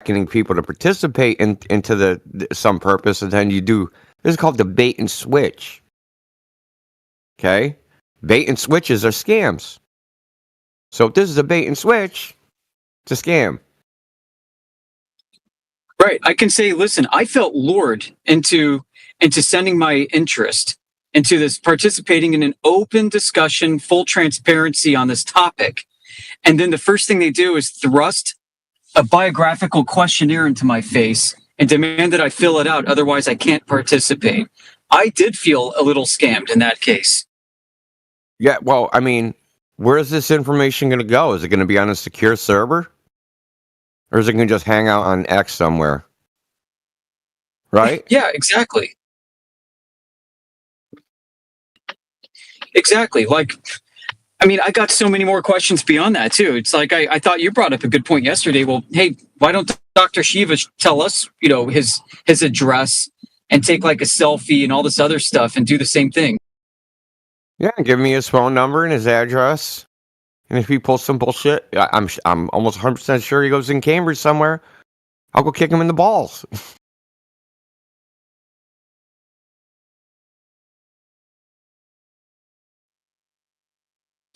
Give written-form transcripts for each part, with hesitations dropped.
getting people to participate into some purpose, and then you do. This is called the bait and switch. Okay, bait and switches are scams. So if this is a bait and switch, it's a scam. Right. I can say, listen, I felt lured into sending my interest into this, participating in an open discussion, full transparency on this topic. And then the first thing they do is thrust a biographical questionnaire into my face and demand that I fill it out. Otherwise, I can't participate. I did feel a little scammed in that case. Yeah, well, I mean, where is this information going to go? Is it going to be on a secure server? Or is it going to just hang out on X somewhere? Right? Yeah, exactly. Exactly. Like, I mean, I got so many more questions beyond that, too. It's like, I thought you brought up a good point yesterday. Well, hey, why don't Dr. Shiva tell us, his address and take like a selfie and all this other stuff and do the same thing? Yeah, give me his phone number and his address. And if he pulls some bullshit, I'm almost 100% sure he goes in Cambridge somewhere. I'll go kick him in the balls.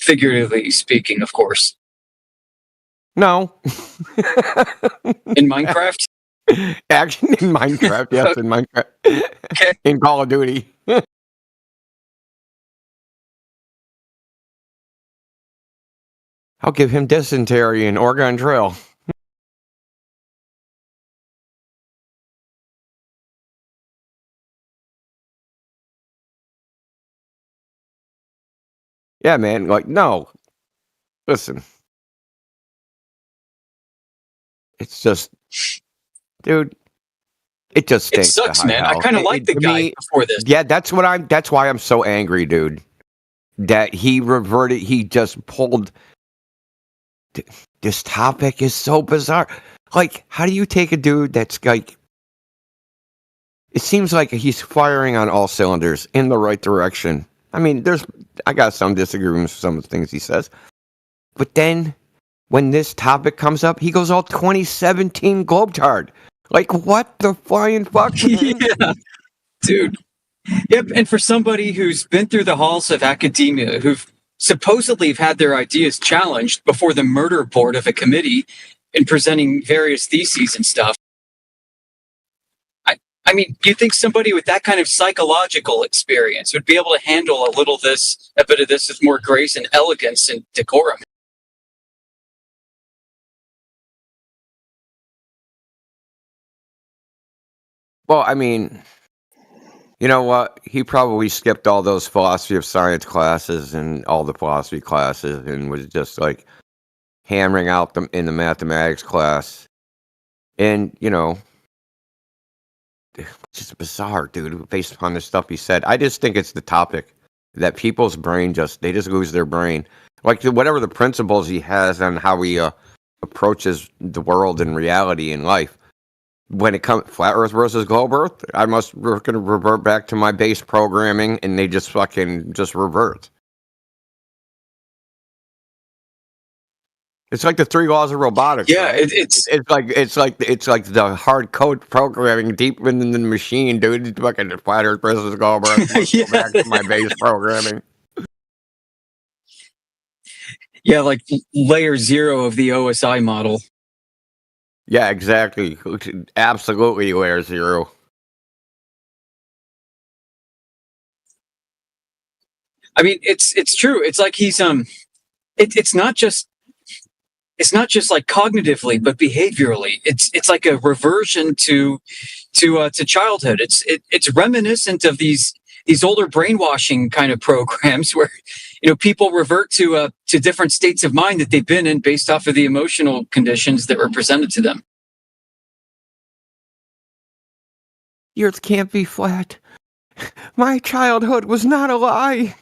Figuratively speaking, of course. No. In Minecraft? Action in Minecraft, yes, in Minecraft. Okay. In Call of Duty. I'll give him dysentery and Oregon Trail. Yeah, man, like, no. Listen. It's just, dude, it just stinks. It sucks, man. I kind of like the guy before this. Yeah, that's why I'm so angry, dude. That he reverted, he just pulled. This topic is so bizarre. Like, how do you take a dude that's like, it seems like he's firing on all cylinders in the right direction. I mean, I got some disagreements with some of the things he says. But then, when this topic comes up, he goes all 2017 Globetard. Like, what the flying fuck? Yeah, dude. Yep, and for somebody who's been through the halls of academia, who've supposedly have had their ideas challenged before the murder board of a committee in presenting various theses and stuff. I mean, you think somebody with that kind of psychological experience would be able to handle a bit of this with more grace and elegance and decorum? Well, I mean, you know what? He probably skipped all those philosophy of science classes and all the philosophy classes and was just like hammering out them in the mathematics class. And, it's just bizarre, dude, based upon the stuff he said. I just think it's the topic that people's brain they just lose their brain. Like, whatever the principles he has on how he approaches the world and reality in life. When it comes flat Earth versus globe Earth, we're going to revert back to my base programming, and they just fucking revert. It's like the 3 laws of robotics. Yeah, right? it's like the hard code programming deep within the machine, dude. It's fucking flat Earth versus globe Earth. Yeah. Go back to my base programming. Yeah, like layer 0 of the OSI model. Yeah, exactly. Absolutely layer 0. I mean, it's true. It's like he's it's not just like cognitively, but behaviorally. It's like a reversion to childhood. It's reminiscent of these older brainwashing kind of programs where people revert to different states of mind that they've been in based off of the emotional conditions that were presented to them. The Earth can't be flat. My childhood was not a lie.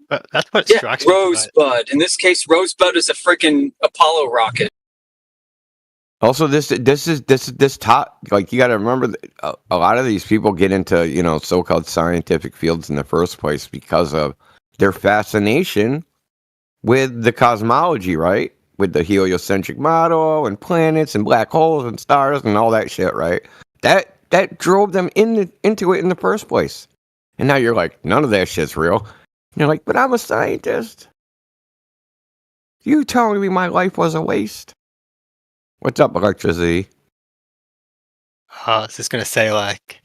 But that's what strikes me. Rosebud. In this case, Rosebud is a freaking Apollo rocket. Also, this top, like, you got to remember that a lot of these people get into so-called scientific fields in the first place because of their fascination with the cosmology, right? With the heliocentric model and planets and black holes and stars and all that shit, right? That drove them into it in the first place. And now you're like, none of that shit's real. And you're like, but I'm a scientist. You telling me my life was a waste? What's up, electricity? I was just gonna say, like,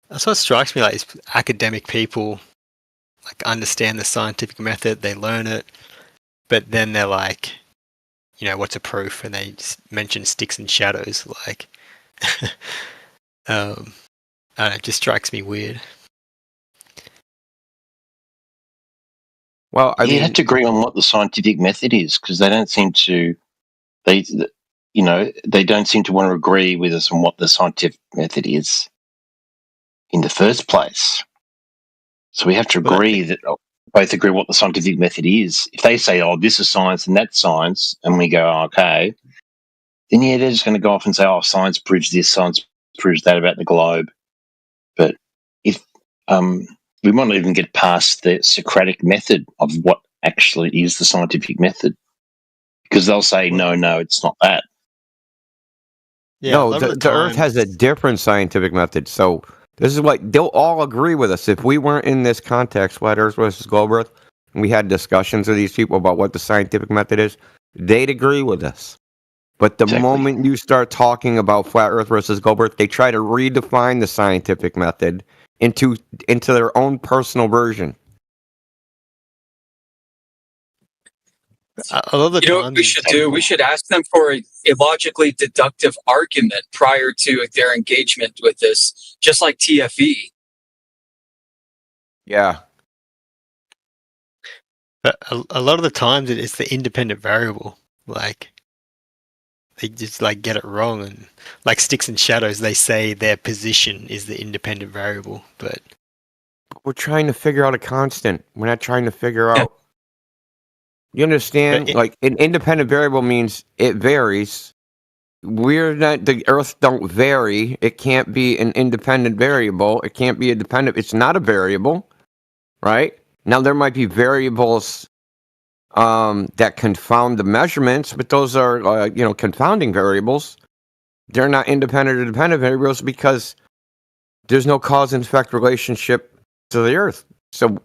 that's what strikes me, like, is academic people like understand the scientific method, they learn it, but then they're like, what's a proof? And they just mention sticks and shadows, like, I don't know, it just strikes me weird. Well, You have to agree on what the scientific method is, because they don't seem to. They don't seem to want to agree with us on what the scientific method is in the first place. So we have to both agree what the scientific method is. If they say, "Oh, this is science and that's science," and we go, oh, "Okay," then they're just going to go off and say, "Oh, science proves this, science proves that about the globe." But if we might not even get past the Socratic method of what actually is the scientific method, because they'll say, "No, it's not that." Yeah, no, the Earth has a different scientific method. So this is what they'll all agree with us. If we weren't in this context, flat Earth versus globe Earth, and we had discussions with these people about what the scientific method is, they'd agree with us. But the moment you start talking about flat Earth versus globe Earth, they try to redefine the scientific method into their own personal version. A lot of the You know what times we should do? We should ask them for a logically deductive argument prior to their engagement with this, just like TFE. Yeah. But a lot of the times it's the independent variable. Like, they just like get it wrong, and like sticks and shadows, they say their position is the independent variable, but We're trying to figure out a constant. We're not trying to figure out. You understand? Like an independent variable means it varies. We're not, the Earth don't vary. It can't be an independent variable. It can't be a dependent. It's not a variable, right? Now there might be variables that confound the measurements, but those are confounding variables. They're not independent or dependent variables because there's no cause and effect relationship to the Earth. So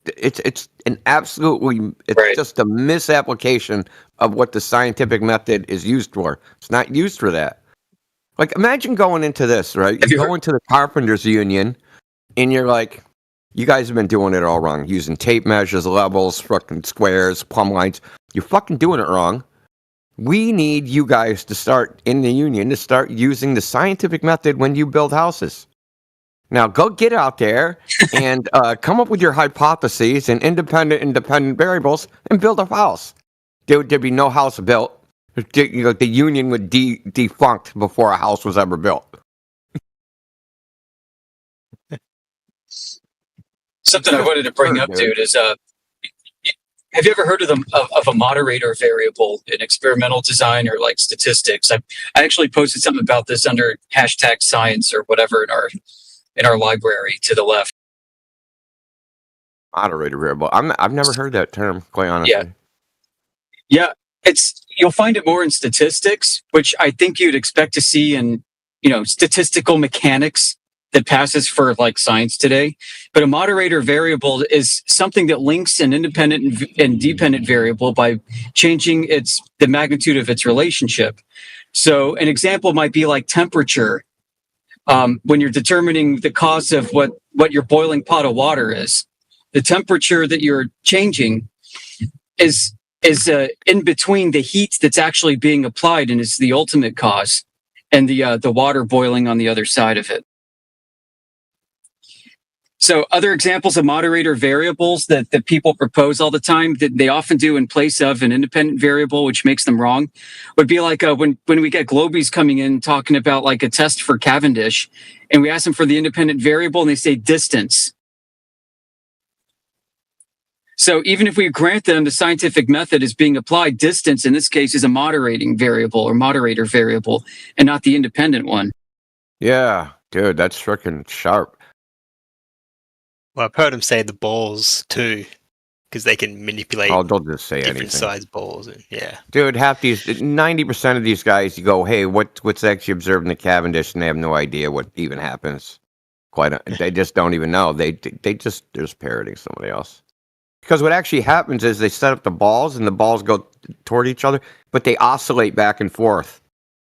it's an absolutely just a misapplication of what the scientific method is used for. It's not used for that. Like, imagine going into this, right? You go into the Carpenters Union, and you're like, you guys have been doing it all wrong. Using tape measures, levels, fucking squares, plumb lines. You're fucking doing it wrong. We need you guys to start, in the union, to start using the scientific method when you build houses. Now, go get out there and come up with your hypotheses and independent variables and build a house. There'd be no house built. The union would defunct before a house was ever built. Something I wanted to bring up, dude, is have you ever heard of a moderator variable in experimental design or like statistics? I actually posted something about this under #science or whatever in our library to the left. Moderator variable. I've never heard that term, quite honestly. Yeah, you'll find it more in statistics, which I think you'd expect to see in statistical mechanics that passes for like science today. But a moderator variable is something that links an independent and dependent variable by changing the magnitude of its relationship. So an example might be like temperature. When you're determining the cause of what your boiling pot of water is, the temperature that you're changing is in between the heat that's actually being applied and is the ultimate cause, and the water boiling on the other side of it. So other examples of moderator variables that people propose all the time, that they often do in place of an independent variable, which makes them wrong, would be like when we get Globies coming in talking about like a test for Cavendish, and we ask them for the independent variable and they say distance. So even if we grant them the scientific method is being applied, distance in this case is a moderating variable or moderator variable and not the independent one. Yeah, dude, that's freaking sharp. Well, I've heard him say the balls too. because they can manipulate Oh, they'll just say different anything. size balls. And yeah, Dude, half these 90% of these guys, you go, hey, what's actually observed in the Cavendish, and they have no idea what even happens. They just don't even know. They're just parroting somebody else. Because what actually happens is they set up the balls, and the balls go toward each other, but they oscillate back and forth,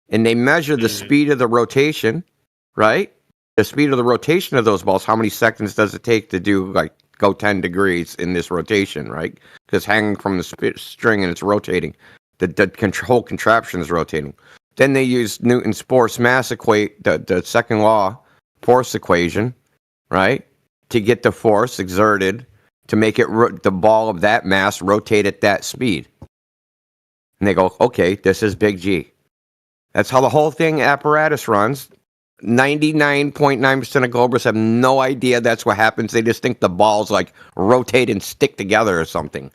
and they measure the speed of the rotation, right? The speed of the rotation of those balls. How many seconds does it take to do go 10 degrees in this rotation, right? Because hanging from the string and it's rotating. The whole contraption is rotating. Then they use Newton's force mass the second law force equation, right? To get the force exerted to make it the ball of that mass rotate at that speed. And they go, okay, this is big G. That's how the whole thing apparatus runs. 99.9% of Globers have no idea that's what happens. They just think the balls rotate and stick together or something.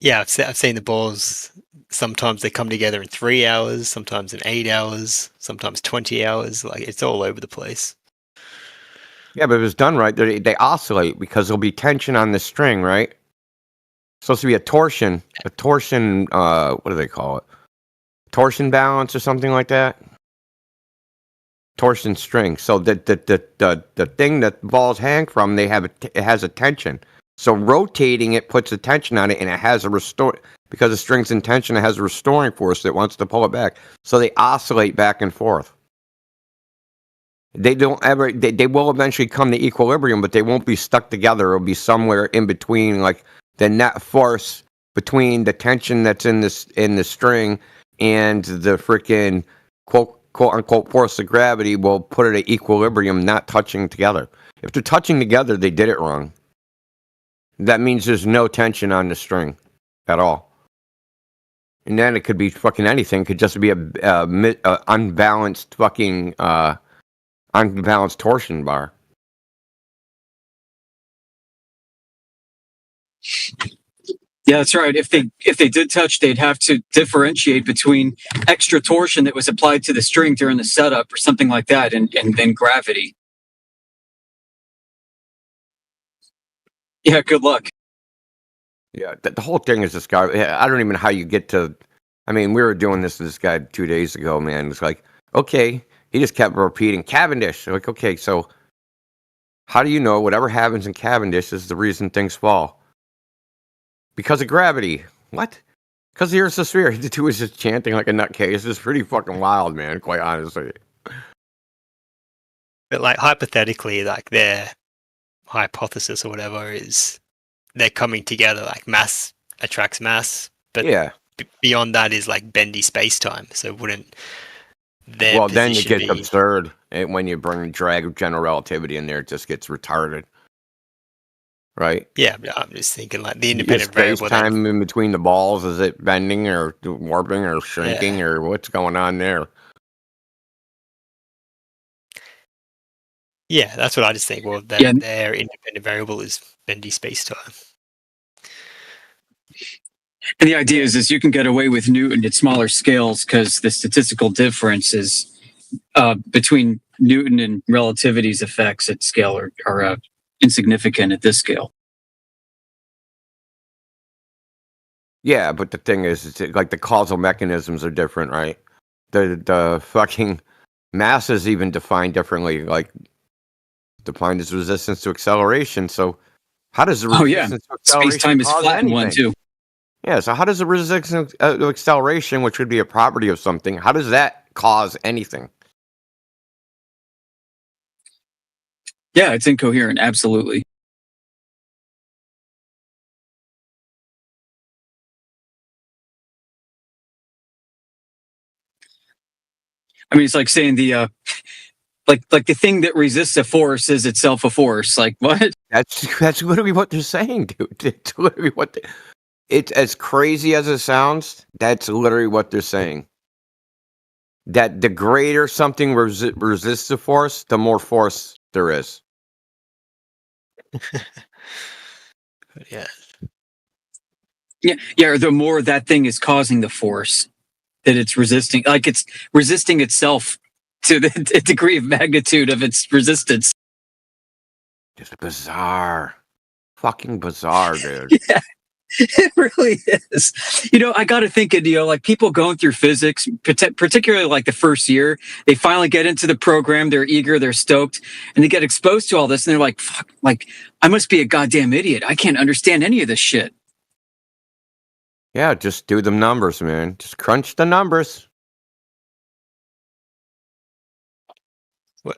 yeah. I've seen the balls. Sometimes they come together in 3 hours, sometimes in 8 hours, sometimes 20 hours. Like it's all over the place. Yeah, but if it's done right, they oscillate because there'll be tension on the string, right? It's supposed to be a torsion, what do they call it? Torsion balance or something like that? Torsion string. So the thing that balls hang from, it has a tension. So rotating it puts a tension on it, and it has a because the string's in tension, it has a restoring force that wants to pull it back. So they oscillate back and forth. They will eventually come to equilibrium, but they won't be stuck together. It'll be somewhere in between, the net force between the tension that's in the string and the freaking quote unquote force of gravity will put it at equilibrium, not touching together. If they're touching together, they did it wrong. That means there's no tension on the string at all. And then it could be fucking anything. It could just be a unbalanced fucking unbalanced torsion bar. Yeah, that's right. If they did touch, they'd have to differentiate between extra torsion that was applied to the string during the setup or something like that, and then gravity. Yeah, good luck. Yeah, the whole thing is this guy. I don't even know how you get to. I mean, we were doing this to this guy 2 days ago, man. It's like, okay, he just kept repeating Cavendish. Like, okay, so how do you know whatever happens in Cavendish is the reason things fall? Because of gravity. What? Because the Earth's a sphere. The two is just chanting like a nutcase. It's pretty fucking wild, man, quite honestly. But hypothetically, their hypothesis or whatever is they're coming together, mass attracts mass. But yeah. Beyond that is bendy space-time. So wouldn't then it gets absurd. When you bring drag general relativity in there, it just gets retarded. Right? Yeah, but I'm just thinking the independent variable. Space-time in between the balls, is it bending or warping or shrinking or what's going on there? Yeah, that's what I just think. Well, their independent variable is bendy space-time. And the idea is you can get away with Newton at smaller scales because the statistical difference is between Newton and relativity's effects at scale are insignificant at this scale. Yeah, but the thing is, it's the causal mechanisms are different, right? The fucking mass is even defined differently, defined as resistance to acceleration. So how does the resistance to acceleration space-time is flat in one too. Yeah, so how does the resistance to acceleration, which would be a property of something, how does that cause anything? Yeah, it's incoherent, absolutely. I mean, it's like saying the the thing that resists a force is itself a force. Like what? That's literally what they're saying, dude. It's literally it's as crazy as it sounds. That's literally what they're saying. That the greater something resists a force, the more force there is. Yeah. Yeah. The more that thing is causing the force that it's resisting, it's resisting itself to the degree of magnitude of its resistance. Just bizarre. Fucking bizarre, dude. Yeah, it really is. I got to think, like people going through physics, particularly like the first year, they finally get into the program, they're eager, they're stoked, and they get exposed to all this, and they're like, fuck, like, I must be a goddamn idiot. I can't understand any of this shit. Yeah, just do the numbers, man. Just crunch the numbers.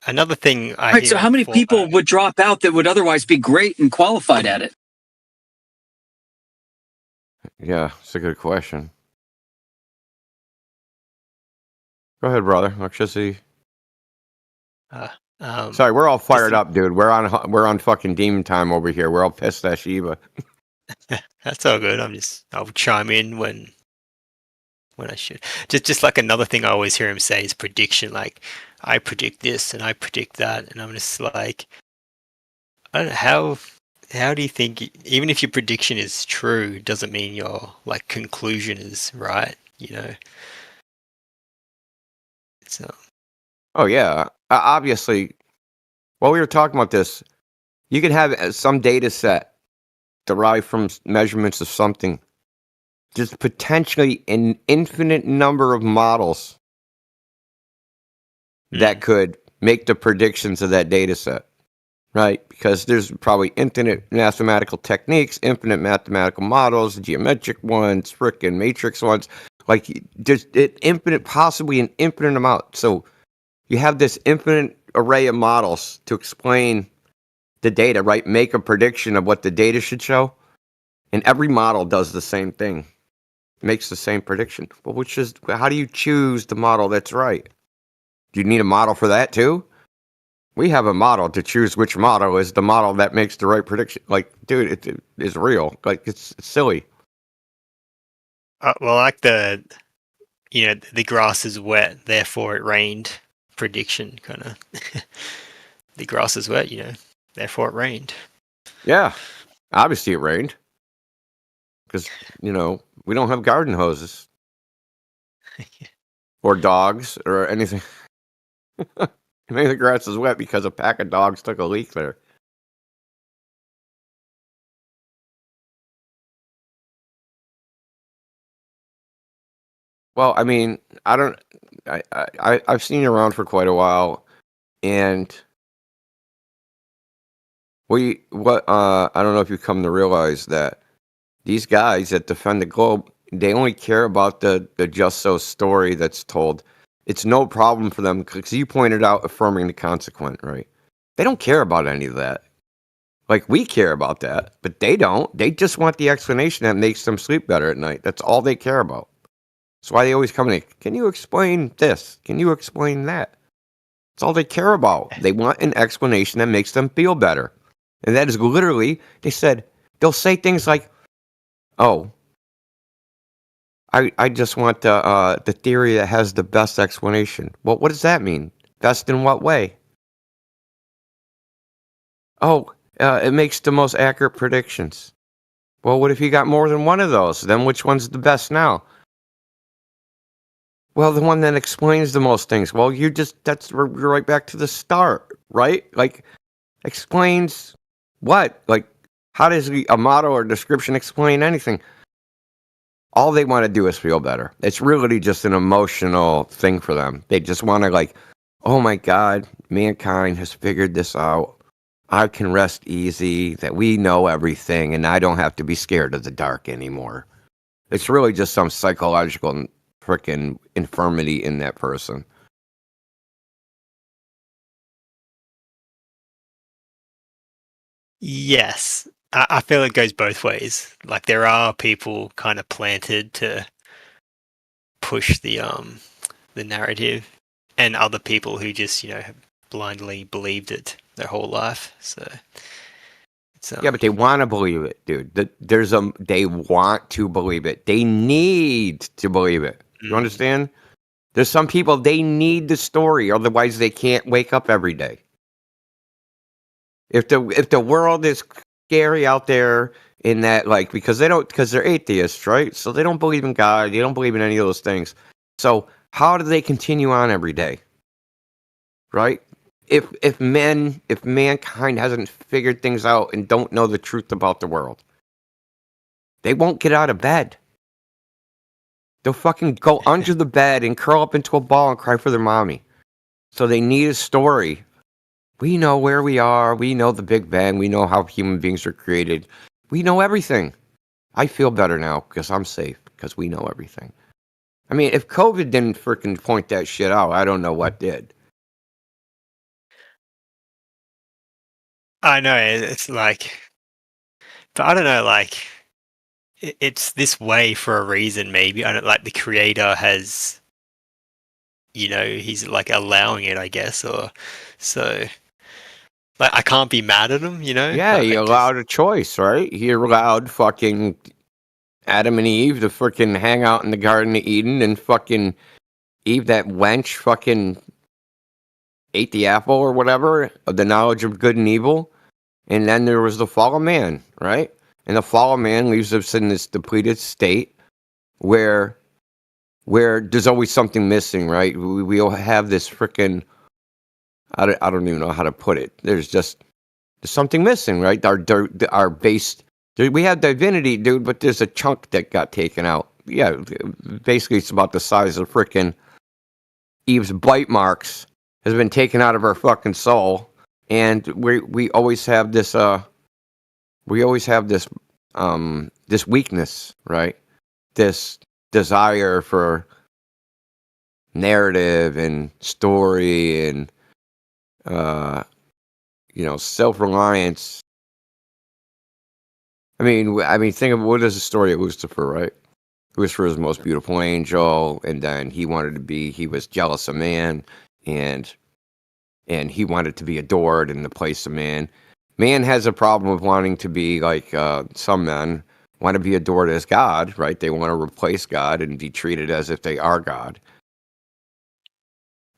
Another thing I All right, hear so how in many people Fallout- would drop out that would otherwise be great and qualified at it? Yeah, it's a good question. Go ahead, brother. Electricity. Sorry, we're all fired up, dude. We're on fucking demon time over here. We're all pissed at Shiva. That's all good. I'll chime in when I should. Just like another thing I always hear him say is prediction. Like, I predict this and I predict that, and I'm just like, I don't know how do you think even if your prediction is true doesn't mean your like conclusion is right, So Oh yeah, obviously. While we were talking about this, you could have some data set derived from measurements of something. Just potentially an infinite number of models that could make the predictions of that data set, right? Because there's probably infinite mathematical techniques, infinite mathematical models, geometric ones, frickin' matrix ones. Like, there's possibly an infinite amount. So you have this infinite array of models to explain the data, right? Make a prediction of what the data should show. And every model does the same thing. Makes the same prediction. Well, how do you choose the model that's right? Do you need a model for that too? We have a model to choose which model is the model that makes the right prediction. Like, dude, it is real. Like, it's silly. well, like the grass is wet, therefore it rained prediction kind of. The grass is wet, therefore it rained. Yeah, obviously it rained because we don't have garden hoses or dogs or anything. Maybe the grass is wet because a pack of dogs took a leak there. Well, I mean, I've seen you around for quite a while, and I don't know if you come to realize that these guys that defend the globe, they only care about the just so story that's told. It's no problem for them because you pointed out affirming the consequent, right? They don't care about any of that. Like, we care about that, but they don't. They just want the explanation that makes them sleep better at night. That's all they care about. That's why they always come in. Can you explain this? Can you explain that? That's all they care about. They want an explanation that makes them feel better. And that is literally, they'll say things like, oh, I just want the theory that has the best explanation. Well, what does that mean? Best in what way? Oh, it makes the most accurate predictions. Well, what if you got more than one of those? Then which one's the best now? Well, the one that explains the most things. Well, we're right back to the start, right? Like, explains what? Like, how does a motto or description explain anything? All they want to do is feel better. It's really just an emotional thing for them. They just want to, like, oh my God, mankind has figured this out. I can rest easy that we know everything and I don't have to be scared of the dark anymore. It's really just some psychological freaking infirmity in that person. Yes, I feel it goes both ways. Like, there are people kind of planted to push the narrative, and other people who just have blindly believed it their whole life. So it's, Yeah, but they want to believe it, dude. They want to believe it. They need to believe it. You understand? There's some people, they need the story, otherwise they can't wake up every day. If the world is scary out there in that, like, because they're atheists, right? So they don't believe in God, they don't believe in any of those things. So how do they continue on every day? Right? if mankind hasn't figured things out and don't know the truth about the world, they won't get out of bed. They'll fucking go under the bed and curl up into a ball and cry for their mommy. So they need a story. We know where we are. We know the Big Bang. We know how human beings are created. We know everything. I feel better now because I'm safe because we know everything. I mean, if COVID didn't freaking point that shit out, I don't know what did. I know it's like, but I don't know, like it's this way for a reason. Maybe I don't like the creator has, he's like allowing it, I guess, or so. Like I can't be mad at him, Yeah, Like, he allowed a choice, right? He allowed fucking Adam and Eve to freaking hang out in the Garden of Eden, and fucking Eve, that wench, fucking ate the apple or whatever of the knowledge of good and evil. And then there was the fall of man, right? And the fall of man leaves us in this depleted state where there's always something missing, right? We all have this freaking, I don't even know how to put it. There's something missing, right? Our base, we have divinity, dude, but there's a chunk that got taken out. Yeah, basically it's about the size of freaking Eve's bite marks has been taken out of our fucking soul. And we always have this this weakness, right? This desire for narrative and story and self-reliance. I mean, think of what is the story of Lucifer, right? Lucifer is the most beautiful angel, and then he was jealous of man, and he wanted to be adored in the place of man. Man has a problem with wanting to be like some men want to be adored as God, right? They want to replace God and be treated as if they are God,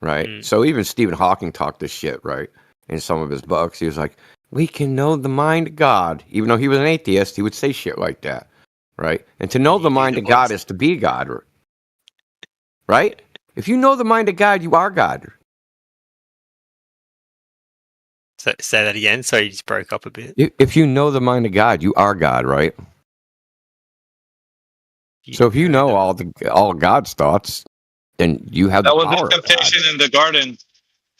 right? So even Stephen Hawking talked this shit, right? In some of his books, he was like, we can know the mind of God. Even though he was an atheist, he would say shit like that, right? And to know the mind of God is to be God, right? If you know the mind of God, you are God. So, say that again. Sorry, you just broke up a bit. If you know the mind of God, you are God, right? So if you know all God's thoughts, then you have that the was power the temptation in the garden.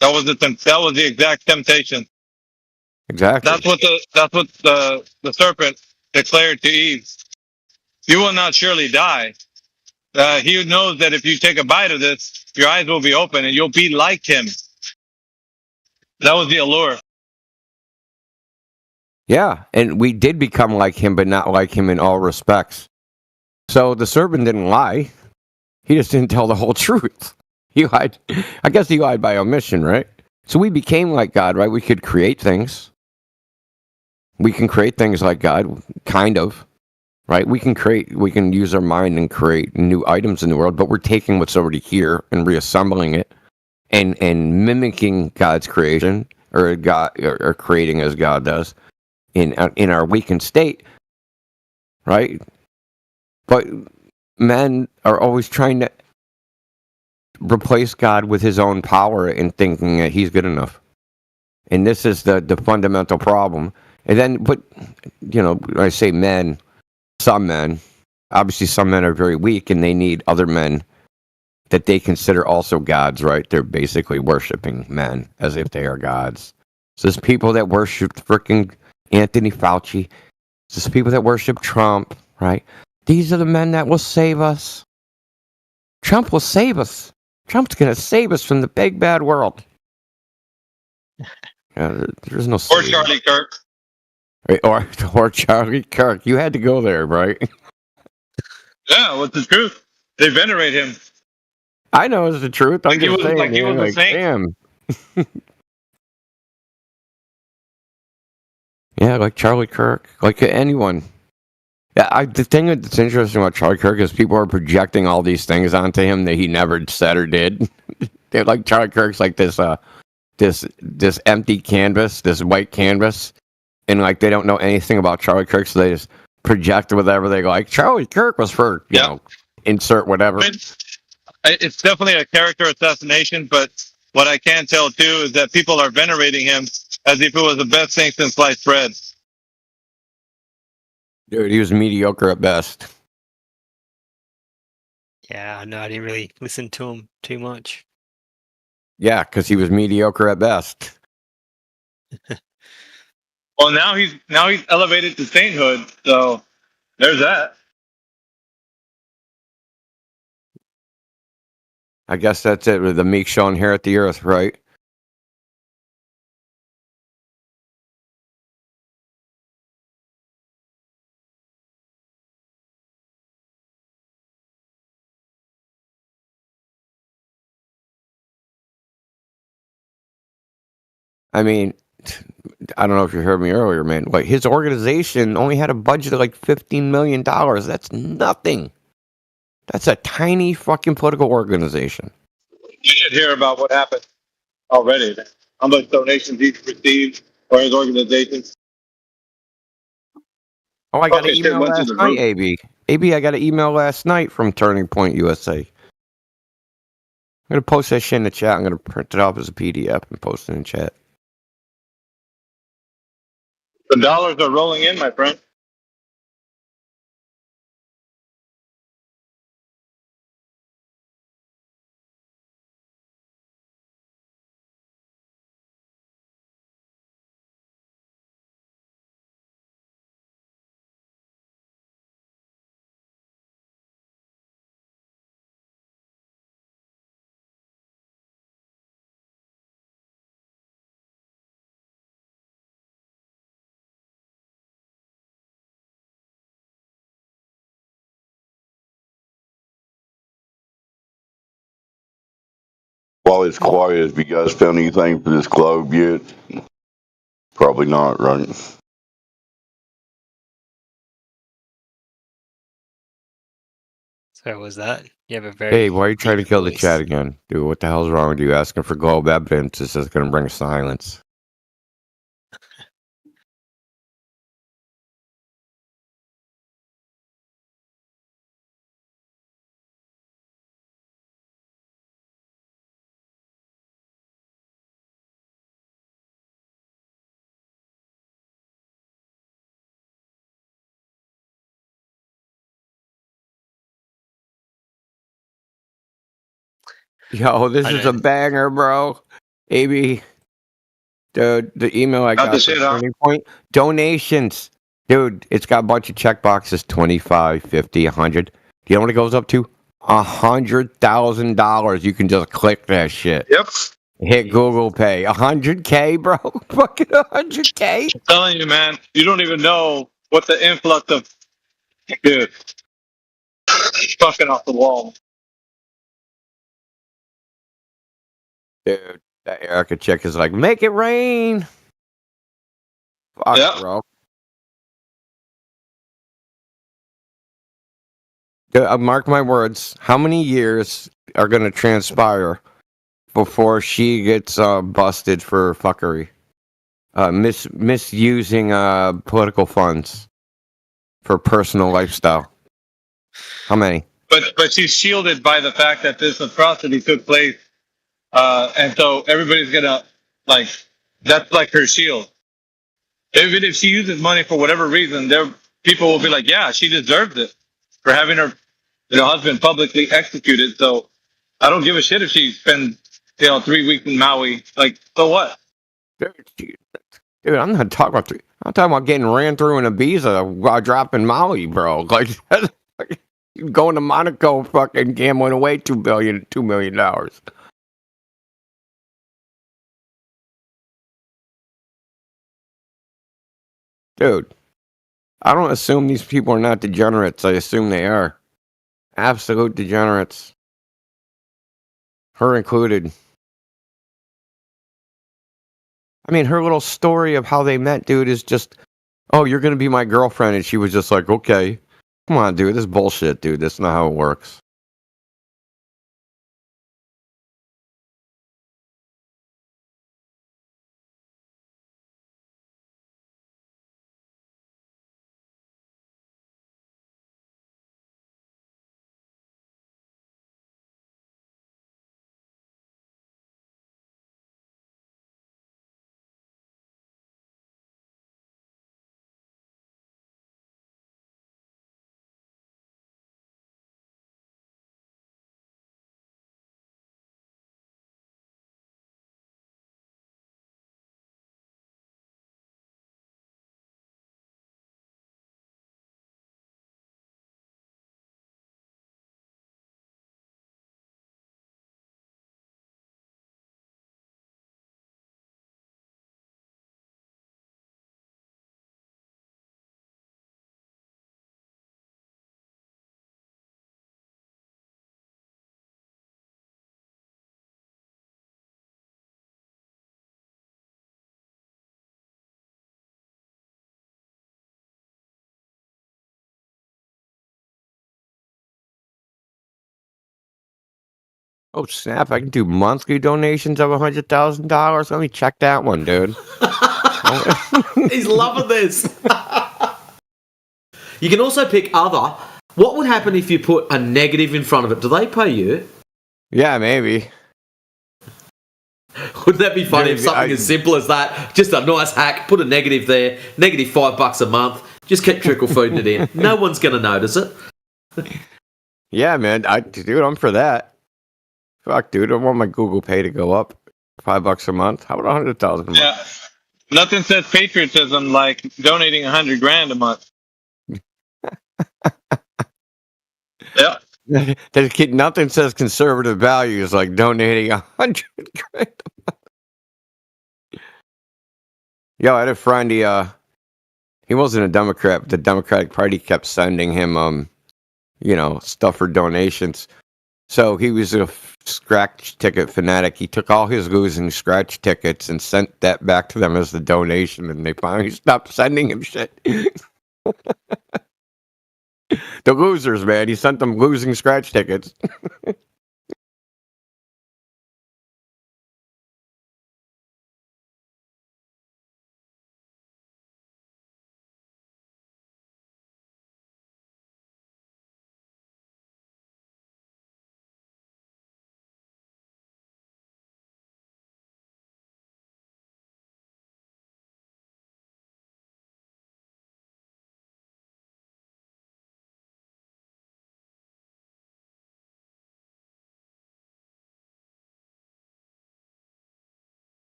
That was the exact temptation. Exactly. That's what the serpent declared to Eve. You will not surely die. He knows that if you take a bite of this, your eyes will be open and you'll be like him. That was the allure. Yeah, and we did become like him, but not like him in all respects. So the serpent didn't lie. He just didn't tell the whole truth. He lied. I guess he lied by omission, right? So we became like God, right? We could create things. We can create things like God, kind of, right? We can use our mind and create new items in the world, but we're taking what's already here and reassembling it and mimicking God's creation or creating as God does in our weakened state, right? But men are always trying to replace God with his own power and thinking that he's good enough. And this is the fundamental problem. And then, but, when I say men, some men, obviously some men are very weak and they need other men that they consider also gods, right? They're basically worshiping men as if they are gods. So there's people that worship freaking Anthony Fauci. There's people that worship Trump, right? These are the men that will save us. Trump will save us. Trump's going to save us from the big bad world. There's no Or Charlie Kirk. Right? Or Charlie Kirk. You had to go there, right? Yeah, what's the truth? They venerate him. I know it's the truth. I'm Like he just was- saying, like he man, was a saint. damn. Yeah, like Charlie Kirk, like anyone. Yeah, the thing that's interesting about Charlie Kirk is people are projecting all these things onto him that he never said or did. They're like Charlie Kirk's like this empty canvas, this white canvas, and like they don't know anything about Charlie Kirk, so they just project whatever they like. Charlie Kirk was for insert whatever. It's definitely a character assassination, but what I can tell too is that people are venerating him as if it was the best thing since sliced bread. Dude, he was mediocre at best. Yeah, no, I didn't really listen to him too much. Yeah, because he was mediocre at best. Well, now he's elevated to sainthood, so there's that. I guess that's it. With the meek shall inherit the earth, right? I mean, I don't know if you heard me earlier, man. Like his organization only had a budget of like $15 million. That's nothing. That's a tiny fucking political organization. You should hear about what happened already. Man. How much donations he's received for his organization. Oh, I got an Okay, shit email went through last the night, roof. AB. AB, I got an email last night from Turning Point USA. I'm going to post that shit in the chat. I'm going to print it off as a PDF and post it in chat. The dollars are rolling in, my friend. While it's quiet, have you guys found anything for this globe yet? Probably not, right? So was that? You have a very Hey, why are you trying to deep kill the voice. chat again? Dude, what the hell's wrong with you? Asking for globe evidence. This is going to bring silence. Yo, this I is a know. banger, bro. AB, the email I Got the got from shit, huh? Turning Point. Donations. Dude, it's got a bunch of check boxes, 25, 50, 100. Do you know what it goes up to? $100,000. You can just click that shit. Yep. Hit Google Pay. 100K, bro. Fucking 100K. I'm telling you, man. You don't even know what the influx of dude. Fucking off the wall. Dude, that Erica chick is like, make it rain. Fuck, Yep. bro. Dude, mark my words. How many years are going to transpire before she gets busted for fuckery? Misusing political funds for personal lifestyle. How many? But she's shielded by the fact that this atrocity took place, and so everybody's gonna like that's like her shield. Even if she uses money for whatever reason, there people will be like, yeah, she deserved it for having her husband publicly executed. So I don't give a shit if she spends 3 weeks in Maui. Like, so what? Dude, I'm not talking about. I'm talking about getting ran through in Ibiza while dropping Molly, bro. Like, going to Monaco, fucking gambling away $2 million. Dude, I don't assume these people are not degenerates. I assume they are. Absolute degenerates. Her included. I mean, her little story of how they met, dude, is just, oh, you're going to be my girlfriend. And she was just like, okay. Come on, dude. This is bullshit, dude. That's not how it works. Oh snap! I can do monthly donations of $100,000. Let me check that one, dude. He's loving this. You can also pick other. What would happen if you put a negative in front of it? Do they pay you? Yeah, maybe. Wouldn't that be funny if Maybe, something as simple as that? Just a nice hack. Put a negative there. Negative $5 a month. Just keep trickle feeding it in. No one's going to notice it. Yeah, man. Dude, I'm for that. Fuck, dude. I want my Google Pay to go up $5 a month. How about 100,000 a month? Yeah. Nothing says patriotism like donating 100 grand a month. Yeah. Nothing says conservative values like donating 100 grand a month. Yo, I had a friend. He wasn't a Democrat, but the Democratic Party kept sending him, stuff for donations. So he was a scratch ticket fanatic. He took all his losing scratch tickets and sent that back to them as the donation, and they finally stopped sending him shit. The losers, man. He sent them losing scratch tickets.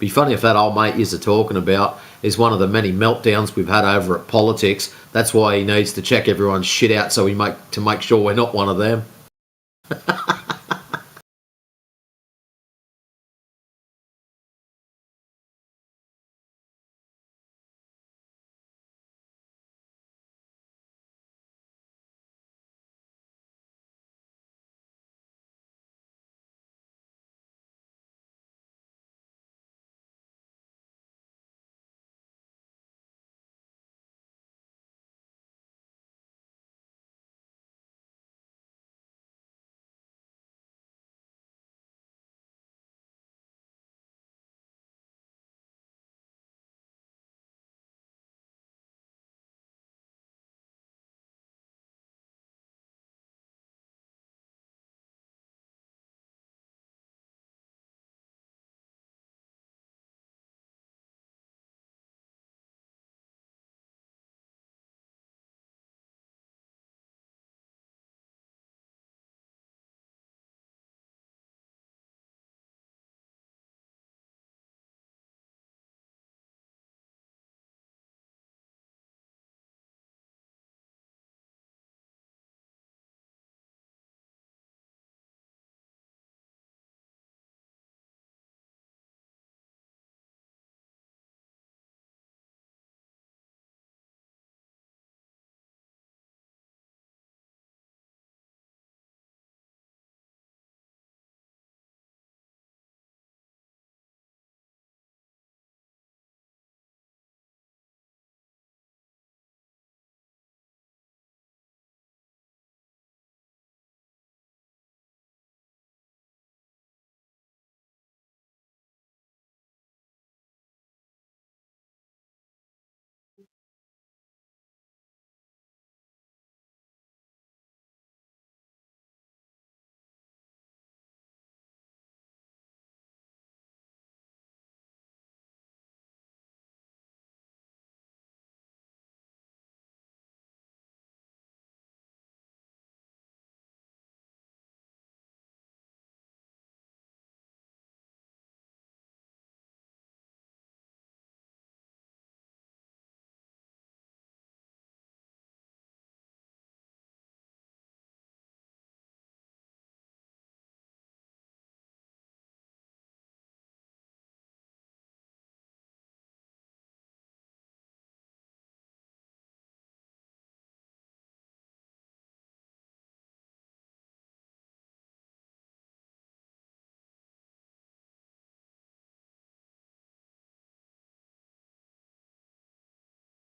Be funny if that old mate you're talking about is one of the many meltdowns we've had over at politics. That's why he needs to check everyone's shit out so to make sure we're not one of them.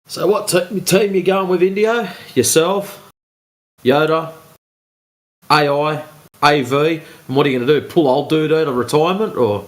So what team you going with, Indio? Yourself, Yoda, AI, AV, and what are you going to do? Pull old dude out of retirement, or?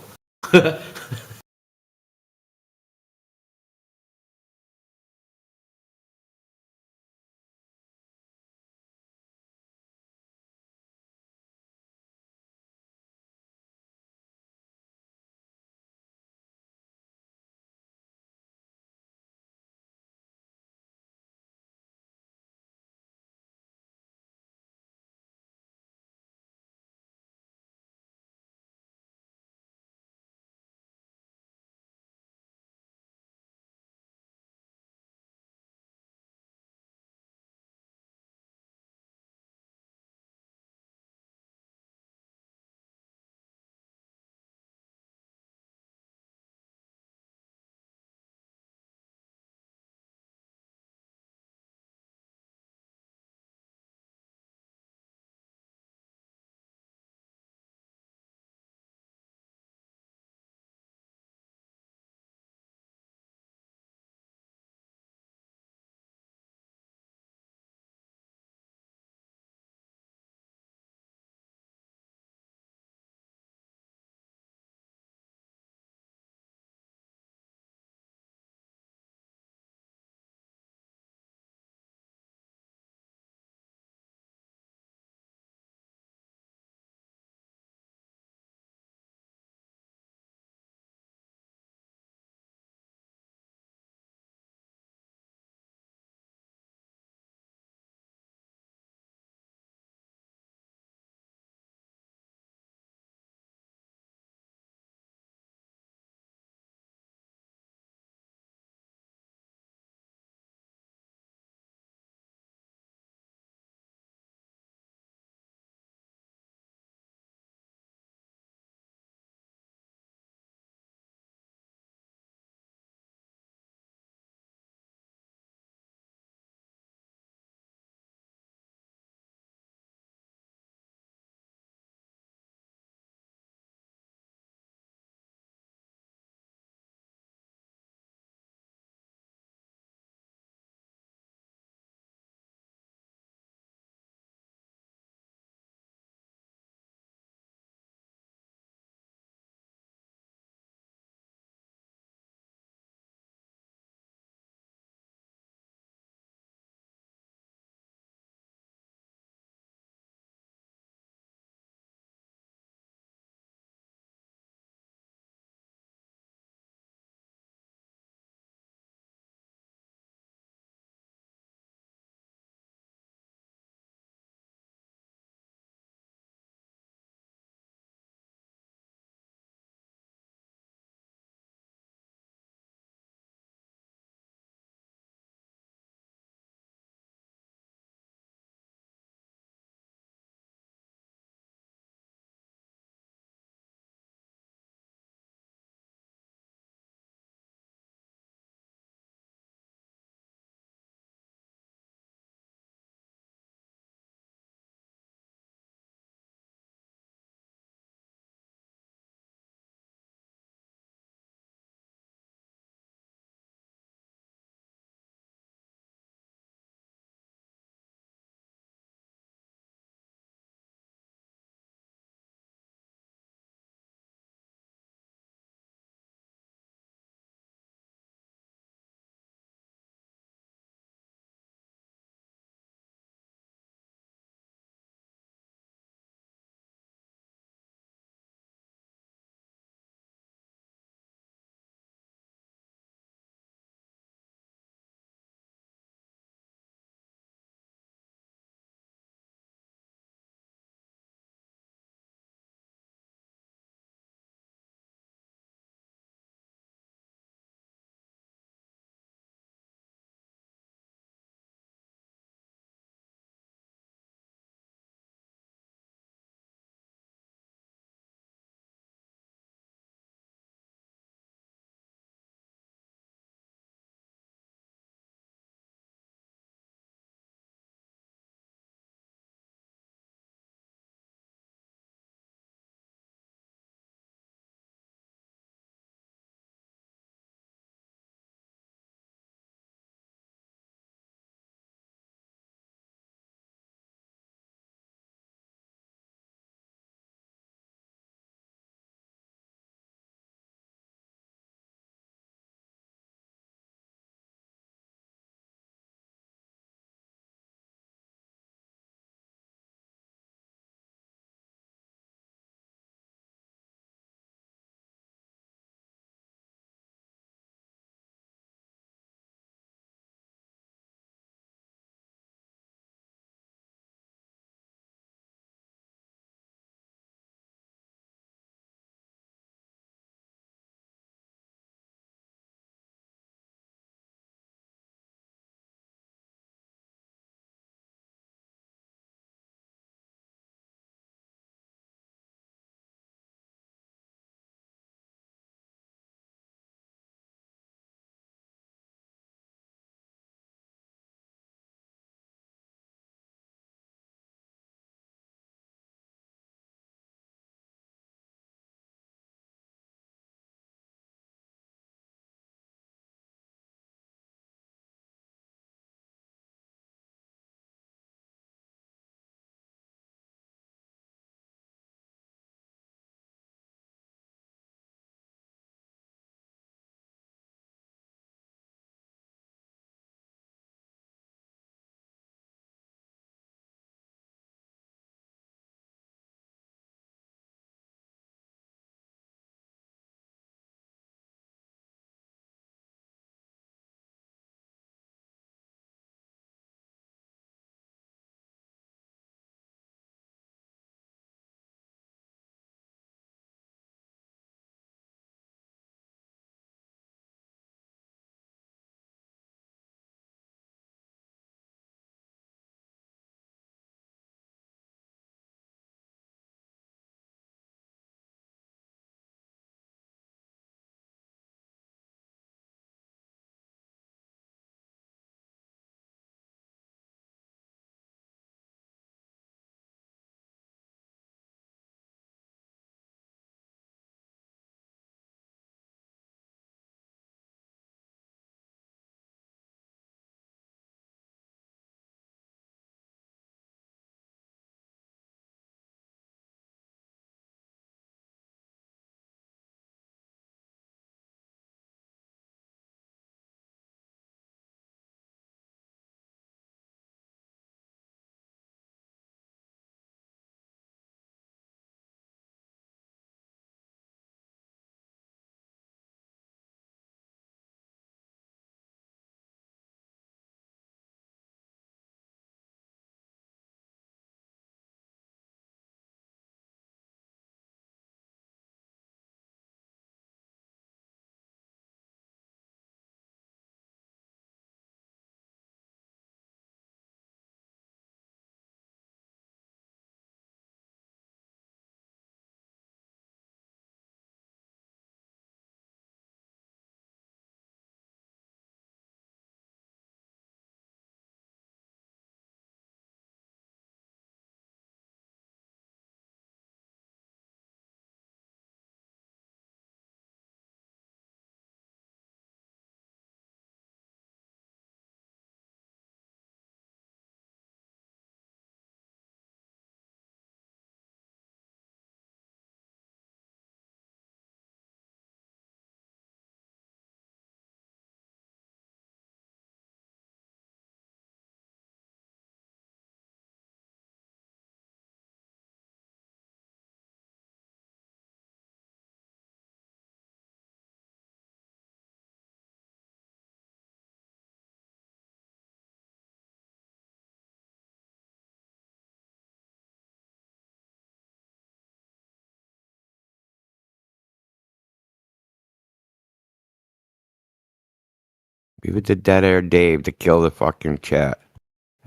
Leave it to Dead Air Dave to kill the fucking chat.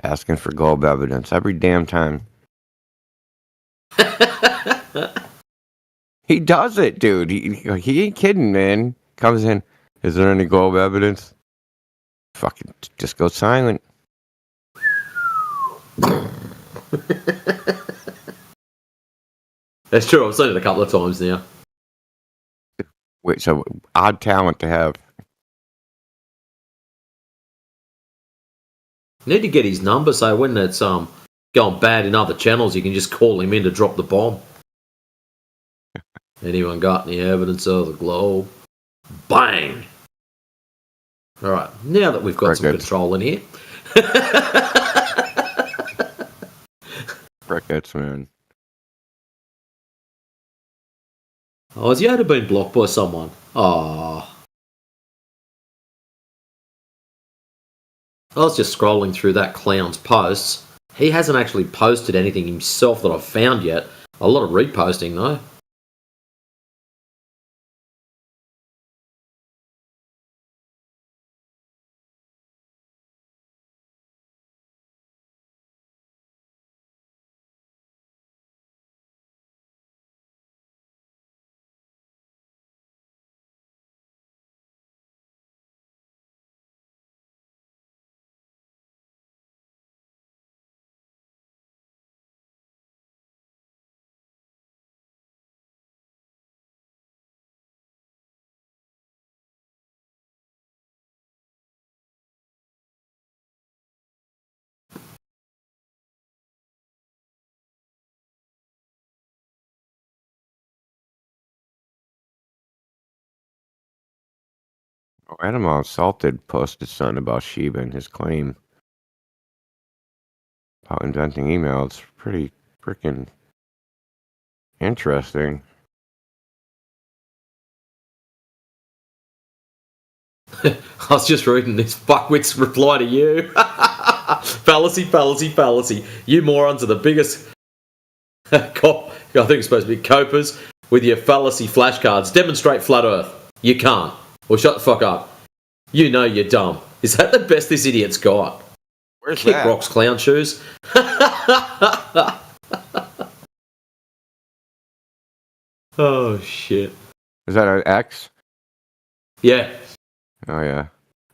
Asking for globe evidence every damn time. He does it, dude. He ain't kidding, man. Comes in. Is there any globe evidence? Fucking just go silent. That's true. I've seen it a couple of times now. Wait, so odd talent to have. Need to get his number so when it's going bad in other channels, you can just call him in to drop the bomb. Anyone got any evidence of the globe? Bang! Alright, now that we've got some control in here. Crickets, man. Oh, has Yoda been blocked by someone? Oh. I was just scrolling through that clown's posts. He hasn't actually posted anything himself that I've found yet. A lot of reposting, though. Animal Assaulted posted something about Shiba and his claim about inventing email. It's pretty freaking interesting. I was just reading this fuckwit's reply to you. Fallacy, fallacy, fallacy. You morons are the biggest cop. I think it's supposed to be copers with your fallacy flashcards. Demonstrate flat earth. You can't. Or shut the fuck up. You know you're dumb. Is that the best this idiot's got? Where's Kick that? rocks, clown shoes. Oh, shit. Is that an X? Yeah. Oh, yeah.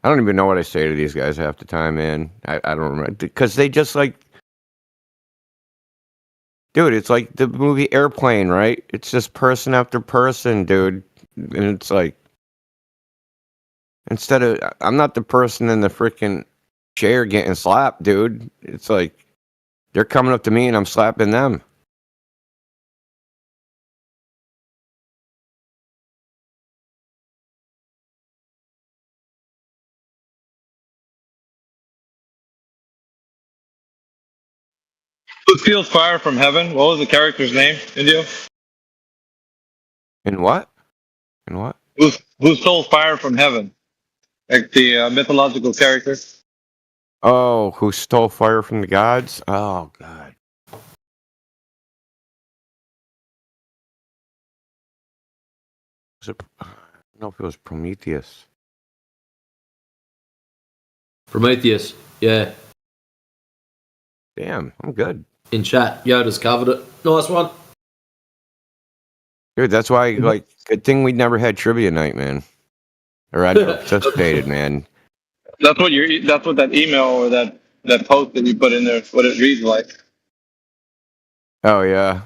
I don't even know what I say to these guys half the time, man. I don't remember. Because they just like... Dude, it's like the movie Airplane, right? It's just person after person, dude. And it's like... Instead of... I'm not the person in the freaking chair getting slapped, dude. It's like... They're coming up to me and I'm slapping them. Who steals fire from heaven? What was the character's name, Indio? In what? In what? Who stole fire from heaven? Like the mythological character? Oh, who stole fire from the gods? Oh, God. I don't know if it was Prometheus. Prometheus. Yeah. Damn, I'm good. In chat. Yoda's covered it. Nice one. Dude, that's why, like, good thing we never had trivia night, man. Or I participated, man. That's what that email or that post that you put in there, what it reads like. Oh, yeah.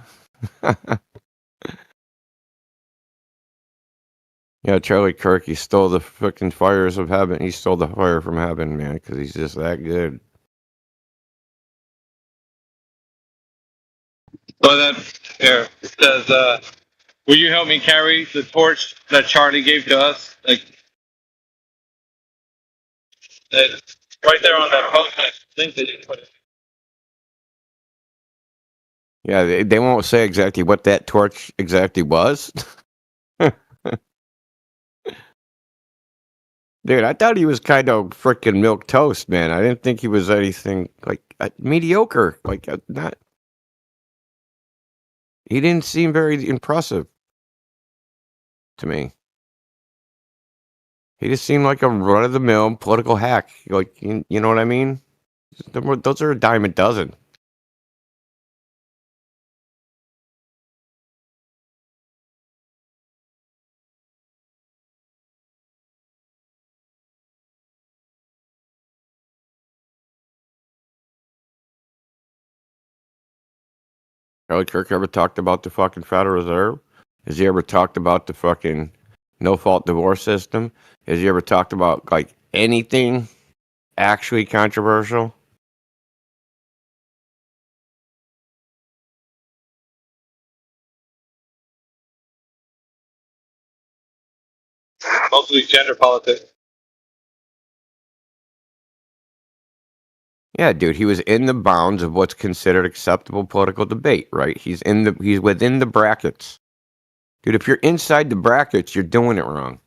Yeah, Charlie Kirk, he stole the fucking fires of heaven. He stole the fire from heaven, man, because he's just that good. So that here it says, will you help me carry the torch that Charlie gave to us? Like right there on that post link that you put in. Yeah, they won't say exactly what that torch exactly was. Dude, I thought he was kind of freaking milk toast, man. I didn't think he was anything like mediocre. Like not. He didn't seem very impressive to me. He just seemed like a run of the mill political hack. Like, you know what I mean? Those are a dime a dozen. Charlie Kirk ever talked about the fucking Federal Reserve? Has he ever talked about the fucking no fault divorce system? Has he ever talked about like anything actually controversial? Mostly gender politics. Yeah, dude, he was in the bounds of what's considered acceptable political debate, right? He's within the brackets. Dude, if you're inside the brackets, you're doing it wrong.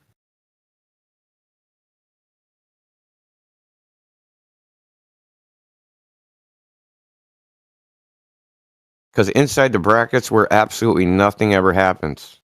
Because inside the brackets where absolutely nothing ever happens.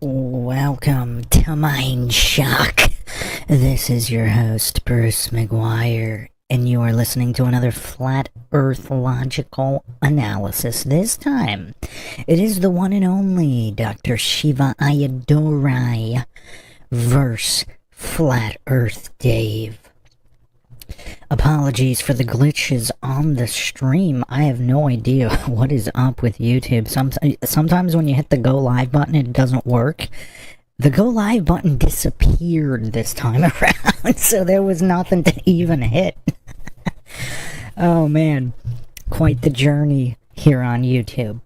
Welcome to Mind Shock. This is your host, Bruce McGuire, and you are listening to another Flat Earth Logical Analysis. This time, it is the one and only Dr. Shiva Ayyadurai versus Flat Earth Dave. Apologies for the glitches on the stream. I have no idea what is up with YouTube. Sometimes when you hit the go live button, it doesn't work. The go live button disappeared this time around, so there was nothing to even hit. Oh man, quite the journey here on YouTube.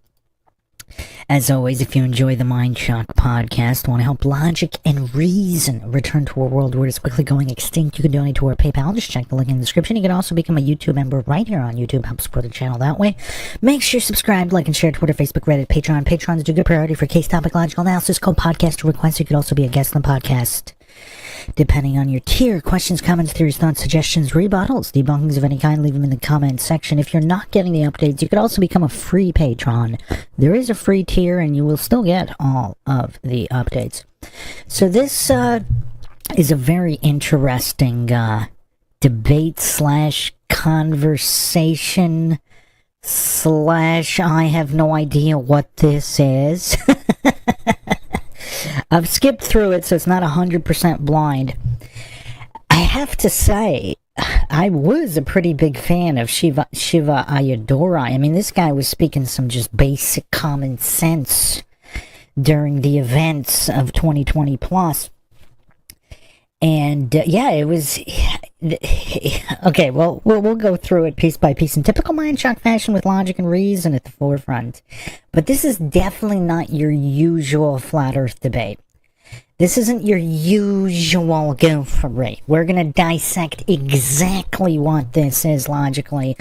As always, if you enjoy the Mind Shock podcast, want to help logic and reason return to a world where it's quickly going extinct, you can donate to our PayPal. Just check the link in the description. You can also become a YouTube member right here on YouTube. Help support the channel that way. Make sure you subscribe, like, and share Twitter, Facebook, Reddit, Patreon. Patreon is a good priority for case topic logical analysis. Code podcast requests. You could also be a guest on the podcast, depending on your tier. Questions, comments, theories, thoughts, suggestions, rebuttals, debunkings of any kind, leave them in the comments section. If you're not getting the updates, you could also become a free patron. There is a free tier, and you will still get all of the updates. So this is a very interesting debate slash conversation slash I have no idea what this is. I've skipped through it, so it's not 100% blind. I have to say, I was a pretty big fan of Shiva Ayyadurai. I mean, this guy was speaking some just basic common sense during the events of 2020 plus. And yeah, it was okay. Well, we'll go through it piece by piece in typical Mind Shock fashion with logic and reason at the forefront. But this is definitely not your usual flat Earth debate. This isn't your usual go for it. We're going to dissect exactly what this is logically,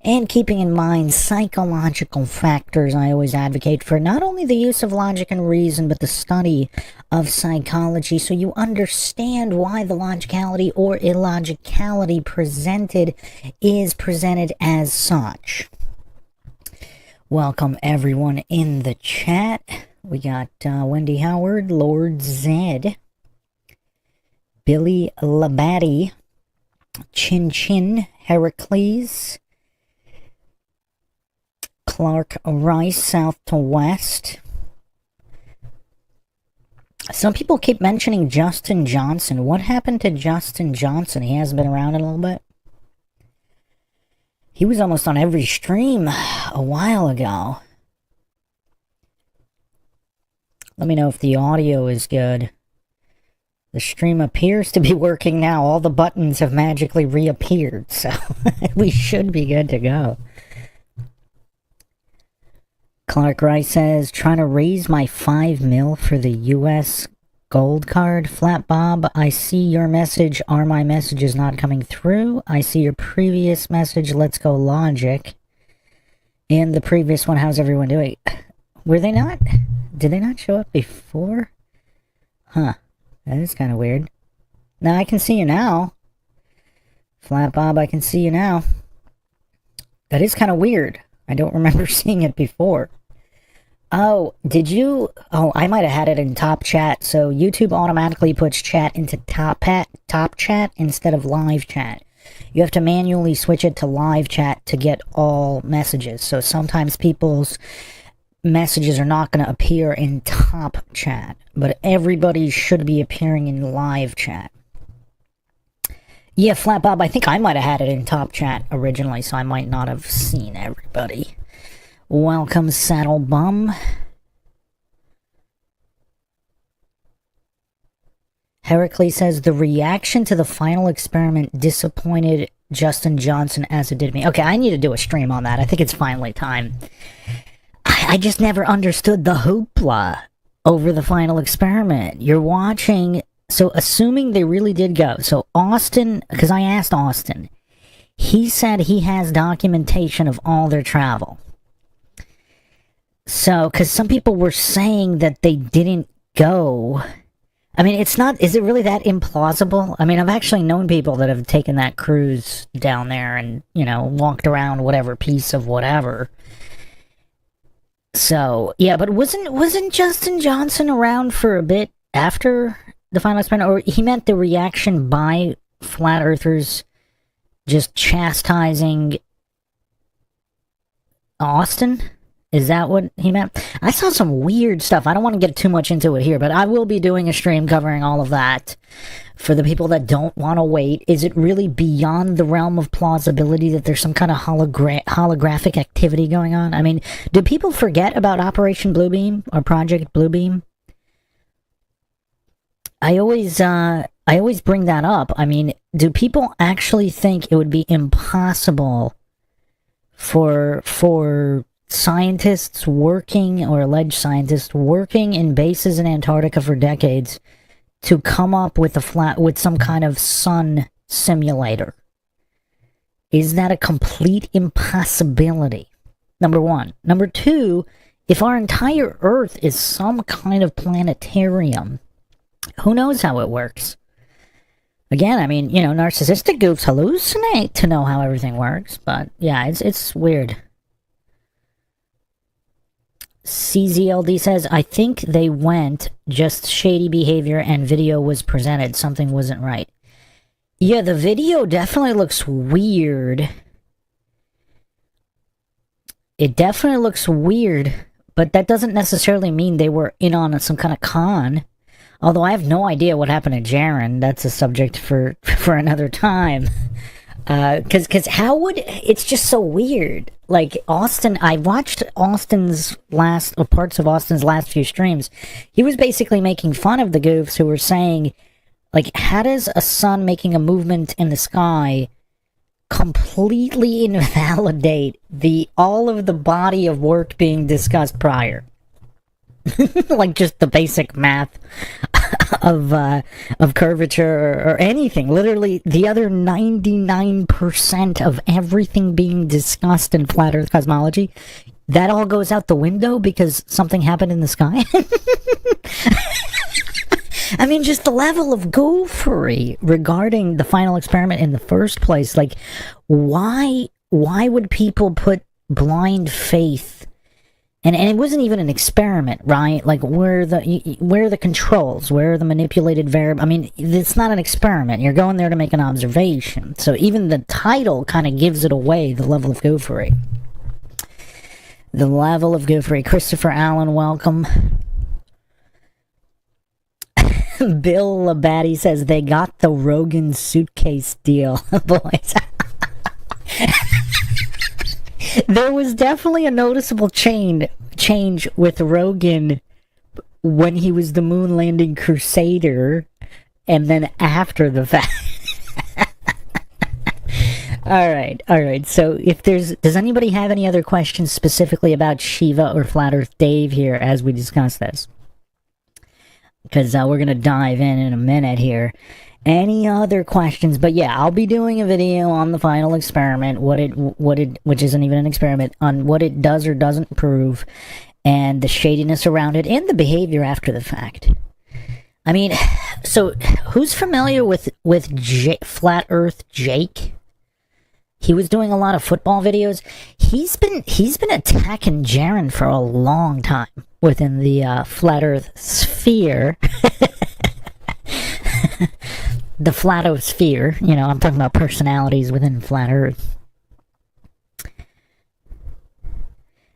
and keeping in mind psychological factors. I always advocate for not only the use of logic and reason, but the study of psychology, so you understand why the logicality or illogicality presented is presented as such. Welcome everyone in the chat. We got Wendy Howard, Lord Zed, Billy Labadie, Chin Chin, Heracles, Clark Rice, South to West. Some people keep mentioning Justin Johnson. What happened to Justin Johnson? He hasn't been around in a little bit. He was almost on every stream a while ago. Let me know if the audio is good. The stream appears to be working now. All the buttons have magically reappeared, so we should be good to go. Clark Rice says, trying to raise my 5 mil for the US gold card. Flat Bob, I see your message. Are my messages not coming through? I see your previous message. Let's go logic. And the previous one, how's everyone doing? Were they not? Did they not show up before? Huh. That is kind of weird. Now I can see you now. Flat Bob, I can see you now. That is kind of weird. I don't remember seeing it before. Oh, did you? Oh, I might have had it in top chat. So YouTube automatically puts chat into top chat instead of live chat. You have to manually switch it to live chat to get all messages. So sometimes people's messages are not going to appear in top chat, but everybody should be appearing in live chat. Yeah, Flat Bob, I think I might have had it in top chat originally, so I might not have seen everybody. Welcome, Saddle Bum. Heracles says, the reaction to the final experiment disappointed Justin Johnson as it did me. Okay, I need to do a stream on that. I think it's finally time. I just never understood the hoopla over the final experiment. You're watching, so assuming they really did go. So Austin, because I asked Austin, he said he has documentation of all their travel. So, because some people were saying that they didn't go. I mean, it's not, is it really that implausible? I mean, I've actually known people that have taken that cruise down there and, you know, walked around whatever piece of whatever. So yeah, but wasn't Justin Johnson around for a bit after the final experiment, or he meant the reaction by flat earthers just chastising Austin? Is that what he meant? I saw some weird stuff. I don't want to get too much into it here, but I will be doing a stream covering all of that. For the people that don't want to wait, is it really beyond the realm of plausibility that there's some kind of holographic activity going on? I mean, do people forget about Operation Bluebeam or Project Bluebeam? I always bring that up. I mean, do people actually think it would be impossible for scientists working, or alleged scientists working in bases in Antarctica for decades, to come up with some kind of sun simulator? Is that a complete impossibility? Number one. Number two, if our entire Earth is some kind of planetarium, who knows how it works? Again, I mean, you know, narcissistic goofs hallucinate to know how everything works, but yeah, it's weird. CZLD says, I think they went, just shady behavior and video was presented. Something wasn't right. Yeah, the video definitely looks weird. It definitely looks weird, but that doesn't necessarily mean they were in on some kind of con. Although I have no idea what happened to Jaren. That's a subject for another time. Because how would... It's just so weird. Like, Austin... I watched Austin's last... or parts of Austin's last few streams. He was basically making fun of the goofs who were saying, like, how does a sun making a movement in the sky completely invalidate all of the body of work being discussed prior? Like, just the basic math of curvature or anything. Literally, the other 99% of everything being discussed in flat Earth cosmology, that all goes out the window because something happened in the sky. I mean, just the level of goofery regarding the final experiment in the first place. Like, why would people put blind faith? And it wasn't even an experiment, right? Like, where are the controls? Where are the manipulated variables? I mean, it's not an experiment. You're going there to make an observation. So even the title kind of gives it away, the level of goofery. The level of goofery. Christopher Allen, welcome. Bill Labadie says they got the Rogan suitcase deal, boys. There was definitely a noticeable change with Rogan when he was the moon landing crusader, and then after the fact. All right. So does anybody have any other questions specifically about Shiva or Flat Earth Dave here as we discuss this? Because we're gonna dive in a minute here. Any other questions? But yeah, I'll be doing a video on the final experiment, which isn't even an experiment, on what it does or doesn't prove, and the shadiness around it, and the behavior after the fact. I mean, so who's familiar with Flat Earth Jake? He was doing a lot of football videos. He's been attacking Jaren for a long time within the Flat Earth sphere. The Flatosphere, you know, I'm talking about personalities within Flat Earth.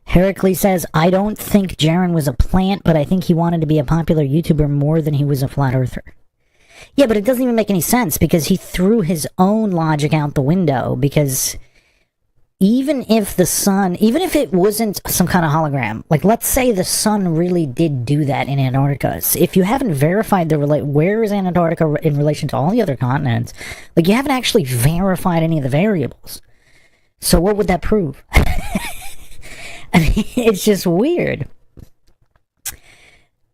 Heracles says, I don't think Jaren was a plant, but I think he wanted to be a popular YouTuber more than he was a Flat Earther. Yeah, but it doesn't even make any sense, because he threw his own logic out the window, because even if it wasn't some kind of hologram, like, let's say the sun really did do that in Antarctica. If you haven't verified where is Antarctica in relation to all the other continents, like, you haven't actually verified any of the variables. So what would that prove? I mean, it's just weird.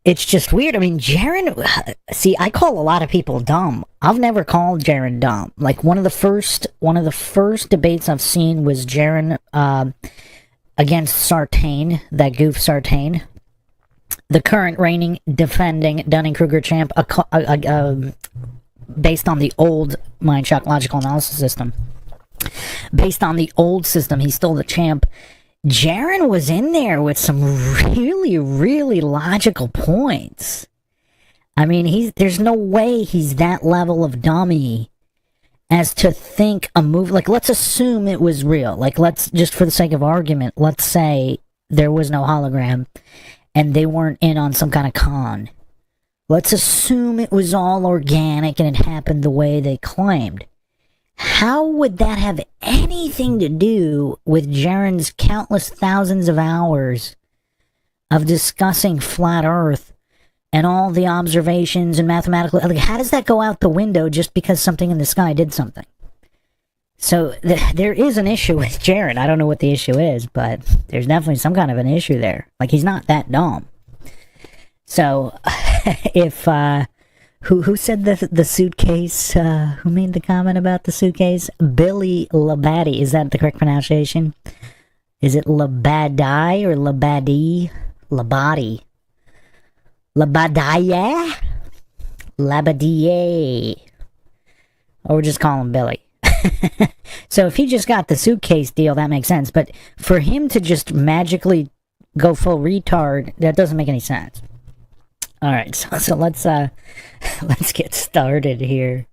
It's just weird. I mean, Jaren, see, I call a lot of people dumb. I've never called Jaren dumb. Like, one of the first debates I've seen was Jaren against Sartain, that goof Sartain, the current reigning, defending Dunning-Kruger champ, based on the old Mindshock logical analysis system. Based on the old system, he's still the champ. Jaren was in there with some really, really logical points. I mean, there's no way he's that level of dummy as to think a movie, like, let's assume it was real. Like, let's, just for the sake of argument, let's say there was no hologram and they weren't in on some kind of con. Let's assume it was all organic and it happened the way they claimed. How would that have anything to do with Jaren's countless thousands of hours of discussing flat Earth and all the observations and mathematical... Like, how does that go out the window just because something in the sky did something? So there is an issue with Jaren. I don't know what the issue is, but there's definitely some kind of an issue there. Like, he's not that dumb. So, if... Who said the suitcase? Who made the comment about the suitcase? Billy Labadie. Is that the correct pronunciation? Is it Labadie or Labadie? Labadie. Labadie? Labadie. Or we'll just call him Billy. So if he just got the suitcase deal, that makes sense. But for him to just magically go full retard, that doesn't make any sense. All right, so let's get started here.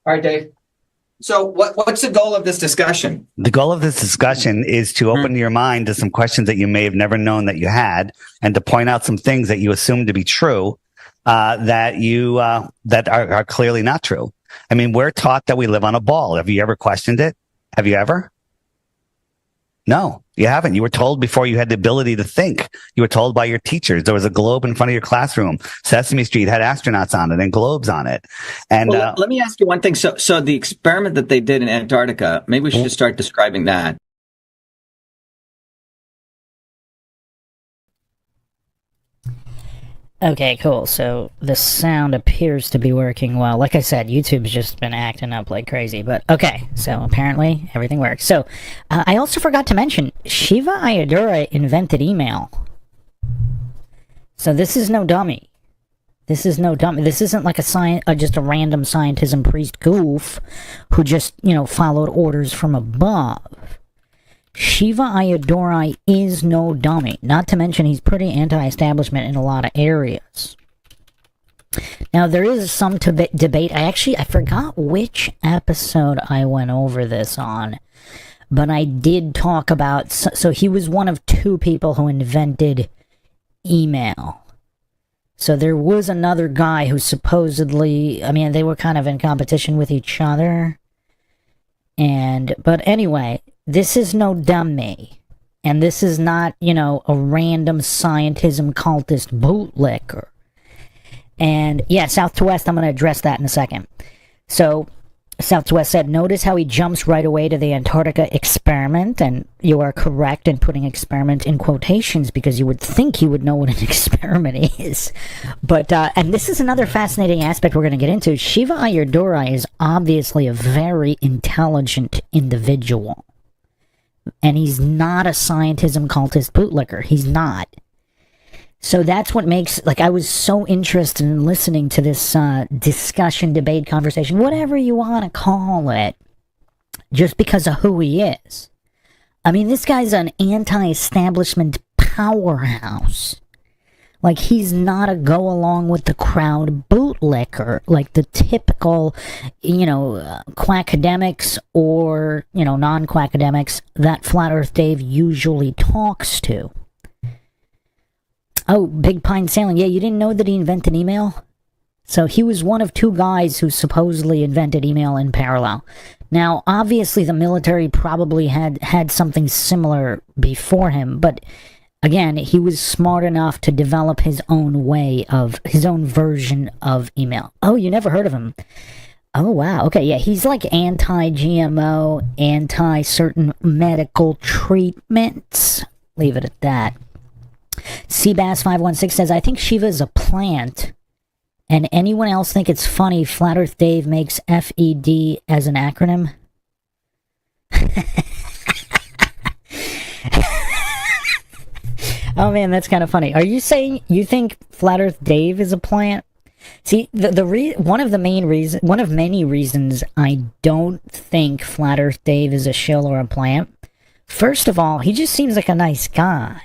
All right, Dave. So what's the goal of this discussion? The goal of this discussion is to open your mind to some questions that you may have never known that you had, and to point out some things that you assume to be true that are clearly not true. I mean, we're taught that we live on a ball. Have you ever questioned it? Have you ever? No, you haven't. You were told before you had the ability to think. You were told by your teachers. There was a globe in front of your classroom. Sesame Street had astronauts on it and globes on it. And well, let me ask you one thing. So the experiment that they did in Antarctica, maybe we should just start describing that. Okay, cool. So the sound appears to be working well. Like I said, YouTube's just been acting up like crazy. But okay, so apparently everything works. So I also forgot to mention, Shiva Ayyadurai invented email. So this is no dummy. This is no dummy. This isn't like just a random scientism priest goof who just, followed orders from above. Shiva Ayyadurai is no dummy. Not to mention he's pretty anti-establishment in a lot of areas. Now, there is some debate. I forgot which episode I went over this on. But I did talk about... So he was one of two people who invented email. So there was another guy who supposedly... I mean, they were kind of in competition with each other. But anyway... This is no dummy, and this is not, a random scientism cultist bootlicker. And yeah, South to West, I'm going to address that in a second. So, South to West said, notice how he jumps right away to the Antarctica experiment, and you are correct in putting experiment in quotations because you would think he would know what an experiment is. But, and this is another fascinating aspect we're going to get into. Shiva Ayyadurai is obviously a very intelligent individual. And he's not a scientism cultist bootlicker. He's not. So that's what makes... I was so interested in listening to this discussion, debate, conversation, whatever you want to call it, just because of who he is. I mean, this guy's an anti-establishment powerhouse. He's not a go-along-with-the-crowd bootlicker, like the typical, quackademics or, non-quackademics that Flat Earth Dave usually talks to. Oh, Big Pine Sailing. Yeah, you didn't know that he invented email? So he was one of two guys who supposedly invented email in parallel. Now, obviously, the military probably had something similar before him, but... Again, he was smart enough to develop his own version of email. Oh, you never heard of him? Oh, wow. Okay, yeah, he's like anti-GMO, anti-certain medical treatments. Leave it at that. Seabass516 says, I think Shiva is a plant. And anyone else think it's funny Flat Earth Dave makes FED as an acronym? Oh man, that's kind of funny. Are you saying you think Flat Earth Dave is a plant? See, one of many reasons I don't think Flat Earth Dave is a shill or a plant. First of all, he just seems like a nice guy.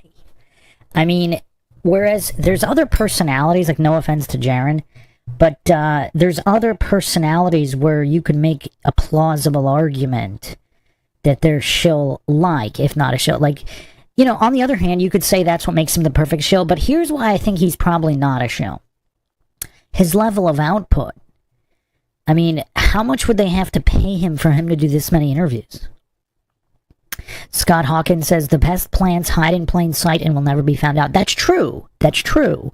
I mean, whereas there's other personalities, like no offense to Jaren, but there's other personalities where you could make a plausible argument that they're shill-like, if not a shill. Like, you know, on the other hand, you could say that's what makes him the perfect shill, but here's why I think he's probably not a shill. His level of output. I mean, how much would they have to pay him for him to do this many interviews? Scott Hawkins says the best plants hide in plain sight and will never be found out. That's true. That's true.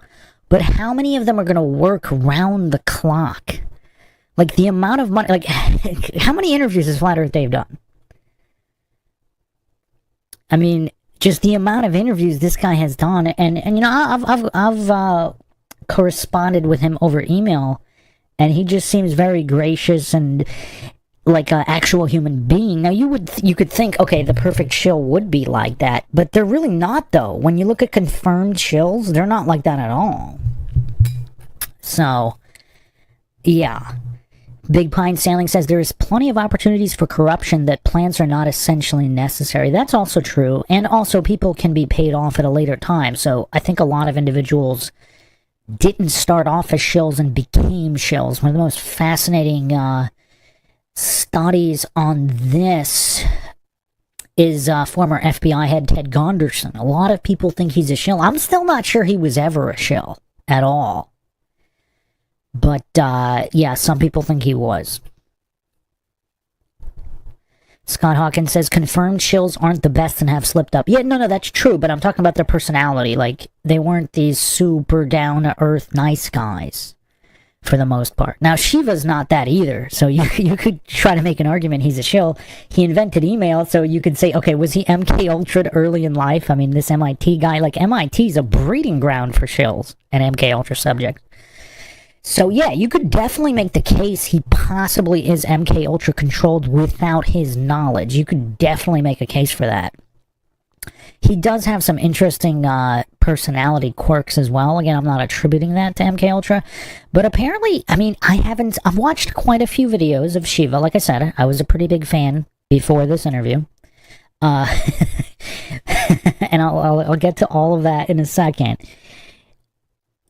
But how many of them are going to work round the clock? Like the amount of money, like how many interviews has Flat Earth Dave done? I mean, just the amount of interviews this guy has done, and you know, I've corresponded with him over email, and he just seems very gracious and like an actual human being. Now you could think, okay, the perfect shill would be like that, but they're really not though. When you look at confirmed shills, they're not like that at all. So, yeah. Big Pine Sailing says there is plenty of opportunities for corruption that plants are not essentially necessary. That's also true, and also people can be paid off at a later time. So I think a lot of individuals didn't start off as shills and became shills. One of the most fascinating studies on this is former FBI head Ted Gunderson. A lot of people think he's a shill. I'm still not sure he was ever a shill at all. But, yeah, some people think he was. Scott Hawkins says, confirmed shills aren't the best and have slipped up. Yeah, no, that's true, but I'm talking about their personality. Like, they weren't these super down-to-earth nice guys, for the most part. Now, Shiva's not that either, so you could try to make an argument he's a shill. He invented email, so you could say, okay, was he MK Ultra'd early in life? I mean, this MIT guy, like, MIT's a breeding ground for shills and MK Ultra subjects. So yeah, you could definitely make the case he possibly is MK Ultra controlled without his knowledge. You could definitely make a case for that. He does have some interesting personality quirks as well. Again, I'm not attributing that to MK Ultra, but apparently, I mean, I've watched quite a few videos of Shiva. Like I said, I was a pretty big fan before this interview. And I'll get to all of that in a second.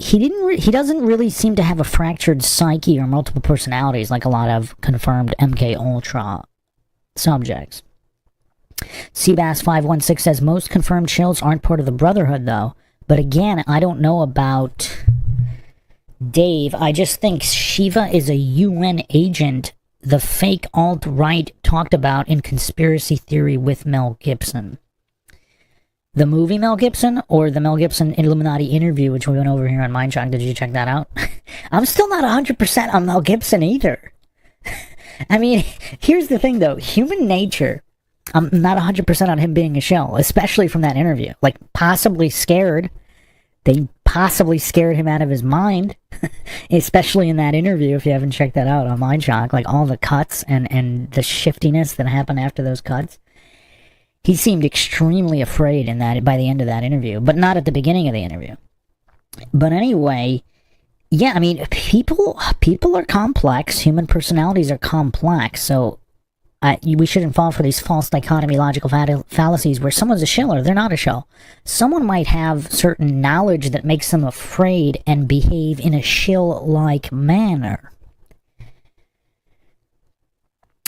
He doesn't really seem to have a fractured psyche or multiple personalities like a lot of confirmed MK Ultra subjects. Seabass516 says most confirmed shills aren't part of the Brotherhood though. But again, I don't know about Dave. I just think Shiva is a UN agent the fake alt-right talked about in Conspiracy Theory with Mel Gibson. The movie Mel Gibson, or the Mel Gibson Illuminati interview, which we went over here on Mindshock. Did you check that out? I'm still not 100% on Mel Gibson either. I mean, here's the thing though. Human nature, I'm not 100% on him being a shell, especially from that interview. Like, possibly scared. They possibly scared him out of his mind, especially in that interview, if you haven't checked that out on Mindshock. Like, all the cuts and the shiftiness that happened after those cuts. He seemed extremely afraid in that by the end of that interview, but not at the beginning of the interview. But anyway, yeah, I mean, people are complex. Human personalities are complex, so we shouldn't fall for these false dichotomy logical fallacies where someone's a shill or they're not a shill. Someone might have certain knowledge that makes them afraid and behave in a shill-like manner.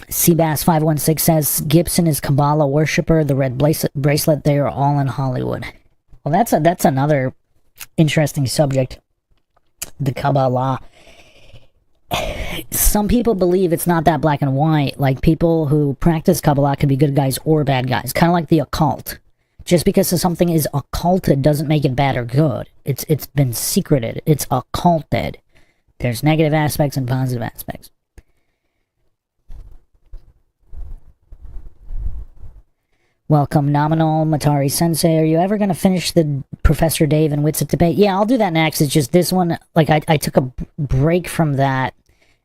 Seabass516 says, Gibson is Kabbalah worshipper, the red bracelet, they are all in Hollywood. Well, that's another interesting subject, the Kabbalah. Some people believe it's not that black and white. Like, people who practice Kabbalah could be good guys or bad guys, kind of like the occult. Just because something is occulted doesn't make it bad or good. It's been secreted. It's occulted. There's negative aspects and positive aspects. Welcome, Nominal Matari Sensei. Are you ever going to finish the Professor Dave and Witsit debate? Yeah, I'll do that next. It's just this one, like, I took a break from that,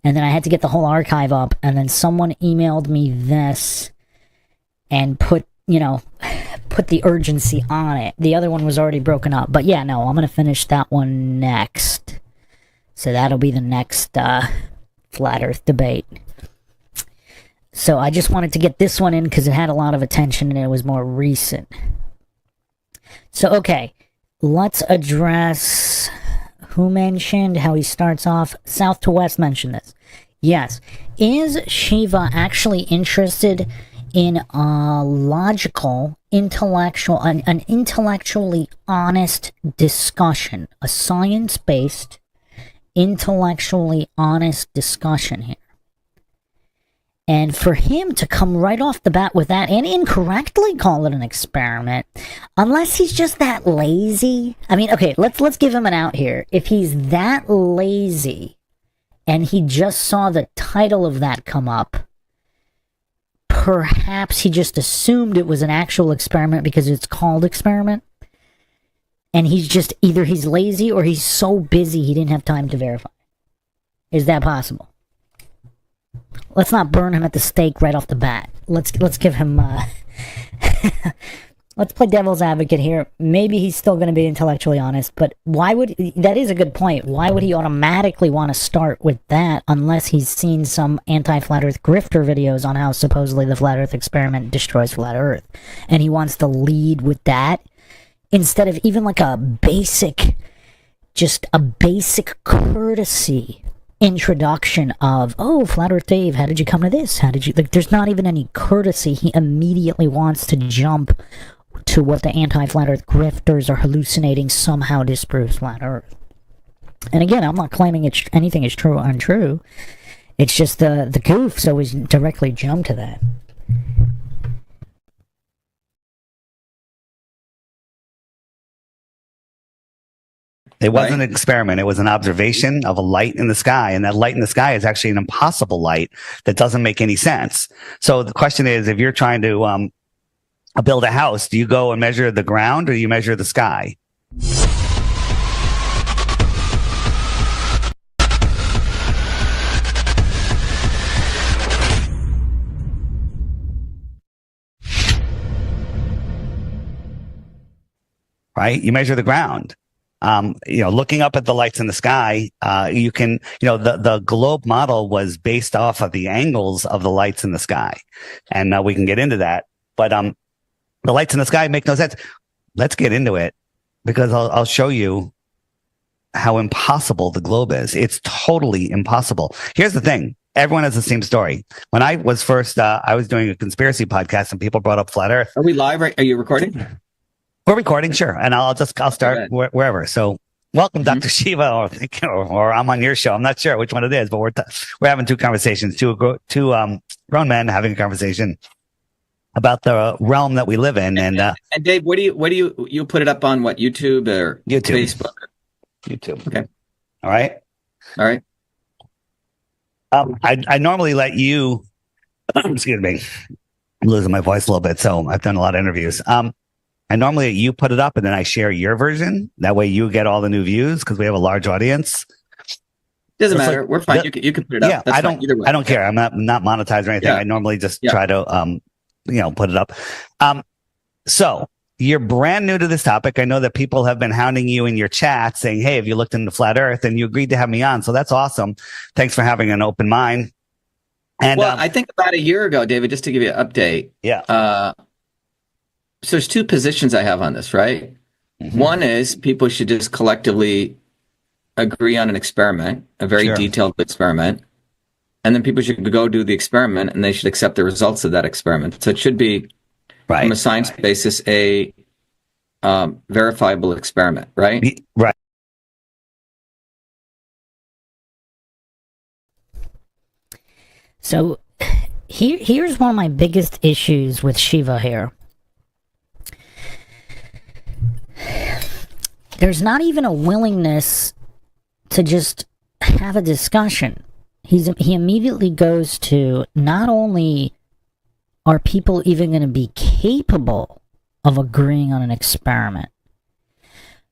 and then I had to get the whole archive up, and then someone emailed me this and put the urgency on it. The other one was already broken up. But yeah, no, I'm going to finish that one next. So that'll be the next flat Earth debate. So I just wanted to get this one in because it had a lot of attention and it was more recent. So, okay, let's address who mentioned how he starts off. South to West mentioned this. Yes. Is Shiva actually interested in a logical, intellectual, an intellectually honest discussion, a science-based, intellectually honest discussion here? And for him to come right off the bat with that and incorrectly call it an experiment, unless he's just that lazy. I mean, okay, let's give him an out here. If he's that lazy and he just saw the title of that come up, perhaps he just assumed it was an actual experiment because it's called experiment. And he's just, either he's lazy or he's so busy he didn't have time to verify. Is that possible? Let's not burn him at the stake right off the bat. Let's give him, let's play devil's advocate here. Maybe he's still going to be intellectually honest, but why would, that is a good point. Why would he automatically want to start with that unless he's seen some anti-flat earth grifter videos on how supposedly the flat earth experiment destroys flat earth? And he wants to lead with that instead of even like a basic courtesy introduction of, oh, Flat Earth Dave, how did you come to this? How did you, like, there's not even any courtesy. He immediately wants to jump to what the anti-Flat Earth grifters are hallucinating somehow disproves Flat Earth. And again, I'm not claiming anything is true or untrue. It's just the goofs always directly jump to that. It wasn't an experiment. It was an observation of a light in the sky. And that light in the sky is actually an impossible light that doesn't make any sense. So the question is, if you're trying to build a house, do you go and measure the ground or do you measure the sky? Right? You measure the ground. Looking up at the lights in the sky, you can, the globe model was based off of the angles of the lights in the sky. And we can get into that. But the lights in the sky make no sense. Let's get into it because I'll show you how impossible the globe is. It's totally impossible. Here's the thing. Everyone has the same story. When I was first, I was doing a conspiracy podcast and people brought up flat Earth. Are we live? Are you recording? We're recording, sure, and I'll start wherever. So, welcome, Dr. Shiva, or I'm on your show. I'm not sure which one it is, but we're having two conversations, two grown men having a conversation about the realm that we live in. And Dave, what do you put it up on? What, YouTube or YouTube, Facebook? YouTube. Okay. All right. I normally let you. Excuse me, I'm losing my voice a little bit, so I've done a lot of interviews. And normally you put it up and then I share your version. That way you get all the new views because we have a large audience. Doesn't matter. We're fine. You can put it up. Yeah, That's I don't. Either way. I don't care. I'm not monetized or anything. I normally just try to put it up. So you're brand new to this topic. I know that people have been hounding you in your chat saying, "Hey, have you looked into flat Earth?" And you agreed to have me on. So that's awesome. Thanks for having an open mind. And I think about a year ago, David, just to give you an update. Yeah. So there's two positions I have on this, right? Mm-hmm. One is people should just collectively agree on an experiment, a very detailed experiment. And then people should go do the experiment and they should accept the results of that experiment. So it should be, from a science basis, a verifiable experiment, right? Right. So here's one of my biggest issues with Shiva here. There's not even a willingness to just have a discussion. He immediately goes to, not only are people even going to be capable of agreeing on an experiment,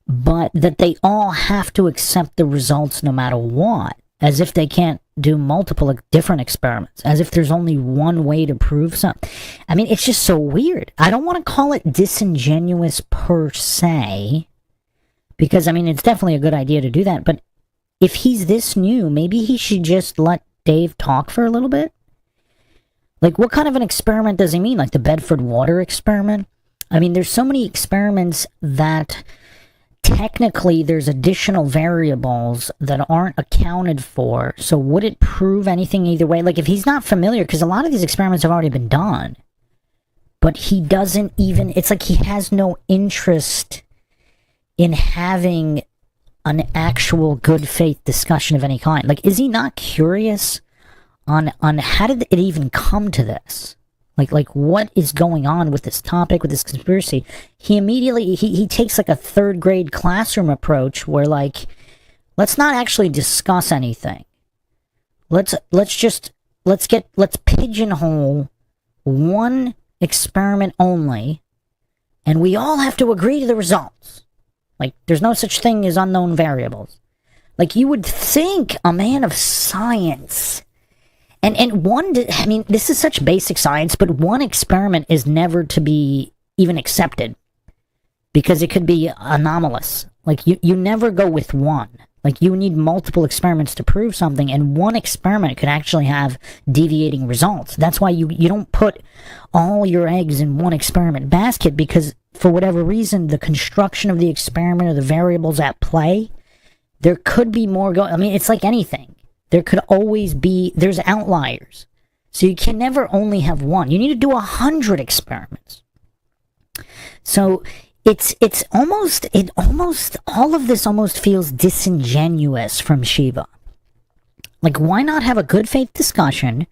but that they all have to accept the results no matter what, as if they can't do multiple different experiments, as if there's only one way to prove something. I mean, it's just so weird. I don't want to call it disingenuous per se, because, I mean, it's definitely a good idea to do that, but if he's this new, maybe he should just let Dave talk for a little bit. Like, what kind of an experiment does he mean? Like the Bedford water experiment? I mean, there's so many experiments that technically there's additional variables that aren't accounted for. So would it prove anything either way? Like, if he's not familiar, because a lot of these experiments have already been done, but he doesn't even, it's like he has no interest in having an actual good faith discussion of any kind. Like, is he not curious on how did it even come to this? Like what is going on with this topic, with this conspiracy? He immediately, he takes like a third grade classroom approach where like, let's not actually discuss anything. Let's pigeonhole one experiment only, and we all have to agree to the results. Like, there's no such thing as unknown variables. Like, you would think a man of science, and one, I mean, this is such basic science, but one experiment is never to be even accepted because it could be anomalous. Like, you never go with one. Like, you need multiple experiments to prove something, and one experiment could actually have deviating results. That's why you don't put all your eggs in one experiment basket, because for whatever reason, the construction of the experiment or the variables at play, there could be more I mean, it's like anything. There could always be, there's outliers. So you can never only have one. You need to do 100 experiments. So it's almost, all of this almost feels disingenuous from Shiva. Like, why not have a good faith discussion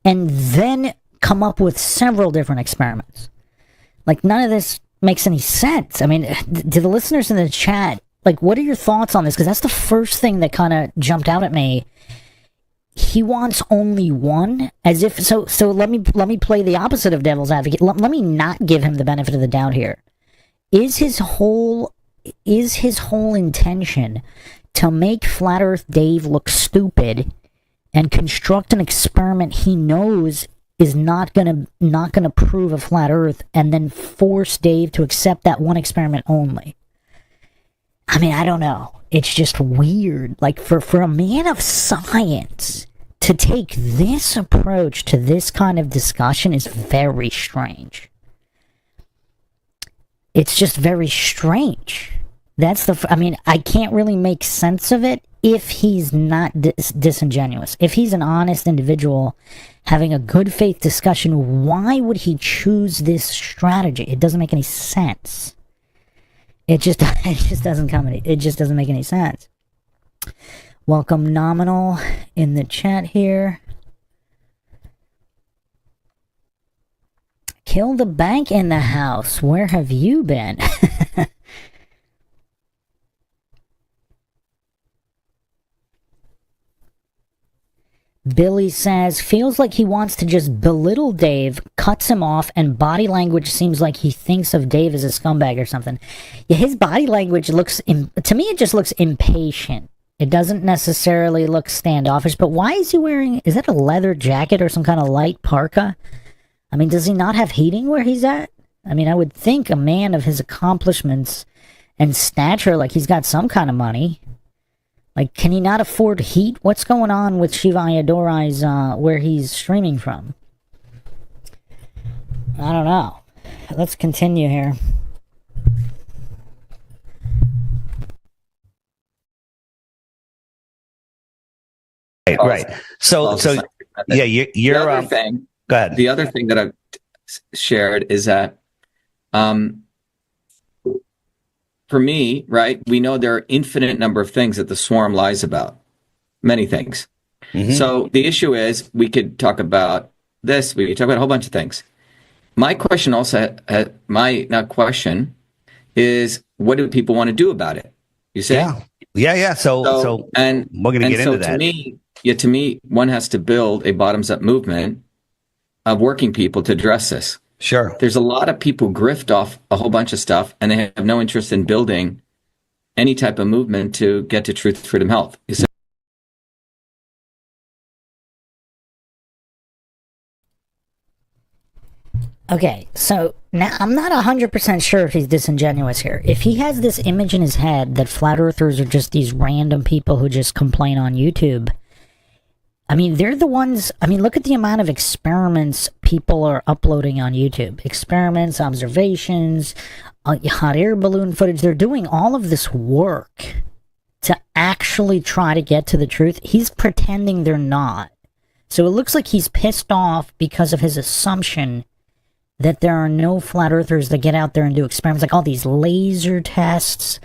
and then come up with several different experiments? Like, none of this makes any sense. I mean, to the listeners in the chat, like, what are your thoughts on this? Because that's the first thing that kind of jumped out at me. He wants only one, as if so. Let me play the opposite of devil's advocate. Let me not give him the benefit of the doubt here. Is his whole intention to make Flat Earth Dave look stupid and construct an experiment he knows is not gonna prove a flat Earth, and then force Dave to accept that one experiment only? I mean, I don't know. It's just weird. Like, for a man of science to take this approach to this kind of discussion is very strange. It's just very strange. That's I mean, I can't really make sense of it if he's not disingenuous. If he's an honest individual having a good faith discussion, why would he choose this strategy? It doesn't make any sense. It just doesn't make any sense. Welcome Nominal in the chat here. Kill the bank in the house. Where have you been? Billy says, feels like he wants to just belittle Dave, cuts him off, and body language seems like he thinks of Dave as a scumbag or something. Yeah, his body language looks, to me, it just looks impatient. It doesn't necessarily look standoffish, but why is he wearing, is that a leather jacket or some kind of light parka? I mean, does he not have heating where he's at? I mean, I would think a man of his accomplishments and stature, like he's got some kind of money. Like, can he not afford heat? What's going on with Shiva Ayadorai's, where he's streaming from? I don't know. Let's continue here. Right. So yeah, you're the other thing. Go ahead. The other thing that I've shared is that, for me, right, we know there are infinite number of things that the swarm lies about. Many things. Mm-hmm. So the issue is, we could talk about this, we could talk about a whole bunch of things. My question also, is, what do people want to do about it? You see? Yeah. So and we're going to get into that. To me, one has to build a bottoms-up movement of working people to address this. Sure. There's a lot of people grift off a whole bunch of stuff, and they have no interest in building any type of movement to get to truth, freedom, health. You see? Okay, so now I'm not 100% sure if he's disingenuous here. If he has this image in his head that flat earthers are just these random people who just complain on YouTube, I mean, they're the ones, I mean, look at the amount of experiments people are uploading on YouTube. Experiments, observations, hot air balloon footage. They're doing all of this work to actually try to get to the truth. He's pretending they're not. So it looks like he's pissed off because of his assumption that there are no flat earthers that get out there and do experiments, like all these laser tests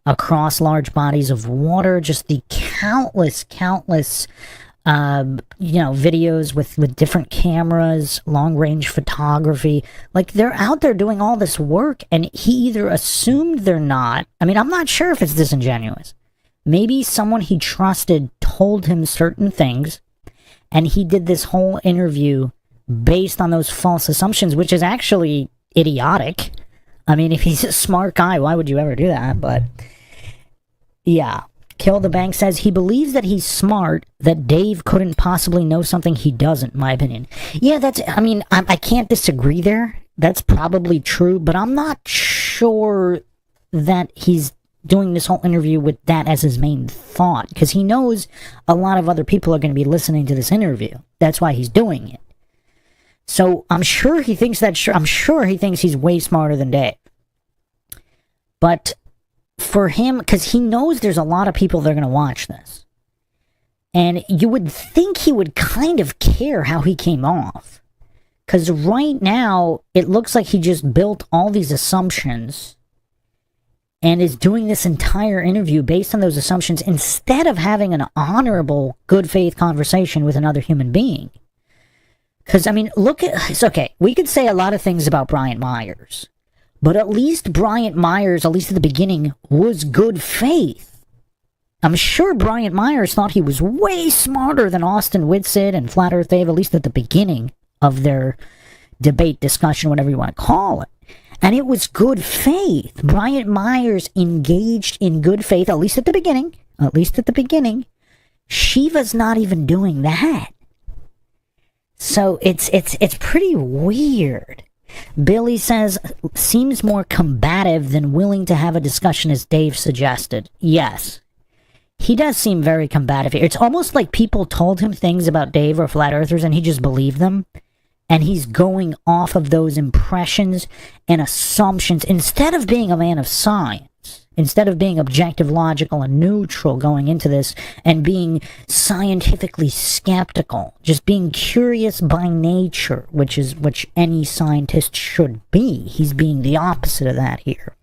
across large bodies of water, just the countless videos with different cameras, long-range photography. Like, they're out there doing all this work, and he either assumed they're not. I mean, I'm not sure if it's disingenuous. Maybe someone he trusted told him certain things, and he did this whole interview based on those false assumptions, which is actually idiotic. I mean, if he's a smart guy, why would you ever do that? But, yeah. Kill the Bank says he believes that he's smart, that Dave couldn't possibly know something he doesn't, in my opinion. Yeah, I can't disagree there. That's probably true, but I'm not sure that he's doing this whole interview with that as his main thought, because he knows a lot of other people are going to be listening to this interview. That's why he's doing it. So I'm sure he thinks I'm sure he thinks he's way smarter than Dave. But for him, because he knows there's a lot of people that are going to watch this, and you would think he would kind of care how he came off, because right now it looks like he just built all these assumptions and is doing this entire interview based on those assumptions instead of having an honorable, good faith conversation with another human being. Because, I mean, it's okay, we could say a lot of things about Bryant Myers, but at least Bryant Myers, at least at the beginning, was good faith. I'm sure Bryant Myers thought he was way smarter than Austin Whitsitt and Flat Earth Dave, at least at the beginning of their debate, discussion, whatever you want to call it. And it was good faith. Bryant Myers engaged in good faith, at least at the beginning. At least at the beginning. Shiva's not even doing that. So it's pretty weird. Billy says, seems more combative than willing to have a discussion as Dave suggested. Yes. He does seem very combative here. It's almost like people told him things about Dave or Flat Earthers and he just believed them. And he's going off of those impressions and assumptions instead of being a man of science. Instead of being objective, logical, and neutral going into this and being scientifically skeptical, just being curious by nature, which any scientist should be. He's being the opposite of that here.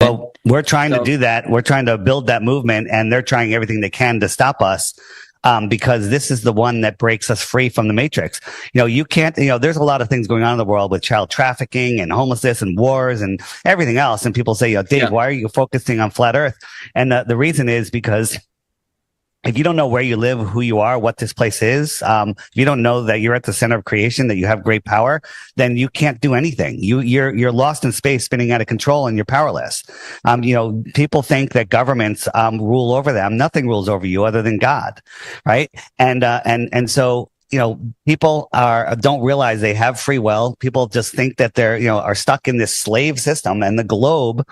Well, we're trying to do that. We're trying to build that movement, and they're trying everything they can to stop us. Because this is the one that breaks us free from the matrix. You can't, there's a lot of things going on in the world with child trafficking and homelessness and wars and everything else. And people say, Dave, why are you focusing on flat earth? And the reason is because if you don't know where you live, who you are, what this place is, if you don't know that you're at the center of creation, that you have great power, then you can't do anything. You're lost in space, spinning out of control, and you're powerless. People think that governments rule over them. Nothing rules over you other than God, right? And so people don't realize they have free will. People just think that they're are stuck in this slave system, and the globe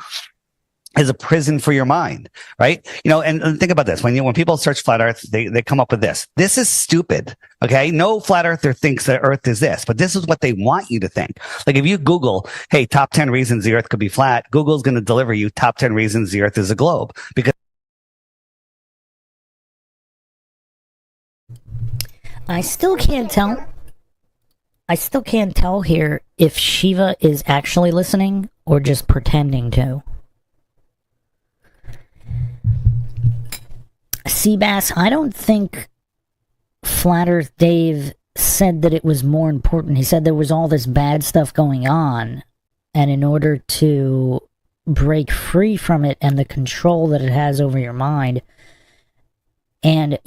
is a prison for your mind, right? And think about this. When people search flat earth, they come up with this. This is stupid. Okay. No flat earther thinks that earth is this, but this is what they want you to think. Like if you Google, hey, top 10 reasons the earth could be flat, Google's going to deliver you top 10 reasons the earth is a globe, because I still can't tell here if Shiva is actually listening or just pretending to. Seabass, I don't think Flat Earth Dave said that it was more important. He said there was all this bad stuff going on, and in order to break free from it and the control that it has over your mind, and,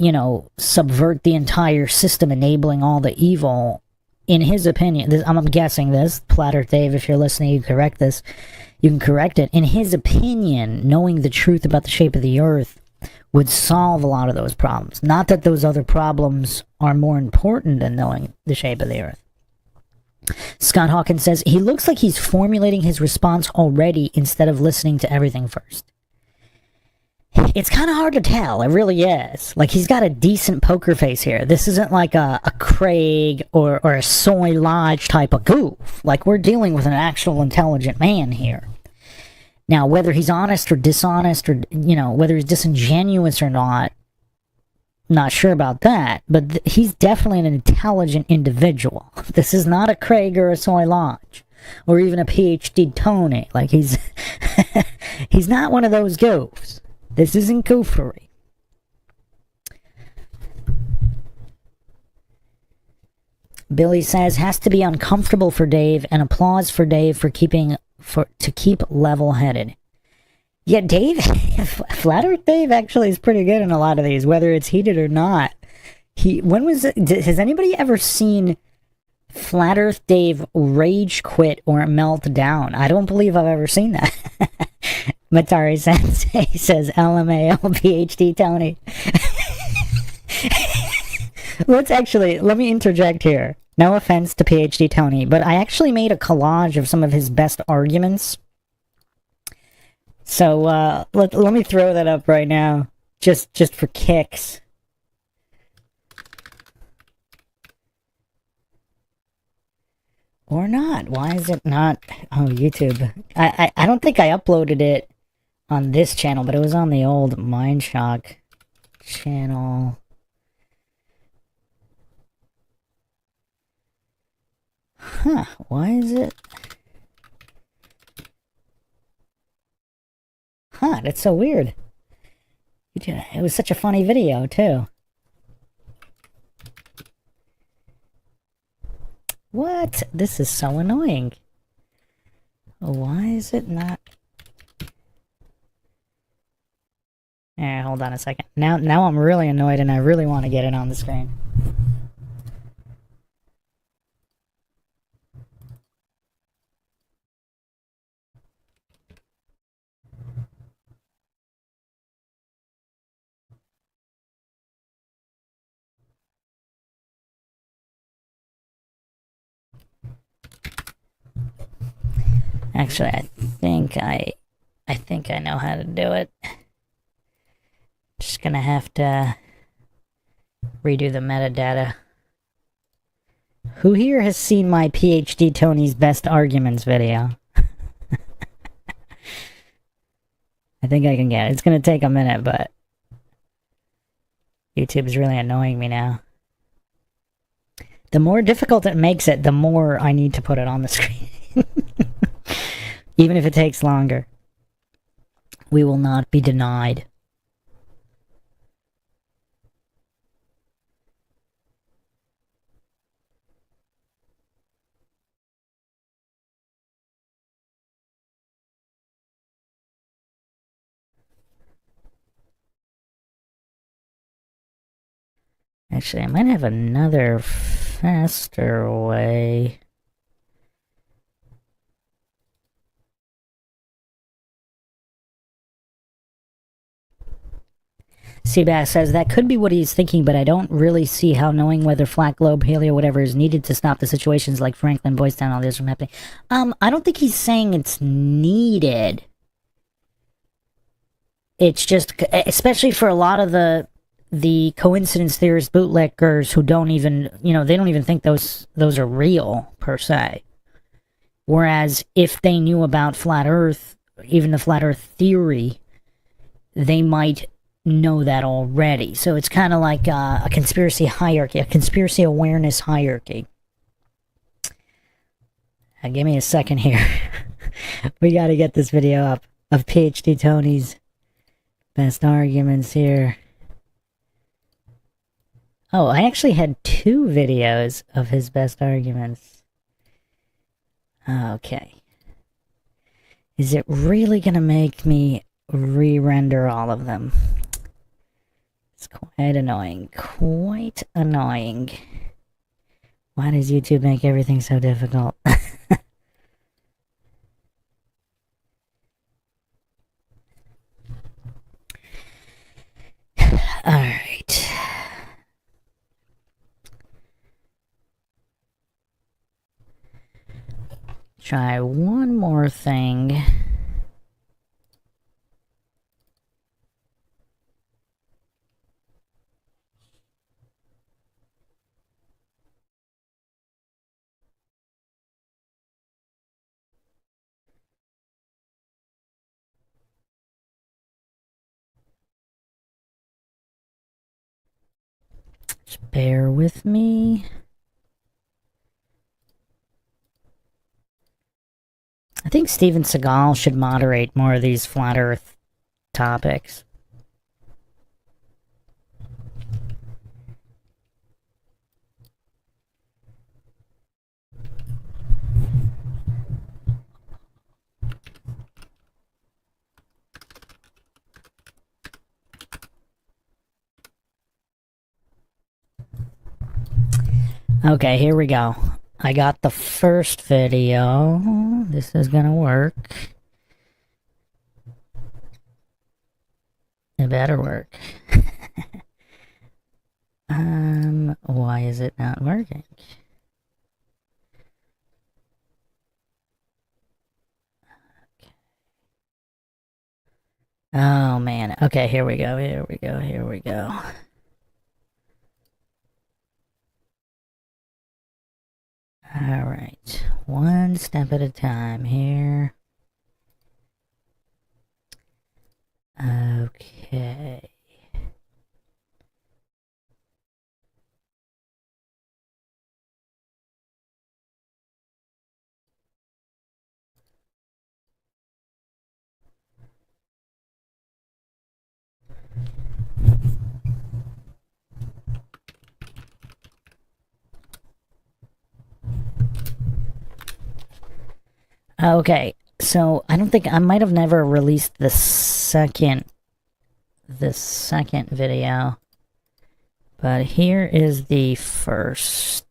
subvert the entire system, enabling all the evil, in his opinion, I'm guessing this, Flat Earth Dave, if you're listening, you can correct it. In his opinion, knowing the truth about the shape of the earth, would solve a lot of those problems. Not that those other problems are more important than knowing the shape of the Earth. Scott Hawkins says, he looks like he's formulating his response already instead of listening to everything first. It's kind of hard to tell. It really is. Like, he's got a decent poker face here. This isn't like a Craig or a Soy Lodge type of goof. Like, we're dealing with an actual intelligent man here. Now, whether he's honest or dishonest or, whether he's disingenuous or not sure about that. But he's definitely an intelligent individual. This is not a Craig or a Soy Lodge. Or even a PhD Tony. Like, he's not one of those goofs. This isn't goofery. Billy says, has to be uncomfortable for Dave, and applause for Dave for to keep level-headed. Yeah, Dave, Flat Earth Dave actually is pretty good in a lot of these, whether it's heated or not. Has anybody ever seen Flat Earth Dave rage quit or melt down? I don't believe I've ever seen that. Matari Sensei says, LMAO PhD Tony. Let me interject here. No offense to PhD Tony, but I actually made a collage of some of his best arguments. So, let me throw that up right now. Just for kicks. Or not. Why is it not? Oh, YouTube. I don't think I uploaded it on this channel, but it was on the old Mindshock channel. Huh, why is it? Huh, that's so weird. It was such a funny video, too. What? This is so annoying. Why is it not? Hold on a second. Now I'm really annoyed and I really want to get it on the screen. Actually, I think I know how to do it. Just gonna have to redo the metadata. Who here has seen my PhD Tony's Best Arguments video? I think I can get it. It's gonna take a minute, but YouTube is really annoying me now. The more difficult it makes it, the more I need to put it on the screen. Even if it takes longer. We will not be denied. Actually, I might have another faster way. Seabass says, that could be what he's thinking, but I don't really see how knowing whether flat globe, paleo, whatever is needed to stop the situations like Franklin, Boys Town, all this from happening. I don't think he's saying it's needed. It's just, especially for a lot of the coincidence theorist bootlickers who don't even, they don't even think those are real, per se. Whereas, if they knew about flat Earth, even the flat Earth theory, they might know that already. So it's kind of like a conspiracy hierarchy, a conspiracy awareness hierarchy. Give me a second here. We got to get this video up of PhD Tony's best arguments here. Oh, I actually had 2 videos of his best arguments. Okay. Is it really going to make me re-render all of them? It's quite annoying. Quite annoying. Why does YouTube make everything so difficult? try one more thing. Just bear with me. I think Steven Seagal should moderate more of these flat Earth topics. Okay, here we go. I got the first video. This is gonna work. It better work. Why is it not working? Okay. Oh man. Okay, here we go. Here we go. Here we go. Alright, one step at a time here. Okay. Okay, so I don't think I might have never released the second video, but here is the first.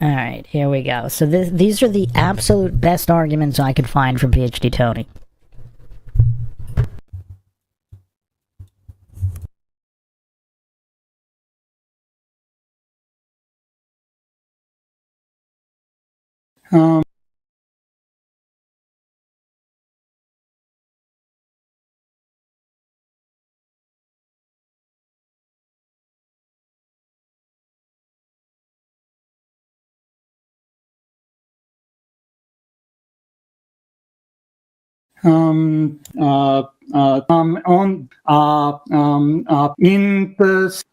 Alright, here we go. So these are the absolute best arguments I could find from PhD Tony. In this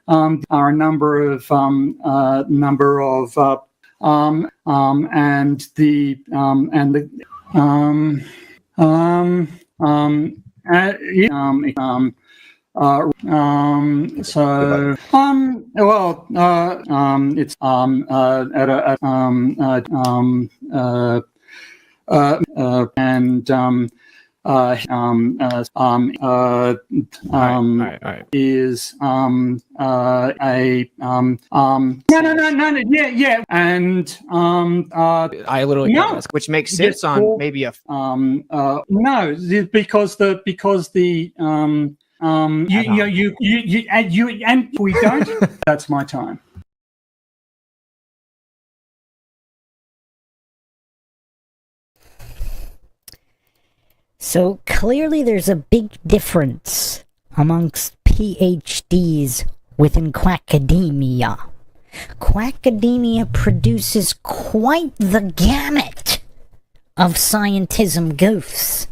are a number of and the it's at a and is a no yeah and I literally no, which makes sense on maybe a no because the you and we don't. That's my time. So clearly there's a big difference amongst PhDs within Quackademia. Quackademia produces quite the gamut of scientism goofs.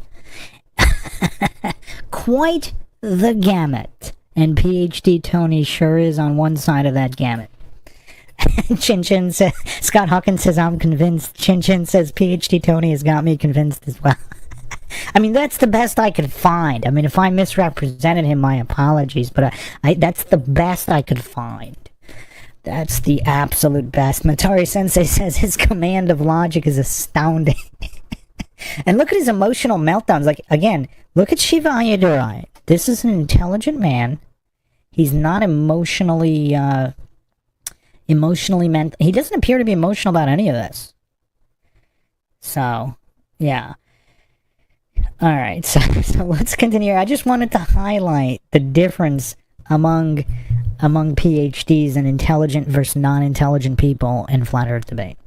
Quite the gamut. And PhD Tony sure is on one side of that gamut. Chin Chin says, Scott Hawkins says, I'm convinced. Chin Chin says, PhD Tony has got me convinced as well. I mean, that's the best I could find. I mean, if I misrepresented him, my apologies, but that's the best I could find. That's the absolute best. Matari Sensei says his command of logic is astounding. And look at his emotional meltdowns. Like, again, look at Shiva Ayyadurai. This is an intelligent man. He's not emotionally he doesn't appear to be emotional about any of this. So, yeah. Alright, so let's continue. I just wanted to highlight the difference among PhDs and intelligent versus non-intelligent people in Flat Earth debate.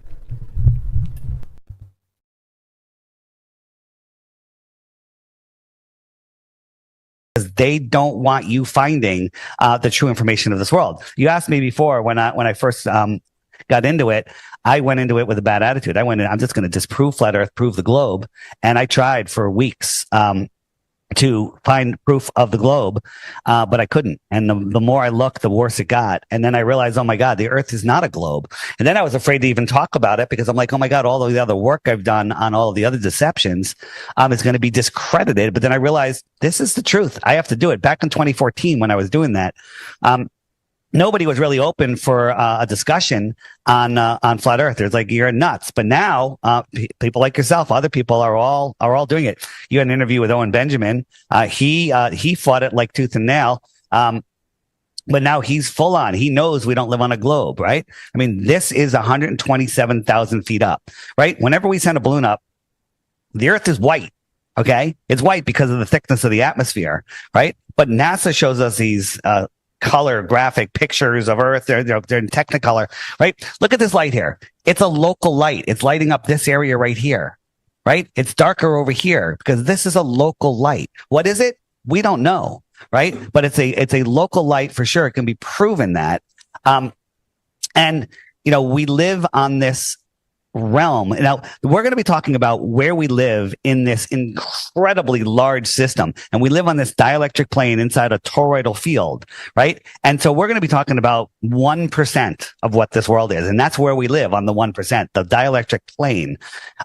Because they don't want you finding the true information of this world. You asked me before when I first got into it. I went into it with a bad attitude. I went in, I'm just going to disprove flat Earth, prove the globe, and I tried for weeks to find proof of the globe, but I couldn't. And the more I looked, the worse it got. And then I realized, oh my God, the Earth is not a globe. And then I was afraid to even talk about it because I'm like, oh my God, all of the other work I've done on all of the other deceptions is going to be discredited. But then I realized this is the truth. I have to do it. Back in 2014, when I was doing that, nobody was really open for a discussion on flat Earth. There's like, you're nuts. But now, people like yourself, other people are all doing it. You had an interview with Owen Benjamin. He fought it like tooth and nail. But now he's full on. He knows we don't live on a globe, right? I mean, this is 127,000 feet up, right? Whenever we send a balloon up, the Earth is white. Okay, it's white because of the thickness of the atmosphere, right? But NASA shows us these color graphic pictures of Earth. They're in Technicolor, right? Look at this light here. It's a local light. It's lighting up this area right here, right? It's darker over here because this is a local light. What is it? We don't know, right? But it's a local light for sure. It can be proven that. And we live on this realm. Now, we're going to be talking about where we live in this incredibly large system. And we live on this dielectric plane inside a toroidal field, right? And so we're going to be talking about 1% of what this world is. And that's where we live, on the 1%, the dielectric plane.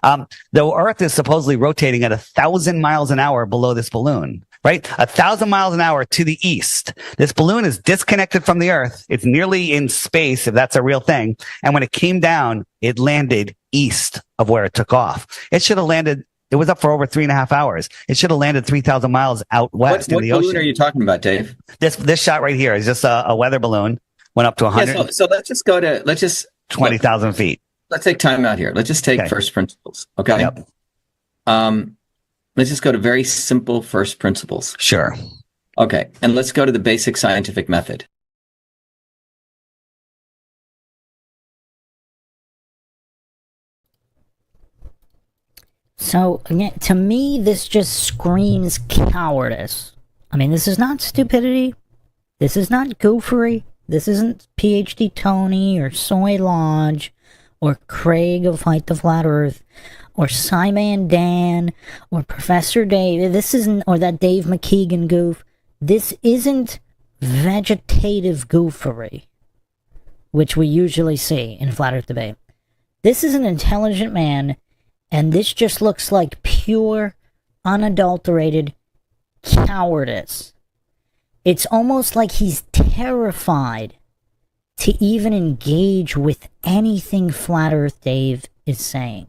The Earth is supposedly rotating at 1,000 miles an hour below this balloon. Right? 1,000 miles an hour to the east. This balloon is disconnected from the Earth. It's nearly in space, if that's a real thing. And when it came down, it landed east of where it took off. It should have landed, it was up for over 3.5 hours. It should have landed 3,000 miles out west in the ocean. What balloon are you talking about, Dave? This shot right here is just a weather balloon. Went up to 100. Yeah, so let's just go to, 20,000 feet. Let's take time out here. Let's just take first principles. Okay. Yep. Let's just go to very simple first principles. Sure. Okay. And let's go to the basic scientific method. So, again, to me, this just screams cowardice. I mean, this is not stupidity. This is not goofery. This isn't PhD Tony or Soy Lodge or Craig of Fight the Flat Earth or Simon Dan or Professor Dave. This isn't, or that Dave McKeegan goof. This isn't vegetative goofery, which we usually see in Flat Earth debate. This is an intelligent man, and this just looks like pure, unadulterated cowardice. It's almost like he's terrified to even engage with anything Flat Earth Dave is saying.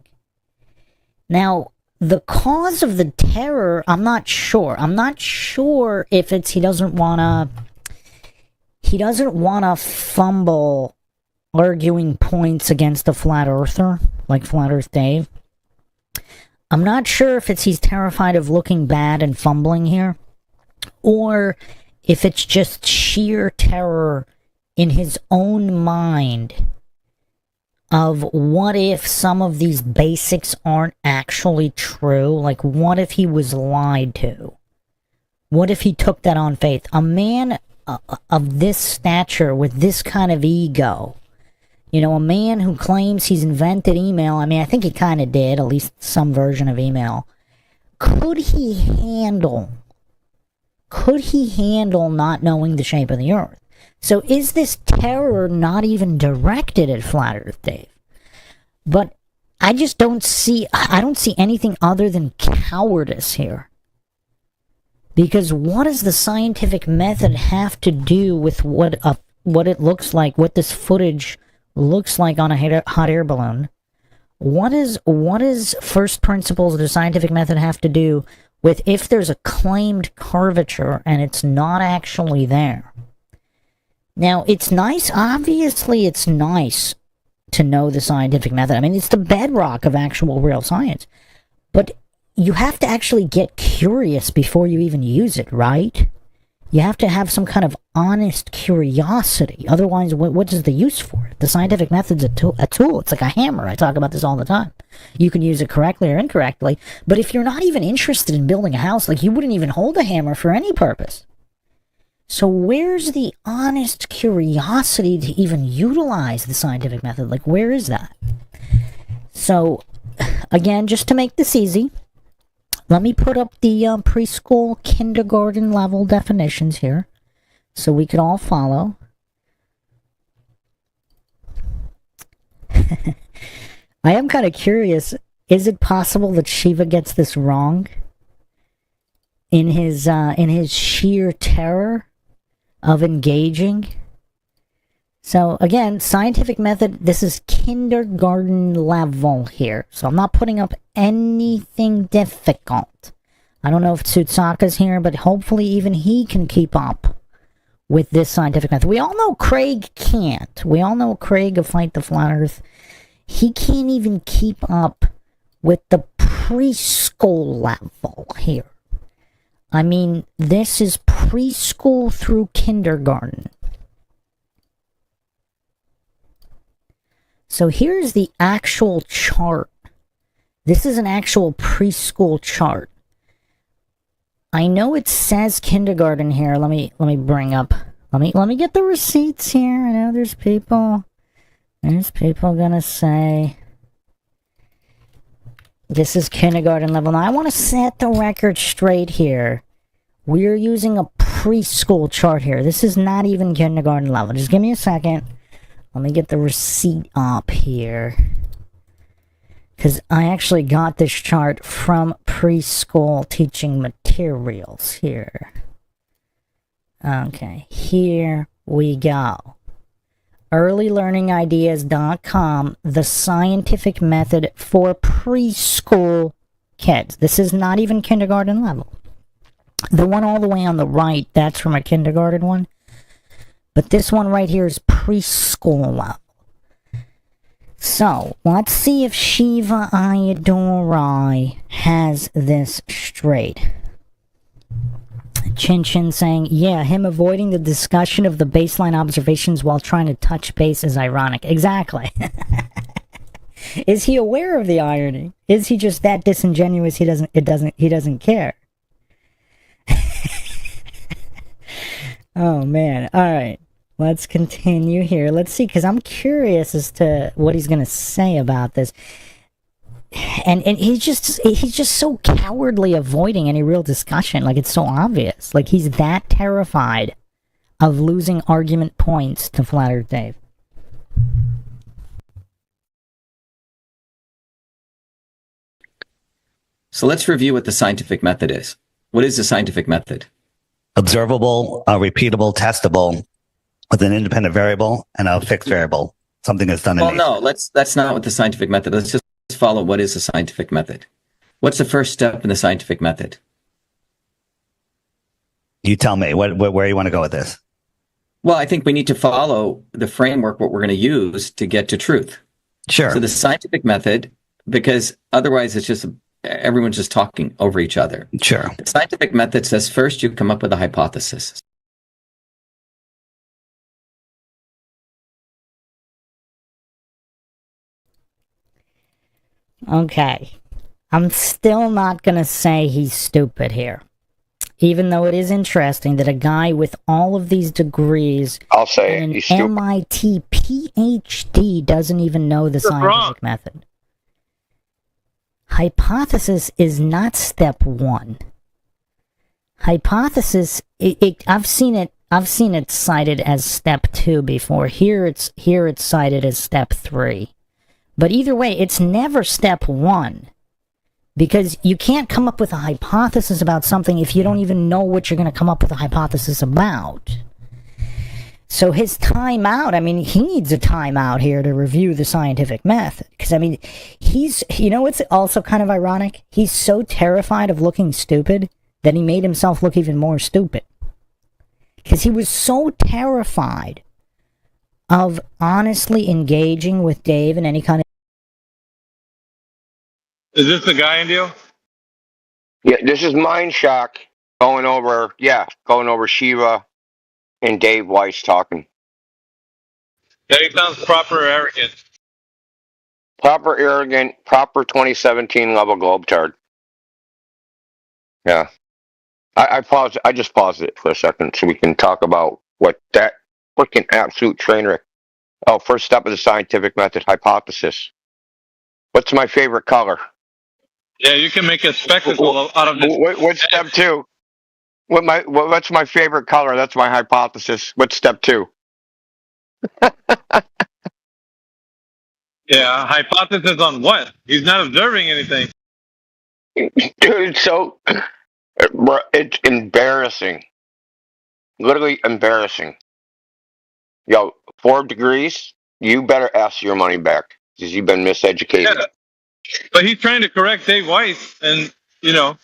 Now, the cause of the terror, I'm not sure. I'm not sure if it's he doesn't want to fumble arguing points against the Flat Earther, like Flat Earth Dave. I'm not sure if it's he's terrified of looking bad and fumbling here, or if it's just sheer terror in his own mind of what if some of these basics aren't actually true? Like, what if he was lied to? What if he took that on faith? A man of this stature, with this kind of ego, a man who claims he's invented email, I mean, I think he kind of did, at least some version of email. Could he handle not knowing the shape of the Earth? So is this terror not even directed at Flat Earth Dave? But I don't see anything other than cowardice here. Because what does the scientific method have to do with what it looks like, what this footage looks like on a hot air balloon? What is first principles of the scientific method have to do with if there's a claimed curvature and it's not actually there? Now, it's nice, obviously it's nice to know the scientific method. I mean, it's the bedrock of actual real science. But you have to actually get curious before you even use it, right? You have to have some kind of honest curiosity. Otherwise, what is the use for it? The scientific method's a tool. It's like a hammer. I talk about this all the time. You can use it correctly or incorrectly. But if you're not even interested in building a house, like you wouldn't even hold a hammer for any purpose. So where's the honest curiosity to even utilize the scientific method? Like, where is that? So, again, just to make this easy, let me put up the preschool, kindergarten level definitions here so we can all follow. I am kind of curious, is it possible that Shiva gets this wrong in his sheer terror of engaging? So again, scientific method, this is kindergarten level here. So I'm not putting up anything difficult. I don't know if Tsutsaka's here, but hopefully even he can keep up with this scientific method. We all know Craig can't. We all know Craig of Fight the Flat Earth. He can't even keep up with the preschool level here. I mean, this is preschool through kindergarten. So here's the actual chart. This is an actual preschool chart. I know it says kindergarten here. Let me bring up. Let me get the receipts here. I know there's people gonna say this is kindergarten level. Now I want to set the record straight here. We're using a preschool chart here. This is not even kindergarten level. Just give me a second. Let me get the receipt up here. Because I actually got this chart from preschool teaching materials here. Okay, here we go. earlylearningideas.com, the scientific method for preschool kids. This is not even kindergarten level. The one all the way on the right, that's from a kindergarten one. But this one right here is preschool level. So, let's see if Shiva Ayadurai has this straight. Chin Chin saying, yeah, him avoiding the discussion of the baseline observations while trying to touch base is ironic. Exactly. Is he aware of the irony? Is he just that disingenuous he doesn't care? Oh man. Alright. Let's continue here. Let's see, because I'm curious as to what he's gonna say about this. And he's just so cowardly avoiding any real discussion. Like, it's so obvious. Like, he's that terrified of losing argument points to Flat Earth Dave. So let's review what the scientific method is. What is the scientific method? Observable, repeatable, testable, with an independent variable and a fixed variable. Something that's done in nature. No, that's not what the scientific method. Let's just follow what is the scientific method. What's the first step in the scientific method? You tell me where you want to go with this. Well, I think we need to follow the framework, what we're going to use to get to truth. Sure. So the scientific method, because otherwise it's just everyone's just talking over each other. Sure. The scientific method says first you come up with a hypothesis. Okay. I'm still not gonna say he's stupid here. Even though it is interesting that a guy with all of these degrees I'll say and he's an stupid. MIT PhD doesn't even know the scientific method. Hypothesis is not step one. Hypothesis, I've seen it cited as step 2 before. Here it's cited as step 3. But either way, it's never step 1. Because you can't come up with a hypothesis about something if you don't even know what you're going to come up with a hypothesis about. So his timeout, I mean, he needs a timeout here to review the scientific method. Because, I mean, what's also kind of ironic? He's so terrified of looking stupid that he made himself look even more stupid. because he was so terrified of honestly engaging with Dave in any kind of. Is this the guy in deal? Yeah, this is Mind Shock going over Shiva and Dave Weiss talking. Yeah, he sounds proper arrogant. Proper arrogant, proper 2017 level Globetard. Yeah. I just paused it for a second so we can talk about what that freaking absolute train wreck. Oh, first step of the scientific method hypothesis. What's my favorite color? Yeah, you can make a spectacle out of this. What's step 2? What's my favorite color? That's my hypothesis. What's step 2? Yeah, hypothesis on what? He's not observing anything. Dude, so it's embarrassing. Literally embarrassing. Yo, 4 degrees, you better ask your money back because you've been miseducated. Yeah. But he's trying to correct Dave Weiss, and, even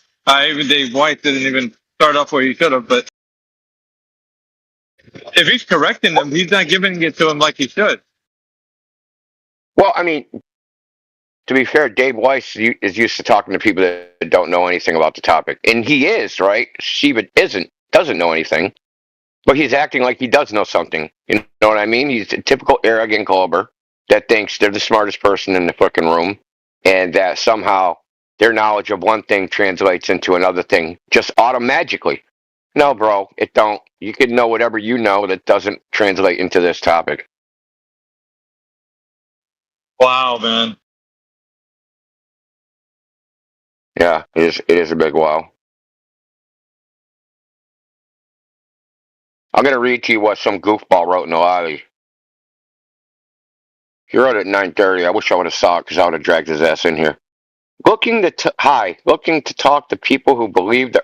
Dave Weiss didn't even start off where he should have, but if he's correcting him, he's not giving it to him like he should. Well, I mean, to be fair, Dave Weiss is used to talking to people that don't know anything about the topic. And he is, right? Shiva doesn't know anything. But he's acting like he does know something. You know what I mean? He's a typical arrogant Glober that thinks they're the smartest person in the fucking room. And that somehow their knowledge of one thing translates into another thing just automagically. No, bro, it don't. You can know whatever you know that doesn't translate into this topic. Wow, man. Yeah, it is a big wow. I'm going to read to you what some goofball wrote in the lobby. He wrote it at 9:30. I wish I would have saw it because I would have dragged his ass in here. Looking to talk to people who believe the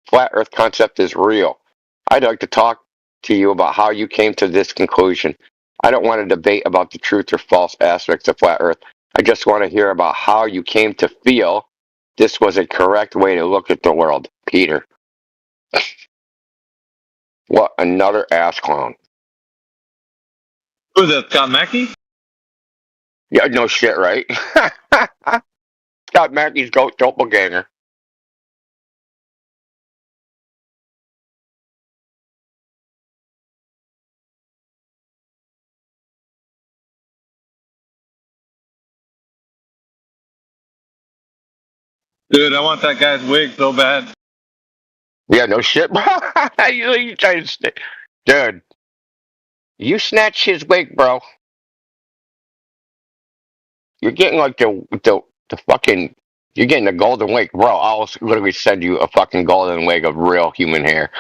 flat Earth concept is real. I'd like to talk to you about how you came to this conclusion. I don't want to debate about the truth or false aspects of flat Earth. I just want to hear about how you came to feel this was a correct way to look at the world, Peter. What another ass clown. Who's that, Scott Mackey? Yeah, no shit, right? Scott Mackey's goat doppelganger. Dude, I want that guy's wig so bad. Yeah, no shit, bro. you trying to dude, you snatch his wig, bro. You're getting like the fucking. You're getting a golden wig, bro. I'll literally send you a fucking golden wig of real human hair.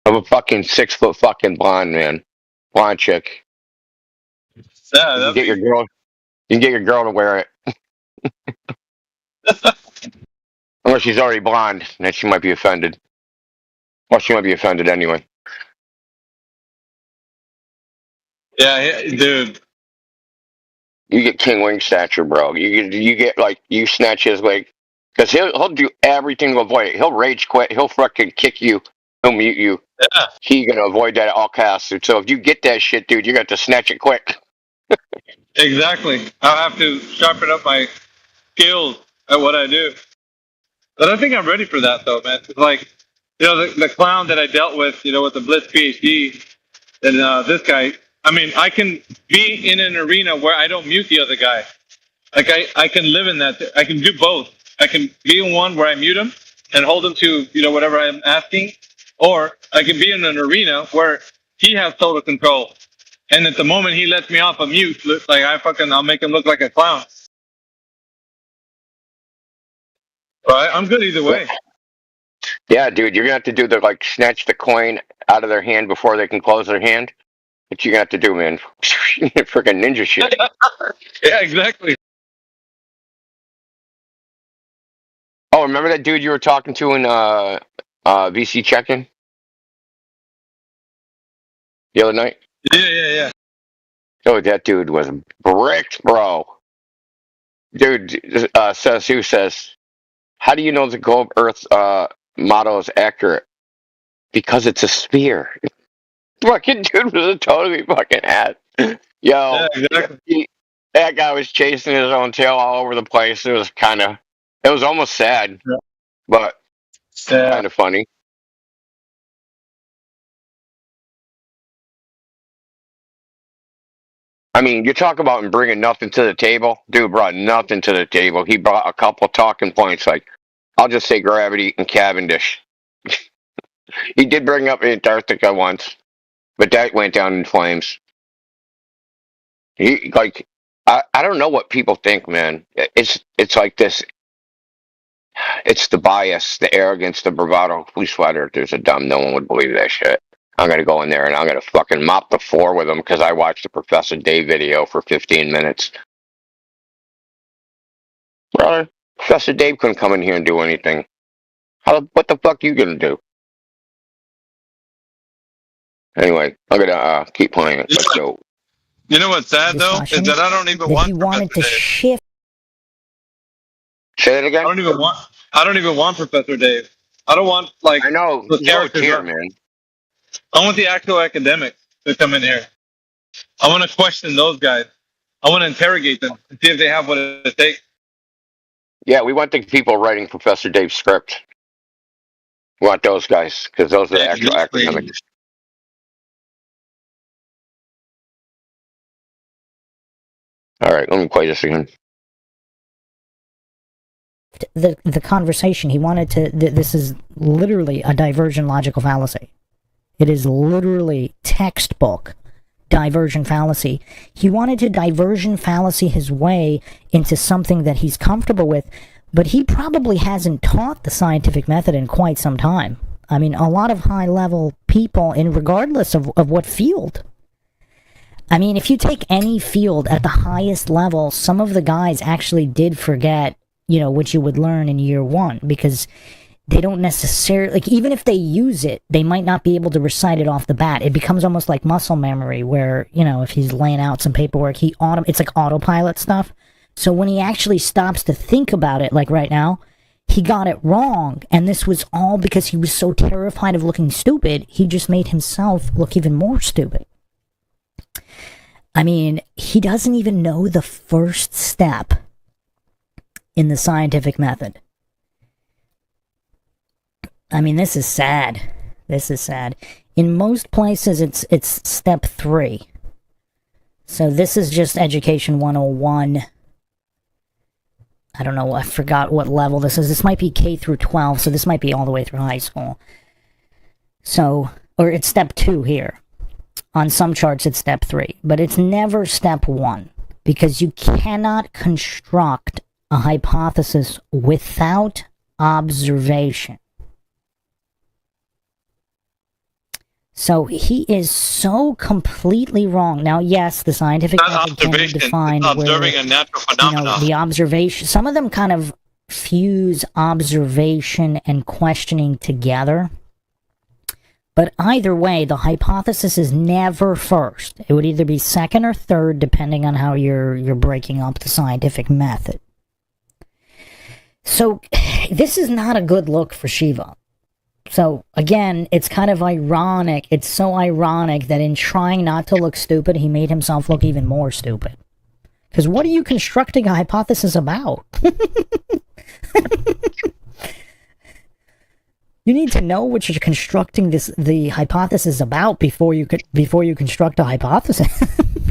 Of a fucking 6 foot fucking blonde chick. Yeah, you can get your girl to wear it. Unless she's already blonde, then she might be offended. Well, she might be offended anyway. Yeah, dude. You get King Wing stature, bro. You get like you snatch his wig because he'll do everything to avoid it. He'll rage quit. He'll fucking kick you. He'll mute you. Yeah. He's gonna avoid that at all costs. So if you get that shit, dude, you got to snatch it quick. Exactly. I'll have to sharpen up my skills at what I do. But I think I'm ready for that, though, man. It's like, the clown that I dealt with, with the Blitz PhD, and this guy. I mean, I can be in an arena where I don't mute the other guy. Like, I can live in that. I can do both. I can be in one where I mute him and hold him to, whatever I'm asking. Or I can be in an arena where he has total control. And at the moment he lets me off a mute, like I'll make him look like a clown. Right? I'm good either way. Yeah, dude, you're gonna have to do the snatch the coin out of their hand before they can close their hand. What you got to do, man? Freaking ninja shit. Yeah, exactly. Oh, remember that dude you were talking to in VC check-in the other night? Yeah. Oh, that dude was bricked, bro. Dude, says, how do you know the globe Earth model is accurate because it's a sphere. Fucking dude was a totally fucking ass. Yo, Yeah, exactly. that guy was chasing his own tail all over the place. It was almost sad, Yeah. but Yeah. kind of funny. I mean, you talk about him bringing nothing to the table. Dude brought nothing to the table. He brought a couple talking points, like, I'll just say gravity and Cavendish. He did bring up Antarctica once, but that went down in flames. I don't know what people think, man. It's like this. It's the bias, the arrogance, the bravado. Who's sweater? There's a dumb. No one would believe that shit. I'm gonna go in there and I'm gonna fucking mop the floor with them because I watched the Professor Dave video for 15 minutes. Brother, Professor Dave couldn't come in here and do anything. What the fuck you gonna do? Anyway, I'm gonna keep playing it. Let's go. You know what's sad though is that I don't even want he wanted to Professor Dave. shift. Say that again. I don't even want Professor Dave. I don't want like I know the no characters. tier, man. I want the actual academics to come in here. I want to question those guys. I want to interrogate them and see if they have what it takes. Yeah, we want the people writing Professor Dave's script. We want those guys because those are the actual academics. All right, let me play this again. The conversation he wanted to this is literally a diversion logical fallacy. It is literally textbook diversion fallacy. He wanted to diversion fallacy his way into something that he's comfortable with, but he probably hasn't taught the scientific method in quite some time. I mean, a lot of high level people, in regardless of what field. I mean, if you take any field at the highest level, some of the guys actually did forget, what you would learn in year one, because they don't necessarily, like, even if they use it, they might not be able to recite it off the bat. It becomes almost like muscle memory, where, if he's laying out some paperwork, it's like autopilot stuff. So when he actually stops to think about it, like right now, he got it wrong, and this was all because he was so terrified of looking stupid, he just made himself look even more stupid. I mean, he doesn't even know the first step in the scientific method. I mean, this is sad. This is sad. In most places, it's step 3. So this is just Education 101. I don't know, I forgot what level this is. This might be K through 12, so this might be all the way through high school. So, or it's step 2 here. On some charts, it's step 3. But it's never step 1. Because you cannot construct a hypothesis without observation. So he is so completely wrong. Now, yes, the scientific method can be defined observing where, a natural phenomenon. the observation, some of them kind of fuse observation and questioning together. But either way, the hypothesis is never first. It would either be second or third, depending on how you're breaking up the scientific method. So this is not a good look for Shiva. So again, it's kind of ironic. It's so ironic that in trying not to look stupid, he made himself look even more stupid. Because what are you constructing a hypothesis about? You need to know what you're constructing the hypothesis about before you construct a hypothesis.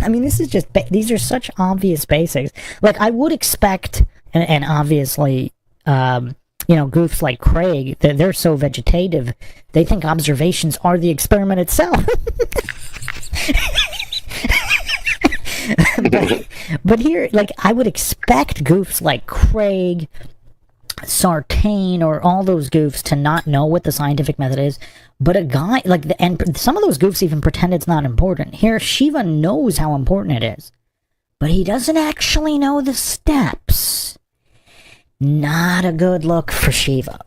I mean, this is just these are such obvious basics. Like, I would expect, and obviously, goofs like Craig, they're so vegetative, they think observations are the experiment itself. but here, like, I would expect goofs like Craig, Sartain, or all those goofs to not know what the scientific method is. But a guy like and some of those goofs even pretend it's not important. Here, Shiva knows how important it is, but he doesn't actually know the steps. Not a good look for Shiva.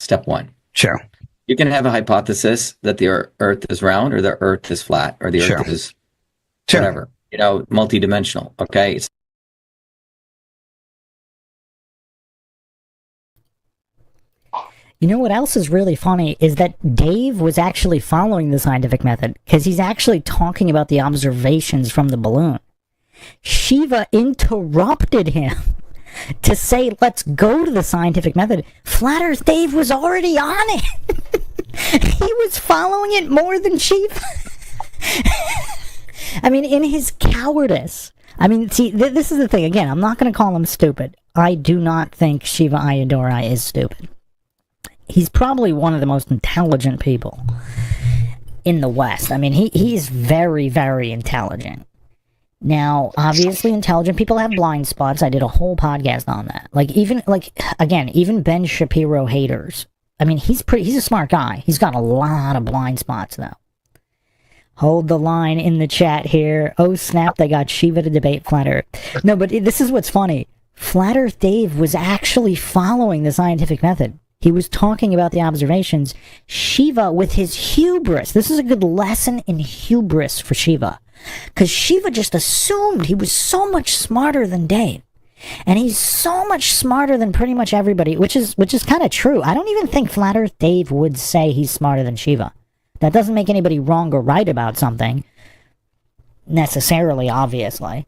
Step 1. Sure. You can have a hypothesis that the Earth is round, or the Earth is flat, or the Earth is Sure. whatever, multidimensional. Okay. It's You know what else is really funny is that Dave was actually following the scientific method because he's actually talking about the observations from the balloon. Shiva interrupted him to say, let's go to the scientific method. Flat Earth Dave was already on it. He was following it more than Shiva. I mean, in his cowardice. I mean, see, this is the thing. Again, I'm not going to call him stupid. I do not think Shiva Ayyadurai is stupid. He's probably one of the most intelligent people in the West. I mean, he's very, very intelligent. Now, obviously, intelligent people have blind spots. I did a whole podcast on that. Even Ben Shapiro haters. I mean, he's a smart guy. He's got a lot of blind spots, though. Hold the line in the chat here. Oh, snap, they got Shiva to debate Flat Earth. No, but this is what's funny. Flat Earth Dave was actually following the scientific method. He was talking about the observations. Shiva, with his hubris, this is a good lesson in hubris for Shiva. Because Shiva just assumed he was so much smarter than Dave. And he's so much smarter than pretty much everybody, which is kind of true. I don't even think Flat Earth Dave would say he's smarter than Shiva. That doesn't make anybody wrong or right about something. Necessarily, obviously.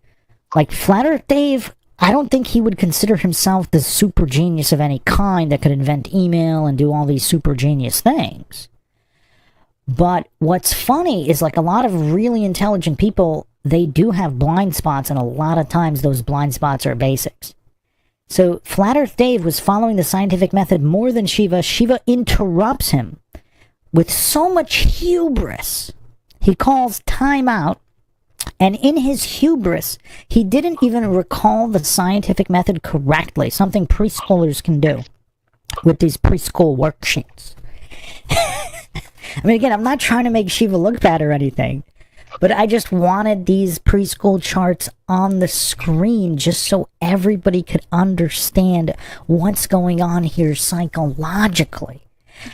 Like, Flat Earth Dave, I don't think he would consider himself the super genius of any kind that could invent email and do all these super genius things. But what's funny is, like, a lot of really intelligent people, they do have blind spots, and a lot of times those blind spots are basics. So Flat Earth Dave was following the scientific method more than Shiva. Shiva interrupts him with so much hubris. He calls time out. And in his hubris, he didn't even recall the scientific method correctly, something preschoolers can do with these preschool worksheets. I mean, again, I'm not trying to make Shiva look bad or anything, but I just wanted these preschool charts on the screen just so everybody could understand what's going on here psychologically.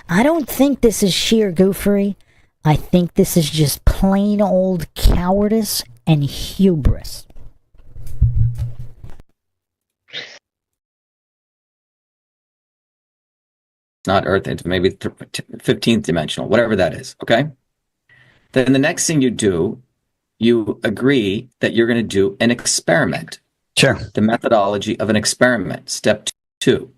I don't think this is sheer goofery. I think this is just plain old cowardice and hubris. It's not Earth, it's maybe 15th dimensional, whatever that is, okay? Then the next thing you do, you agree that you're going to do an experiment. Sure. The methodology of an experiment, step 2.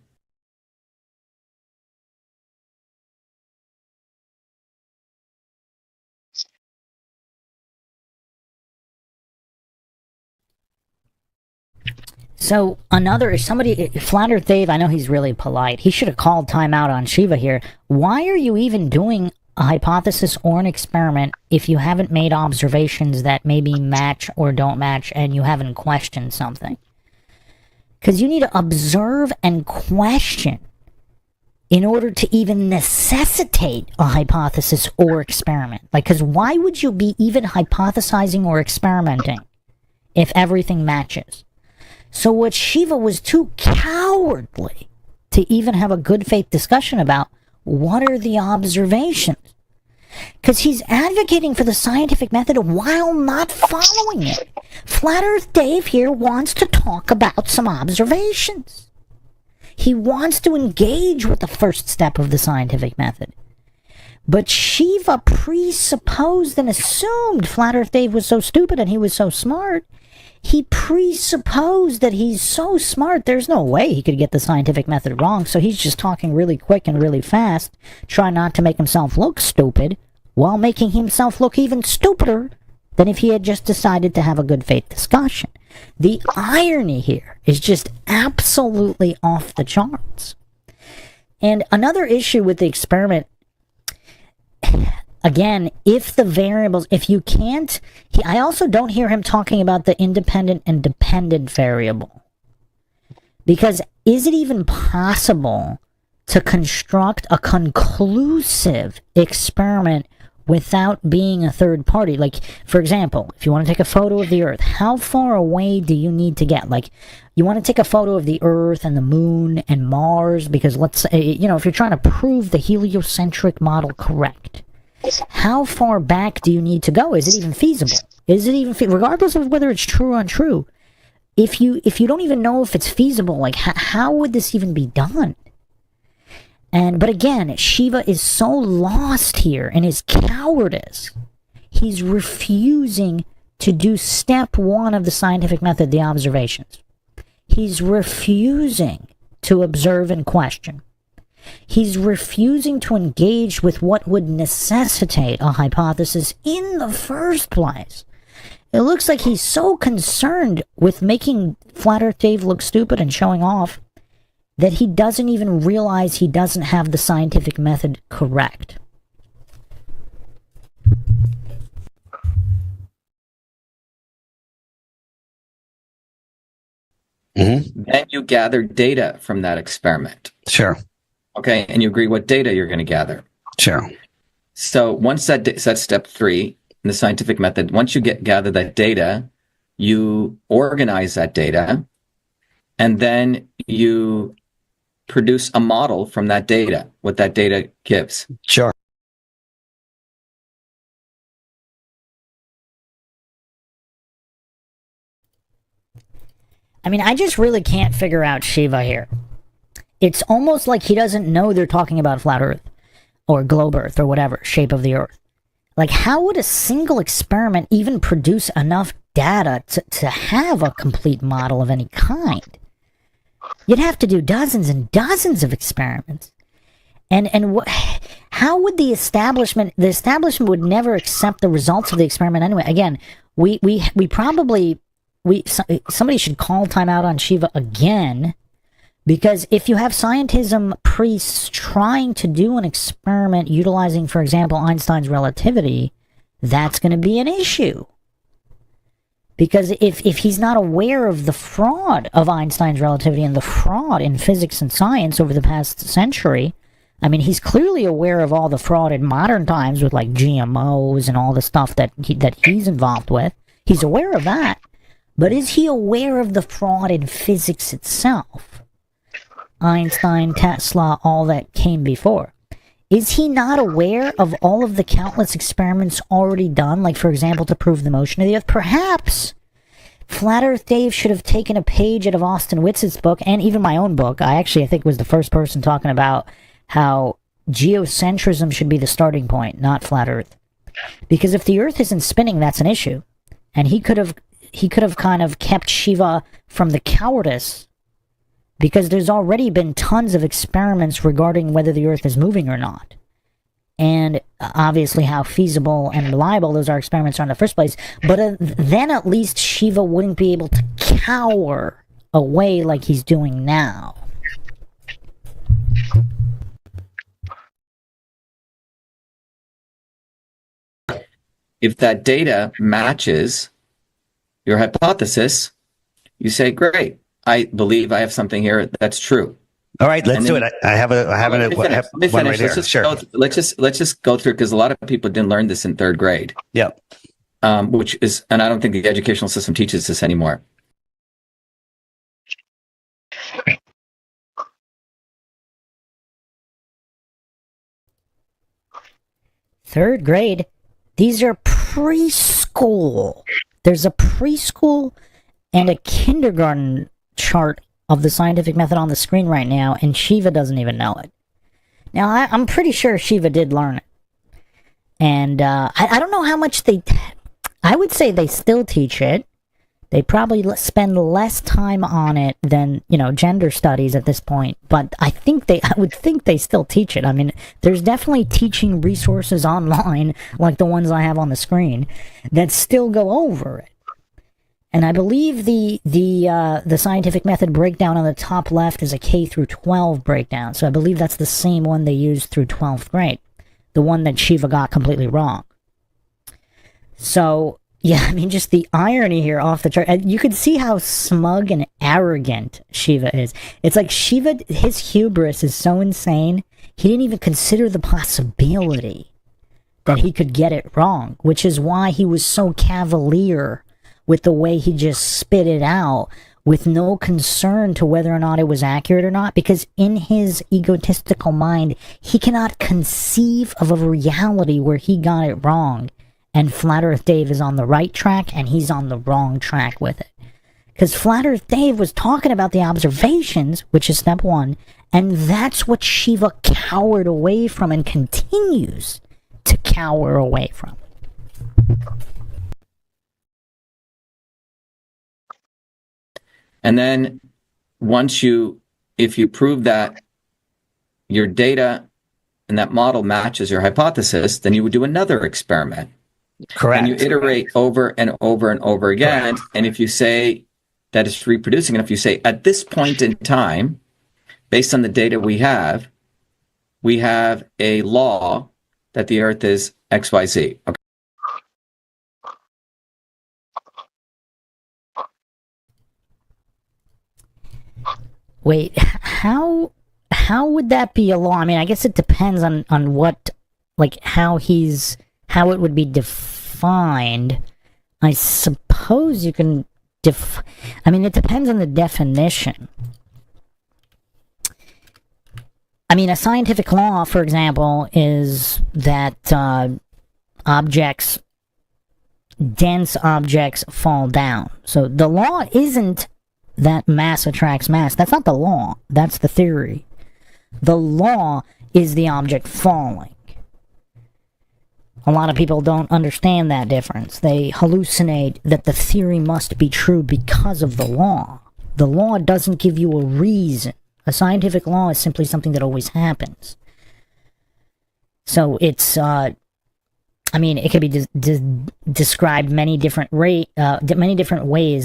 So Flat Earth Dave, I know he's really polite. He should have called time out on Shiva here. Why are you even doing a hypothesis or an experiment if you haven't made observations that maybe match or don't match and you haven't questioned something? Because you need to observe and question in order to even necessitate a hypothesis or experiment. Because why would you be even hypothesizing or experimenting if everything matches? So what Shiva was too cowardly to even have a good faith discussion about, what are the observations? Because he's advocating for the scientific method while not following it. Flat Earth Dave here wants to talk about some observations. He wants to engage with the first step of the scientific method. But Shiva presupposed and assumed Flat Earth Dave was so stupid and he was so smart. He presupposed that he's so smart, there's no way he could get the scientific method wrong, so he's just talking really quick and really fast, trying not to make himself look stupid, while making himself look even stupider than if he had just decided to have a good faith discussion. The irony here is just absolutely off the charts. And another issue with the experiment, again, if the variables, if you can't, I also don't hear him talking about the independent and dependent variable. Because is it even possible to construct a conclusive experiment without being a third party? Like, for example, if you want to take a photo of the Earth, how far away do you need to get? Like, you want to take a photo of the Earth and the Moon and Mars, because let's say, if you're trying to prove the heliocentric model correct, how far back do you need to go? Is it even feasible? Is it even regardless of whether it's true or untrue? If you don't even know if it's feasible, like how would this even be done? But again, Shiva is so lost here in his cowardice. He's refusing to do step 1 of the scientific method, the observations. He's refusing to observe and question. He's refusing to engage with what would necessitate a hypothesis in the first place. It looks like he's so concerned with making Flat Earth Dave look stupid and showing off that he doesn't even realize he doesn't have the scientific method correct. Then you gather data from that experiment. Sure. Okay, and you agree what data you're going to gather. Sure. So once that's step 3 in the scientific method. Once you gather that data, you organize that data, and then you produce a model from that data, what that data gives. Sure. I mean, I just really can't figure out Shiva here. It's almost like he doesn't know they're talking about flat Earth, or globe Earth, or whatever, shape of the Earth. Like, how would a single experiment even produce enough data to have a complete model of any kind? You'd have to do dozens and dozens of experiments. How would the establishment would never accept the results of the experiment anyway. Again, somebody should call timeout on Shiva again, because if you have scientism priests trying to do an experiment utilizing, for example, Einstein's relativity, that's going to be an issue. Because if he's not aware of the fraud of Einstein's relativity and the fraud in physics and science over the past century, I mean, he's clearly aware of all the fraud in modern times with like GMOs and all the stuff that he's involved with. He's aware of that. But is he aware of the fraud in physics itself? Einstein, Tesla, all that came before. Is he not aware of all of the countless experiments already done, like, for example, to prove the motion of the Earth? Perhaps Flat Earth Dave should have taken a page out of Austin Witz's book, and even my own book. I think was the first person talking about how geocentrism should be the starting point, not flat Earth. Because if the Earth isn't spinning, that's an issue. And he could have kind of kept Shiva from the cowardice, because there's already been tons of experiments regarding whether the Earth is moving or not. And obviously how feasible and reliable those experiments are in the first place. But then at least Shiva wouldn't be able to cower away like he's doing now. If that data matches your hypothesis, you say, great, I believe I have something here that's true. All right, let's do it. I have one right here. Sure. Let's just go through, because a lot of people didn't learn this in 3rd grade. Yep. And I don't think the educational system teaches this anymore. Third grade? These are preschool. There's a preschool and a kindergarten chart of the scientific method on the screen right now, and Shiva doesn't even know it. Now, I'm pretty sure Shiva did learn it. And I don't know how much I would say they still teach it. They probably spend less time on it than, gender studies at this point. But I would think they still teach it. I mean, there's definitely teaching resources online, like the ones I have on the screen, that still go over it. And I believe the scientific method breakdown on the top left is a K through 12 breakdown. So I believe that's the same one they used through 12th grade. The one that Shiva got completely wrong. So, yeah, I mean, just the irony here off the chart. And you can see how smug and arrogant Shiva is. It's like Shiva, his hubris is so insane, he didn't even consider the possibility that he could get it wrong, which is why he was so cavalier with the way he just spit it out, with no concern to whether or not it was accurate or not, because in his egotistical mind, he cannot conceive of a reality where he got it wrong and Flat Earth Dave is on the right track and he's on the wrong track with it. Because Flat Earth Dave was talking about the observations, which is step one, and that's what Shiva cowered away from and continues to cower away from. And then if you prove that your data and that model matches your hypothesis, then you would do another experiment. Correct. And you iterate over and over and over again. Correct. And if you say that it's reproducing, and if you say at this point in time, based on the data we have a law that the Earth is XYZ. Okay. Wait, how would that be a law? I mean, I guess it depends on what, like, how it would be defined. I suppose you can I mean, it depends on the definition. I mean, a scientific law, for example, is that dense objects fall down. So the law isn't that mass attracts mass. That's not the law. That's the theory. The law is the object falling. A lot of people don't understand that difference. They hallucinate that the theory must be true because of the law. The law doesn't give you a reason. A scientific law is simply something that always happens. So it's, I mean, it could be described many different ways,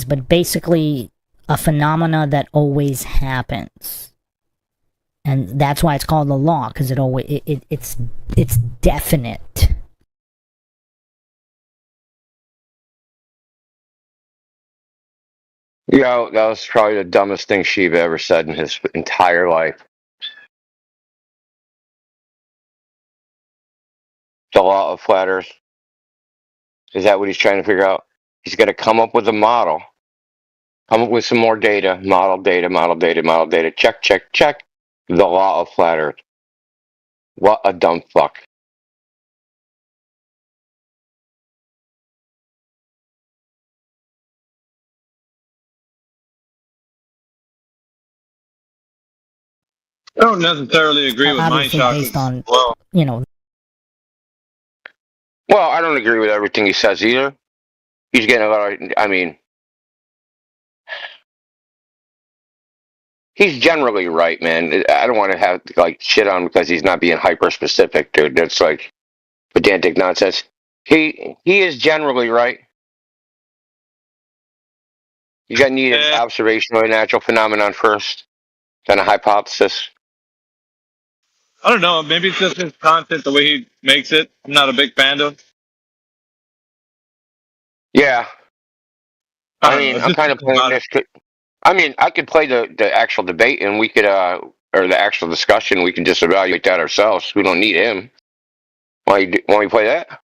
but basically a phenomena that always happens. And that's why it's called the law, because it's definite. Yeah, that was probably the dumbest thing Shiva ever said in his entire life. The law of flat Earth. Is that what he's trying to figure out? He's got to come up with a model. Come up with some more data. Model data. Check. The law of flat Earth. What a dumb fuck. I don't necessarily agree with Obviously Mindshock based on, as well. you know. Well, I don't agree with everything he says either. He's getting a lot of, I mean, he's generally right, man. I don't want to have, like, shit on him because he's not being hyper-specific, dude. That's, like, pedantic nonsense. He is generally right. You got to need an observation or a natural phenomenon first, then a hypothesis. I don't know. Maybe it's just his content, the way he makes it. I'm not a big fan of. Yeah. I mean, know, I'm kind of playing this. I mean, I could play the actual debate, and we could, or the actual discussion. We can just evaluate that ourselves. We don't need him. Want we play that?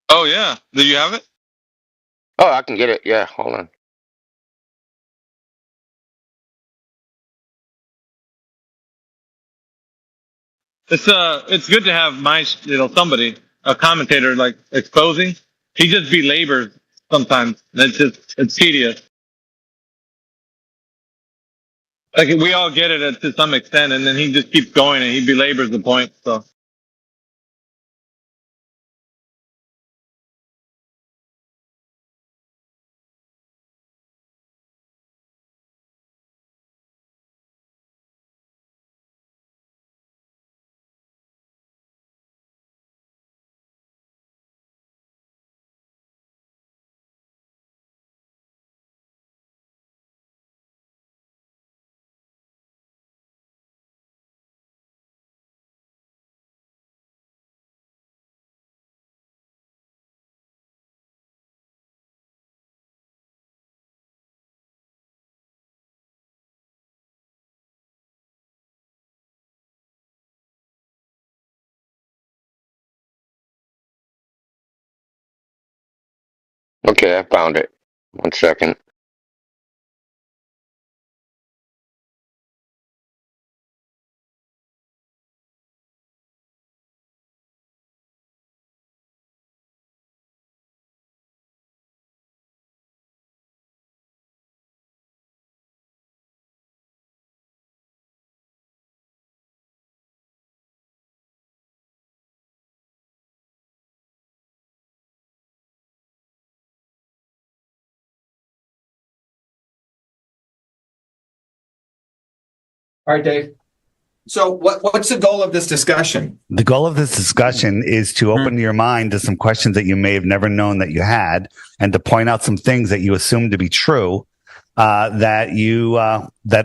Oh yeah. Do you have it? Oh, I can get it. Yeah, hold on. It's good to have somebody, a commentator, like, exposing. He just belabors sometimes. It's tedious. Like, we all get it to some extent, and then he just keeps going and he belabors the point. So. Okay, I found it. 1 second. All right, Dave. So what's the goal of this discussion? The goal of this discussion is to open your mind to some questions that you may have never known that you had, and to point out some things that you assume to be true that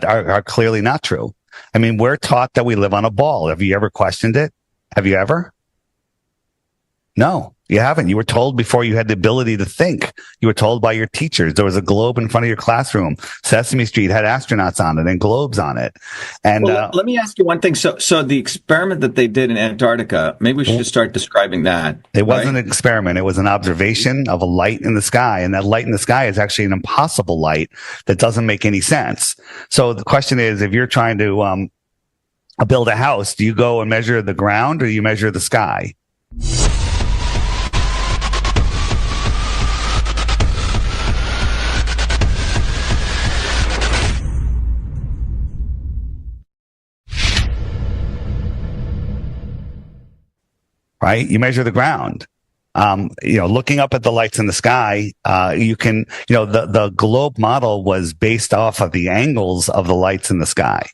are clearly not true. I mean, we're taught that we live on a ball. Have you ever questioned it? Have you ever? No, you haven't. You were told before you had the ability to think. You were told by your teachers. There was a globe in front of your classroom. Sesame Street had astronauts on it and globes on it. And let me ask you one thing. So the experiment that they did in Antarctica, maybe we should just start describing that. It wasn't an experiment. It was an observation of a light in the sky. And that light in the sky is actually an impossible light that doesn't make any sense. So the question is, if you're trying to build a house, do you go and measure the ground, or do you measure the sky? Right? You measure the ground. Looking up at the lights in the sky, you can, the globe model was based off of the angles of the lights in the sky.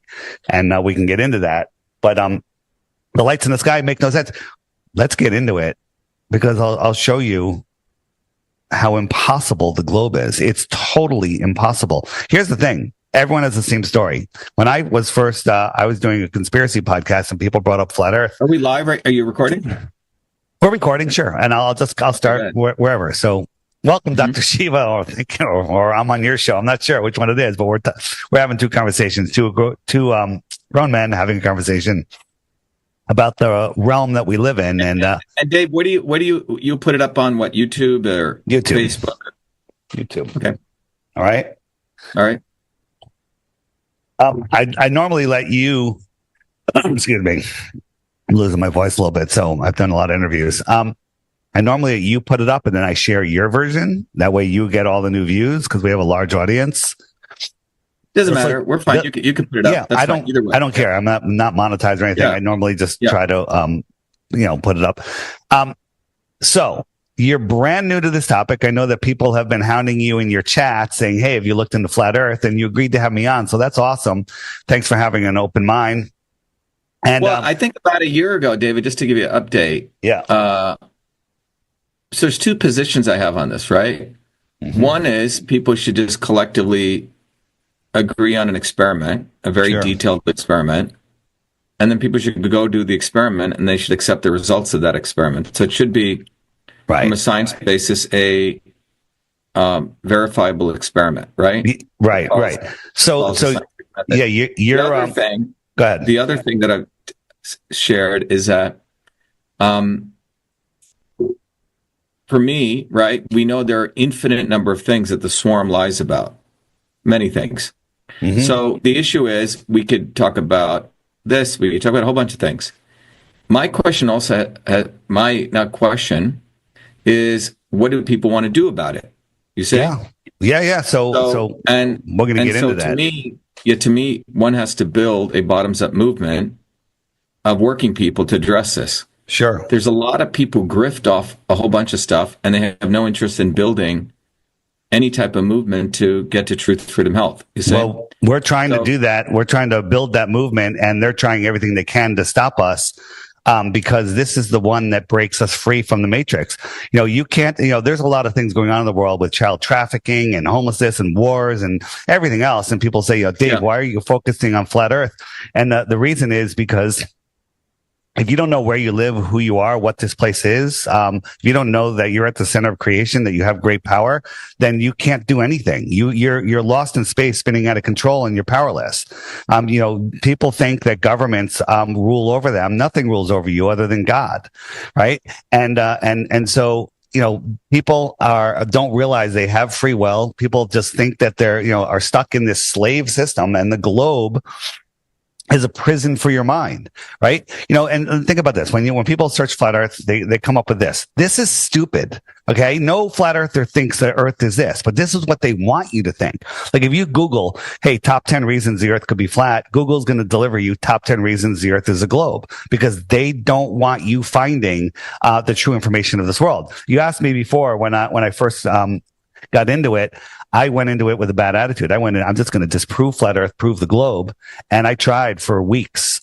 And we can get into that. But the lights in the sky make no sense. Let's get into it, because I'll show you how impossible the globe is. It's totally impossible. Here's the thing. Everyone has the same story. When I was first, I was doing a conspiracy podcast and people brought up flat Earth. Are we live? Are you recording? We're recording, sure. And I'll start wherever. So welcome, Dr. Shiva, or I'm on your show. I'm not sure which one it is, but we're having two conversations, two grown men having a conversation about the realm that we live in. And Dave, what do you put it up on what, YouTube or Facebook? YouTube. Okay. All right. I normally let you, excuse me, I'm losing my voice a little bit, so I've done a lot of interviews. I normally let you put it up, and then I share your version. That way you get all the new views, because we have a large audience. Doesn't matter. We're fine. You can put it up. Yeah, That's I don't. Either way. I don't care. I'm not monetized or anything. I normally just try to, put it up. So you're brand new to this topic. I know that people have been hounding you in your chat saying, "Hey, have you looked into flat Earth?" And you agreed to have me on, so that's awesome. Thanks for having an open mind. And I think about a year ago, David, just to give you an update. Yeah. So there's two positions I have on this, right? Mm-hmm. One is people should just collectively agree on an experiment, a very detailed experiment, and then people should go do the experiment, and they should accept the results of that experiment. So it should be, from a science basis, a verifiable experiment, right? Right. So yeah, you're the other thing. Go ahead. The other thing that I've shared is that, for me, right, we know there are infinite number of things that the swarm lies about, many things. Mm-hmm. So the issue is, we could talk about this, we could talk about a whole bunch of things. My question also, is, what do people want to do about it? You see? Yeah. So and we're going to get into that. To me, one has to build a bottoms-up movement of working people to address this. Sure. There's a lot of people grift off a whole bunch of stuff, and they have no interest in building any type of movement to get to truth, freedom, health. You see? Well, we're trying to do that. We're trying to build that movement, and they're trying everything they can to stop us. Because this is the one that breaks us free from the matrix. You can't, there's a lot of things going on in the world with child trafficking and homelessness and wars and everything else. And people say, Dave, why are you focusing on flat Earth? And the reason is because if you don't know where you live, who you are, what this place is, if you don't know that you're at the center of creation, that you have great power, then you can't do anything. You're lost in space, spinning out of control, and you're powerless. People think that governments rule over them. Nothing rules over you other than God, right? And so people don't realize they have free will. People just think that they're are stuck in this slave system, and the globe is a prison for your mind, right? And think about this. When people search flat Earth, they come up with this. This is stupid. Okay. No flat earther thinks that Earth is this, but this is what they want you to think. Like if you Google, hey, top 10 reasons the Earth could be flat, Google's going to deliver you top 10 reasons the Earth is a globe, because they don't want you finding the true information of this world. You asked me before when I first got into it, I went into it with a bad attitude. I went in, I'm just going to disprove flat Earth, prove the globe. And I tried for weeks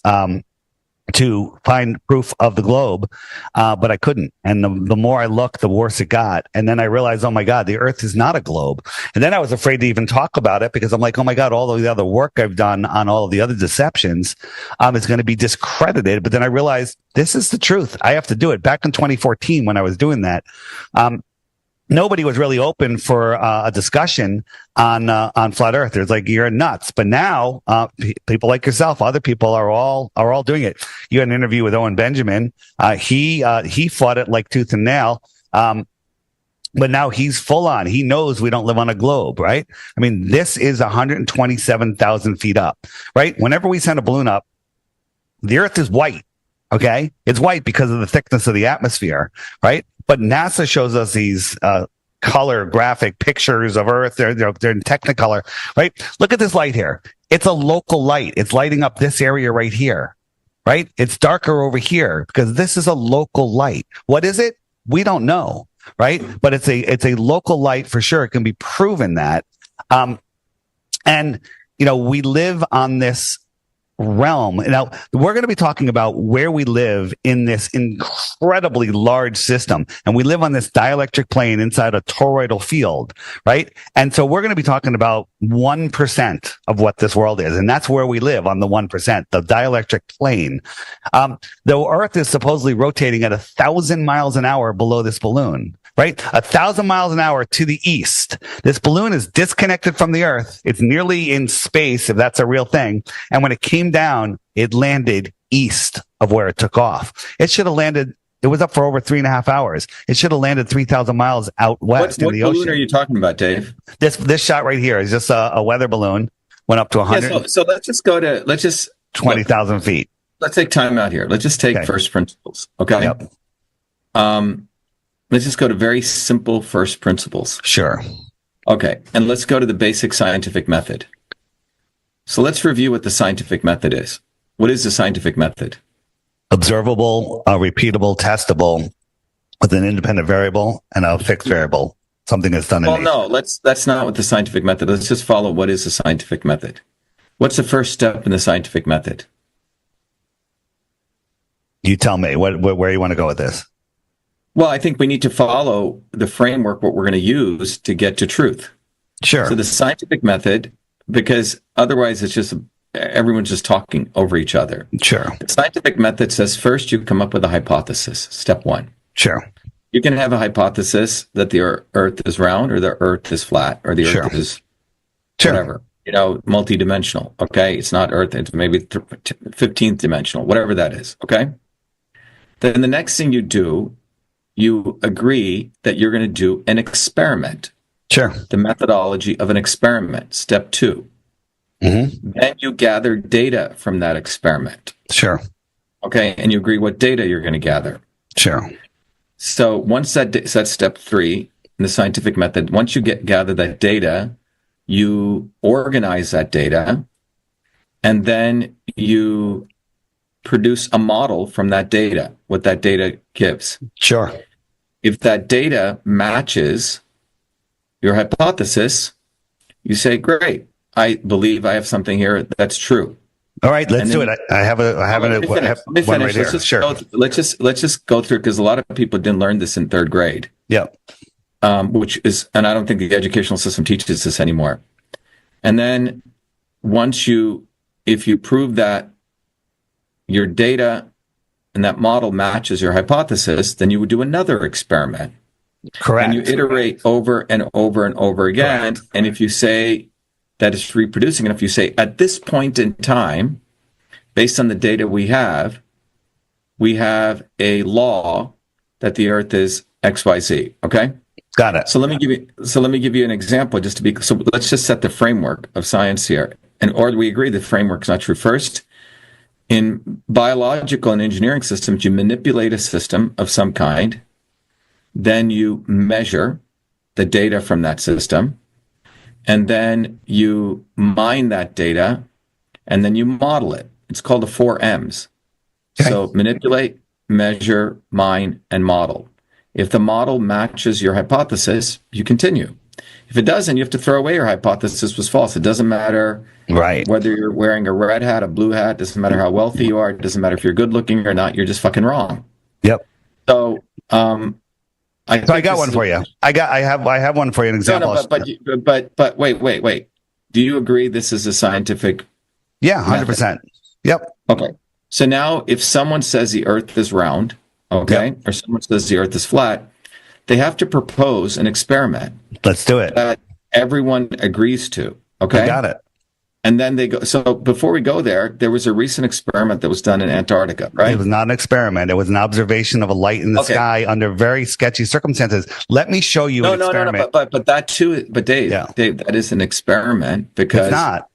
to find proof of the globe, but I couldn't. And the more I looked, the worse it got. And then I realized, oh my God, the Earth is not a globe. And then I was afraid to even talk about it because I'm like, oh my God, all of the other work I've done on all of the other deceptions is going to be discredited. But then I realized this is the truth. I have to do it. Back in 2014, when I was doing that, nobody was really open for a discussion on flat Earth. There's like, you're nuts. But now, people like yourself, other people are all doing it. You had an interview with Owen Benjamin. He fought it like tooth and nail. But now he's full on. He knows we don't live on a globe, right? I mean, this is 127,000 feet up, right? Whenever we send a balloon up, the Earth is white. Okay. It's white because of the thickness of the atmosphere, right? But NASA shows us these color graphic pictures of Earth. They're in Technicolor, right? Look at this light here. It's a local light. It's lighting up this area right here, right? It's darker over here because this is a local light. What is it? We don't know, right? But it's a local light for sure. It can be proven that. And we live on this realm. Now, we're going to be talking about where we live in this incredibly large system. And we live on this dielectric plane inside a toroidal field, right? And so we're going to be talking about 1% of what this world is. And that's where we live, on the 1%, the dielectric plane. The Earth is supposedly rotating at 1,000 miles an hour below this balloon, right? 1,000 miles an hour to the east. This balloon is disconnected from the Earth. It's nearly in space, if that's a real thing. And when it came down, it landed east of where it took off. It should have landed, it was up for over 3.5 hours. It should have landed 3,000 miles out west in the ocean. What balloon are you talking about, Dave? This shot right here is just a weather balloon. Went up to 100. Yeah, so let's just go to 20,000 feet. Let's take time out here. Let's just take first principles. Okay. Yep. Let's just go to very simple first principles. Sure. Okay. And let's go to the basic scientific method. So let's review what the scientific method is. What is the scientific method? Observable, repeatable, testable with an independent variable and a fixed variable. Something that's done in nature. No, that's not what the scientific method. Let's just follow what is the scientific method. What's the first step in the scientific method? You tell me where you want to go with this. Well, I think we need to follow the framework, what we're going to use to get to truth. Sure. So the scientific method, because otherwise it's just everyone's just talking over each other. Sure. The scientific method says first you come up with a hypothesis, step one. Sure. You can have a hypothesis that the Earth is round or the Earth is flat or the Earth is whatever, multidimensional. Okay. It's not Earth. It's maybe 15th dimensional, whatever that is. Okay. Then the next thing you do, you agree that you're going to do an experiment. Sure. The methodology of an experiment, step two. Mm-hmm. Then you gather data from that experiment. Sure. Okay. And you agree what data you're going to gather. Sure. So once that's step three in the scientific method, once you gather that data, you organize that data, and then you produce a model from that data, what that data gives. Sure. If that data matches your hypothesis, you say, great, I believe I have something here that's true. All right, let's do it. I have one right here. Sure. Let's just go through, because a lot of people didn't learn this in third grade. Yeah. Which is, and I don't think the educational system teaches this anymore. And then if you prove that your data and that model matches your hypothesis, then you would do another experiment. Correct. And you iterate over and over and over again. Correct. And if you say that it's reproducing, and if you say at this point in time, based on the data we have a law that the Earth is XYZ. Okay. Got it. So let me give you an example so let's just set the framework of science here. Or we agree the framework's not true. First, in biological and engineering systems, you manipulate a system of some kind, then you measure the data from that system, and then you mine that data, and then you model it. It's called the 4 M's. Okay. So manipulate, measure, mine, and model. If the model matches your hypothesis, you continue. If it doesn't, you have to throw away your hypothesis was false. It doesn't matter whether you're wearing a red hat, a blue hat, doesn't matter how wealthy you are, it doesn't matter if you're good looking or not, you're just fucking wrong. Yep. So I got one for you. I have one for you, an example. No, but wait. Do you agree this is a scientific? Yeah, 100%. Yep. Okay. So now if someone says the earth is round, okay, or someone says the earth is flat, they have to propose an experiment. Let's do it. That everyone agrees to. Okay. I got it. And then they go. So before we go there was a recent experiment that was done in Antarctica, right? It was not an experiment. It was an observation of a light in the sky under very sketchy circumstances. Let me show you an experiment. No. But that too. But Dave, that is an experiment because it's not.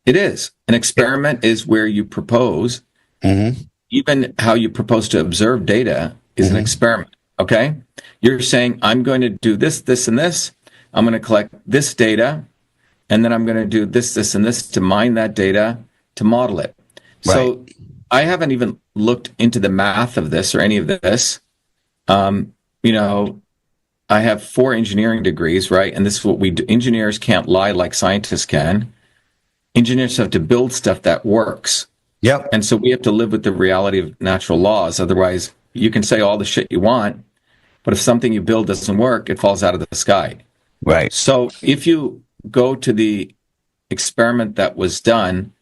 It is. An experiment is where you propose. Mm-hmm. Even how you propose to observe data is an experiment. Okay. You're saying I'm going to do this, this, and this. I'm going to collect this data. And then I'm going to do this, this, and this to mine that data to model it. Right. So I haven't even looked into the math of this or any of this. You know, I have 4 engineering degrees, right? And this is what we do. Engineers can't lie like scientists can. Engineers have to build stuff that works. Yep. And so we have to live with the reality of natural laws. Otherwise, you can say all the shit you want, but if something you build doesn't work, it falls out of the sky. Right. So if you go to the experiment that was done,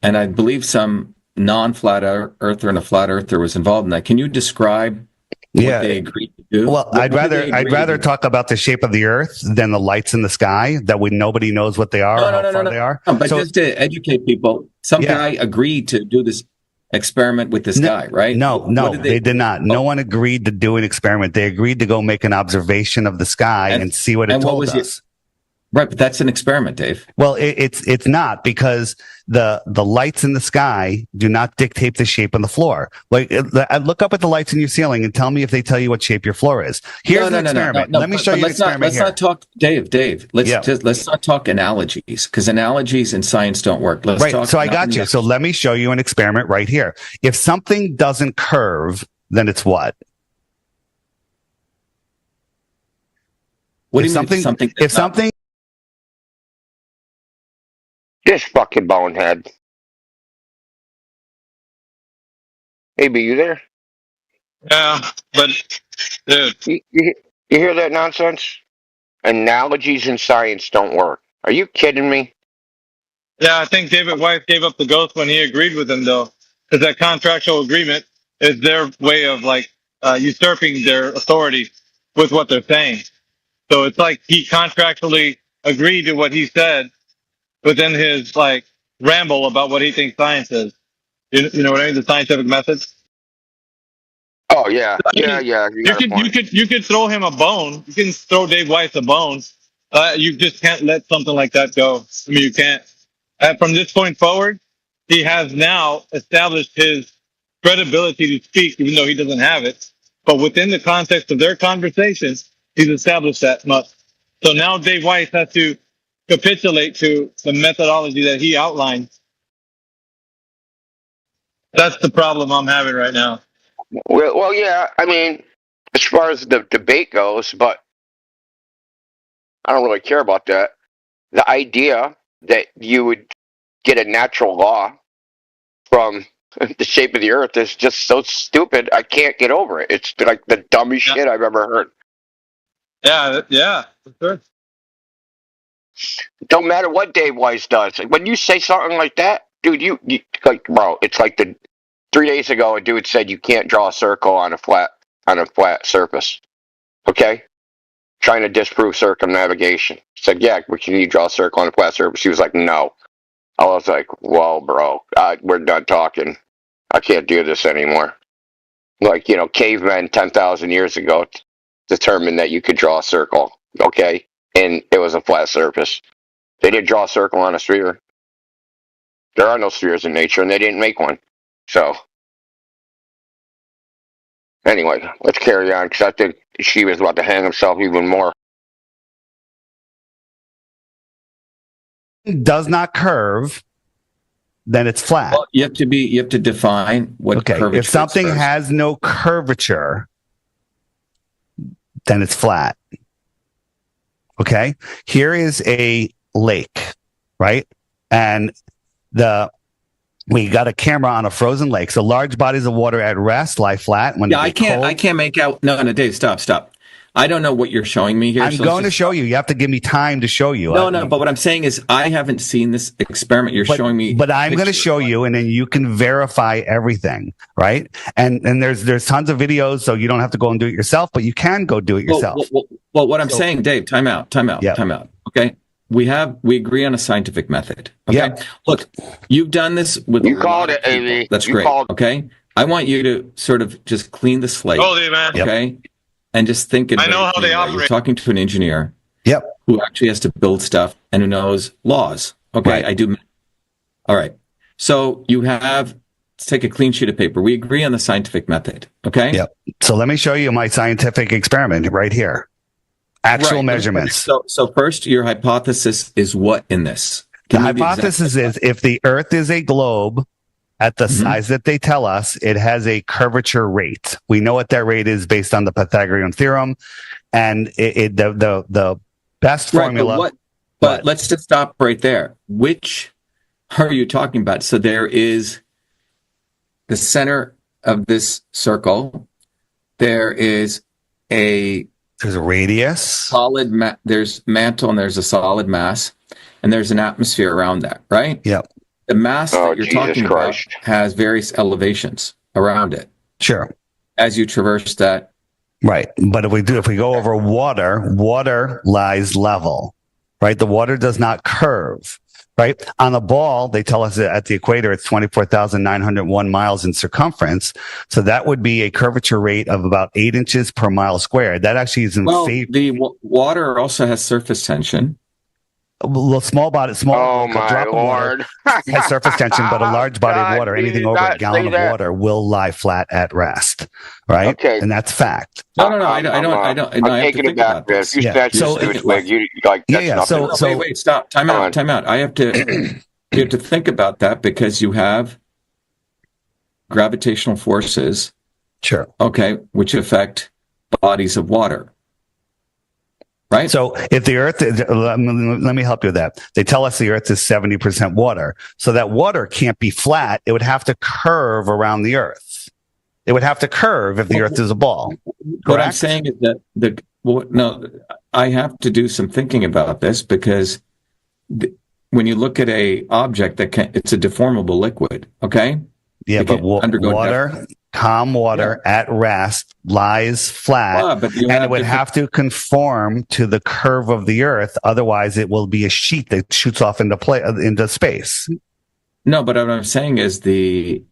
and I believe some non-flat earther and a flat earther was involved in that. Can you describe what they agreed to do? Well, I'd rather talk about the shape of the Earth than the lights in the sky that nobody knows what they are or how far they are. No, but just to educate people, some guy agreed to do this experiment with this guy, right? No, they did not. No one agreed to do an experiment. They agreed to go make an observation of the sky and see what it told us. Right, but that's an experiment, Dave. Well, it's not, because the lights in the sky do not dictate the shape of the floor. Like, look up at the lights in your ceiling and tell me if they tell you what shape your floor is. Here's an experiment. Let me show you an experiment. Let's not talk, Dave. Let's not talk analogies, because analogies in science don't work. So I got you. So let me show you an experiment right here. If something doesn't curve, then it's what? What do you mean? If something This fucking bonehead. Hey, B, you there? Yeah, but dude, you hear that nonsense? Analogies in science don't work. Are you kidding me? yeah, I think David Weiss gave up the ghost when he agreed with him, though, because that contractual agreement is their way of usurping their authority with what they're saying. So it's like he contractually agreed to what he said within his ramble about what he thinks science is. You know what I mean? The scientific methods. Oh yeah, yeah. You could throw him a bone. You can throw Dave Weiss a bone. You just can't let something like that go. I mean, you can't. From this point forward, he has now established his credibility to speak, even though he doesn't have it. But within the context of their conversation, he's established that much. So now Dave Weiss has to capitulate to the methodology that he outlined. That's the problem I'm having right now. Well, yeah. I mean, as far as the debate goes, but I don't really care about that. The idea that you would get a natural law from the shape of the Earth is just so stupid. I can't get over it. It's like the dumbest shit I've ever heard. Yeah, for sure. Don't matter what Dave Weiss does. When you say something like that, dude, you bro, it's like 3 days ago a dude said you can't draw a circle on a flat surface. Okay? Trying to disprove circumnavigation. Said, yeah, but can you draw a circle on a flat surface? He was like, no. I was like, well, bro, we're done talking. I can't do this anymore. Cavemen 10,000 years ago determined that you could draw a circle. Okay? And it was a flat surface. They didn't draw a circle on a sphere. There are no spheres in nature, and they didn't make one. So, anyway, let's carry on, because I think she was about to hang himself even more. Does not curve, then it's flat. Well, you have to define what curvature. If something has no curvature, then it's flat. Okay. Here is a lake, right? And we got a camera on a frozen lake. So large bodies of water at rest lie flat. When I can't make out. No, Dave, stop. I don't know what you're showing me here. I'm going to show you. You have to give me time to show you. No. But what I'm saying is, I haven't seen this experiment. You're showing me. But I'm going to show you, and then you can verify everything, right? And there's tons of videos, so you don't have to go and do it yourself, but you can go do it yourself. Well, what I'm saying, Dave, time out. Okay. We agree on a scientific method. Okay. Yeah. Look, you've done this with. You called it, Amy. That's great. Okay. I want you to sort of just clean the slate. Holy man. Okay. And just think. I know how they operate. You're talking to an engineer. Yep. Who actually has to build stuff and who knows laws. Okay. Right. I do. All right. So let's take a clean sheet of paper. We agree on the scientific method. Okay. Yep. So let me show you my scientific experiment right here. Actual measurements. So first, your hypothesis is what in this? The hypothesis is if the Earth is a globe at the size that they tell us, it has a curvature rate. We know what that rate is based on the Pythagorean theorem, and the best formula. But let's just stop right there. Which are you talking about? So there is the center of this circle. There's a radius, solid. There's mantle, and there's a solid mass, and there's an atmosphere around that, right? Yep. The mass that you're talking about has various elevations around it. Sure. As you traverse that. Right. But if we go over water lies level, right? The water does not curve, right? On a ball, they tell us that at the equator, it's 24,901 miles in circumference. So that would be a curvature rate of about 8 inches per mile squared. That actually is the water also has surface tension. Well, small drop of water has surface tension, but a large body of water, anything over a gallon of water, will lie flat at rest, right? Okay, and that's fact. No, I don't. I'm taking it back, man. You yeah. So, wait, stop. Time out. I have to. You have to think about that because you have gravitational forces. Sure. Okay, which affect bodies of water. Right. So if the Earth, let me help you with that. They tell us the Earth is 70% water. So that water can't be flat. It would have to curve around the Earth. It would have to curve if the Earth is a ball. What I'm saying is that I have to do some thinking about this because when you look at a object it's a deformable liquid. Okay. Yeah, but calm water at rest lies flat, and it would have to conform to the curve of the Earth. Otherwise, it will be a sheet that shoots off into space. No, but what I'm saying is the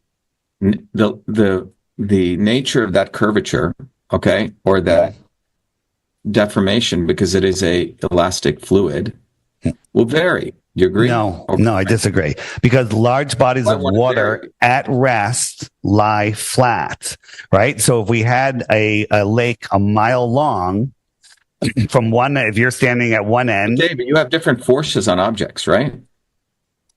nature of that curvature, okay, or that deformation, because it is a elastic fluid, will vary. You agree? No, I disagree. Because large bodies of water at rest lie flat, right? So if we had a lake a mile long, if you're standing at one end. Okay, but you have different forces on objects, right?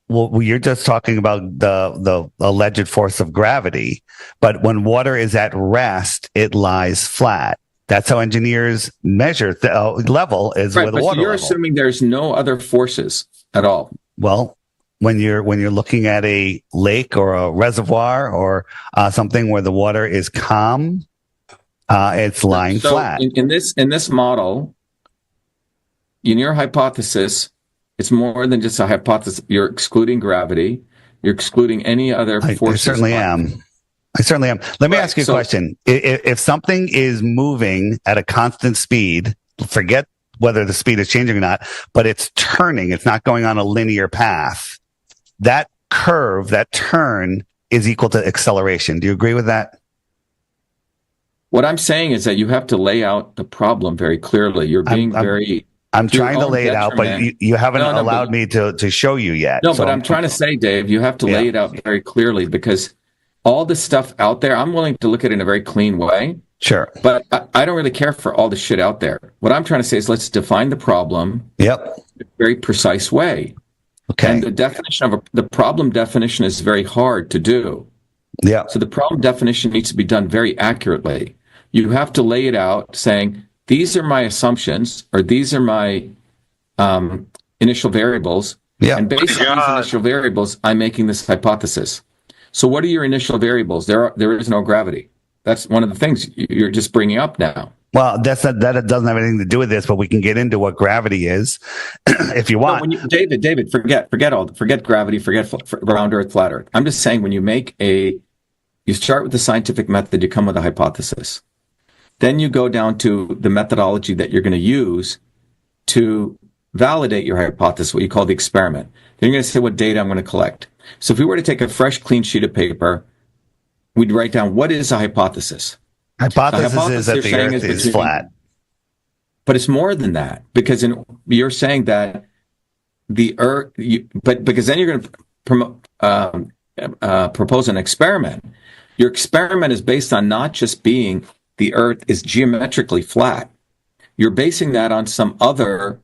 Well, you're just talking about the alleged force of gravity. But when water is at rest, it lies flat. That's how engineers measure level is with a water you're level. Assuming there's no other forces at all. Well, when you're looking at a lake or a reservoir or something where the water is calm, it's lying flat. In this model, in your hypothesis, it's more than just a hypothesis. You're excluding gravity. You're excluding any other forces. I certainly am. Let me ask you a question. If something is moving at a constant speed, forget whether the speed is changing or not, but it's turning, it's not going on a linear path. That curve, that turn is equal to acceleration. Do you agree with that? What I'm saying is that you have to lay out the problem very clearly. You're being I'm trying to lay it out, but you haven't allowed me to show you yet. No, but I'm trying to say, Dave, you have to lay it out very clearly because all the stuff out there, I'm willing to look at it in a very clean way. Sure. But I don't really care for all the shit out there. What I'm trying to say is let's define the problem in a very precise way. Okay. And the definition of the problem definition is very hard to do. Yeah. So the problem definition needs to be done very accurately. You have to lay it out saying, these are my assumptions, or these are my initial variables. Yeah. And based on these initial variables, I'm making this hypothesis. So what are your initial variables? There is no gravity. That's one of the things you're just bringing up now. Well, that doesn't have anything to do with this, but we can get into what gravity is if you want. No, David, forget gravity, forget round Earth, flat Earth. I'm just saying when you start with the scientific method, you come with a hypothesis. Then you go down to the methodology that you're going to use to validate your hypothesis, what you call the experiment. Then you're going to say what data I'm going to collect. So if we were to take a fresh, clean sheet of paper, we'd write down what is a hypothesis. Hypothesis is that the Earth is flat. But it's more than that, because you're saying that the Earth, because then you're going to propose an experiment. Your experiment is based on not just being the Earth is geometrically flat. You're basing that on some other,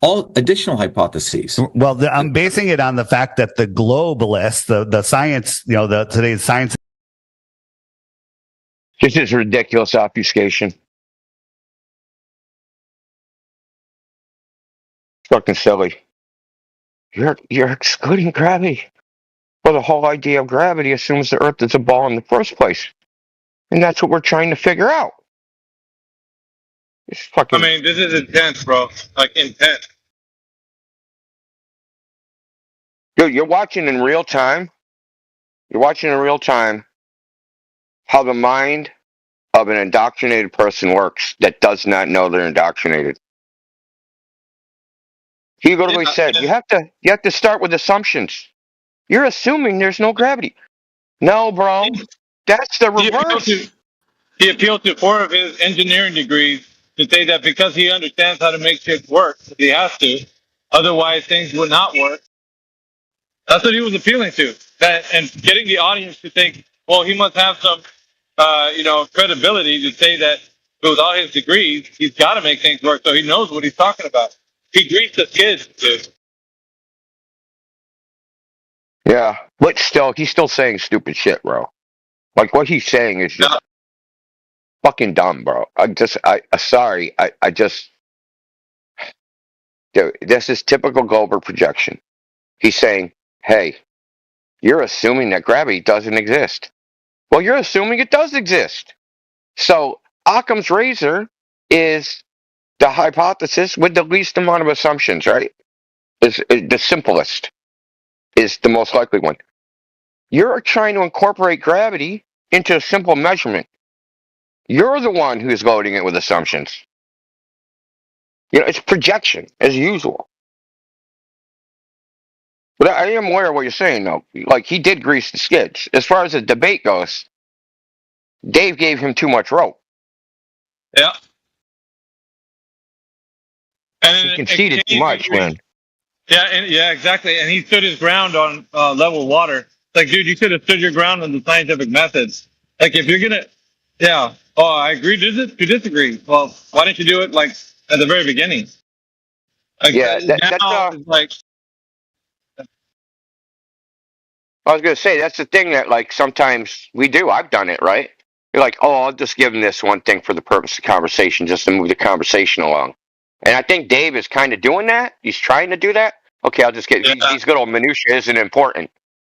all additional hypotheses. Well, I'm basing it on the fact that the globalists, the science, today's science. This is ridiculous obfuscation. Fucking silly. You're excluding gravity. Well, the whole idea of gravity assumes the Earth is a ball in the first place. And that's what we're trying to figure out. It's fucking... I mean, this is intense, bro. Like, intense. Dude, you're watching in real time. You're watching in real time how the mind of an indoctrinated person works that does not know they're indoctrinated. He literally said, you have to start with assumptions. You're assuming there's no gravity. No, bro. That's the reverse. He appealed to 4 of his engineering degrees to say that because he understands how to make shit work, he has to. Otherwise, things would not work. That's what he was appealing to. And getting the audience to think, well, he must have some, credibility to say that with all his degrees, he's got to make things work. So he knows what he's talking about. He greased the skids, dude. Yeah, but still, he's still saying stupid shit, bro. Like, what he's saying is just fucking dumb, bro. Sorry. Dude, this is typical Goldberg projection. He's saying, hey, you're assuming that gravity doesn't exist. Well, you're assuming it does exist. So, Occam's razor is the hypothesis with the least amount of assumptions, right? Is the simplest. Is the most likely one. You're trying to incorporate gravity into a simple measurement. You're the one who's loading it with assumptions. It's projection, as usual. But I am aware of what you're saying, though. Like, he did grease the skids. As far as the debate goes, Dave gave him too much rope. Yeah. And he conceded too much, man. Yeah, exactly. And he stood his ground on level water. Like, dude, you could have stood your ground on the scientific methods. Like, if you're gonna, I agree to disagree. Well, why didn't you do it like at the very beginning? Like, that's like. I was gonna say that's the thing that like sometimes we do. I've done it, right? You're like, oh, I'll just give him this one thing for the purpose of conversation, just to move the conversation along. And I think Dave is kind of doing that. He's trying to do that. Okay, I'll just get these little minutiae isn't important.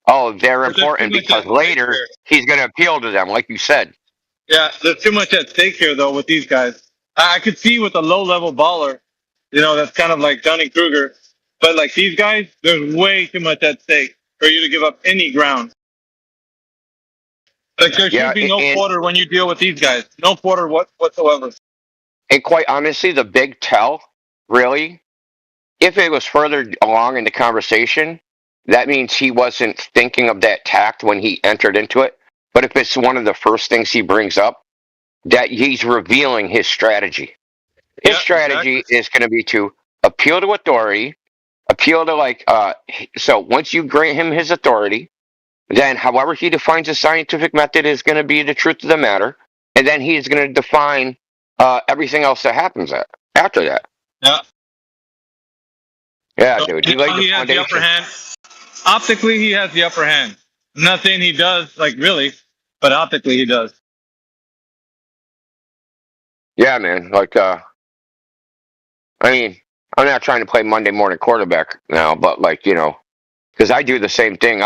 Oh, they're important because later he's going to appeal to them, like you said. Yeah, there's too much at stake here, though, with these guys. I could see with a low-level baller, that's kind of like Dunning-Kruger. But like these guys, there's way too much at stake for you to give up any ground. Like there should be no quarter when you deal with these guys. No quarter whatsoever. And quite honestly, the big tell, really, if it was further along in the conversation, that means he wasn't thinking of that tact when he entered into it. But if it's one of the first things he brings up, that he's revealing his strategy. His strategy is going to be to appeal to authority, appeal to so once you grant him his authority, then however he defines the scientific method is going to be the truth of the matter. And then he is going to define everything else that happens after that. Yeah. Yeah, so dude. He has the upper hand. Optically, he has the upper hand. I'm not saying he does, really, but optically he does. Yeah, man. I'm not trying to play Monday morning quarterback now, but like, you know, because I do the same thing.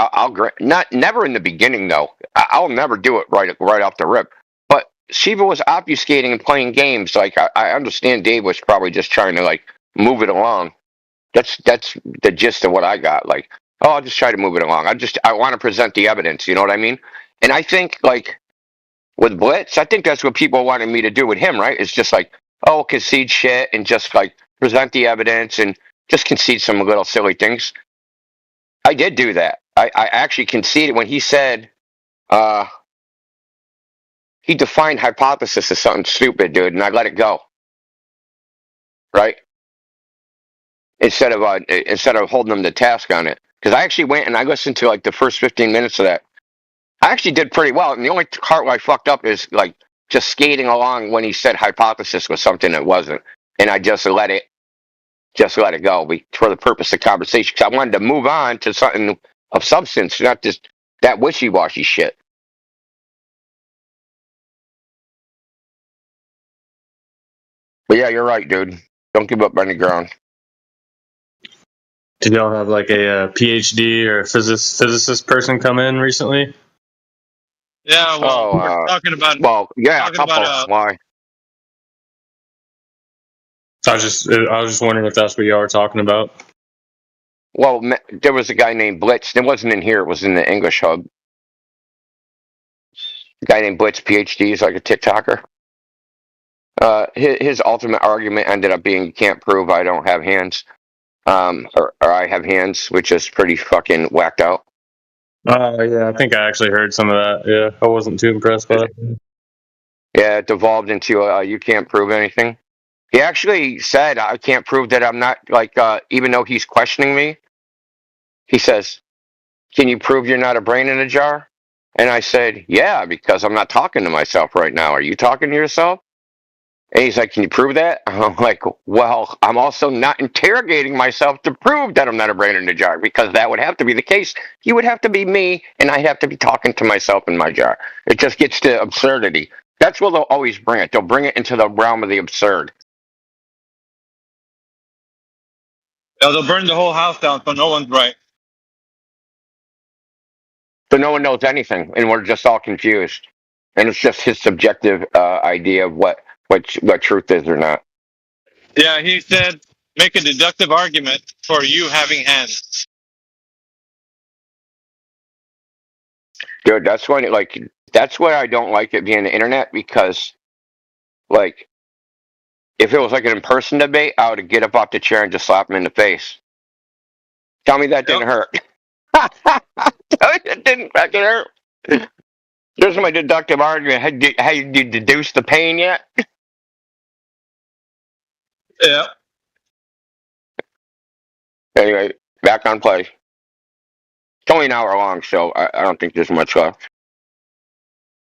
Never in the beginning though. I'll never do it right off the rip. But Shiva was obfuscating and playing games. Like I understand Dave was probably just trying to like move it along. That's the gist of what I got. Like, oh, I'll just try to move it along. I want to present the evidence. You know what I mean? And I think like with Blitz, I think that's what people wanted me to do with him. Right? It's just like, oh, concede shit and just like present the evidence and just concede some little silly things. I did do that. I actually conceded when he said he defined hypothesis as something stupid, dude, and I let it go. Right? Instead of holding them to task on it. Because I actually went and I listened to like the first 15 minutes of that. I actually did pretty well. And the only part where I fucked up is like just skating along when he said hypothesis was something that wasn't. And I just let it go for the purpose of conversation. Because I wanted to move on to something of substance, not just that wishy-washy shit. But yeah, you're right, dude. Don't give up any ground. Did y'all have like a PhD or a physicist person come in recently? Yeah, well, we're talking about. Well, yeah, talking about, why? I was just wondering if that's what y'all were talking about. Well, there was a guy named Blitz. It wasn't in here. It was in the English hub. A guy named Blitz, PhD, is like a TikToker. His ultimate argument ended up being, you can't prove I don't have hands. Or I have hands, which is pretty fucking whacked out. Yeah, I think I actually heard some of that. Yeah, I wasn't too impressed by it. Yeah, it devolved into you can't prove anything. He actually said, I can't prove that I'm not, like, even though he's questioning me, he says, can you prove you're not a brain in a jar? And I said, yeah, because I'm not talking to myself right now. Are you talking to yourself? And he's like, can you prove that? I'm like, well, I'm also not interrogating myself to prove that I'm not a brain in a jar, because that would have to be the case. You would have to be me, and I'd have to be talking to myself in my jar. It just gets to absurdity. That's what they'll always bring it. They'll bring it into the realm of the absurd. Yeah, they'll burn the whole house down so no one's right. So no one knows anything, and we're just all confused. And it's just his subjective idea of what truth is or not. Yeah, he said, make a deductive argument for you having hands. Dude, that's why I don't like it being the internet, because, like, if it was like an in-person debate, I would get up off the chair and just slap him in the face. Tell me that didn't hurt. Tell me that didn't fucking hurt. Here's my deductive argument. Have you deduced the pain yet? Yeah. Anyway, back on play. It's only an hour long, so I don't think there's much left.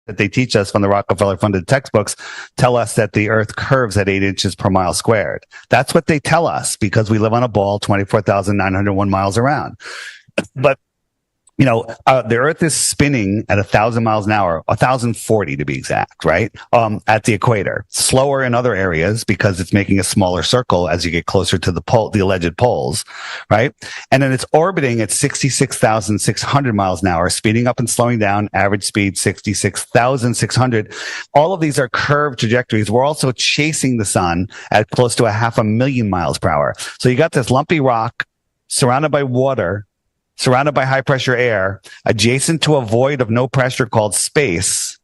That they teach us from the Rockefeller-funded textbooks tell us that the Earth curves at 8 inches per mile squared. That's what they tell us because we live on a ball 24,901 miles around. But you know, the Earth is spinning at 1,000 miles an hour, 1,040 to be exact, right? At the equator. Slower in other areas because it's making a smaller circle as you get closer to the alleged poles, right? And then it's orbiting at 66,600 miles an hour, speeding up and slowing down, average speed 66,600. All of these are curved trajectories. We're also chasing the sun at close to 500,000 miles per hour. So you got this lumpy rock surrounded by water, surrounded by high pressure air, adjacent to a void of no pressure called space,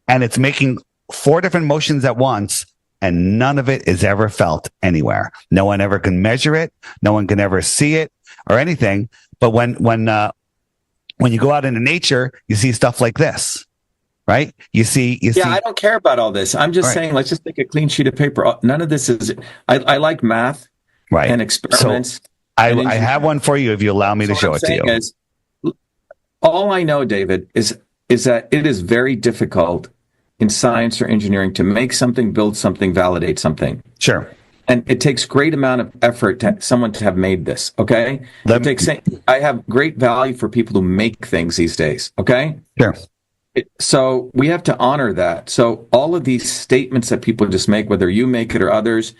and it's making 4 different motions at once, and none of it is ever felt anywhere. No one ever can measure it. No one can ever see it or anything. But when you go out into nature, you see stuff like this, right? You see. I don't care about all this. I'm just saying, let's just take a clean sheet of paper. None of this is. I like math, right, and experiments. So, I have one for you if you allow me to show it to you. All I know, David, is that it is very difficult in science or engineering to make something, build something, validate something. Sure. And it takes great amount of effort to someone to have made this, okay? I have great value for people who make things these days, okay? Sure. So we have to honor that. So all of these statements that people just make, whether you make it or others,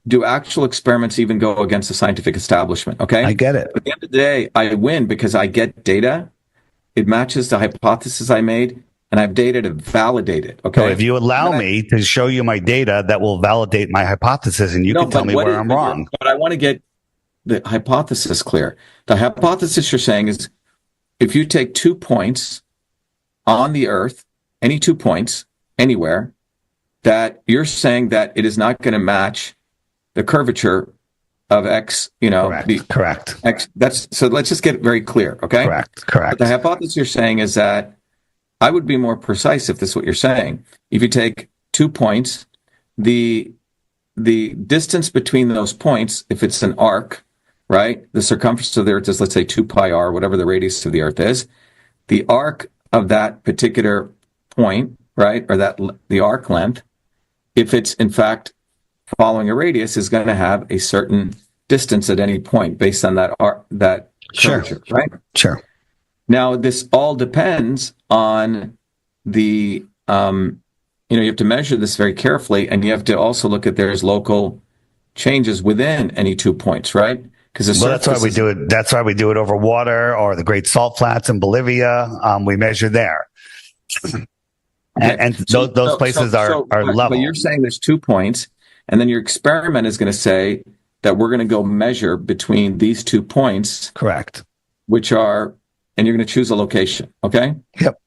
do actual experiments even go against the scientific establishment? Okay. I get it. At the end of the day, I win because I get data. It matches the hypothesis I made, and I have data to validate it. Okay. So if you allow me to show you my data that will validate my hypothesis, and you can tell me where I'm wrong. But I want to get the hypothesis clear. The hypothesis you're saying is if you take 2 points on the Earth, any 2 points, anywhere, that you're saying that it is not going to match the curvature of X, Correct. X. So let's just get it very clear, okay? Correct. But the hypothesis you're saying is that I would be more precise if this is what you're saying. If you take 2 points, the distance between those points, if it's an arc, right? The circumference of the Earth is, let's say, 2 pi r, whatever the radius of the Earth is. The arc of that particular point, right, or the arc length, if it's in fact following a radius, is going to have a certain distance at any point based on that curvature, right? Sure. Now, this all depends on the, you have to measure this very carefully, and you have to also look at there's local changes within any 2 points, right? Because that's why we do it. That's why we do it over water or the Great Salt Flats in Bolivia. We measure there, and those places are level. But you're saying there's 2 points, and then your experiment is going to say that we're going to go measure between these 2 points. Correct. Which are, and you're going to choose a location. Okay. Yep.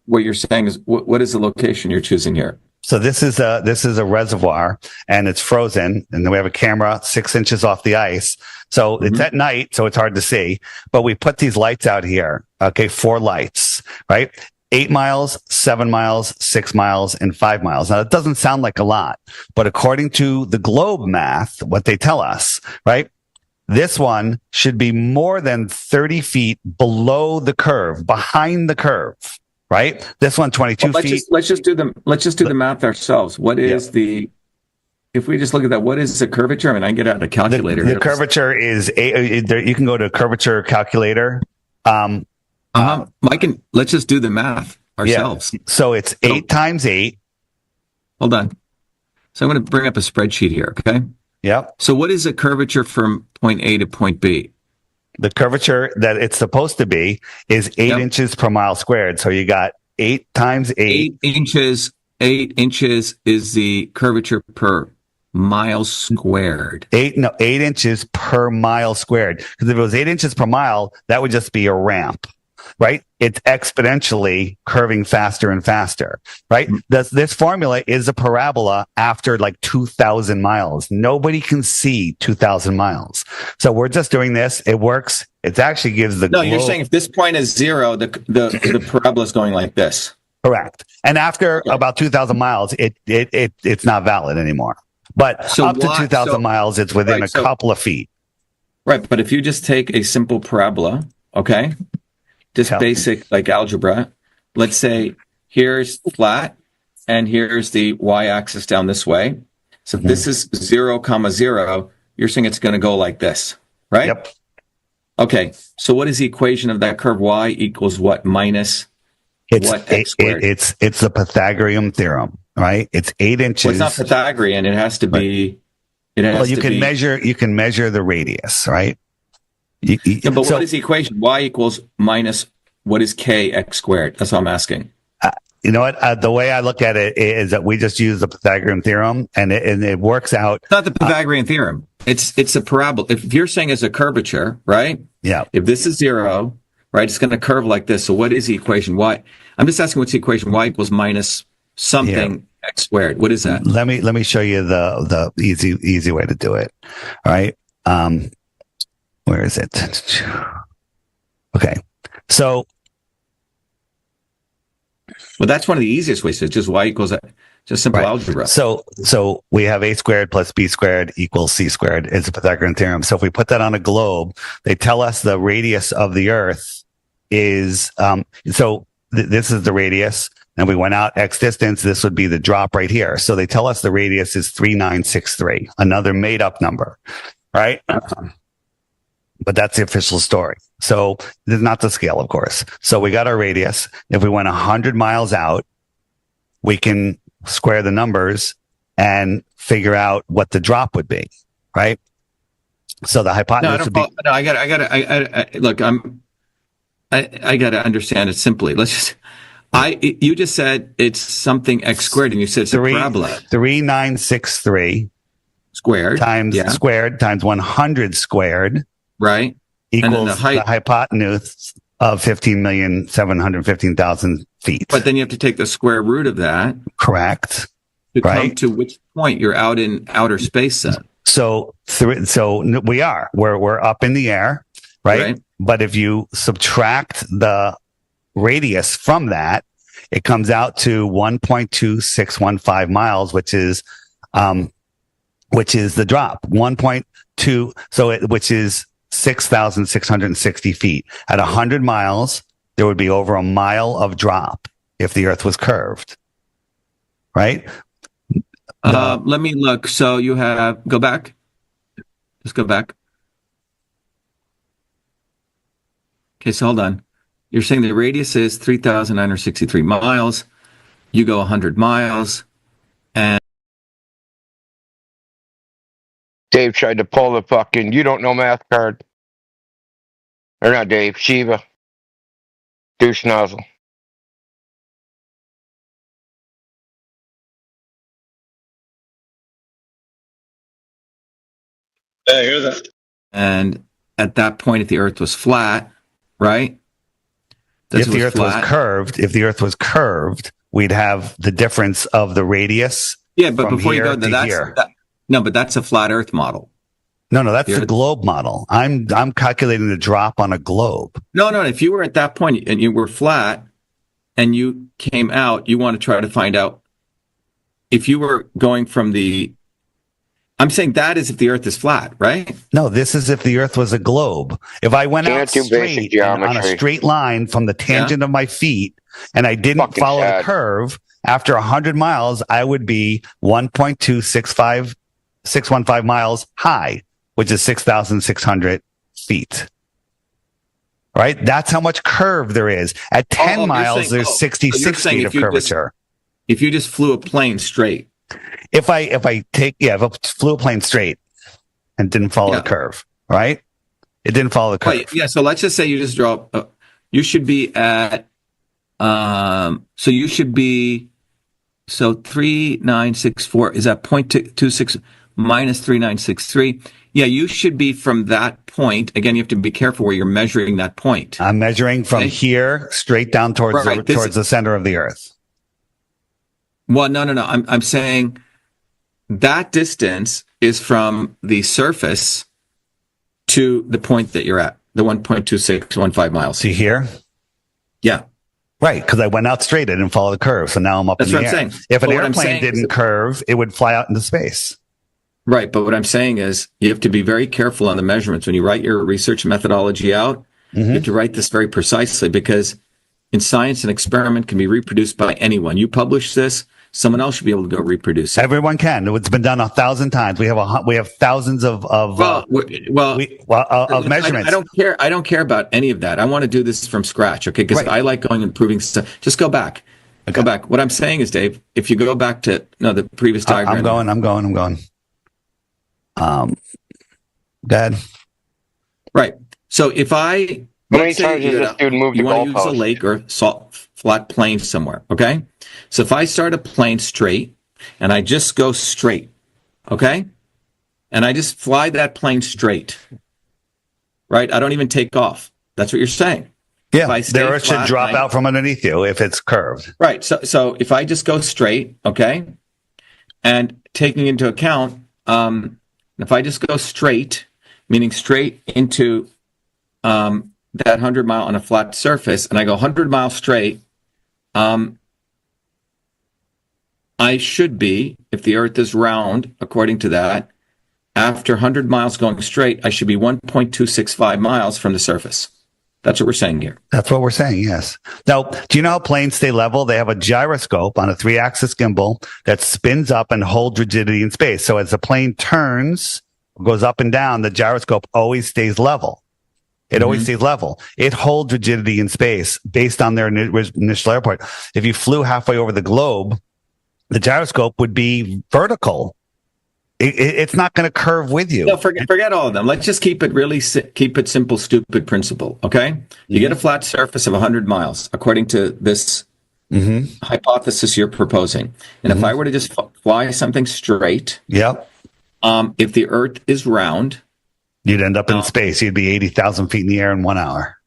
What you're saying is what is the location you're choosing here? So this is a reservoir, and it's frozen, and then we have a camera 6 inches off the ice. So it's at night, so it's hard to see. But we put these lights out here. Okay, 4 lights, right? 8 miles, 7 miles, 6 miles, and 5 miles. Now, that doesn't sound like a lot, but according to the globe math, what they tell us, right? This one should be more than 30 feet below the curve, behind the curve. Right, this one 22 feet. Let's just do the math ourselves. What is if we just look at that? What is the curvature? I mean, I can get out a calculator. The curvature is you can go to a curvature calculator. Let's just do the math ourselves. Yeah. So it's 8 times 8. Hold on. So I'm going to bring up a spreadsheet here. Okay. Yep. So what is the curvature from point A to point B? The curvature that it's supposed to be is 8 inches per mile squared. So you got 8 times 8. 8 inches. 8 inches is the curvature per mile squared. 8 inches per mile squared. Because if it was 8 inches per mile, that would just be a ramp, right? It's exponentially curving faster and faster, right? This formula is a parabola after like 2,000 miles. Nobody can see 2,000 miles. So we're just doing this. It works. It actually gives the you're saying if this point is 0, the parabola is going like this. Correct. And after about 2,000 miles, it's not valid anymore. But so up to 2,000 miles, it's within a couple of feet. Right. But if you just take a simple parabola, okay, just basic like algebra, let's say here's flat and here's the y-axis down this way. So if this is 0, 0, you're saying it's going to go like this, right? Yep. Okay. So what is the equation of that curve? Y equals what? Minus what x squared? It's the Pythagorean theorem, right? It's 8 inches. Well, it's not Pythagorean. It has to be. You can measure the radius, right? But what is the equation? Y equals minus what is k x squared? That's what I'm asking. You know what? The way I look at it is that we just use the Pythagorean theorem, and it works out. It's not the Pythagorean theorem. It's a parabola. If you're saying it's a curvature, right? Yeah. If this is 0, right, it's going to curve like this. So what is the equation? Y. I'm just asking what's the equation? Y equals minus something x squared. What is that? Let me show you the easy way to do it. All right. Where is it? Okay. So. Well, that's one of the easiest ways. It's just y equals just simple algebra. So we have a squared plus b squared equals c squared. It's a Pythagorean theorem. So if we put that on a globe, they tell us the radius of the Earth is this is the radius, and we went out x distance. This would be the drop right here. So they tell us the radius is 3963, another made up number, right? But that's the official story. So this is not the scale, of course. So we got our radius. If we went 100 miles out, we can square the numbers and figure out what the drop would be. right? So the No, hypotenuse would be I got. Look, I got to understand it simply. Let's just. You just said it's something x squared, and you said it's a parabola. 3963 squared times 100 squared, right? Equals the hypotenuse of 15,715,000 feet. But then you have to take the square root of that. Correct. To come to which point you're out in outer space then. So we're up in the air, right? But if you subtract the radius from that, it comes out to 1.2615 miles, which is the drop. 1.2, which is 6,660 feet. At 100 miles, there would be over a mile of drop if the Earth was curved, right? Let me look. So you have, go back. Just go back. Okay, so hold on. You're saying the radius is 3,963 miles. You go 100 miles. And Dave tried to pull the fucking, you don't know math card. Or not Dave, Shiva. Douche nozzle. Yeah, I hear that. And at that point, if the Earth was flat, right? If the Earth was curved, we'd have the difference of the radius. Yeah, but before you go, but that's a flat Earth model. No, that's the globe model. I'm calculating the drop on a globe. No. If you were at that point and you were flat and you came out, you want to try to find out if you were going from the. I'm saying that is if the Earth is flat, right? No, this is if the Earth was a globe. If I went out straight on a straight line from the tangent of my feet and I didn't follow the curve, after 100 miles, I would be 1.2615 miles high, which is 6,600 feet. Right? That's how much curve there is. At 10 miles, there's 66 feet of curvature. If you just flew a plane straight. If I flew a plane straight and didn't follow the curve, right? It didn't follow the curve. Right, yeah. So let's just say you just draw. You should be at. So 3964 is at 0.26 minus 3963. Yeah, you should be from that point. Again, you have to be careful where you're measuring that point. I'm measuring from here straight down towards the center of the Earth. Well, no. I'm saying that distance is from the surface to the point that you're at, the 1.2615 miles. See here? Yeah. Right, because I went out straight. I didn't follow the curve, so now I'm up in the air. That's what I'm saying. If an airplane didn't curve, it would fly out into space. Right, but what I'm saying is you have to be very careful on the measurements. When you write your research methodology out, you have to write this very precisely because in science, an experiment can be reproduced by anyone. You publish this, someone else should be able to go reproduce it. Everyone can. It's been done 1,000 times. We have thousands of measurements. I don't care about any of that. I want to do this from scratch, okay? Because I like going and proving stuff. Just go back. Okay. Go back. What I'm saying is, Dave, if you go back to the previous diagram. I'm going. Dad. Right. So if I how many times does this dude move the goalpost? You want to use a lake or flat plane somewhere, okay? So if I start a plane straight and I just go straight, okay? And I just fly that plane straight, right? I don't even take off. That's what you're saying. Yeah, the Earth should drop out from underneath you if it's curved. Right. So if I just go straight, okay, and taking into account, if I just go straight, meaning straight into that 100 mile on a flat surface, and I go 100 miles straight, I should be, if the Earth is round, according to that, after 100 miles going straight, I should be 1.265 miles from the surface. That's what we're saying here. That's what we're saying, yes. Now, do you know how planes stay level? They have a gyroscope on a 3-axis gimbal that spins up and holds rigidity in space. So as the plane turns, goes up and down, the gyroscope always stays level. It always stays level. It holds rigidity in space based on their initial airport. If you flew halfway over the globe, the gyroscope would be vertical. It's not going to curve with you. No, forget all of them. Let's just keep it simple, stupid principle. Okay, you get a flat surface of 100 miles, according to this hypothesis you're proposing. And if I were to just fly something straight, if the Earth is round, you'd end up in space. You'd be 80,000 feet in the air in 1 hour.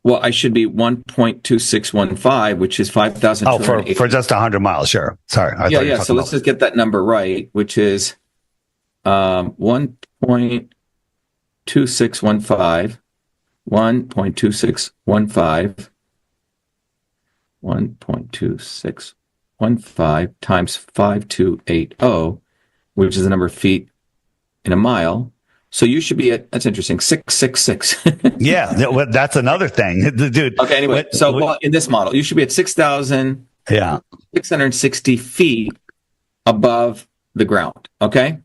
Well, I should be 1.2615, which is 5,000. Oh, for just 100 miles, sure. Sorry. Yeah. So let's just get that number right, which is 1.2615, 1.2615 times 5280, which is the number of feet in a mile. So you should be at, that's interesting, 666. Yeah, that's another thing, dude. Okay, anyway, in this model, you should be at 6,660 feet above the ground. Okay,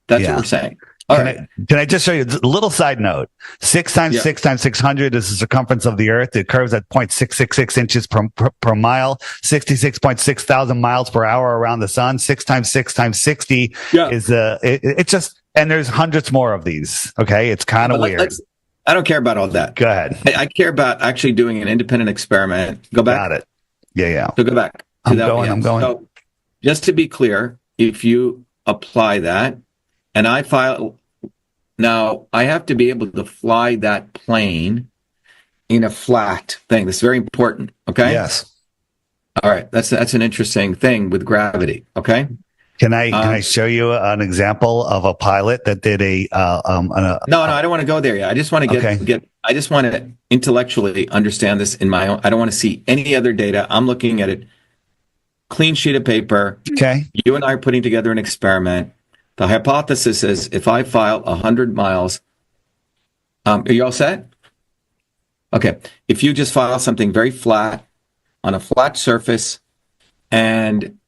that's what we're saying. Can I just show you a little side note? 6 times 6 times 600 is the circumference of the Earth. It curves at 0.666 inches per mile, 66.6 thousand miles per hour around the sun. 6 times 6 times 60 is it's just, and there's hundreds more of these. Okay, it's kind of weird. I don't care about all that. Go ahead. I care about actually doing an independent experiment. Go back. Got it. Yeah. So go back. I'm going. So just to be clear, if you apply that, and I file, now I have to be able to fly that plane in a flat thing. This is very important. Okay. Yes. All right. That's an interesting thing with gravity. Okay. Can I show you an example of a pilot that did No, I don't want to go there yet. I just want to I just want to intellectually understand this in my own. I don't want to see any other data. I'm looking at it, clean sheet of paper. Okay. You and I are putting together an experiment. The hypothesis is if I file 100 miles, are you all set? Okay. If you just file something very flat on a flat surface, and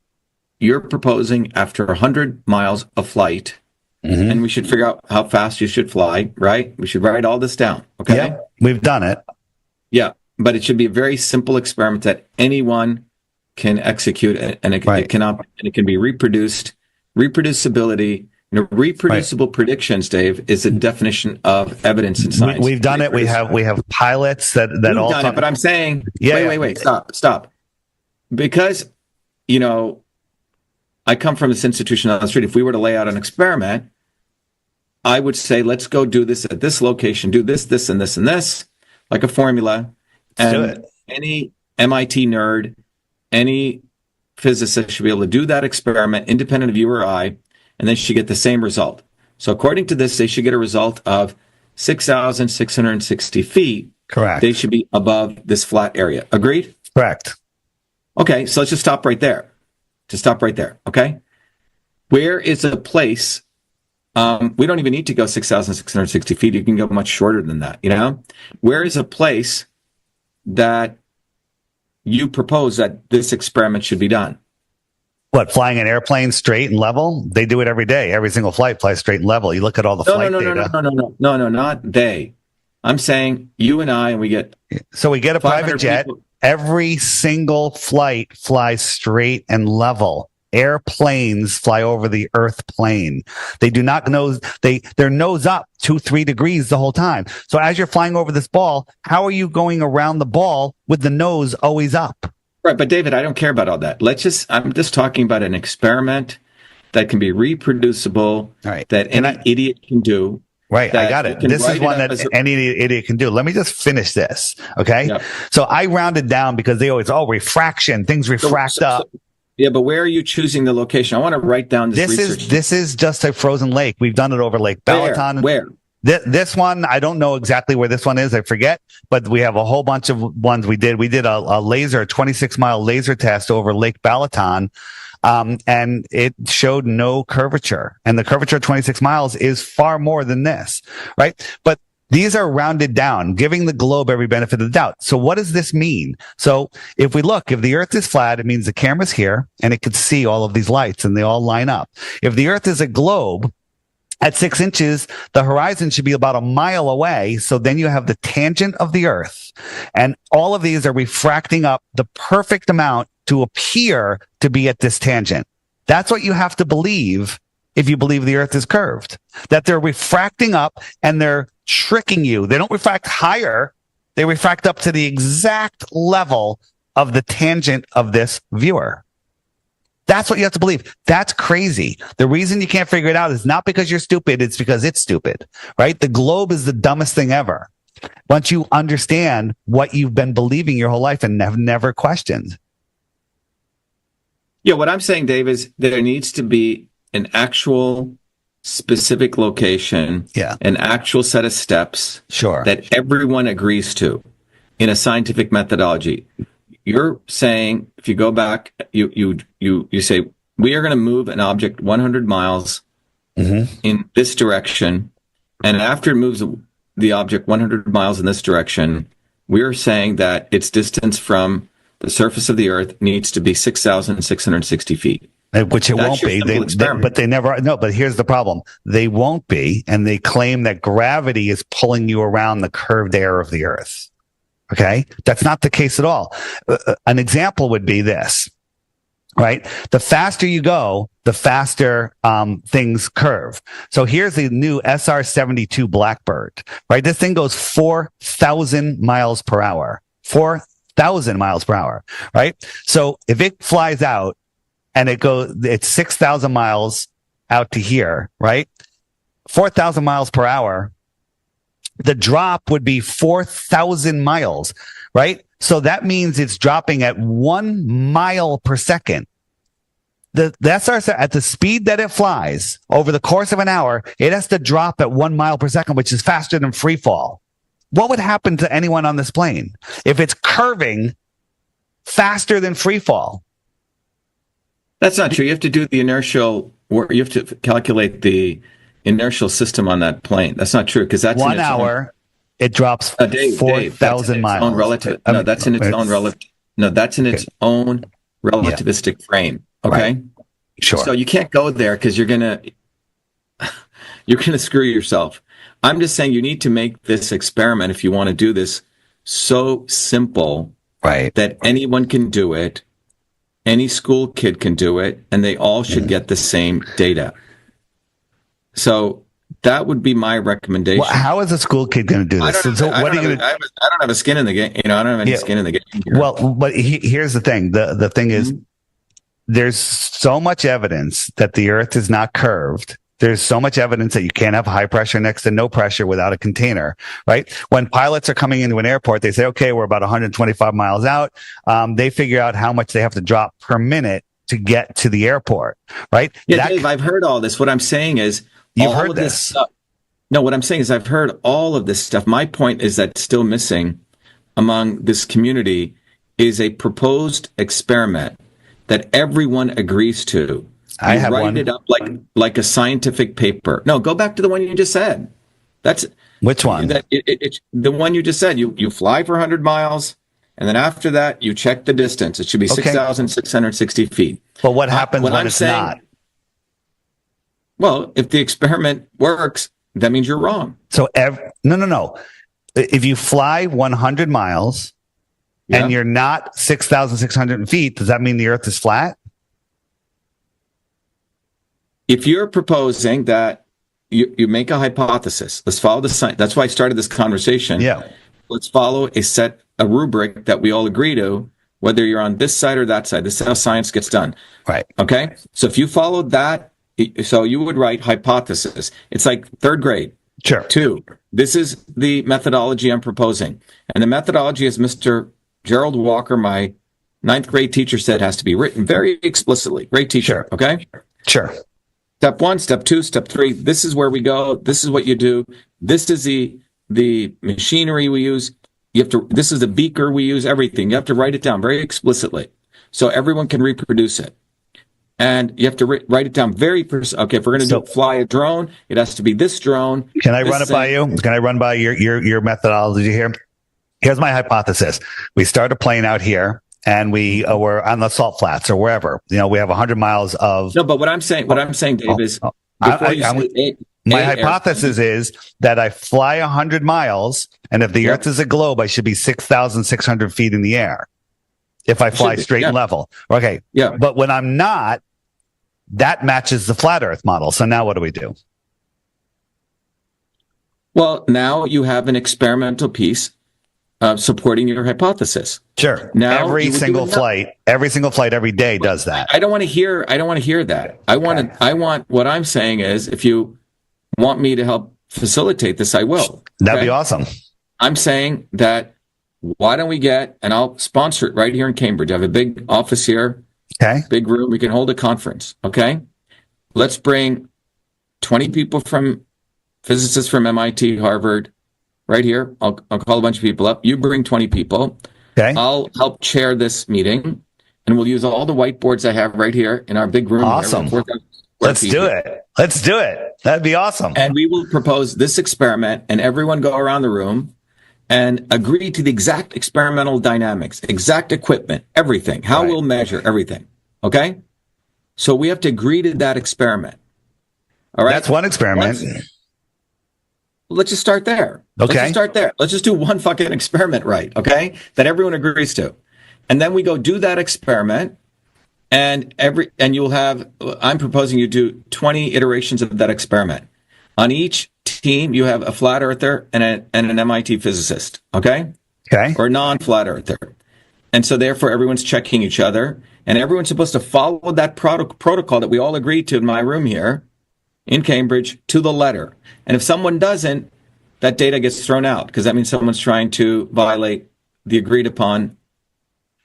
you're proposing after 100 miles of flight, and we should figure out how fast you should fly, right? We should write all this down. Okay. Yeah, we've done it. Yeah. But it should be a very simple experiment that anyone can execute, and it can be reproduced. Reproducibility, reproducible predictions, Dave, is a definition of evidence in science. We've done it. We have pilots that all done it, but I'm saying, wait, stop. Because, I come from this institution on the street. If we were to lay out an experiment, I would say, let's go do this at this location, do this, this, and this, and this, like a formula. And any MIT nerd, any physicist should be able to do that experiment independent of you or I, and they should get the same result. So according to this, they should get a result of 6,660 feet. Correct. They should be above this flat area. Agreed? Correct. Okay, so let's just stop right there. Okay? Where is a place? We don't even need to go 6,660 feet. You can go much shorter than that, Where is a place that you propose that this experiment should be done? What, flying an airplane straight and level? They do it every day. Every single flight flies straight and level. You look at all the flight data. No, not they. I'm saying you and I, and we get... So we get a private jet. People. Every single flight flies straight and level. Airplanes fly over the Earth plane. They do not nose. Their nose up 2-3 degrees the whole time. So as you're flying over this ball, how are you going around the ball with the nose always up? Right, but David, I don't care about all that. I'm just talking about an experiment that can be reproducible, that any idiot can do. Right, I got it. This is one that any idiot can do. Let me just finish this, okay? Yep. So I rounded down because they always, refraction, things refract up. Yeah, but where are you choosing the location? I want to write down this research. This is just a frozen lake. We've done it over Lake Balaton. Where? This one, I don't know exactly where this one is. I forget, but we have a whole bunch of ones we did. We did a 26-mile laser test over Lake Balaton, and it showed no curvature. And the curvature of 26 miles is far more than this, right? But these are rounded down, giving the globe every benefit of the doubt. So what does this mean? So if the Earth is flat, it means the camera's here and it could see all of these lights and they all line up. If the Earth is a globe, at 6 inches, the horizon should be about a mile away. So then you have the tangent of the Earth. And all of these are refracting up the perfect amount to appear to be at this tangent. That's what you have to believe if you believe the Earth is curved. That they're refracting up and they're tricking you. They don't refract higher. They refract up to the exact level of the tangent of this viewer. That's what you have to believe. That's crazy. The reason you can't figure it out is not because you're stupid. It's because it's stupid, right? The globe is the dumbest thing ever. Once you understand what you've been believing your whole life and have never questioned. Yeah, what I'm saying, Dave, is there needs to be an actual specific location, an actual set of steps that everyone agrees to in a scientific methodology. You're saying, if you go back, you say, we are going to move an object 100 miles in this direction, and after it moves the object 100 miles in this direction, we're saying that its distance from the surface of the Earth needs to be 6,660 feet. Which it won't be. But they never. No, but here's the problem. They won't be, and they claim that gravity is pulling you around the curved air of the Earth. Okay? That's not the case at all. An example would be this, right? The faster you go, the faster things curve. So here's the new SR-72 Blackbird, right? This thing goes 4,000 miles per hour. 4,000 miles per hour, right? So if it flies out and it's 6,000 miles out to here, right? 4,000 miles per hour. The drop would be 4,000 miles, right? So that means it's dropping at 1 mile per second. The SR, at the speed that it flies over the course of an hour, it has to drop at 1 mile per second, which is faster than free fall. What would happen to anyone on this plane if it's curving faster than free fall? That's not true. You have to do the inertial, you have to calculate the inertial system on that plane. That's not true, because that's 1 hour. It drops 4,000 miles. No, that's in its own relative. No, that's in its own relativistic frame. Okay, right. Sure. So you can't go there because you're gonna screw yourself. I'm just saying you need to make this experiment, if you want to do this, so simple, right, that anyone can do it, any school kid can do it, and they all should get the same data. So that would be my recommendation. Well, how is a school kid going to do this? I don't have a skin in the game. I don't have any skin in the game here. Well, but here's the thing. The thing is, there's so much evidence that the Earth is not curved. There's so much evidence that you can't have high pressure next to no pressure without a container, right? When pilots are coming into an airport, they say, okay, we're about 125 miles out. They figure out how much they have to drop per minute to get to the airport, right? Yeah, Dave, I've heard all this. What I'm saying is, you've heard this stuff. No, what I'm saying is I've heard all of this stuff. My point is that still missing among this community is a proposed experiment that everyone agrees to. I have write one. it up like a scientific paper. No, go back to the one you just said. That's which one? It's the one you just said. You fly for 100 miles, and then after that, you check the distance. It should be 6,660 feet. But what happens when it's not? Well, if the experiment works, that means you're wrong. So no. If you fly 100 miles and you're not 6,600 feet, does that mean the Earth is flat? If you're proposing that you make a hypothesis, let's follow the science. That's why I started this conversation. Yeah. Let's follow a rubric that we all agree to, whether you're on this side or that side. This is how science gets done. Right. Okay. So if you follow that, so you would write hypothesis. It's like third grade. Sure. 2. This is the methodology I'm proposing. And the methodology, as Mr. Gerald Walker, my 9th grade teacher, said, has to be written very explicitly. Great teacher. Sure. Okay. Sure. Step 1, step 2, step 3. This is where we go. This is what you do. This is the machinery we use. This is the beaker we use, everything. You have to write it down very explicitly so everyone can reproduce it. And you have to write it down very okay, if we're going to fly a drone, it has to be this drone. Can I run it by you? Can I run by your methodology here? Here's my hypothesis. We start a plane out here, and we're on the salt flats or wherever. You know, we have 100 miles of. No, but what I'm saying, Dave, is my hypothesis is that I fly 100 miles, and if the Earth is a globe, I should be 6,600 feet in the air. If I fly straight and level, okay. Yeah. But when I'm not, that matches the flat Earth model. So now what do we do? Well, now you have an experimental piece supporting your hypothesis. Sure. Now every single flight every day does that. I don't want to hear that. I want what I'm saying is, if you want me to help facilitate this, I will. That'd be awesome. I'm saying that why don't we get, and I'll sponsor it right here in Cambridge. I have a big office here. Okay. Big room. We can hold a conference. Okay. Let's bring 20 people physicists from MIT, Harvard, right here. I'll call a bunch of people up. You bring 20 people. Okay. I'll help chair this meeting, and we'll use all the whiteboards I have right here in our big room. Awesome. Let's do it. Let's do it. That'd be awesome. And we will propose this experiment, and everyone go around the room and agree to the exact experimental dynamics, exact equipment, everything, how we'll measure everything. Okay? So we have to agree to that experiment. All right? That's one experiment. Let's just start there. Okay. Let's just start there. Let's just do one fucking experiment right, okay? That everyone agrees to. And then we go do that experiment, and you'll have, I'm proposing you do 20 iterations of that experiment. On each team, you have a flat earther and an MIT physicist, okay? Okay. Or a non-flat earther. And so therefore everyone's checking each other, and everyone's supposed to follow that protocol that we all agreed to in my room here in Cambridge to the letter. And if someone doesn't, that data gets thrown out, because that means someone's trying to violate the agreed upon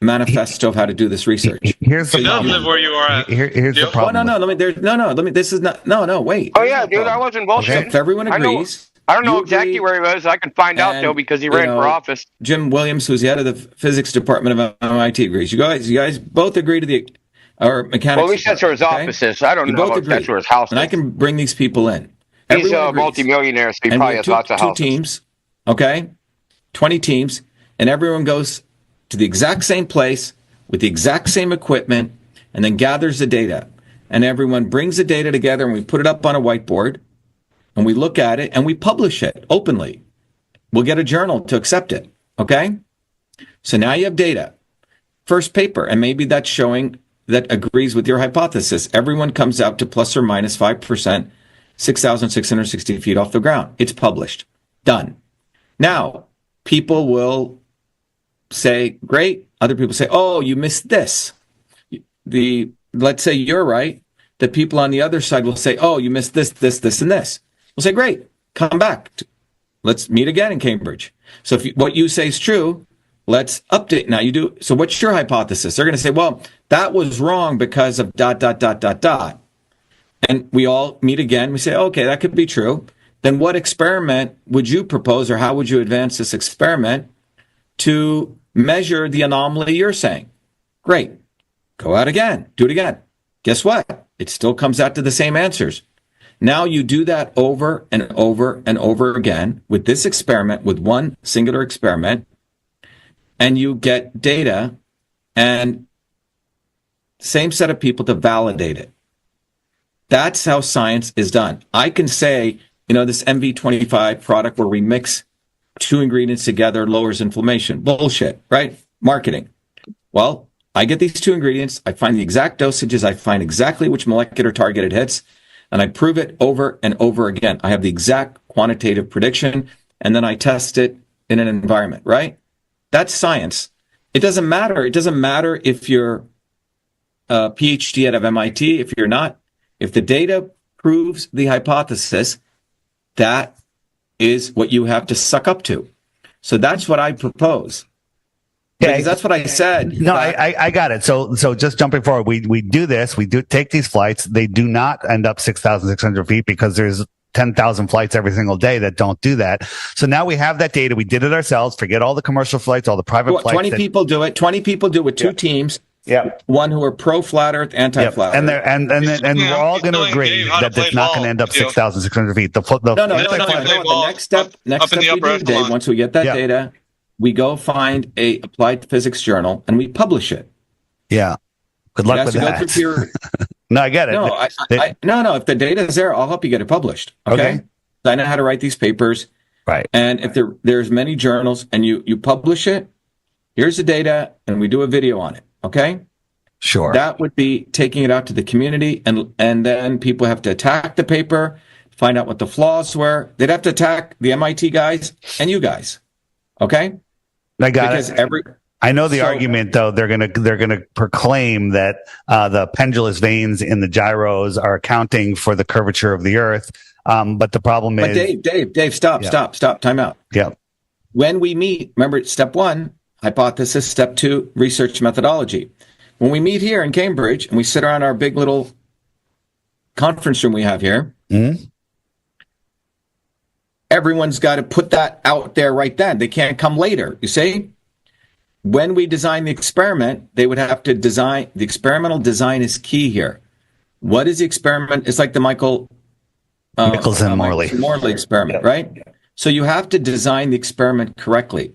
manifesto of how to do this research. Here's the He does problem. live where you are at. Here's the Oh, problem. this is not, wait. Oh yeah, dude, I wasn't bullshitting. If everyone agrees. I don't know you exactly agree, where he was. I can find out though, because he ran for office. Jim Williams, who's the head of the physics department of MIT, agrees. You guys both agree to our mechanics. Well, at least that's where his office is. I don't know if that's where his house is. And I can bring these people in. He's a multimillionaire, so he And probably we has have lots of two houses. teams, okay? 20 teams, and everyone goes to the exact same place with the exact same equipment and then gathers the data. And everyone brings the data together, and we put it up on a whiteboard, and we look at it, and we publish it openly. We'll get a journal to accept it, okay? So now you have data. First paper, and maybe that's showing that agrees with your hypothesis. Everyone comes out to plus or minus 5%, 6,660 feet off the ground. It's published. Done. Now, people will say, great. Other people say, oh, you missed this. Let's say you're right. The people on the other side will say, oh, you missed this, this, this, and this. We'll say, great. Come back. Let's meet again in Cambridge. So if what you say is true, let's update. Now you do. So what's your hypothesis? They're going to say, well, that was wrong because of ... And we all meet again. We say, okay, that could be true. Then what experiment would you propose, or how would you advance this experiment to measure the anomaly you're saying? Great. Go out again. Do it again. Guess what? It still comes out to the same answers. Now you do that over and over and over again with this experiment, with one singular experiment, and you get data and same set of people to validate it. That's how science is done. I can say, this MV25 product where we mix two ingredients together lowers inflammation. Bullshit, right? Marketing. Well, I get these two ingredients. I find the exact dosages. I find exactly which molecular target it hits. And I prove it over and over again. I have the exact quantitative prediction. And then I test it in an environment, right? That's science. It doesn't matter. It doesn't matter if you're a PhD out of MIT, if you're not. If the data proves the hypothesis, that is what you have to suck up to. So that's what I propose. Okay. Because that's what I said. No, I got it. So just jumping forward, we do this. We do take these flights. They do not end up 6,600 feet because there's 10,000 flights every single day that don't do that. So now we have that data. We did it ourselves. Forget all the commercial flights, all the private flights. 20 people do it. 20 people do it with two teams. Yeah. One who are pro flat Earth, anti flat Earth. And we're all going to agree that it's not going to end up 6,600 feet. No. The next step we do, Dave, once we get that data, we go find a applied physics journal and we publish it. Yeah. Good luck with that. No, I get it. No. If the data is there, I'll help you get it published. Okay. I know how to write these papers. Right. And if there's many journals and you publish it, here's the data, and we do a video on it. Okay. Sure. That would be taking it out to the community, and then people have to attack the paper, find out what the flaws were. They'd have to attack the MIT guys and you guys. Okay? I got because it. I know the argument, though. They're gonna proclaim that the pendulous veins in the gyros are accounting for the curvature of the Earth. But the problem is, Dave, stop, time out. Yeah. When we meet, remember, step 1, hypothesis. Step 2, research methodology. When we meet here in Cambridge and we sit around our big little conference room we have here, everyone's got to put that out there right then. They can't come later. You see? When we design the experiment, they would have to design, the experimental design is key here. What is the experiment? It's like the Michael Morley experiment, right? So you have to design the experiment correctly.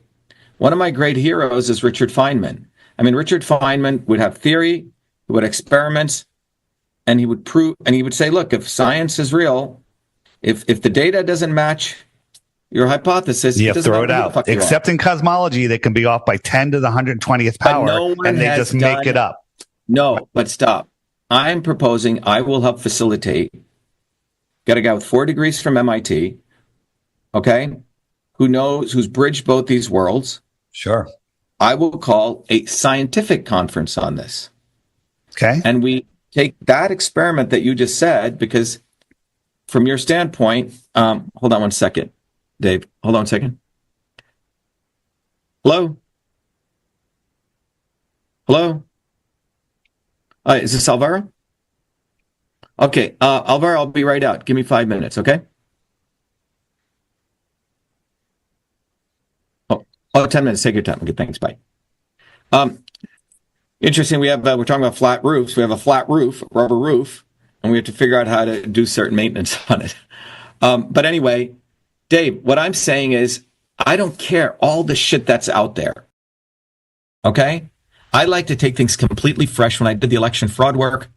One of my great heroes is Richard Feynman. I mean, Richard Feynman would have theory, he would have experiments, and he would prove, and he would say, look, if science is real, if the data doesn't match your hypothesis, you have to throw it out. Except in cosmology, they can be off by 10 to the 120th power, and they just make it up. No, but stop. I'm proposing I will help facilitate. Got a guy with 4 degrees from MIT, okay, who's bridged both these worlds. Sure. I will call a scientific conference on this. Okay. And we take that experiment that you just said, because from your standpoint, hold on one second, Dave. Hold on a second. Hello? Hello? Is this Alvaro? Okay, Alvaro, I'll be right out. Give me 5 minutes, okay? Oh, 10 minutes. Take your time. Okay, thanks. Bye. Interesting. We're talking about flat roofs. We have a flat roof, rubber roof, and we have to figure out how to do certain maintenance on it. But anyway, Dave, what I'm saying is I don't care all the shit that's out there. Okay? I like to take things completely fresh. When I did the election fraud work,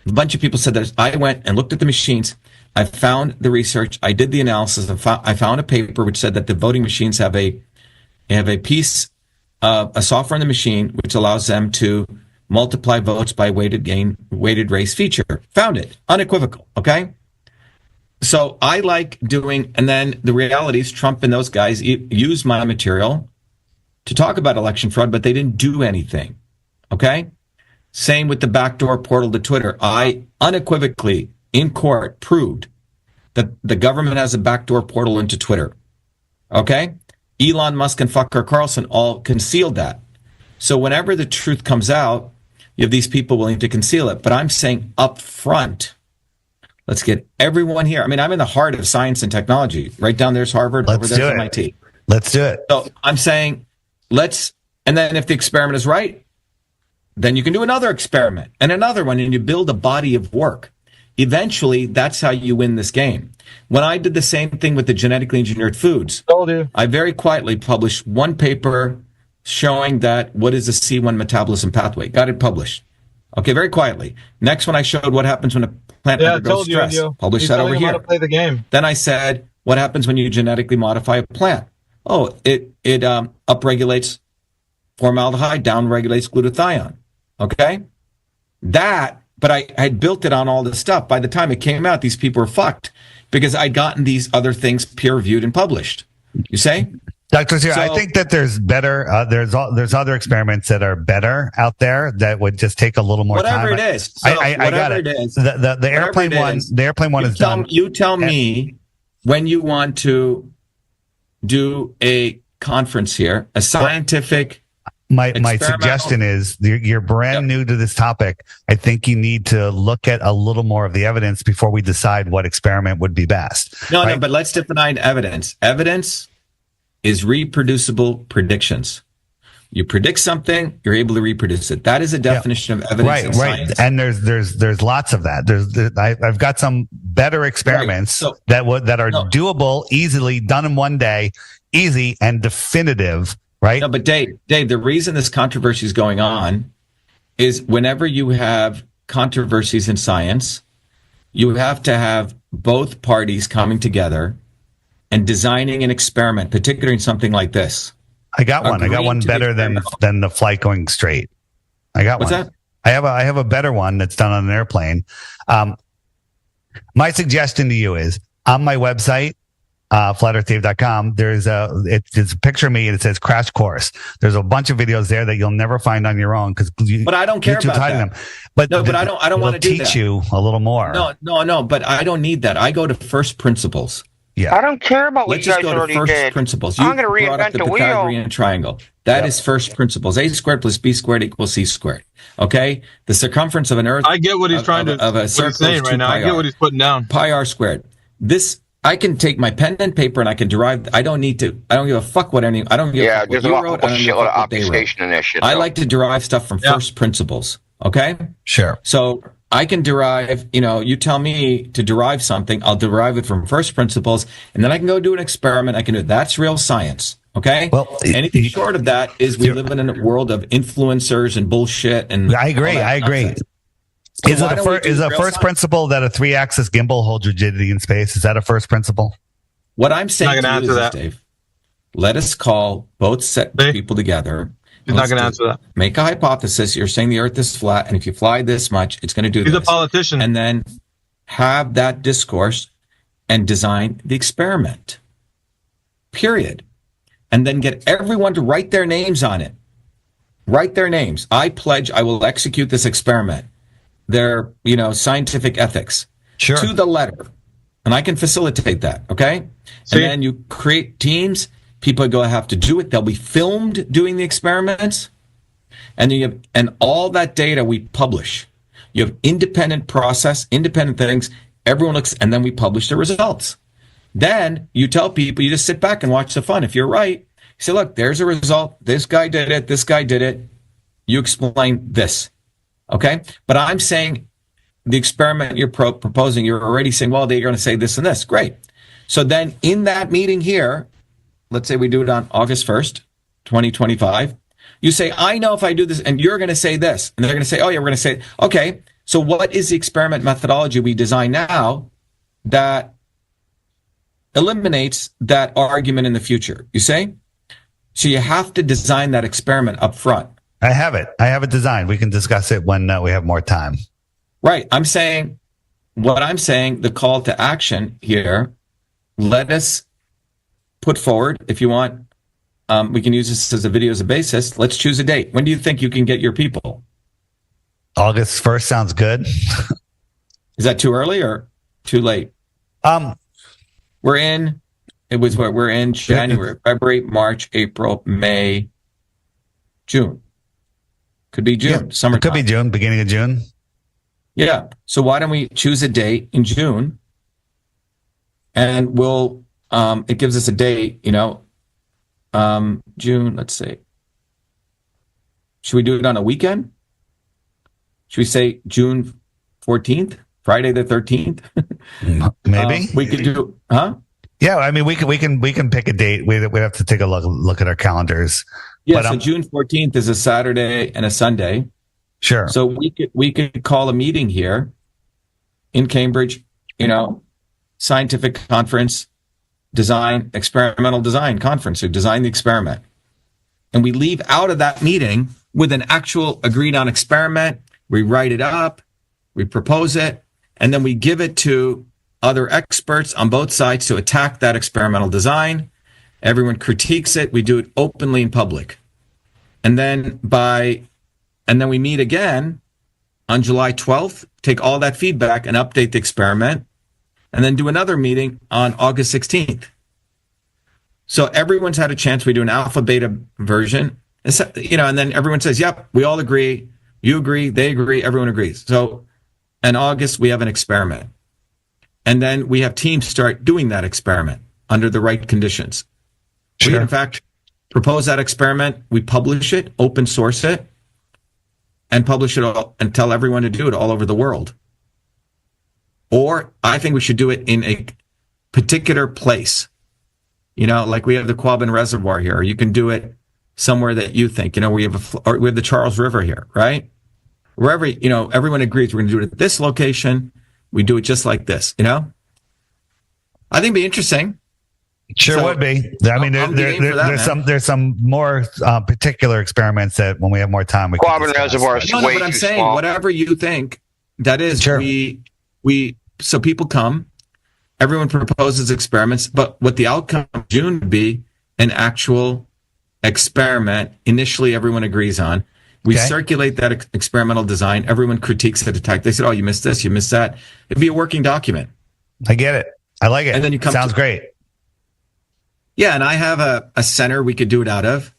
a bunch of people said that I went and looked at the machines. I found the research. I did the analysis. I found a paper which said that the voting machines have a piece, a software in the machine which allows them to multiply votes by weighted race feature. Found it. Unequivocal. Okay? So I like doing, and then the reality is Trump and those guys used my material to talk about election fraud, but they didn't do anything. Okay? Same with the backdoor portal to Twitter. I unequivocally, in court, proved that the government has a backdoor portal into Twitter. Okay? Elon Musk and Tucker Carlson all concealed that. So whenever the truth comes out, you have these people willing to conceal it. But I'm saying up front, let's get everyone here. I mean, I'm in the heart of science and technology. Right down there's Harvard, over there's MIT. Let's do it. So I'm saying and then if the experiment is right, then you can do another experiment and another one, and you build a body of work. Eventually, that's how you win this game. When I did the same thing with the genetically engineered foods, I very quietly published one paper showing that what is the C1 metabolism pathway. Got it published. Okay, very quietly. Next one, I showed what happens when a plant undergoes stress. Published that over here. How to play the game. Then I said, what happens when you genetically modify a plant? Oh, it upregulates formaldehyde, downregulates glutathione. Okay? But I had built it on all this stuff. By the time it came out, these people were fucked because I'd gotten these other things peer-reviewed and published. You say? Dr. Zero, I think that there's better, there's other experiments that are better out there that would just take a little more time. Whatever it is. So I got it. The airplane one is done. You tell me when you want to do a conference here, a scientific. My suggestion is you're brand new to this topic. I think you need to look at a little more of the evidence before we decide what experiment would be best. No, but let's define evidence. Evidence is reproducible predictions. You predict something, you're able to reproduce it. That is a definition of evidence in science. And there's lots of that. I've got some better experiments that are doable, easily done in one day, easy and definitive. Right. No, but Dave, the reason this controversy is going on is whenever you have controversies in science, you have to have both parties coming together and designing an experiment, particularly in something like this. I got one better than the flight going straight. I got What's one. That? I have a better one that's done on an airplane. My suggestion to you is on my website, flatearthdave.com, there's a picture of me and it says crash course. There's a bunch of videos there that you'll never find on your own because but I don't care about that. But I don't want to teach you a little more. No, but I don't need that. I go to first principles. Yeah, I don't care about what Let's you just guys go already to first did. principles. I'm going to brought up reinvent the wheel. Pythagorean triangle. That is first principles. A squared plus B squared equals C squared. Okay, the circumference of an Earth. I get what he's trying to. Of a what circle he's saying is 2 right now. pi I get r. what he's putting down. Pi r squared. This I can take my pen and paper and I can derive. I don't need to. I don't give a fuck what any. I don't give a fuck there's what a you lot wrote. I don't give a of fuck what they wrote. obfuscation in this shit. I though. like to derive stuff from first principles. Okay. Sure. So I can derive, you tell me to derive something, I'll derive it from first principles, and then I can go do an experiment. I can do it. That's real science. Okay. Well, anything short of that is we live in a world of influencers and bullshit. And I agree. So Is a first principle that a 3-axis gimbal holds rigidity in space? Is that a first principle? What I'm saying to you is this, Dave. Let us call both set people together. He's not going to answer that. Make a hypothesis. You're saying the Earth is flat, and if you fly this much, it's going to do this. He's a politician. And then have that discourse and design the experiment. Period. And then get everyone to write their names on it. Write their names. I pledge I will execute this experiment. Their, scientific ethics. Sure. To the letter. And I can facilitate that, okay? And then you create teams. People have to do it. They'll be filmed doing the experiments. And all that data we publish. You have independent process, independent things. Everyone looks, and then we publish the results. Then you tell people, you just sit back and watch the fun. If you're right, you say, look, there's a result. This guy did it. This guy did it. You explain this. Okay? But I'm saying the experiment you're proposing, you're already saying, well, they're going to say this and this. Great. So then in that meeting here, let's say we do it on August 1st, 2025. You say, I know if I do this, and you're going to say this. And they're going to say, oh, yeah, we're going to say, okay, so what is the experiment methodology we design now that eliminates that argument in the future? You say? So you have to design that experiment up front. I have it designed. We can discuss it when we have more time. Right. I'm saying, the call to action here, let us put forward, if you want, we can use this as a video as a basis. Let's choose a date. When do you think you can get your people? August 1st sounds good. Is that too early or too late? We're in January, February, March, April, May, June. Could be June, summertime. It could be June, beginning of June. Yeah. So why don't we choose a date in June? And we'll, it gives us a date, June, let's see. Should we do it on a weekend? Should we say June 14th, Friday the 13th? Maybe. We could do, huh? Yeah, I mean, we can pick a date. We'd have to take a look at our calendars. Yeah, so June 14th is a Saturday and a Sunday. Sure. So we could call a meeting here in Cambridge, scientific conference, experimental design conference, so design the experiment. And we leave out of that meeting with an actual agreed on experiment. We write it up, we propose it, and then we give it to other experts on both sides to attack that experimental design. Everyone critiques it. We do it openly in public. And then we meet again on July 12th, take all that feedback and update the experiment, and then do another meeting on August 16th. So everyone's had a chance. We do an alpha beta version, and then everyone says, yep, we all agree. You agree, they agree, everyone agrees. So in August, we have an experiment. And then we have teams start doing that experiment under the right conditions. Sure. We, in fact, propose that experiment. We publish it, open source it, and publish it all, and tell everyone to do it all over the world. Or I think we should do it in a particular place. Like we have the Quabbin Reservoir here, or you can do it somewhere that you think, we have the Charles River here, right? Wherever, everyone agrees we're going to do it at this location. We do it just like this, I think it'd be interesting. Sure So, would be. I mean, I'm game for that, there's some more particular experiments that when we have more time we can Quabbin discuss. Reservoir is No, way but I'm too saying small. whatever you think. That is, Sure. we so people come, everyone proposes experiments, but what the outcome of June would be an actual experiment. Initially, everyone agrees on. We Okay. circulate that experimental design. Everyone critiques it. Attack. They said, "Oh, you missed this. You missed that." It'd be a working document. I get it. I like it. And then you come Sounds to- great. Yeah, and I have a center we could do it out of.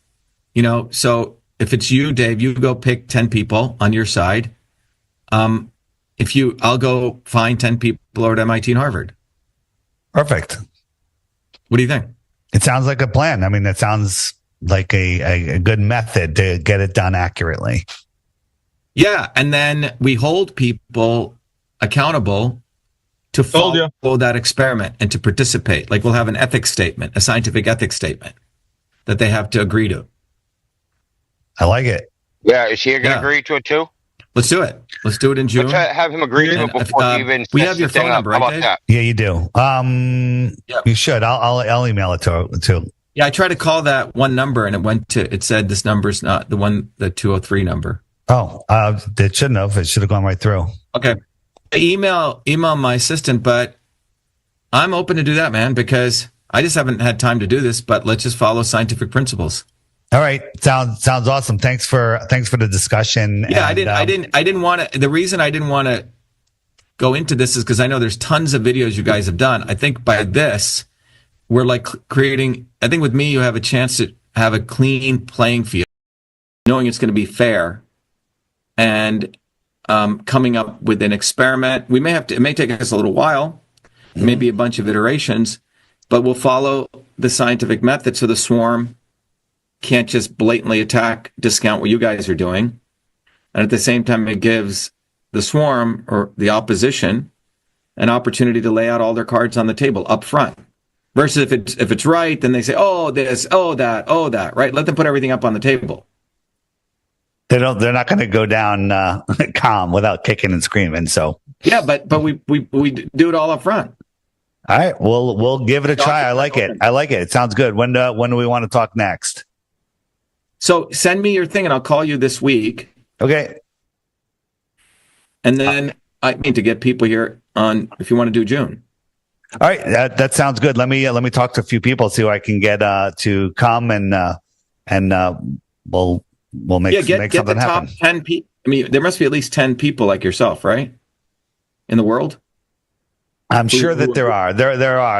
So if it's you, Dave, you go pick 10 people on your side. I'll go find 10 people over at MIT and Harvard. Perfect. What do you think? It sounds like a plan. I mean, it sounds like a good method to get it done accurately. Yeah, and then we hold people accountable to follow that experiment and to participate. Like we'll have an ethics statement, a scientific ethics statement that they have to agree to. I like it. Yeah, is he going to agree to it too? Let's do it. Let's do it in June. Let's have him agree to it before he even we sets have your the thing phone up. number, How right, about Dave? that? Yeah, you do. You should. I'll email it to. Yeah, I tried to call that one number and it said this number's not the 203 number. Oh, it shouldn't have. It should have gone right through. Okay. Email my assistant, but I'm open to do that, man, because I just haven't had time to do this, but let's just follow scientific principles. All right. Sounds awesome. Thanks for the discussion. Yeah, and, I didn't want to. The reason I didn't want to go into this is because I know there's tons of videos you guys have done. I think by this, we're like creating. I think with me, you have a chance to have a clean playing field, knowing it's going to be fair, and coming up with an experiment. We may have to. It may take us a little while, maybe a bunch of iterations, but we'll follow the scientific method. So the swarm can't just blatantly discount what you guys are doing. And at the same time, it gives the swarm or the opposition an opportunity to lay out all their cards on the table up front. Versus if it's right, then they say, oh, this, oh, that, right? Let them put everything up on the table. They're not going to go down calm without kicking and screaming. So yeah, but we do it all up front. All right, we'll give it a try. I like it. It sounds good. When do we want to talk next? So send me your thing and I'll call you this week. Okay. And then I mean to get people here on if you want to do June. All right, that sounds good. Let me talk to a few people, see who I can get to come and we'll make get something the top happen. 10 people. I mean, there must be at least 10 people like yourself, right? In the world. I'm sure that there are.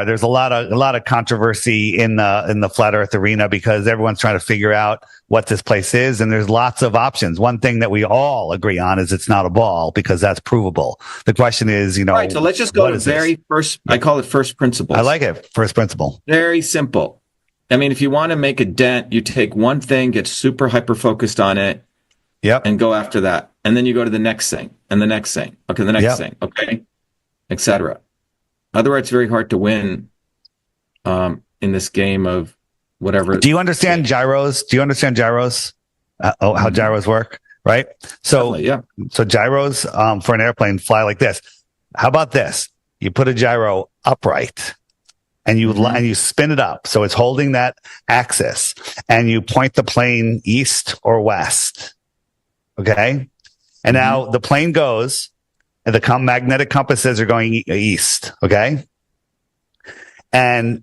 There's a lot of controversy in the flat Earth arena because everyone's trying to figure out what this place is, and there's lots of options. One thing that we all agree on is it's not a ball because that's provable. The question is, right. So let's just go to first. I call it first principles. I like it. First principle. Very simple. I mean, if you want to make a dent, you take one thing, get super hyper focused on it, and go after that, and then you go to the next thing and the next thing. Okay, the next thing. Okay, etc. Otherwise, it's very hard to win in this game of whatever. Do you understand gyros? How gyros work? Right. So So gyros for an airplane fly like this. How about this? You put a gyro upright, and you spin it up so it's holding that axis, and you point the plane east or west. Okay. And now the plane goes. And the magnetic compasses are going east, okay? And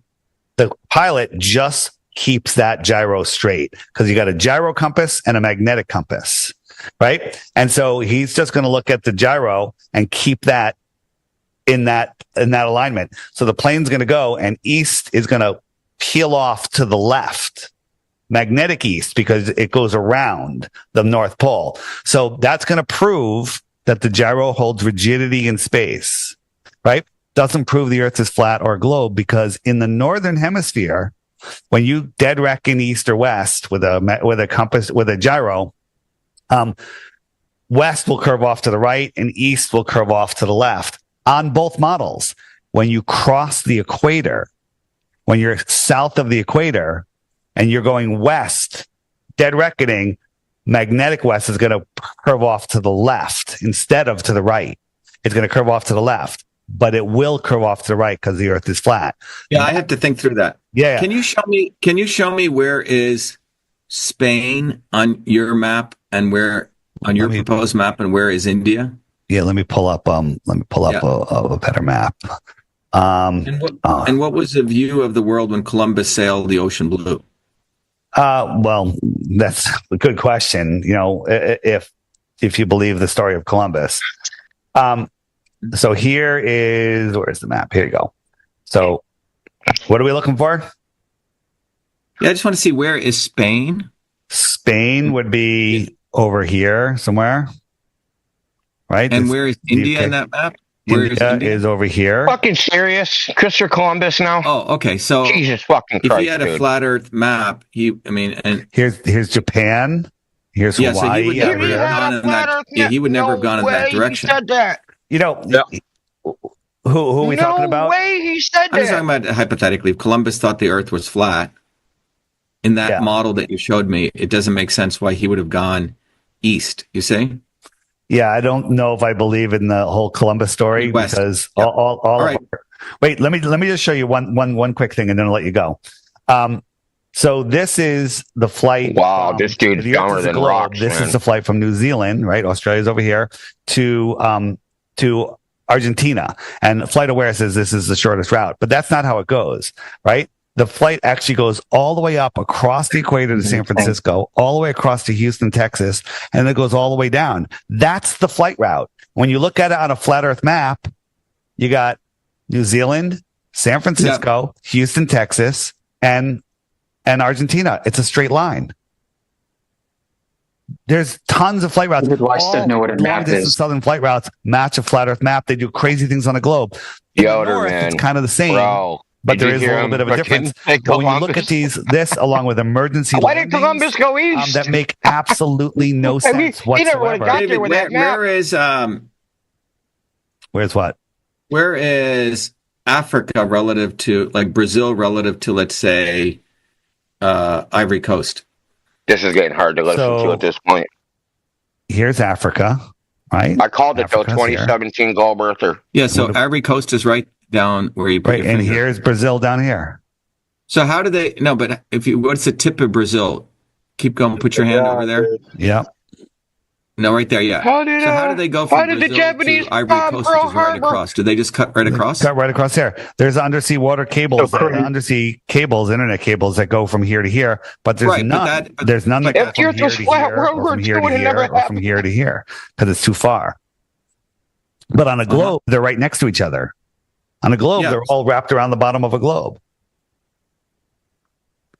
the pilot just keeps that gyro straight because you got a gyro compass and a magnetic compass, right? And so he's just going to look at the gyro and keep that in that alignment. So the plane's going to go, and east is going to peel off to the left, magnetic east, because it goes around the North Pole. So that's going to prove that the gyro holds rigidity in space, right? Doesn't prove the Earth is flat or a globe because in the northern hemisphere, when you dead reckon east or west with a compass with a gyro, west will curve off to the right and east will curve off to the left on both models. When you cross the equator, when you're south of the equator and you're going west, dead reckoning, magnetic west is going to curve off to the left instead of to the right. It's going to curve off to the left. but it will curve off to the right because the Earth is flat. Yeah, I have to think through that. Yeah. Can you show me where is Spain on your map and where on your proposed map and where is India? Yeah, let me pull up a better map. And what was the view of the world when Columbus sailed the ocean blue? Well, that's a good question. You know, if you believe the story of Columbus. So where's the map? Here you go. So what are we looking for? Yeah, I just want to see, where is Spain? Spain would be over here somewhere. Right? And where is India in that map? Where India is over here. Fucking serious? Christopher Columbus now? Oh, okay. So Jesus fucking Christ, if he had a flat Earth map, and here's Japan. Here's Hawaii. So he would never have gone in that. Yeah, he would never have gone in that direction. He said that. You know, who are we talking about? No way he said that. I'm just talking about hypothetically. If Columbus thought the Earth was flat, in that model that you showed me, it doesn't make sense why he would have gone east. You see? Yeah, I don't know if I believe in the whole Columbus story because all right. Wait, let me just show you one quick thing and then I'll let you go. So this is the flight. Wow, this dude's dumber than rocks. This is the flight from New Zealand, right? Australia's over here to Argentina, and FlightAware says this is the shortest route, but that's not how it goes, right? The flight actually goes all the way up across the equator to San Francisco, all the way across to Houston, Texas, and it goes all the way down. That's the flight route. When you look at it on a flat Earth map, you got New Zealand, San Francisco, Houston, Texas, and Argentina. It's a straight line. There's tons of flight routes. I still know what a map is. Southern flight routes match a flat Earth map. They do crazy things on the globe. Yoder, man. It's kind of the same. Bro. But there is a little bit of a difference. But when you look at this along with emergency why did Columbus go east? That make absolutely no sense whatsoever. Where is where's what? Where is Africa relative to, like, Brazil relative to, let's say, Ivory Coast? This is getting hard to listen to at this point. Here's Africa, right? I called it though, 2017 Gold Earther. Yeah, so Ivory Coast is right down where you put your and finger. here's Brazil down here. So how do they? No, but what's the tip of Brazil? Keep going. Put your hand over there. Yeah. No, right there. Yeah. How do they go from Brazil to Ivory Coast, which is right across? Do they just cut right across? Cut right across there. There's undersea water cables, undersea cables, internet cables that go from here to here, but there's none. There's none that go from here to here, or from here to here, or from here to here, because it's too far. But on a globe, they're right next to each other. On a globe, they're all wrapped around the bottom of a globe.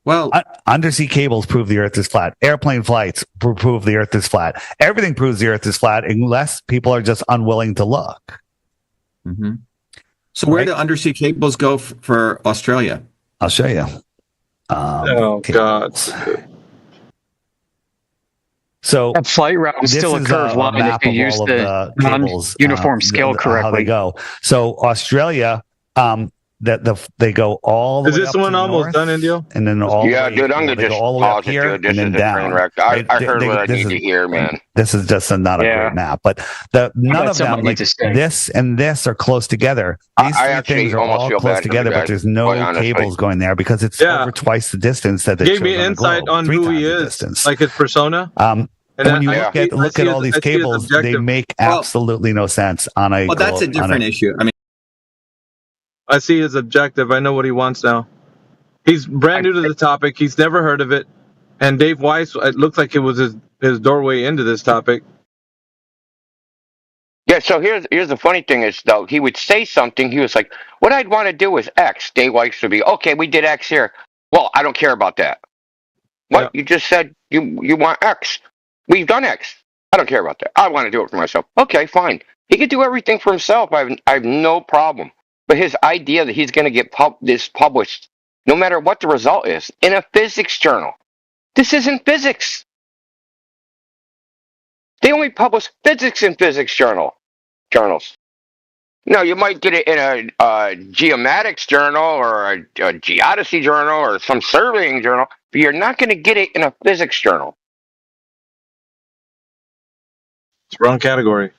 Well, undersea cables prove the Earth is flat. Airplane flights prove the Earth is flat. Everything proves the Earth is flat unless people are just unwilling to look. Mm-hmm. So where do undersea cables go for Australia? I'll show you. God. So that flight route is still a curved line if you use the non-uniform scale correctly. How they go. So Australia, they go all the way up. Is this one almost done, Indio? And then all dude, I'm gonna just all the way up here and then down. I heard what I need to hear, man. This is just not a great map, but none of them, like this and this, are close together. These three things are all close together, but there's no cables going there because it's over twice the distance that they gave me insight on who he is, like his persona. And when you look at all these cables, they make absolutely no sense on a. Well, that's a different issue. I mean, I see his objective. I know what he wants now. He's brand new to the topic. He's never heard of it. And Dave Weiss, it looks like it was his doorway into this topic. Yeah, so here's the funny thing is, though, he would say something. He was like, what I'd want to do is X. Dave Weiss would be, okay, we did X here. Well, I don't care about that. What? Yeah. You just said you want X. We've done X. I don't care about that. I want to do it for myself. Okay, fine. He could do everything for himself. I have no problem. But his idea that he's going to get this published, no matter what the result is, in a physics journal. This isn't physics. They only publish physics in physics journals. You might get it in a geomatics journal or a geodesy journal or some surveying journal, but you're not going to get it in a physics journal. It's wrong category.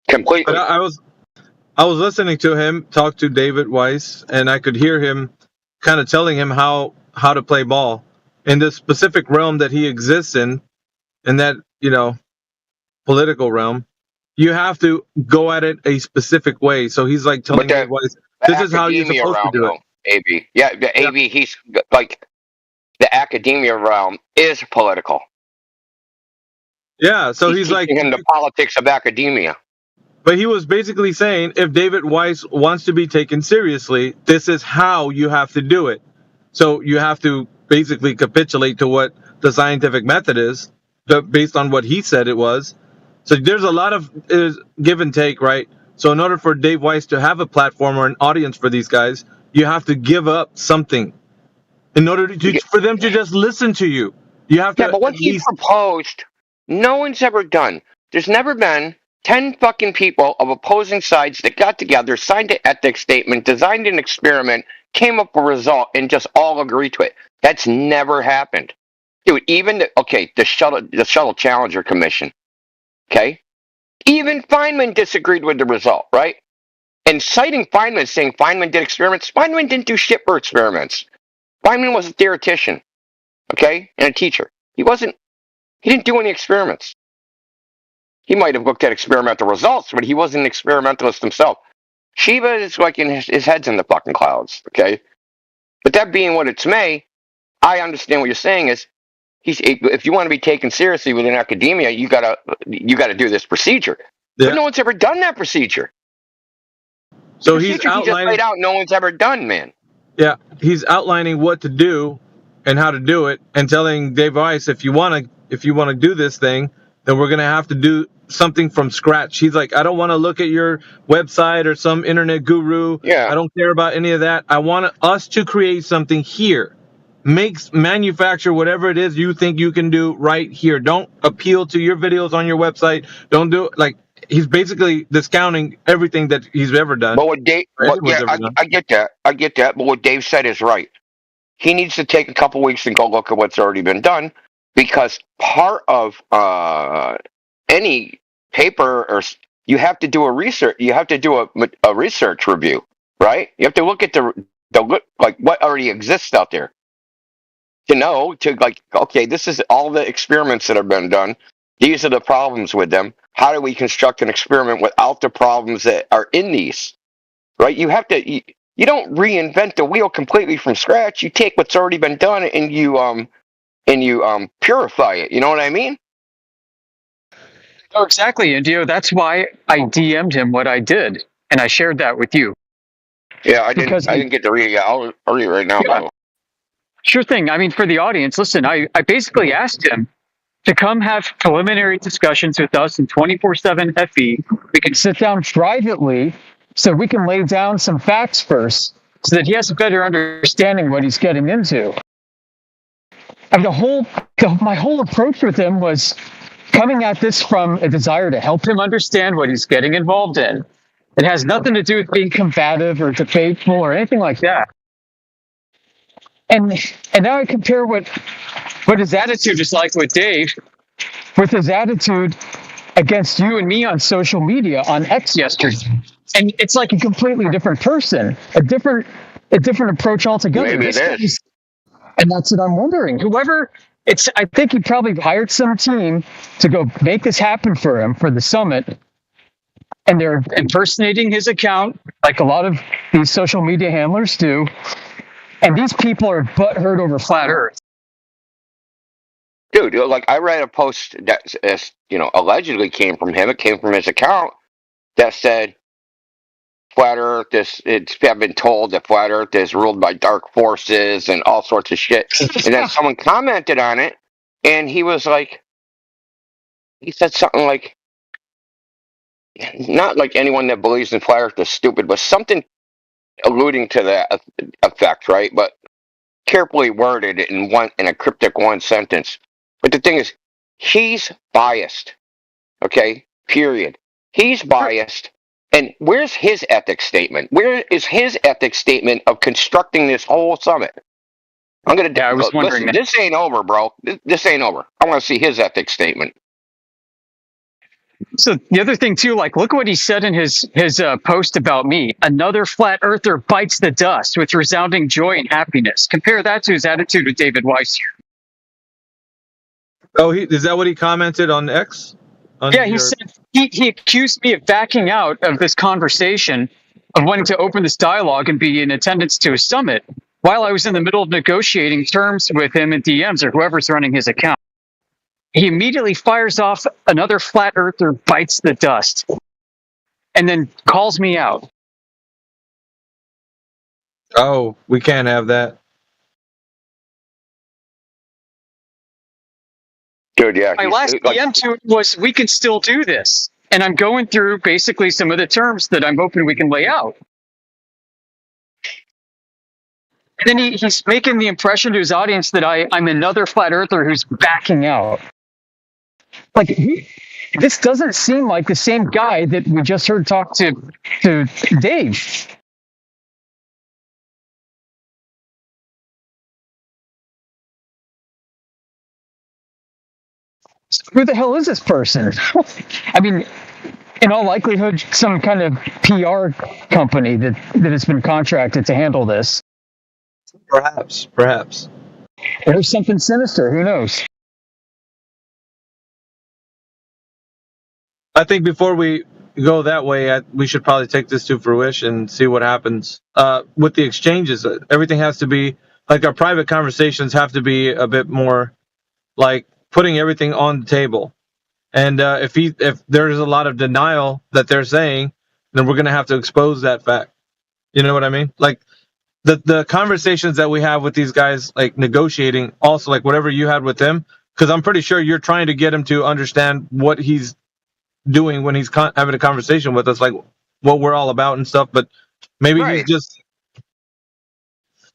Completely. But I was listening to him talk to David Weiss, and I could hear him kind of telling him how to play ball in the specific realm that he exists in that, political realm. You have to go at it a specific way. So he's like telling David Weiss, this is how you're supposed to do it. AB. Yeah, the AB, he's like, the academia realm is political. Yeah, so he's like in the politics of academia. But he was basically saying, if David Weiss wants to be taken seriously, this is how you have to do it. So you have to basically capitulate to what the scientific method is, based on what he said it was. So there's a lot of give and take, right? So in order for Dave Weiss to have a platform or an audience for these guys, you have to give up something in order for them to just listen to you. You have to. Yeah, but what he proposed, no one's ever done. There's never been 10 fucking people of opposing sides that got together, signed an ethics statement, designed an experiment, came up with a result, and just all agreed to it. That's never happened. Dude, even the Shuttle Challenger Commission, okay? Even Feynman disagreed with the result, right? And citing Feynman, saying Feynman did experiments, Feynman didn't do shit for experiments. Feynman was a theoretician, okay? And a teacher. He didn't do any experiments. He might have looked at experimental results, but he wasn't an experimentalist himself. Shiva is like his head's in the fucking clouds, okay? But that being what it's may, I understand what you're saying is, if you want to be taken seriously within academia, you gotta do this procedure. Yeah. But no one's ever done that procedure. So he's outlining. He just laid out. No one's ever done, man. Yeah, he's outlining what to do and how to do it, and telling Dave Weiss, if you want to do this thing, then we're gonna have to do something from scratch. He's like, I don't want to look at your website or some internet guru. Yeah. I don't care about any of that. I want us to create something here. Manufacture whatever it is you think you can do right here. Don't appeal to your videos on your website. Don't do like he's basically discounting everything that he's ever done. But what Dave, I get that. But what Dave said is right. He needs to take a couple weeks and go look at what's already been done, because part of any paper, or you have to do a research. You have to do a research review, right? You have to look at the like what already exists out there. Okay, this is all the experiments that have been done. These are the problems with them. How do we construct an experiment without the problems that are in these? Right? You have to. You don't reinvent the wheel completely from scratch. You take what's already been done and you purify it. You know what I mean? Oh, exactly. And that's why I DM'd him what I did, and I shared that with you. Yeah, I didn't get to read it. I'll read it right now. Yeah. Sure thing. I mean, for the audience, listen, I basically asked him to come have preliminary discussions with us in 24/7 FE. We can sit down privately so we can lay down some facts first so that he has a better understanding what he's getting into. I mean, my whole approach with him was coming at this from a desire to help him understand what he's getting involved in. It has nothing to do with being combative or debateful or anything like that. And now I compare what his attitude is like with Dave with his attitude against you and me on social media on X yesterday. And it's like a completely different person, a different approach altogether. Maybe it is. And that's what I'm wondering. I think he probably hired some team to go make this happen for him for the summit. And they're impersonating his account like a lot of these social media handlers do. And these people are butthurt over flat Earth. Dude, like I read a post that allegedly came from him. It came from his account that said flat Earth. I've been told that flat Earth is ruled by dark forces and all sorts of shit. And then someone commented on it, and he said something like, not like anyone that believes in flat Earth is stupid, but something alluding to that effect, right? But carefully worded in a cryptic one sentence. But the thing is, he's biased. Okay? Period. He's biased. And where's his ethics statement? Where is his ethics statement of constructing this whole summit? I was wondering. Listen, this ain't over, bro. This ain't over. I want to see his ethics statement. So the other thing too, like, look what he said in his post about me. Another flat earther bites the dust with resounding joy and happiness. Compare that to his attitude with David Weiss here. Oh, is that what he commented on X? Yeah, he said he accused me of backing out of this conversation, of wanting to open this dialogue and be in attendance to his summit, while I was in the middle of negotiating terms with him in DMs or whoever's running his account. He immediately fires off another flat earther bites the dust, and then calls me out. Oh, we can't have that. Dude, yeah. My last DM to it was, we can still do this. And I'm going through basically some of the terms that I'm hoping we can lay out. And then he's making the impression to his audience that I'm another flat earther who's backing out. Like, this doesn't seem like the same guy that we just heard talk to Dave. So who the hell is this person? I mean, in all likelihood, some kind of PR company that has been contracted to handle this. Perhaps. There's something sinister. Who knows? I think before we go that way, we should probably take this to fruition and see what happens. With the exchanges, everything has to be, like, our private conversations have to be a bit more like putting everything on the table. And if there's a lot of denial that they're saying, then we're going to have to expose that fact. You know what I mean? Like, the conversations that we have with these guys, like negotiating, also like whatever you had with them, because I'm pretty sure you're trying to get him to understand what he's doing when he's having a conversation with us, like what we're all about and stuff. But maybe he's just,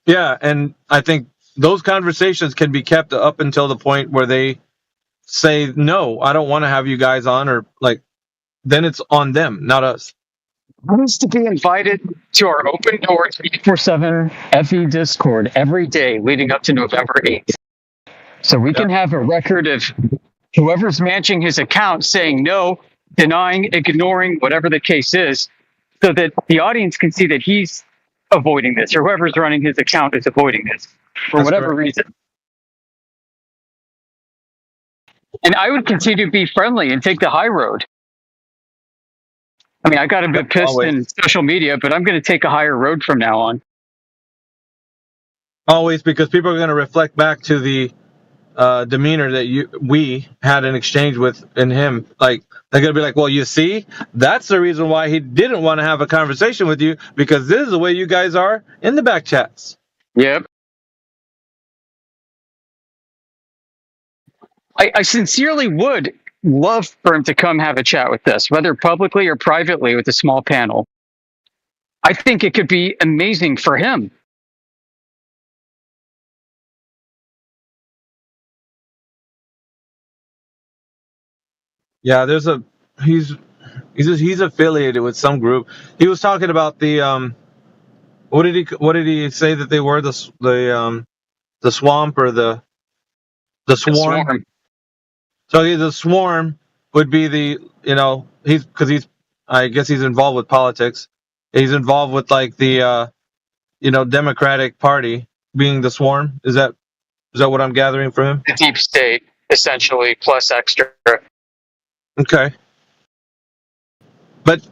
yeah. And I think those conversations can be kept up until the point where they say, no, I don't want to have you guys on, or like, then it's on them, not us. Who needs to be invited to our open door 24/7 FE Discord every day leading up to November 8th? So we can have a record of whoever's managing his account saying no, denying, ignoring, whatever the case is, so that the audience can see that he's avoiding this, or whoever's running his account is avoiding this for whatever reason. And I would continue to be friendly and take the high road. I mean, I got a bit pissed in social media, but I'm going to take a higher road from now on. Always, because people are going to reflect back to the demeanor that we had an exchange with in him. Like, they're going to be like, well, you see, that's the reason why he didn't want to have a conversation with you, because this is the way you guys are in the back chats. Yep. I sincerely would love for him to come have a chat with us, whether publicly or privately with a small panel. I think it could be amazing for him. Yeah, he's affiliated with some group. He was talking about the what did he say that they were, the swamp or the swarm? So the swarm would be the, I guess he's involved with politics. He's involved with like the Democratic Party being the swarm. Is that what I'm gathering from him? The deep state, essentially, plus extra. Okay. But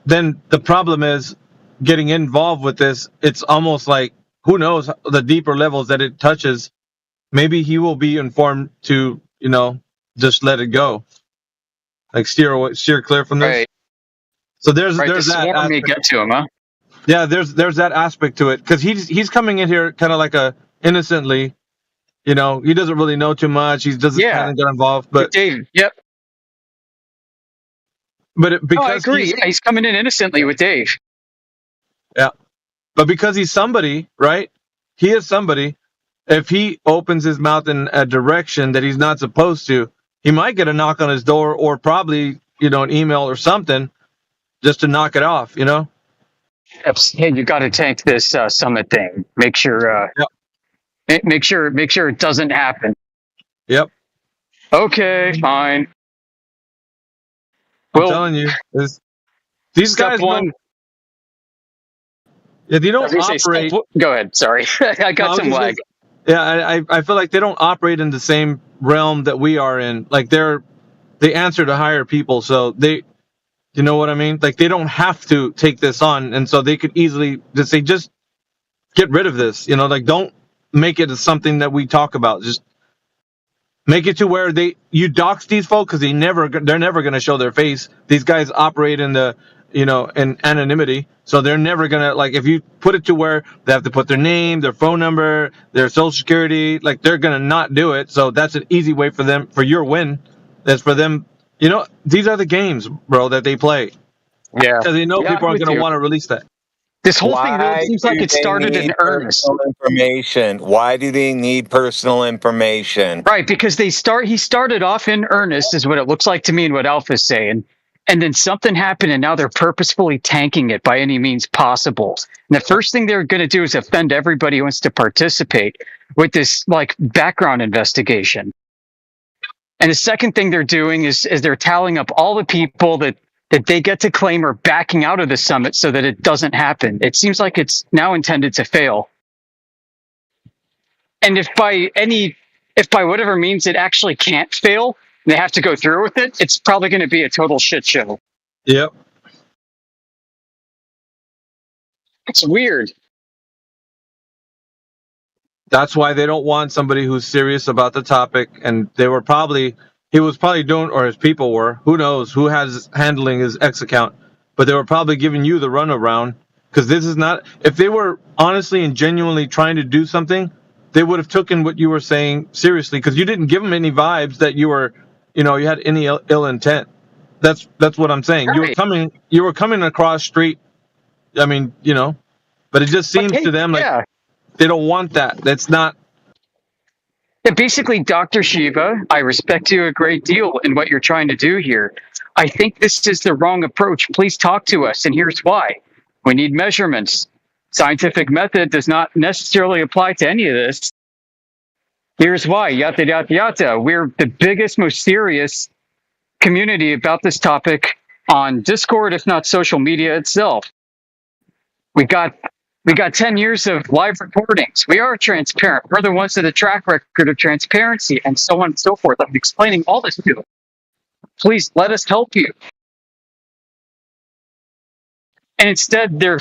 then the problem is getting involved with this. It's almost like, who knows the deeper levels that it touches. Maybe he will be informed to, just let it go. Like steer clear from this. Right. So there's the that swarm may get to him, huh? Yeah, there's that aspect to it, because he's coming in here kind of like innocently, he doesn't really know too much. He doesn't kind of get involved, but Dave, yep. But because I agree, he's coming in innocently with Dave. Yeah, but because he's somebody, right? He is somebody. If he opens his mouth in a direction that he's not supposed to, he might get a knock on his door, or probably an email or something, just to knock it off. Hey, you got to tank this summit thing. Make sure. Make sure it doesn't happen. Yep. Okay, fine. I'm telling you, these guys one. Yeah, they don't I was gonna say, operate. go ahead. Sorry, I got some lag. I feel like they don't operate in the same realm that we are in. Like they answer to higher people, so you know what I mean? Like they don't have to take this on, and so they could easily just say, just get rid of this. You know, like don't make it something that we talk about. Just make it to where you dox these folks because they're never going to show their face. These guys operate in in anonymity, so they're never gonna, like, if you put it to where they have to put their name, their phone number, their social security, like they're gonna not do it. So that's an easy way for them, for your win. That's for them. You know, these are the games, bro, that they play. Yeah, because they know Yeah, people I'm aren't with gonna you. want to release that. This whole thing Why really seems like do it they started in need earnest. personal information? Why do they need personal information? Right, because he started off in earnest, is what it looks like to me and what Alpha's saying. And then something happened, and now they're purposefully tanking it by any means possible. And the first thing they're going to do is offend everybody who wants to participate with this, like, background investigation. And the second thing they're doing is they're tallying up all the people that they get to claim are backing out of the summit so that it doesn't happen. It seems like it's now intended to fail. And if by whatever means it actually can't fail, and they have to go through with it, it's probably going to be a total shit show. Yep. It's weird. That's why they don't want somebody who's serious about the topic, and he was probably doing, or his people were, who knows who has handling his X account, but they were probably giving you the runaround, because this is not, if they were honestly and genuinely trying to do something, they would have taken what you were saying seriously, because you didn't give them any vibes that you were, you had any ill intent. That's what I'm saying. Right. You were coming across straight. I mean, but it just seems to them like they don't want that. That's not. Yeah, basically, Dr. Shiva, I respect you a great deal in what you're trying to do here. I think this is the wrong approach. Please talk to us, and here's why. We need measurements. Scientific method does not necessarily apply to any of this. Here's why. Yada, yada, yada. We're the biggest, most serious community about this topic on Discord, if not social media itself. We got 10 years of live recordings. We are transparent. We're the ones with a track record of transparency, and so on and so forth. I'm explaining all this to you. Please let us help you. And instead, they're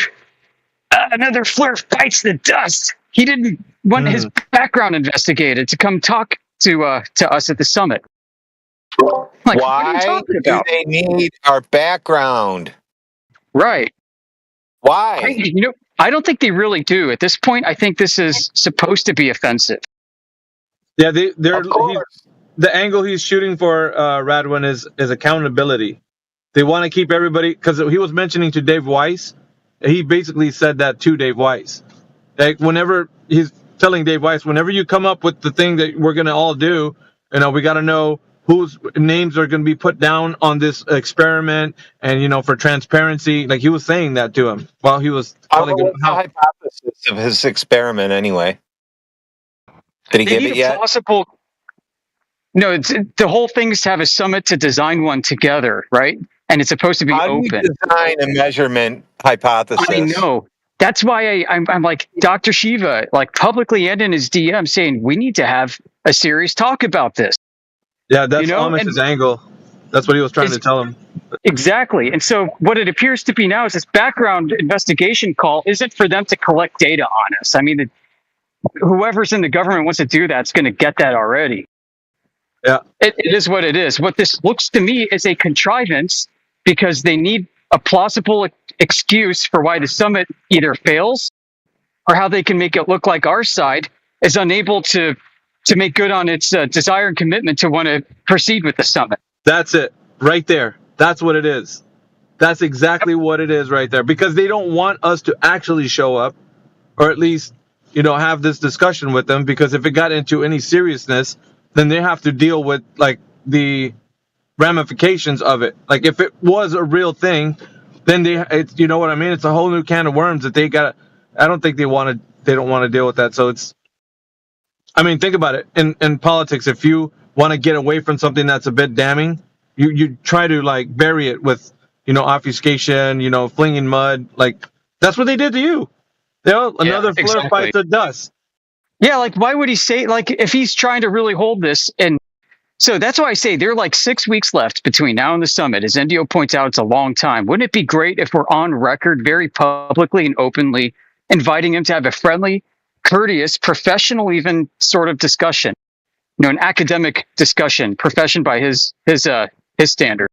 another flirt bites the dust. He didn't want his background investigated to come talk to us at the summit. Like, what are you Why talking do about? they need our background? Right. Why? I don't think they really do. At this point, I think this is supposed to be offensive. Yeah, the angle he's shooting for, Radwin, is accountability. They want to keep everybody, because he was mentioning to Dave Weiss. He basically said that to Dave Weiss. Like, whenever he's telling Dave Weiss, whenever you come up with the thing that we're going to all do, we got to know whose names are going to be put down on this experiment, and for transparency. Like, he was saying that to him while he was telling him What's the hypothesis of his experiment anyway? Did he give it yet? No, the whole thing's to have a summit to design one together, right? And it's supposed to be How open. do you design a measurement hypothesis? I know. That's why I'm like Dr. Shiva, like publicly and in his DM, saying we need to have a serious talk about this. Yeah, that's Amish's angle. That's what he was trying to tell him. Exactly. And so what it appears to be now is this background investigation call isn't for them to collect data on us. I mean, whoever's in the government wants to do that's going to get that already. Yeah. It is what it is. What this looks to me is a contrivance because they need a plausible excuse for why the summit either fails or how they can make it look like our side is unable to make good on its desire and commitment to want to proceed with the summit. That's it right there. That's what it is. That's exactly what it is right there, because they don't want us to actually show up, or at least, have this discussion with them, because if it got into any seriousness, then they have to deal with like the ramifications of it. Like if it was a real thing, then it's, you know what I mean? It's a whole new can of worms that I don't think they don't want to deal with that. So think about it. In politics, if you want to get away from something that's a bit damning, you try to like bury it with, obfuscation, flinging mud. Like that's what they did to you. Another flare exactly. fight to dust. Yeah, like why would he say, like, if he's trying to really hold this? And so that's why I say there are like 6 weeks left between now and the summit. As Endio points out, it's a long time. Wouldn't it be great if we're on record very publicly and openly inviting him to have a friendly, courteous, professional, even sort of discussion, an academic discussion, profession by his standard,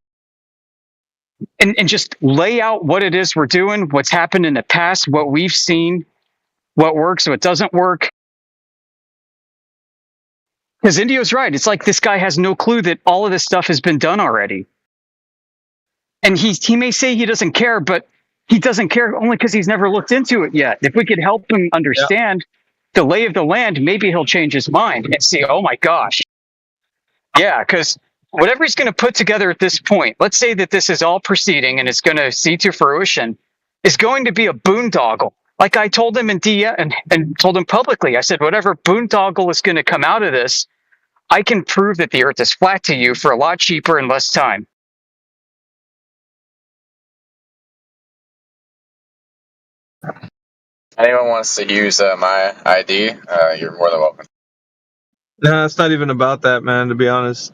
and just lay out what it is we're doing, what's happened in the past, what we've seen, what works, what doesn't work. Because Indio's right. It's like this guy has no clue that all of this stuff has been done already. And he may say he doesn't care, but he doesn't care only because he's never looked into it yet. If we could help him understand the lay of the land, maybe he'll change his mind and see, oh my gosh. Yeah, because whatever he's going to put together at this point, let's say that this is all proceeding and it's going to see to fruition, is going to be a boondoggle. Like I told him in DM and told him publicly, I said, whatever boondoggle is going to come out of this, I can prove that the Earth is flat to you for a lot cheaper and less time. Anyone wants to use my ID, you're more than welcome. Nah, it's not even about that, man. To be honest,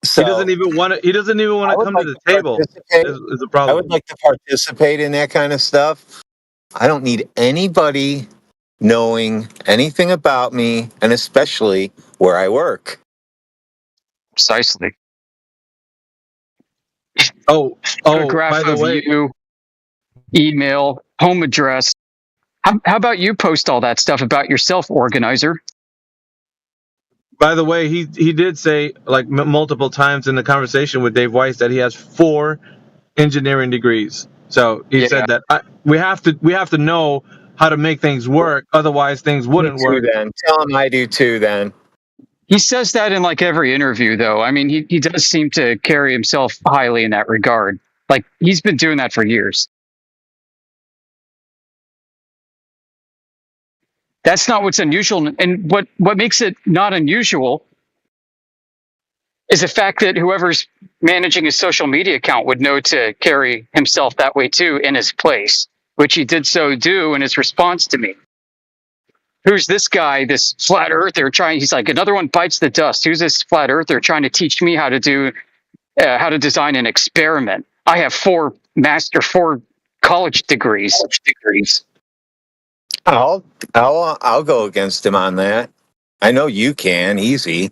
So, he doesn't even want to. He doesn't even want to come to the table. Is a problem. I would like to participate in that kind of stuff. I don't need anybody knowing anything about me, and especially where I work. Precisely. Oh, photograph by the of way, you, email, home address. How about you post all that stuff about yourself, organizer? By the way, he did say like multiple times in the conversation with Dave Weiss that he has 4 engineering degrees. So he said that we have to know how to make things work, otherwise things wouldn't work. Then tell him I do too. Then He says that in like every interview, though. I mean, he does seem to carry himself highly in that regard. Like he's been doing that for years. That's not what's unusual. And what makes it not unusual is the fact that whoever's managing his social media account would know to carry himself that way too in his place, which he did so do in his response to me. Who's this guy, this flat earther he's like, another one bites the dust. Who's this flat earther trying to teach me how to design an experiment? I have 4 college degrees. I'll go against him on that. I know you can, easy.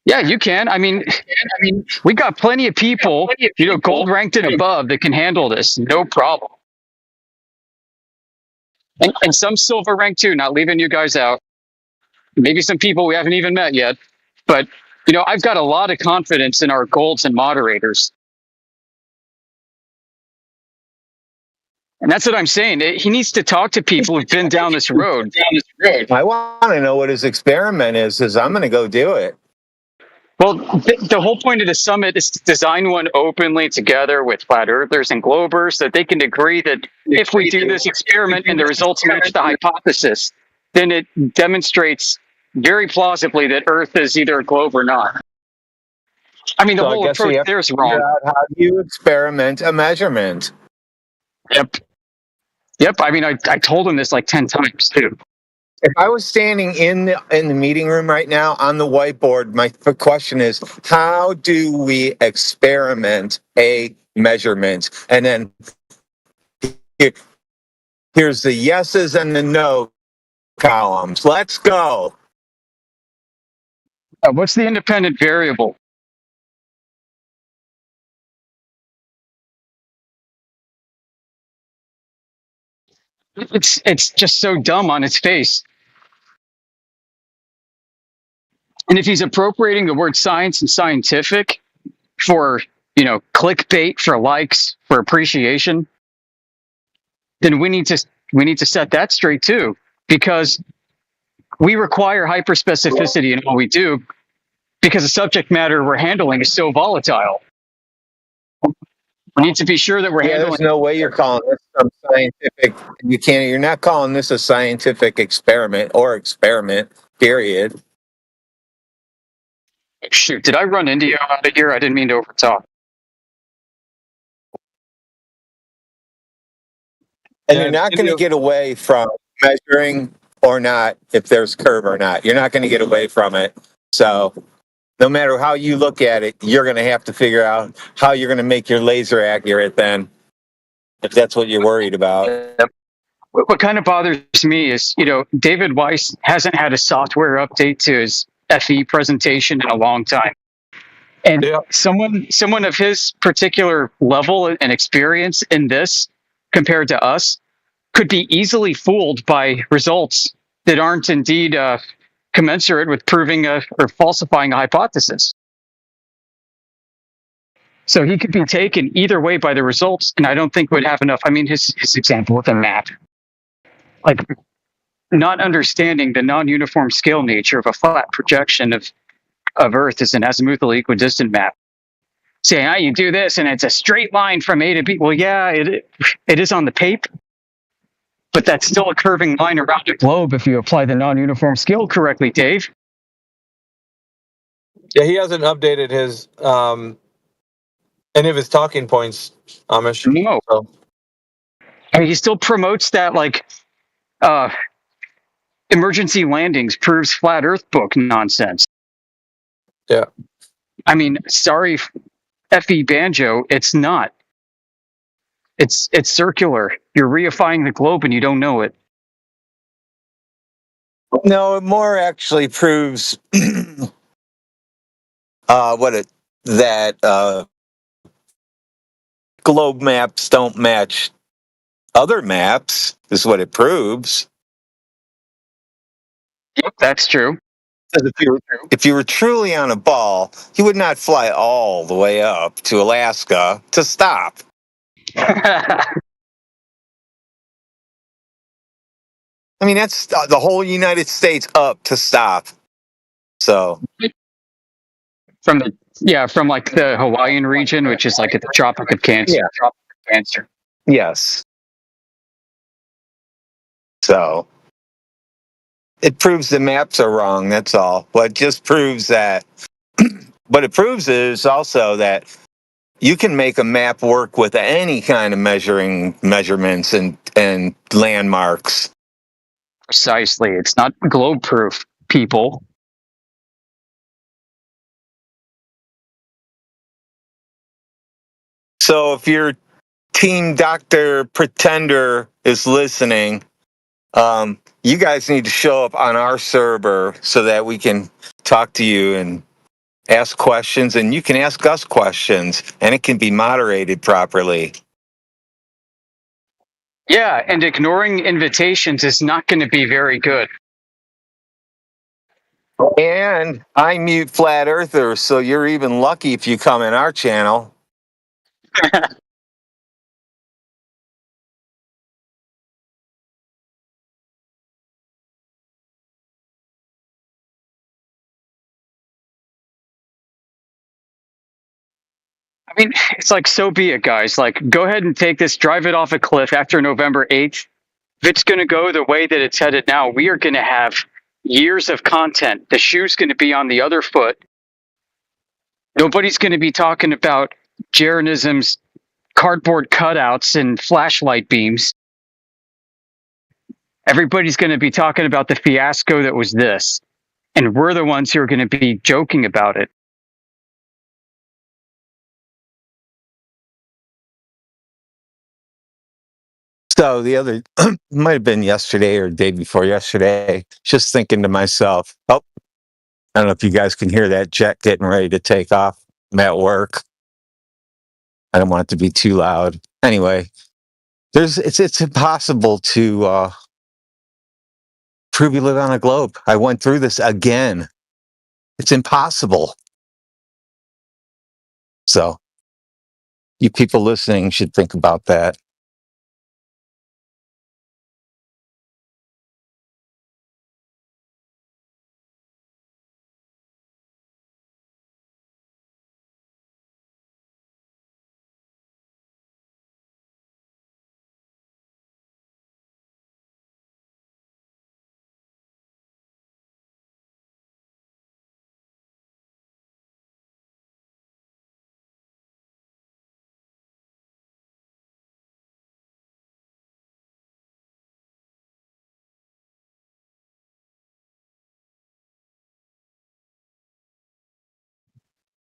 Yeah, you can. I mean, we got plenty of people, gold ranked and above that can handle this, no problem. And some silver ranked too, not leaving you guys out. Maybe some people we haven't even met yet. But, I've got a lot of confidence in our golds and moderators. And that's what I'm saying. He needs to talk to people who've been down this road. I want to know what his experiment is I'm going to go do it. Well, the whole point of the summit is to design one openly together with flat earthers and globers so that they can agree that if we do this experiment and the results match the hypothesis, then it demonstrates very plausibly that Earth is either a globe or not. I mean, the whole approach there is wrong. How do you experiment a measurement? Yep. I mean, I told him this like 10 times too. If I was standing in the meeting room right now on the whiteboard, my question is, how do we experiment a measurement? And then here's the yeses and the no columns. Let's go. What's the independent variable? It's just so dumb on its face. And if he's appropriating the word science and scientific for, clickbait, for likes, for appreciation, then we need to set that straight too, because we require hyperspecificity in what we do because the subject matter we're handling is so volatile. We need to be sure that we're handling. There's no way you're calling this some scientific. You're not calling this a scientific experiment or experiment, period. Shoot, did I run India out of here? I didn't mean to overtalk. And you're not going to get away from measuring or not if there's curve or not. You're not going to get away from it. So no matter how you look at it, you're going to have to figure out how you're going to make your laser accurate then, if that's what you're worried about. What kind of bothers me is, David Weiss hasn't had a software update to his FE presentation in a long time. And someone of his particular level and experience in this compared to us could be easily fooled by results that aren't indeed commensurate with proving or falsifying a hypothesis. So he could be taken either way by the results, and I don't think would have enough. I mean, his example with a map, like not understanding the non-uniform scale nature of a flat projection of Earth as an azimuthal equidistant map. Saying, you do this, and it's a straight line from A to B. Well, yeah, it is on the paper, but that's still a curving line around a globe if you apply the non-uniform scale correctly, Dave. Yeah, he hasn't updated his any of his talking points, Amish. No. So. I mean, he still promotes that, emergency landings proves flat Earth book nonsense. Yeah. I mean, sorry, FE Banjo, it's not. It's circular. You're reifying the globe and you don't know it. No, it more actually proves that globe maps don't match other maps is what it proves. Yep, that's true. If you were truly on a ball, you would not fly all the way up to Alaska to stop. I mean, that's the whole United States up to stop. So from like the Hawaiian region, which is like at the Tropic of Cancer. Yeah. Tropic of Cancer. Yes. So it proves the maps are wrong. That's all. Well, it just proves that. What it proves is also that you can make a map work with any kind of measurements and landmarks. Precisely. It's not globe proof, people. So if your team Dr. Pretender is listening, you guys need to show up on our server so that we can talk to you and ask questions, and you can ask us questions, and it can be moderated properly. Yeah, and ignoring invitations is not going to be very good. And I mute flat earthers, so you're even lucky if you come in our channel. I mean, it's like, so be it, guys. Like, go ahead and take this, drive it off a cliff after November 8th. If it's going to go the way that it's headed now, we are going to have years of content. The shoe's going to be on the other foot. Nobody's going to be talking about Jeranism's cardboard cutouts and flashlight beams. Everybody's going to be talking about the fiasco that was this. And we're the ones who are going to be joking about it. So the other, might have been yesterday or the day before yesterday, just thinking to myself, I don't know if you guys can hear that jet getting ready to take off. I'm at work. I don't want it to be too loud. Anyway, it's impossible to prove you live on a globe. I went through this again. It's impossible. So you people listening should think about that.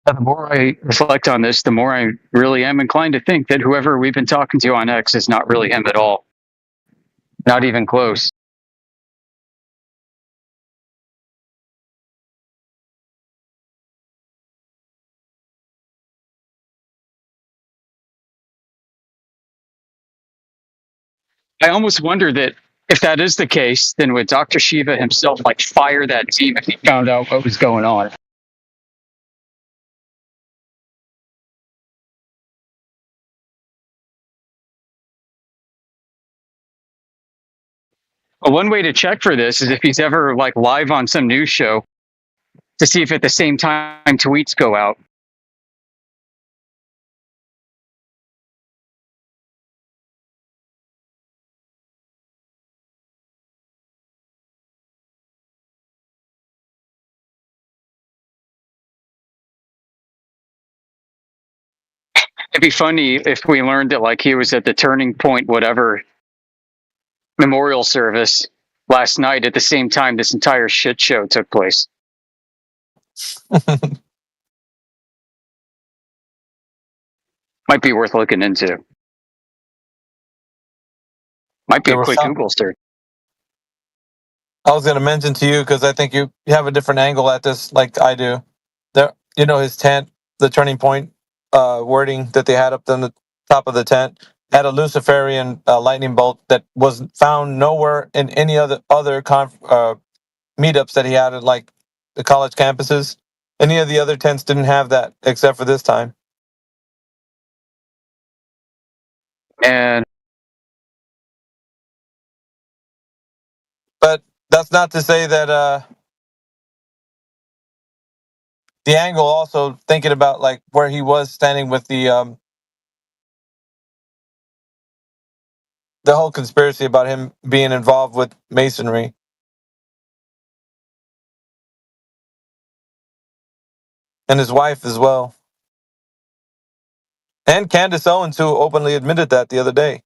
The more I reflect on this, the more I really am inclined to think that whoever we've been talking to on X is not really him at all. Not even close. I almost wonder that if that is the case, then would Dr. Shiva himself like fire that team if he found out what was going on? Well, one way to check for this is if he's ever like live on some news show to see if at the same time tweets go out. It'd be funny if we learned that like he was at the Turning Point whatever memorial service last night at the same time this entire shit show took place. Might be worth looking into. Might be There a was quick some- Google search. I was going to mention to you because I think you have a different angle at this, like I do. There, you know, his tent, the Turning Point wording that they had up on the top of the tent had a Luciferian lightning bolt that was found nowhere in any other meetups that he had at like the college campuses. Any of the other tents didn't have that except for this time. And but that's not to say that the angle also thinking about like where he was standing with the whole conspiracy about him being involved with masonry. And his wife as well. And Candace Owens, who openly admitted that the other day.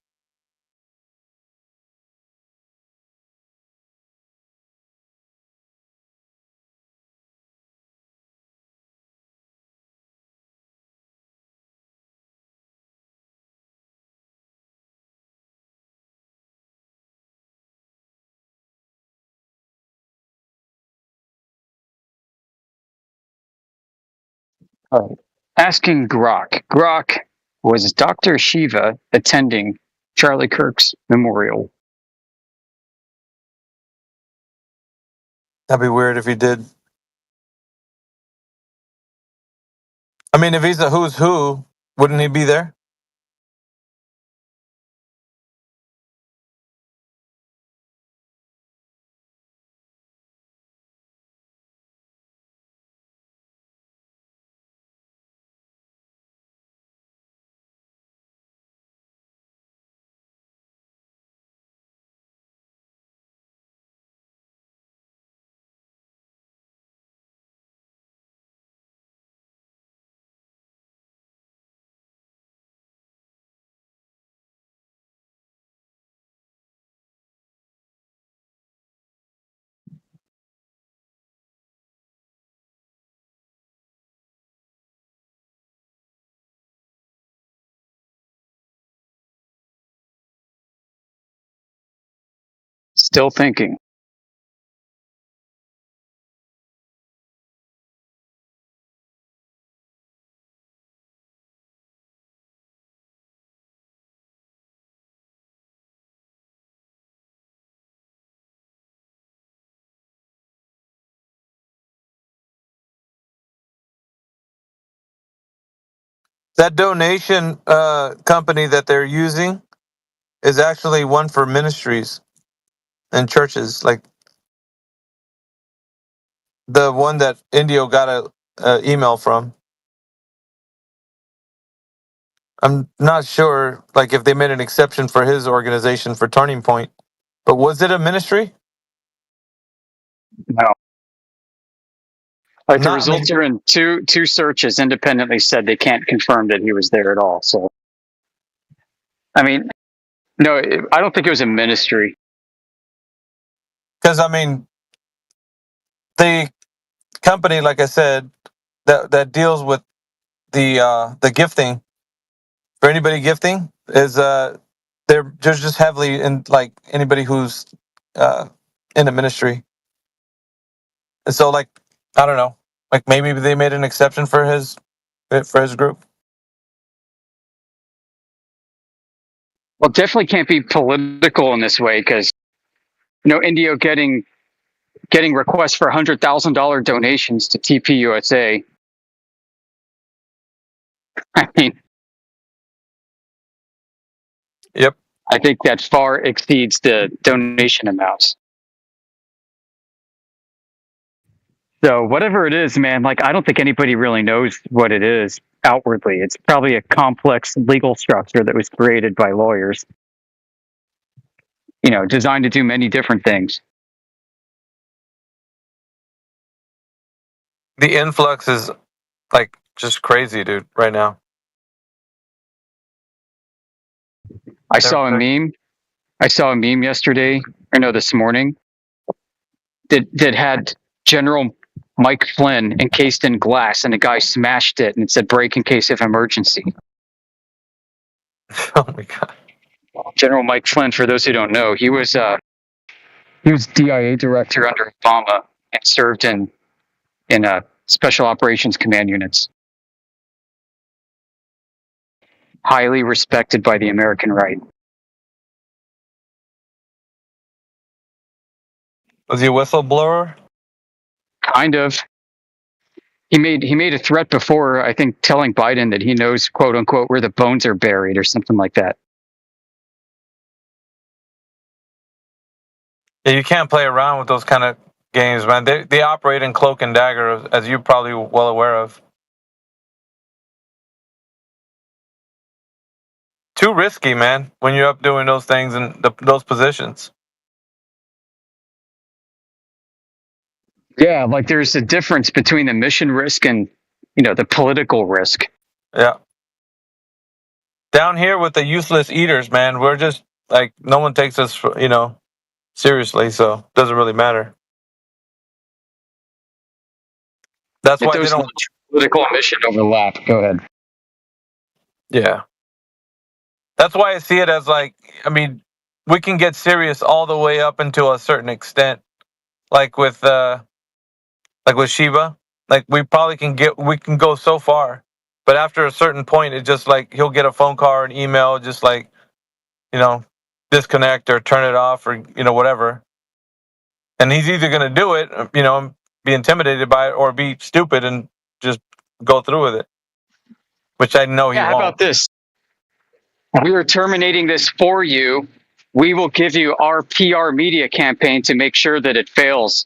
asking Grok. Grok, was Dr. Shiva attending Charlie Kirk's memorial? That'd be weird if he did. I mean, if he's a who's who, wouldn't he be there? Still thinking. That donation company that they're using is actually one for ministries and churches, like the one that Indio got a email from. I'm not sure, like if they made an exception for his organization for Turning Point, but was it a ministry? No. Like the Not- results are in two searches independently said they can't confirm that he was there at all. So, I mean, no, I don't think it was a ministry. Because I mean, the company, like I said, that deals with the gifting for anybody gifting is they're just heavily in like anybody who's in the ministry. And so like I don't know, like maybe they made an exception for his group. Well, definitely can't be political in this way because Indio getting requests for $100,000 donations to TPUSA. I mean, yep. I think that far exceeds the donation amounts. So whatever it is, man, like I don't think anybody really knows what it is outwardly. It's probably a complex legal structure that was created by lawyers, designed to do many different things. The influx is like just crazy, dude, right now. I saw a meme yesterday, or no, this morning, that had General Mike Flynn encased in glass, and a guy smashed it, and it said "break in case of emergency." Oh my god! General Mike Flynn, for those who don't know, he was DIA director under Obama and served in special operations command units. Highly respected by the American right. Was he a whistleblower? Kind of. He made a threat before, I think, telling Biden that he knows, quote unquote, where the bones are buried or something like that. Yeah, you can't play around with those kind of games, man. They operate in cloak and dagger, as you're probably well aware of. Too risky, man, when you're up doing those things in those positions. Yeah, like there's a difference between the mission risk and, the political risk. Yeah. Down here with the useless eaters, man, we're just like no one takes us, seriously, so it doesn't really matter. That's why they don't. Political and mission overlap. Go ahead. Yeah. That's why I see it as like, I mean, we can get serious all the way up until a certain extent, like with Shiva. Like we can go so far, but after a certain point, it just like he'll get a phone call or an email, just like, disconnect or turn it off or whatever. And he's either going to do it, be intimidated by it, or be stupid and just go through with it, which I know he won't. How about this? We are terminating this for you. We will give you our PR media campaign to make sure that it fails.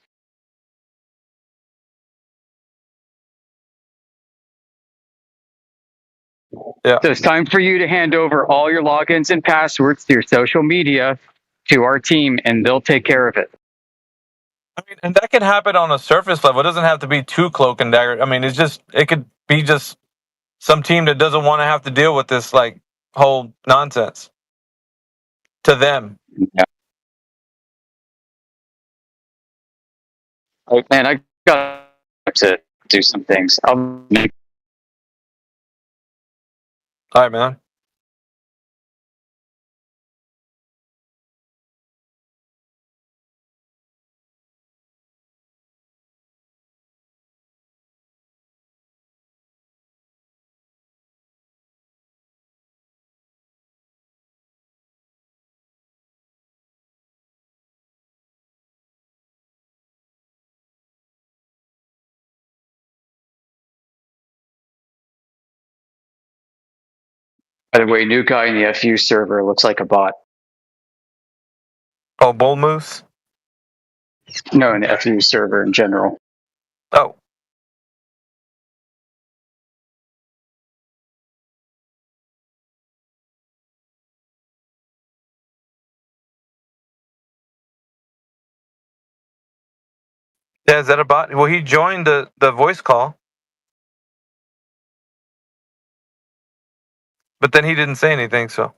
Yeah. So it's time for you to hand over all your logins and passwords to your social media to our team, and they'll take care of it. I mean, and that can happen on a surface level. It doesn't have to be too cloak and dagger. I mean, it could be just some team that doesn't want to have to deal with this like whole nonsense to them. Yeah. Oh, man, I got to do some things. All right, man. By the way, new guy in the FU server looks like a bot. Oh, Bull Moose? No, in the FU server in general. Oh. Yeah, is that a bot? Well, he joined the voice call, but then he didn't say anything, so.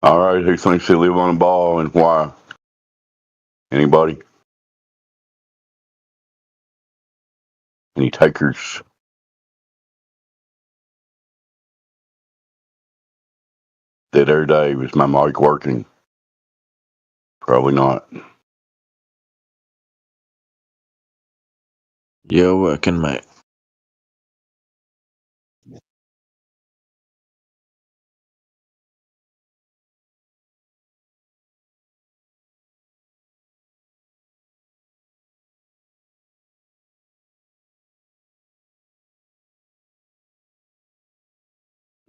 All right, who thinks they live on a ball and why? Anybody? Any takers? Dead air Dave, is my mic working? Probably not. You're working, mate.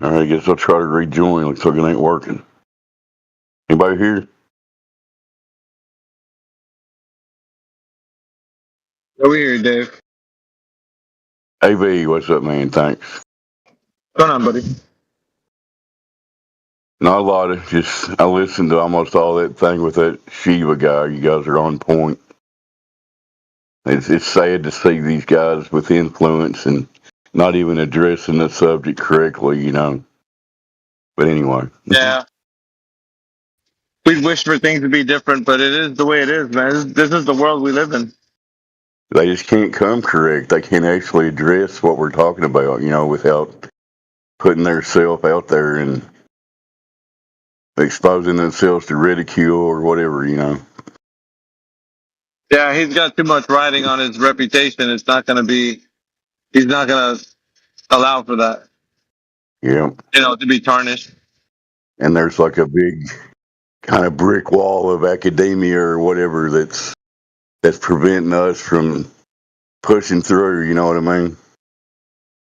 All right, I guess I'll try to rejoin. Looks like it ain't working. Anybody here? Over here, Dave. AV, what's up, man? Thanks. What's going on, buddy? Not a lot of just, I listened to almost all that thing with that Shiva guy. You guys are on point. It's sad to see these guys with influence and not even addressing the subject correctly, you know. But anyway. Yeah. We wish for things to be different, but it is the way it is, man. This is the world we live in. They just can't come correct. They can't actually address what we're talking about, you know, without putting themselves out there and exposing themselves to ridicule or whatever, you know. Yeah, he's got too much riding on his reputation. It's not going to be, he's not going to allow for that, Yeah. you know, to be tarnished. And there's like a big kind of brick wall of academia or whatever that's preventing us from pushing through, you know what I mean?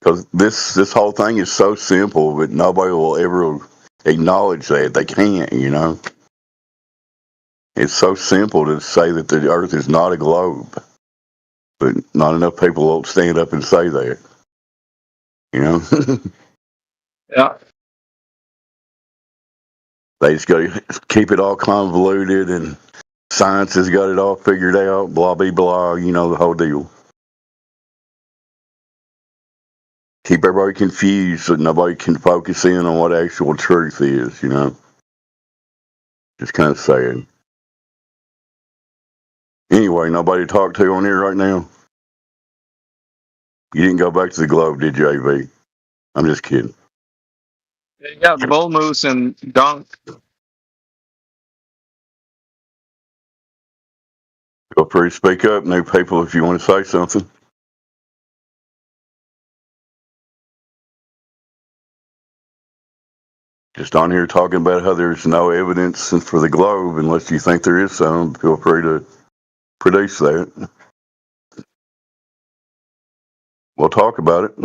Because this whole thing is so simple, but nobody will ever acknowledge that. They can't, you know? It's so simple to say that the Earth is not a globe, but not enough people will stand up and say that, you know? Yeah. They just got to keep it all convoluted and science has got it all figured out, blah, blah, blah, you know, the whole deal. Keep everybody confused so nobody can focus in on what actual truth is, you know? Just kind of sad. Anyway, nobody to talk to on here right now? You didn't go back to the globe, did you, AV? I'm just kidding. You got bull moose and donk. Feel free to speak up, new people, if you want to say something. Just on here talking about how there's no evidence for the globe unless you think there is some. Feel free to produce that. We'll talk about it.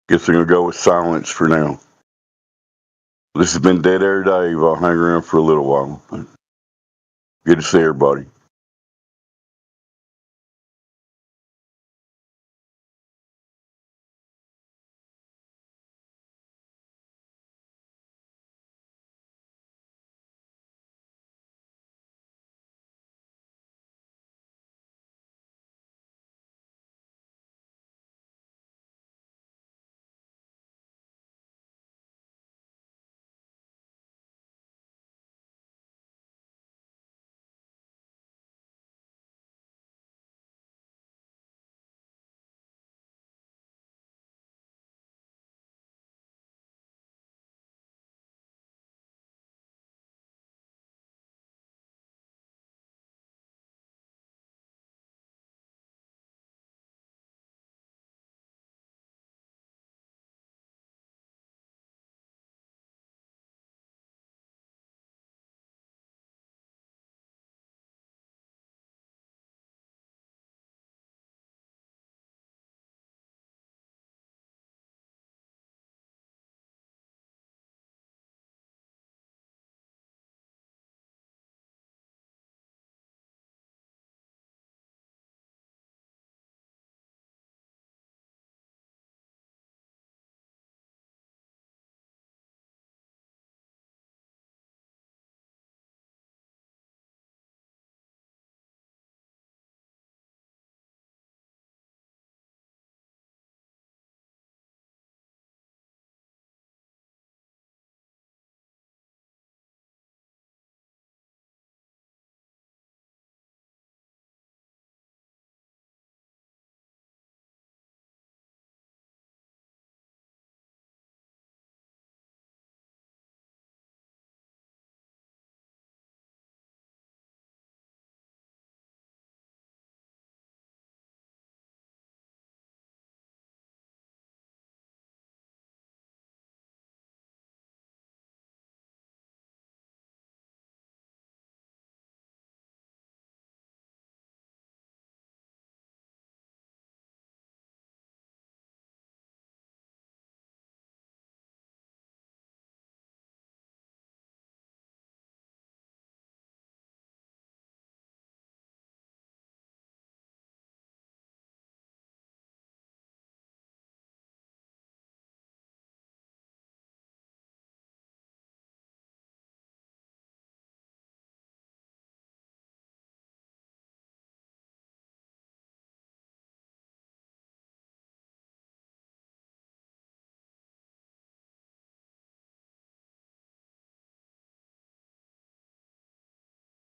Guess I'm going to go with silence for now. This has been Dead Air Dave. I'll hang around for a little while. Good to see everybody.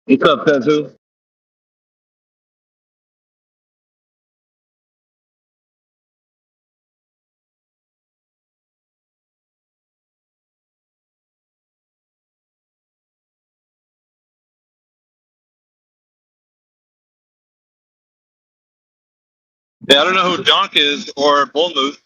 What's up, Tattoo? Yeah, I don't know who Donk is or Bullmoose.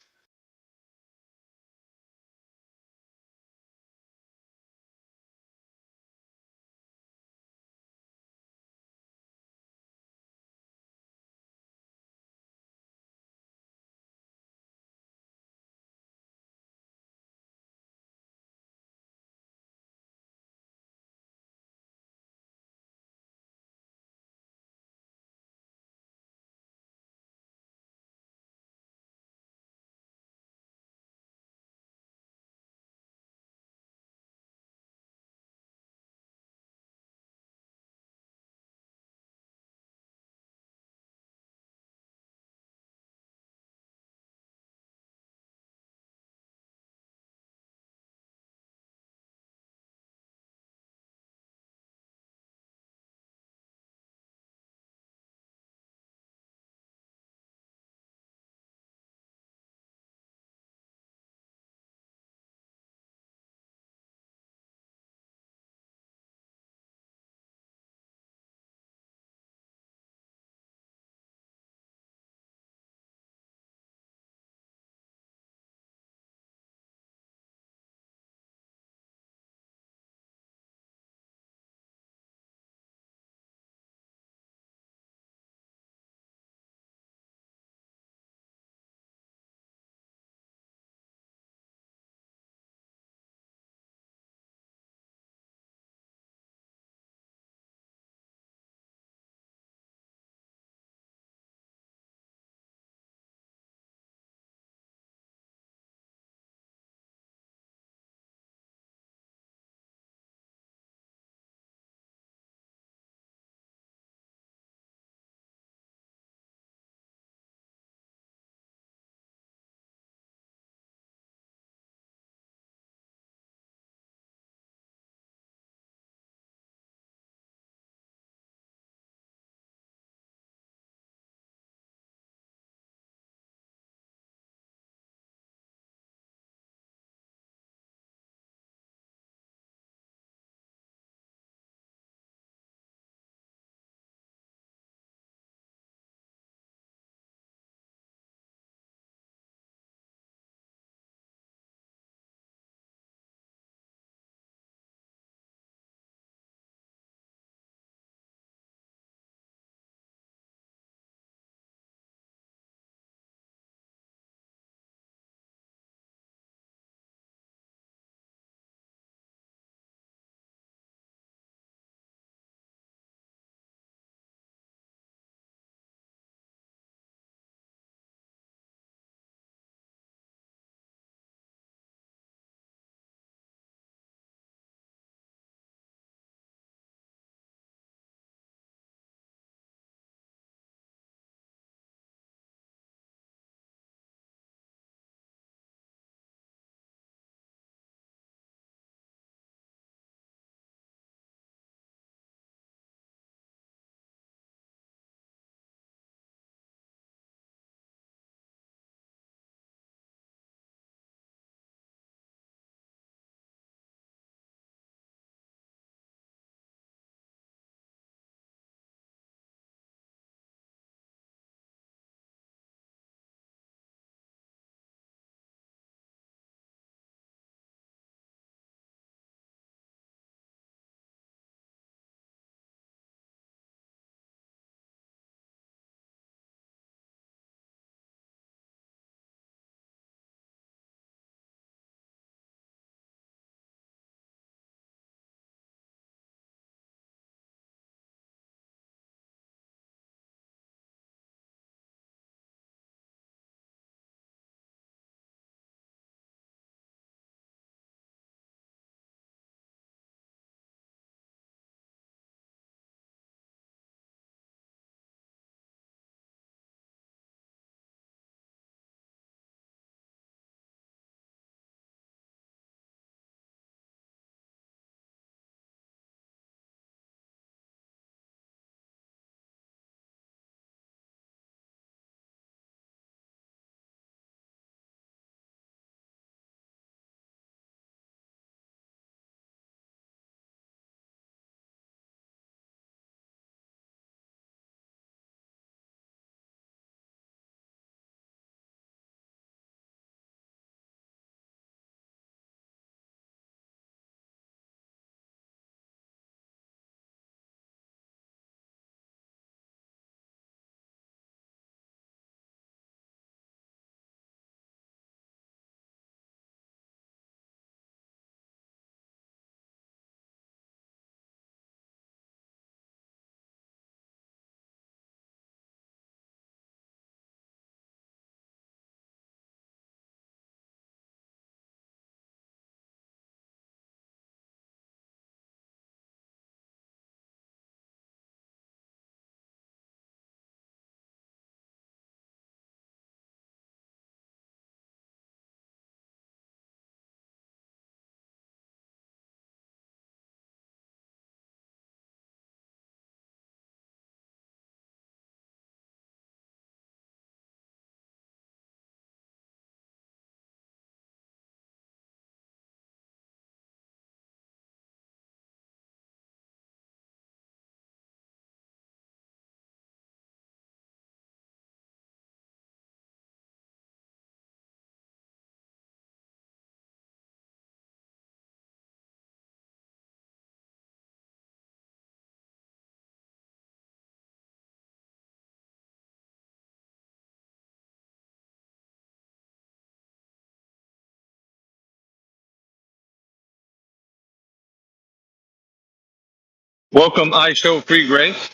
Welcome, I show free grace.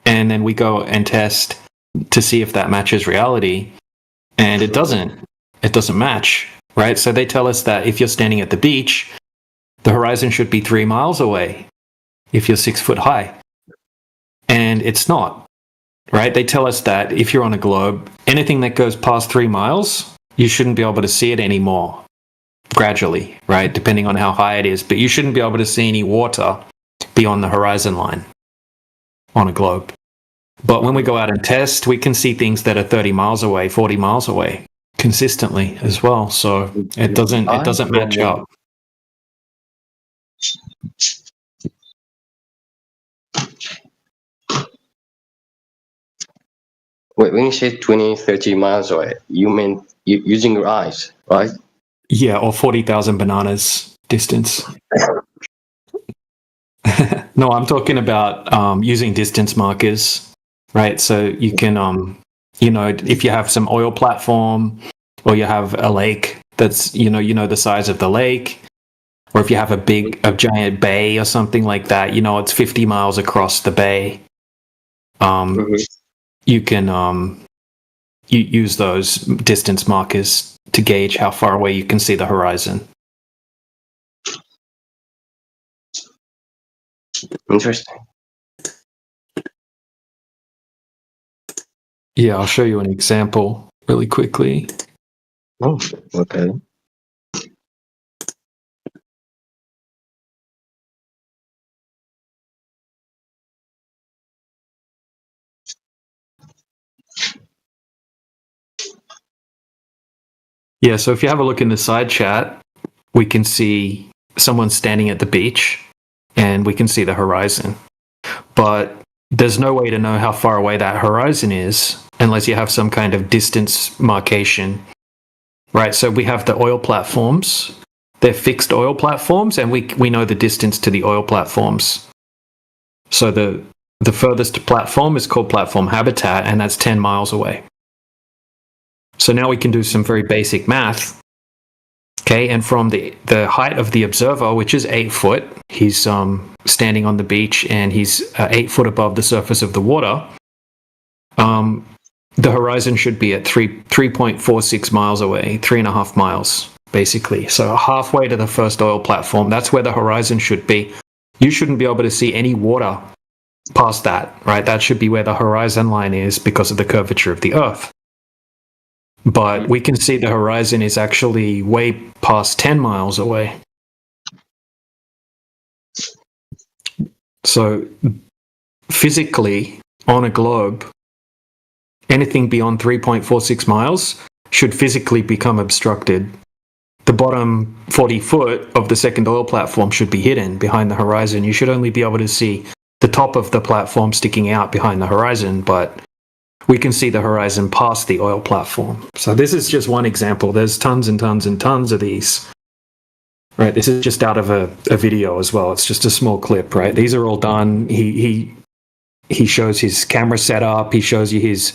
and then we go and test to see if that matches reality, and it doesn't match, right? So they tell us that if you're standing at the beach, the horizon should be 3 miles away if you're 6 foot high, and it's not, right? They tell us that if you're on a globe, anything that goes past 3 miles, you shouldn't be able to see it anymore, gradually, right? Depending on how high it is, but you shouldn't be able to see any water beyond the horizon line on a globe. But when we go out and test, we can see things that are 30 miles away, 40 miles away consistently as well. So it doesn't match up. Wait, when you say 20, 30 miles away, you mean using your eyes, right? Yeah, or 40,000 bananas distance. No, I'm talking about using distance markers, right? So you can, if you have some oil platform, or you have a lake that's, the size of the lake, or if you have a giant bay or something like that, it's 50 miles across the bay. You can you use those distance markers to gauge how far away you can see the horizon. Interesting. Yeah, I'll show you an example really quickly. Oh, okay. Yeah, so if you have a look in the side chat, we can see someone standing at the beach, and we can see the horizon. But there's no way to know how far away that horizon is unless you have some kind of distance marcation, right? So we have the oil platforms. They're fixed oil platforms, and we know the distance to the oil platforms. So the furthest platform is called platform habitat, and that's 10 miles away. So now we can do some very basic math. Okay, and from the height of the observer, which is 8 foot, he's standing on the beach, and he's 8 foot above the surface of the water. The horizon should be at 3.46 miles away, 3.5 miles, basically. So halfway to the first oil platform, that's where the horizon should be. You shouldn't be able to see any water past that, right? That should be where the horizon line is because of the curvature of the Earth. But we can see the horizon is actually way past 10 miles away. So physically, on a globe, anything beyond 3.46 miles should physically become obstructed. The bottom 40 foot of the second oil platform should be hidden behind the horizon. You should only be able to see the top of the platform sticking out behind the horizon, but we can see the horizon past the oil platform. So this is just one example. There's tons and tons and tons of these. Right, this is just out of a video as well. It's just a small clip, right? These are all done. He shows his camera setup. He shows you his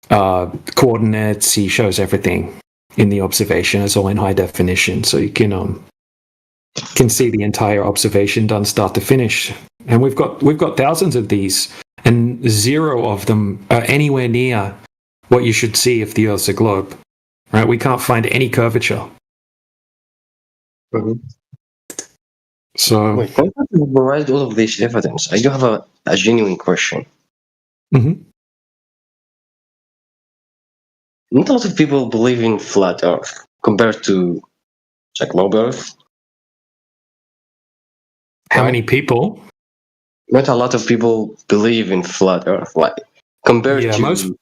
coordinates. He shows everything in the observation. It's all in high definition, so you can see the entire observation done start to finish. And we've got thousands of these, and 0 of them are anywhere near what you should see if the Earth's a globe. Right? We can't find any curvature. Mm-hmm. So, wait, how do you provide all of this evidence? I do have a genuine question. Mm-hmm. Not a lot of people believe in flat Earth compared to globe Earth. How many people? Not a lot of people believe in flat Earth, like compared to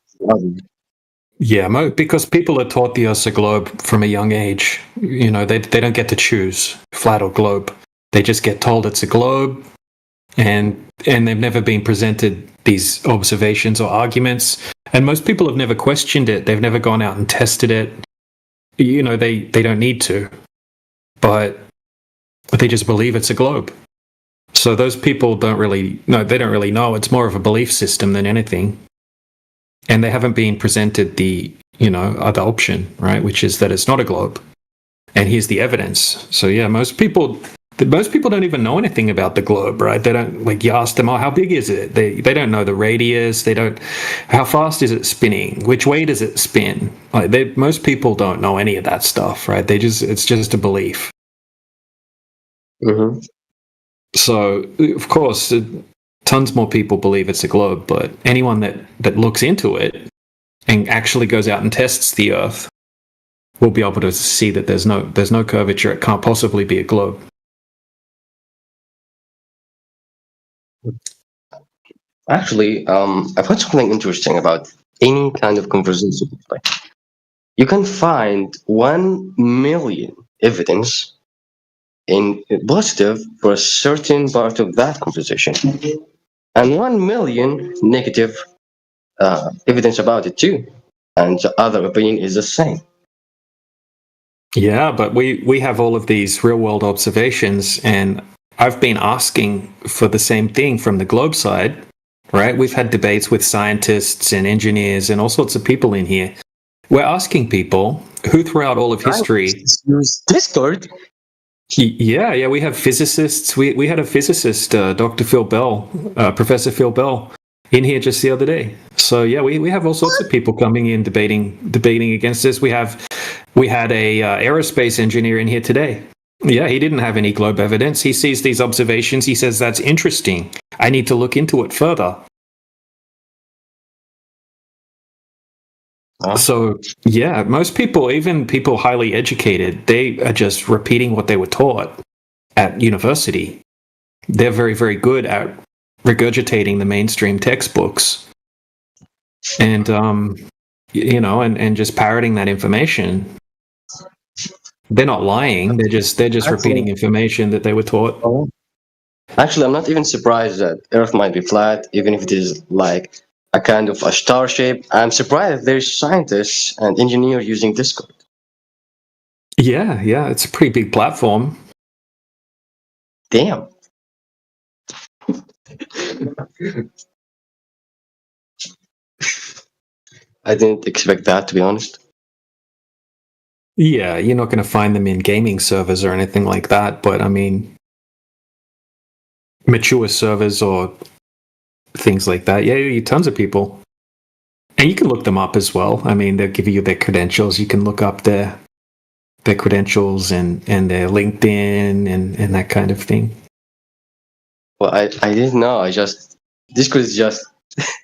because people are taught the Earth's a globe from a young age. They don't get to choose flat or globe. They just get told it's a globe, and they've never been presented these observations or arguments. And most people have never questioned it. They've never gone out and tested it. They don't need to, but they just believe it's a globe. So those people don't really know. It's more of a belief system than anything. And they haven't been presented the, other option, right? Which is that it's not a globe. And here's the evidence. So yeah, most people most people don't even know anything about the globe, right? They don't, like, you ask them, oh, how big is it? They don't know the radius. They don't, how fast is it spinning? Which way does it spin? Like, most people don't know any of that stuff, right? It's just a belief. Mm-hmm. So, of course, tons more people believe it's a globe, but anyone that looks into it and actually goes out and tests the Earth will be able to see that there's no curvature. It can't possibly be a globe. Actually, I've heard something interesting about any kind of conversation. Like, you can find 1 million evidence in positive for a certain part of that conversation, and 1 million negative evidence about it too, and the other opinion is the same. Yeah, but we have all of these real world observations, and I've been asking for the same thing from the globe side, right? We've had debates with scientists and engineers and all sorts of people in here. We're asking people who throughout all of history use Discord. Yeah, we have physicists. We had a physicist, Dr. Phil Bell, Professor Phil Bell, in here just the other day. So yeah, we have all sorts of people coming in debating against this. We had a aerospace engineer in here today. Yeah, he didn't have any globe evidence. He sees these observations. He says, that's interesting. I need to look into it further. So yeah, most people, even people highly educated, they are just repeating what they were taught at university. They're very, very good at regurgitating the mainstream textbooks and and just parroting that information. They're not lying. They're just repeating information that they were taught. Actually, I'm not even surprised that Earth might be flat, even if it is like a kind of a star shape. I'm surprised there's scientists and engineers using Discord. Yeah, it's a pretty big platform. Damn. I didn't expect that, to be honest. Yeah, you're not going to find them in gaming servers or anything like that, but I mean, mature servers or things like that. Yeah, tons of people. And you can look them up as well. I mean, they'll give you their credentials. You can look up their credentials and their LinkedIn and that kind of thing. Well, I didn't know. Discord is just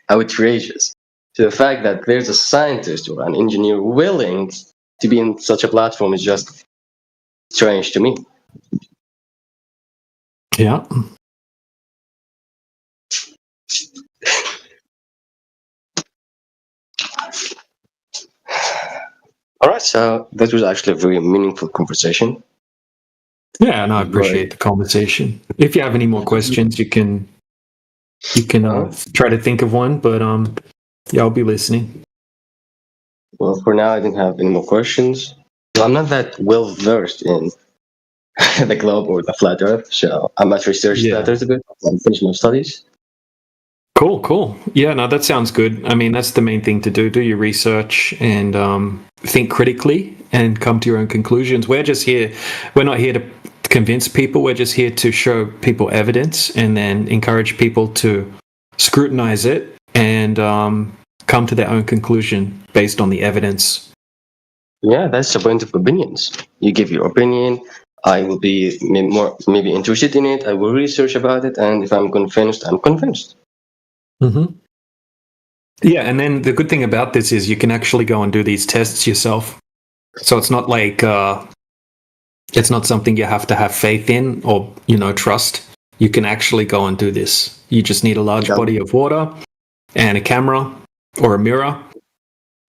outrageous. So the fact that there's a scientist or an engineer willing to be in such a platform is just strange to me. Yeah. All right, so that was actually a very meaningful conversation. Yeah, and I appreciate the conversation. If you have any more questions, you can try to think of one, but yeah, I'll be listening. Well, for now, I didn't have any more questions. I'm not that well versed in the globe or the flat Earth, so I must research that a little bit and finish my studies. Cool. Yeah, no, that sounds good. I mean, that's the main thing to do. Do your research and think critically and come to your own conclusions. We're not here to convince people. We're just here to show people evidence and then encourage people to scrutinize it and come to their own conclusion based on the evidence. Yeah, that's the point of opinions. You give your opinion. I will be maybe interested in it. I will research about it, and if I'm convinced, I'm convinced. Mm-hmm. Yeah, and then the good thing about this is you can actually go and do these tests yourself. So it's not like it's not something you have to have faith in or trust. You can actually go and do this. You just need a large body of water and a camera or a mirror.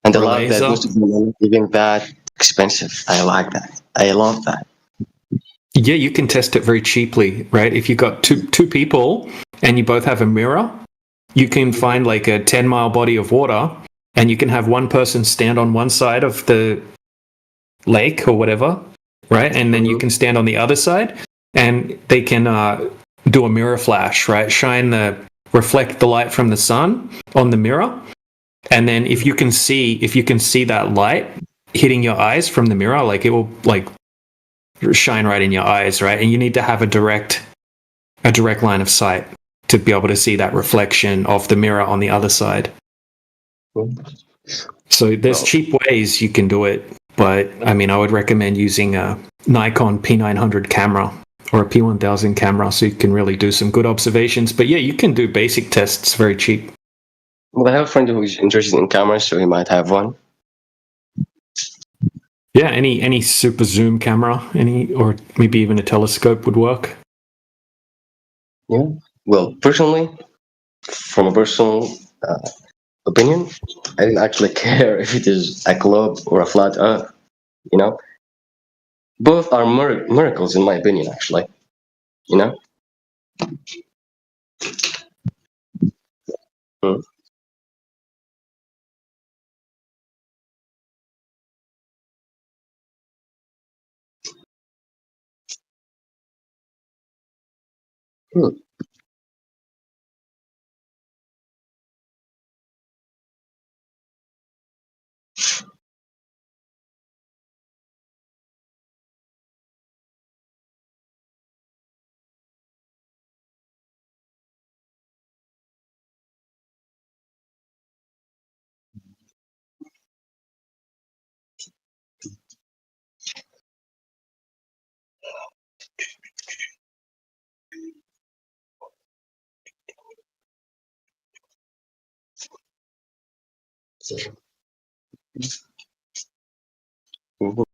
And a lot that most of them are not even that expensive. I like that. I love that. Yeah, you can test it very cheaply, right? If you've got two people and you both have a mirror, you can find like a 10-mile body of water and you can have one person stand on one side of the lake or whatever, right? And then you can stand on the other side and they can do a mirror flash, right? Reflect the light from the sun on the mirror. And then if you can see that light hitting your eyes from the mirror, like it will like shine right in your eyes, right? And you need to have a direct line of sight to be able to see that reflection of the mirror on the other side. So there's cheap ways you can do it, but I mean, I would recommend using a Nikon P900 camera or a P1000 camera so you can really do some good observations. But yeah, you can do basic tests very cheap. Well, I have a friend who's interested in cameras, so he might have one. Yeah, any super zoom camera, or maybe even a telescope would work. Yeah. Well, personally, from a personal opinion, I didn't actually care if it is a globe or a flat Earth. You know, both are miracles in my opinion. Actually, you know. Hmm. Hmm. Mhm.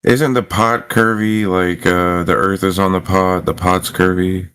Isn't the pot curvy like the Earth is on the pot's curvy?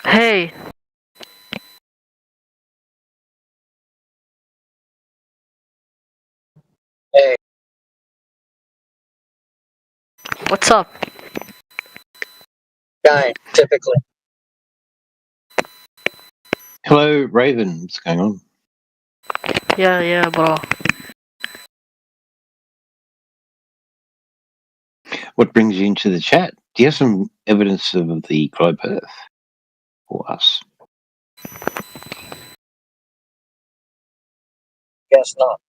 Hey. Hey. What's up? Guy, typically. Hello, Raven. What's going on? Yeah, bro. What brings you into the chat? Do you have some evidence of the globe Earth for us? Guess not.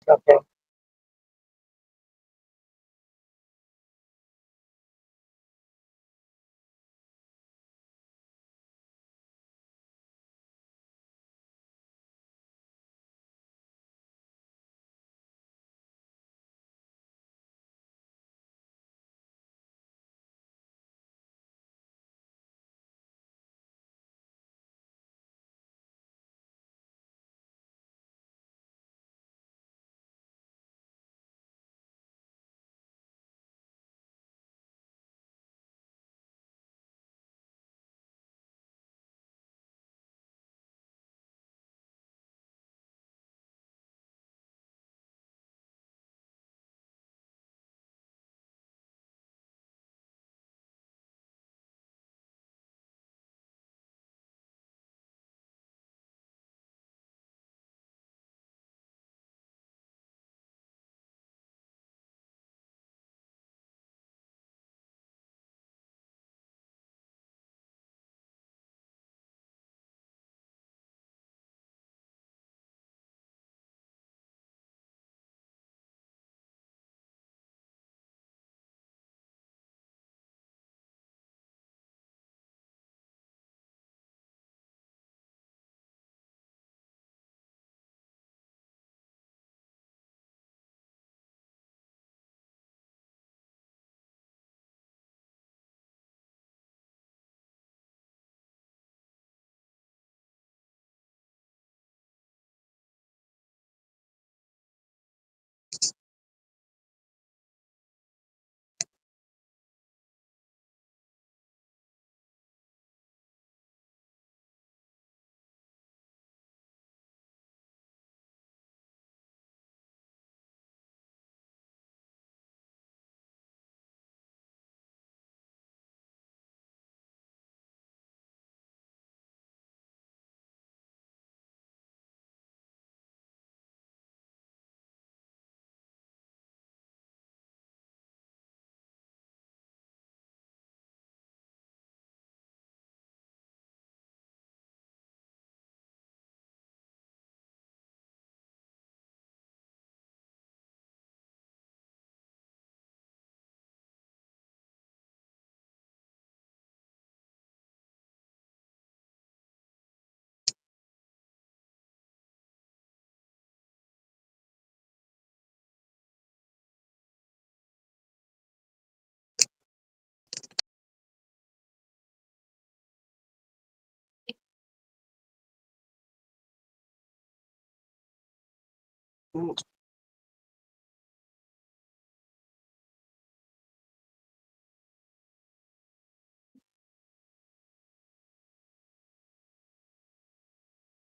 Okay.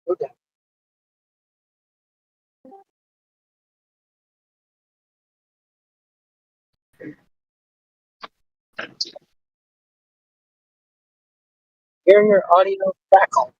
Okay. Hearing your audio crackle.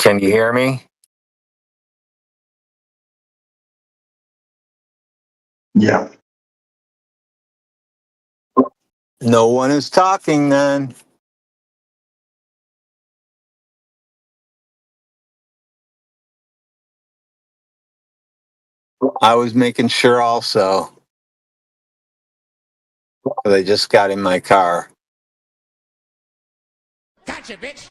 Can you hear me? Yeah. No one is talking then. I was making sure also. 'Cause I just got in my car. Gotcha, bitch.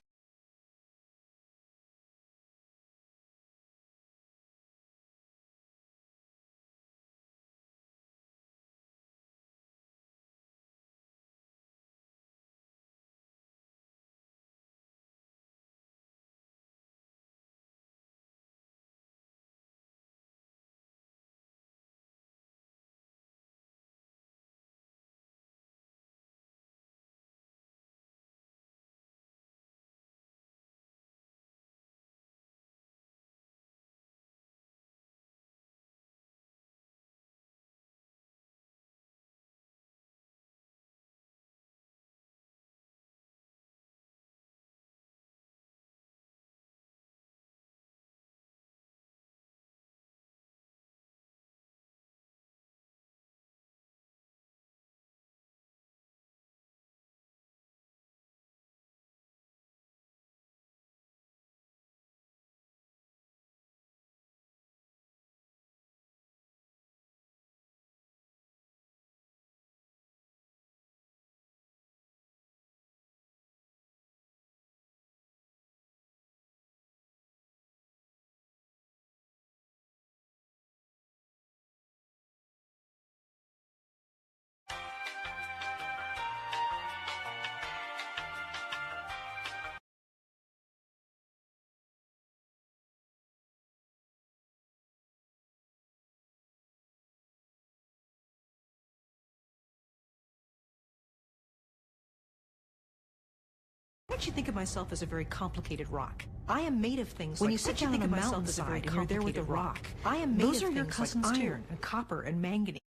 I actually think of myself as a very complicated rock. I am made of things when like you sit down on a mountainside and you're there with a rock. I am made of things your cousins like iron and copper and manganese.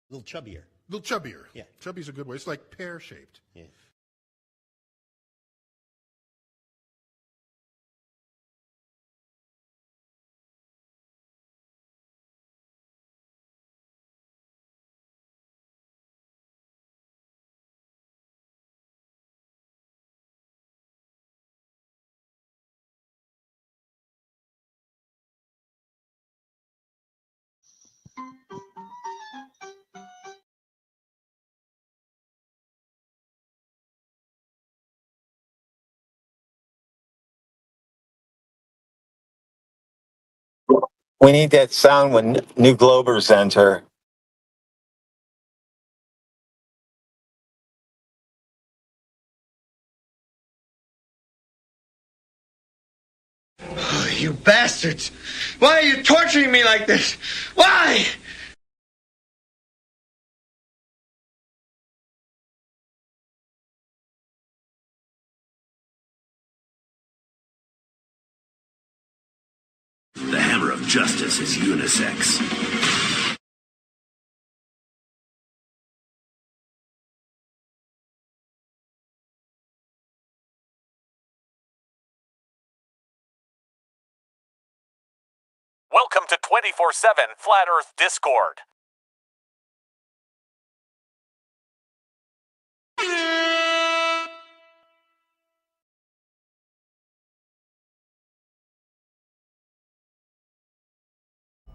A little chubbier. A little chubbier. Yeah. Chubby's a good way. It's like pear-shaped. Yeah. We need that sound when new Globers enter. You bastards! Why are you torturing me like this? Why? The hammer of justice is unisex. Welcome to 24/7 Flat Earth Discord.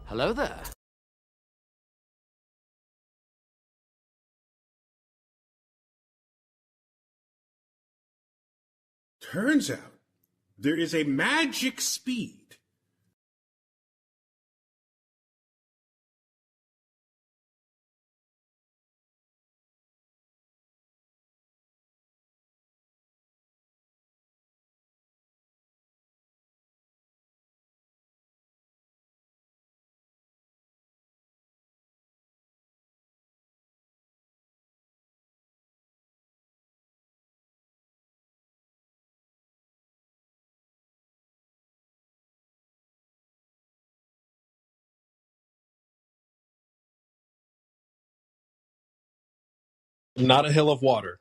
Hello there. Turns out there is a magic speed Not a hill of water.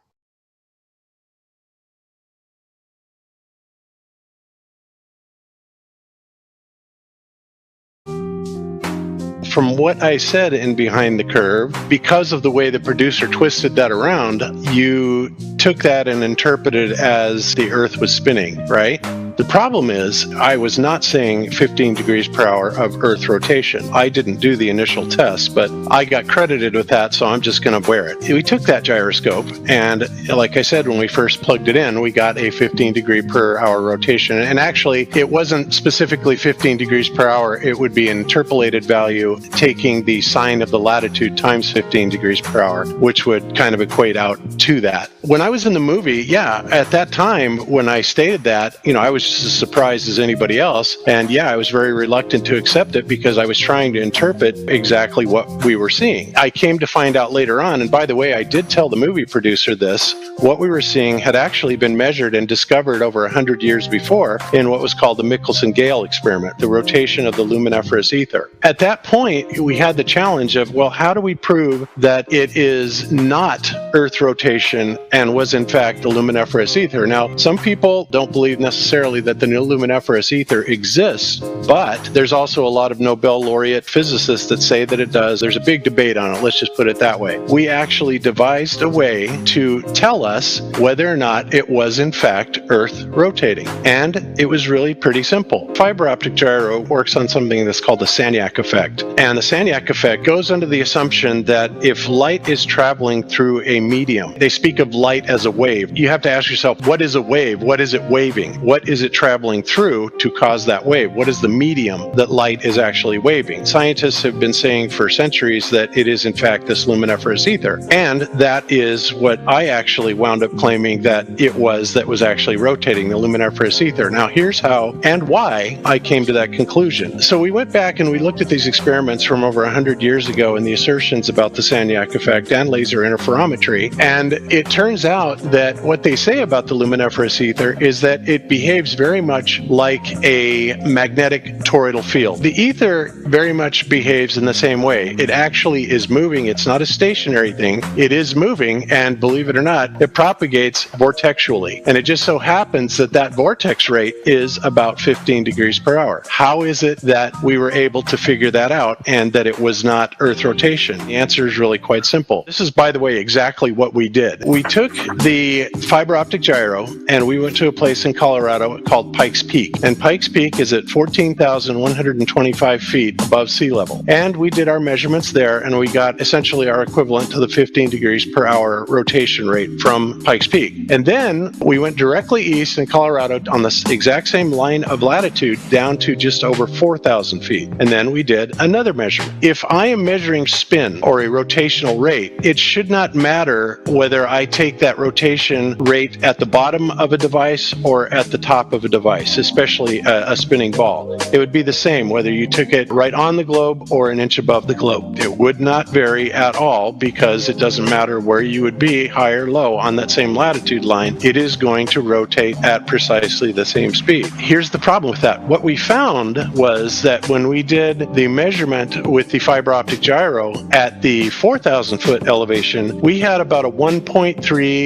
From what I said in Behind the Curve, because of the way the producer twisted that around, you took that and interpreted it as the Earth was spinning, right? The problem is, I was not saying 15 degrees per hour of Earth rotation. I didn't do the initial test, but I got credited with that, so I'm just going to wear it. We took that gyroscope, and like I said, when we first plugged it in, we got a 15 degree per hour rotation. And actually, it wasn't specifically 15 degrees per hour. It would be an interpolated value taking the sine of the latitude times 15 degrees per hour, which would kind of equate out to that. When I was in the movie, yeah, at that time, when I stated that, I was just as surprised as anybody else. And yeah, I was very reluctant to accept it because I was trying to interpret exactly what we were seeing. I came to find out later on, and by the way, I did tell the movie producer this, what we were seeing had actually been measured and discovered over 100 years before in what was called the Michelson-Gale experiment, the rotation of the luminiferous ether. At that point, we had the challenge of, well, how do we prove that it is not Earth rotation and was in fact the luminiferous ether? Now, some people don't believe necessarily that the luminiferous ether exists, but there's also a lot of Nobel laureate physicists that say that it does. There's a big debate on it, let's just put it that way. We actually devised a way to tell us whether or not it was in fact Earth rotating, and it was really pretty simple. Fiber optic gyro works on something that's called the Sagnac effect, and the Sagnac effect goes under the assumption that if light is traveling through a medium, they speak of light as a wave. You have to ask yourself, what is a wave? What is it waving? What is it traveling through to cause that wave? What is the medium that light is actually waving? Scientists have been saying for centuries that it is in fact this luminiferous ether, and that is what I actually wound up claiming that it was that was actually rotating, the luminiferous ether. Now here's how and why I came to that conclusion. So we went back and we looked at these experiments from over 100 years ago and the assertions about the Sagnac effect and laser interferometry, and it turns out that what they say about the luminiferous ether is that it behaves very much like a magnetic toroidal field. The ether very much behaves in the same way. It actually is moving. It's not a stationary thing. It is moving, and believe it or not, it propagates vortexually. And it just so happens that that vortex rate is about 15 degrees per hour. How is it that we were able to figure that out and that it was not Earth rotation? The answer is really quite simple. This is, by the way, exactly what we did. We took the fiber optic gyro and we went to a place in Colorado called Pikes Peak. And Pikes Peak is at 14,125 feet above sea level. And we did our measurements there, and we got essentially our equivalent to the 15 degrees per hour rotation rate from Pikes Peak. And then we went directly east in Colorado on the exact same line of latitude down to just over 4,000 feet. And then we did another measurement. If I am measuring spin or a rotational rate, it should not matter whether I take that rotation rate at the bottom of a device or at the top of a device, especially a spinning ball. It would be the same whether you took it right on the globe or an inch above the globe. It would not vary at all because it doesn't matter where you would be, high or low, on that same latitude line. It is going to rotate at precisely the same speed. Here's the problem with that. What we found was that when we did the measurement with the fiber optic gyro at the 4,000 foot elevation, we had about a 1.3,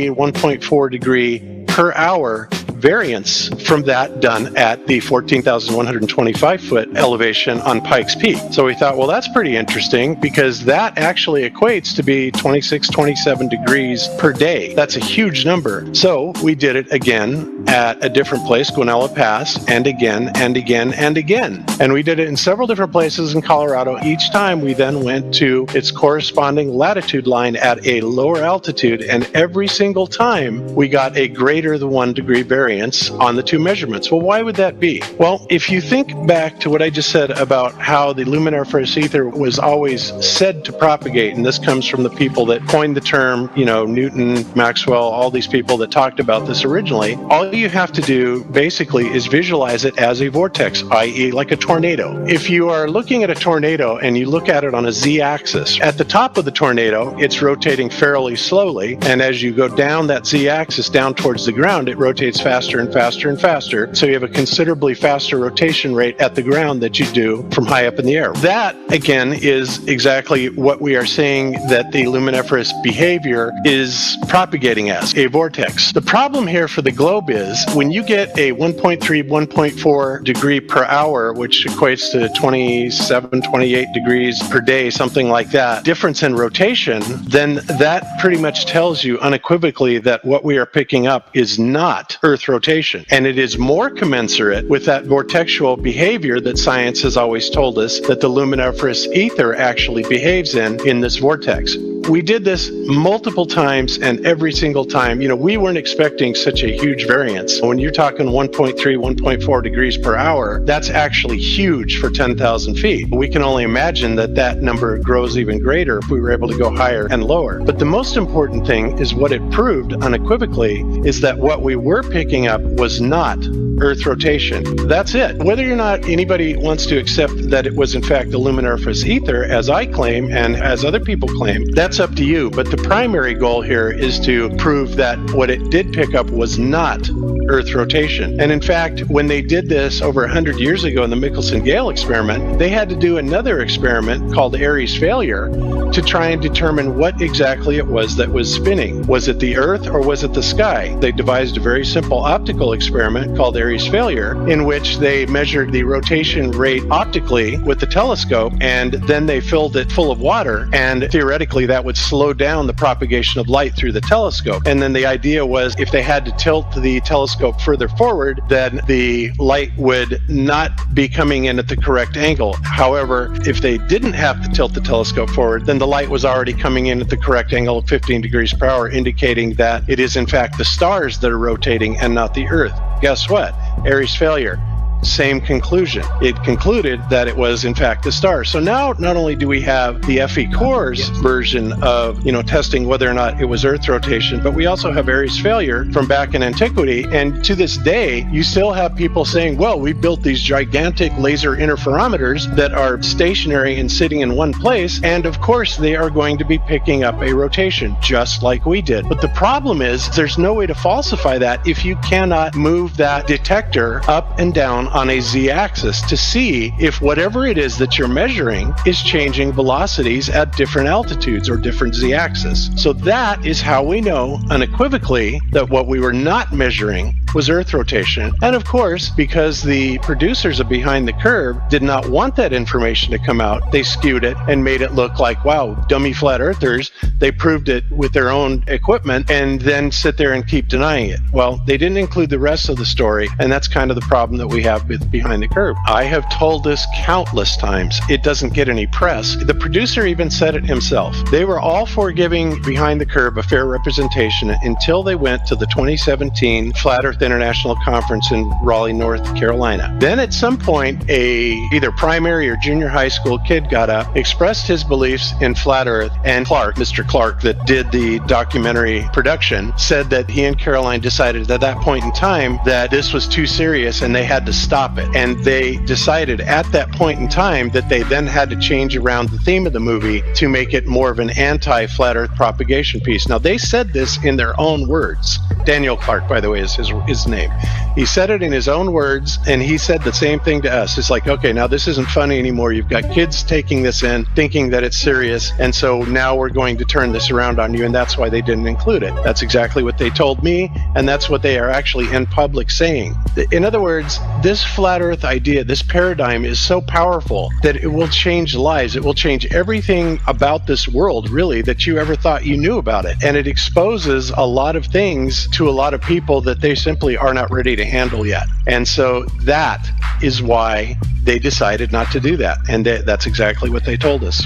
1.4 degree per hour variance from that done at the 14,125 foot elevation on Pikes Peak. So we thought, well, that's pretty interesting because that actually equates to be 26, 27 degrees per day. That's a huge number. So we did it again at a different place, Guanella Pass, and again, and again, and again. And we did it in several different places in Colorado. Each time we then went to its corresponding latitude line at a lower altitude, and every single time we got a greater than 1 degree variance on the two measurements. Well, why would that be? Well, if you think back to what I just said about how the luminiferous ether was always said to propagate, and this comes from the people that coined the term, Newton, Maxwell, all these people that talked about this originally, all you have to do basically is visualize it as a vortex, i.e. like a tornado. If you are looking at a tornado and you look at it on a z-axis, at the top of the tornado, it's rotating fairly slowly, and as you go down that z-axis down towards the ground, it rotates faster faster and faster and faster. So you have a considerably faster rotation rate at the ground that you do from high up in the air. That, again, is exactly what we are seeing that the luminiferous behavior is propagating as, a vortex. The problem here for the globe is when you get a 1.3, 1.4 degree per hour, which equates to 27, 28 degrees per day, something like that, difference in rotation, then that pretty much tells you unequivocally that what we are picking up is not Earth rotation. And it is more commensurate with that vortexual behavior that science has always told us that the luminiferous ether actually behaves in this vortex. We did this multiple times, and every single time, we weren't expecting such a huge variance. When you're talking 1.3, 1.4 degrees per hour, that's actually huge for 10,000 feet. We can only imagine that that number grows even greater if we were able to go higher and lower. But the most important thing is what it proved unequivocally is that what we were picking up was not Earth rotation. That's it. Whether or not anybody wants to accept that it was in fact the luminiferous ether, as I claim and as other people claim, that's up to you. But the primary goal here is to prove that what it did pick up was not Earth rotation. And in fact, when they did this over 100 years ago in the Michelson-Gale experiment, they had to do another experiment called Airy's failure to try and determine what exactly it was that was spinning. Was it the Earth or was it the sky? They devised a very simple optical experiment called Airy's failure, in which they measured the rotation rate optically with the telescope, and then they filled it full of water, and theoretically that would slow down the propagation of light through the telescope. And then the idea was if they had to tilt the telescope further forward, then the light would not be coming in at the correct angle. However, if they didn't have to tilt the telescope forward, then the light was already coming in at the correct angle of 15 degrees per hour, indicating that it is in fact the stars that are rotating and not the Earth. Guess what? Airy's failure. Same conclusion. It concluded that it was in fact the stars. So now not only do we have the FE Core's version of testing whether or not it was Earth rotation, but we also have Airy's failure from back in antiquity. And to this day, you still have people saying, well, we built these gigantic laser interferometers that are stationary and sitting in one place, and of course they are going to be picking up a rotation just like we did. But the problem is there's no way to falsify that if you cannot move that detector up and down on a z-axis to see if whatever it is that you're measuring is changing velocities at different altitudes or different z-axis. So that is how we know unequivocally that what we were not measuring was Earth rotation. And of course, because the producers of Behind the Curve did not want that information to come out, they skewed it and made it look like, wow, dummy flat earthers, they proved it with their own equipment and then sit there and keep denying it. Well, they didn't include the rest of the story, and that's kind of the problem that we have with Behind the Curve. I have told this countless times. It doesn't get any press. The producer even said it himself. They were all for giving Behind the Curve a fair representation until they went to the 2017 Flat Earth International Conference in Raleigh, North Carolina. Then at some point, a either primary or junior high school kid got up, expressed his beliefs in flat Earth, and Clark, Mr. Clark, that did the documentary production, said that he and Caroline decided at that point in time that this was too serious and they had to stop it. And they decided at that point in time that they then had to change around the theme of the movie to make it more of an anti-flat Earth propagation piece. Now, they said this in their own words. Daniel Clark, by the way, is his name. He said it in his own words, and he said the same thing to us. It's like, okay, now this isn't funny anymore. You've got kids taking this in, thinking that it's serious, and so now we're going to turn this around on you, and that's why they didn't include it. That's exactly what they told me, and that's what they are actually in public saying. In other words, this flat Earth idea, this paradigm is so powerful that it will change lives. It will change everything about this world, really, that you ever thought you knew about it. And it exposes a lot of things to a lot of people that they simply are not ready to handle yet. And so that is why they decided not to do that. And that's exactly what they told us.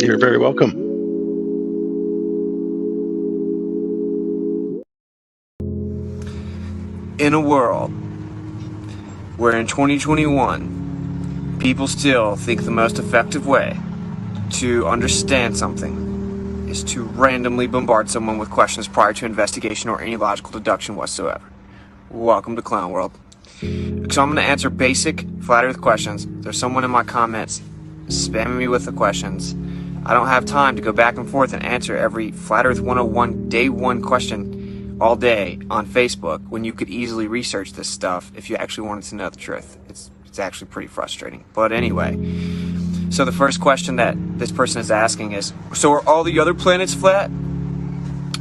You're very welcome. In a world where in 2021 people still think the most effective way to understand something is to randomly bombard someone with questions prior to investigation or any logical deduction whatsoever. Welcome to Clown World. So I'm going to answer basic flat earth questions. There's someone in my comments spamming me with the questions. I don't have time to go back and forth and answer every Flat Earth 101 day one question all day on Facebook when you could easily research this stuff if you actually wanted to know the truth. It's actually pretty frustrating. But anyway, so the first question that this person is asking is, so are all the other planets flat?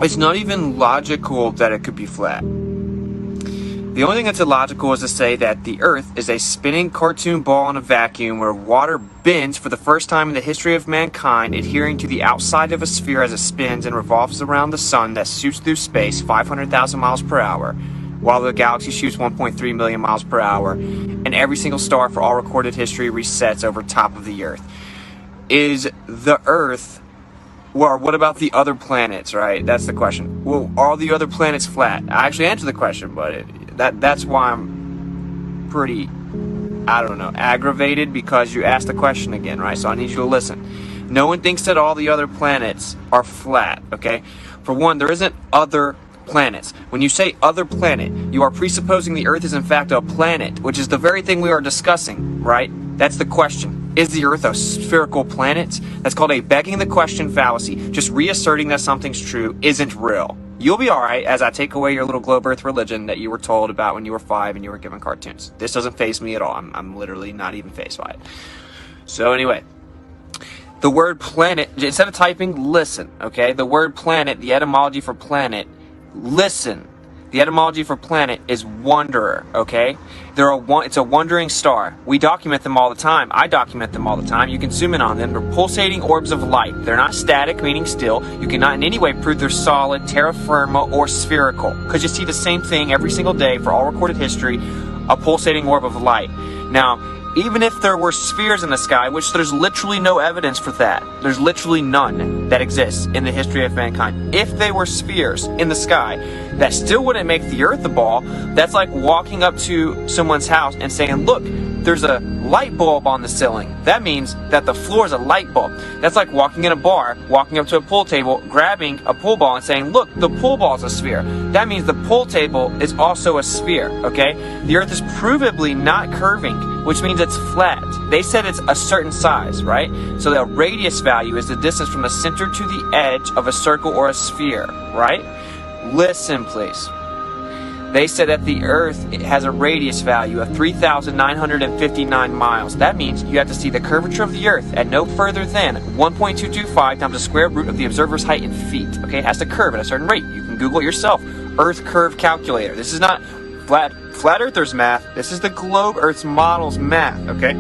It's not even logical that it could be flat. The only thing that's illogical is to say that the Earth is a spinning cartoon ball in a vacuum where water bends for the first time in the history of mankind, adhering to the outside of a sphere as it spins and revolves around the sun that shoots through space 500,000 miles per hour, while the galaxy shoots 1.3 million miles per hour, and every single star for all recorded history resets over top of the Earth. Is the Earth... Well, what about the other planets, right? That's the question. Well, are the other planets flat? I actually answered the question, but that's why I'm pretty, I don't know, aggravated, because you asked the question again, right? So I need you to listen. No one thinks that all the other planets are flat, okay? For one, there isn't other planets. When you say other planet, you are presupposing the Earth is in fact a planet, which is the very thing we are discussing, right? That's the question. Is the Earth a spherical planet? That's called a begging the question fallacy. Just reasserting that something's true isn't real. You'll be alright as I take away your little globe Earth religion that you were told about when you were 5 and you were given cartoons. This doesn't faze me at all. I'm literally not even fazed by it. So anyway, the word planet, instead of typing listen, okay? The word planet, the etymology for planet, listen. The etymology for planet is wanderer, okay? It's a wandering star. We document them all the time. I document them all the time. You can zoom in on them. They're pulsating orbs of light. They're not static, meaning still. You cannot in any way prove they're solid, terra firma, or spherical, because you see the same thing every single day for all recorded history, a pulsating orb of light. Now, even if there were spheres in the sky, which there's literally no evidence for that. There's literally none that exists in the history of mankind. If they were spheres in the sky, that still wouldn't make the Earth a ball. That's like walking up to someone's house and saying, look, there's a light bulb on the ceiling. That means that the floor is a light bulb. That's like walking in a bar, walking up to a pool table, grabbing a pool ball and saying, look, the pool ball is a sphere. That means the pool table is also a sphere, okay? The Earth is provably not curving, which means it's flat. They said it's a certain size, right? So the radius value is the distance from the center to the edge of a circle or a sphere, right? Listen, please. They said that the Earth has a radius value of 3,959 miles. That means you have to see the curvature of the Earth at no further than 1.225 times the square root of the observer's height in feet. Okay, it has to curve at a certain rate. You can Google it yourself. Earth curve calculator. This is not flat Earthers math. This is the globe Earth's models math. Okay,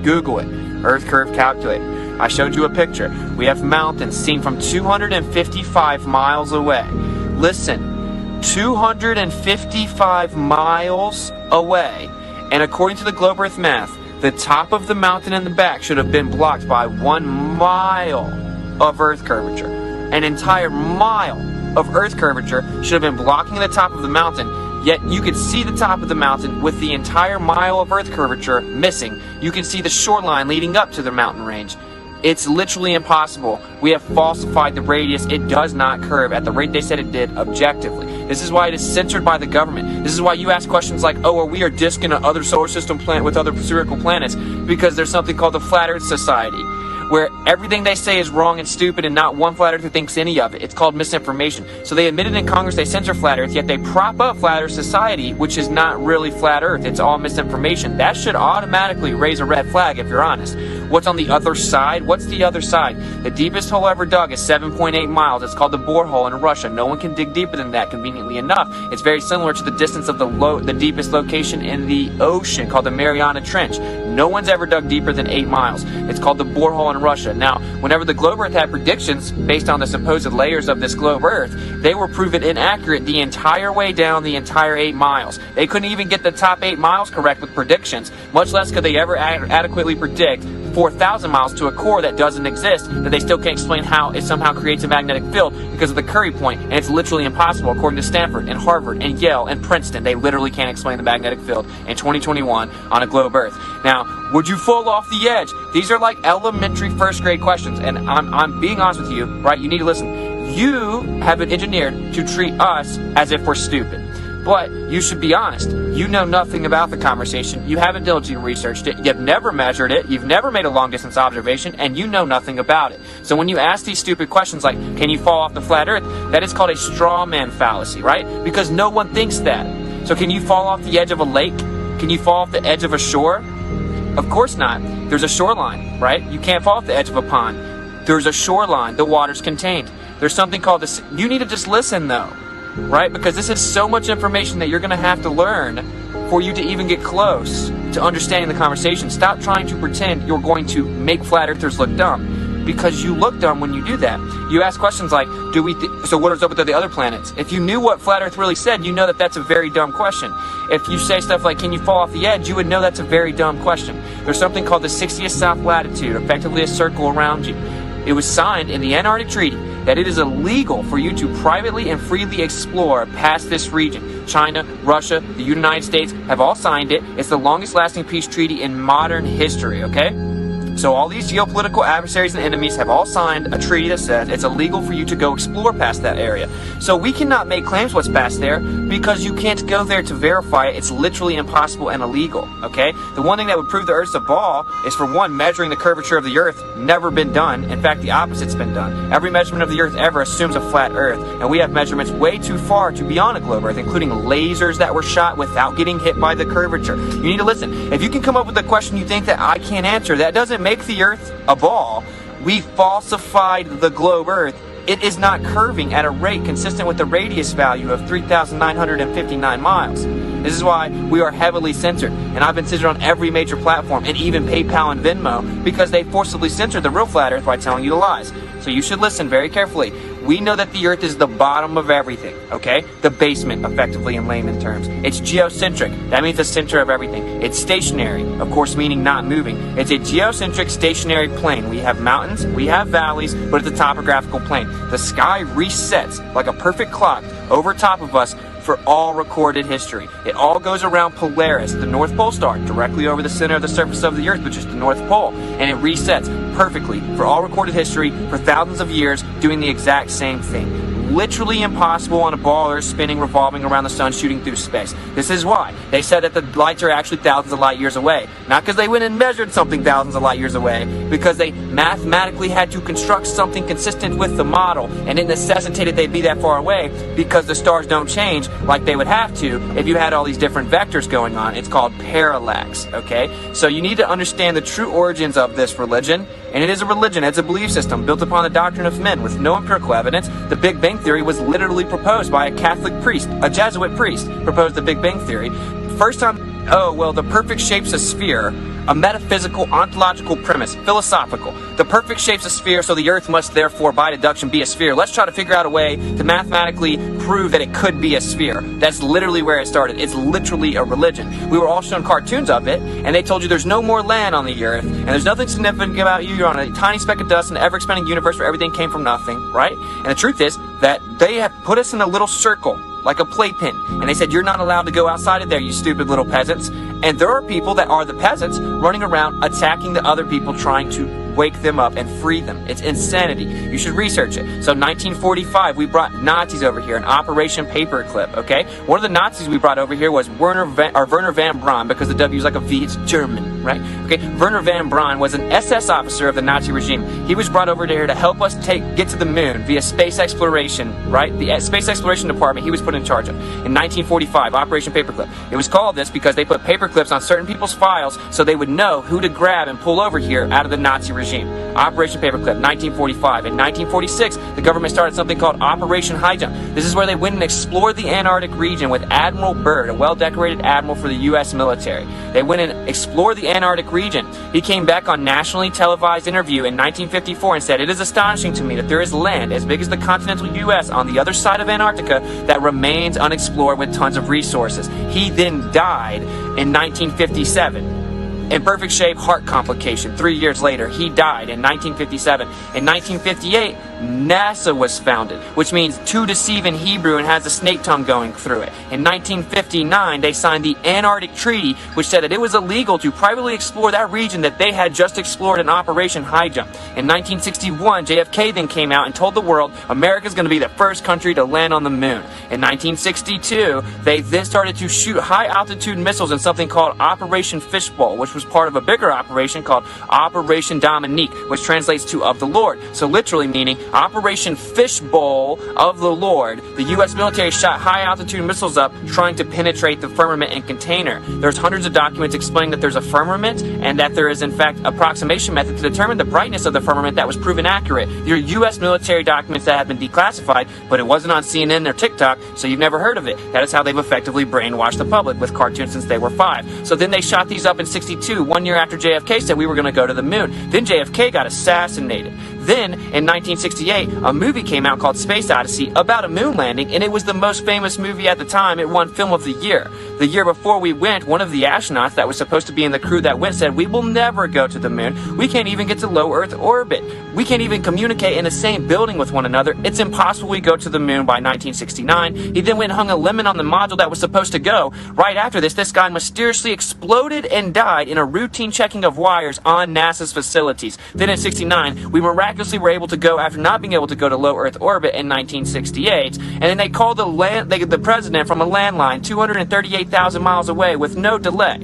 Google it. Earth curve calculator. I showed you a picture. We have mountains seen from 255 miles away. Listen. 255 miles away, and according to the globe Earth math, the top of the mountain in the back should have been blocked by 1 mile of Earth curvature. An entire mile of Earth curvature should have been blocking the top of the mountain, yet you could see the top of the mountain with the entire mile of Earth curvature missing. You can see the shoreline leading up to the mountain range. It's literally impossible. We have falsified the radius. It does not curve at the rate they said it did objectively. This is why it is censored by the government. This is why you ask questions like, oh, are we a disk in another solar system planet with other spherical planets? Because there's something called the Flat Earth Society, where everything they say is wrong and stupid and not one flat earther thinks any of it. It's called misinformation. So they admitted in Congress they censor flat earth, yet they prop up Flat Earth Society, which is not really flat earth. It's all misinformation. That should automatically raise a red flag if you're honest. What's on the other side? What's the other side? The deepest hole ever dug is 7.8 miles. It's called the borehole in Russia. No one can dig deeper than that, conveniently enough. It's very similar to the distance of the deepest location in the ocean, called the Mariana Trench. No one's ever dug deeper than 8 miles. It's called the borehole in Russia. Now, whenever the globe Earth had predictions based on the supposed layers of this globe Earth, they were proven inaccurate the entire way down the entire 8 miles. They couldn't even get the top 8 miles correct with predictions, much less could they ever adequately predict 4,000 miles to a core that doesn't exist, that they still can't explain how it somehow creates a magnetic field because of the Curie point, and it's literally impossible according to Stanford and Harvard and Yale and Princeton. They literally can't explain the magnetic field in 2021 on a globe Earth. Now, would you fall off the edge? These are like elementary first grade questions, and I'm being honest with you, right? You need to listen. You have been engineered to treat us as if we're stupid. But you should be honest. You know nothing about the conversation. You haven't diligently researched it. You've never measured it. You've never made a long-distance observation, and you know nothing about it. So when you ask these stupid questions like, can you fall off the flat earth? That is called a straw man fallacy, right? Because no one thinks that. So can you fall off the edge of a lake? Can you fall off the edge of a shore? Of course not. There's a shoreline, right? You can't fall off the edge of a pond. There's a shoreline. The water's contained. There's something called this. You need to just listen, though, right? Because this is so much information that you're going to have to learn for you to even get close to understanding the conversation. Stop trying to pretend you're going to make flat earthers look dumb, because you look dumb when you do that. You ask questions like, so what is up with the other planets? If you knew what flat earth really said, you know that that's a very dumb question. If you say stuff like, can you fall off the edge? You would know that's a very dumb question. There's something called the 60th south latitude, effectively a circle around you. It was signed in the Antarctic Treaty that it is illegal for you to privately and freely explore past this region. China, Russia, the United States have all signed it. It's the longest lasting peace treaty in modern history, okay? So all these geopolitical adversaries and enemies have all signed a treaty that says it's illegal for you to go explore past that area. So we cannot make claims what's past there because you can't go there to verify it. It's literally impossible and illegal, okay? The one thing that would prove the Earth's a ball is, for one, measuring the curvature of the Earth. Never been done. In fact, the opposite's been done. Every measurement of the Earth ever assumes a flat Earth, and we have measurements way too far to be on a globe Earth, including lasers that were shot without getting hit by the curvature. You need to listen. If you can come up with a question you think that I can't answer, that doesn't make the Earth a ball. We falsified the globe Earth. It is not curving at a rate consistent with the radius value of 3,959 miles. This is why we are heavily censored, and I've been censored on every major platform, and even PayPal and Venmo, because they forcibly censored the real flat Earth by telling you the lies. So you should listen very carefully. We know that the Earth is the bottom of everything, okay? The basement, effectively, in layman terms. It's geocentric. That means the center of everything. It's stationary, of course, meaning not moving. It's a geocentric stationary plane. We have mountains, we have valleys, but it's a topographical plane. The sky resets like a perfect clock over top of us for all recorded history. It all goes around Polaris, the North Pole star, directly over the center of the surface of the Earth, which is the North Pole, and it resets perfectly for all recorded history for thousands of years, doing the exact same thing. Literally impossible on a ball Earth spinning, revolving around the sun, shooting through space. This is why they said that the lights are actually thousands of light years away. Not because they went and measured something thousands of light years away, because they mathematically had to construct something consistent with the model, and it necessitated they be that far away because the stars don't change like they would have to if you had all these different vectors going on. It's called parallax, okay? So you need to understand the true origins of this religion. And it is a religion, it's a belief system built upon the doctrine of men with no empirical evidence. The Big Bang Theory was literally proposed by a Catholic priest, a Jesuit priest, proposed the Big Bang Theory. First time, the perfect shape's a sphere, a metaphysical, ontological premise, philosophical. The perfect shape's a sphere, so the Earth must therefore, by deduction, be a sphere. Let's try to figure out a way to mathematically prove that it could be a sphere. That's literally where it started. It's literally a religion. We were all shown cartoons of it, and they told you there's no more land on the Earth, and there's nothing significant about you. You're on a tiny speck of dust in an ever-expanding universe where everything came from nothing, right? And the truth is that they have put us in a little circle, like a playpen, and they said, you're not allowed to go outside of there, you stupid little peasants. And there are people that are the peasants running around attacking the other people, trying to wake them up and free them. It's insanity. You should research it. So 1945, we brought Nazis over here in Operation Paperclip, okay? One of the Nazis we brought over here was Werner van Braun, because the W is like a V, it's German, right? Okay, Werner van Braun was an SS officer of the Nazi regime. He was brought over here to help us get to the moon via space exploration, right? The Space Exploration Department he was put in charge of. In 1945, Operation Paperclip. It was called this because they put paper clips on certain people's files so they would know who to grab and pull over here out of the Nazi regime. Operation Paperclip, 1945. In 1946, the government started something called Operation High Jump. This is where they went and explored the Antarctic region with Admiral Byrd, a well-decorated admiral for the U.S. military. They went and explored the Antarctic region. He came back on nationally televised interview in 1954 and said, "It is astonishing to me that there is land as big as the continental U.S. on the other side of Antarctica that remains unexplored with tons of resources." He then died in 1957. In perfect shape, heart complication. 3 years later, he died in 1957. In 1958, NASA was founded, which means to deceive in Hebrew and has a snake tongue going through it. In 1959, they signed the Antarctic Treaty, which said that it was illegal to privately explore that region that they had just explored in Operation High Jump. In 1961, JFK then came out and told the world America's going to be the first country to land on the moon. In 1962, they then started to shoot high-altitude missiles in something called Operation Fishbowl, which was part of a bigger operation called Operation Dominique, which translates to of the Lord. So literally meaning Operation Fishbowl of the Lord. The U.S. military shot high-altitude missiles up trying to penetrate the firmament and container. There's hundreds of documents explaining that there's a firmament and that there is, in fact, approximation method to determine the brightness of the firmament that was proven accurate. There are U.S. military documents that have been declassified, but it wasn't on CNN or TikTok, so you've never heard of it. That is how they've effectively brainwashed the public with cartoons since they were 5. So then they shot these up in 62, 1 year after JFK said we were going to go to the moon. Then JFK got assassinated. Then, in 1968, a movie came out called Space Odyssey about a moon landing, and it was the most famous movie at the time. It won Film of the Year. The year before we went, one of the astronauts that was supposed to be in the crew that went said, we will never go to the moon. We can't even get to low Earth orbit. We can't even communicate in the same building with one another. It's impossible we go to the moon by 1969. He then went and hung a lemon on the module that was supposed to go. Right after this guy mysteriously exploded and died in a routine checking of wires on NASA's facilities. Then in 69, we miraculously were able to go after not being able to go to low Earth orbit in 1968, and then they called the president from a landline 238,000 miles away with no delay.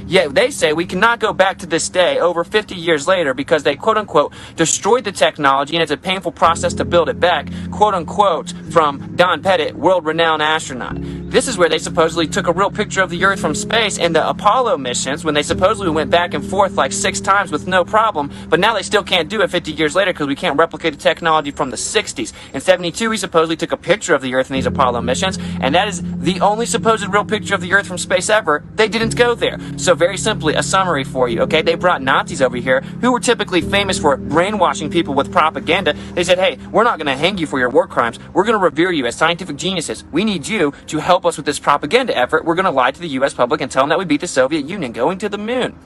Yet they say we cannot go back to this day over 50 years later because they quote-unquote destroyed the technology and it's a painful process to build it back, quote-unquote, from Don Pettit, world-renowned astronaut. This is where they supposedly took a real picture of the Earth from space in the Apollo missions when they supposedly went back and forth like 6 times with no problem, but now they still can't do it 50 years later because we can't replicate the technology from the 60s. In 72, we supposedly took a picture of the Earth in these Apollo missions, and that is the only supposed real picture of the Earth from space ever. They didn't go there. So very simply, a summary for you, okay? They brought Nazis over here who were typically famous for brainwashing people with propaganda. They said, hey, we're not going to hang you for your war crimes. We're going to revere you as scientific geniuses. We need you to help us with this propaganda effort. We're going to lie to the U.S. public and tell them that we beat the Soviet Union going to the moon.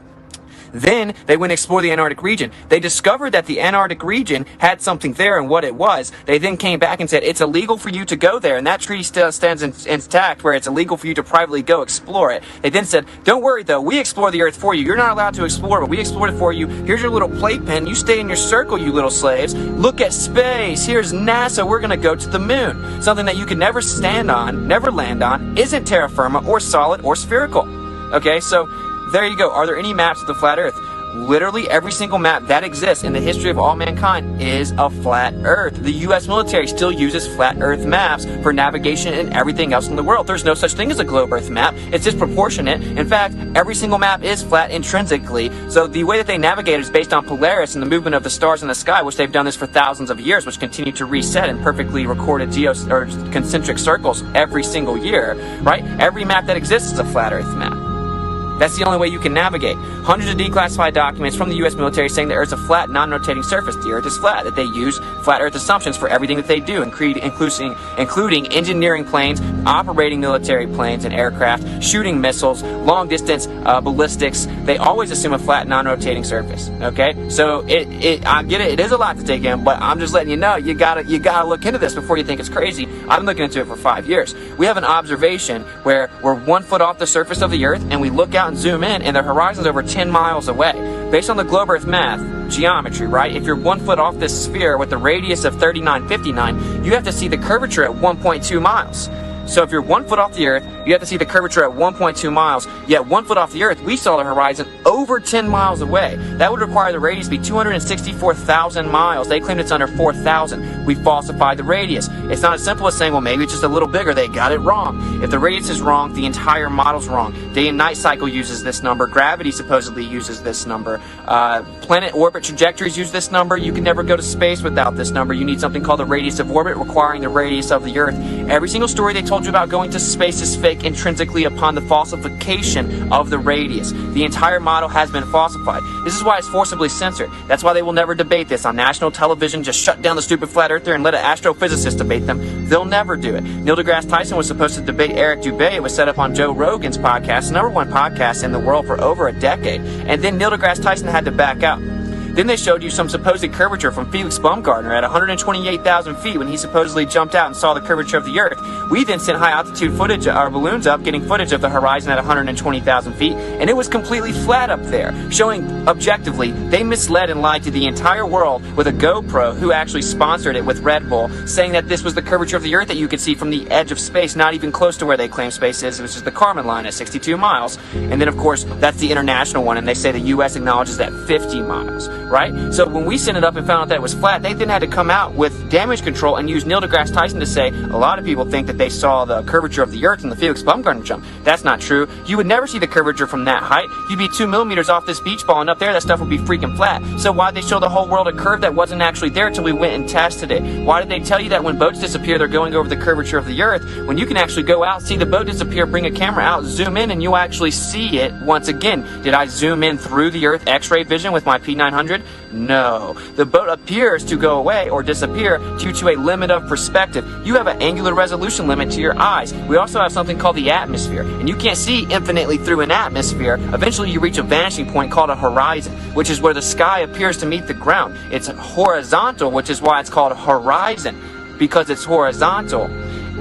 Then they went and explored the Antarctic region. They discovered that the Antarctic region had something there and what it was. They then came back and said, it's illegal for you to go there. And that treaty still stands intact where it's illegal for you to privately go explore it. They then said, don't worry though, we explore the Earth for you. You're not allowed to explore, but we explored it for you. Here's your little playpen. You stay in your circle, you little slaves. Look at space. Here's NASA. We're going to go to the moon. Something that you can never stand on, never land on, isn't terra firma or solid or spherical. Okay, so there you go. Are there any maps of the flat Earth? Literally every single map that exists in the history of all mankind is a flat Earth. The U.S. military still uses flat Earth maps for navigation and everything else in the world. There's no such thing as a globe Earth map. It's disproportionate. In fact, every single map is flat intrinsically. So the way that they navigate is based on Polaris and the movement of the stars in the sky, which they've done this for thousands of years, which continue to reset in perfectly recorded concentric circles every single year, right? Every map that exists is a flat Earth map. That's the only way you can navigate. Hundreds of declassified documents from the U.S. military saying the Earth's a flat, non-rotating surface. The Earth is flat, that they use flat Earth assumptions for everything that they do, including engineering planes, operating military planes and aircraft, shooting missiles, long-distance ballistics. They always assume a flat, non-rotating surface. Okay, so I get it. It is a lot to take in, but I'm just letting you know you gotta look into this before you think it's crazy. I've been looking into it for 5 years. We have an observation where we're 1 foot off the surface of the Earth, and we look out and zoom in, and the horizon's over 10 miles away. Based on the globe Earth math, geometry, right? If you're 1 foot off this sphere with a radius of 3959, you have to see the curvature at 1.2 miles. So if you're 1 foot off the Earth, you have to see the curvature at 1.2 miles. Yet 1 foot off the Earth, we saw the horizon over 10 miles away. That would require the radius to be 264,000 miles. They claimed it's under 4,000. We falsified the radius. It's not as simple as saying, well, maybe it's just a little bigger. They got it wrong. If the radius is wrong, the entire model's wrong. Day and night cycle uses this number. Gravity supposedly uses this number. Planet orbit trajectories use this number. You can never go to space without this number. You need something called the radius of orbit, requiring the radius of the Earth. Every single story they told you about going to space is fake intrinsically upon the falsification of the radius. The entire model has been falsified. This is why it's forcibly censored. That's why they will never debate this on national television. Just shut down the stupid flat earther and let an astrophysicist debate them. They'll never do it. Neil deGrasse Tyson was supposed to debate Eric Dubé. It was set up on Joe Rogan's podcast, #1 podcast in the world for over a decade. And then Neil deGrasse Tyson had to back out. Then they showed you some supposed curvature from Felix Baumgartner at 128,000 feet when he supposedly jumped out and saw the curvature of the Earth. We then sent high altitude footage, our balloons up, getting footage of the horizon at 120,000 feet, and it was completely flat up there, showing objectively they misled and lied to the entire world with a GoPro who actually sponsored it with Red Bull, saying that this was the curvature of the Earth that you could see from the edge of space, not even close to where they claim space is. It was just the Kármán line at 62 miles. And then, of course, that's the international one, and they say the U.S. acknowledges that 50 miles, right? So when we sent it up and found out that it was flat, they then had to come out with damage control and use Neil deGrasse Tyson to say, a lot of people think that they saw the curvature of the Earth in the Felix Baumgartner jump. That's not true. You would never see the curvature from that height. You'd be 2 millimeters off this beach ball, and up there, that stuff would be freaking flat. So why'd they show the whole world a curve that wasn't actually there until we went and tested it? Why did they tell you that when boats disappear, they're going over the curvature of the Earth, when you can actually go out, see the boat disappear, bring a camera out, zoom in, and you'll actually see it once again? Did I zoom in through the Earth X-ray vision with my P900? No. The boat appears to go away or disappear due to a limit of perspective. You have an angular resolution limit to your eyes. We also have something called the atmosphere, and you can't see infinitely through an atmosphere. Eventually you reach a vanishing point called a horizon, which is where the sky appears to meet the ground. It's horizontal, which is why it's called horizon, because it's horizontal.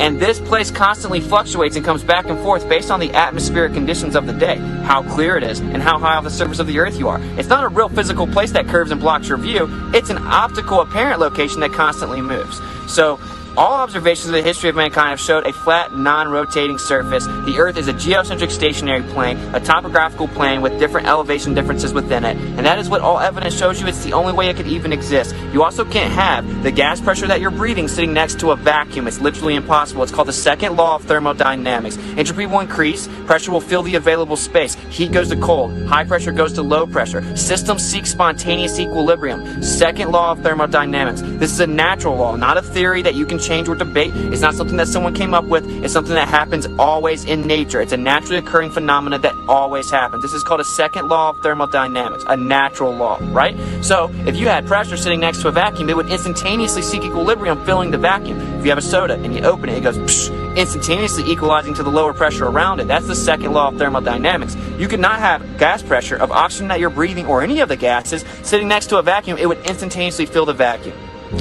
And this place constantly fluctuates and comes back and forth based on the atmospheric conditions of the day, how clear it is, and how high off the surface of the Earth you are. It's not a real physical place that curves and blocks your view. It's an optical apparent location that constantly moves. So all observations of the history of mankind have showed a flat, non-rotating surface. The Earth is a geocentric stationary plane, a topographical plane with different elevation differences within it. And that is what all evidence shows you. It's the only way it could even exist. You also can't have the gas pressure that you're breathing sitting next to a vacuum. It's literally impossible. It's called the second law of thermodynamics. Entropy will increase, pressure will fill the available space. Heat goes to cold, high pressure goes to low pressure. Systems seek spontaneous equilibrium. Second law of thermodynamics. This is a natural law, not a theory that you can change or debate. It's not something that someone came up with. It's something that happens always in nature. It's a naturally occurring phenomena that always happens. This is called a second law of thermodynamics, a natural law, right? So if you had pressure sitting next to a vacuum, it would instantaneously seek equilibrium, filling the vacuum. If you have a soda and you open it, it goes psh, instantaneously equalizing to the lower pressure around it. That's the second law of thermodynamics. You could not have gas pressure of oxygen that you're breathing or any of the gases sitting next to a vacuum. It would instantaneously fill the vacuum.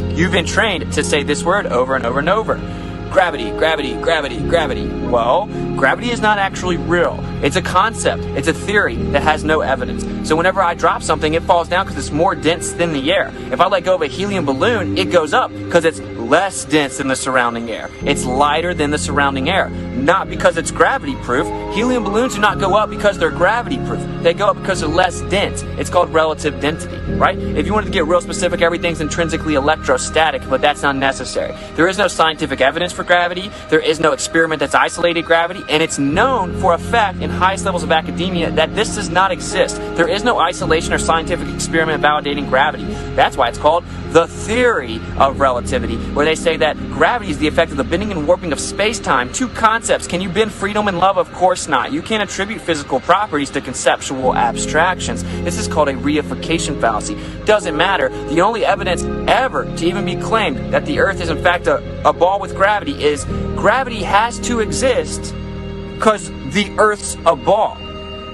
You've been trained to say this word over and over and over. Gravity, gravity, gravity, gravity. Well, gravity is not actually real. It's a concept. It's a theory that has no evidence. So whenever I drop something, it falls down because it's more dense than the air. If I let go of a helium balloon, it goes up because it's less dense than the surrounding air. It's lighter than the surrounding air. Not because it's gravity proof. Helium balloons do not go up because they're gravity proof. They go up because they're less dense. It's called relative density, right? If you wanted to get real specific, everything's intrinsically electrostatic, but that's not necessary. There is no scientific evidence for gravity. There is no experiment that's isolated gravity, and it's known for a fact in highest levels of academia that this does not exist. There is no isolation or scientific experiment validating gravity. That's why it's called the theory of relativity, where they say that gravity is the effect of the bending and warping of space-time. Two concepts. Can you bend freedom and love? Of course not. You can't attribute physical properties to conceptual abstractions. This is called a reification fallacy. Doesn't matter. The only evidence ever to even be claimed that the Earth is in fact a ball with gravity is gravity has to exist because the Earth's a ball.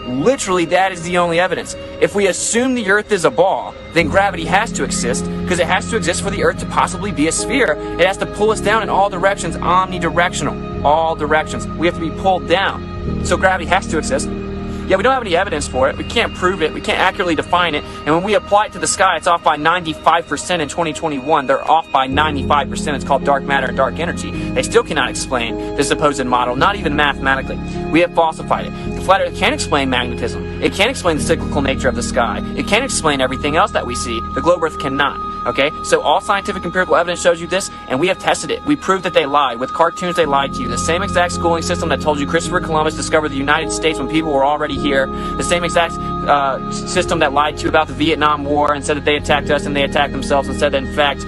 Literally, that is the only evidence. If we assume the Earth is a ball, then gravity has to exist because it has to exist for the Earth to possibly be a sphere. It has to pull us down in all directions, omnidirectional, all directions. We have to be pulled down. So gravity has to exist. Yeah, we don't have any evidence for it. We can't prove it. We can't accurately define it. And when we apply it to the sky, it's off by 95% in 2021. They're off by 95%. It's called dark matter and dark energy. They still cannot explain the supposed model, not even mathematically. We have falsified it. The flat Earth can't explain magnetism. It can't explain the cyclical nature of the sky. It can't explain everything else that we see. The globe Earth cannot. Okay, so all scientific empirical evidence shows you this, and we have tested it. We proved that they lied. With cartoons, they lied to you. The same exact schooling system that told you Christopher Columbus discovered the United States when people were already here. The same exact system that lied to you about the Vietnam War and said that they attacked us and they attacked themselves and said that, in fact,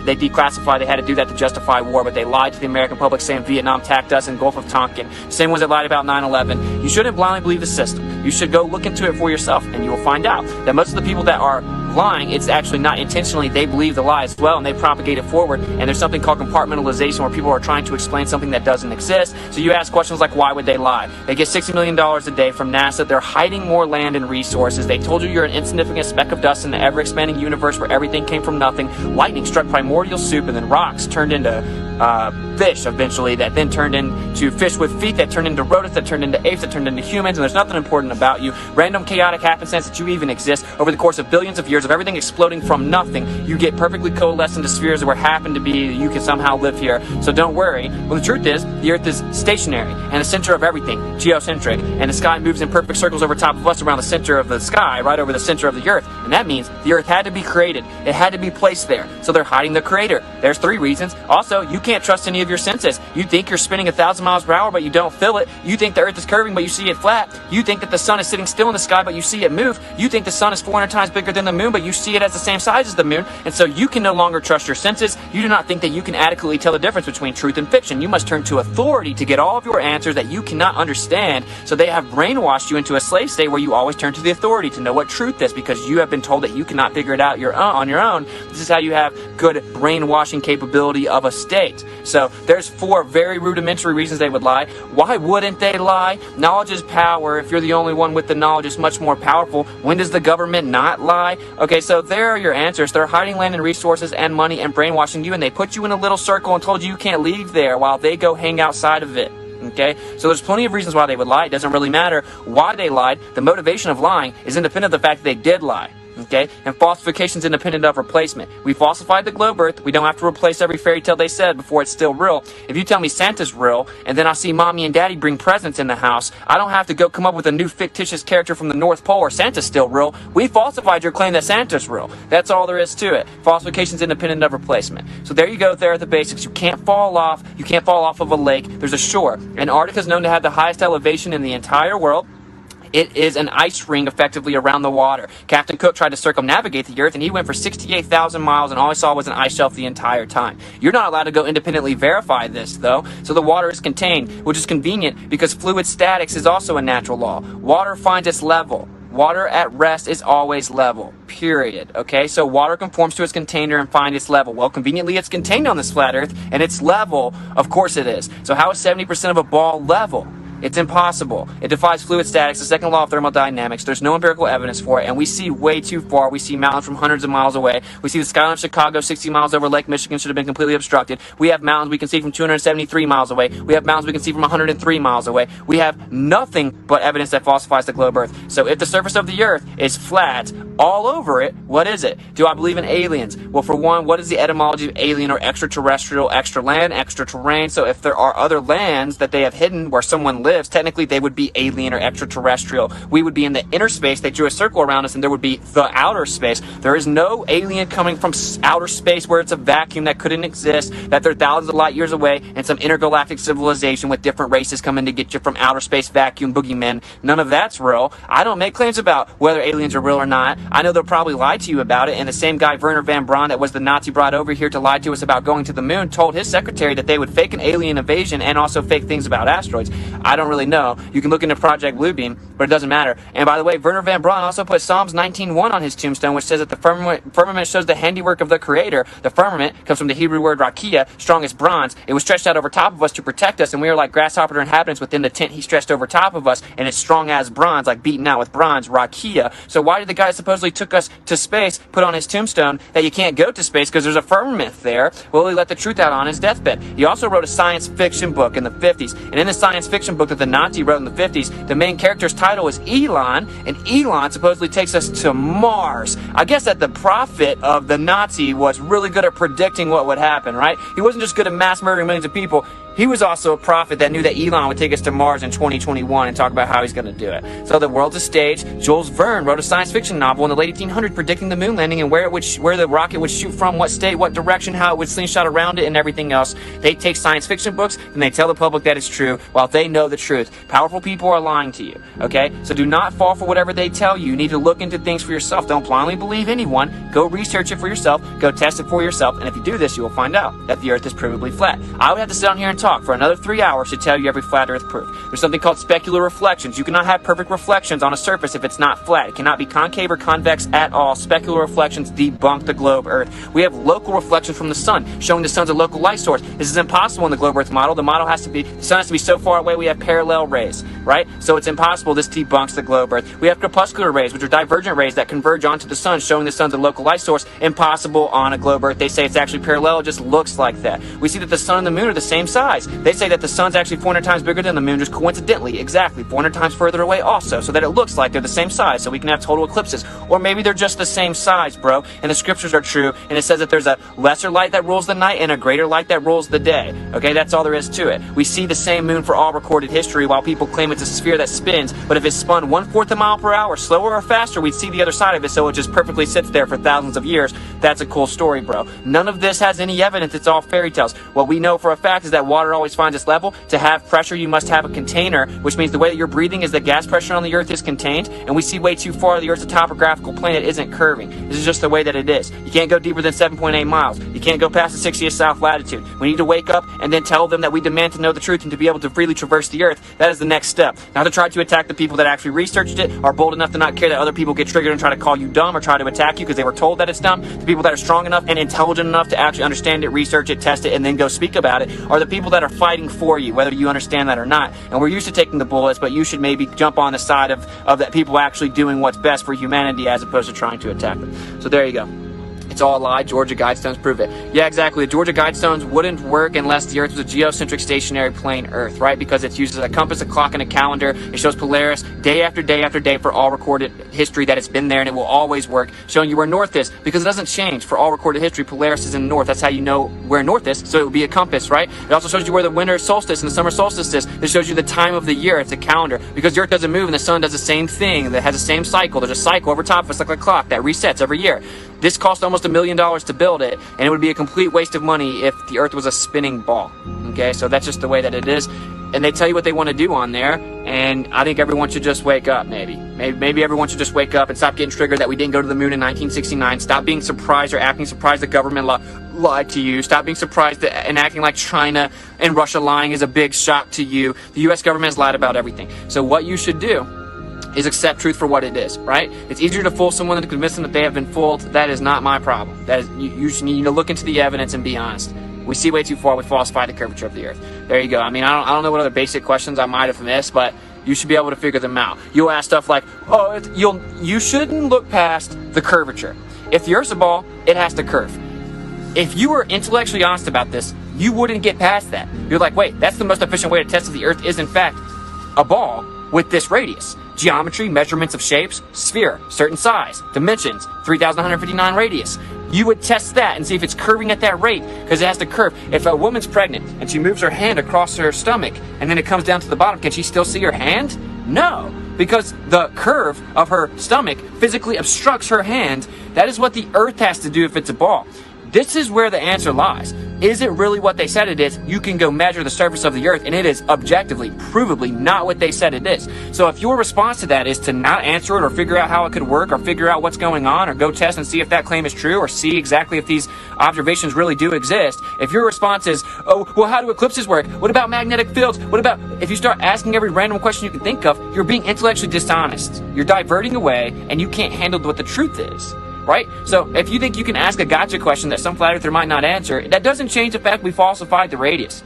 they declassified, they had to do that to justify war, but they lied to the American public saying Vietnam attacked us in Gulf of Tonkin. Same ones that lied about 9/11. You shouldn't blindly believe the system. You should go look into it for yourself, and you will find out that most of the people that are lying, it's actually not intentionally. They believe the lie as well, and they propagate it forward. And there's something called compartmentalization, where people are trying to explain something that doesn't exist. So you ask questions like, why would they lie? They get $60 million a day from NASA. They're hiding more land and resources. They told you you're an insignificant speck of dust in the ever-expanding universe where everything came from nothing. Lightning struck primordial soup, and then rocks turned into fish eventually, that then turned into fish with feet, that turned into rodents, that turned into apes, that turned into humans, and there's nothing important about you. Random chaotic happenstance that you even exist. Over the course of billions of years of everything exploding from nothing, you get perfectly coalesced into spheres where happen to be you can somehow live here. So don't worry. Well, the truth is, the Earth is stationary and the center of everything, geocentric, and the sky moves in perfect circles over top of us around the center of the sky, right over the center of the Earth. And that means the Earth had to be created. It had to be placed there. So they're hiding the creator. There's 3 reasons. Also, you can't trust any of your senses. You think you're spinning 1,000 miles per hour, but you don't feel it. You think the Earth is curving, but you see it flat. You think that the sun is sitting still in the sky, but you see it move. You think the sun is 400 times bigger than the moon, but you see it as the same size as the moon. And so you can no longer trust your senses. You do not think that you can adequately tell the difference between truth and fiction. You must turn to authority to get all of your answers that you cannot understand. So they have brainwashed you into a slave state where you always turn to the authority to know what truth is, because you have been told that you cannot figure it out on your own. This is how you have good brainwashing capability of a state. So there's 4 very rudimentary reasons they would lie. Why wouldn't they lie? Knowledge is power. If you're the only one with the knowledge, it's much more powerful. When does the government not lie? Okay, so there are your answers. They're hiding land and resources and money and brainwashing you, and they put you in a little circle and told you can't leave there while they go hang outside of it. Okay, so there's plenty of reasons why they would lie. It doesn't really matter why they lied. The motivation of lying is independent of the fact that they did lie. Okay, and falsification is independent of replacement. We falsified the globe Earth. We don't have to replace every fairy tale they said before it's still real. If you tell me Santa's real, and then I see mommy and daddy bring presents in the house, I don't have to go come up with a new fictitious character from the North Pole or Santa's still real. We falsified your claim that Santa's real. That's all there is to it. Falsification is independent of replacement. So there you go. There are the basics. You can't fall off. You can't fall off of a lake. There's a shore. Antarctica is known to have the highest elevation in the entire world. It is an ice ring effectively around the water. Captain Cook tried to circumnavigate the Earth, and he went for 68,000 miles, and all he saw was an ice shelf the entire time. You're not allowed to go independently verify this, though, so the water is contained, which is convenient because fluid statics is also a natural law. Water finds its level. Water at rest is always level, period. Okay, so water conforms to its container and finds its level. Well, conveniently, it's contained on this flat Earth, and it's level. Of course it is. So how is 70% of a ball level? It's impossible. It defies fluid statics, the second law of thermodynamics. There's no empirical evidence for it, and we see way too far. We see mountains from hundreds of miles away. We see the skyline of Chicago 60 miles over Lake Michigan should have been completely obstructed. We have mountains we can see from 273 miles away. We have mountains we can see from 103 miles away. We have nothing but evidence that falsifies the globe Earth. So if the surface of the Earth is flat all over it, what is it? Do I believe in aliens? Well, for one, what is the etymology of alien or extraterrestrial? Extra land, extra terrain. So if there are other lands that they have hidden where someone lives, technically they would be alien or extraterrestrial. We would be in the inner space. They drew a circle around us, and there would be the outer space. There is no alien coming from outer space where it's a vacuum that couldn't exist, that they're thousands of light years away, and some intergalactic civilization with different races coming to get you from outer space vacuum boogeymen. None of that's real. I don't make claims about whether aliens are real or not. I know they'll probably lie to you about it, and the same guy, Werner von Braun, that was the Nazi brought over here to lie to us about going to the moon, told his secretary that they would fake an alien invasion and also fake things about asteroids. I don't really know. You can look into Project Bluebeam, but it doesn't matter. And by the way, Werner von Braun also put Psalms 19:1 on his tombstone, which says that the firmament shows the handiwork of the Creator. The firmament comes from the Hebrew word rakia, strong as bronze. It was stretched out over top of us to protect us, and we were like grasshopper inhabitants within the tent he stretched over top of us, and it's strong as bronze, like beaten out with bronze, rakia. So why did the guy supposedly took us to space put on his tombstone that you can't go to space because there's a firmament there? Well, he let the truth out on his deathbed. He also wrote a science fiction book in the 50s, and in the science fiction book that the Nazi wrote in the 50s, the main character's title is Elon, and Elon supposedly takes us to Mars. I guess that the prophet of the Nazi was really good at predicting what would happen, right? He wasn't just good at mass murdering millions of people. He was also a prophet that knew that Elon would take us to Mars in 2021 and talk about how he's going to do it. So the world's a stage. Jules Verne wrote a science fiction novel in the late 1800s predicting the moon landing and where the rocket would shoot from, what state, what direction, how it would slingshot around it, and everything else. They take science fiction books and they tell the public that it's true while they know the truth. Powerful people are lying to you, okay? So do not fall for whatever they tell you. You need to look into things for yourself. Don't blindly believe anyone. Go research it for yourself. Go test it for yourself. And if you do this, you will find out that the Earth is provably flat. I would have to sit down here and talk talk for another 3 hours to tell you every flat earth proof. There's something called specular reflections. You cannot have perfect reflections on a surface if it's not flat. It cannot be concave or convex at all. Specular reflections debunk the globe earth. We have local reflections from the sun, showing the sun's a local light source. This is impossible in the globe earth model. The sun has to be so far away we have parallel rays, right? So it's impossible. This debunks the globe earth. We have crepuscular rays, which are divergent rays that converge onto the sun, showing the sun's a local light source. Impossible on a globe earth. They say it's actually parallel. It just looks like that. We see that the sun and the moon are the same size. They say that the sun's actually 400 times bigger than the moon, just coincidentally, exactly 400 times further away also, so that it looks like they're the same size, so we can have total eclipses. Or maybe they're just the same size, bro, and the scriptures are true, and it says that there's a lesser light that rules the night and a greater light that rules the day. Okay, that's all there is to it. We see the same moon for all recorded history, while people claim it's a sphere that spins, but if it spun 1/4 a mile per hour, slower or faster, we'd see the other side of it, so it just perfectly sits there for thousands of years. That's a cool story, bro. None of this has any evidence. It's all fairy tales. What we know for a fact is that water always finds its level. To have pressure, you must have a container, which means the way that you're breathing is the gas pressure on the earth is contained, and we see way too far. The earth's a topographical planet isn't curving. This is just the way that it is. You can't go deeper than 7.8 miles. You can't go past the 60th south latitude. We need to wake up and then tell them that we demand to know the truth and to be able to freely traverse the earth. That is the next step. Now, to try to attack the people that actually researched it, are bold enough to not care that other people get triggered and try to call you dumb or try to attack you because they were told that it's dumb. The people that are strong enough and intelligent enough to actually understand it, research it, test it, and then go speak about it are the people that are fighting for you, whether you understand that or not. And we're used to taking the bullets, but you should maybe jump on the side of that people actually doing what's best for humanity as opposed to trying to attack them. So there you go. It's all a lie. Georgia Guidestones prove it. Yeah, exactly. The Georgia Guidestones wouldn't work unless the Earth was a geocentric stationary plane Earth, right? Because it's used as a compass, a clock, and a calendar. It shows Polaris day after day after day for all recorded history that it's been there, and it will always work, showing you where north is, because it doesn't change. For all recorded history, Polaris is in the north. That's how you know where north is, so it would be a compass, right? It also shows you where the winter solstice and the summer solstice is. It shows you the time of the year. It's a calendar, because the Earth doesn't move and the sun does the same thing. That has the same cycle. There's a cycle over top of us like a clock that resets every year. This cost almost $1 million to build it, and it would be a complete waste of money if the Earth was a spinning ball. Okay, so that's just the way that it is. And they tell you what they want to do on there, and I think everyone should just wake up, maybe everyone should just wake up and stop getting triggered that we didn't go to the moon in 1969. Stop being surprised or acting surprised the government lied to you. Stop being surprised and acting like China and Russia lying is a big shock to you. The U.S. government has lied about everything. So what you should do is accept truth for what it is, right? It's easier to fool someone than to convince them that they have been fooled. That is not my problem. That is, you should need to look into the evidence and be honest. We see way too far. We falsify the curvature of the Earth. There you go. I mean, I don't know what other basic questions I might have missed, but you should be able to figure them out. You'll ask stuff like, oh, you shouldn't look past the curvature. If the Earth's a ball, it has to curve. If you were intellectually honest about this, you wouldn't get past that. You're like, wait, that's the most efficient way to test if the Earth is in fact a ball with this radius. Geometry, measurements of shapes, sphere, certain size, dimensions, 3,159 radius. You would test that and see if it's curving at that rate, because it has to curve. If a woman's pregnant and she moves her hand across her stomach and then it comes down to the bottom, can she still see her hand? No, because the curve of her stomach physically obstructs her hand. That is what the Earth has to do if it's a ball. This is where the answer lies. Is it really what they said it is? You can go measure the surface of the Earth, and it is objectively, provably not what they said it is. So if your response to that is to not answer it or figure out how it could work or figure out what's going on or go test and see if that claim is true or see exactly if these observations really do exist, if your response is, oh, well, how do eclipses work? What about magnetic fields? What about, if you start asking every random question you can think of, you're being intellectually dishonest. You're diverting away, and you can't handle what the truth is. Right? So if you think you can ask a gotcha question that some flat earther might not answer, that doesn't change the fact we falsified the radius.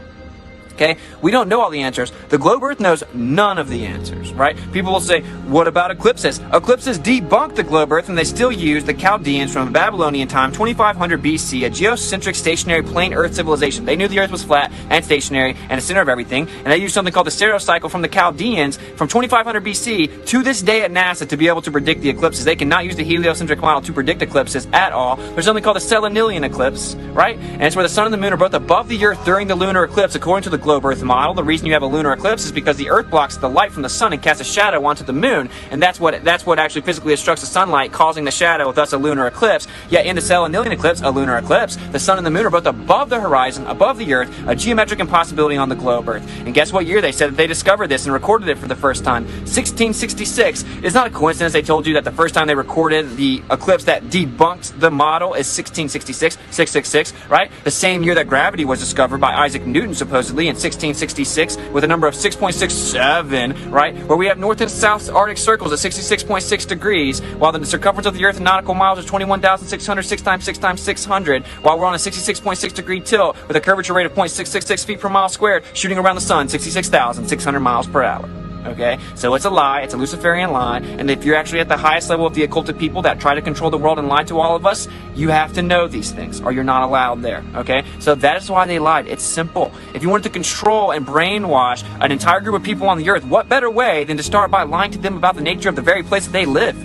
Okay? We don't know all the answers. The globe Earth knows none of the answers, right? People will say, what about eclipses? Eclipses debunk the globe Earth, and they still use the Chaldeans from Babylonian time, 2500 BC, a geocentric stationary plane Earth civilization. They knew the Earth was flat and stationary and the center of everything, and they used something called the stereocycle from the Chaldeans from 2500 BC to this day at NASA to be able to predict the eclipses. They cannot use the heliocentric model to predict eclipses at all. There's something called the Selenilian eclipse, right? And it's where the sun and the moon are both above the Earth during the lunar eclipse, according to the globe Earth model. The reason you have a lunar eclipse is because the Earth blocks the light from the sun and casts a shadow onto the moon, and that's what actually physically obstructs the sunlight, causing the shadow, thus a lunar eclipse. Yet in the Selenilian eclipse, a lunar eclipse, the sun and the moon are both above the horizon, above the Earth, a geometric impossibility on the globe Earth. And guess what year they said that they discovered this and recorded it for the first time? 1666. It's not a coincidence they told you that the first time they recorded the eclipse that debunked the model is 1666, 666, right? The same year that gravity was discovered by Isaac Newton, supposedly, in 1666 with a number of 6.67, right? Where we have north and south Arctic circles at 66.6 degrees, while the circumference of the Earth in nautical miles is 21,600, 6 times 6 times 600, while we're on a 66.6 degree tilt with a curvature rate of 0.666 feet per mile squared, shooting around the sun 66,600 miles per hour. Okay, so it's a lie, it's a Luciferian lie, and if you're actually at the highest level of the occulted people that try to control the world and lie to all of us, you have to know these things, or you're not allowed there, okay? So that is why they lied. It's simple. If you wanted to control and brainwash an entire group of people on the earth, what better way than to start by lying to them about the nature of the very place that they live?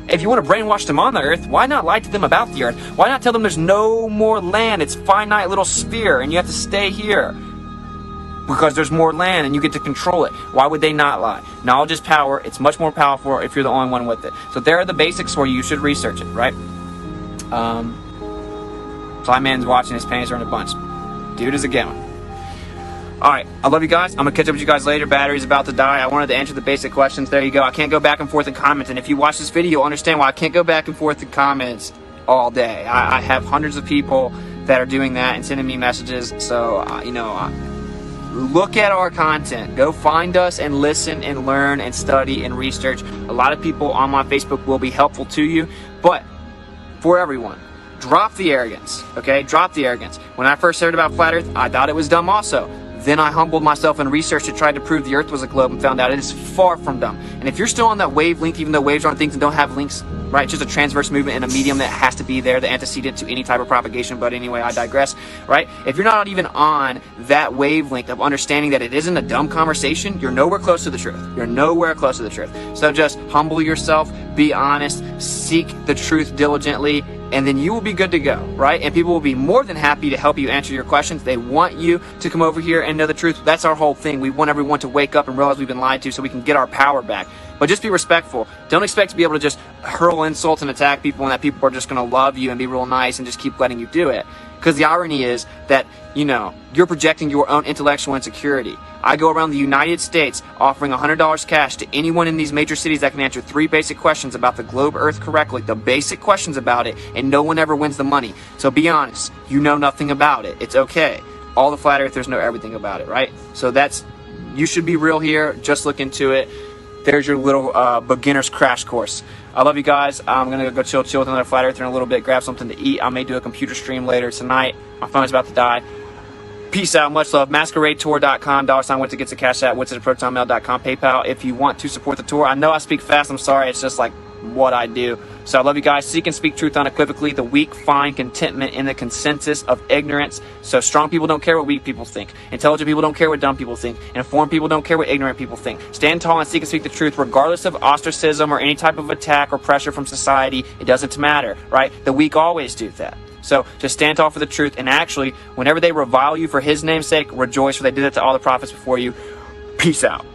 If you want to brainwash them on the earth, why not lie to them about the earth? Why not tell them there's no more land, it's a finite little sphere, and you have to stay here? Because there's more land and you get to control it. Why would they not lie? Knowledge is power. It's much more powerful if you're the only one with it. So there are the basics where you should research it, right? Fly Man's watching, his panties are in a bunch. Dude is a gamer. Alright, I love you guys. I'm going to catch up with you guys later. Battery's about to die. I wanted to answer the basic questions. There you go. I can't go back and forth in comments. And if you watch this video, you'll understand why I can't go back and forth in comments all day. I have hundreds of people that are doing that and sending me messages. So, look at our content. Go find us and listen and learn and study and research. A lot of people on my Facebook will be helpful to you, but for everyone, drop the arrogance, okay? Drop the arrogance. When I first heard about Flat Earth, I thought it was dumb also. Then I humbled myself and researched to try to prove the Earth was a globe and found out it is far from dumb. And if you're still on that wavelength, even though waves aren't things and don't have links, right? It's just a transverse movement in a medium that has to be there, the antecedent to any type of propagation. But anyway, I digress, right? If you're not even on that wavelength of understanding that it isn't a dumb conversation, you're nowhere close to the truth. You're nowhere close to the truth. So just humble yourself, be honest, seek the truth diligently, and then you will be good to go, right? And people will be more than happy to help you answer your questions. They want you to come over here and know the truth. That's our whole thing. We want everyone to wake up and realize we've been lied to so we can get our power back. But just be respectful. Don't expect to be able to just hurl insults and attack people and that people are just going to love you and be real nice and just keep letting you do it. Because the irony is that, you're projecting your own intellectual insecurity. I go around the United States offering $100 cash to anyone in these major cities that can answer 3 basic questions about the globe Earth correctly, the basic questions about it, and no one ever wins the money. So be honest. You know nothing about it. It's okay. All the flat earthers know everything about it, right? So you should be real here. Just look into it. There's your little beginner's crash course. I love you guys. I'm going to go chill with another flat earther in a little bit, grab something to eat. I may do a computer stream later tonight. My phone's about to die. Peace out. Much love. MasqueradeTour.com, $ what's it gets a cash at, what's it protonmail.com, PayPal. If you want to support the tour, I know I speak fast. I'm sorry. It's just like what I do. So I love you guys. Seek and speak truth unequivocally. The weak find contentment in the consensus of ignorance. So strong people don't care what weak people think. Intelligent people don't care what dumb people think. Informed people don't care what ignorant people think. Stand tall and seek and speak the truth regardless of ostracism or any type of attack or pressure from society. It doesn't matter, right? The weak always do that. So just stand tall for the truth, and actually, whenever they revile you for his name's sake, rejoice, for they did it to all the prophets before you. Peace out.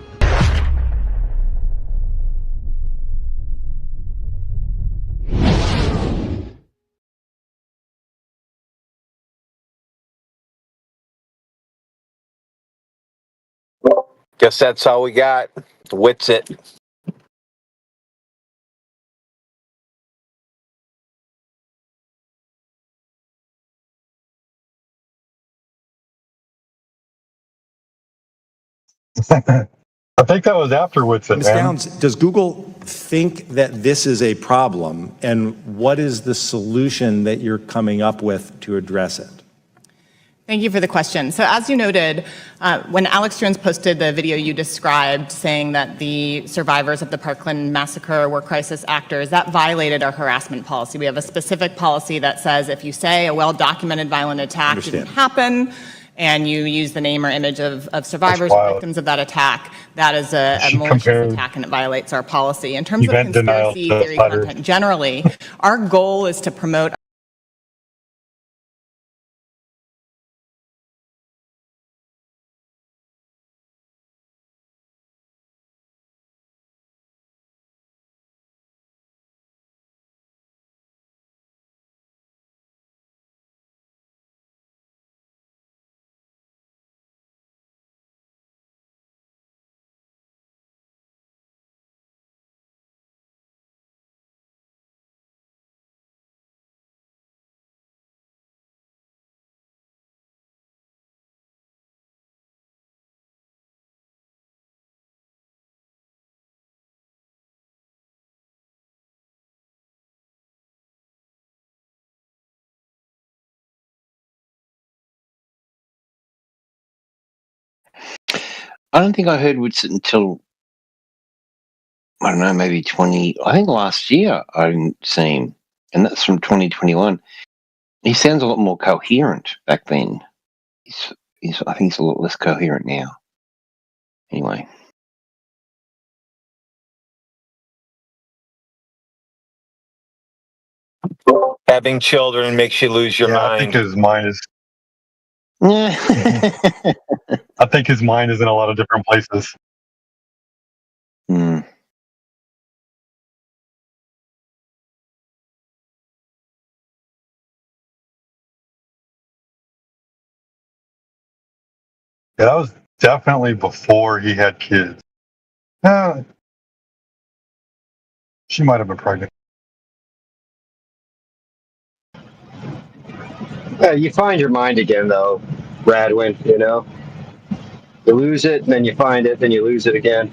Guess that's all we got. Wits it. I think that was afterwards. Ms. Downs, does Google think that this is a problem, and what is the solution that you're coming up with to address it? Thank you for the question. So as you noted, when Alex Jones posted the video you described saying that the survivors of the Parkland massacre were crisis actors, that violated our harassment policy. We have a specific policy that says if you say a well-documented violent attack didn't happen, and you use the name or image of survivors or victims of that attack, that is a malicious attack and it violates our policy. In terms of conspiracy theory content generally, our goal is to promote I don't think I heard Whitsitt until, I don't know, maybe 20, I think last year I didn't see him, and that's from 2021. He sounds a lot more coherent back then. I think he's a lot less coherent now. Anyway. Having children makes you lose your I think mind. his mind is. I think his mind is in a lot of different places. Hmm. Yeah, that was definitely before he had kids. She might have been pregnant. You find your mind again, though, Radwin. You know, you lose it, and then you find it, then you lose it again.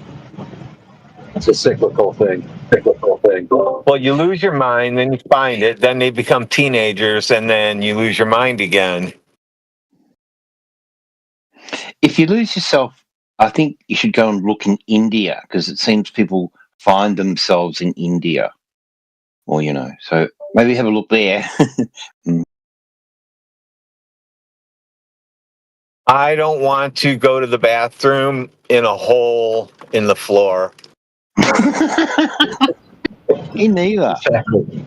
It's a cyclical thing. Cyclical thing. Well, you lose your mind, then you find it, then they become teenagers, and then you lose your mind again. If you lose yourself, I think you should go and look in India, because it seems people find themselves in India. Or, so maybe have a look there. I don't want to go to the bathroom in a hole in the floor. Me neither. Exactly.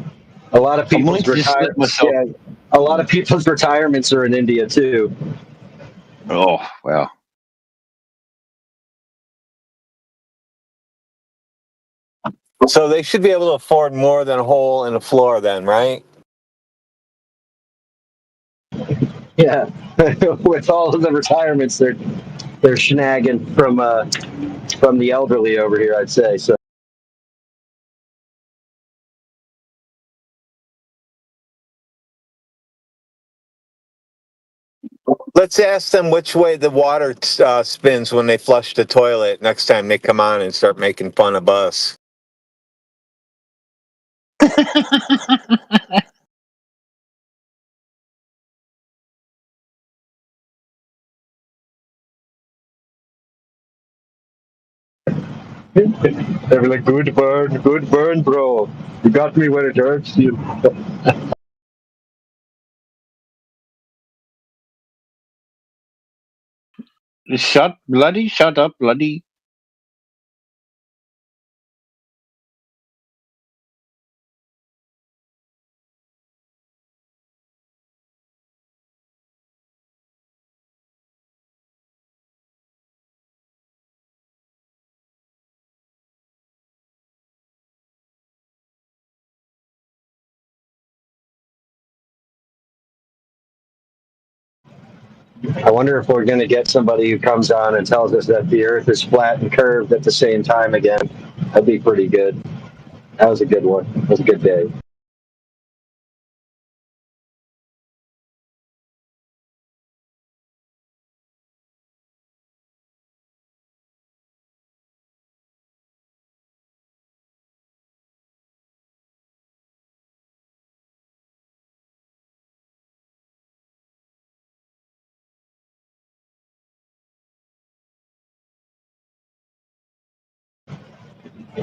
A lot of people's retirements. Yeah, a lot of people's retirements are in India too. Oh wow. So they should be able to afford more than a hole in the floor, then, right? Yeah, with all of the retirements, they're snagging from the elderly over here, I'd say. So. Let's ask them which way the water spins when they flush the toilet next time they come on and start making fun of us. They were like, good burn, bro. You got me where it hurts. You. Shut up, bloody. I wonder if we're going to get somebody who comes on and tells us that the Earth is flat and curved at the same time again. That'd be pretty good. That was a good one. That was a good day.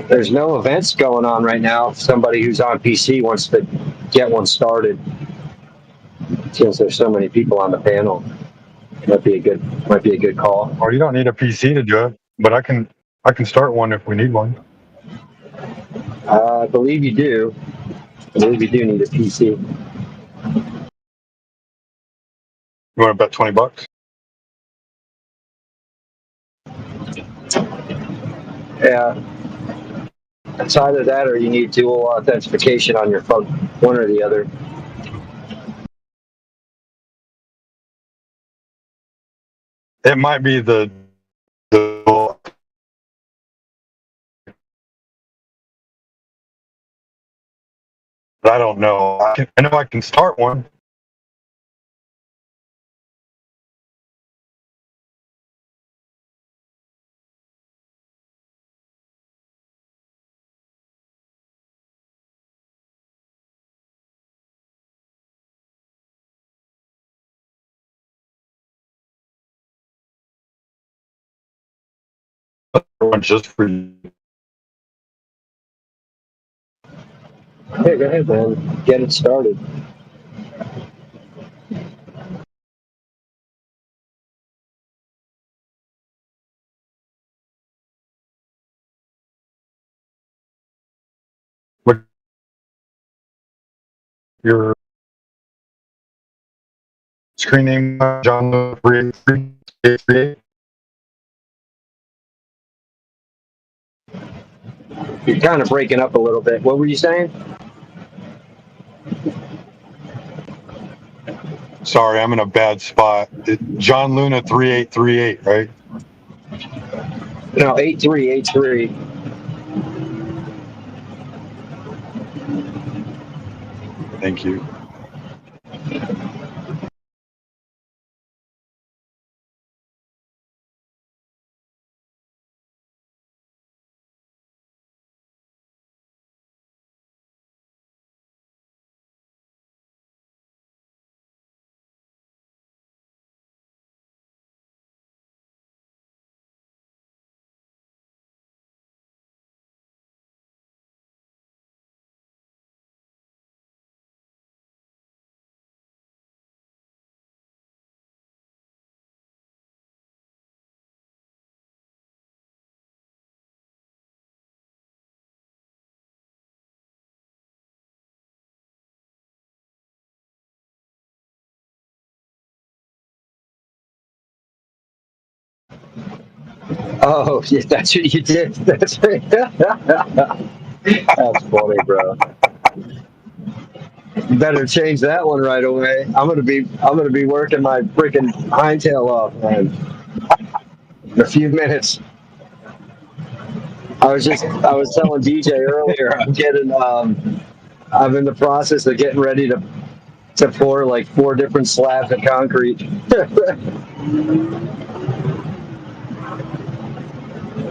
There's no events going on right now. If somebody who's on PC wants to get one started, since there's so many people on the panel, might be a good call. Or you don't need a PC to do it, but I can start one if we need one. I believe you do. I believe you do need a PC. You want to bet $20? Yeah. It's either that or you need dual authentication on your phone, one or the other. It might be the I don't know. I know I can start one. one just for you. Hey, go ahead, man. Get it started. What your screen name? John 383. You're kind of breaking up a little bit. What were you saying? Sorry, I'm in a bad spot. John Luna 3838, right? No, 8383. Thank you. Oh, yeah, that's what you did. That's right. That's funny, bro. You better change that one right away. I'm gonna be working my freaking hindtail off, man. In a few minutes. I was telling DJ earlier, I'm in the process of getting ready to pour like 4 different slabs of concrete.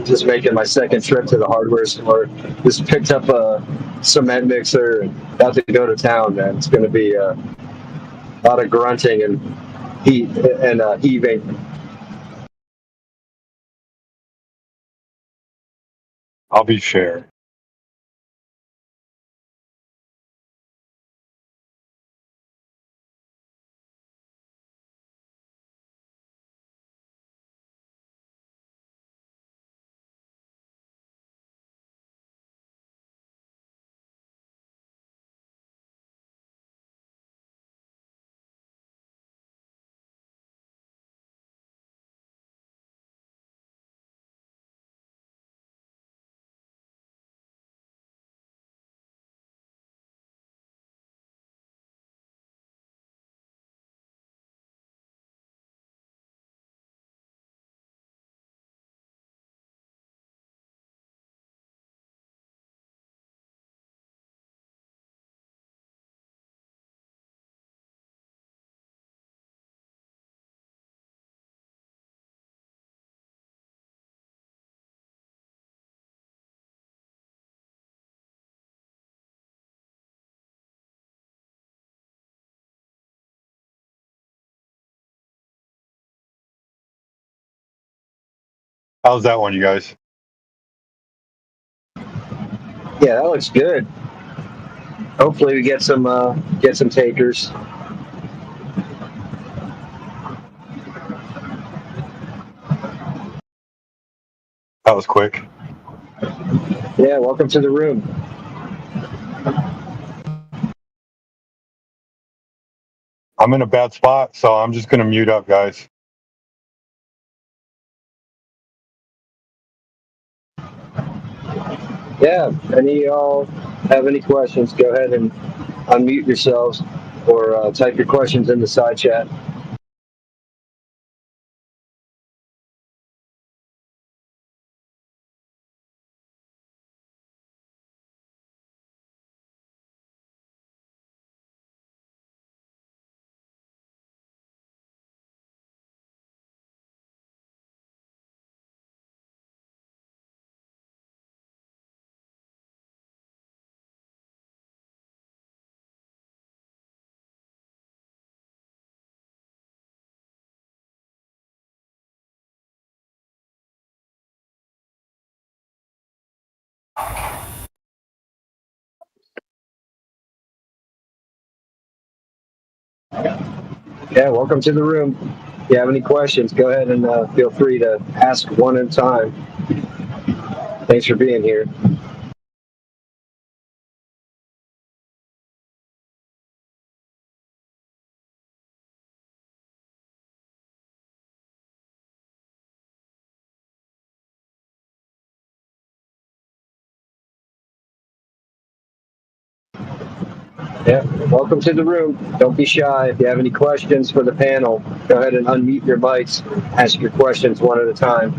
Just making my second trip to the hardware store. Just picked up a cement mixer and about to go to town, man. It's going to be a lot of grunting and heaving. I'll be fair. How's that one, you guys? Yeah, that looks good. Hopefully we get some takers. That was quick. Yeah, welcome to the room. I'm in a bad spot, so I'm just going to mute up, guys. Yeah, any of y'all have any questions, go ahead and unmute yourselves or type your questions in the side chat. Yeah, welcome to the room. If you have any questions, go ahead and feel free to ask one at a time. Thanks for being here. Yeah, welcome to the room. Don't be shy. If you have any questions for the panel, go ahead and unmute your mics. Ask your questions one at a time.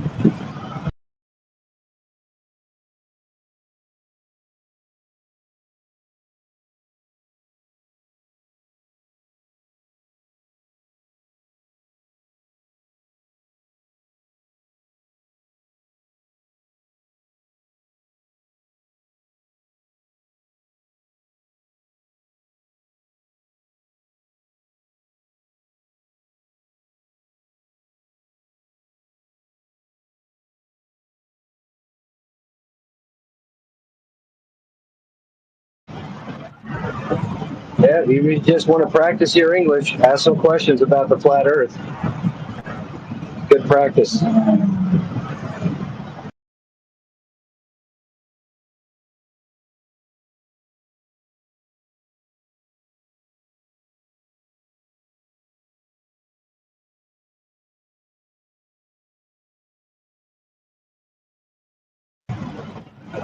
Yeah, you just want to practice your English. Ask some questions about the flat Earth. Good practice.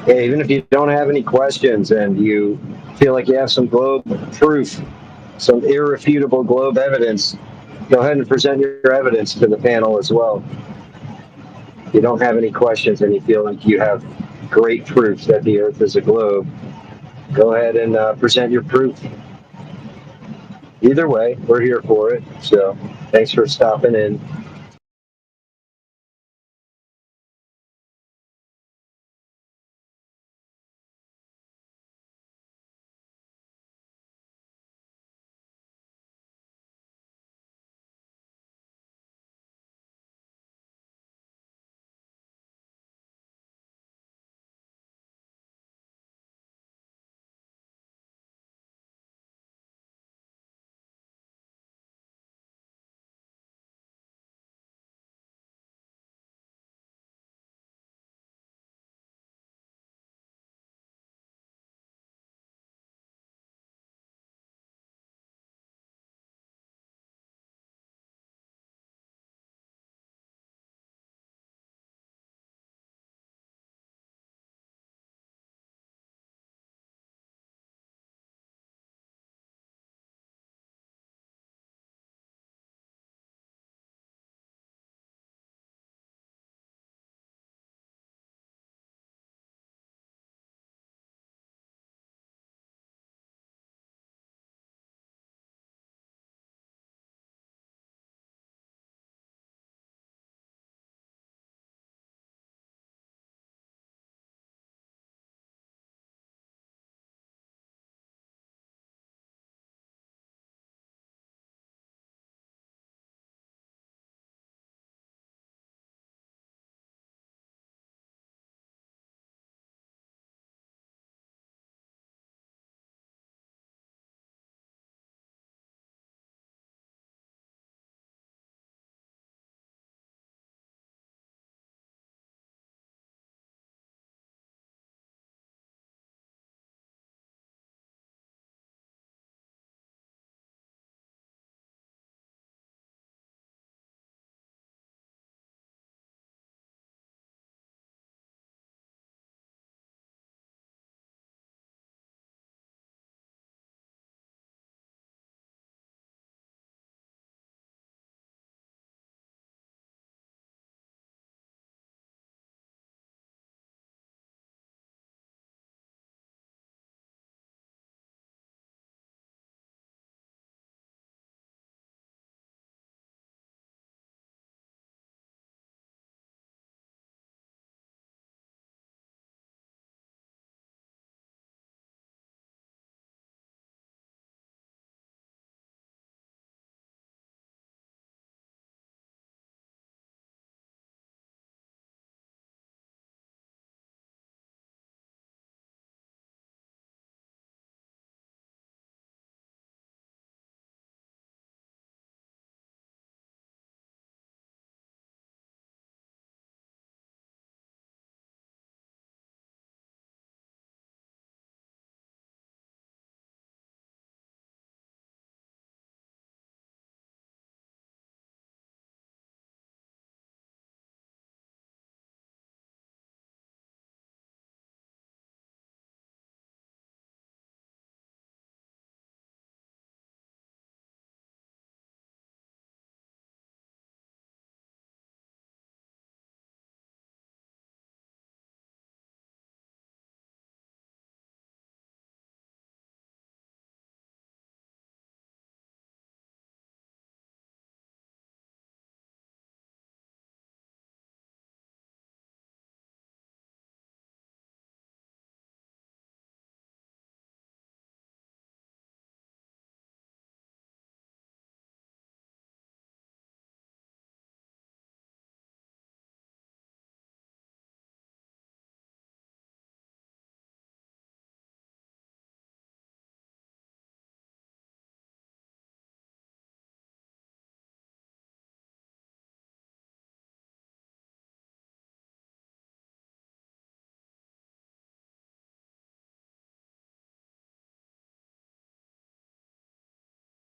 Yeah, even if you don't have any questions and you feel like you have some globe proof, some irrefutable globe evidence, go ahead and present your evidence to the panel as well. If you don't have any questions and you feel like you have great proof that the Earth is a globe, go ahead and present your proof. Either way, we're here for it. So thanks for stopping in.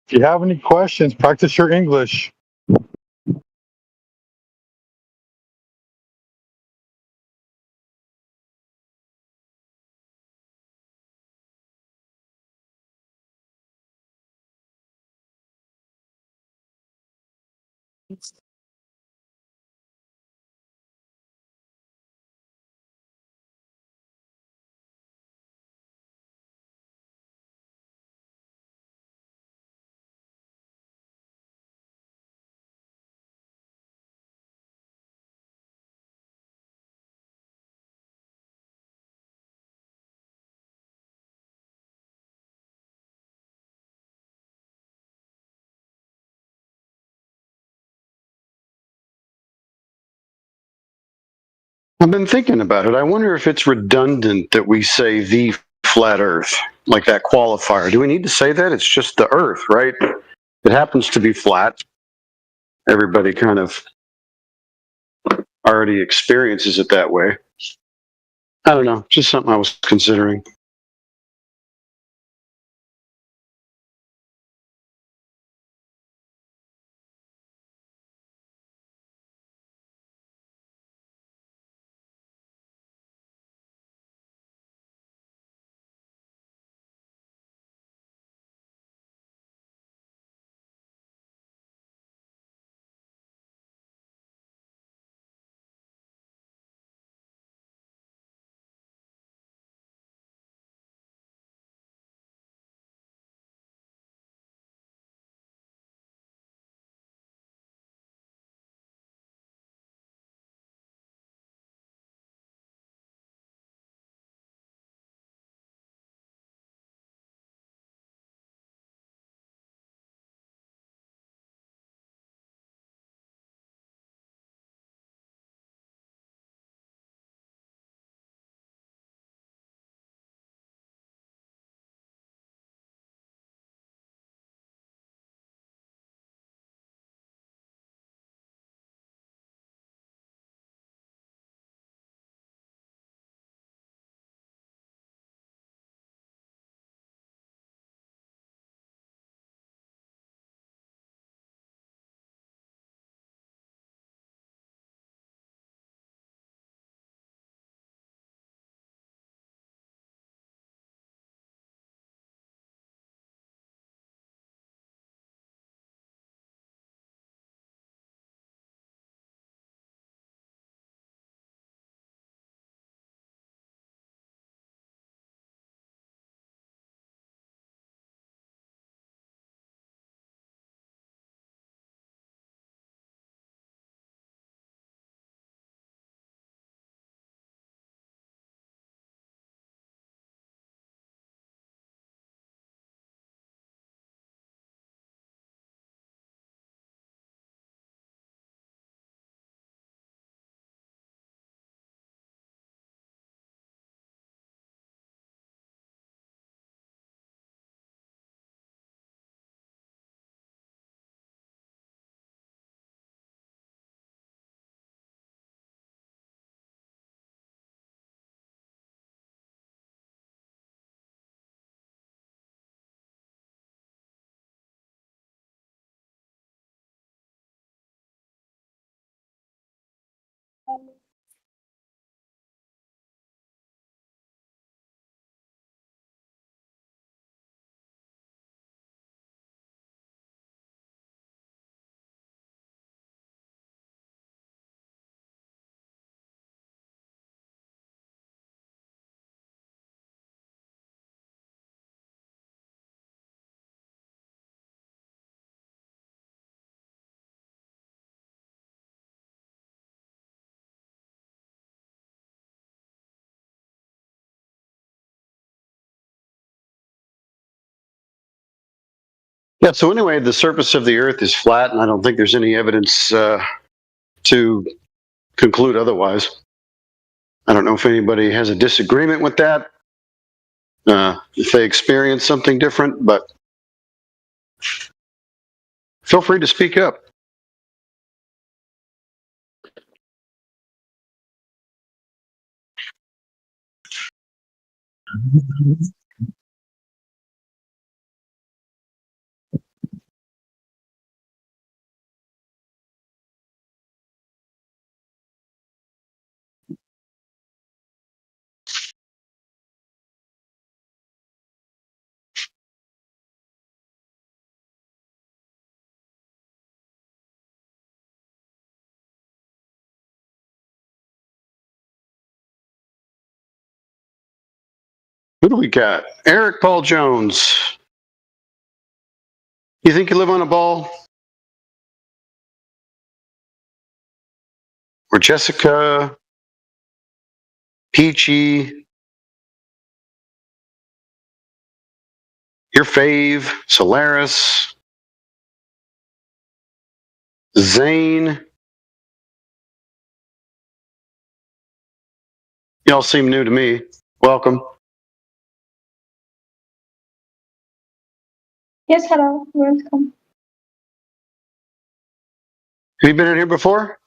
If you have any questions, practice your English. I've been thinking about it. I wonder if it's redundant that we say the flat Earth, like that qualifier. Do we need to say that? It's just the Earth, right? It happens to be flat. Everybody kind of already experiences it that way. I don't know. Just something I was considering. Yeah, so anyway, the surface of the Earth is flat, and I don't think there's any evidence to conclude otherwise. I don't know if anybody has a disagreement with that, if they experience something different, but feel free to speak up. Who do we got? Eric Paul Jones. You think you live on a ball? Or Jessica, Peachy, your fave, Solaris, Zane. Y'all seem new to me. Welcome. Yes, hello. Welcome. Have you been in here before?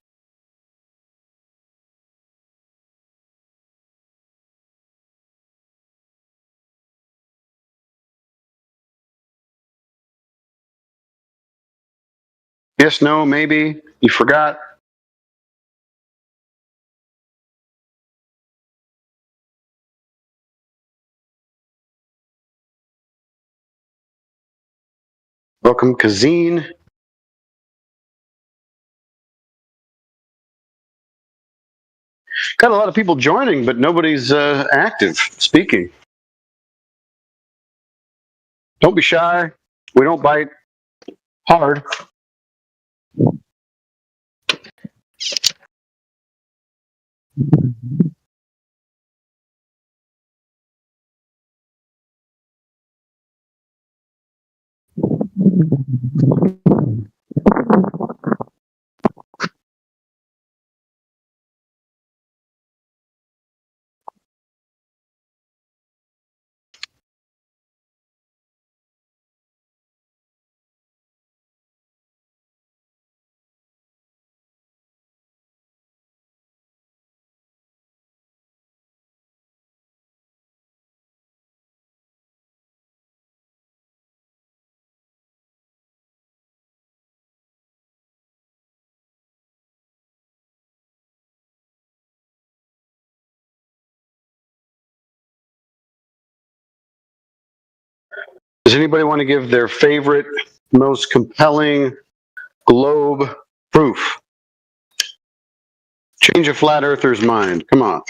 Yes, no, maybe. You forgot? Welcome, Kazine. Got a lot of people joining, but nobody's active speaking. Don't be shy. We don't bite hard. Does anybody want to give their favorite, most compelling globe proof? Change a flat earther's mind. Come on.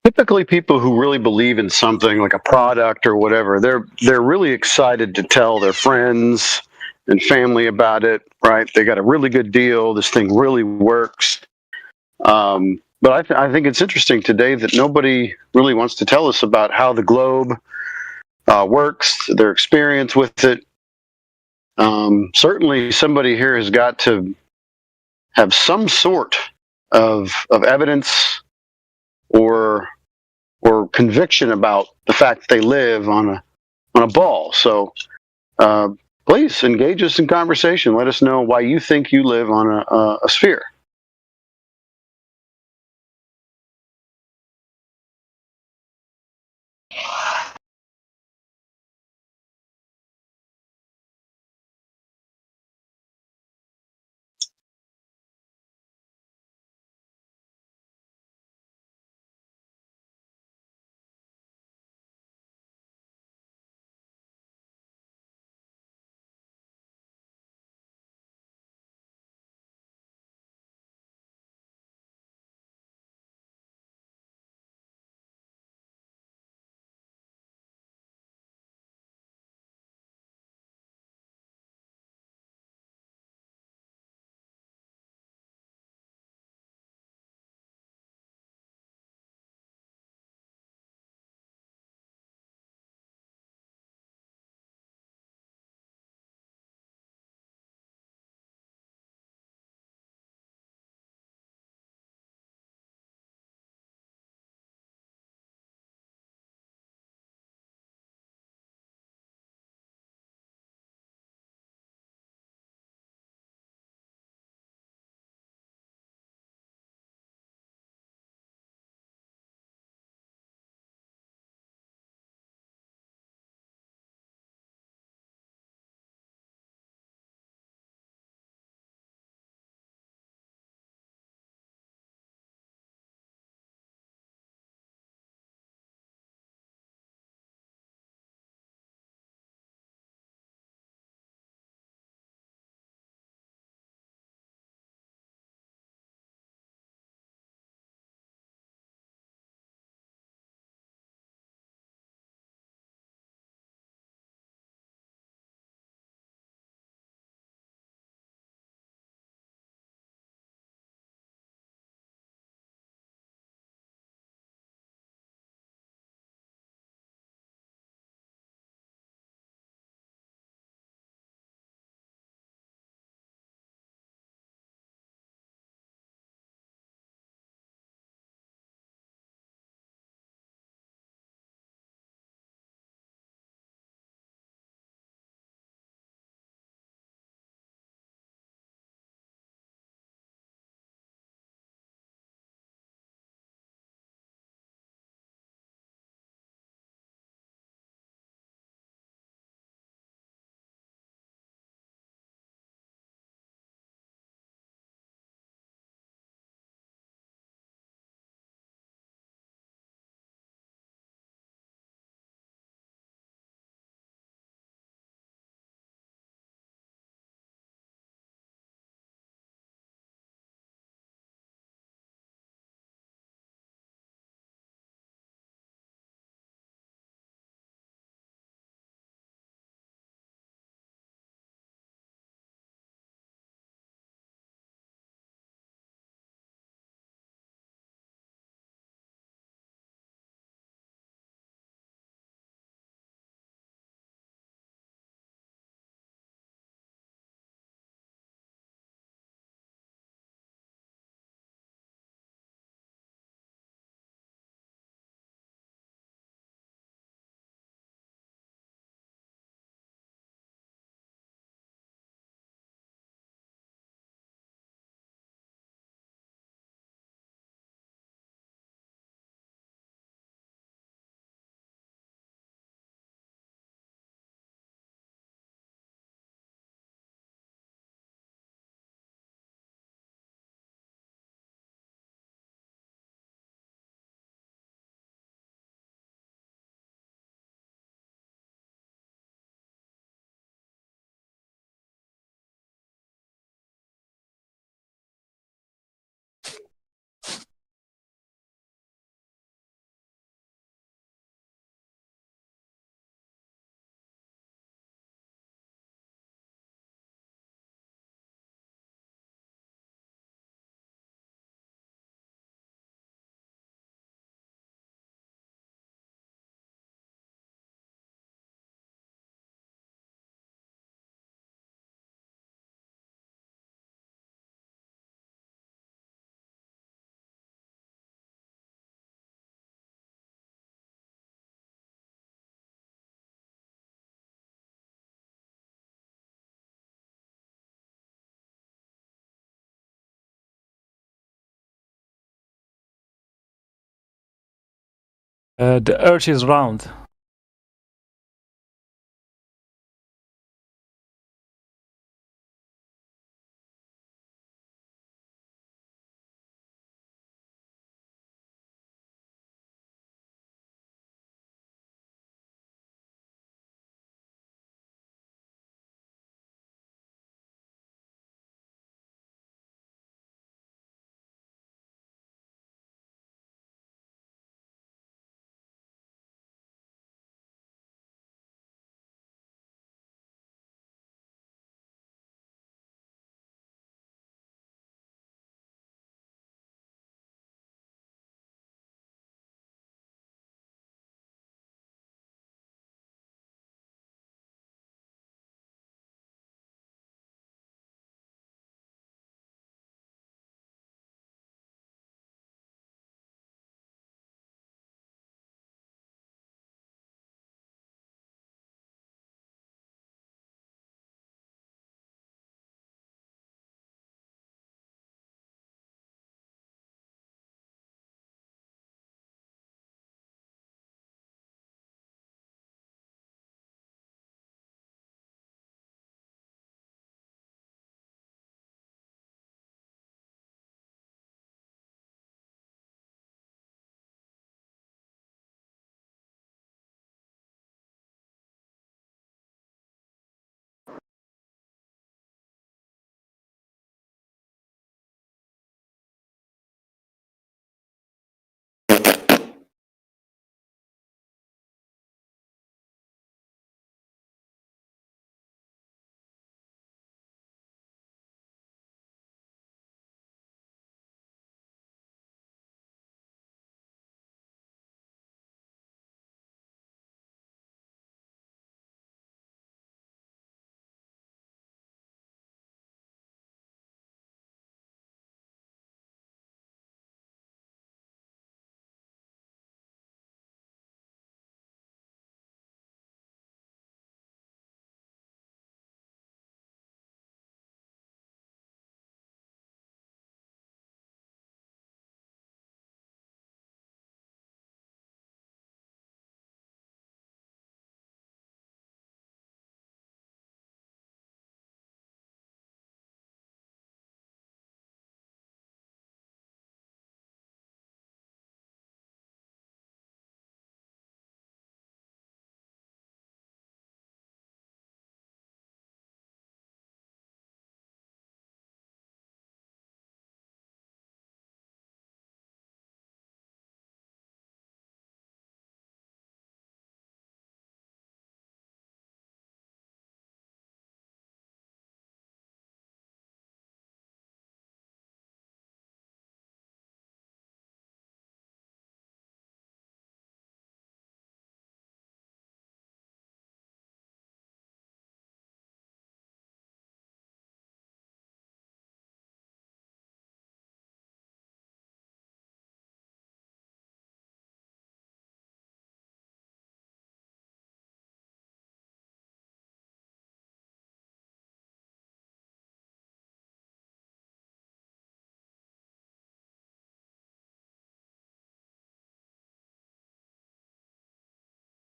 Typically, people who really believe in something like a product or whatever, they're really excited to tell their friends and family about it. Right? They got a really good deal. This thing really works. But I think it's interesting today that nobody really wants to tell us about how the globe works, their experience with it. Certainly, somebody here has got to have some sort of evidence or conviction about the fact that they live on a ball. So please engage us in conversation. Let us know why you think you live on a sphere. The Earth is round.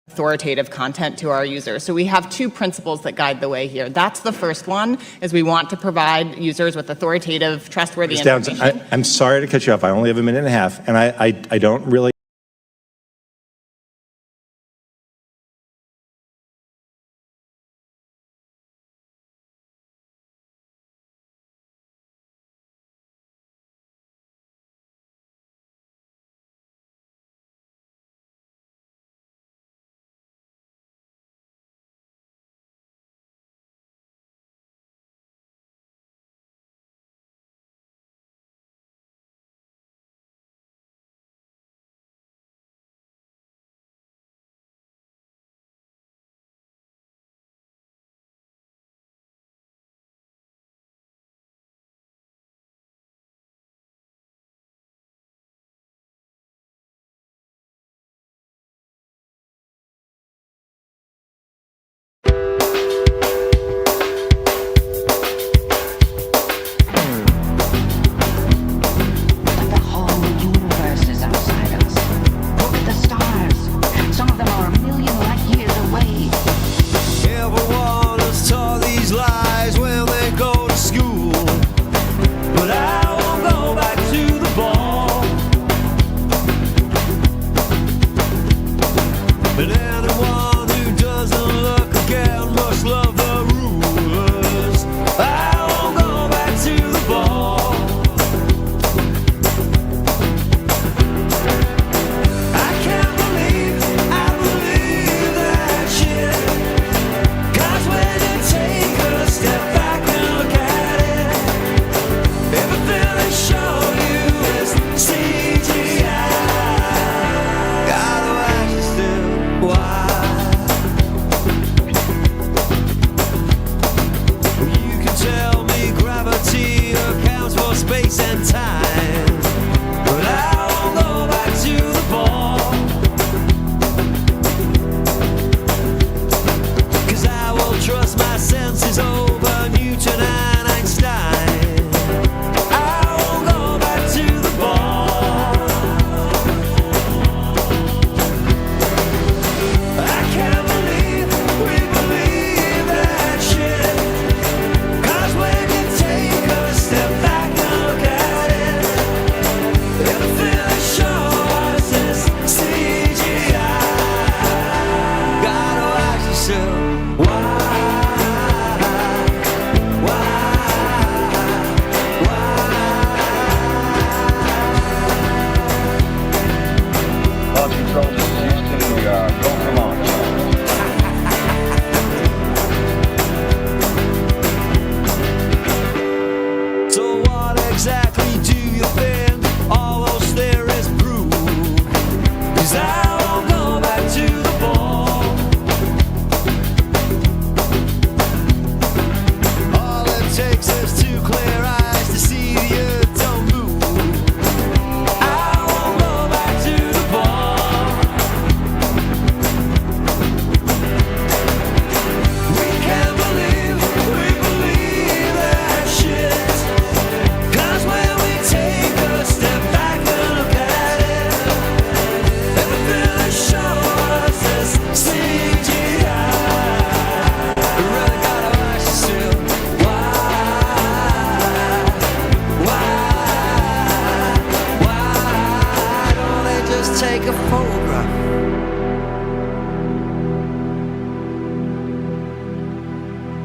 Authoritative content to our users. So we have two principles that guide the way here. That's the first one, is we want to provide users with authoritative, trustworthy information. I'm sorry to cut you off. I only have a minute and a half, and I don't really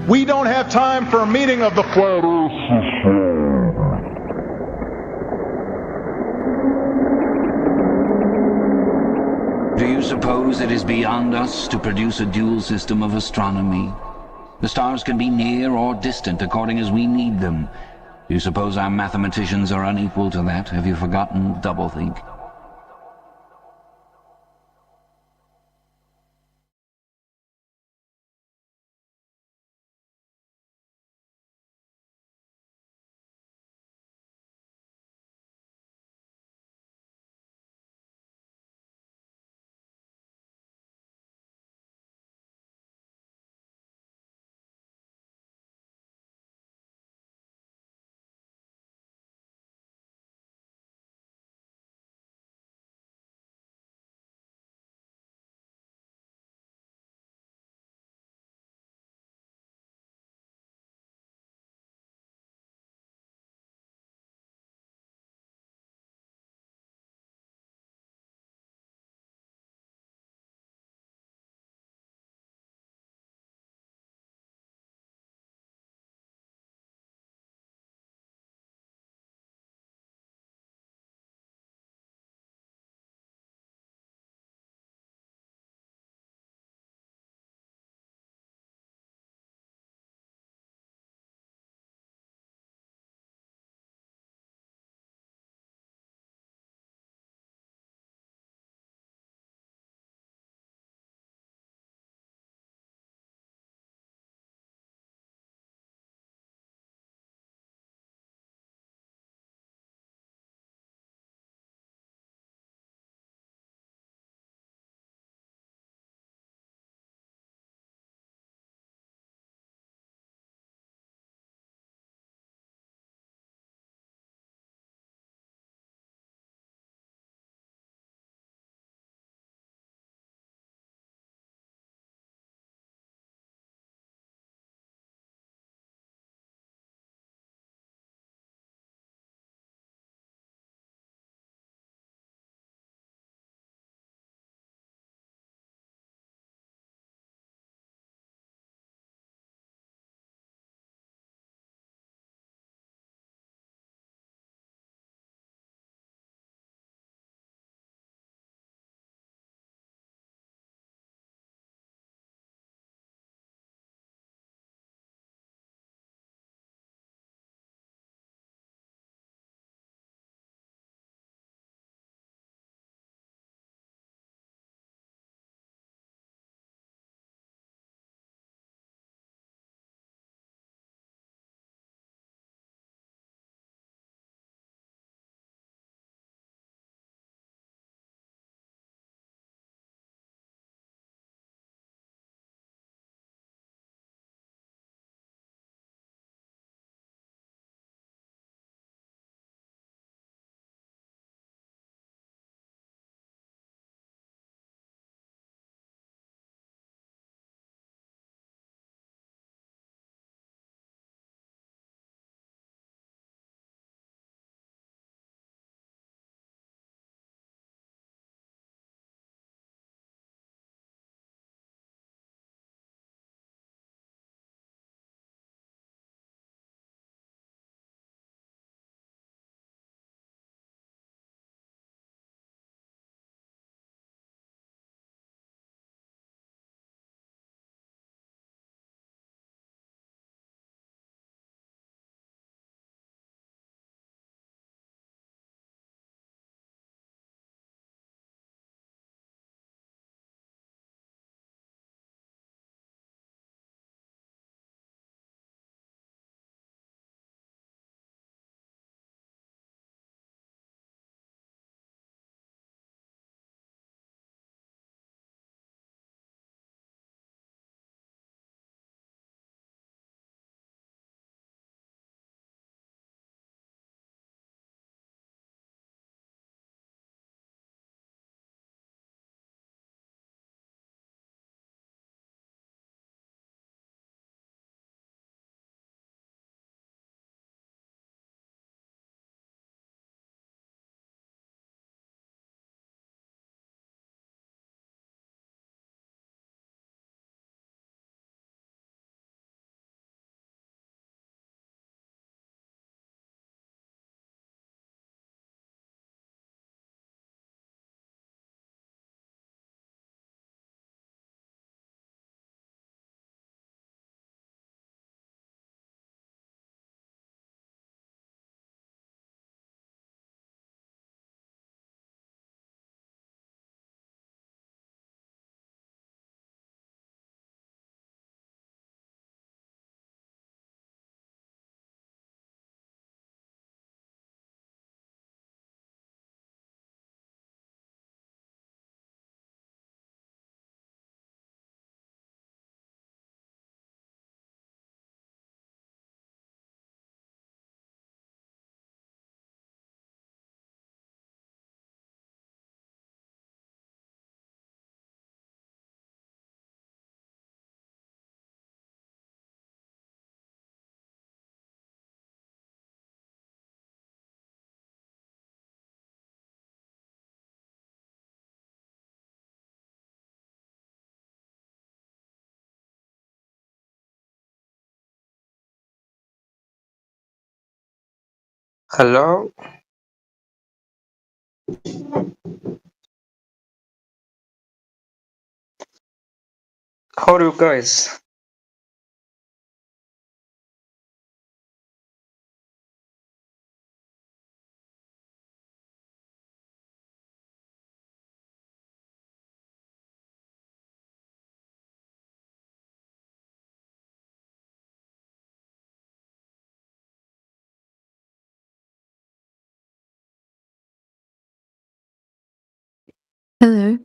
We don't have time for a meeting of the Flat Earth. Do you suppose it is beyond us to produce a dual system of astronomy? The stars can be near or distant according as we need them. Do you suppose our mathematicians are unequal to that? Have you forgotten doublethink? Hello? How are you guys? Hello.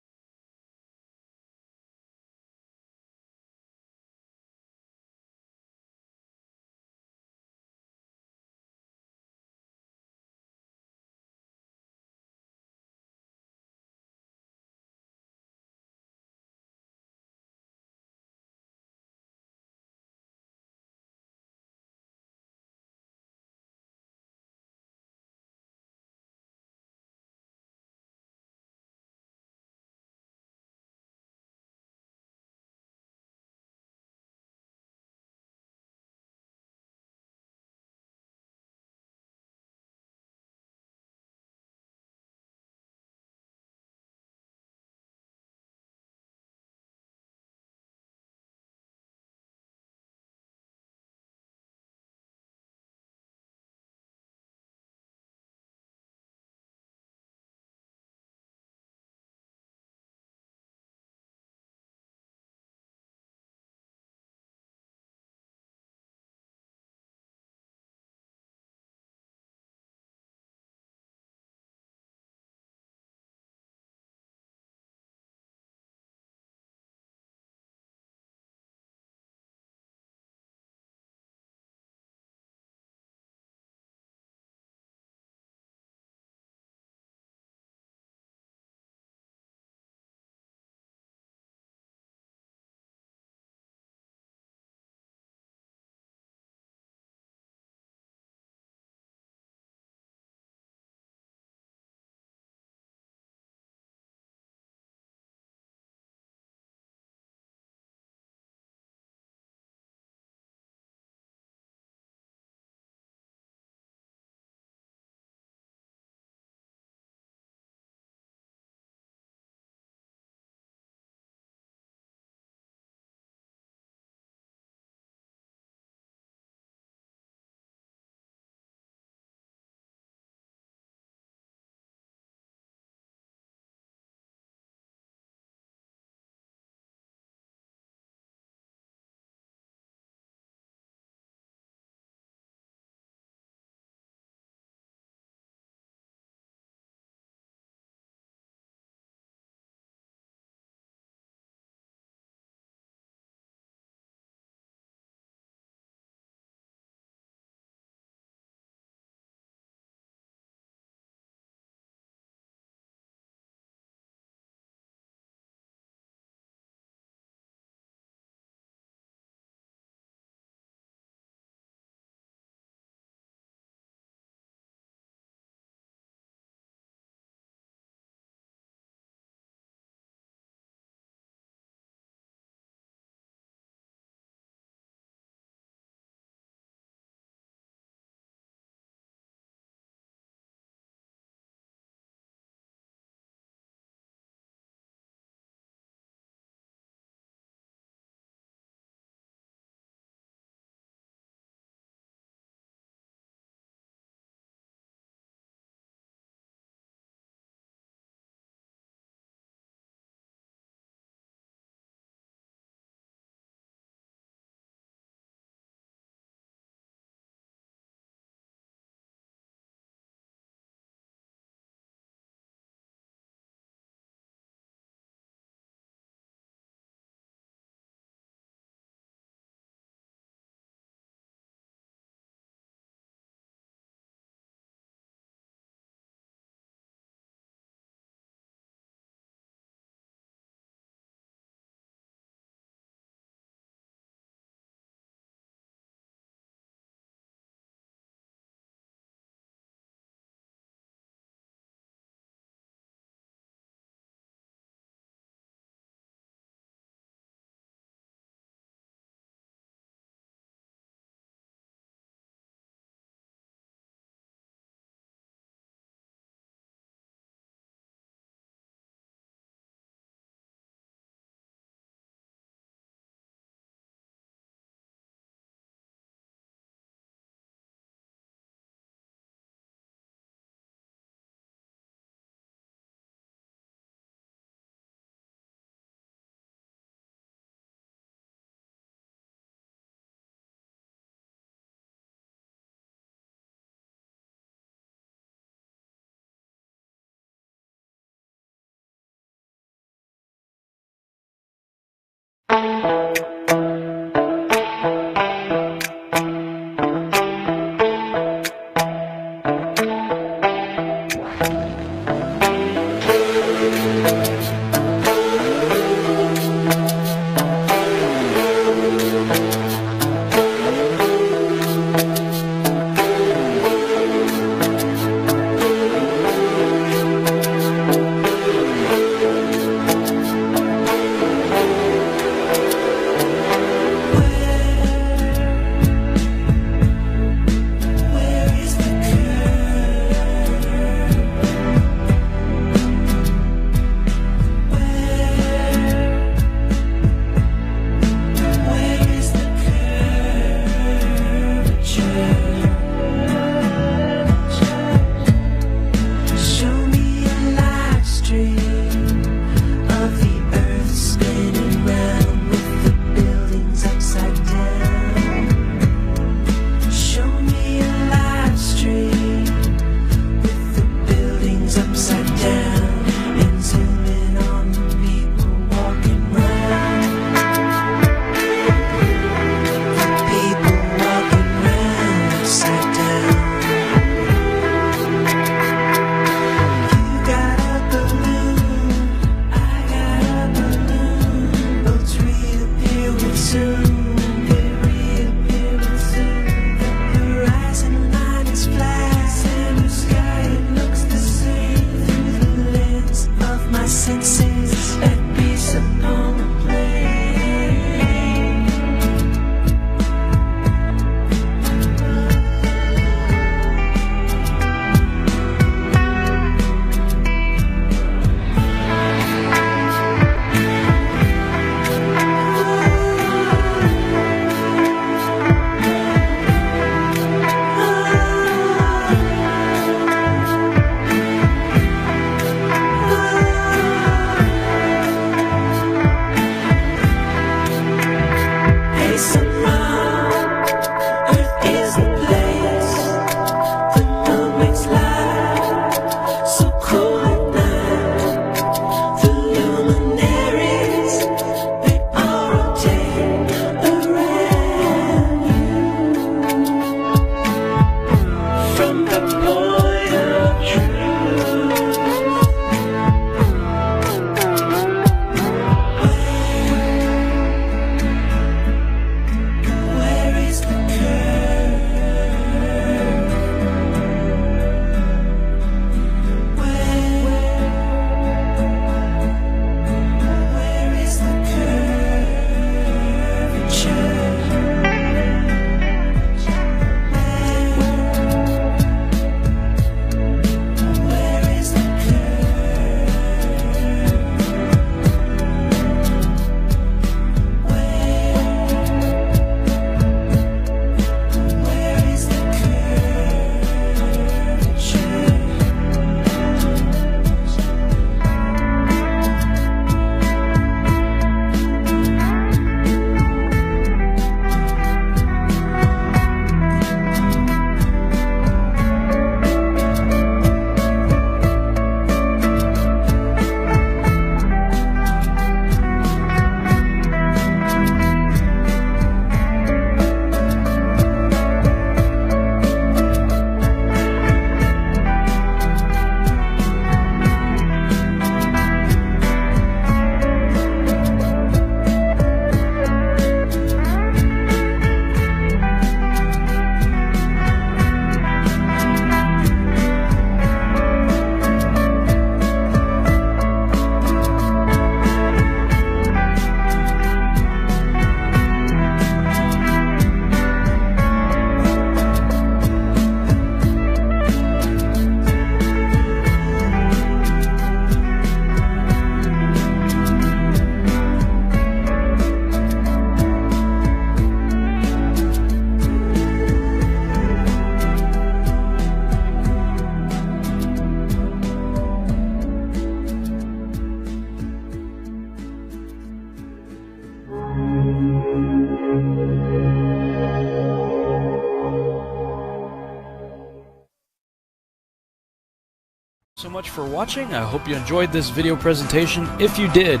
So much for watching. I hope you enjoyed this video presentation. If you did,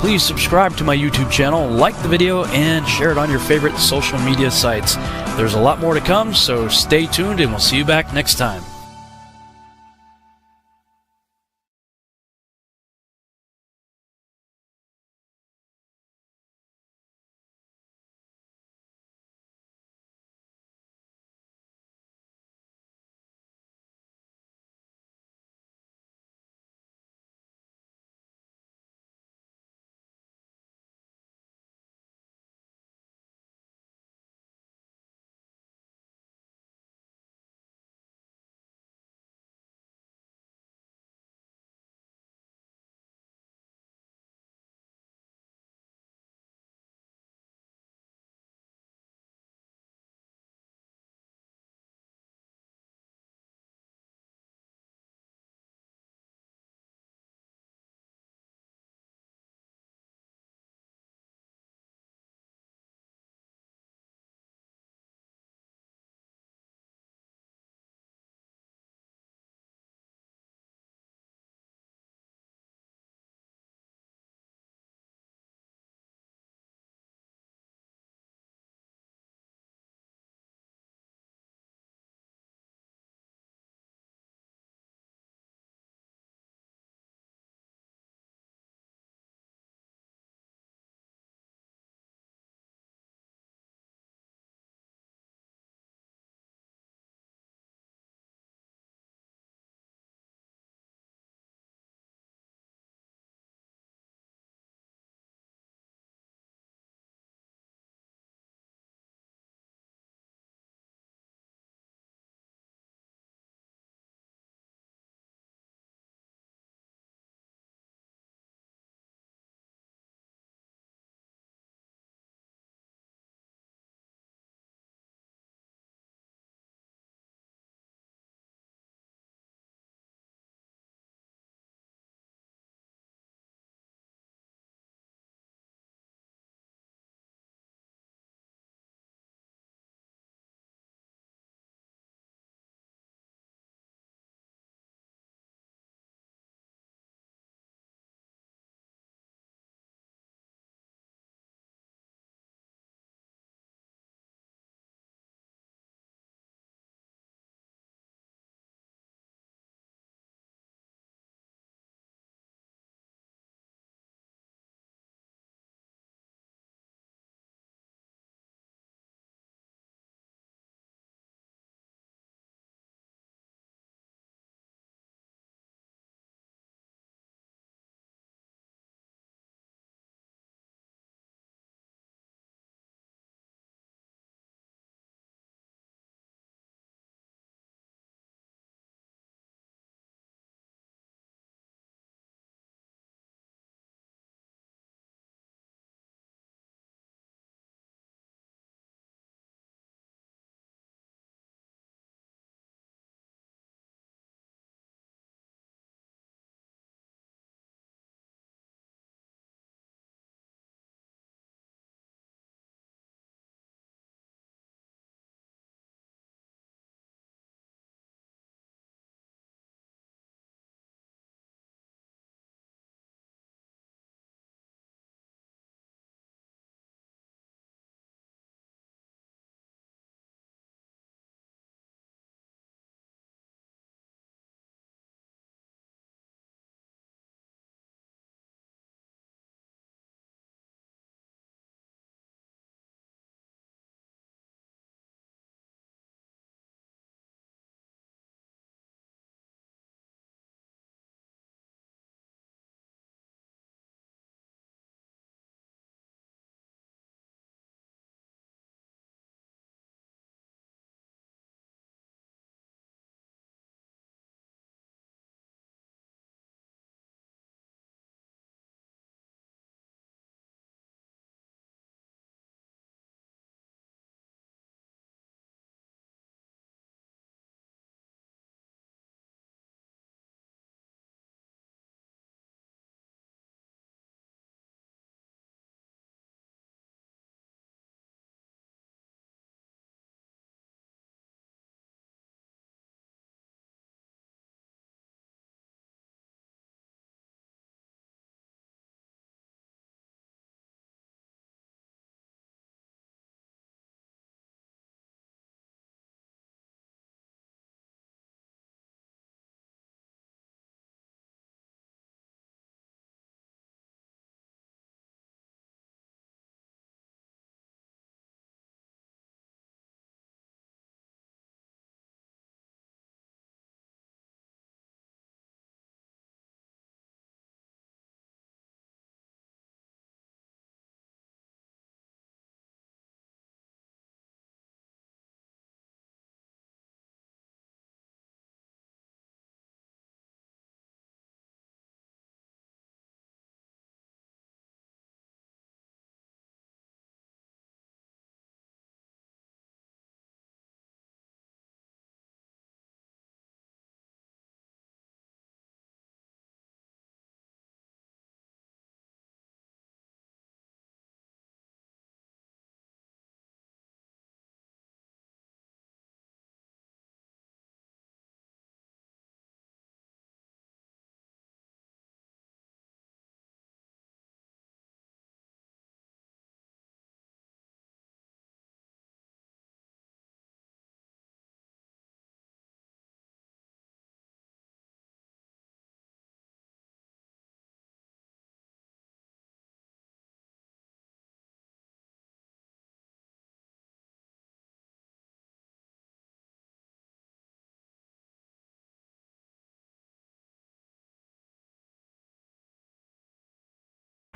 please subscribe to my YouTube channel, like the video, and share it on your favorite social media sites. There's a lot more to come, so stay tuned and we'll see you back next time.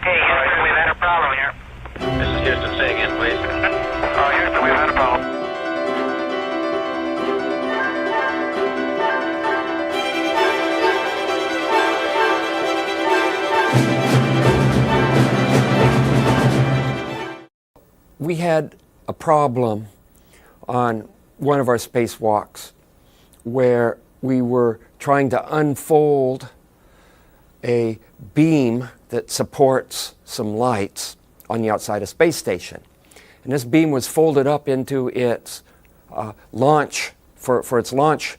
Hey, Houston, we've had a problem here. This is Houston. Say again, please. Houston, we've had a problem. We had a problem on one of our spacewalks where we were trying to unfold a beam that supports some lights on the outside of space station. And this beam was folded up into its launch, for its launch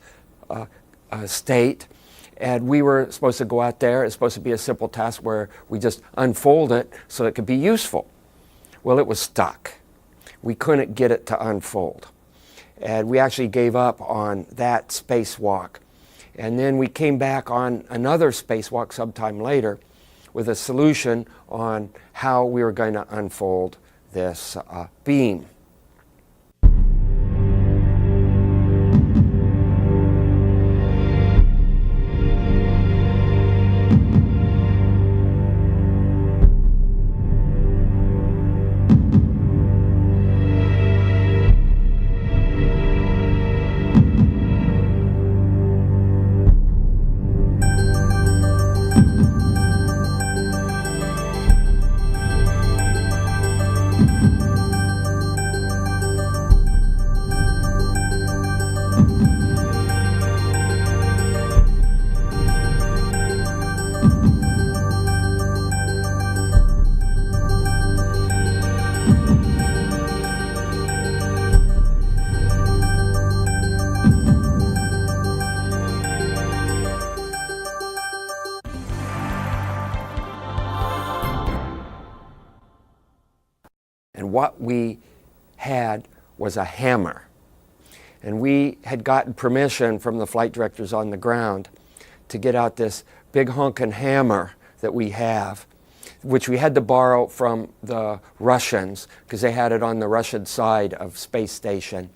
state. And we were supposed to go out there. It's supposed to be a simple task where we just unfold it so it could be useful. Well, it was stuck. We couldn't get it to unfold. And we actually gave up on that spacewalk. And then we came back on another spacewalk sometime later with a solution on how we were going to unfold this beam. And what we had was a hammer. And we had gotten permission from the flight directors on the ground to get out this big honkin' hammer that we have, which we had to borrow from the Russians because they had it on the Russian side of space station.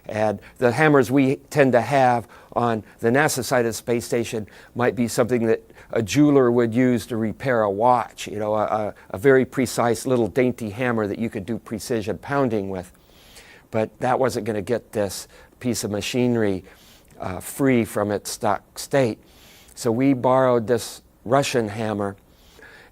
And the hammers we tend to have on the NASA side of the space station might be something that a jeweler would use to repair a watch, you know, a very precise little dainty hammer that you could do precision pounding with. But that wasn't going to get this piece of machinery free from its stuck state. So we borrowed this Russian hammer,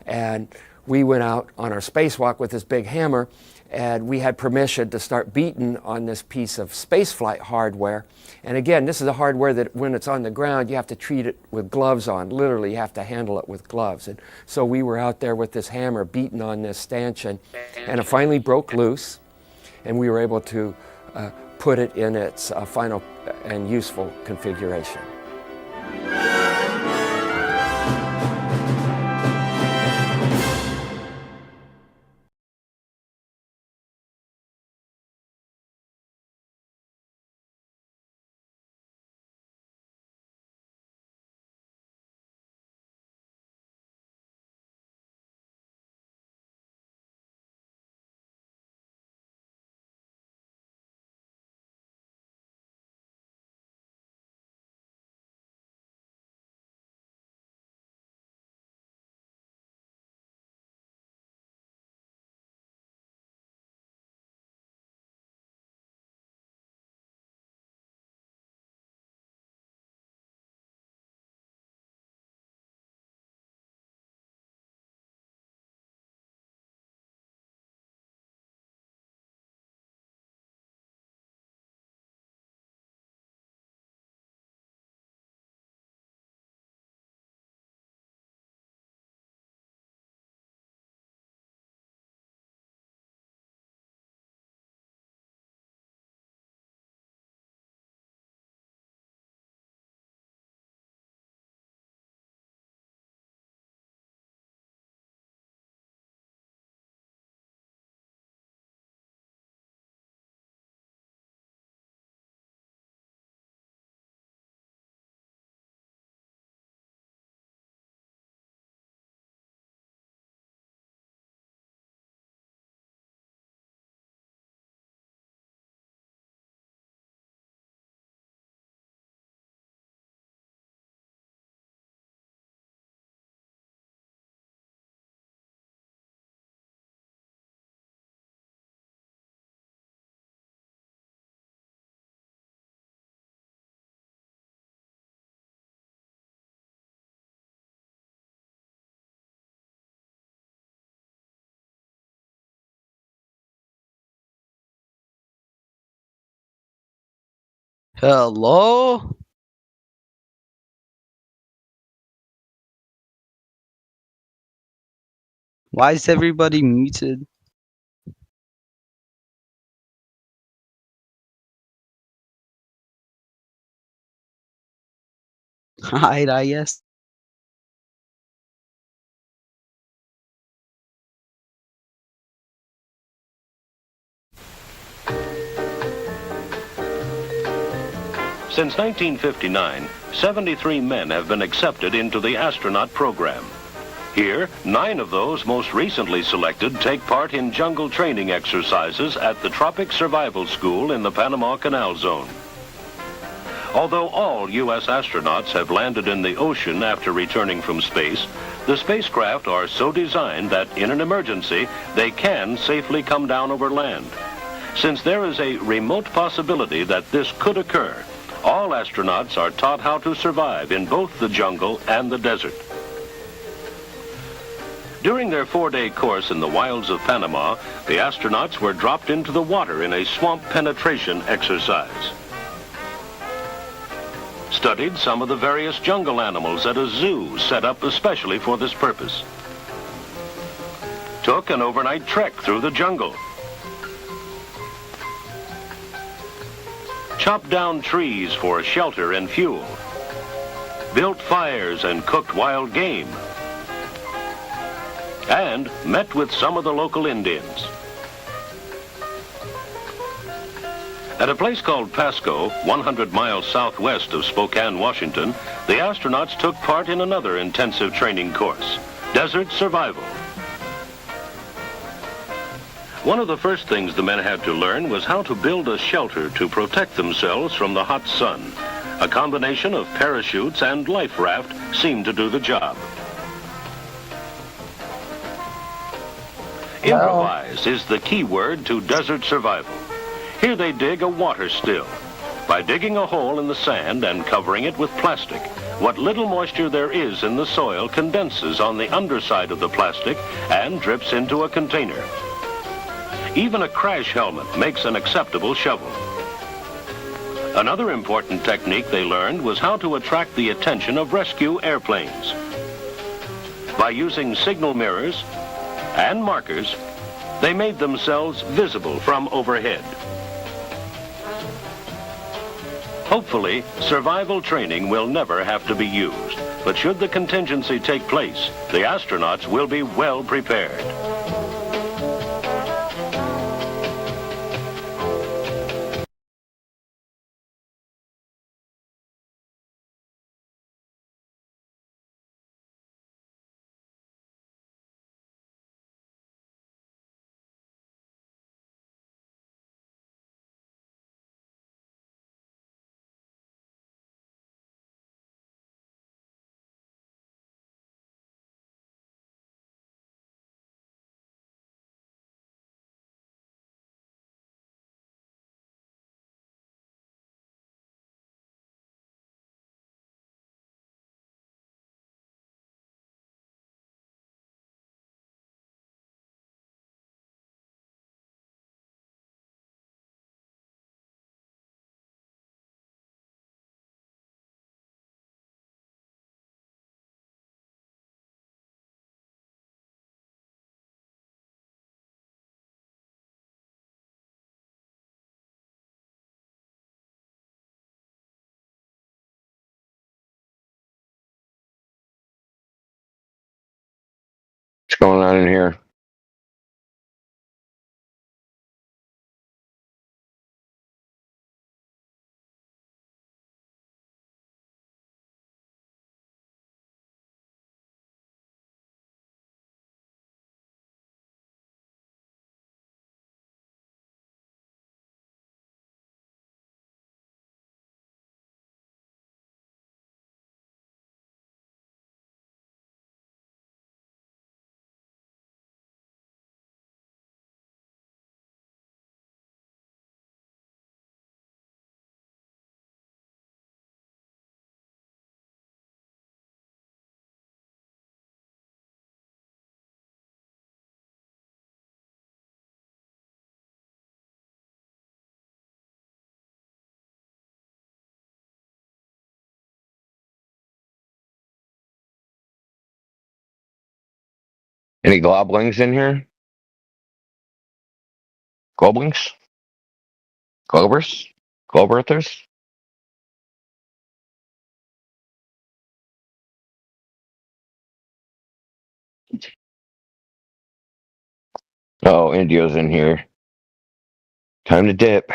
and we went out on our spacewalk with this big hammer, and we had permission to start beating on this piece of spaceflight hardware. And again, this is a hardware that when it's on the ground, you have to treat it with gloves on. Literally, you have to handle it with gloves. And so we were out there with this hammer beating on this stanchion, and it finally broke loose, and we were able to put it in its final and useful configuration. Hello? Why is everybody muted? Hide, I guess. Since 1959, 73 men have been accepted into the astronaut program. Here, 9 of those most recently selected take part in jungle training exercises at the Tropic Survival School in the Panama Canal Zone. Although all U.S. astronauts have landed in the ocean after returning from space, the spacecraft are so designed that in an emergency, they can safely come down over land. Since there is a remote possibility that this could occur, all astronauts are taught how to survive in both the jungle and the desert. During their 4-day course in the wilds of Panama, the astronauts were dropped into the water in a swamp penetration exercise. Studied some of the various jungle animals at a zoo set up especially for this purpose. Took an overnight trek through the jungle. Chopped down trees for shelter and fuel. Built fires and cooked wild game. And met with some of the local Indians. At a place called Pasco, 100 miles southwest of Spokane, Washington, the astronauts took part in another intensive training course, desert survival. One of the first things the men had to learn was how to build a shelter to protect themselves from the hot sun. A combination of parachutes and life raft seemed to do the job. Improvise is the key word to desert survival. Here they dig a water still. By digging a hole in the sand and covering it with plastic, what little moisture there is in the soil condenses on the underside of the plastic and drips into a container. Even a crash helmet makes an acceptable shovel. Another important technique they learned was how to attract the attention of rescue airplanes. By using signal mirrors and markers, they made themselves visible from overhead. Hopefully, survival training will never have to be used, but should the contingency take place, the astronauts will be well prepared. What's going on in here? Any globlings in here? Globlings? Globers? Globerthers? Oh, Indio's in here. Time to dip.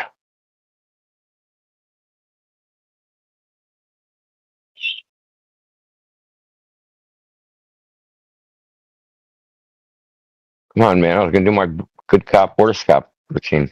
Come on, man. I was going to do my good cop, worst cop routine.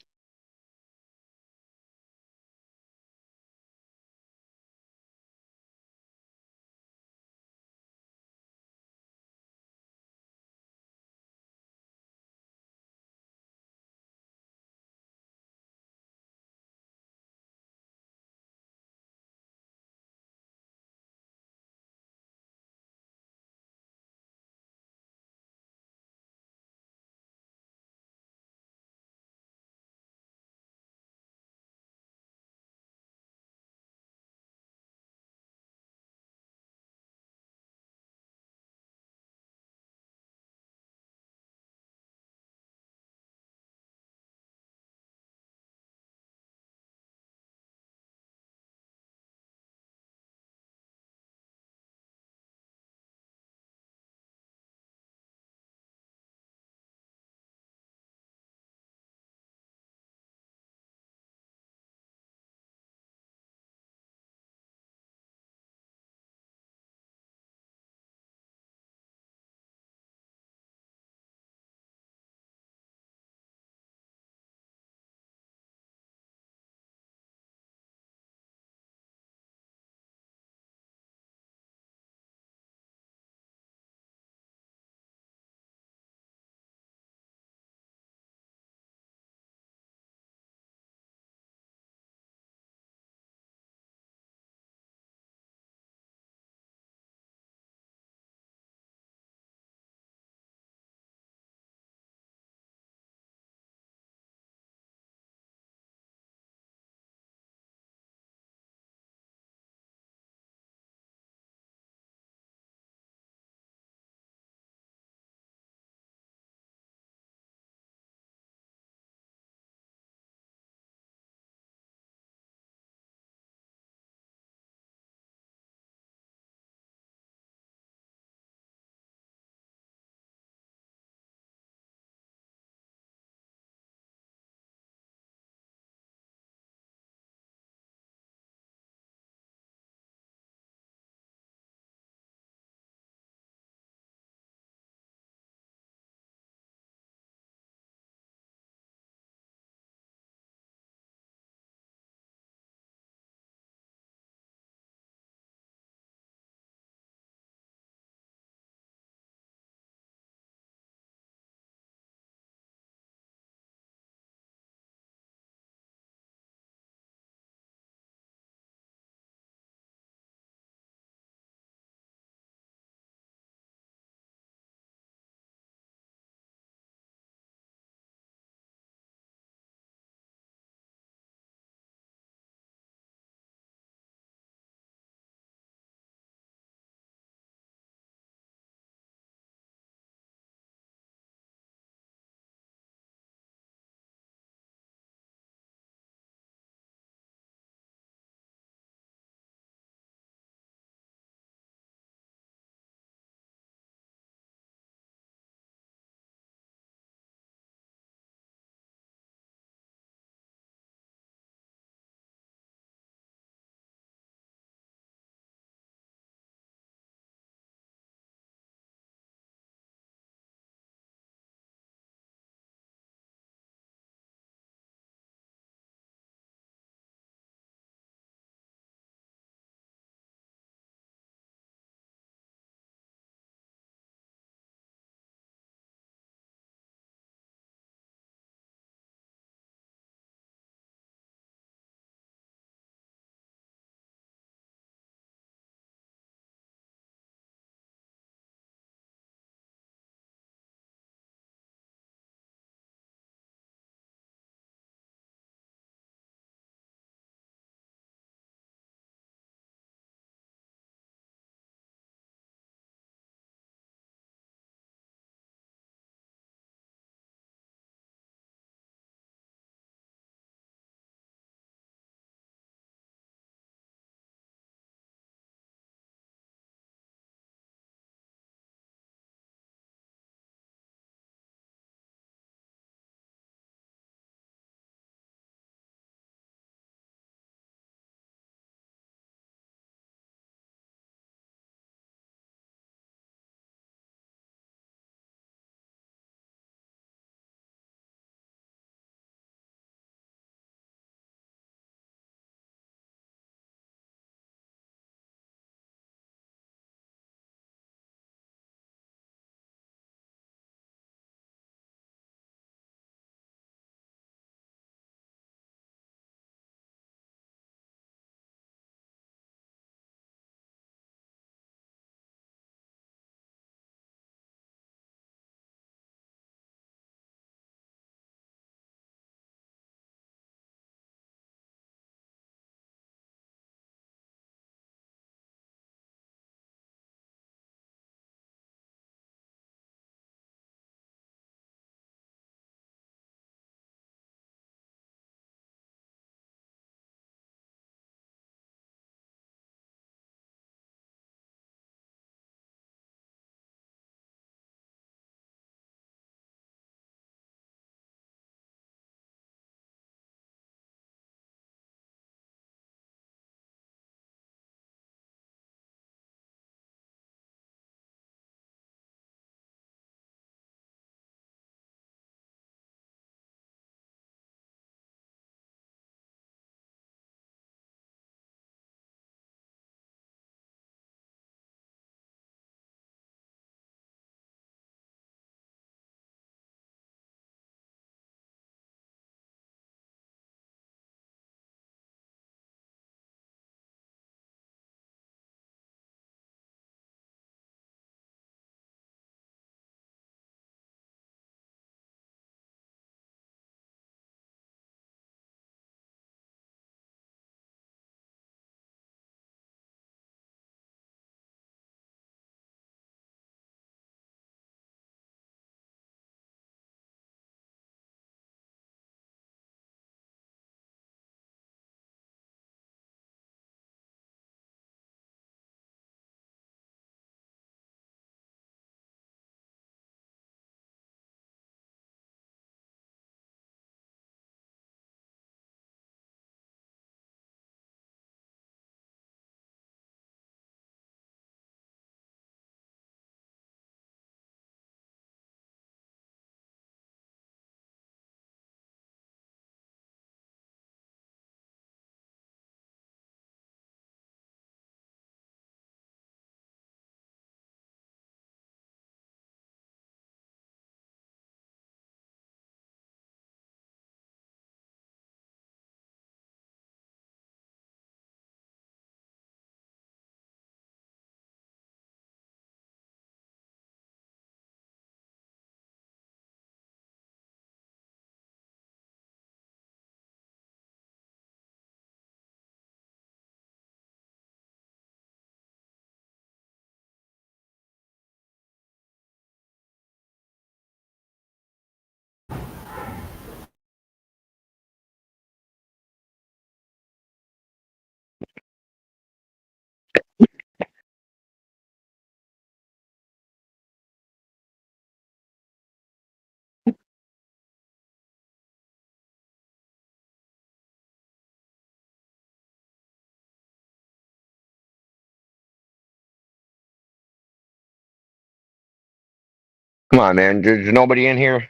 Come on, man. There's nobody in here.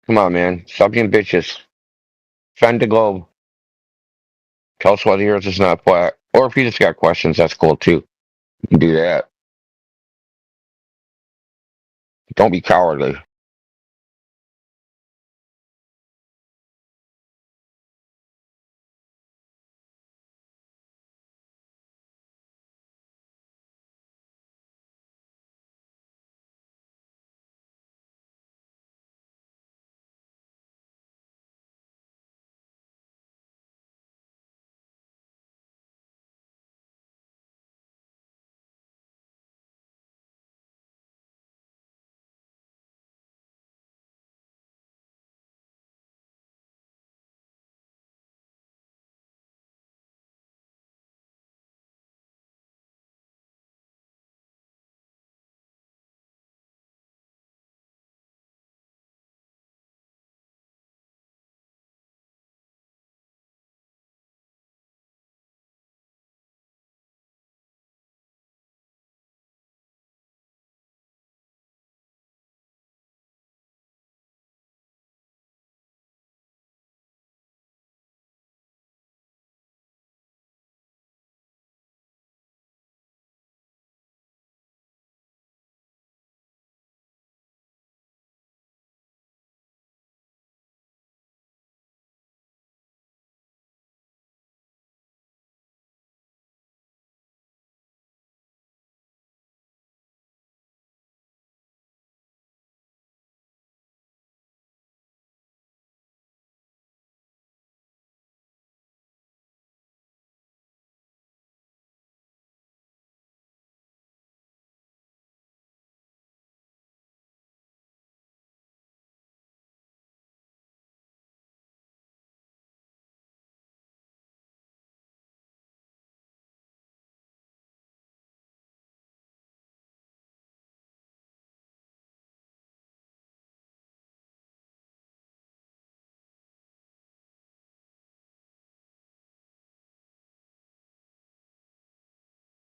Come on, man. Stop being bitches. Defend the globe. Tell us why the Earth is not flat. Or if you just got questions, that's cool too. You can do that. Don't be cowardly.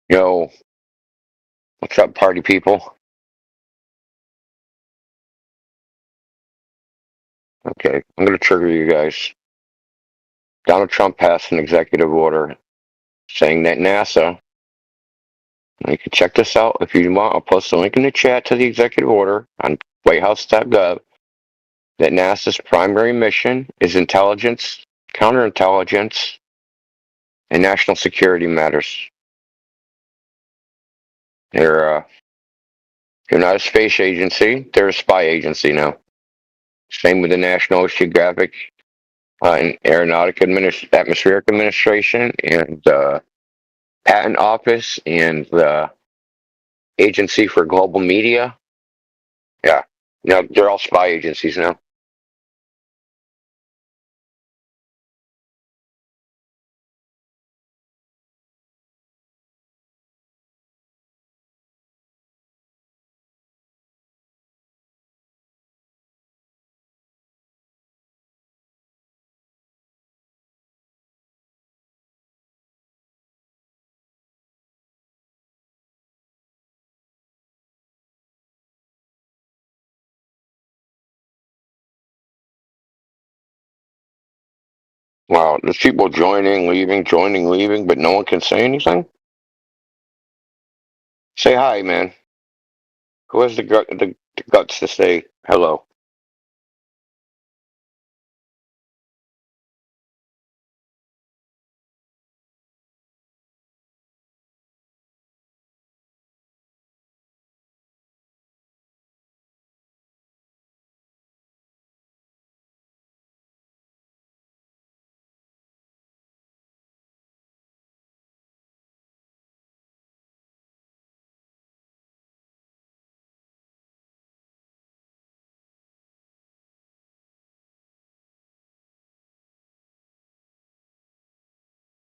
Yo, what's up, party people? Okay, I'm going to trigger you guys. Donald Trump passed an executive order saying that NASA, and you can check this out if you want, I'll post the link in the chat to the executive order on whitehouse.gov, that NASA's primary mission is intelligence, counterintelligence, and national security matters. They're not a space agency, they're a spy agency now. Same with the National Oceanographic and Atmospheric Administration and Patent Office and the Agency for Global Media. Yeah, they're all spy agencies now. Wow, there's people joining, leaving, but no one can say anything? Say hi, man. Who has the guts to say hello?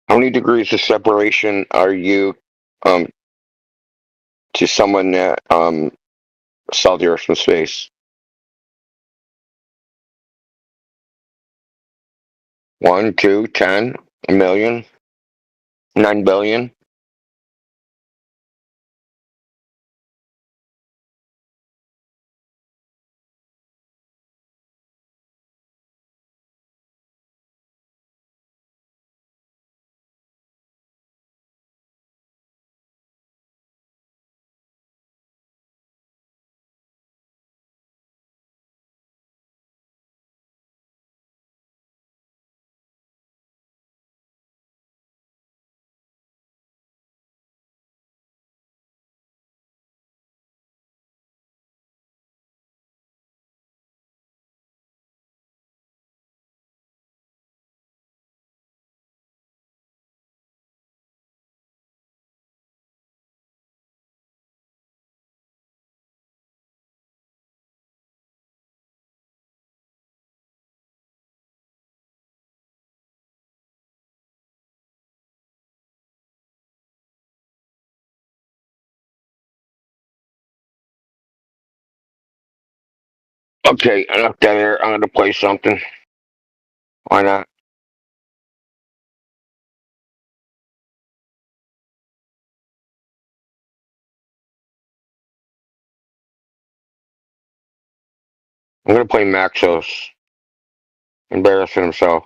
How many degrees of separation are you to someone that saw the Earth from space? 1, 2, 10, a million, 9 billion? Okay, enough dead air. I'm gonna play something. Why not? I'm gonna play Maxos. Embarrassing himself.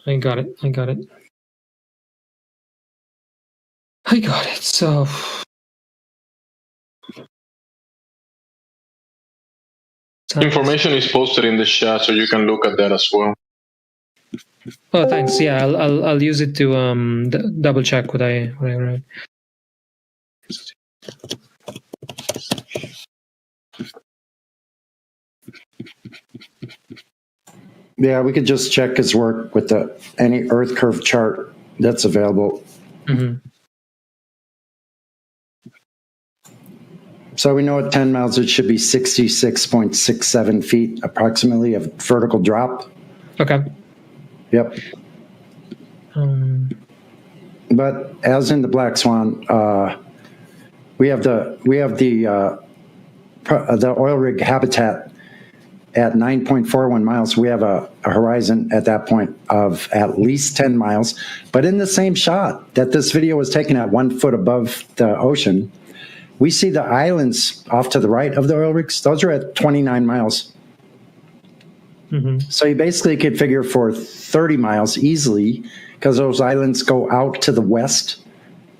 I got it. I got it. So Information is posted in the chat, so you can look at that as well. oh, thanks. Yeah, I'll use it to double check what I read. Yeah, we could just check his work with any Earth curve chart that's available. Mm-hmm. So we know at 10 miles it should be 66.67 feet approximately of vertical drop. Okay. Yep. But as in the Black Swan, we have the oil rig habitat at 9.41 miles. We have a horizon at that point of at least 10 miles. But in the same shot that this video was taken at 1 foot above the ocean, we see the islands off to the right of the oil rigs. Those are at 29 miles. Mm-hmm. So you basically could figure for 30 miles easily, because those islands go out to the west.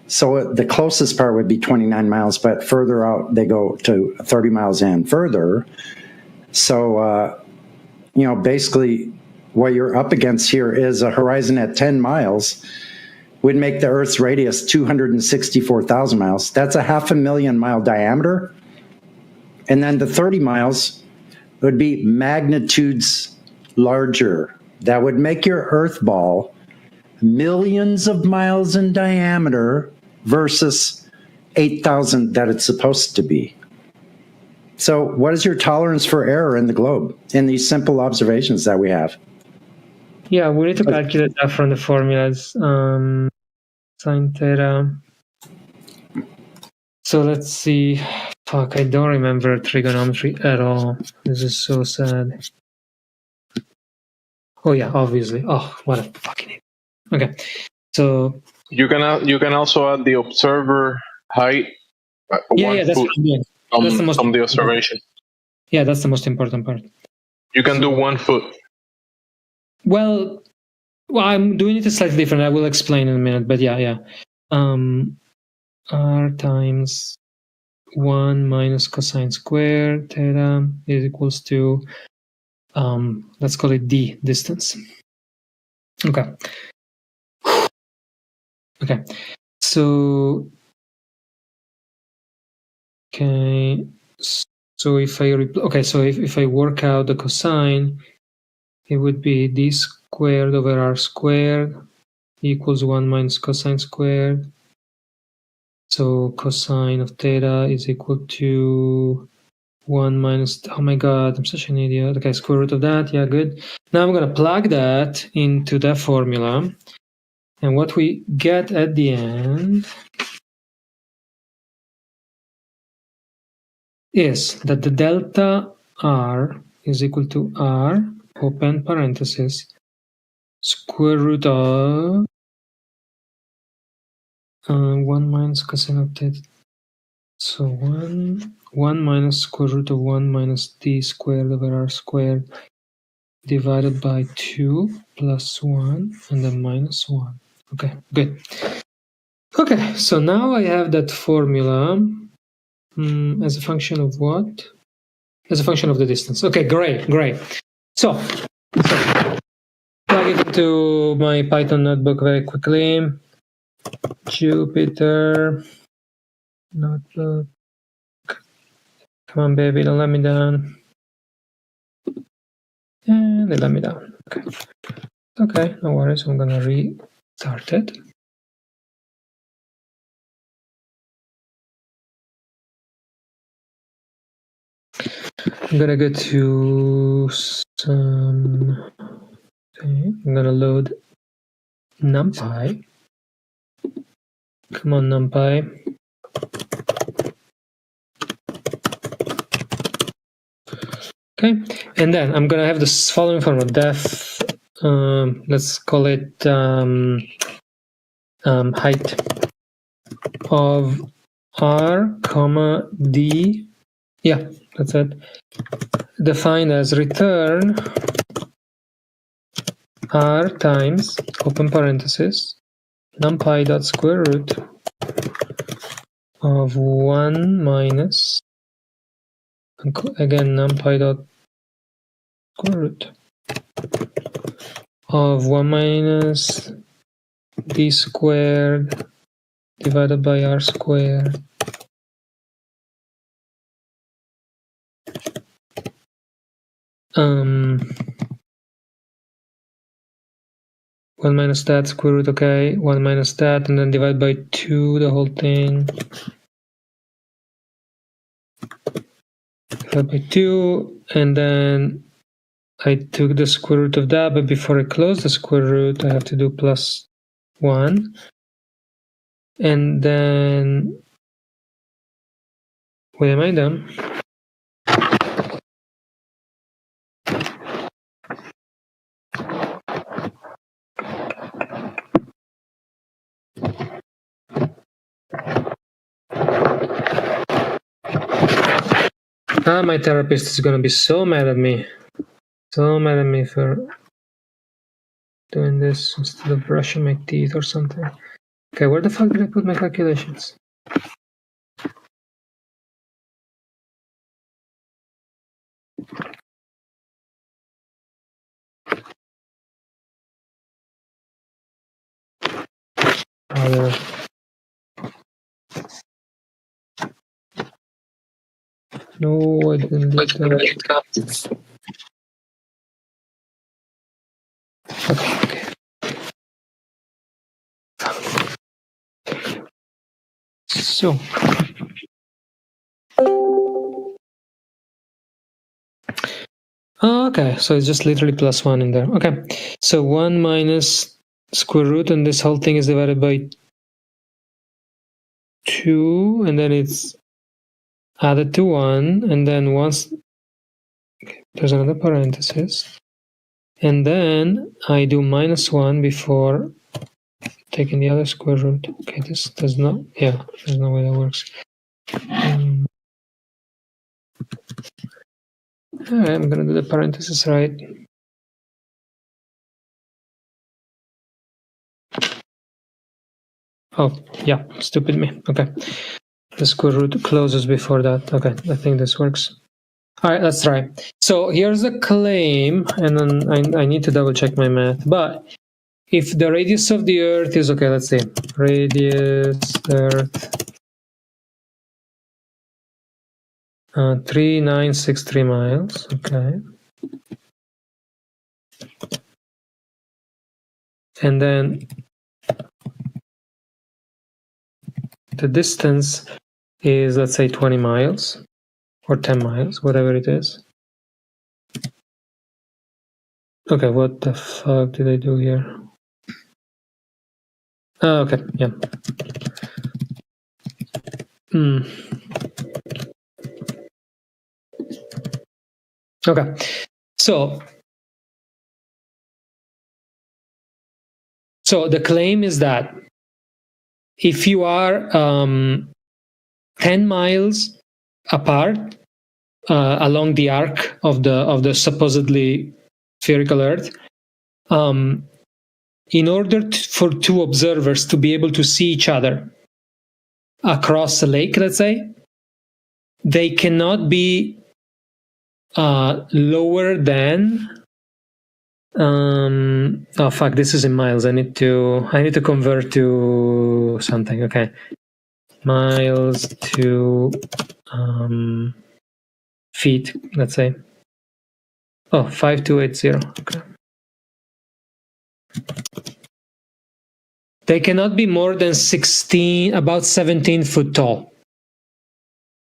So the closest part would be 29 miles, but further out they go to 30 miles and further. So, basically what you're up against here is a horizon at 10 miles would make the Earth's radius 264,000 miles. That's a 500,000 mile diameter. And then the 30 miles would be magnitudes larger. That would make your Earth ball millions of miles in diameter versus 8,000 that it's supposed to be. So what is your tolerance for error in the globe in these simple observations that we have? Yeah, we need to calculate that from the formulas. Sine theta. So let's see. Fuck, I don't remember trigonometry at all. This is so sad. Oh yeah, obviously. Oh, what a fucking idiot. Okay, so you can also add the observer height. Yeah, that's what I'm doing. That's the most from the observation. Yeah, that's the most important part. You can do 1 foot. Well, I'm doing it slightly different. I will explain in a minute, but yeah. R times 1 minus cosine squared theta is equals to, let's call it D, distance. Okay. Okay. So, okay. So if I work out the cosine, it would be D squared over R squared equals 1 minus cosine squared. So cosine of theta is equal to 1 minus, oh my god, I'm such an idiot. Okay, square root of that, yeah, good. Now I'm going to plug that into the formula. And what we get at the end is that the delta R is equal to R, open parenthesis, square root of 1 minus cosine of theta. So 1 minus square root of 1 minus D squared over R squared divided by 2 plus 1 and then minus 1. Okay, good. Okay, so now I have that formula as a function of what? As a function of the distance. Okay, great. So plug it into my Python notebook very quickly. Jupyter notebook. Come on, baby, don't let me down. And they let me down. Okay, no worries. I'm gonna restart it. I'm gonna go to some. Okay, I'm gonna load NumPy. Come on, NumPy. Okay, and then I'm gonna have this following formula: def. Let's call it height of r, comma d. Yeah, that's it. Defined as return r times open parenthesis numpy dot square root of 1 minus again numpy dot square root of 1 minus d squared divided by r squared one minus that square root, okay, 1 minus that, and then divide by 2 the whole thing. Divide by 2, and then I took the square root of that, but before I close the square root, I have to do plus 1. And then, wait, am I done? My therapist is gonna be so mad at me. So mad at me for doing this instead of brushing my teeth or something. Okay, where the fuck did I put my calculations? No, I didn't do that. Okay. So. Okay, so it's just literally plus 1 in there. Okay, so 1 minus square root, and this whole thing is divided by 2, and then it's added to 1, and then once there's another parenthesis, and then I do minus 1 before taking the other square root. Okay, this does not, yeah, there's no way that works. Alright, I'm gonna do the parenthesis right. Oh, yeah, stupid me. Okay. The square root closes before that. Okay, I think this works. Alright, let's try. So here's the claim, and then I need to double check my math. But if the radius of the Earth is, okay, let's see. Radius Earth 3963 miles. Okay. And then the distance is, let's say, 20 miles or 10 miles, whatever it is. Okay, what the fuck did I do here? Oh, okay, yeah. Okay, so the claim is that if you are 10 miles apart along the arc of the supposedly spherical Earth, in order for two observers to be able to see each other across a lake, let's say, they cannot be lower than. Oh fuck! This is in miles. I need to convert to something. Okay, miles to feet. Let's say. Oh, 5280. Okay. They cannot be more than about 17 foot tall.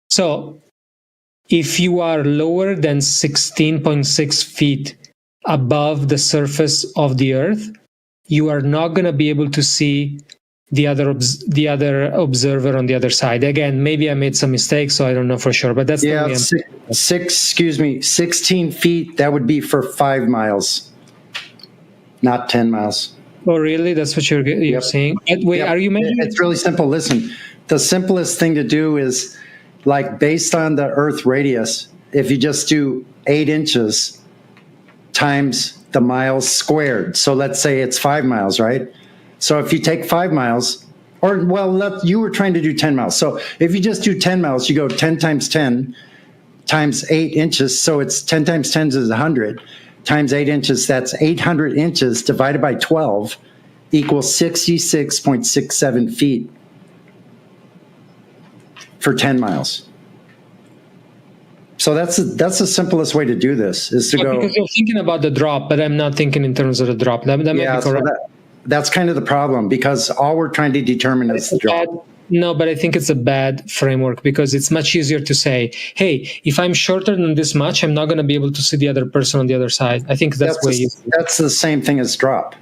So, if you are lower than 16.6 feet above the surface of the Earth, you are not going to be able to see the other observer on the other side. Again, maybe I made some mistakes, so I don't know for sure. But that's 16 feet. That would be for 5 miles, not 10 miles. Oh, really? That's what you're saying? Wait, are you measuring? It's really simple. Listen, the simplest thing to do is, like, based on the Earth radius, if you just do 8 inches times the miles squared. So let's say it's 5 miles, right? So if you take 5 miles, or, well, you were trying to do 10 miles. So if you just do 10 miles, you go 10 times 10 times 8 inches. So it's 10 times 10 is 100. Times 8 inches, that's 800 inches divided by 12 equals 66.67 feet for 10 miles. So that's the simplest way to do this, is to go. Because you're thinking about the drop, but I'm not thinking in terms of the drop. That might be correct. So that's kind of the problem, because all we're trying to determine is the drop. No, but I think it's a bad framework, because it's much easier to say, hey, if I'm shorter than this much, I'm not going to be able to see the other person on the other side. I think that's the same thing as drop.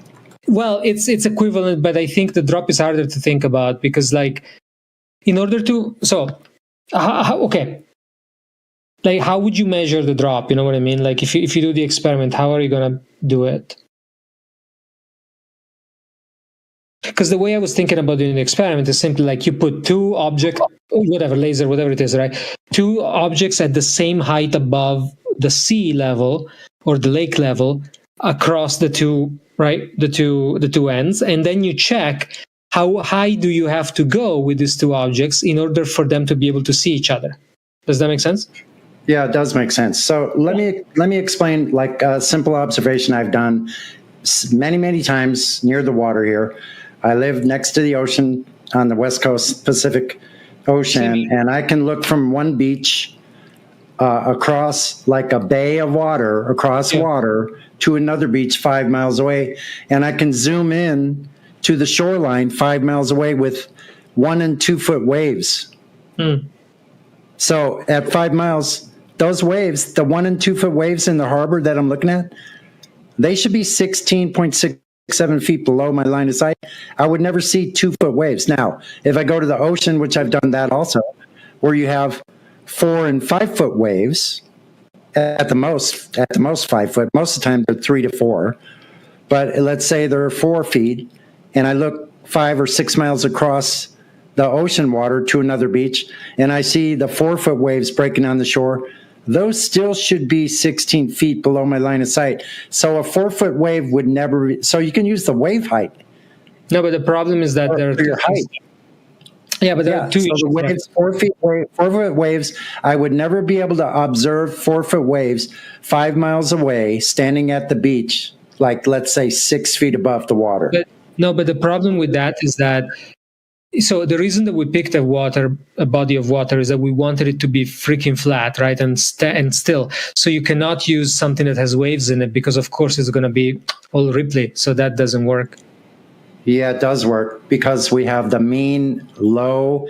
Well, it's equivalent, but I think the drop is harder to think about, because, like, in order to, okay, like, how would you measure the drop? You know what I mean? Like, if you do the experiment, how are you going to do it? Because the way I was thinking about doing the experiment is simply like you put two objects, whatever, laser, whatever it is, right? Two objects at the same height above the sea level or the lake level across the two, right? The two ends. And then you check how high do you have to go with these two objects in order for them to be able to see each other. Does that make sense? Yeah, it does make sense. So let me explain, like, a simple observation I've done many, many times near the water here. I live next to the ocean on the West Coast, Pacific Ocean, and I can look from one beach across, like a bay of water, across water to another beach 5 miles away, and I can zoom in to the shoreline 5 miles away with 1 and 2 foot waves. So at 5 miles, those waves, the 1 and 2 foot waves in the harbor that I'm looking at, they should be 16.67 feet below my line of sight. I would never see 2 foot waves. Now, if I go to the ocean, which I've done that also, where you have 4 and 5 foot waves, at the most 5 foot. Most of the time they're 3 to 4, but let's say they're 4 feet, and I look 5 or 6 miles across the ocean water to another beach, and I see the 4 foot waves breaking on the shore. Those still should be 16 feet below my line of sight. So a 4 foot wave would never be, so you can use the wave height. No, but the problem is that they're your height. Yeah, but there are two. So the waves, 4 foot waves, I would never be able to observe 4 foot waves 5 miles away, standing at the beach, like, let's say 6 feet above the water. But the problem with that is that, so the reason that we picked a body of water is that we wanted it to be freaking flat, right? And still. So you cannot use something that has waves in it, because of course it's going to be all ripply. So that doesn't work. Yeah, it does work, because we have the mean, low,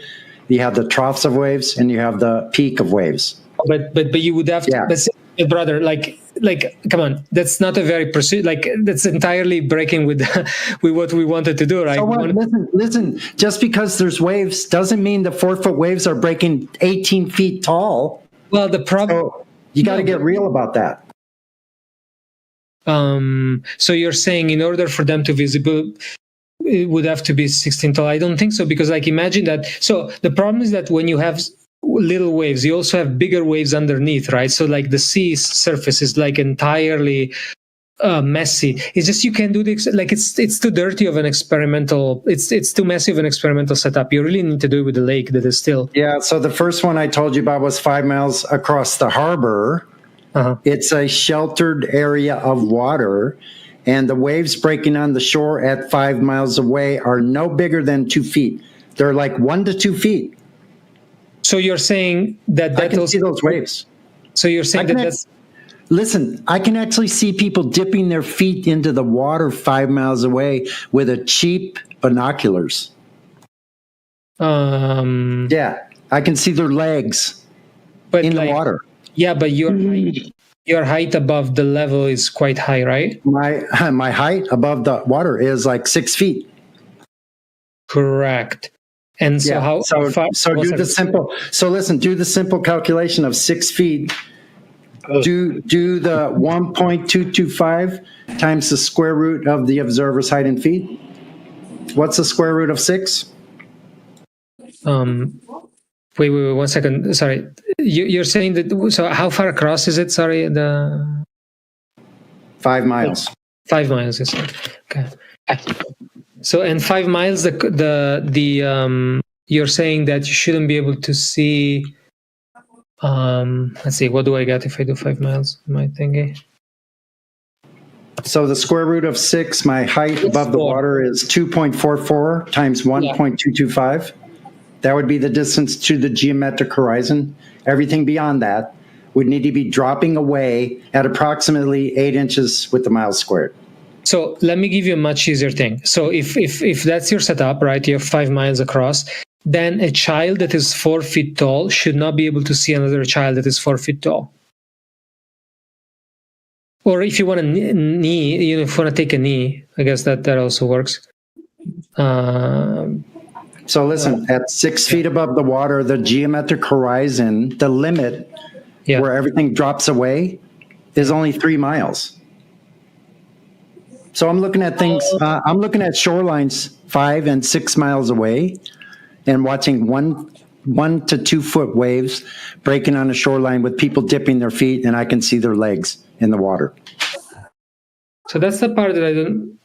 you have the troughs of waves, and you have the peak of waves. But you would have to, but brother, like, come on, that's not a very that's entirely breaking with with what we wanted to do, right? So listen, just because there's waves doesn't mean the 4 foot waves are breaking 18 feet tall. Well, the problem, so you got to get real about that. So you're saying in order for them to visible, it would have to be 16 tall? I don't think so, because, like, imagine that. So the problem is that when you have little waves, you also have bigger waves underneath, right? So, like, the sea surface is like entirely messy. It's just you can do it's too dirty of an experimental. It's too messy of an experimental setup. You really need to do it with the lake that is still. Yeah. So the first one I told you about was 5 miles across the harbor. It's a sheltered area of water, and the waves breaking on the shore at 5 miles away are no bigger than 2 feet. They're like 1 to 2 feet. So you're saying that I can see those waves. So you're saying that's. Listen, I can actually see people dipping their feet into the water 5 miles away with a cheap binoculars. Yeah, I can see their legs in the water. Yeah, but your height above the level is quite high, right? My height above the water is like 6 feet. Correct. And so how far? So do the simple. So listen, do the simple calculation of 6 feet. Do the 1.225 times the square root of the observer's height in feet. What's the square root of 6? Wait, 1 second. Sorry, you're saying that. So how far across is it? Sorry, the 5 miles. 5 miles, yes. Okay. So and 5 miles, you're saying that you shouldn't be able to see. Let's see, what do I get if I do 5 miles? My thingy. So the square root of 6, my height above the water is 2.44 times 1.225. That would be the distance to the geometric horizon. Everything beyond that would need to be dropping away at approximately 8 inches with the miles squared. So let me give you a much easier thing. So if that's your setup, right, you have 5 miles across, then a child that is 4 feet tall should not be able to see another child that is 4 feet tall. Or if you want a knee, if you want to take a knee, I guess that also works. So listen, at 6 feet above the water, the geometric horizon, the limit where everything drops away is only 3 miles. So I'm looking at things, I'm looking at shorelines 5 and 6 miles away and watching 1 to 2 foot waves breaking on the shoreline with people dipping their feet, and I can see their legs in the water. So that's the part that I don't.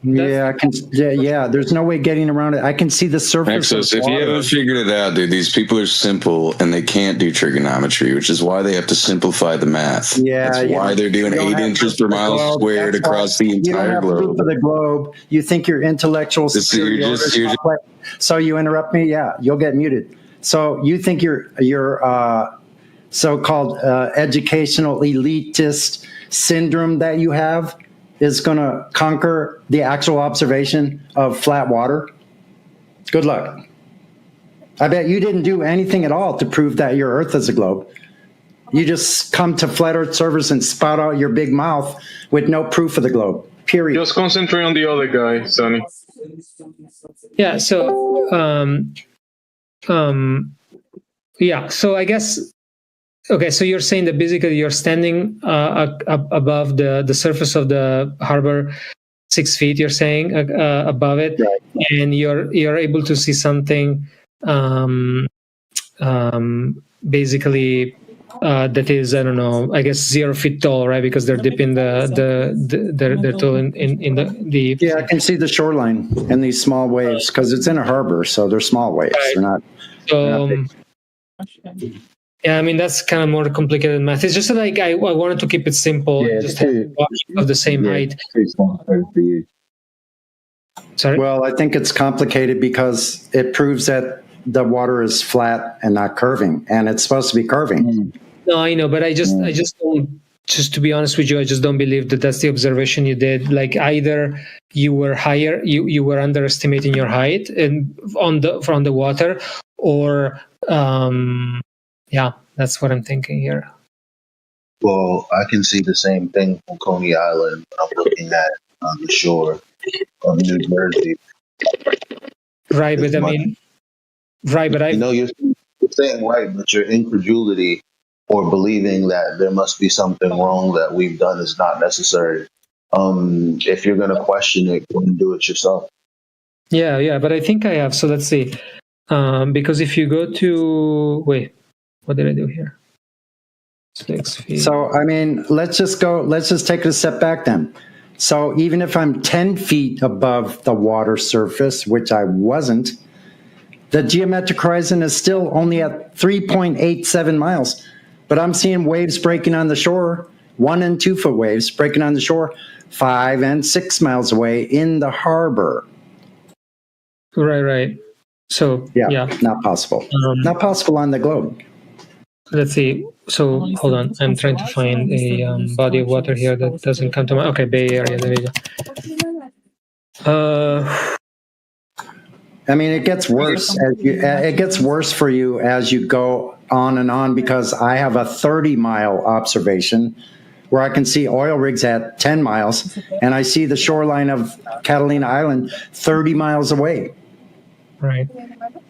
There's no way getting around it. I can see the surface. Nexus, if you haven't figured it out, dude, these people are simple and they can't do trigonometry, which is why they have to simplify the math. That's why they're doing 8 inches per mile squared across the entire globe. For the globe, you think you're intellectual superiority. So you interrupt me, you'll get muted. So you think your so-called educational elitist syndrome that you have is going to conquer the actual observation of flat water? Good luck. I bet you didn't do anything at all to prove that your Earth is a globe. You just come to flat Earth servers and spout out your big mouth with no proof of the globe. Period. Just concentrate on the other guy, Sonny. Yeah. So, So I guess. Okay, so you're saying that basically you're standing above the surface of the harbor, 6 feet. You're saying above it, right. And you're able to see something, basically that is, I don't know, I guess 0 feet tall, right? Because they're dipping their toe in the. Yeah, I can see the shoreline and these small waves because it's in a harbor, so they're small waves. Right. They're not. big. Yeah, I mean, that's kind of more complicated math. It's just like I wanted to keep it simple, just have of the same height. Sorry? Well, I think it's complicated because it proves that the water is flat and not curving, and it's supposed to be curving. No, I know, but I just don't, just to be honest with you, I just don't believe that that's the observation you did. Like either you were higher, you were underestimating your height and from the water, or yeah, that's what I'm thinking here. Well, I can see the same thing from Coney Island. I'm looking at on the shore of New Jersey. Right, but I mean, right, but I know you're saying right, but your incredulity or believing that there must be something wrong that we've done is not necessary. If you're going to question it, go and do it yourself. Yeah, but I think I have. So let's see. Because if you go to, wait, what did I do here? 6 feet. So, I mean, let's just take it a step back then. So even if I'm 10 feet above the water surface, which I wasn't, the geometric horizon is still only at 3.87 miles. But I'm seeing waves breaking on the shore, 1 and 2 foot waves breaking on the shore, 5 and 6 miles away in the harbor. Right. So, yeah. Not possible. Not possible on the globe. Let's see. So, hold on. I'm trying to find a body of water here that doesn't come to mind. Okay, Bay Area. There you go. I mean, it gets worse. It gets worse for you as you go on and on, because I have a 30-mile observation where I can see oil rigs at 10 miles, and I see the shoreline of Catalina Island 30 miles away. Right.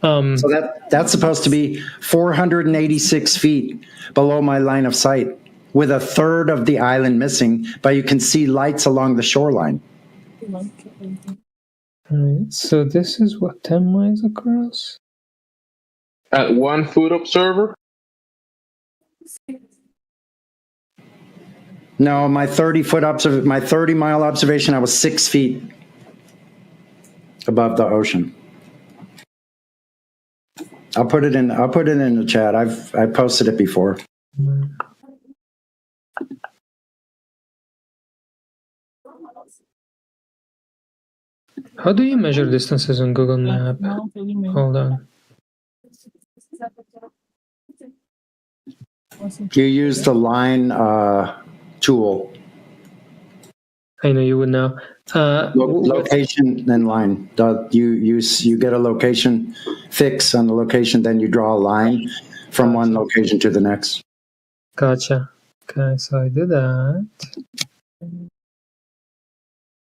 So that's supposed to be 486 feet below my line of sight, with a third of the island missing, but you can see lights along the shoreline. Right. So this is what, 10 miles across? At 1 foot observer? No, my 30-mile observation, I was 6 feet above the ocean. I'll put it in the chat. I posted it before. How do you measure distances on Google Map? Hold on. You use the line tool. I know you would know. Location and line. You get a location fix on the location, then you draw a line from one location to the next. Gotcha. Okay, so I did that.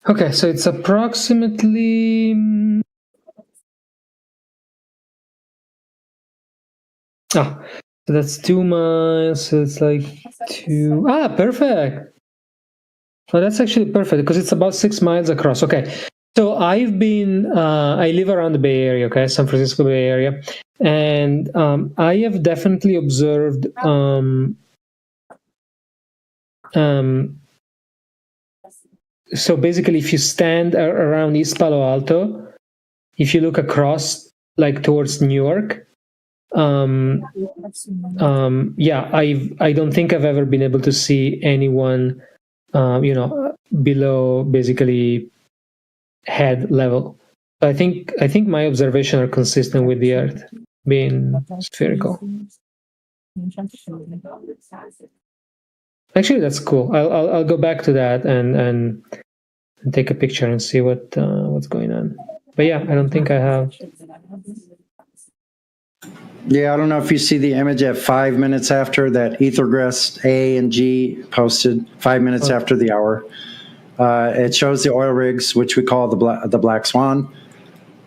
Okay, so it's approximately... so that's 2 miles, so it's like 2... perfect! So that's actually perfect, because it's about 6 miles across. Okay, so I've been... I live around the Bay Area, okay, San Francisco Bay Area, and I have definitely observed... so basically, if you stand around East Palo Alto, if you look across, like towards New York, I don't think I've ever been able to see anyone, below basically head level. I think my observations are consistent with the Earth being spherical. Actually, that's cool. I'll go back to that and take a picture and see what's going on. But yeah, I don't think I have. Yeah, I don't know if you see the image at 5 minutes after that Ethergress A and G posted 5 minutes after the hour. It shows the oil rigs, which we call the Black Swan.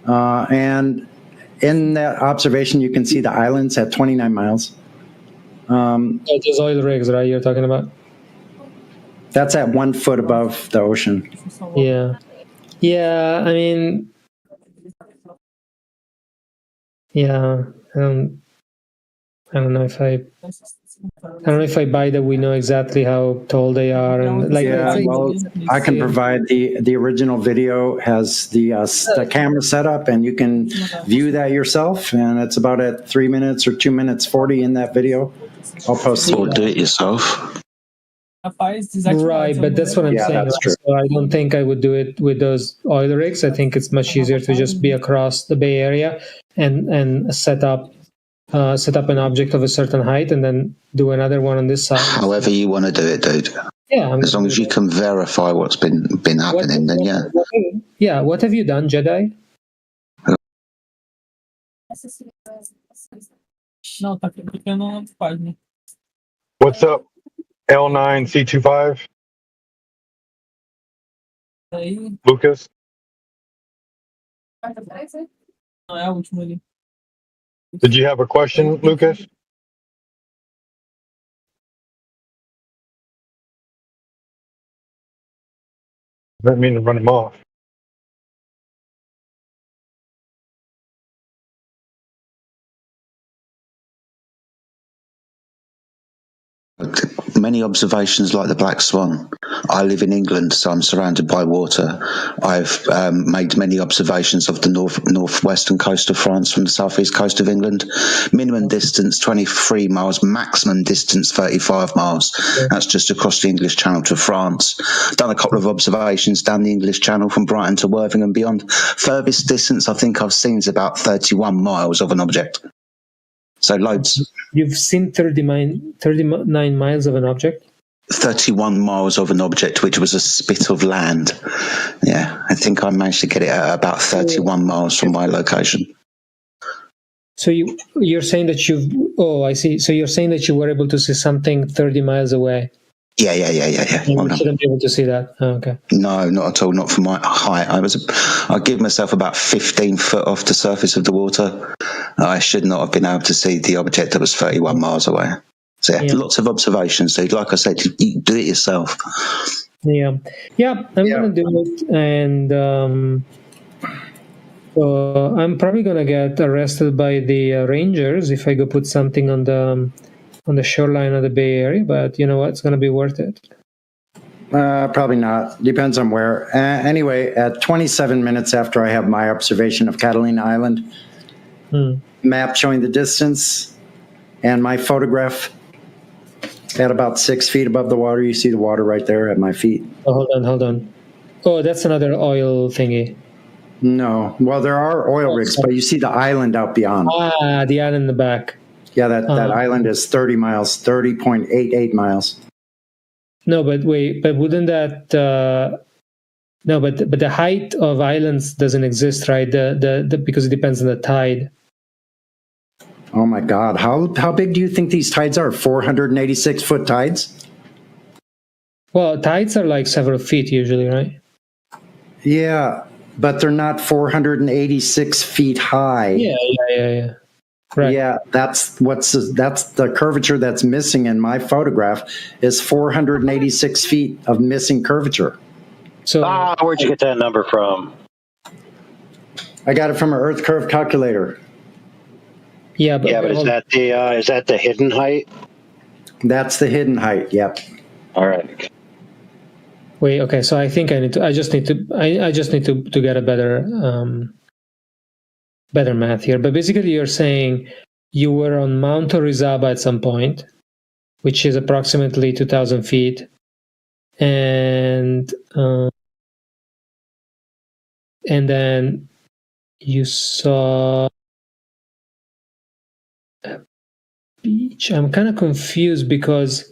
And in that observation, you can see the islands at 29 miles. Those oil rigs, right? You're talking about? That's at 1 foot above the ocean. Yeah. I mean, I don't know if I buy that we know exactly how tall they are, and I can provide the original video has the camera set up, and you can view that yourself, and it's about at 3 minutes or 2 minutes 40 in that video. I'll post it. Or do it yourself. Right, but that's what I'm saying. That's true. So I don't think I would do it with those oil rigs. I think it's much easier to just be across the Bay Area and set up an object of a certain height and then do another one on this side. However you want to do it, dude. Yeah, as long as you can verify what's been happening, then yeah. Yeah, what have you done, Jedi? What's up, L9C25? Lucas? Did you have a question, Lucas? I didn't mean to run him off. Many observations like the Black Swan. I live in England, so I'm surrounded by water. I've made many observations of the northwestern coast of France from the southeast coast of England. Minimum distance 23 miles, maximum distance 35 miles. That's just across the English Channel to France. Done a couple of observations down the English Channel from Brighton to Worthing and beyond. Furthest distance I think I've seen is about 31 miles of an object. So loads. You've seen 39 miles of an object? 31 miles of an object, which was a spit of land. Yeah, I think I managed to get it at about 31 miles from my location. So you're saying that I see. So you're saying that you were able to see something 30 miles away? Yeah. And you shouldn't be able to see that? Oh, okay. No, not at all, not from my height. I give myself about 15 foot off the surface of the water. I should not have been able to see the object that was 31 miles away. So lots of observations. So like I said, you do it yourself. I'm gonna do it, and so I'm probably gonna get arrested by the rangers if I go put something on the shoreline of the Bay Area. But you know what? It's gonna be worth it. Probably not. Depends on where. Anyway, at 27 minutes after I have my observation of Catalina Island, map showing the distance, and my photograph at about 6 feet above the water. You see the water right there at my feet. Oh, hold on. Oh, that's another oil thingy. No. Well, there are oil rigs, but you see the island out beyond. Ah, the island in the back. Yeah, that island is 30 miles, 30.88 miles. No, but wait, but wouldn't that... no, but the height of islands doesn't exist, right? Because it depends on the tide. Oh my God! How big do you think these tides are? 486-foot tides? Well, tides are like several feet usually, right? Yeah, but they're not 486 feet high. Yeah. Right. Yeah, that's the curvature that's missing in my photograph is 486 feet of missing curvature. So where'd you get that number from? I got it from an Earth curve calculator. Yeah, but is that the hidden height? That's the hidden height. Yep. All right. Wait. Okay. So I think I just need to get a better math here. But basically, you're saying you were on Mount Orizaba at some point, which is approximately 2,000 feet, and then you saw a beach. I'm kind of confused because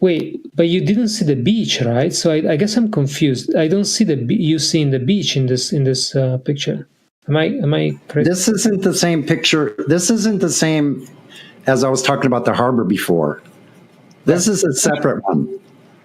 wait, but you didn't see the beach, right? So I guess I'm confused. I don't see you seeing the beach in this picture. Am I correct? This isn't the same picture. This isn't the same as I was talking about the harbor before. This is a separate one.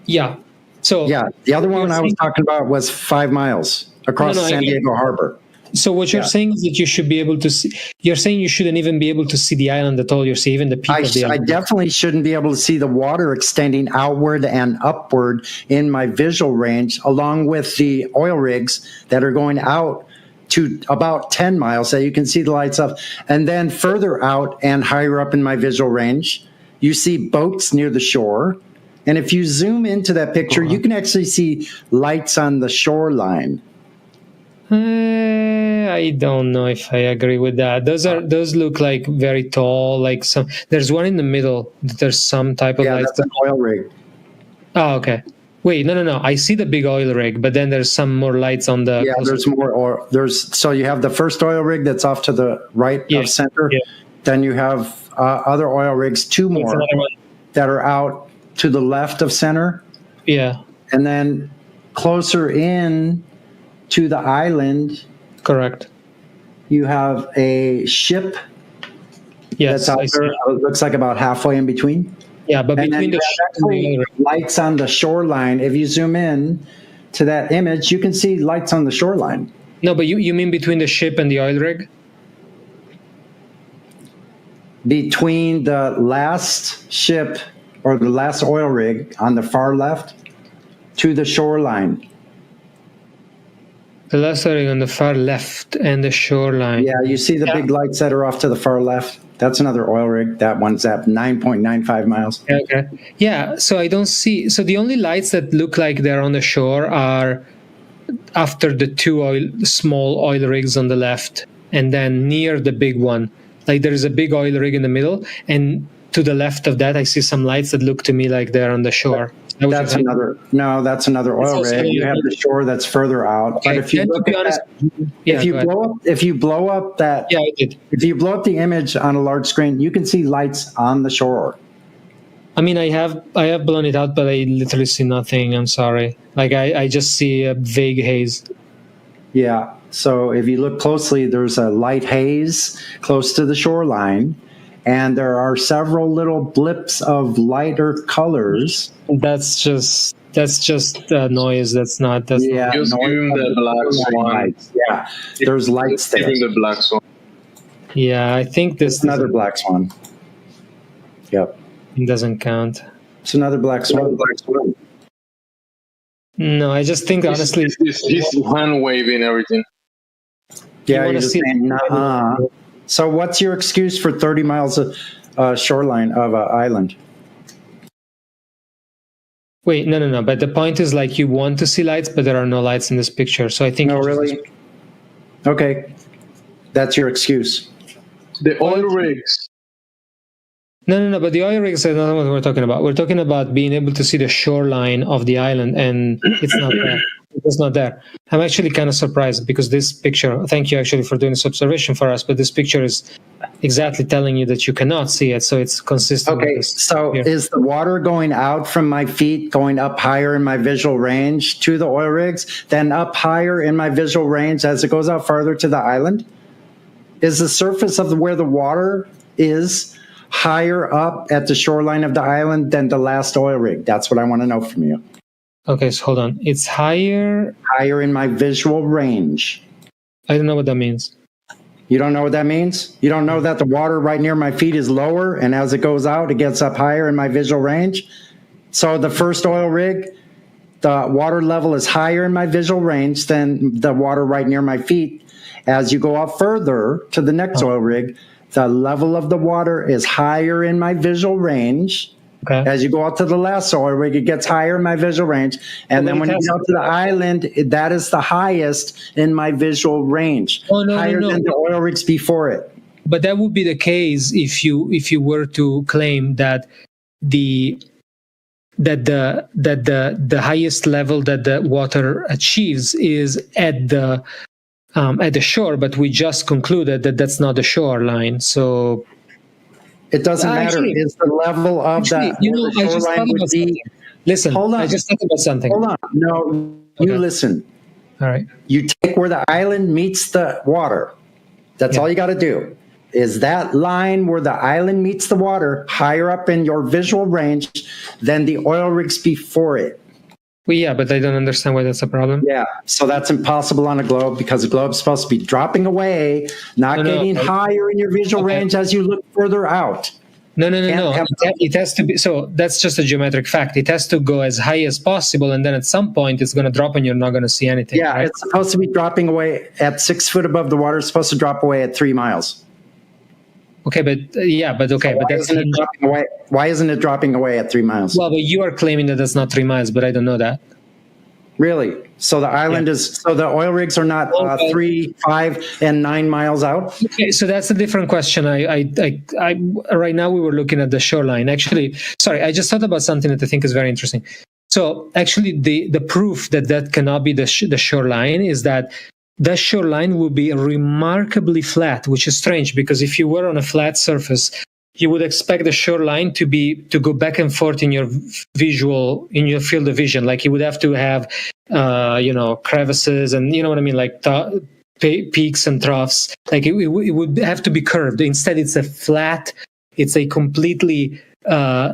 Yeah. So yeah, the other one I was talking about was 5 miles across San Diego Harbor. So what you're saying is that you should be able to see. You're saying you shouldn't even be able to see the island at all. You're saying even the peak of the island. I definitely shouldn't be able to see the water extending outward and upward in my visual range, along with the oil rigs that are going out to about 10 miles that you can see the lights of. And then further out and higher up in my visual range, you see boats near the shore. And if you zoom into that picture, you can actually see lights on the shoreline. I don't know if I agree with that. Those look like very tall, like some. There's one in the middle. There's some type of lights. That's an oil rig. Oh, okay. Wait, no. I see the big oil rig, but then there's some more lights on the. Yeah, there's more. Or so you have the first oil rig that's off to the right of center. Yeah. Then you have other oil rigs, 2 more that are out to the left of center. Yeah, and then closer in to the island. Correct. You have a ship. Yes, that's out there. It looks like about halfway in between. Yeah, but between the lights on the shoreline, if you zoom in to that image, you can see lights on the shoreline. No, but you mean between the ship and the oil rig? Between the last ship or the last oil rig on the far left to the shoreline. The last oil rig on the far left and the shoreline. Yeah, you see the big lights that are off to the far left? That's another oil rig. That one's at 9.95 miles. Okay. Yeah. So I don't see. So the only lights that look like they're on the shore are after the two small oil rigs on the left, and then near the big one. Like there is a big oil rig in the middle, and to the left of that, I see some lights that look to me like they're on the shore. That's another oil rig. You have the shore that's further out. Okay, but if you look at that, if you blow up the image on a large screen, you can see lights on the shore. I mean, I have blown it out, but I literally see nothing. I'm sorry. Like I just see a vague haze. Yeah. So if you look closely, there's a light haze close to the shoreline, and there are several little blips of lighter colors. That's just noise. That's not. Just give him the black swan. Yeah, there's lights there. Give him the black swan. Yeah, I think this is another black swan. Yep. It doesn't count. It's another black swan. No, I just think honestly, he's hand waving everything. Yeah, you're just saying, nah. So what's your excuse for 30 miles of shoreline of an island? Wait, no. But the point is, like, you want to see lights, but there are no lights in this picture. So I think. No, really? Okay. That's your excuse. The oil rigs. No. But the oil rigs is not what we're talking about. We're talking about being able to see the shoreline of the island, and it's not there. It's not there. I'm actually kind of surprised because this picture, thank you actually for doing this observation for us, but this picture is exactly telling you that you cannot see it, so it's consistent. Okay, so is the water going out from my feet, going up higher in my visual range to the oil rigs, then up higher in my visual range as it goes out farther to the island? Is the surface of where the water is higher up at the shoreline of the island than the last oil rig? That's what I want to know from you. Okay, so hold on. It's higher in my visual range. I don't know what that means. You don't know what that means? You don't know that the water right near my feet is lower, and as it goes out, it gets up higher in my visual range? So the first oil rig, the water level is higher in my visual range than the water right near my feet. As you go out further to the next oil rig, the level of the water is higher in my visual range. Okay. As you go out to the last oil rig, it gets higher in my visual range. And then when you go to the island, that is the highest in my visual range. Higher than the oil rigs before it. But that would be the case if you were to claim that the highest level that the water achieves is at the shore, but we just concluded that that's not the shoreline. So it doesn't matter. Is the level of the shoreline would be? Listen, hold on. I just thought about something. Hold on. No, you listen. All right. You take where the island meets the water. That's all you got to do. Is that line where the island meets the water higher up in your visual range than the oil rigs before it? Well, yeah, but I don't understand why that's a problem. Yeah, so that's impossible on a globe because the globe's supposed to be dropping away, not getting higher in your visual range as you look further out. No. It has to be, so that's just a geometric fact. It has to go as high as possible, and then at some point it's going to drop and you're not going to see anything. Yeah, right? It's supposed to be dropping away at 6 foot above the water. It's supposed to drop away at 3 miles. Okay, but that's dropping away. Why isn't it dropping away at 3 miles? Well, but you are claiming that that's not 3 miles, but I don't know that. Really? So the island is, so the oil rigs are not 3, 5, and 9 miles out? Okay, so that's a different question. I right now we were looking at the shoreline. Actually, sorry, I just thought about something that I think is very interesting. So actually, the proof that cannot be the shoreline is that the shoreline will be remarkably flat, which is strange because if you were on a flat surface, you would expect the shoreline to go back and forth in your field of vision. Like you would have to have, crevices and you know what I mean, like peaks and troughs. Like it would have to be curved. Instead, it's a completely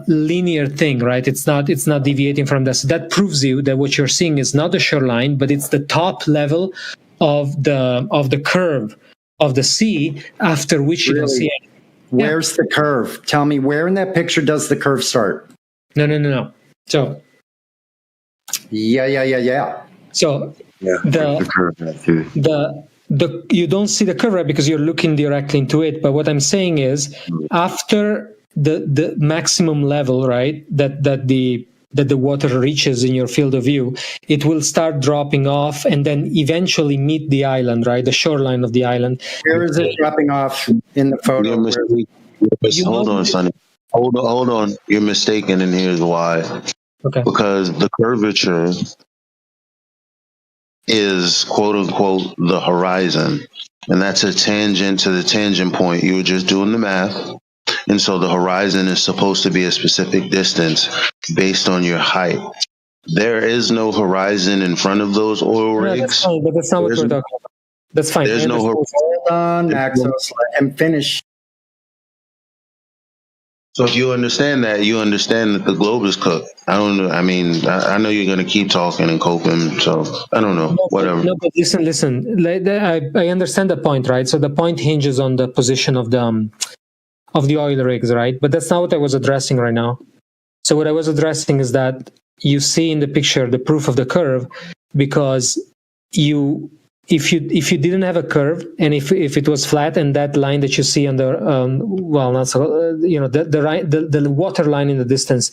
linear thing, right? It's not deviating from that. So that proves you that what you're seeing is not the shoreline, but it's the top level of the curve of the sea, after which you don't see it. Where's the curve? Tell me, where in that picture does the curve start? No. So. Yeah. So the you don't see the curve, right, because you're looking directly into it. But what I'm saying is, after the maximum level, right, that the water reaches in your field of view, it will start dropping off and then eventually meet the island, right, the shoreline of the island. Where is it dropping off in the photo? Hold on, Sonny. Hold on. You're mistaken, and here's why. Okay. Because the curvature is quote unquote the horizon, and that's a tangent to the tangent point. You were just doing the math, and so the horizon is supposed to be a specific distance based on your height. There is no horizon in front of those oil rigs. That's fine, but that's not what we're talking about. That's fine. There's no horizon. Hold on, Naxos, let him finish. So if you understand that, you understand that the globe is cooked. I don't know. I mean, I know you're going to keep talking and coping. So I don't know. Whatever. No, but listen. I understand the point, right? So the point hinges on the position of the oil rigs, right? But that's not what I was addressing right now. So what I was addressing is that you see in the picture the proof of the curve, because if you didn't have a curve, and if it was flat, and that line that you see on the the water line in the distance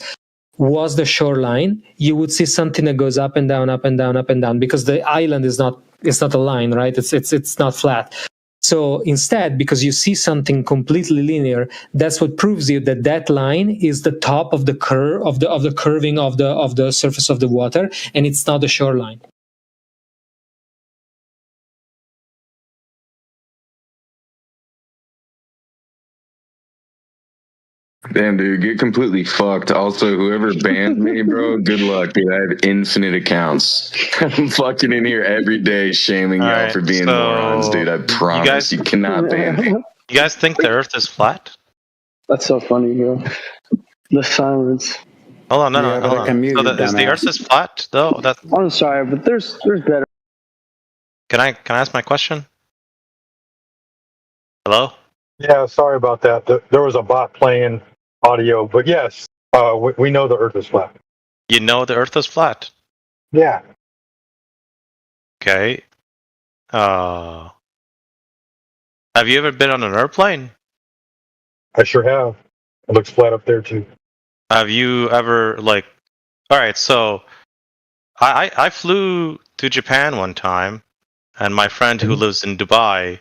was the shoreline, you would see something that goes up and down, up and down, up and down, because the island is not a line, right? It's not flat. So instead, because you see something completely linear, that's what proves you that line is the top of the curve of the curving of the surface of the water, and it's not the shoreline. Damn, dude, get completely fucked. Also, whoever banned me, bro, good luck, dude. I have infinite accounts. I'm fucking in here every day shaming y'all for being morons, dude. I promise you cannot ban me. You guys think the Earth is flat? That's so funny, bro. The silence. Hold on, hold on. So is the Earth is flat though? I'm sorry, but there's better. Can I ask my question? Hello? Yeah, sorry about that. There was a bot playing audio, but yes, we know the Earth is flat. You know the Earth is flat? Yeah. Okay. Have you ever been on an airplane? I sure have. It looks flat up there too. Have you ever alright, so I flew to Japan one time, and my friend who lives in Dubai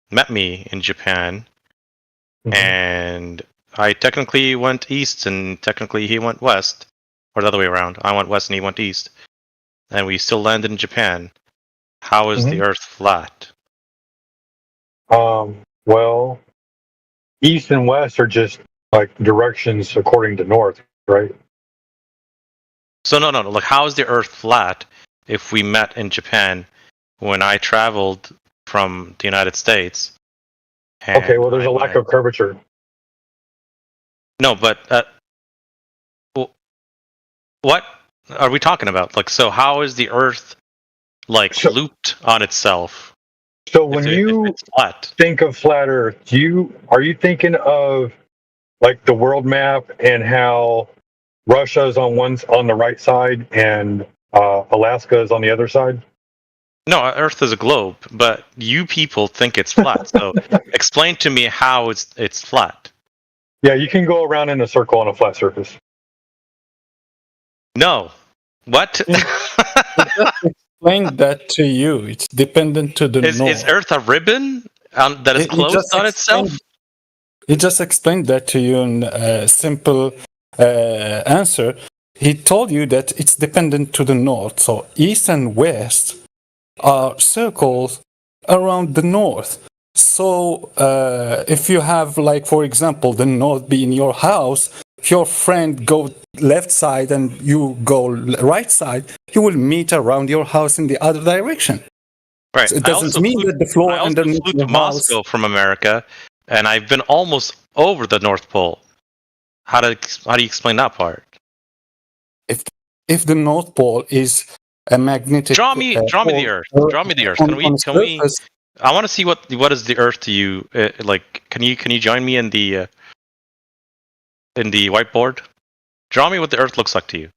met me in Japan, and I technically went east and technically he went west, or the other way around. I went west and he went east, and we still landed in Japan. How is the Earth flat? Well, east and west are just like directions according to north, right? So no. Like, how is the Earth flat if we met in Japan when I traveled from the United States? Okay, well, there's a lack of curvature. No, but what are we talking about? Like, so how is the Earth looped on itself? So when you think of flat Earth, are you thinking of like the world map and how Russia is on the right side and Alaska is on the other side? No, Earth is a globe, but you people think it's flat. So explain to me how it's flat. Yeah, you can go around in a circle on a flat surface. No. What? Explain that to you. It's dependent to the north. Is Earth a ribbon that is closed on itself? He just explained that to you in a simple answer. He told you that it's dependent to the north. So east and west are circles around the north. So if you have, like, for example, the north be in your house, if your friend go left side and you go right side, you will meet around your house in the other direction. Right. So it doesn't mean that the floor underneath flew your to Moscow from America, and I've been almost over the North Pole. How do you explain that part? If the North Pole is a magnetic, draw me the Earth. Draw me the Earth. Can we? I want to see what is the Earth to you. Can you join me in the whiteboard? Draw me what the Earth looks like to you.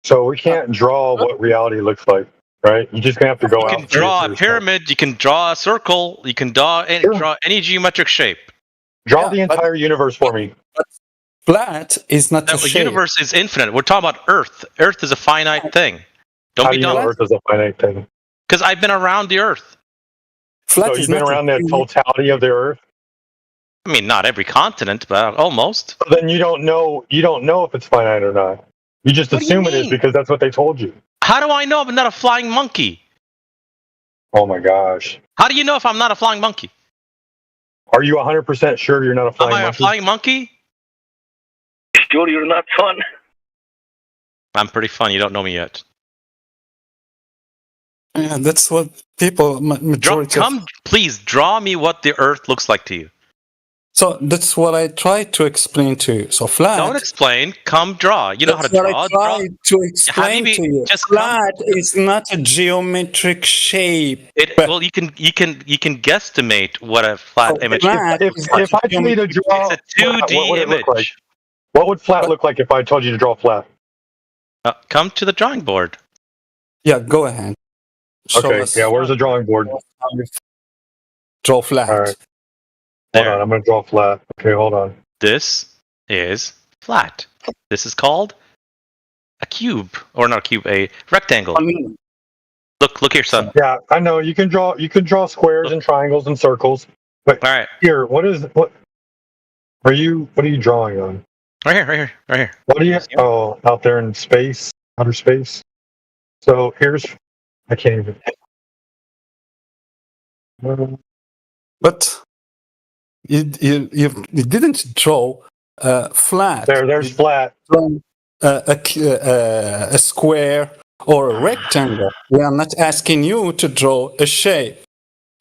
So we can't draw what reality looks like. right? You're just gonna have to go You out. can draw a pyramid. You can draw a circle. You can draw any geometric shape. Draw the entire universe for me. Flat is not a The shape. universe is infinite. We're talking about Earth. Earth is a finite thing. Don't How be do you know dumb. Earth is a finite thing? Because I've been around the Earth. So you've been around the totality of the Earth. I mean, not every continent, but almost. So then you don't know if it's finite or not. You just What do you assume it is mean? because that's what they told you. How do I know I'm not a flying monkey? Oh my gosh. How do you know if I'm not a flying monkey? Are you 100% sure you're not a flying Am I monkey? a flying monkey? Sure you're not fun? I'm pretty fun. You don't know me yet. Yeah, that's what people majority. Please draw me what the Earth looks like to you. So that's what I tried to explain to you. So flat. Don't explain. Come draw. You know how to That's draw. what I tried to explain to you. Flat is not a geometric shape. Well, you can guesstimate what a flat image is. If I told you to draw, It's a 2D what would it image. look like? What would flat look like if I told you to draw flat? Come to the drawing board. Yeah, go ahead. Okay, yeah, where's the drawing board? Draw flat. All right. Hold on, I'm going to draw flat. Okay, hold on. This is flat. This is called a cube, or not a cube, a rectangle. Look here, son. Yeah, I know you can draw squares and triangles and circles. But all right, here, what are you drawing on? Right here. What are you? Oh, out there in space, outer space. So I can't even. But you didn't draw flat. There's flat. A square or a rectangle. We are not asking you to draw a shape,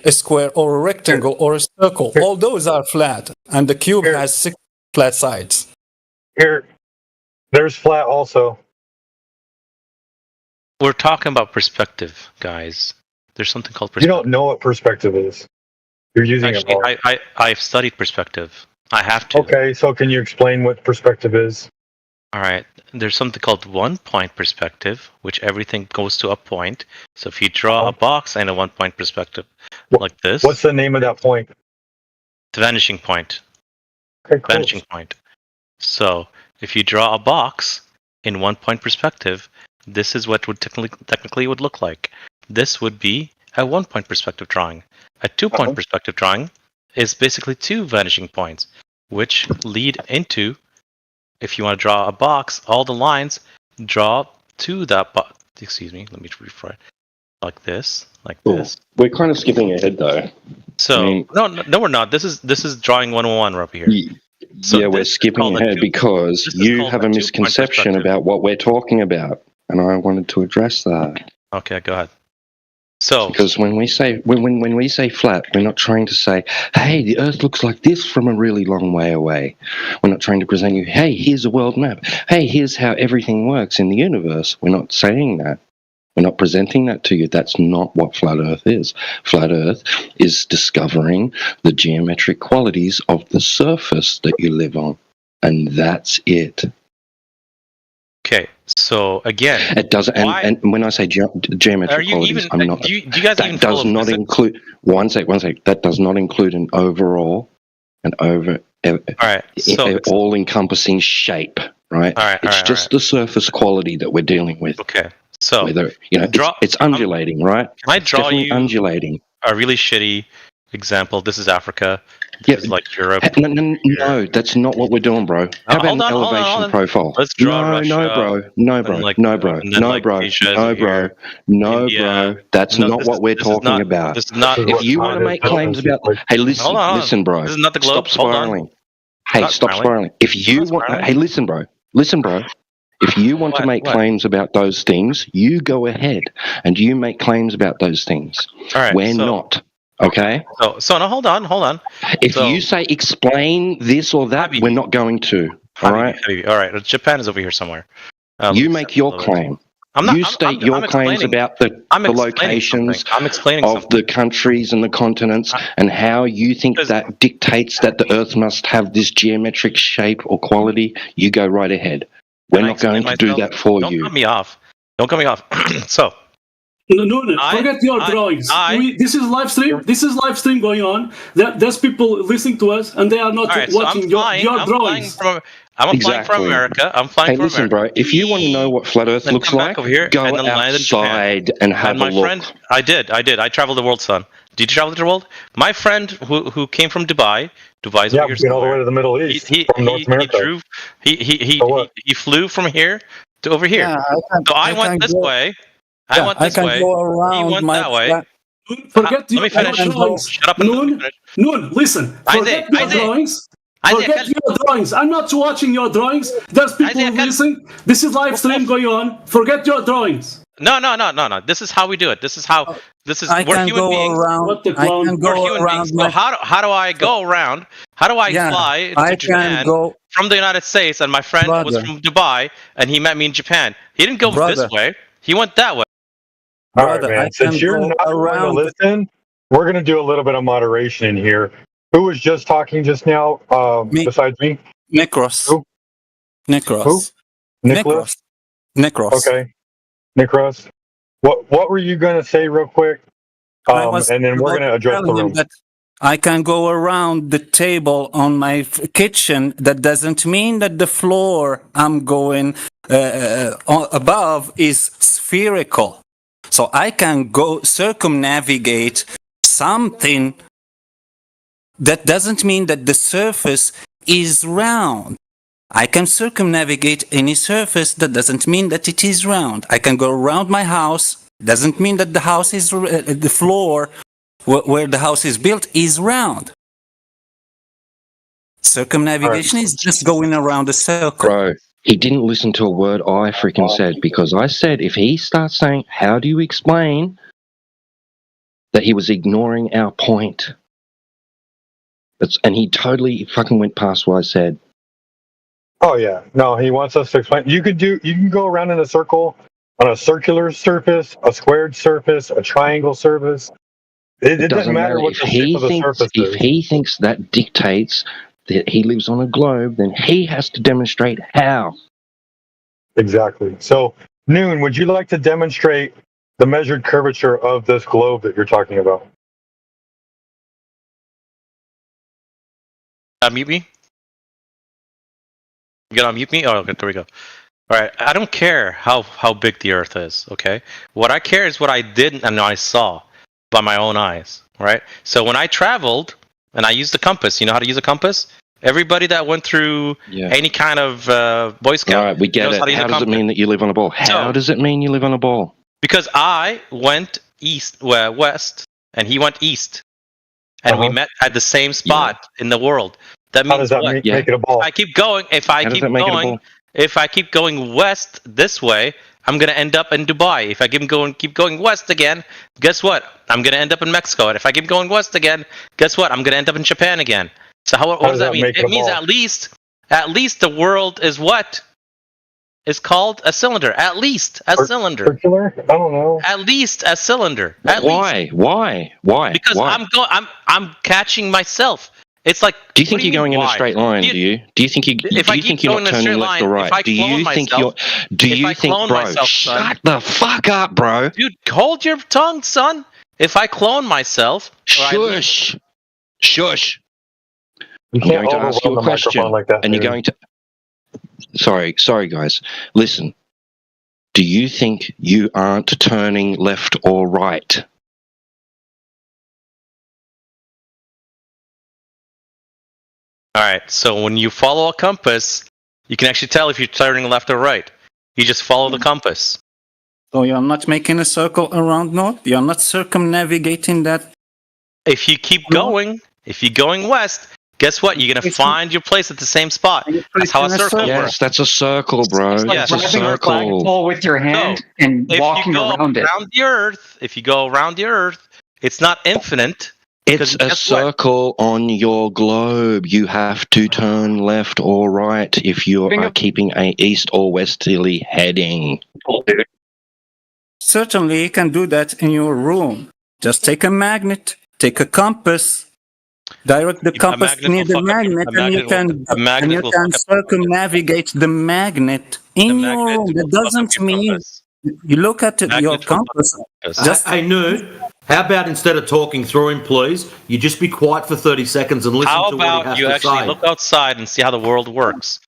a square or a rectangle or a circle. All those are flat, and the cube has 6 flat sides. There's flat also. We're talking about perspective, guys. There's something called You perspective. don't know what perspective is. You're using it wrong. I've studied perspective. I have to. Okay, so can you explain what perspective is? All right. There's something called one-point perspective, which everything goes to a point. So if you draw a box and a one-point perspective like this, What's the name of that point? the vanishing point. Okay, cool. Vanishing point. So if you draw a box in one-point perspective, this is what would technically would look like. This would be a one-point perspective drawing. A two-point perspective drawing is basically 2 vanishing points, which lead into, if you want to draw a box, all the lines draw to that box. Excuse me, let me rephrase. Like this, this. We're kind of skipping ahead though. So no, we're not. This is drawing 101 right here. So we're skipping ahead because you have a misconception about what we're talking about, and I wanted to address that. Okay, go ahead. So because when we say flat, we're not trying to say, hey, the Earth looks like this from a really long way away. We're not trying to present you, hey, here's a world map. Hey, here's how everything works in the universe. We're not saying that. We're not presenting that to you. That's not what flat Earth is. Flat Earth is discovering the geometric qualities of the surface that you live on. And that's it. Okay, so again, it doesn't. And when I say geometric qualities, I'm not. Do you guys that even does follow not physics? include. One sec. That does not include an overall, all-encompassing shape. Right. It's just the surface quality that we're dealing with. Okay. So whether it's undulating, right? Can I draw Definitely you undulating? A really shitty example. This is Africa. This is like Europe. No, that's not what we're doing, bro. How about an elevation profile? Let's draw Russia. No, bro. No, bro. That's not what we're talking about. This is not. If you want to make claims about, hey, listen, bro. This is not the globe. Stop spiraling. Hey, stop spiraling. If you want, hey, listen, bro. If you want to make claims about those things, you go ahead and you make claims about those things. All right, we're not. Okay. So no, hold on. If you say explain this or that, we're not going to. All right. All right. Japan is over here somewhere. You make your claim. You state your claims about the locations of the countries and the continents and how you think that dictates that the Earth must have this geometric shape or quality. You go right ahead. We're not going to do that for you. Don't cut me off. So, No, forget your drawings. This is live stream. This is live stream going on. There's people listening to us, and they are not watching your drawings. I'm flying from America. I'm flying from listen, America. bro. If you want to know what flat Earth looks like, over here go and then land in Japan. outside and have And my a look. friend, I did. I traveled the world, son. Did you travel the world? My friend who came from Dubai. Dubai's over here. Yeah, all the way to the Middle East from North America. He flew from here to over here. Yeah, so I went this way. I went this way. Go around he went that way. Forget Let me finish. your drawings. Shut up. Noon, listen. Forget your drawings. Forget your drawings. I'm not watching your drawings. There's people listening. This is live stream going on. Forget your drawings. No. This is how we do it. This is we're human beings. I can go around. So how do I go around? How do I fly to Japan from the United States? And my friend was from Dubai, and he met me in Japan. He didn't go this way. He went that way. All right, man. Since you're not going to listen, we're going to do a little bit of moderation in here. Who was just talking just now? Besides me, Necros. Who? Necros. Who? Nicholas? Necros. Okay. Necros. What were you going to say real quick? And then we're going to address the room. I can go around the table on my kitchen. That doesn't mean that the floor I'm going above is spherical. So I can go circumnavigate something. That doesn't mean that the surface is round. I can circumnavigate any surface. That doesn't mean that it is round. I can go around my house. Doesn't mean that the house is the floor where the house is built is round. Circumnavigation is just going around a circle. Bro, he didn't listen to a word I freaking said, because I said if he starts saying, how do you explain, that he was ignoring our point. And he totally fucking went past what I said. Oh yeah, no, he wants us to explain. You can go around in a circle on a circular surface, a squared surface, a triangle surface. It doesn't matter what the shape of the surface is. If he thinks that dictates that he lives on a globe, then he has to demonstrate how. Exactly. So, Noon, would you like to demonstrate the measured curvature of this globe that you're talking about? Unmute me. You gonna unmute me? Oh, okay, there we go. All right. I don't care how big the Earth is. Okay. What I care is what I did and I saw by my own eyes. Right. So when I traveled and I used the compass, you know how to use a compass? Everybody that went through any kind of Boy Scout. All right, we get it. How does it mean that you live on a ball? How does it mean you live on a ball? Because I went west and he went east, and we met at the same spot in the world. That means how does that what? make it a ball? If I keep going, if I keep going west this way, I'm gonna end up in Dubai. If I keep going west again, guess what? I'm gonna end up in Mexico. And if I keep going west again, guess what? I'm gonna end up in Japan again. So what does that mean? It means at least the world is what? Is called a cylinder. At least a cylinder. Circular? I don't know. At least a cylinder. Why? Because I'm catching myself. It's like. Do you think you're going in a straight line? Do you think you're not turning left or right? Do you think you're? Do you think, bro? Shut the fuck up, bro. Dude, hold your tongue, son. If I clone myself. Shush. You I'm can't going to ask you a question, like that, and you're going to. Sorry, guys. Listen. Do you think you aren't turning left or right? All right. So when you follow a compass, you can actually tell if you're turning left or right. You just follow the compass. So you're not making a circle around north? You're not circumnavigating that? If you keep going, if you're going west, guess what? You're going to find your place at the same spot. That's how a circle works. Yes, that's a circle, bro. That's a circle. With your hand and walking around it. If you go around the Earth, it's not infinite. It's a circle on your globe. You have to turn left or right if you are keeping a east or westerly heading. Certainly, you can do that in your room. Just take a magnet, take a compass, direct the compass near the magnet, and you can circumnavigate the magnet in your room. you look at your compass. Hey, Noon, how about instead of talking through him, please, you just be quiet for 30 seconds and listen How to what he has about you to actually say. look outside and see how the world works?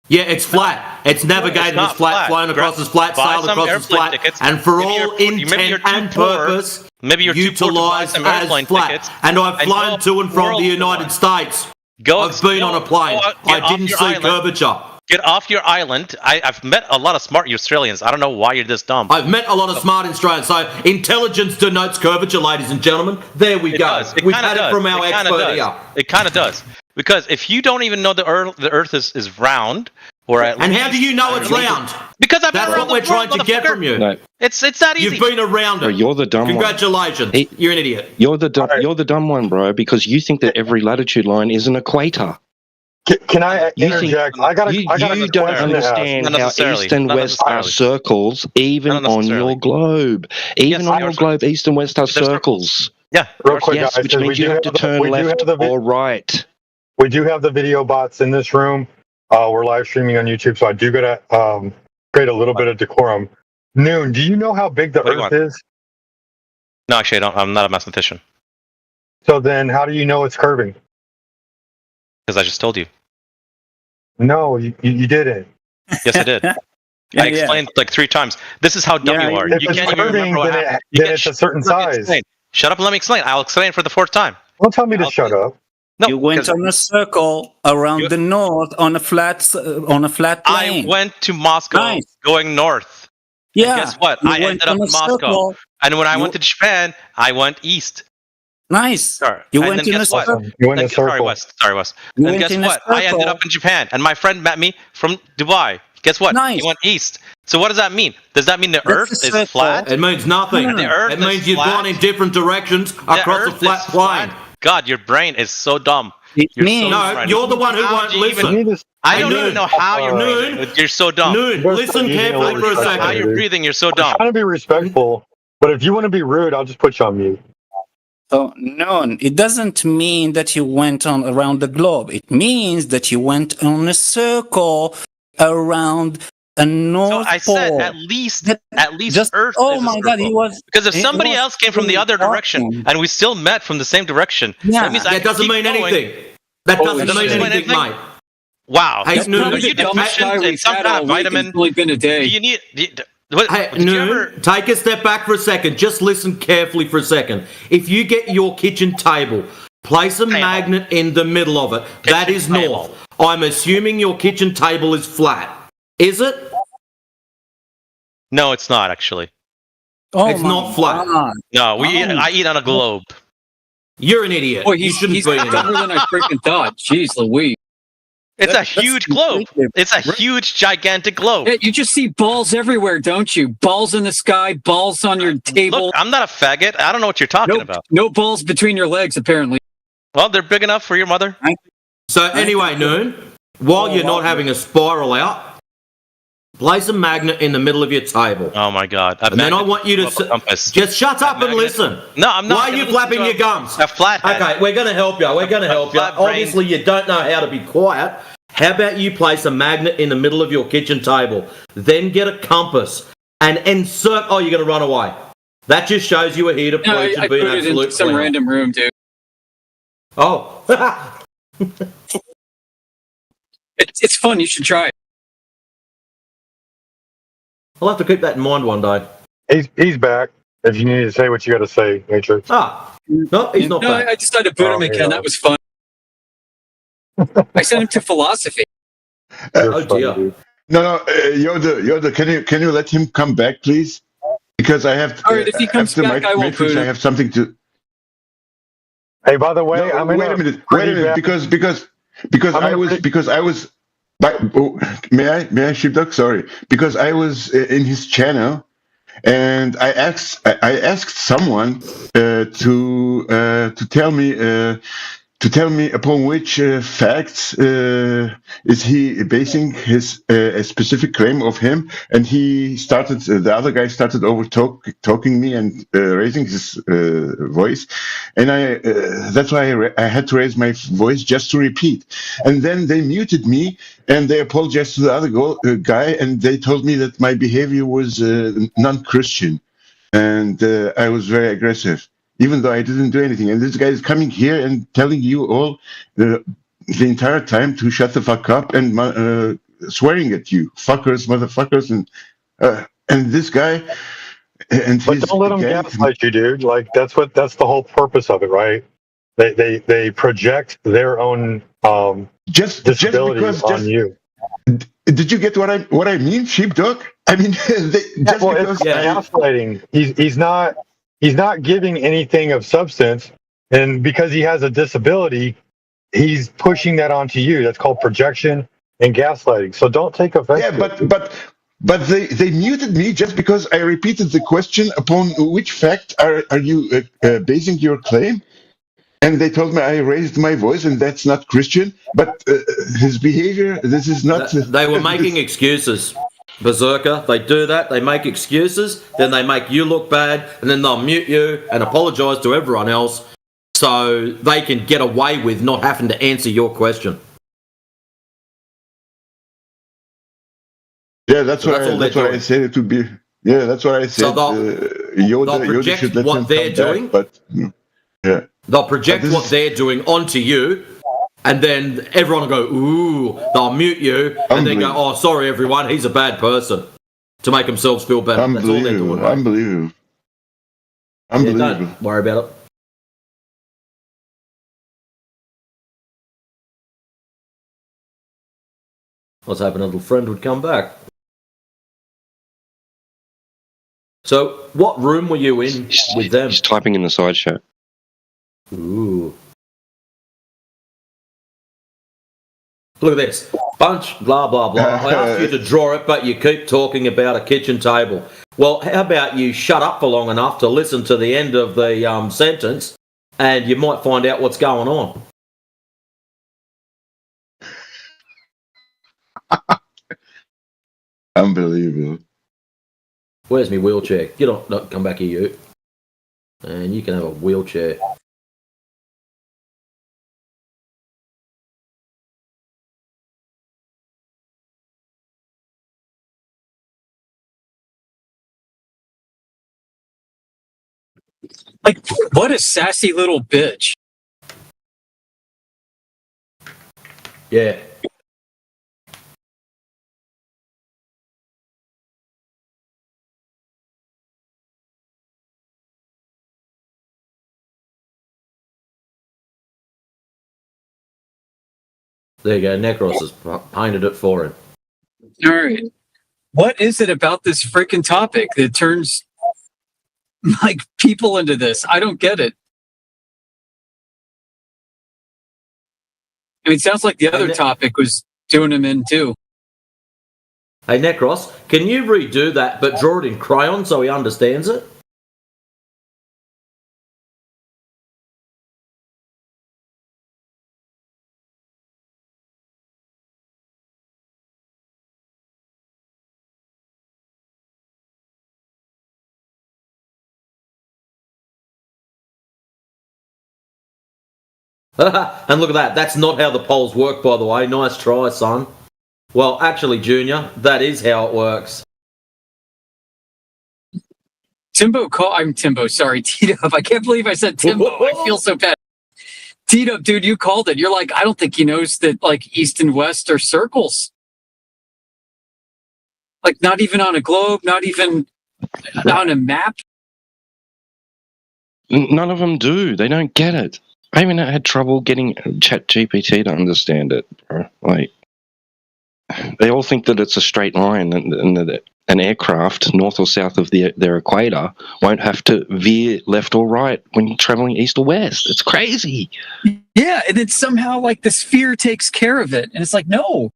Yeah, it's flat. It's navigated as flat, flown across as flat, sailed across as flat, and for all intent and purpose, maybe you're utilised as flat. And I've flown to and from the United States. I've been on a plane. I didn't see curvature. Get off your island. I've met a lot of smart Australians. I don't know why you're this dumb. I've met a lot of smart Australians. So intelligence denotes curvature, ladies and gentlemen. There we go. We've had it from our expert here. It kind of does. Because if you don't even know the Earth is round, or at and how do you know it's round? Because I've been That's around what we're trying to get from you. No. It's that easy. You've been around it. Bro, you're the dumb Congratulations. one. You're an idiot. You're the dumb one, bro, because you think that every latitude line is an equator. Can I interject? I got you don't understand how east and west are circles, even on your globe. Even on your globe, east and west are circles. Yeah, real quick, yes, guys, which means you have to turn left or right. We do have the video bots in this room. We're live streaming on YouTube, so I do gotta create a little bit of decorum. Noon, do you know how big the Earth is? No, actually, I don't. I'm not a mathematician. So then, how do you know it's curving? Because I just told you. No, you didn't. Yes, I did. I explained like 3 times. This is how dumb you are. If You it's can't even curving, remember what happened. then it's a certain size. Shut up and let me explain. I'll explain it for the 4th time. Don't tell me to shut up. No, you went on a circle around the north on a flat plane. I went to Moscow going north. Yeah. And guess what? I ended up in Moscow. And when I went to Japan, I went east. Nice. Sorry. You and went then in guess a what? circle. You went in a circle. Sorry, West. Sorry, West. You And went guess in a what? I ended circle. up in Japan, and my friend met me from Dubai. Guess what? Nice. He went east. So what does that mean? Does that mean the Earth is flat? It means nothing. The Earth it means is you've flat. gone in different directions The across a Earth flat is plane. flat. God, your brain is so dumb. No, you're the one who won't listen. I don't even know how you're breathing. You're so dumb. Noon, listen carefully for a second. How you're breathing, you're so I'm dumb. trying to be respectful, but if you want to be rude, I'll just put you on mute. So no, it doesn't mean that you went on around the globe. It means that you went on a circle around a north So I pole. said at least Earth. Oh is a my God, circle. he was Because if he somebody was else came from the other direction and we still met from the same direction, that means I That can doesn't keep mean going. anything. That doesn't mean anything, mate. Wow. Hey, Are Noon, you deficient in some kind of vitamin? Do you need? Hey, did you ever? Noon, take a step back for a second. Just listen carefully for a second. If you get your kitchen table, place a magnet in the middle of it. That is north. I'm assuming your kitchen table is flat. Is it? No, it's not actually. Oh It's not flat. No, I eat on a globe. You're an idiot. Boy, You shouldn't he's be an dumber idiot. than I freaking thought. Jeez Louise. It's a huge globe. It's a huge, gigantic globe. Yeah, you just see balls everywhere, don't you? Balls in the sky, balls on your table. Look, I'm not a faggot. I don't know what you're talking about. No balls between your legs, apparently. Well, they're big enough for your mother. So anyway, Noon, while you're not having a spiral out, place a magnet in the middle of your table. Oh my God! And then I want you to just shut up and listen. No, I'm not. Why are you flapping your gums? A flathead. Okay, we're going to help you. We're going to help you. Obviously, you don't know how to be quiet. How about you place a magnet in the middle of your kitchen table, then get a compass and insert. Oh, you're going to run away. That just shows you are here to No, preach I and be put an it in absolute some clown. random room, dude. Oh. It's fun. You should try it. I'll have to keep that in mind one day. He's back. If you need to say what you got to say, Matrix. Ah, no, he's not No, back. I decided to put him again. That was fun. I sent him to philosophy. Oh dear. No, Yoda, can you let him come back, please? Because I have. All right, if he comes after back, I won't Matrix, boot I him. have something to. Hey, by the way, No, wait a minute, because I was. May I, Sheepdog? Sorry, because I was in his channel, and I asked someone to tell me to tell me upon which facts is he basing his a specific claim of him, and he started. The other guy started over talking me and raising his voice, and that's why I had to raise my voice just to repeat. And then they muted me, and they apologized to the other guy, and they told me that my behavior was non-Christian, and I was very aggressive, even though I didn't do anything. And this guy is coming here and telling you all the entire time to shut the fuck up and swearing at you, fuckers, motherfuckers, and this guy. But don't let them gaslight you, dude. Like that's the whole purpose of it, right? They project their own disability on you. Did you get what I mean, sheepdog? I mean, it's gaslighting. He's not giving anything of substance, and because he has a disability, he's pushing that onto you. That's called projection and gaslighting. So don't take offense. Yeah, but they muted me just because I repeated the question upon which fact are you basing your claim, and they told me I raised my voice and that's not Christian. But his behavior, this is not. They were making excuses. Berserker, they do that, they make excuses, then they make you look bad, and then they'll mute you and apologise to everyone else so they can get away with not having to answer your question. Yeah, that's what I said it would be. Yeah, that's what I said. So they'll project what they're doing, but yeah. They'll project what they're doing onto you, and then everyone will go, ooh, they'll mute you, and then go, oh, sorry, everyone, he's a bad person, to make themselves feel better. That's all they're doing. Unbelievable. Yeah, don't worry about it. I was hoping a little friend would come back. So, what room were you in with them? He's typing in the side chat. Ooh. Look at this. Bunch, blah, blah, blah. I asked you to draw it, but you keep talking about a kitchen table. Well, how about you shut up for long enough to listen to the end of the sentence, and you might find out what's going on. Unbelievable. Where's my wheelchair? Get on, no, come back here, you. And you can have a wheelchair. Like, what a sassy little bitch. Yeah. There you go. Necros has painted it for him. All right. What is it about this freaking topic that turns like people into this? I don't get it. I mean, it sounds like the other topic was doing him in too. Hey, Necros, can you redo that but draw it in crayon so he understands it? And look at that. That's not how the polls work, by the way. Nice try, son. Well, actually, Junior, that is how it works. I'm Timbo, sorry, T-Dub. I can't believe I said Timbo. I feel so bad. T-Dub, dude, you called it. You're like, I don't think he knows that, like, East and West are circles. Like, not even on a globe, not even on a map. None of them do. They don't get it. I even had trouble getting ChatGPT to understand it, bro. Like, they all think that it's a straight line and that an aircraft north or south of their equator won't have to veer left or right when traveling east or west. It's crazy. Yeah, and then somehow, like, the sphere takes care of it. And it's like, no.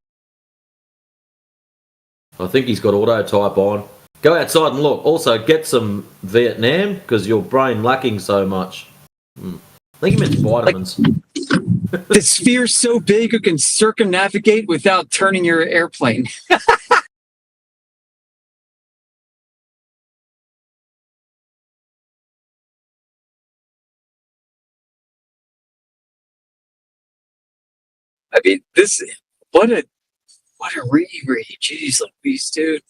I think he's got auto type on. Go outside and look. Also, get some Vietnam, because your brain lacking so much. I think he meant vitamins. The sphere's so big you can circumnavigate without turning your airplane. I mean, what a reread. Jeez Louise, dude.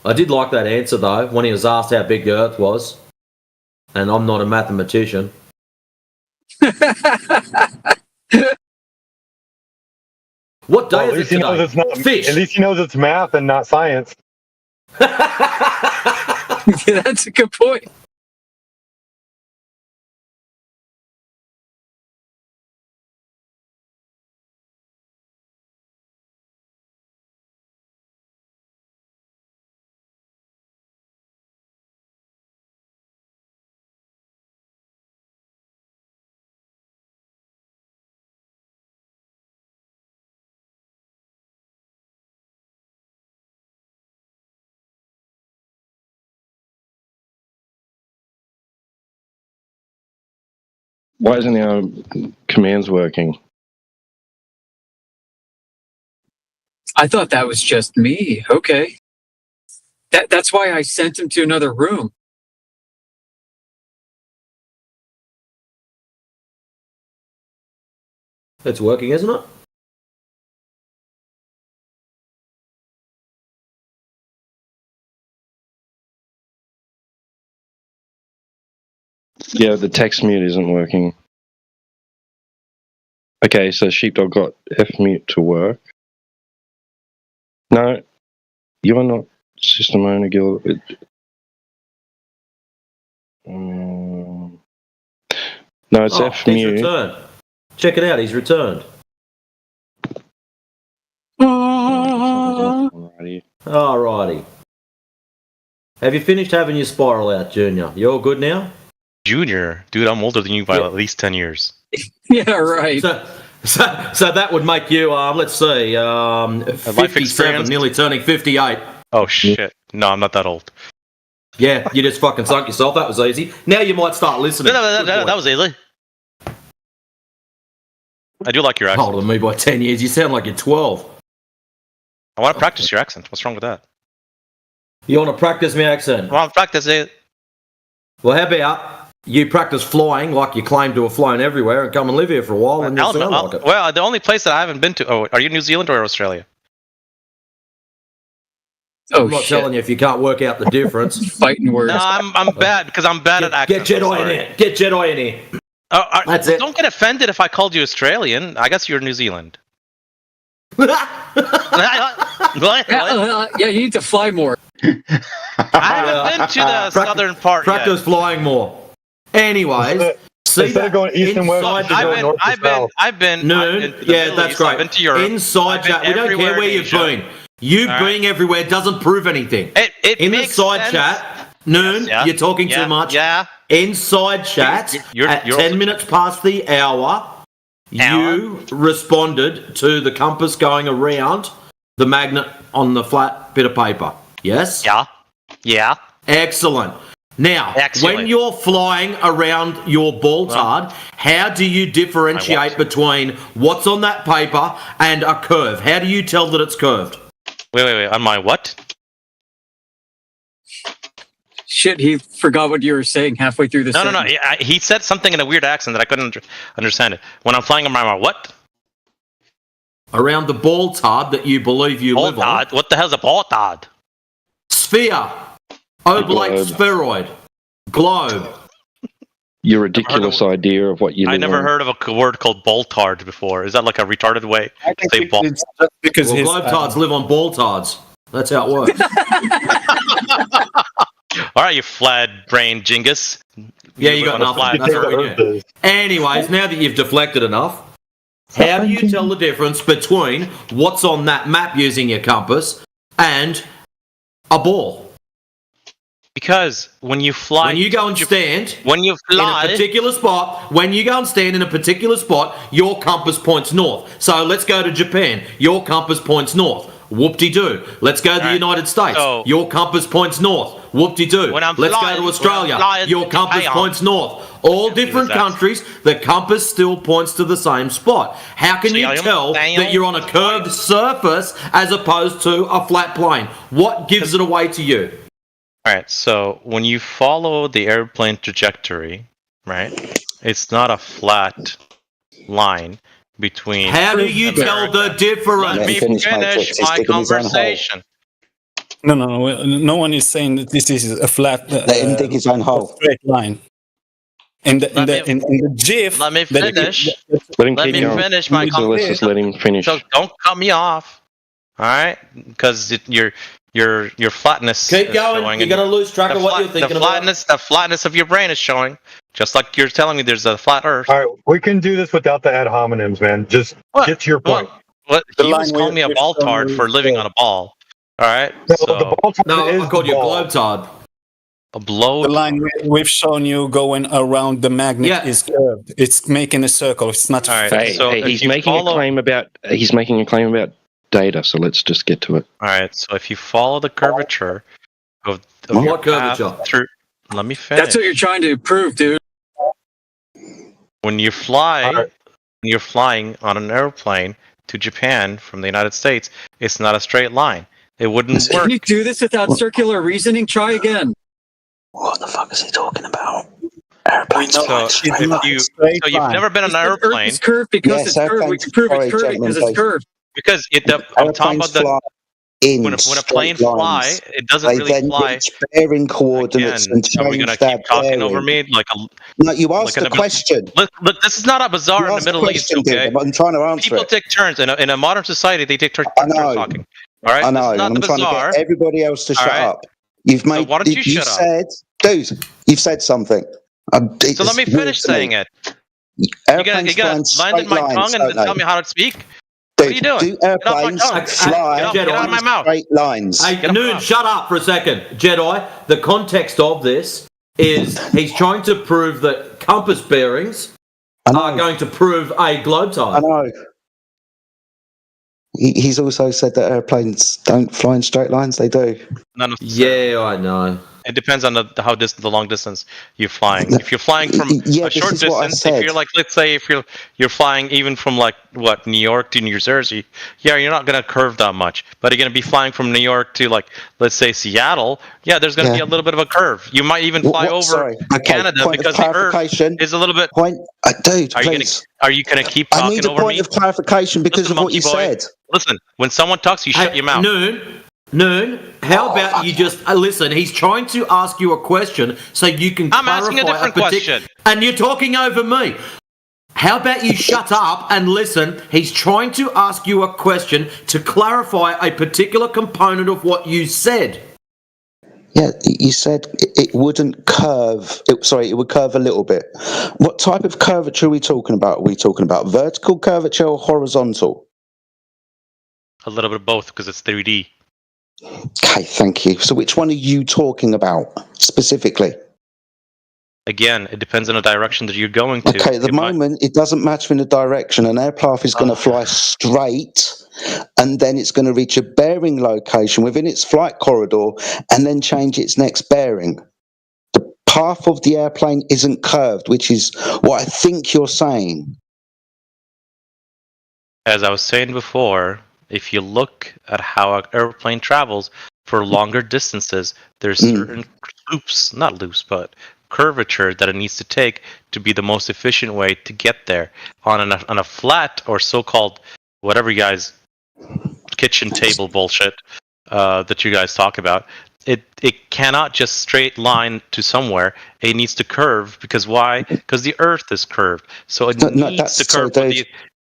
I did like that answer though when he was asked how big the Earth was, and I'm not a mathematician. What day is it today? Fish. At least he knows it's math and not science. Yeah, that's a good point. Why isn't our commands working? I thought that was just me. Okay. That's why I sent him to another room. It's working, isn't it? Yeah, the text mute isn't working. Okay, so Sheepdog got F mute to work. No, you're not System Owner Guild. No, it's F he's mute. returned. Check it out, he's returned. Alrighty. Have you finished having your spiral out, Junior? You all good now? Junior? Dude, I'm older than you by at least 10 years. Yeah, right. So that would make you, let's see, 57, nearly turning 58. Oh, shit. No, I'm not that old. Yeah, you just fucking sunk yourself. That was easy. Now you might start listening. That was easy. I do like your accent. Older than me by 10 years. You sound like you're 12. I want to practice your accent. What's wrong with that? You want to practice my accent? I want to practice it. Well, how about you practice flying like you claim to have flown everywhere and come and live here for a while and you'll sound like it. Well, the only place that I haven't been to... Oh, are you New Zealand or Australia? I'm not telling you if you can't work out the difference. Fighting words. No, I'm bad because I'm bad at accents. Get Jedi in here. Get Jedi in here. That's it. Don't get offended if I called you Australian. I guess you're New Zealand. Yeah, you need to fly more. I haven't been to the southern part Practice flying more. Anyways, instead of going east and west, I've been yeah, that's great. I've been to Europe. Inside chat, we don't care where you've been. You being everywhere doesn't prove anything. In the side chat, Noon, you're talking too much. Yeah. Inside chat, at 10 minutes past the hour, you responded to the compass going around the magnet on the flat bit of paper. Yes? Yeah. Excellent. Now, when you're flying around your ball-tard, how do you differentiate between what's on that paper and a curve? How do you tell that it's curved? Wait. On my what? Shit, he forgot what you were saying halfway through the sentence. No. He said something in a weird accent that I couldn't understand it. When I'm flying around my what? Around the ball-tard that you believe you live on. What the hell's a ball-tard? Sphere. Oblate spheroid. Globe. Your ridiculous idea of what you live I never on. heard of a word called ball-tard before. Is that like a retarded way to say ball? Because globe-tards live on ball-tards. That's how it works. All right, you flat-brained Jingus. Yeah, you got nothing. That's what we do. Anyways, now that you've deflected enough, how do you tell the difference between what's on that map using your compass and a ball? Because when you fly... When you go and stand... When you fly... In a particular spot... When you go and stand in a particular spot, your compass points north. So let's go to Japan. Your compass points north. Whoop-de-doo. Let's go to the United States. Your compass points north. Whoop-de-doo. When I'm Let's flying, go to Australia. Your compass points north. All different countries, the compass still points to the same spot. How can you tell that you're on a curved surface as opposed to a flat plane? What gives it away to you? All right, so when you follow the airplane trajectory, right, it's not a flat line between... How do you tell the difference? Let me finish my conversation. No one is saying that this is a flat, Let him dig his own hole. straight line. In the GIF, let me finish. Let him Let keep me going. finish my So let's just let him finish. So don't cut me off, all right? Because your flatness. Keep is going. showing, You're going to lose track of what you're thinking about. The flatness of your brain is showing, just like you're telling me there's a flat Earth. All right, we can do this without the ad hominems, man. Just get to your point. What? He was calling me a ball tard for living on a ball. All right. I called you a globe tard. A blow. The line we've shown you going around the magnet is curved. It's making a circle. It's not. He's making a claim about data. So let's just get to it. All right. So if you follow the curvature of what curvature? Through, let me finish. That's what you're trying to prove, dude. When you fly, when you're flying on an airplane to Japan from the United States, it's not a straight line. It wouldn't work. Can you do this without circular reasoning? Try again. What the fuck is he talking about? So you've never been on an airplane. It's curved because it's curved. We can prove it's curved because it's curved. Because I'm talking about when a plane fly, it doesn't really fly. Reach bearing coordinates and change are we gonna keep talking over me? No, you asked the question. Look, this is not a bazaar in the Middle East, okay? I'm trying to answer People take turns in a modern society. They take turns talking. All right, I know. This is not I'm trying to get everybody else to shut up. You've made. So why don't you shut up? Dude, you've said something. So let me finish saying it. You're gonna land in my tongue and then tell me how to speak? What are you doing? Do airplanes fly get out of my mouth. straight lines? Hey, Noon, shut up for a second. Jedi, the context of this is he's trying to prove that compass bearings are going to prove a globe tide. I know. He's also said that airplanes don't fly in straight lines. They do. Yeah, I know. It depends on the long distance you're flying. If you're flying from a short distance, if you're like, let's say, if you're flying even from New York to New Jersey, you're not gonna curve that much. But you're gonna be flying from New York to let's say Seattle. Yeah, there's gonna be a little bit of a curve. You might even fly over Canada because the Earth is a little bit. Dude, are you gonna keep talking over me? I need a point of clarification because of what you said. Listen, when someone talks, you shut your mouth. Noon, how about you just listen? He's trying to ask you a question so you can I'm asking a different question. And you're talking over me. How about you shut up and listen? He's trying to ask you a question to clarify a particular component of what you said. Yeah, you said it wouldn't curve. It would curve a little bit. What type of curvature are we talking about? Are we talking about vertical curvature or horizontal? A little bit of both because it's 3D. Okay, thank you. So which one are you talking about specifically? Again, it depends on the direction that you're going to. Okay, at the moment, it doesn't matter in the direction. An aircraft is going to fly straight, and then it's going to reach a bearing location within its flight corridor, and then change its next bearing. The path of the airplane isn't curved, which is what I think you're saying. As I was saying before, if you look at how an airplane travels for longer distances, there's certain curvature that it needs to take to be the most efficient way to get there. On a flat or so-called whatever you guys kitchen table bullshit that you guys talk about, it cannot just straight line to somewhere. It needs to curve because why? Because the Earth is curved, so it needs to curve.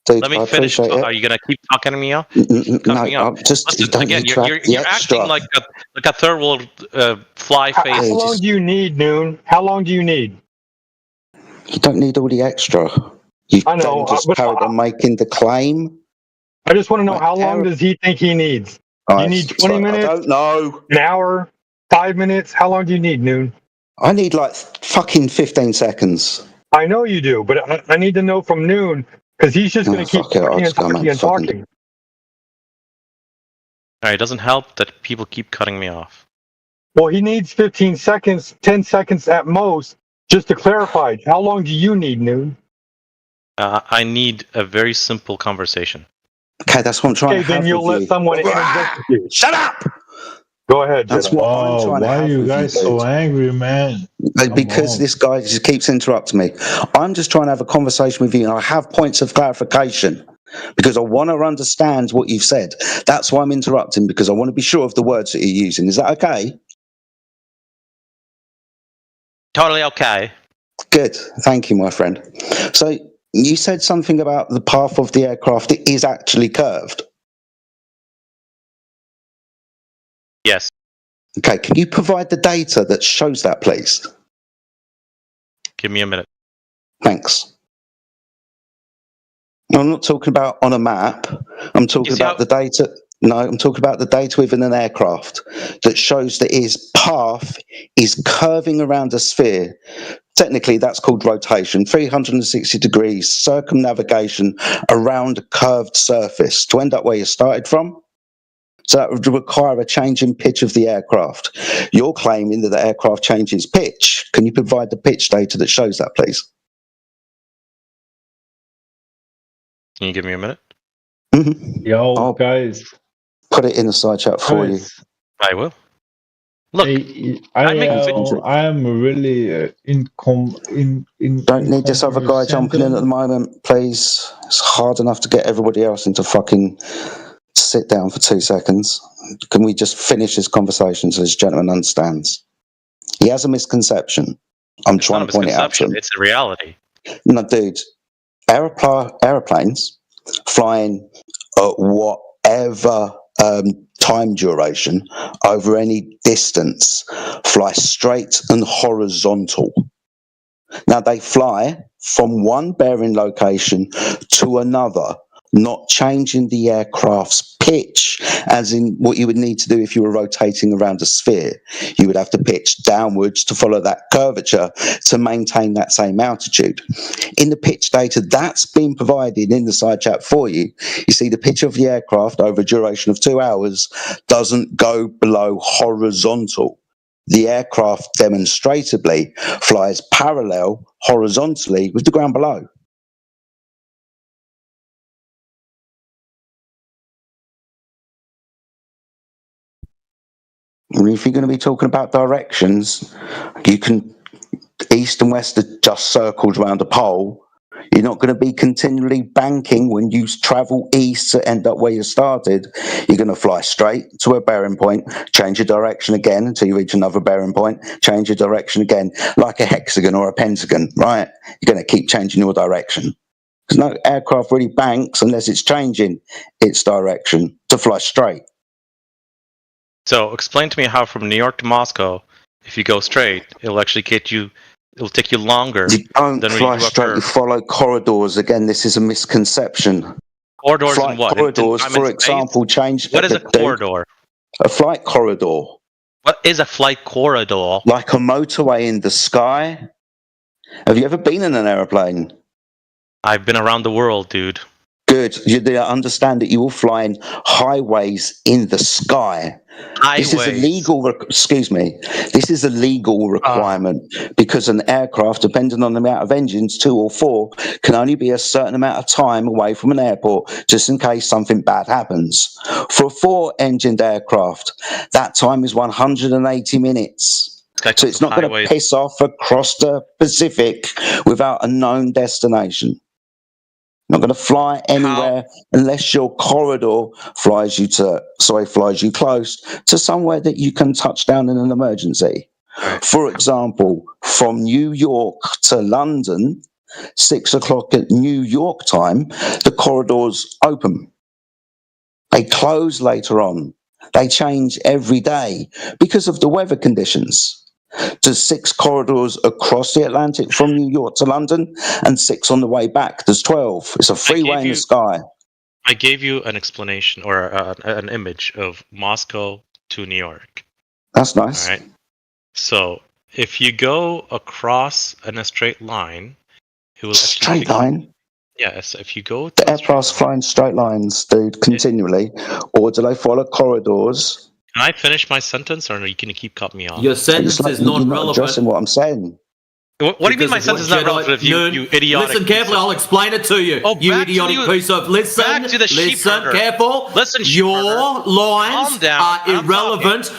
Let me finish. Are you gonna keep talking to me now? No, Listen, again, you're acting like a third world fly face. How long do you need, Noon? How long do you need? You don't need all the extra. I know. Just carried on making the claim. I just want to know how long does he think he needs? You need 20 minutes? I don't know. An hour? 5 minutes? How long do you need, Noon? I need fucking 15 seconds. I know you do, but I need to know from Noon. Because he's just going to keep talking and talking. All right, it doesn't help that people keep cutting me off. Well, he needs 15 seconds, 10 seconds at most, Just to clarify, how long do you need, Noon? I need a very simple conversation. Okay, that's what I'm trying to have. Okay, then you'll let someone interject with you. Shut up! Go ahead, That's Jedi. what I'm trying to why have are you with guys dude. so angry, man? Because this guy just keeps interrupting me. I'm just trying to have a conversation with you, and I have points of clarification because I want to understand what you've said. That's why I'm interrupting, because I want to be sure of the words that you're using. Is that okay? Totally okay. Good. Thank you, my friend. So you said something about the path of the aircraft. It is actually curved. Yes. Okay, can you provide the data that shows that, please? Give me a minute. Thanks. I'm not talking about on a map. I'm talking about the data. No, I'm talking about the data within an aircraft that shows that his path is curving around a sphere. Technically, that's called rotation, 360 degrees circumnavigation around a curved surface to end up where you started from. So that would require a change in pitch of the aircraft. You're claiming that the aircraft changes pitch. Can you provide the pitch data that shows that, please? Can you give me a minute? Mm-hmm. Yo, guys. Put it in the side chat for you. I will. Look, I am really Don't need this other guy jumping in at the moment, please. It's hard enough to get everybody else into fucking sit down for 2 seconds. Can we just finish this conversation so this gentleman understands? He has a misconception. I'm trying to point it out to him. It's a reality. No, dude. Aeroplanes flying at whatever time duration over any distance fly straight and horizontal. Now they fly from one bearing location to another, not changing the aircraft's pitch, as in what you would need to do if you were rotating around a sphere. You would have to pitch downwards to follow that curvature to maintain that same altitude. In the pitch data that's been provided in the side chat for you, you see the pitch of the aircraft over a duration of 2 hours doesn't go below horizontal. The aircraft demonstrably flies parallel horizontally with the ground below. If you're going to be talking about directions, you can east and west are just circles around a pole. You're not going to be continually banking when you travel east to end up where you started. You're going to fly straight to a bearing point, change your direction again until you reach another bearing point, change your direction again, like a hexagon or a pentagon, right? You're going to keep changing your direction. Because no aircraft really banks unless it's changing its direction to fly straight. So explain to me how from New York to Moscow, if you go straight, it'll take you longer. You don't fly straight, you follow corridors. Again, this is a misconception. Corridors flight and what? Corridors, for example, change. What is a corridor? A flight corridor. What is a flight corridor? Like a motorway in the sky. Have you ever been in an aeroplane? I've been around the world, dude. Good. You understand that you will fly in highways in the sky. Highways. This is a legal. Excuse me. This is a legal requirement because an aircraft, depending on the amount of engines, 2 or 4, can only be a certain amount of time away from an airport, just in case something bad happens. For a 4-engined aircraft, that time is 180 minutes. So it's not going to piss off across the Pacific without a known destination. Not going to fly anywhere unless your corridor flies you close to somewhere that you can touch down in an emergency. For example, from New York to London, 6 o'clock at New York time, the corridors open. They close later on. They change every day because of the weather conditions. There's 6 corridors across the Atlantic from New York to London and 6 on the way back. There's 12. It's a freeway in the sky. I gave you an explanation or an image of Moscow to New York. That's nice. All right. So if you go across in a straight line, it will straight line. Yes, if you go. The aircraft's flying straight lines, dude, continually, or do they follow corridors? Can I finish my sentence, or are you going to keep cutting me off? Your sentence is not relevant. Addressing what I'm saying. What do you mean my sense is not relevant, you idiotic? Listen carefully, I'll explain it to you. You idiotic piece of... Listen, careful. Listen, your lines are irrelevant.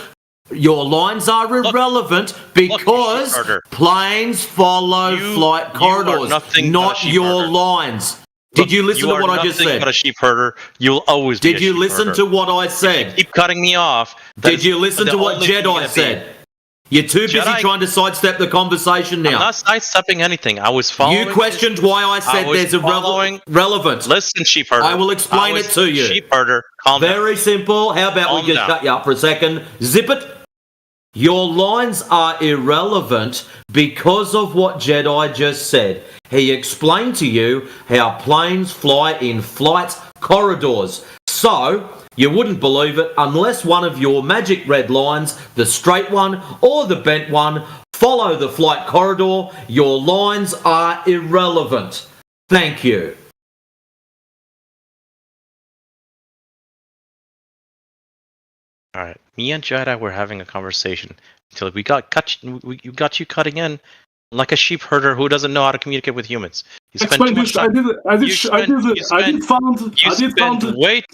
Your lines are irrelevant because planes follow flight corridors, not your lines. Did you listen to what I just said? You are nothing but a sheep herder. You'll always be a sheep herder. Did you listen to what I said? If you keep cutting me off. Did you listen to what Jedi said? You're too busy trying to sidestep the conversation now. I'm not sidestepping anything. I was following. You questioned why I said there's a relevance. Listen, sheep herder. I will explain it to you. Sheep herder, calm down. Very simple. How about we just shut you up for a second? Zip it. Your lines are irrelevant because of what Jedi just said. He explained to you how planes fly in flight corridors. So, you wouldn't believe it unless one of your magic red lines, the straight one or the bent one, follow the flight corridor. Your lines are irrelevant. Thank you. All right, me and Jedi were having a conversation until we got you got cutting in like a sheep herder who doesn't know how to communicate with humans. Explain this. I did found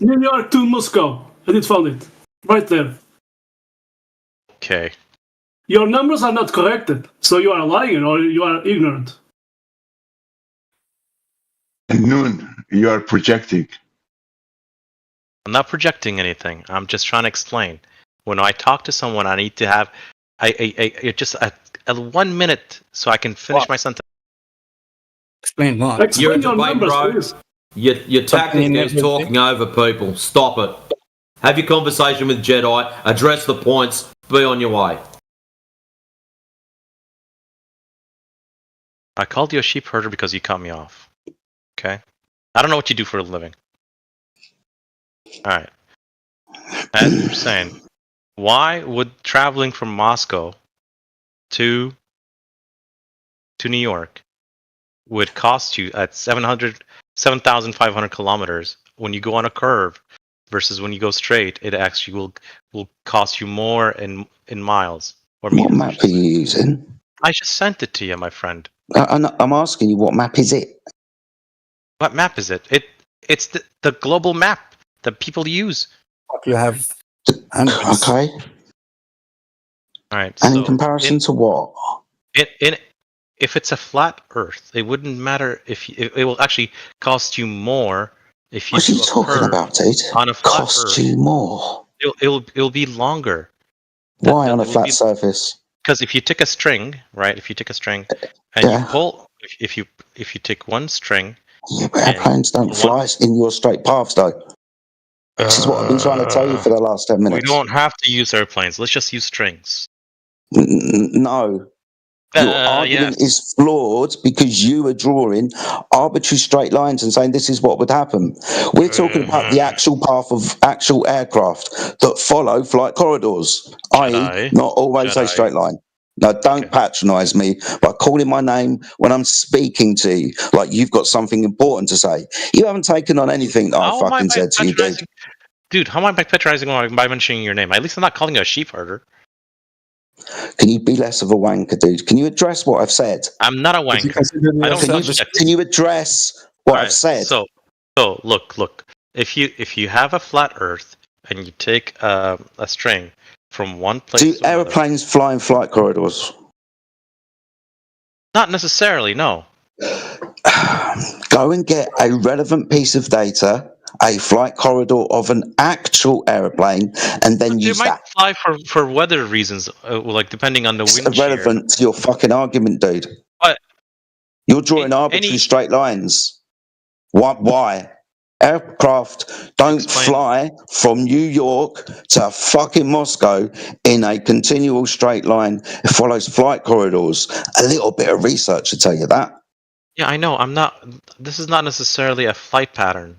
New York to Moscow. I did found it right there. Okay. Your numbers are not corrected, so you are lying or you are ignorant. Noon, you are projecting. I'm not projecting anything. I'm just trying to explain. When I talk to someone, I need to have just a 1 minute so I can finish my sentence. Explain what? You're a debate, bro. Your tactic is talking over people. Stop it. Have your conversation with Jedi. Address the points. Be on your way. I called you a sheep herder because you cut me off. Okay? I don't know what you do for a living. Alright. As you're saying, why would traveling from Moscow to New York would cost you at 7,500 kilometers when you go on a curve versus when you go straight? It actually will cost you more in miles or meters. What map are you using? I just sent it to you, my friend. I'm asking you, what map is it? What map is it? It's the global map that people use. You have. Okay. All right. And in comparison to what? If it's a flat Earth, it wouldn't matter if it will actually cost you more if you. What are you talking about, dude? On a flat cost Earth, you more. It'll be longer. Why on a flat surface? Because if you take a string, right? If you take a string and you pull, if you take one string. Yeah, but airplanes don't fly in your straight paths, though. This is what I've been trying to tell you for the last 10 minutes. We don't have to use airplanes. Let's just use strings. No. Your argument is flawed because you are drawing arbitrary straight lines and saying this is what would happen. We're talking about the actual path of actual aircraft that follow flight corridors, i.e. not always a straight line. Now, don't patronise me by calling my name when I'm speaking to you like you've got something important to say. You haven't taken on anything that I fucking said to you, dude. Dude, how am I patronizing by mentioning your name? At least I'm not calling you a sheep herder. Can you be less of a wanker, dude? Can you address what I've said? I'm not a wanker. I don't can you address what I've said? So look. If you have a flat Earth and you take a string from one place. Do aeroplanes fly in flight corridors? Not necessarily, no. Go and get a relevant piece of data, a flight corridor of an actual aeroplane, and then use that. They might fly for weather reasons, like depending on the wind shear. It's irrelevant to your fucking argument, dude. But you're drawing arbitrary straight lines. Why? Aircraft don't fly from New York to fucking Moscow in a continual straight line. It follows flight corridors. A little bit of research to tell you that. Yeah, I know. This is not necessarily a flight pattern.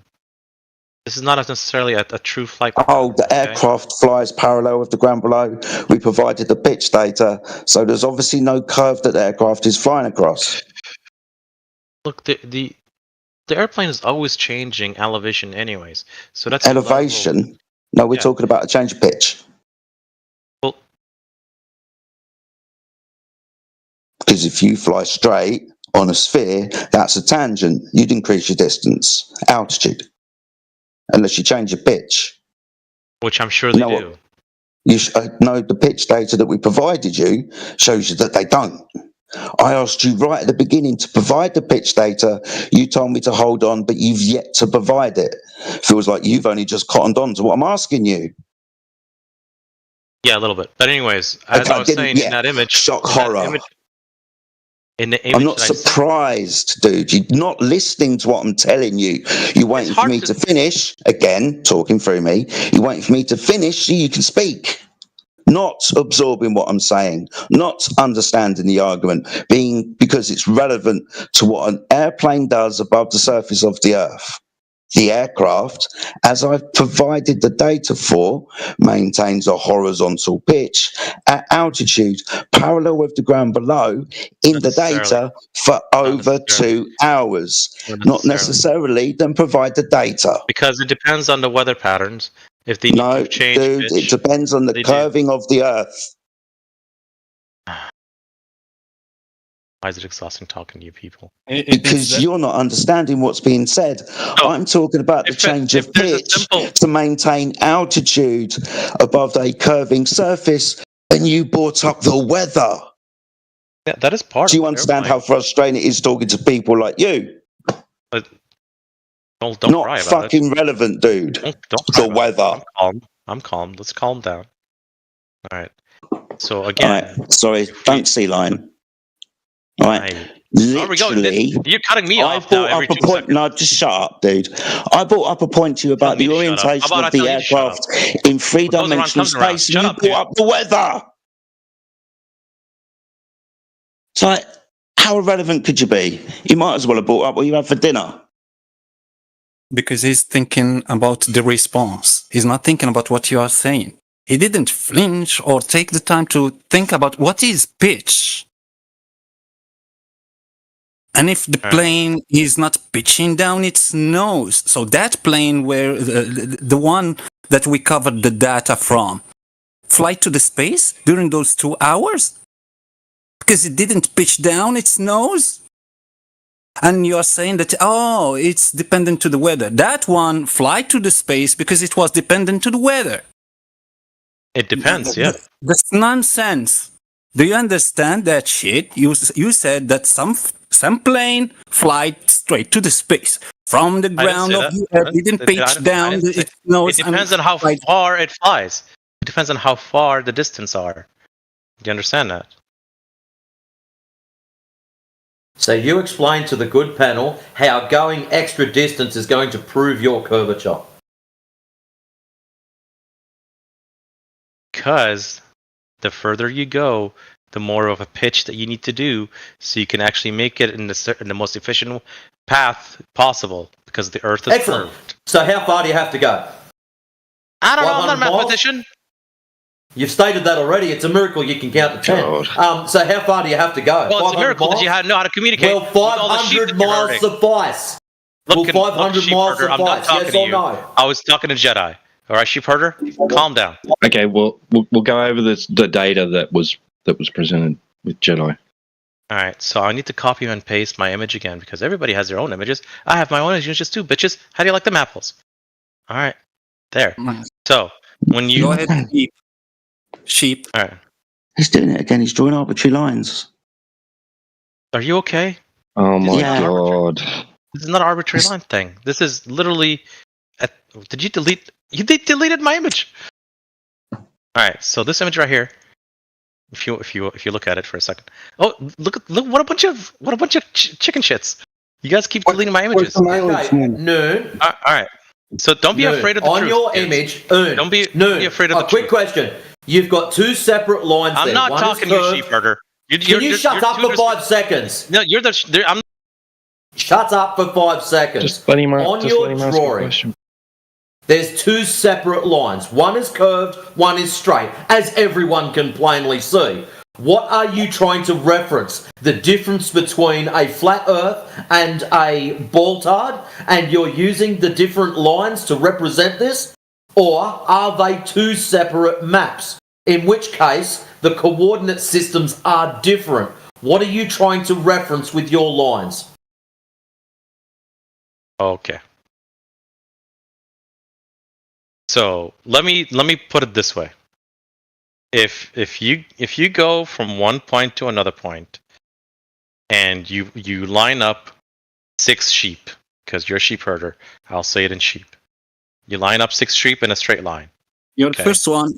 This is not necessarily a true flight pattern. Oh, the aircraft flies parallel with the ground below. We provided the pitch data, so there's obviously no curve that the aircraft is flying across. Look, the airplane is always changing elevation anyways. So that's elevation. No, we're talking about a change of pitch. Well, Because if you fly straight on a sphere, that's a tangent. You'd increase your distance, altitude, unless you change your pitch. Which I'm sure they do. No, the pitch data that we provided you shows you that they don't. I asked you right at the beginning to provide the pitch data. You told me to hold on, but you've yet to provide it. Feels like you've only just cottoned on to what I'm asking you. Yeah, a little bit. But anyways, as I was saying, in that image, shock horror. In the image I'm not surprised, dude. You're not listening to what I'm telling you. You're waiting for me to finish. Again, talking through me. You're waiting for me to finish so you can speak. Not absorbing what I'm saying. Not understanding the argument. Because it's relevant to what an airplane does above the surface of the Earth. The aircraft, as I've provided the data for, maintains a horizontal pitch at altitude parallel with the ground below in the data for over 2 hours. Not necessarily, then provide the data. Because it depends on the weather patterns. If they need to change pitch, it depends on the curving of the Earth. Why is it exhausting talking to you people? Because you're not understanding what's being said. I'm talking about the change of pitch to maintain altitude above a curving surface, and you brought up the weather. Yeah, that is part of it. Do you understand how frustrating it is talking to people like you? Don't not cry about fucking relevant, dude. Don't the weather. I'm calm. Let's calm down. All right. So again. All right. Sorry. Don't sea lion. All right. Literally, you're cutting me off. No, just shut up, dude. I brought up a point to you about the orientation of the aircraft in three-dimensional space, and you brought up the weather. It's like, how irrelevant could you be? You might as well have brought up what you had for dinner. Because he's thinking about the response. He's not thinking about what you are saying. He didn't flinch or take the time to think about what is pitch. And if the plane is not pitching down its nose, so that plane where the one that we covered the data from, fly to the space during those 2 hours? Because it didn't pitch down its nose? And you're saying that, oh, it's dependent to the weather. That one fly to the space because it was dependent to the weather. It depends, yeah. That's nonsense. Do you understand that shit? You said that some plane fly straight to the space from the ground of the earth. It didn't pitch down its nose. It depends on how far it flies. It depends on how far the distance are. Do you understand that? So you explain to the good panel how going extra distance is going to prove your curvature. Because the further you go, the more of a pitch that you need to do, so you can actually make it in the most efficient path possible. Because the Earth is curved. So how far do you have to go? I don't know. I'm not a mathematician. You've stated that already. It's a miracle you can count to 10. So how far do you have to go? Well, it's a miracle that you know how to communicate. Well, 500 miles suffice. Will 500 miles suffice? Yes or no? I was talking to Jedi. All right, sheepherder, calm down. Okay, well, we'll go over the data that was presented with Jedi. All right, so I need to copy and paste my image again because everybody has their own images. I have my own images too, bitches. How do you like them apples? All right, there. So when you go ahead and sheep. All right. He's doing it again. He's drawing arbitrary lines. Are you okay? Oh my god! This is not an arbitrary line thing. This is literally. Did you delete? You deleted my image. All right. So this image right here. If you look at it for a second. Oh, look! What a bunch of chicken shits. You guys keep deleting my images. No. All right. So don't be afraid of the truth. On your image, don't be afraid of the truth. Quick question. You've got two separate lines there. I'm not talking to you, sheepherder. Can you shut up for 5 seconds? No, I'm. Shut up for 5 seconds. Just let him on your drawing, there's two separate lines. One is curved, one is straight, as everyone can plainly see. What are you trying to reference? The difference between a flat earth and a ball-tard? And you're using the different lines to represent this? Or are they two separate maps? In which case, the coordinate systems are different. What are you trying to reference with your lines? Okay. So let me put it this way. If you go from one point to another point, and you line up 6 sheep, because you're a sheep herder, I'll say it in sheep. You line up 6 sheep in a straight line. Your first one,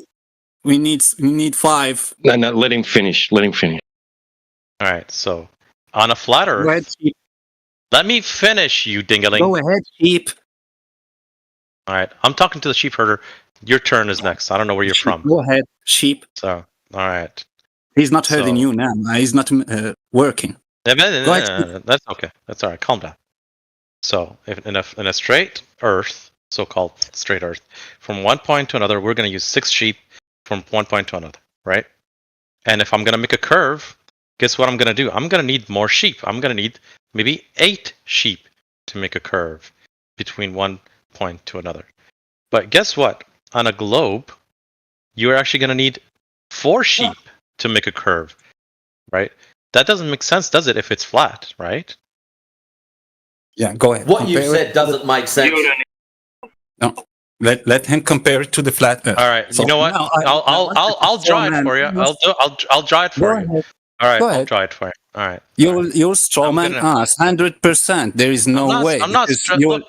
we need 5. No, let him finish. Let him finish. All right. So on a flat Earth. Go ahead, sheep. Let me finish, you dingaling. Go ahead, sheep. All right. I'm talking to the sheep herder. Your turn is next. I don't know where you're from. Go ahead, sheep. So, all right. He's not hurting you now. He's not working. That's okay. That's all right. Calm down. So, if in a straight Earth, so-called straight Earth, from one point to another, we're going to use 6 sheep from one point to another, right? And if I'm going to make a curve, guess what I'm going to do? I'm going to need more sheep. I'm going to need maybe 8 sheep to make a curve between one point to another. But guess what? On a globe, you're actually going to need 4 sheep to make a curve, right? That doesn't make sense, does it, if it's flat, right? Yeah, go ahead. What you said doesn't make sense. No, let him compare it to the flat Earth. All right, So you know what? now I'll draw it for you. I'll draw it for you. All right, I'll draw it for you. All right. You'll strawman us 100%. There is no way. I'm not.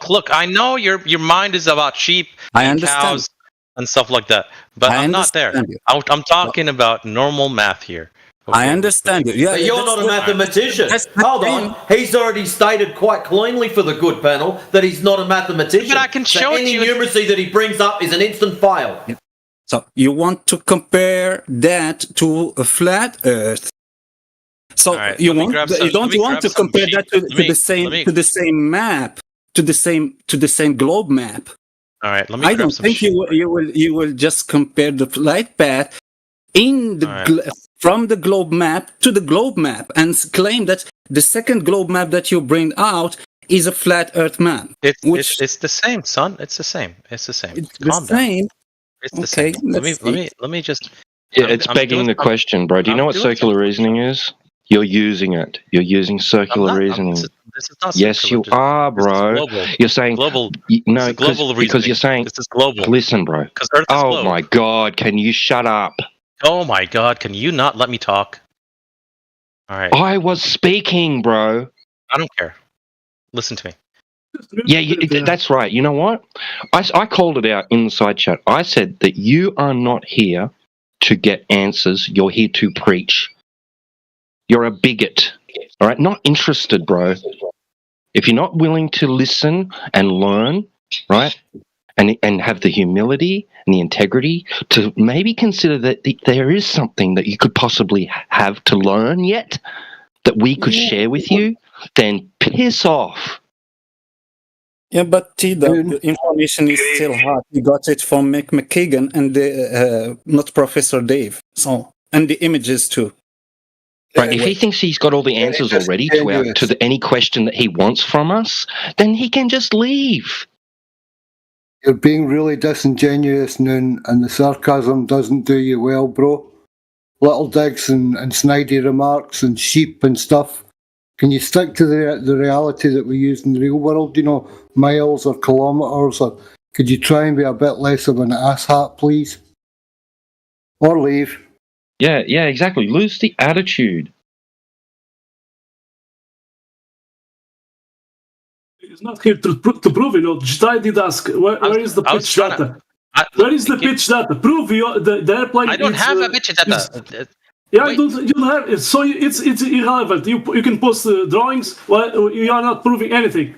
Look. I know your mind is about sheep and cows and stuff like that, but I'm not there. I'm talking about normal math here. Okay. I understand you. Yeah, but you're not a mathematician. Hold on. He's already stated quite cleanly for the good panel that he's not a mathematician. But I can show any numeracy that he brings up is an instant fail. So you want to compare that to a flat Earth. So right, you don't want to compare that to the same map, to the same globe map. All right, let me. I don't think you will just compare the flight path in the from the globe map to the globe map and claim that the second globe map that you bring out is a flat Earth map. It's the same, son. It's the same. It's the same. It's the same. It's the same. Let me just. Yeah, it's begging the question, bro. Do you know what circular reasoning is? You're using it. You're using circular reasoning. This is not yes, you are, bro. You're saying global. No, global because you're saying this is global. Listen, bro. Oh my God! Can you shut up? Oh my God! Can you not let me talk? All right. I was speaking, bro. I don't care. Listen to me. Yeah, that's right. You know what? I called it out inside chat. I said that you are not here to get answers. You're here to preach. You're a bigot. All right? Not interested, bro. If you're not willing to listen and learn, right? And have the humility and the integrity to maybe consider that there is something that you could possibly have to learn yet that we could share with you, then piss off. Yeah, but the information is still hot. We got it from Mick McKagan and not Professor Dave. So, and the images too. Right. If he thinks he's got all the answers already to any question that he wants from us, then he can just leave. You're being really disingenuous, Noon, and the sarcasm doesn't do you well, bro. Little digs and snidey remarks and sheep and stuff. Can you stick to the reality that we use in the real world? You know, miles or kilometres, or could you try and be a bit less of an asshat, please? Or leave. Yeah, exactly. Lose the attitude. He's not here to prove, Jedi did ask, where is the pitch data? Where is the pitch data? Prove the airplane. I don't have a pitch data. Yeah, you don't have it. So it's irrelevant. You can post drawings while you are not proving anything.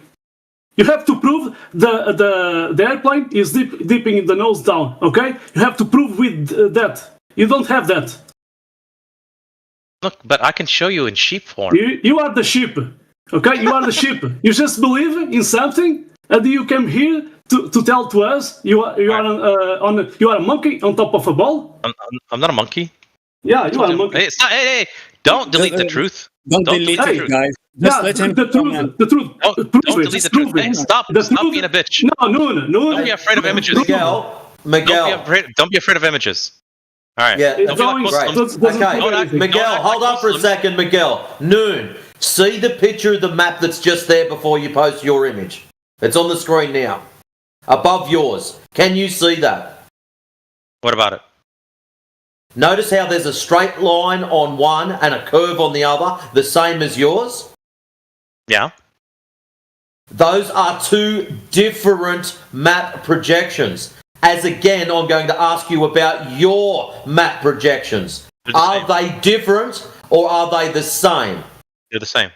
You have to prove the airplane is dipping the nose down, okay? You have to prove with that. You don't have that. Look, but I can show you in sheep form. You are the sheep, okay? You are the sheep. You just believe in something, and you come here to tell to us you are a monkey on top of a ball. I'm not a monkey. Yeah, you are a monkey. Hey! Don't delete the truth. Don't delete it, guys. Just let him the truth. Don't delete the truth. Hey, stop being a bitch. No. Don't be afraid of images. Miguel. Don't be afraid of images. All right. Yeah, drawings great. doesn't Okay, prove anything. Miguel, hold on for a second, Miguel. Noon, see the picture of the map that's just there before you post your image. It's on the screen now. Above yours. Can you see that? What about it? Notice how there's a straight line on one and a curve on the other, the same as yours? Yeah. Those are two different map projections. As again, I'm going to ask you about your map projections. Are they different or are they the same? They're the same.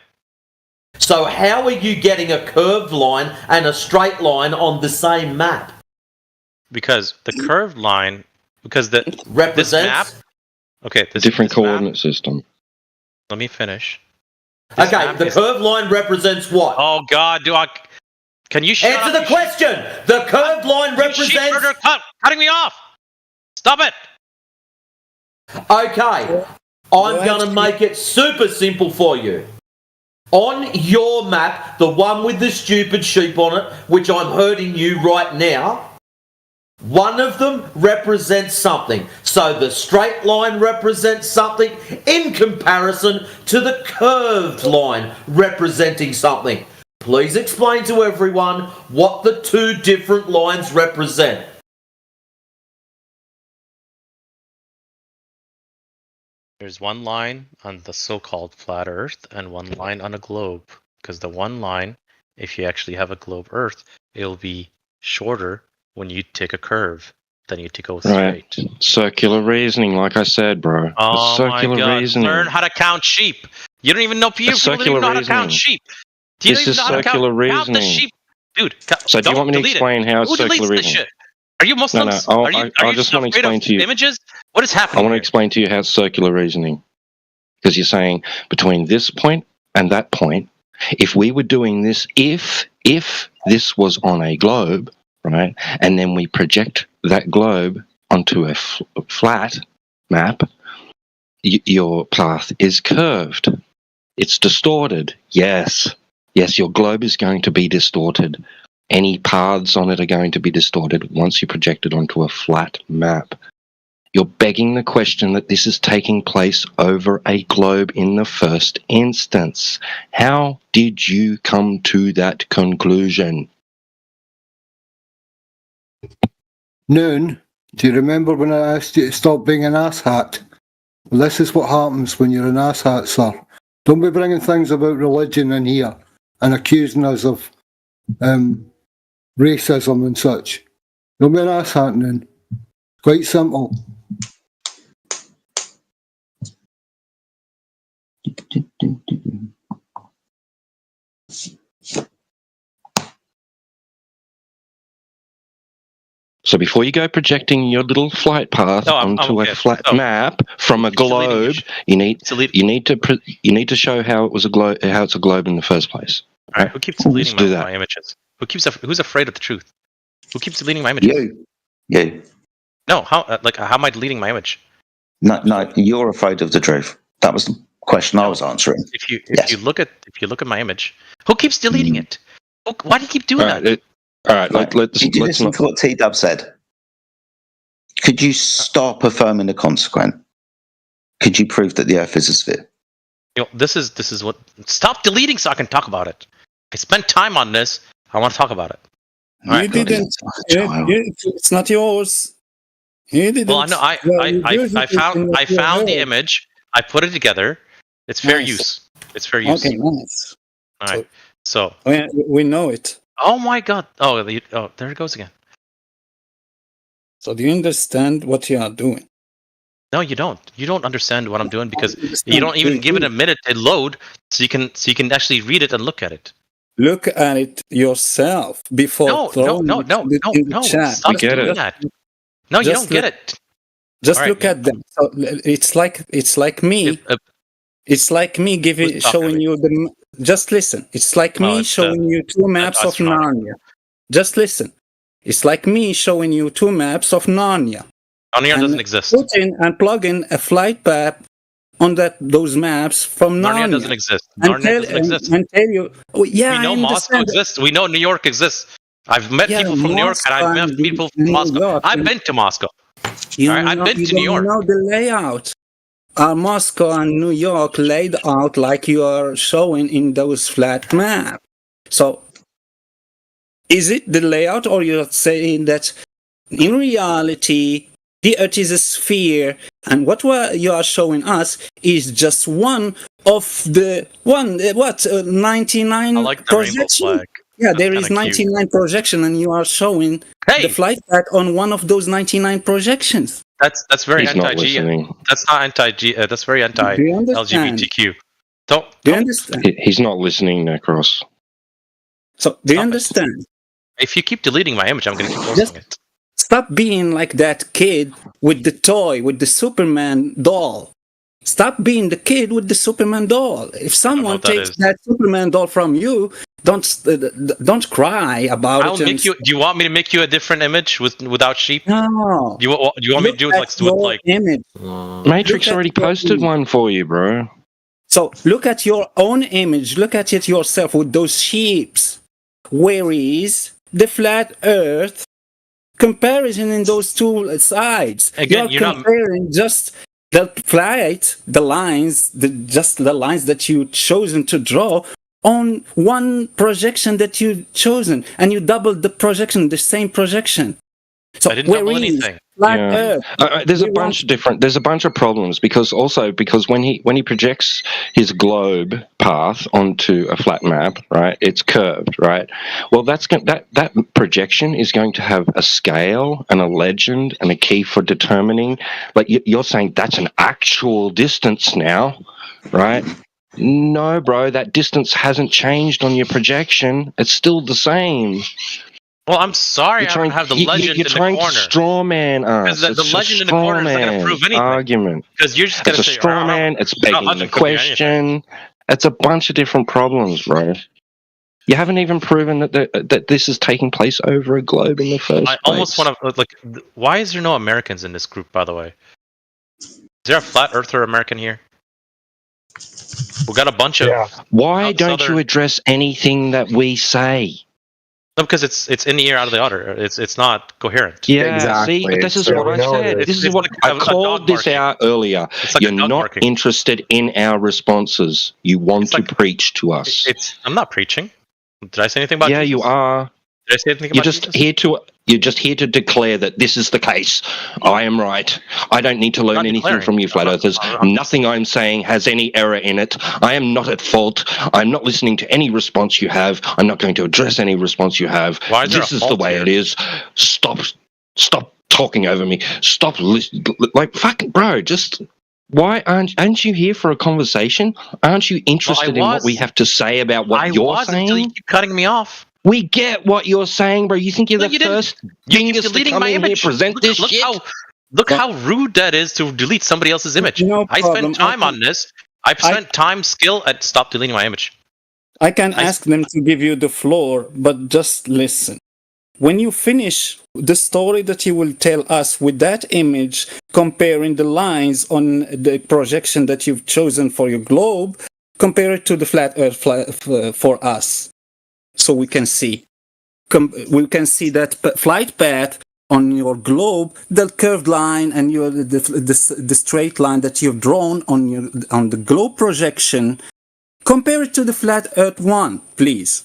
So how are you getting a curved line and a straight line on the same map? Because the curved line, because the represents this map. Okay, different coordinate system. Let me finish. Okay, the curved line represents what? Oh God, can you shut answer up, the question? The curved line represents. Cutting me off. Stop it. Okay, I'm going to make it super simple for you. On your map, the one with the stupid sheep on it, which I'm hurting you right now, one of them represents something. So the straight line represents something in comparison to the curved line representing something. Please explain to everyone what the two different lines represent. There's one line on the so-called flat Earth and one line on a globe. Because the one line, if you actually have a globe Earth, it'll be shorter when you take a curve than you to go straight. Right. Circular reasoning, like I said, bro. Oh circular my God! reasoning. Learn how to count sheep. You don't even know people don't even know how to count sheep. Do you This even is know how to circular count the reasoning. sheep, dude? So do you want me to delete explain how it's Who circular deletes this reasoning? shit? Are you Muslims? No. Are you I just want to afraid explain of to you. images? What is happening? I want to explain to you how it's circular reasoning. Because you're saying between this point and that point, if we were doing this, if this was on a globe, right, and then we project that globe onto a flat map, your path is curved. It's distorted. Yes, your globe is going to be distorted. Any paths on it are going to be distorted once you project it onto a flat map. You're begging the question that this is taking place over a globe in the first instance. How did you come to that conclusion? Noon, do you remember when I asked you to stop being an asshat? Well, this is what happens when you're an asshat, sir. Don't be bringing things about religion in here and accusing us of racism and such. Don't be an asshat, Noon. Quite simple. So before you go projecting your little flight path onto a flat map from a globe, you need to show how it was how it's a globe in the first place. All right, who keeps deleting my images? Who's afraid of the truth? Who keeps deleting my images? You. No, how am I deleting my image? No, you're afraid of the truth. That was the question I was answering. If you look at my image, who keeps deleting it? Why do you keep doing that? All right, did you listen to what T-Dub said? Could you stop affirming the consequent? Could you prove that the Earth is a sphere? This is what. Stop deleting so I can talk about it. I spent time on this. I want to talk about it. You didn't. It's not yours. You didn't. Well, I know. I found the image. I put it together. It's fair use. It's fair use. Okay, nice. All right. So we know it. Oh my God! Oh, there it goes again. So do you understand what you are doing? No, you don't. You don't understand what I'm doing because you don't even give it a minute to load, so you can actually read it and look at it. Look at it yourself before throwing it in the chat. Stop doing that. No, you don't get it. Just look at them. So it's like me. It's like me showing you the. Just listen. It's like me showing you two maps of Narnia. Just listen. It's like me showing you two maps of Narnia. Narnia doesn't exist. Put in and plug in a flight map on those maps from Narnia. Narnia doesn't exist. Narnia doesn't exist. And tell you, we know Moscow exists. We know New York exists. I've met people from New York and I've met people from Moscow. I've been to Moscow. I've been to New York. You know the layout. Moscow and New York laid out like you are showing in those flat maps. So, is it the layout, or you're saying that in reality the Earth is a sphere, and what you are showing us is just one of the 99 I like the rainbow flag. Yeah, there is 99 projection, and you are showing the flight path on one of those 99 projections. That's very anti-G. That's not anti-G. That's very anti-LGBTQ. Do you understand? He's not listening, Necros. So, do you understand? If you keep deleting my image, I'm going to keep posting it. Stop being like that kid with the toy, with the Superman doll. Stop being the kid with the Superman doll. If someone takes that Superman doll from you, don't cry about I'll it. Make you. Do you want me to make you a different image without sheep? No. Do you want me to do it with like image? Matrix already posted one for you, bro. So look at your own image. Look at it yourself with those sheeps. Where is the flat Earth comparison in those two sides? Again, you're comparing just the flight, the lines, just the lines that you've chosen to draw on one projection that you've chosen, and you doubled the projection, the same projection. So I didn't double anything. There's a bunch of problems because when he projects his globe path onto a flat map, right, it's curved, right? Well, that projection is going to have a scale and a legend and a key for determining. Like you're saying, that's an actual distance now, right? No, bro, that distance hasn't changed on your projection. It's still the same. Well, I'm sorry I don't have the legend in the corner. You're trying to straw man us. Because the legend in the corner isn't going to prove anything. Argument. Because you're just going to say, it's a straw man. It's begging the question. It's a bunch of different problems, bro. You haven't even proven that this is taking place over a globe in the first place. I almost want to, like, why is there no Americans in this group, by the way? Is there a flat earther American here? We got a bunch of... Why don't you address anything that we say? No, because it's in the ear, out of the other. It's not coherent. Yeah, exactly. See, this is what I said. This is what I called this out earlier. You're not interested in our responses. You want to preach to us. I'm not preaching. Did I say anything about Jesus? Yeah, you are. Did I say anything about Jesus? You're just here to declare that this is the case. I am right. I don't need to learn anything from you, flat earthers. Nothing I'm saying has any error in it. I am not at fault. I'm not listening to any response you have. I'm not going to address any response you have. This is the way it is. Stop talking over me. Stop listening. Like, fucking, bro, just... Why aren't you here for a conversation? Aren't you interested in what we have to say about what you're saying? Until you keep cutting me off. We get what you're saying, bro. You think you're the first dingus to come in here present this shit? Look how rude that is to delete somebody else's image. I spent time on this. I spent time, skill, and stop deleting my image. I can ask them to give you the floor, but just listen. When you finish the story that you will tell us with that image, comparing the lines on the projection that you've chosen for your globe, compare it to the flat Earth for us. So we can see. We can see that flight path on your globe, the curved line and the straight line that you've drawn on the globe projection. Compare it to the flat Earth one, please.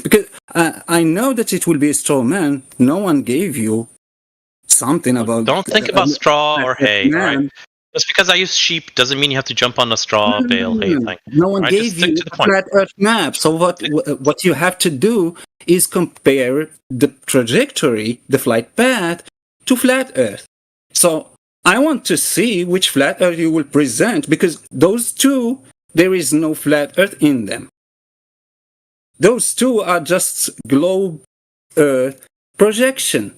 Because I know that it will be a straw man. No one gave you something about... Don't think about straw or hay, right? Just because I use sheep doesn't mean you have to jump on the straw, bale, hay thing. No one gave you a flat Earth map. So what you have to do is compare the trajectory, the flight path, to flat Earth. So I want to see which flat Earth you will present, because those two, there is no flat Earth in them. Those two are just globe Earth projection.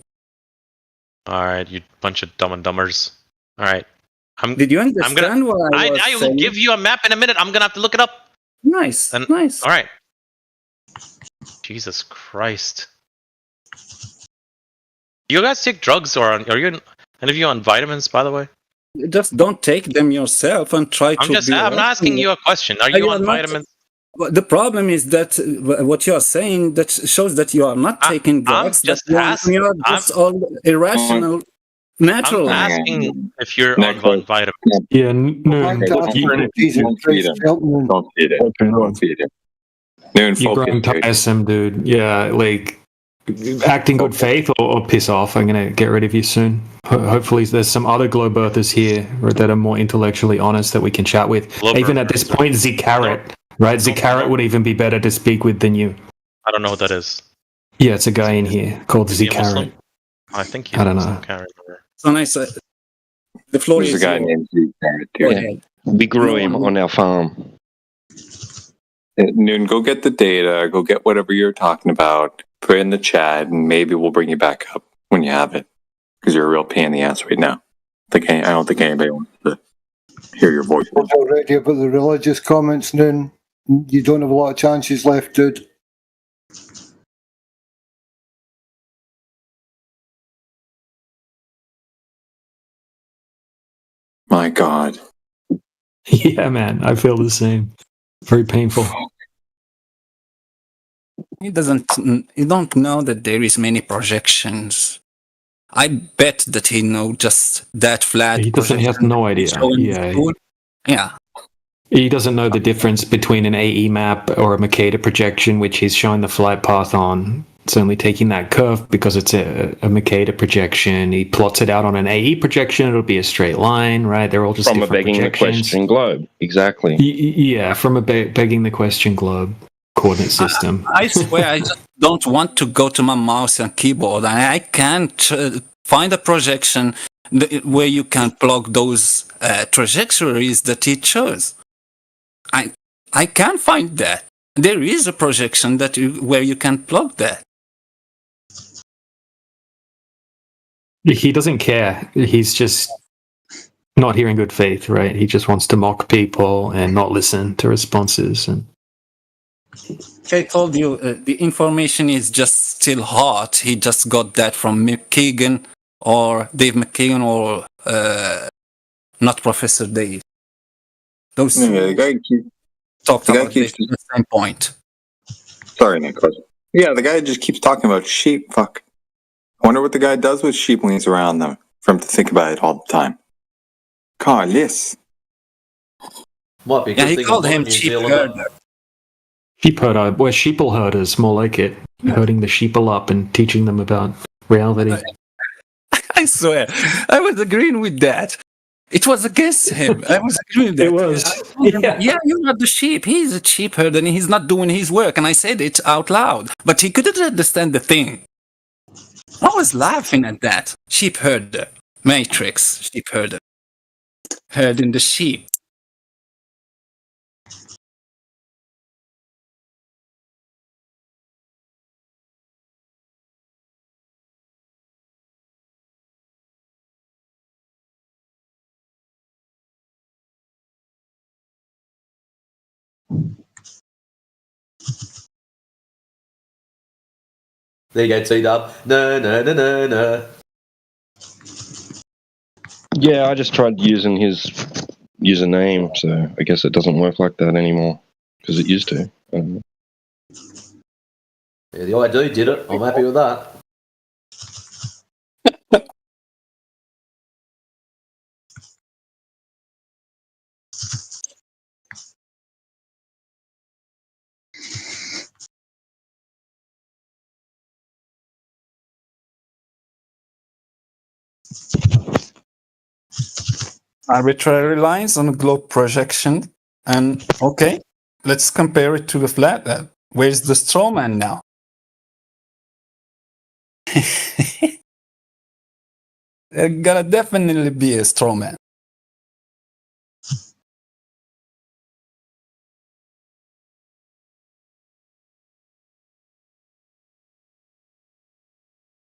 All right, you bunch of dumb and dumbers. All right. Did you understand what I was saying? I will give you a map in a minute. I'm going to have to look it up. Nice, nice. All right. Jesus Christ. Do you guys take drugs, or are you any of you on vitamins, by the way? Just don't take them yourself and try to... I'm asking you a question. Are you on vitamins? The problem is that what you are saying that shows that you are not taking drugs. I'm just asking. You're just all irrational. natural. I'm asking if you're on one vitamin. Yeah, Noon. Don't feed him. Don't feed him. Noon, You're growing tiresome, dude. Yeah, like act in good faith or piss off. I'm gonna get rid of you soon. Hopefully, there's some other globe earthers here that are more intellectually honest that we can chat with. Even at this point, Zikaret, right? Zikaret would even be better to speak with than you. I don't know what that is. Yeah, it's a guy in here called Zikaret. I think he's I don't know. Muslim, can't remember. So nice. The floor There's is a guy named Zikaret too. Yeah. We grew him on our farm. Noon, go get the data. Go get whatever you're talking about. Put it in the chat, and maybe we'll bring you back up when you have it. Because you're a real pain in the ass right now. I don't think anybody wants to hear your voice. Already about the religious comments, Noon. You don't have a lot of chances left, dude. My God. Yeah, man, I feel the same. Very painful. He don't know that there is many projections. I bet that he know just that flat. He doesn't have no idea. Yeah. He doesn't know the difference between an AE map or a Mercator projection, which he's showing the flight path on. It's only taking that curve because it's a Mercator projection. He plots it out on an AE projection. It'll be a straight line, right? They're all just from a different begging the question globe. Exactly. Yeah, from a begging the question globe coordinate system. I swear, I just don't want to go to my mouse and keyboard. I can't find a projection where you can plug those trajectories that he chose. I can't find that. There is a projection where you can plug that. He doesn't care. He's just not here in good faith, right? He just wants to mock people and not listen to responses. And I told you, the information is just still hot. He just got that from McKagan or Dave McKagan or not Professor Dave. Those the guy talked about this at the same point. Sorry, Nicholas. Yeah, the guy just keeps talking about sheep. Fuck. I wonder what the guy does with sheep when he's around them, for him to think about it all the time. God, yes. Might be a good Yeah, he thing called I'm him New cheap Zealander. herder. sheep herder, we're sheeple herders, more like it. Herding the sheeple up and teaching them about reality. I swear, I was agreeing with that. It was against him. I was agreeing with that. It was. Yeah, you're not the sheep. He's a sheep herder and he's not doing his work. And I said it out loud. But he couldn't understand the thing. I was laughing at that. Sheep herder. Matrix. Sheep herder. Herding the sheep. There you go, T-Dub. No. Yeah, I just tried using his username, so I guess it doesn't work like that anymore, because it used to. Yeah, the ID did it. I'm happy with that. Arbitrary lines on a globe projection. And okay, let's compare it to the flat. Where's the straw man now? There gotta definitely be a straw man.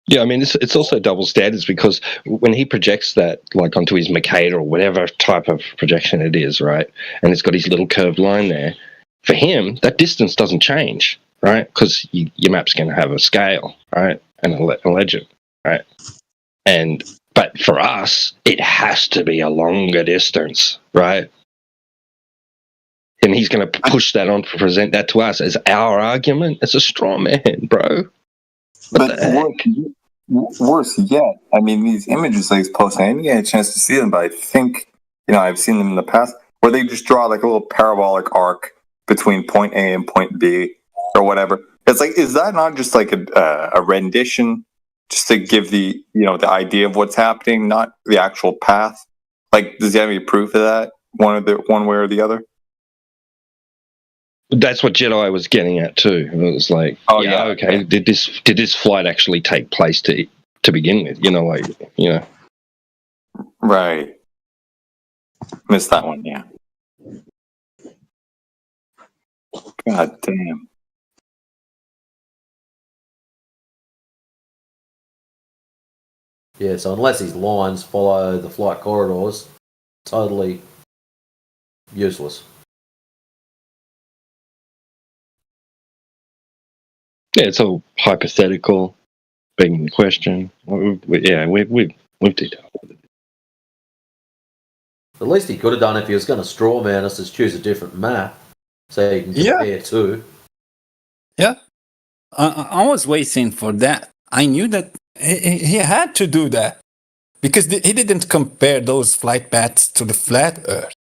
Yeah, I mean, it's also double standards because when he projects that, like onto his Mercator or whatever type of projection it is, right, and it's got his little curved line there, for him, that distance doesn't change, right, because your map's going to have a scale, right, and a legend, right, but for us, it has to be a longer distance, right, and he's going to push that on to present that to us as our argument. It's a straw man, bro. But worse yet, I mean, these images that he's posting, I didn't get a chance to see them, but I think, I've seen them in the past, where they just draw like a little parabolic arc between point A and point B or whatever. It's like, is that not just like a rendition just to give the, the idea of what's happening, not the actual path? Like, does he have any proof of that, one way or the other? That's what Jedi was getting at too. It was like, okay, did this flight actually take place to begin with? Right. Missed that one, yeah. God damn. Yeah, so unless his lines follow the flight corridors, totally useless. Yeah, it's all hypothetical, begging the question. We've detailed it. At least he could have done if he was going to straw man us, is choose a different map so you can compare too. Yeah, I was waiting for that. I knew that he had to do that because he didn't compare those flight paths to the flat Earth.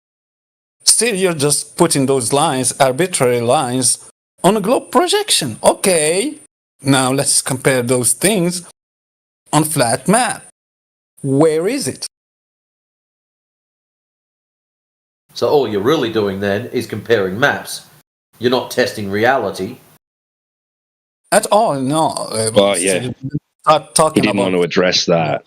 Still, you're just putting those lines, arbitrary lines, on a globe projection. Okay, now let's compare those things on flat map. Where is it? So all you're really doing then is comparing maps. You're not testing reality. At all, no. Well, yeah. He didn't want to address that.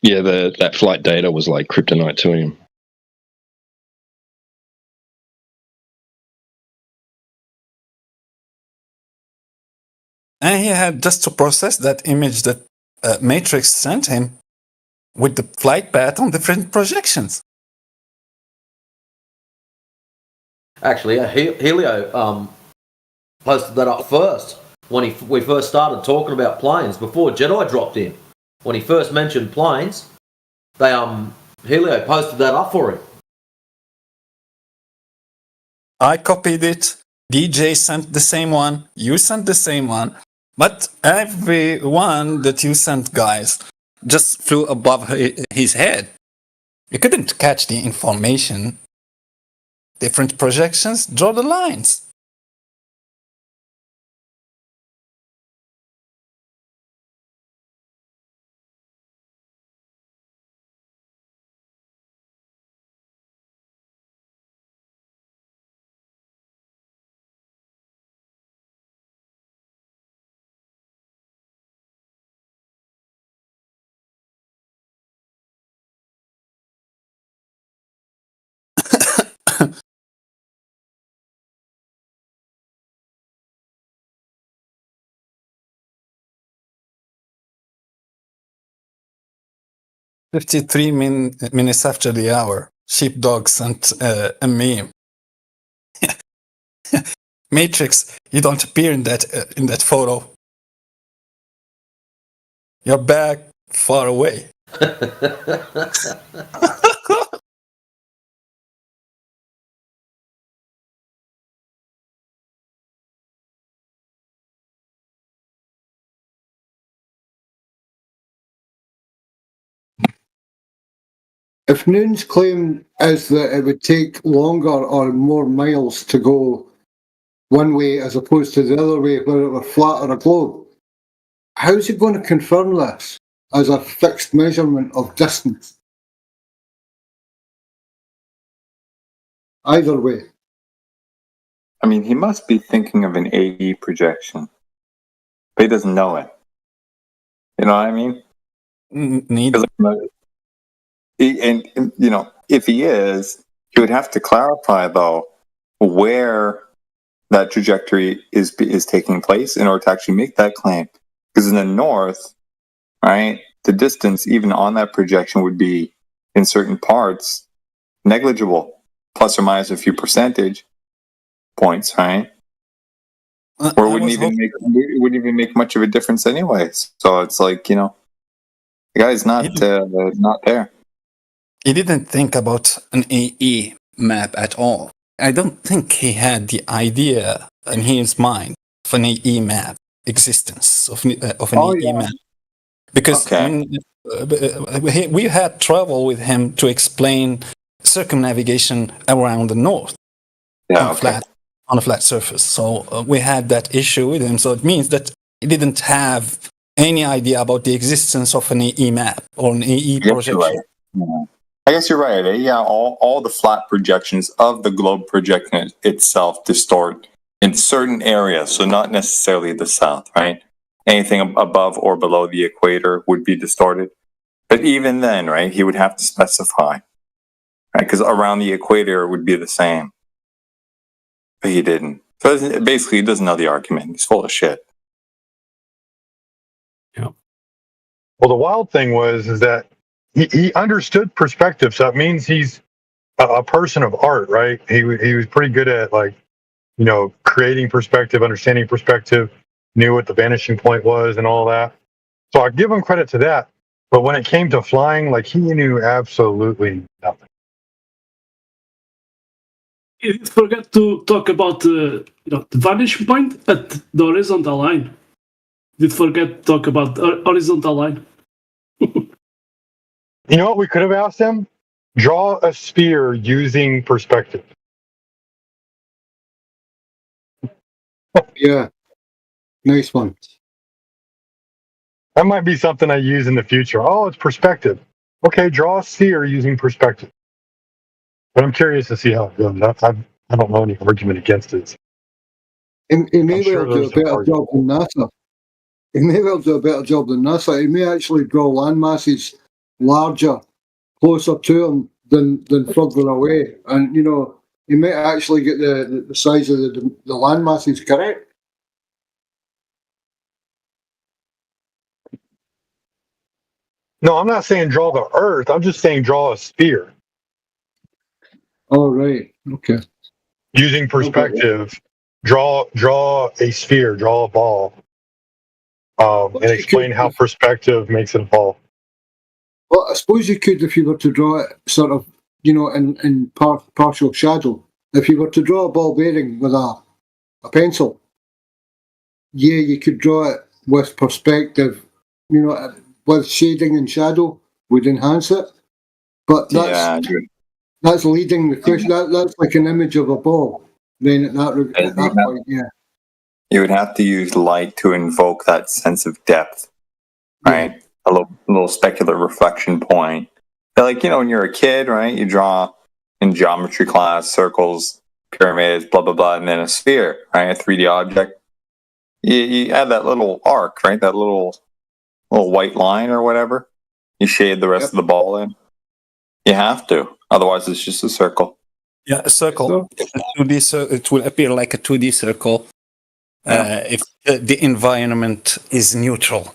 Yeah, that flight data was like kryptonite to him. And he had just to process that image that Matrix sent him with the flight path on different projections. Actually, Helio posted that up first when we first started talking about planes before Jedi dropped in. When he first mentioned planes, Helio posted that up for him. I copied it. DJ sent the same one. You sent the same one. But every one that you sent, guys, just flew above his head. You couldn't catch the information. Different projections, draw the lines. "53 minutes after the hour, Sheepdog sent a meme. Matrix, you don't appear in that photo. You're back far away." If Noon's claim is that it would take longer or more miles to go one way as opposed to the other way where it were flat or a globe, how is he going to confirm this as a fixed measurement of distance? Either way. I mean, he must be thinking of an AE projection, but he doesn't know it. You know what I mean? Neither. And if he is, he would have to clarify, though, where that trajectory is taking place in order to actually make that claim. Because in the north, right, the distance even on that projection would be, in certain parts, negligible, plus or minus a few percentage points, right? Or it wouldn't even make much of a difference anyway. So it's like, the guy's not there. He didn't think about an AE map at all. I don't think he had the idea in his mind of an EE map existence of an EE map, because we had trouble with him to explain circumnavigation around the north on a flat surface. So we had that issue with him. So it means that he didn't have any idea about the existence of an EE map or an EE projection. Right. Yeah. I guess you're right. Yeah, all the flat projections of the globe projection itself distort in certain areas, so not necessarily the south, right? Anything above or below the equator would be distorted. But even then, right, he would have to specify, right? Because around the equator it would be the same. But he didn't. So basically, he doesn't know the argument. He's full of shit. Yeah. Well, the wild thing is that he understood perspective. So that means he's a person of art, right? He was pretty good at, like, you know, creating perspective, understanding perspective, knew what the vanishing point was and all that. So I give him credit to that. But when it came to flying, like, he knew absolutely nothing. You forgot to talk about the vanishing point at the horizontal line. Did forget to talk about the horizontal line. You know what we could have asked him? Draw a sphere using perspective. Yeah. Nice one. That might be something I use in the future. Oh, it's perspective. Okay, draw a sphere using perspective. But I'm curious to see how it goes. I don't know any argument against it. He may well do a better job than NASA. He may well do a better job than NASA. He may actually draw land masses larger, closer to him than further away. And, you know, he may actually get the size of the land masses correct. No, I'm not saying draw the Earth. I'm just saying draw a sphere. Oh, right. Okay. Using perspective, draw a sphere, draw a ball, and explain how perspective makes it evolve. Well, I suppose you could, if you were to draw it sort of, you know, in partial shadow. If you were to draw a ball bearing with a pencil, yeah, you could draw it with perspective, you know, with shading and shadow would enhance it. But that's leading the question. That's like an image of a ball. Then at that point, yeah. You would have to use light to invoke that sense of depth, right? Yeah. A little specular reflection point. But, like, you know, when you're a kid, right, you draw in geometry class circles, pyramids, blah, blah, blah, and then a sphere, right, a 3D object. You add that little arc, right, that little white line or whatever. You shade the rest of the ball in. You have to. Otherwise, it's just a circle. Yeah, a circle. It will appear like a 2D circle if the environment is neutral.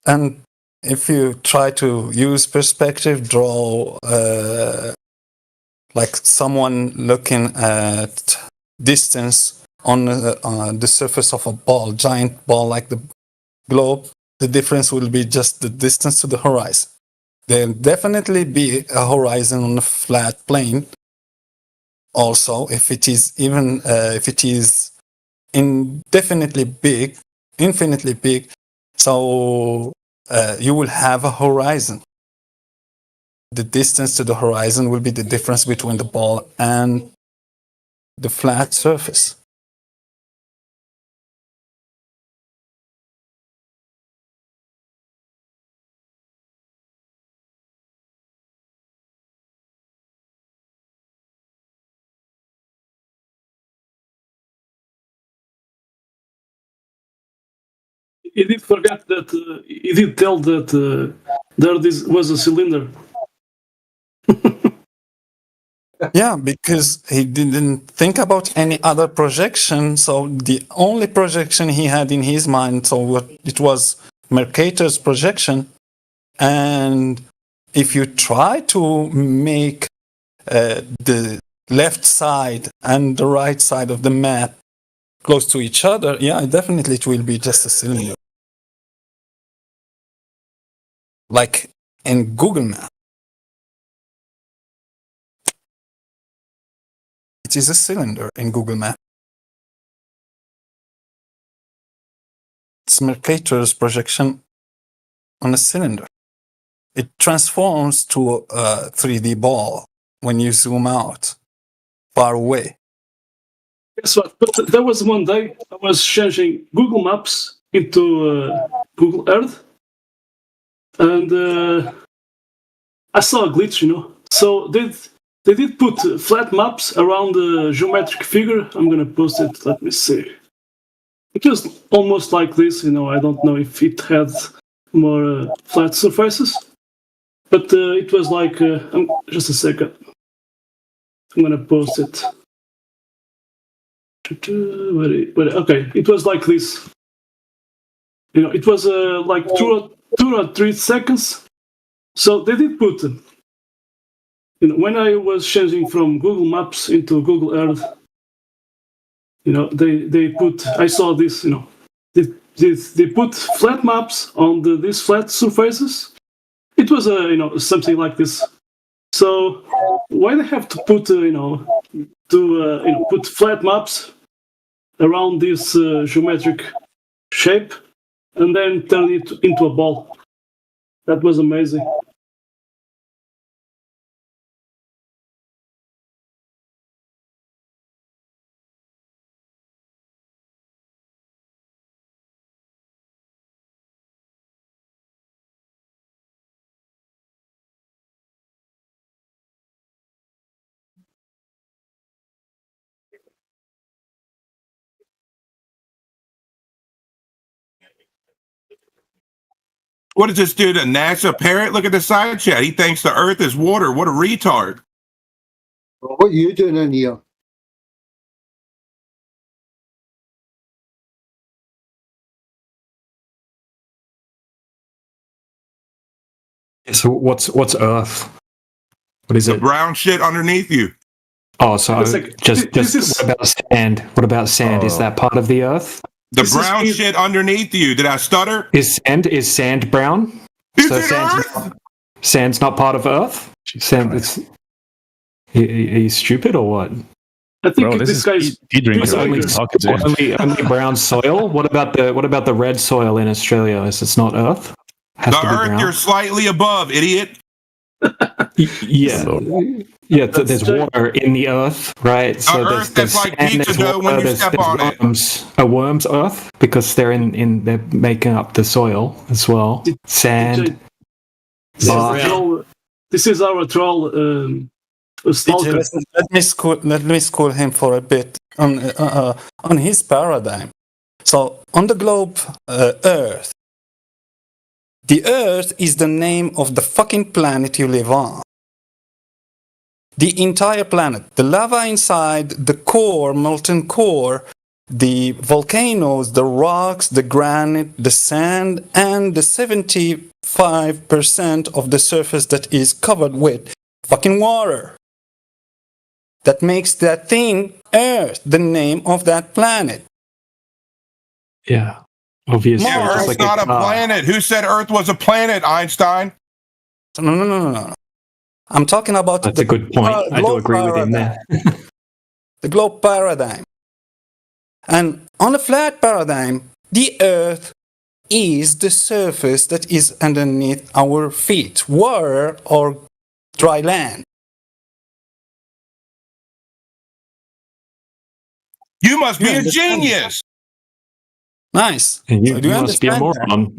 And if you try to use perspective, draw like someone looking at distance on the surface of a ball, giant ball like the globe, the difference will be just the distance to the horizon. There'll definitely be a horizon on a flat plane. Also, if it is infinitely big, so you will have a horizon. The distance to the horizon will be the difference between the ball and the flat surface. He did forget that he did tell that there was a cylinder. Yeah, because he didn't think about any other projection. So the only projection he had in his mind, it was Mercator's projection. And if you try to make the left side and the right side of the map close to each other, yeah, definitely it will be just a cylinder. Like in Google Maps. It is a cylinder in Google Maps. It's Mercator's projection on a cylinder. It transforms to a 3D ball when you zoom out far away. Guess what? But there was one day I was changing Google Maps into Google Earth, and I saw a glitch, So they did put flat maps around the geometric figure. I'm gonna post it. Let me see. It was almost like this, I don't know if it had more flat surfaces, but it was like. Just a second. I'm gonna post it. Okay, it was like this. It was like 2 or 3 seconds. So they did put. When I was changing from Google Maps into Google Earth, they put. I saw this. They put flat maps on these flat surfaces. It was something like this. So why they have to put put flat maps around this geometric shape and then turn it into a ball? That was amazing. What is this dude, a NASA parrot? Look at the side chat. He thinks the Earth is water. What a retard. What are you doing in here? So what's Earth? What is the it? Brown shit underneath you. Oh, so just what about sand? What about sand? Is that part of the Earth? The brown shit underneath you. Did I stutter? Is sand brown? Sand's not part of Earth? Sand. Are you stupid or what? I think this guy's only brown soil. What about the red soil in Australia? It's not Earth. The Earth you're slightly above, idiot. Yeah. There's water in the Earth, right? The Earth that's like pizza dough when you step on it. A worm's Earth because they're they're making up the soil as well. Sand. This is our troll. Let me school him for a bit on his paradigm. So on the globe Earth, the Earth is the name of the fucking planet you live on. The entire planet, the lava inside, the core, molten core, the volcanoes, the rocks, the granite, the sand, and the 75% of the surface that is covered with fucking water. That makes that thing Earth the name of that planet. Yeah, obviously. Yeah, Earth's not a planet. Who said Earth was a planet, Einstein? No. I'm talking about That's a good point. I do agree with him there. The globe paradigm. And on a flat paradigm, the Earth is the surface that is underneath our feet, water or dry land. You must be a genius. Nice. And you must be a moron.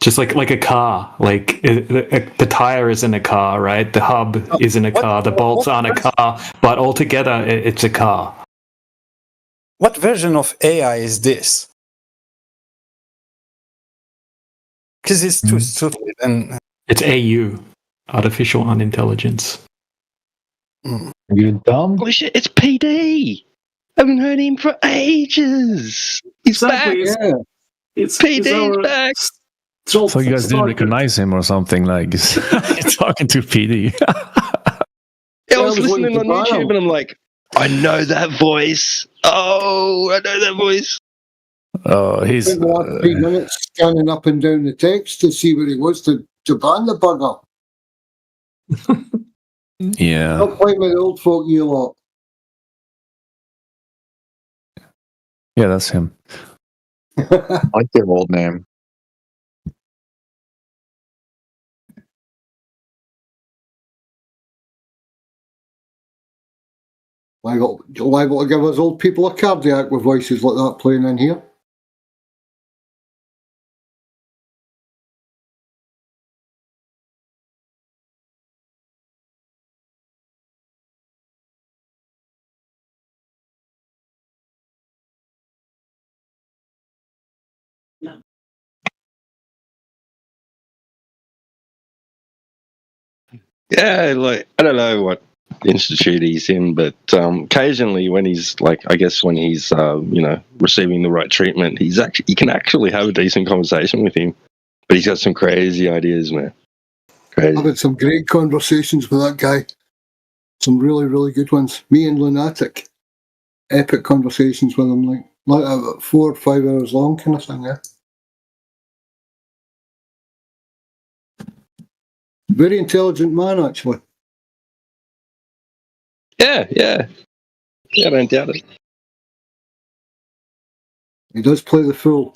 Just like a car, like the tire is in a car, right? The hub is in a car, the bolts aren't a car, but altogether it's a car. What version of AI is this? Because it's too stupid and it's AU, artificial unintelligence. You dumb? Oh shit! It's PD. I haven't heard him for ages. He's back. Yeah. It's PD's back. So you guys didn't recognize him or something, like he's talking to PD. I was listening on YouTube and I'm like, I know that voice. Oh, I know that voice. He's spent the last 3 minutes scanning up and down the text to see where he was to ban the bugger. Yeah. Not playing with the old folk, you lot. Yeah, that's him. I like their old name. Liable to give us old people a cardiac with voices like that playing in here. Yeah, like I don't know what institute he's in, but occasionally when he's like, I guess when he's receiving the right treatment, you can actually have a decent conversation with him. But he's got some crazy ideas, man. Crazy. I've had some great conversations with that guy. Some really, really good ones. Me and Lunatic, epic conversations with him, like 4 or 5 hours long, kind of thing. Yeah. Very intelligent man, actually. Yeah, I don't doubt it. He does play the fool.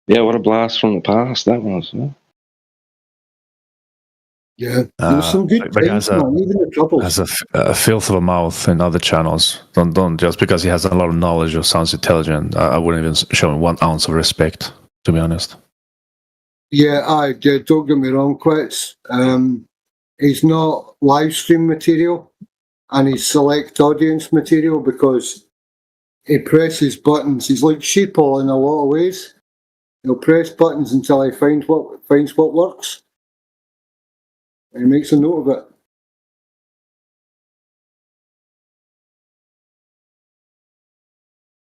Yeah, what a blast from the past that was. Huh? Yeah, there's some good things, man. Even the troubles. Has a filth of a mouth in other channels. Don't just because he has a lot of knowledge or sounds intelligent. I wouldn't even show him 1 ounce of respect, to be honest. Yeah, don't get me wrong, Quits. He's not live stream material, and he's select audience material because he presses buttons. He's like sheeple in a lot of ways. He'll press buttons until he finds what works. And he makes a note of it.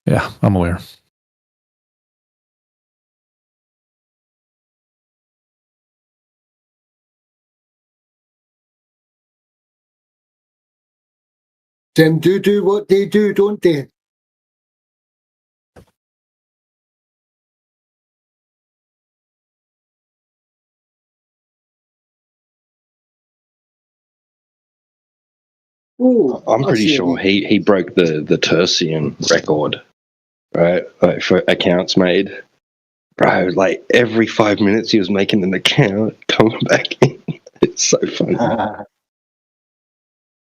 Yeah, I'm aware. Them do what they do, don't they? Ooh, I'm pretty sure he broke the Tertian record, right? Like for accounts made. Bro, like every 5 minutes he was making an account, coming back in. It's so funny.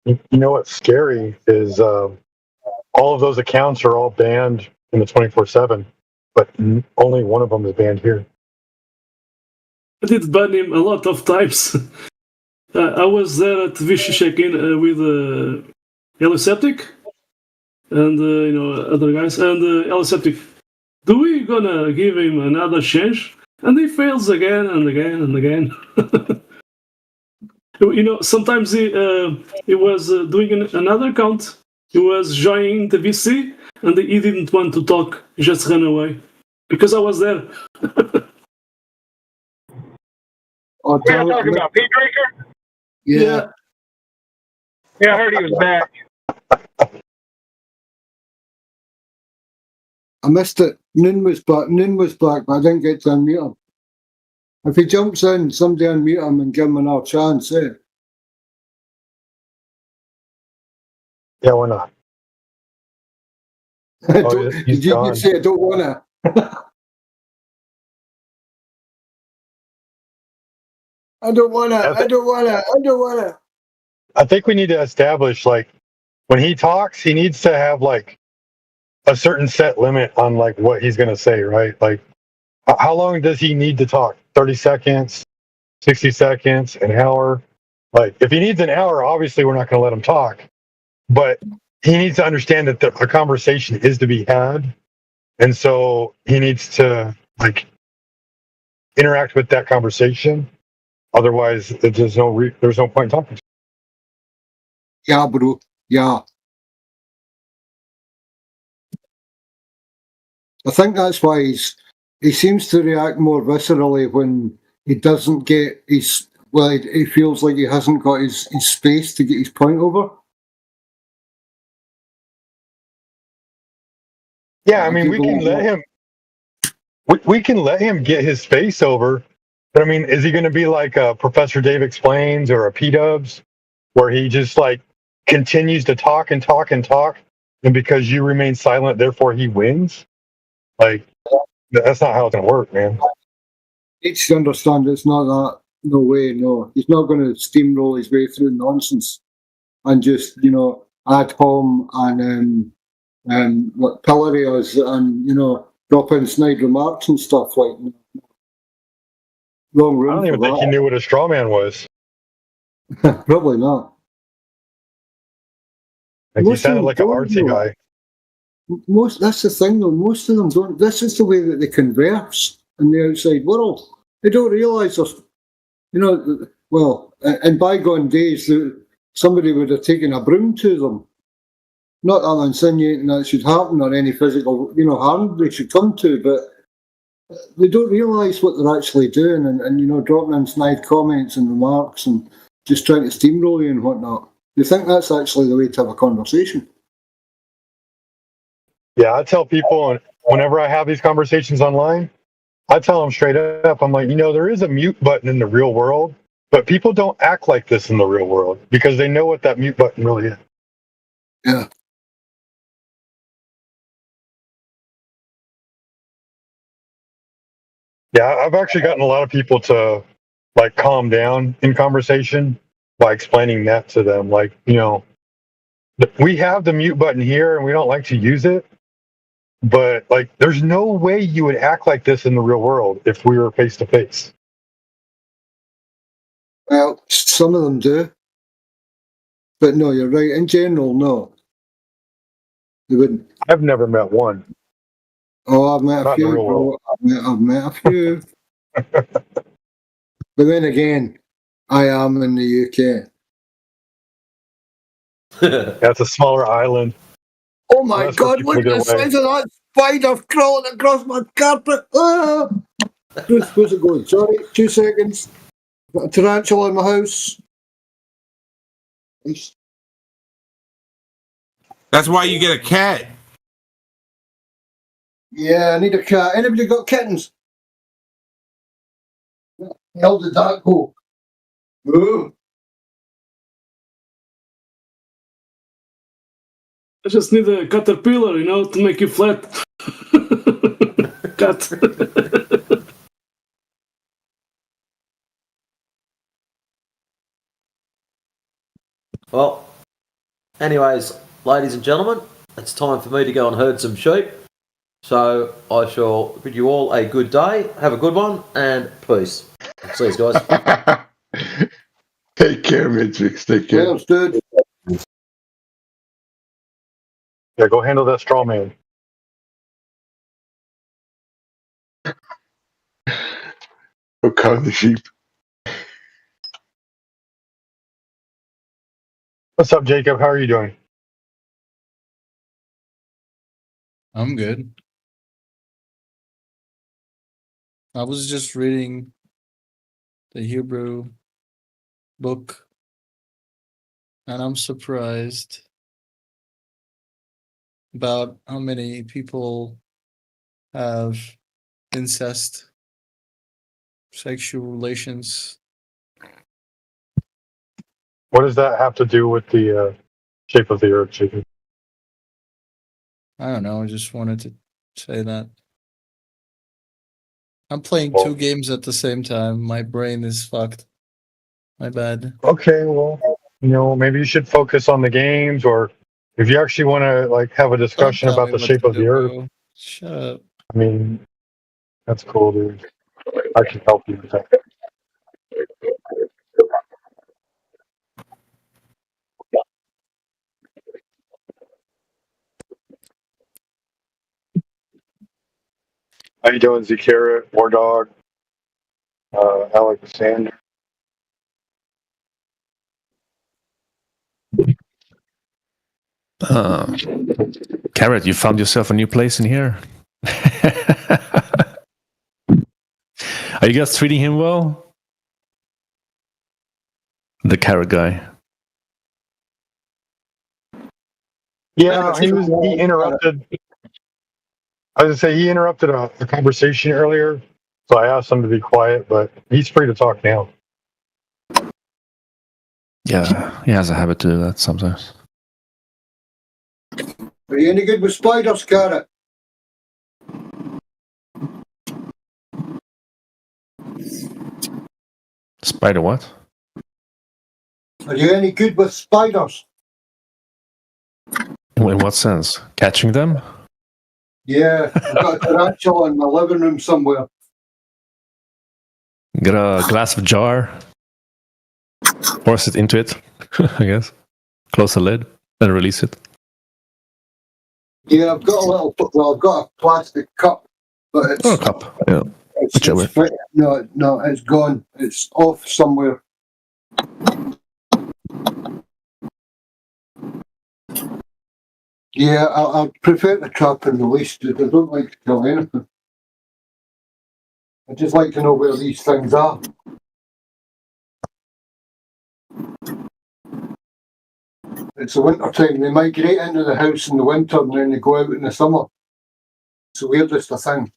You know what's scary is all of those accounts are all banned in the 24/7, but only one of them is banned here. I did ban him a lot of times. I was there at Vichy check-in with Eliseptic and other guys, and Eliseptic, do we gonna give him another chance? And he fails again and again and again. Sometimes he was doing another account. He was joining the VC, and he didn't want to talk. He just ran away because I was there. We're talking about Pete Drinker? Yeah. Yeah, I heard he was back. I missed it. Noon was back, but I didn't get to unmute him. If he jumps in, somebody unmute him and give him another chance, eh? Yeah, why not? Did you say I don't wanna? I don't wanna. I think we need to establish, like, when he talks, he needs to have like a certain set limit on like what he's gonna say, right? Like, how long does he need to talk? 30 seconds, 60 seconds, an hour? Like, if he needs an hour, obviously we're not gonna let him talk. But he needs to understand that a conversation is to be had, and so he needs to like interact with that conversation. Otherwise, there's no point in talking. Yeah, bro. Yeah. I think that's why he seems to react more viscerally when he doesn't get his. Well, he feels like he hasn't got his space to get his point over. Yeah, I mean, we can let him. We can let him get his space over, but I mean, is he going to be like a Professor Dave Explains or a P-Dubs, where he just like continues to talk and talk and talk, and because you remain silent, therefore he wins? Like, that's not how it's going to work, man. Needs to understand it's not that. No way, no. He's not going to steamroll his way through nonsense and just, ad hom and what pillory us and, drop in snide remarks and stuff like that. Wrong room. I don't even think he knew what a straw man was. Probably not. Like, he sounded like an artsy guy. That's the thing, though. Most of them don't. This is the way that they converse in the outside world. They don't realise there's, well, in bygone days, somebody would have taken a broom to them. Not that I'm insinuating that should happen or any physical, harm they should come to, but they don't realise what they're actually doing and dropping in snide comments and remarks and just trying to steamroll you and whatnot. They think that's actually the way to have a conversation. Yeah, I tell people whenever I have these conversations online, I tell them straight up, I'm like, there is a mute button in the real world, but people don't act like this in the real world because they know what that mute button really is. Yeah. Yeah, I've actually gotten a lot of people to like calm down in conversation by explaining that to them. Like, we have the mute button here and we don't like to use it, but like, there's no way you would act like this in the real world if we were face to face. Well, some of them do. But no, you're right. In general, no. They wouldn't. I've never met one. Oh, I've met a few. Bro. I've met a few. But then again, I am in the UK. That's a smaller island. Oh my God, look at the size of that spider crawling across my carpet. Ah! Where's it going? Sorry, 2 seconds. Got a tarantula in my house. That's why you get a cat. Yeah, I need a cat. Anybody got kittens? Hell did that go? Ooh. I just need a caterpillar, to make you flat. Cat. Well, anyways, ladies and gentlemen, it's time for me to go and herd some sheep. So I shall bid you all a good day. Have a good one, and peace. See you guys. Take care, Matrix. Take care. Sounds good. Yeah, go handle that straw man. Go count the sheep. What's up, Jacob? How are you doing? I'm good. I was just reading the Hebrew book, and I'm surprised about how many people have incest, sexual relations. What does that have to do with the shape of the earth, Jacob? I don't know. I just wanted to say that. I'm playing 2 games at the same time. My brain is fucked. My bad. Okay, well, maybe you should focus on the games, or if you actually want to have a discussion about the shape of the earth. Shut up. I mean, that's cool, dude. I can help you with that. How you doing, Zakira, War Dog, Alexander? Carrot, you found yourself a new place in here. Are you guys treating him well? The carrot guy. Yeah, he interrupted. I was gonna say he interrupted a conversation earlier, so I asked him to be quiet, but he's free to talk now. Yeah, he has a habit to do that sometimes. Are you any good with spiders, Carrot? Spider what? Are you any good with spiders? In what sense? Catching them? Yeah, I've got a tarantula in my living room somewhere. Get a glass of jar, force it into it, I guess. Close the lid, then release it. Yeah, I've got a little. Well, I've got a plastic cup, but it's. Oh, a cup. Yeah. No, it's gone. It's off somewhere. Yeah, I prefer to trap and release it. I don't like to kill anything. I just like to know where these things are. It's the winter time. They migrate into the house in the winter and then they go out in the summer. It's the weirdest of thing.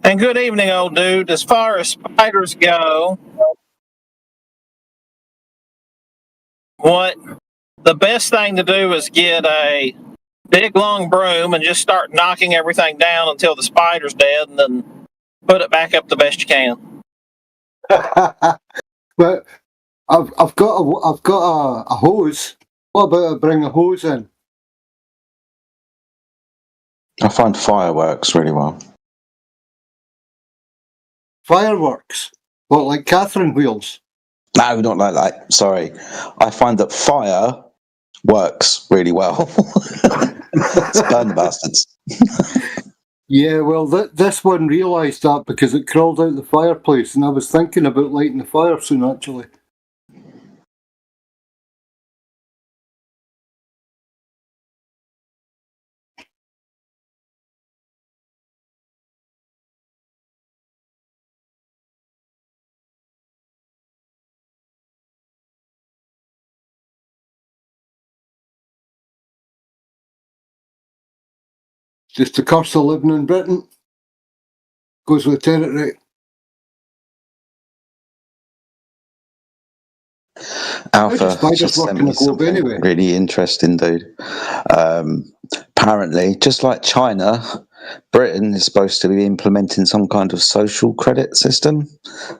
And good evening, old dude. As far as spiders go, what the best thing to do is get a big long broom and just start knocking everything down until the spider's dead, and then put it back up the best you can. But I've got a hose. What about I bring a hose in? I find fireworks really well. Fireworks? What, like Catherine wheels? No, not like that. Sorry. I find that fire works really well. Burn the bastards. Yeah, well, this one realised that because it crawled out the fireplace, and I was thinking about lighting the fire soon, actually. Just the curse of living in Britain. Goes with territory. Alpha just sent me something really interesting, dude. Apparently, just like China, Britain is supposed to be implementing some kind of social credit system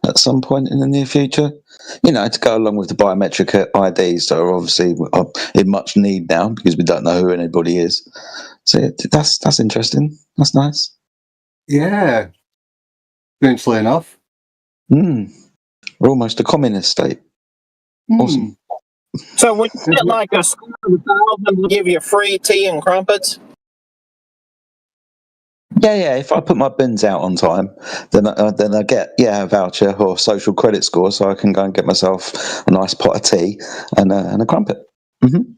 at some point in the near future. You know, to go along with the biometric IDs that are obviously in much need now because we don't know who anybody is. So that's interesting. That's nice. Yeah. Strangely enough. We're almost a communist state. Awesome. So when you get like a score of 1,000 to give you free tea and crumpets? Yeah. If I put my bins out on time, then I get a voucher or social credit score, so I can go and get myself a nice pot of tea and a crumpet. Mm-hmm.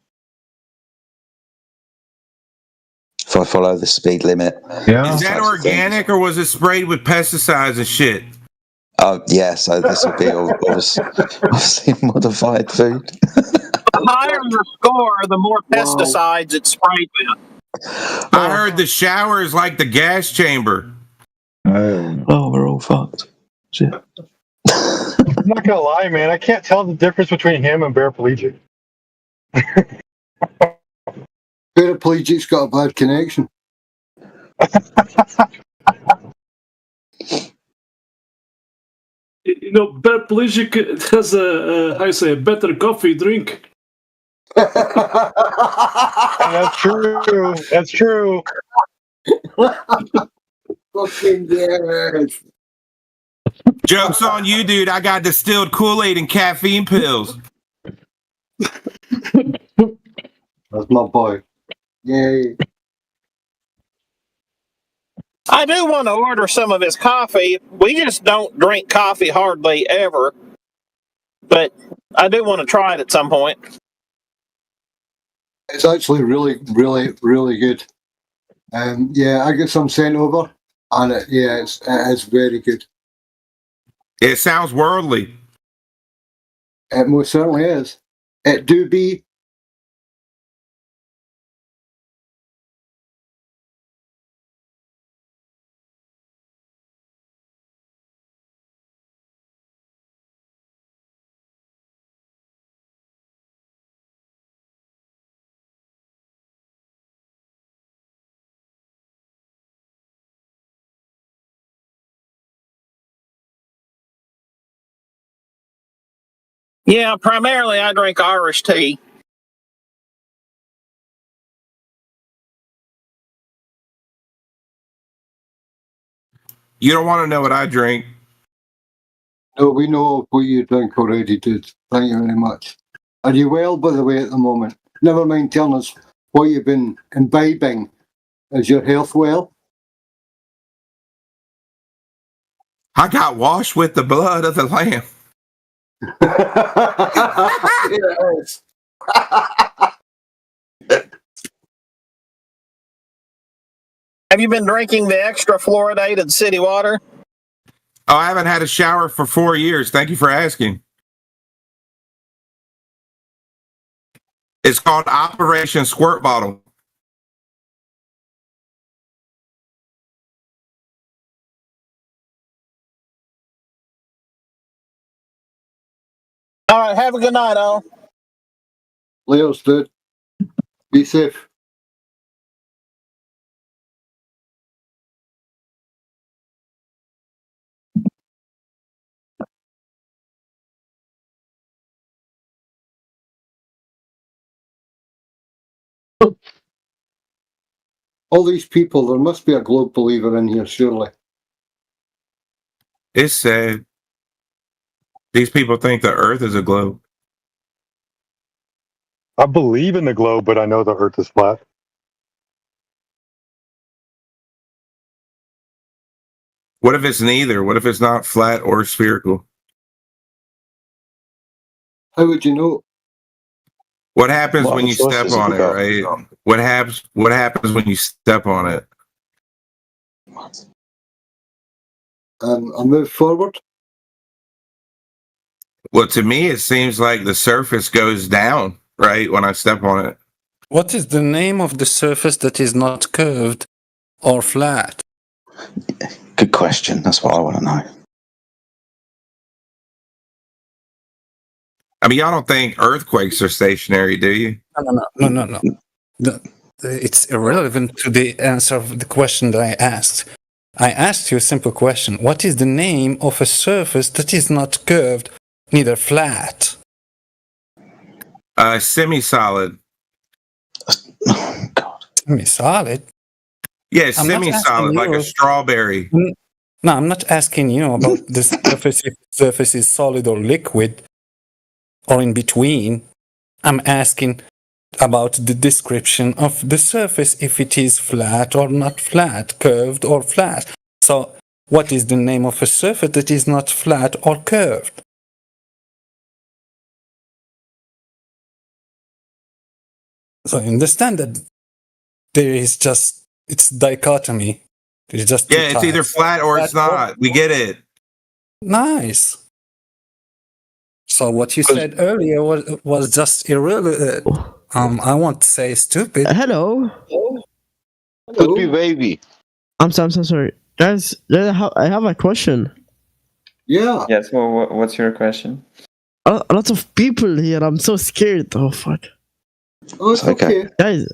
If I follow the speed limit. Yeah. Is that organic or was it sprayed with pesticides and shit? Oh yeah, so this will be obviously modified food. The higher your score, the more pesticides it's sprayed with. I heard the shower is like the gas chamber. Oh, we're all fucked. Shit. I'm not gonna lie, man. I can't tell the difference between him and Paraplegic. Paraplegic's got a bad connection. You know, Paraplegic has a better coffee drink. That's true. That's true. Fucking yes. Joke's on you, dude. I got distilled Kool-Aid and caffeine pills. That's my boy. Yay. I do want to order some of his coffee. We just don't drink coffee hardly ever. But I do want to try it at some point. It's actually really, really, really good. Yeah, I get some sent over, and it's very good. It sounds worldly. It most certainly is. It do be. Yeah, primarily I drink Irish tea. You don't want to know what I drink. No, we know what you drink already, dude. Thank you very much. Are you well, by the way, at the moment? Never mind telling us what you've been imbibing. Is your health well? I got washed with the blood of the lamb. Yes. Have you been drinking the extra fluoridated city water? Oh, I haven't had a shower for 4 years. Thank you for asking. It's called Operation Squirt Bottle. All right, have a good night, all. Leo's dude. Be safe. All these people, there must be a globe believer in here, surely. It's sad. These people think the Earth is a globe. I believe in the globe, but I know the Earth is flat. What if it's neither? What if it's not flat or spherical? How would you know? What happens when you step on it, right? What happens when you step on it? I move forward. Well, to me, it seems like the surface goes down, right, when I step on it. What is the name of the surface that is not curved or flat? Good question. That's what I want to know. I mean, y'all don't think earthquakes are stationary, do you? No. It's irrelevant to the answer of the question that I asked. I asked you a simple question. What is the name of a surface that is not curved, neither flat? Semi-solid. Semi-solid? Yeah, semi-solid, like a strawberry. No, I'm not asking you about the surface, if the surface is solid or liquid or in between. I'm asking about the description of the surface, if it is flat or not flat, curved or flat. So, what is the name of a surface that is not flat or curved? So, you understand that there is just, it's dichotomy. There's just yeah, it's either flat or it's not. We get it. Nice. So what you said earlier was just irrelevant. I won't say stupid. Hello. Could be baby. I'm so sorry. Guys, I have a question. Yeah. Yes. Well, what's your question? A lot of people here. I'm so scared. Oh fuck. Oh, it's okay. Guys.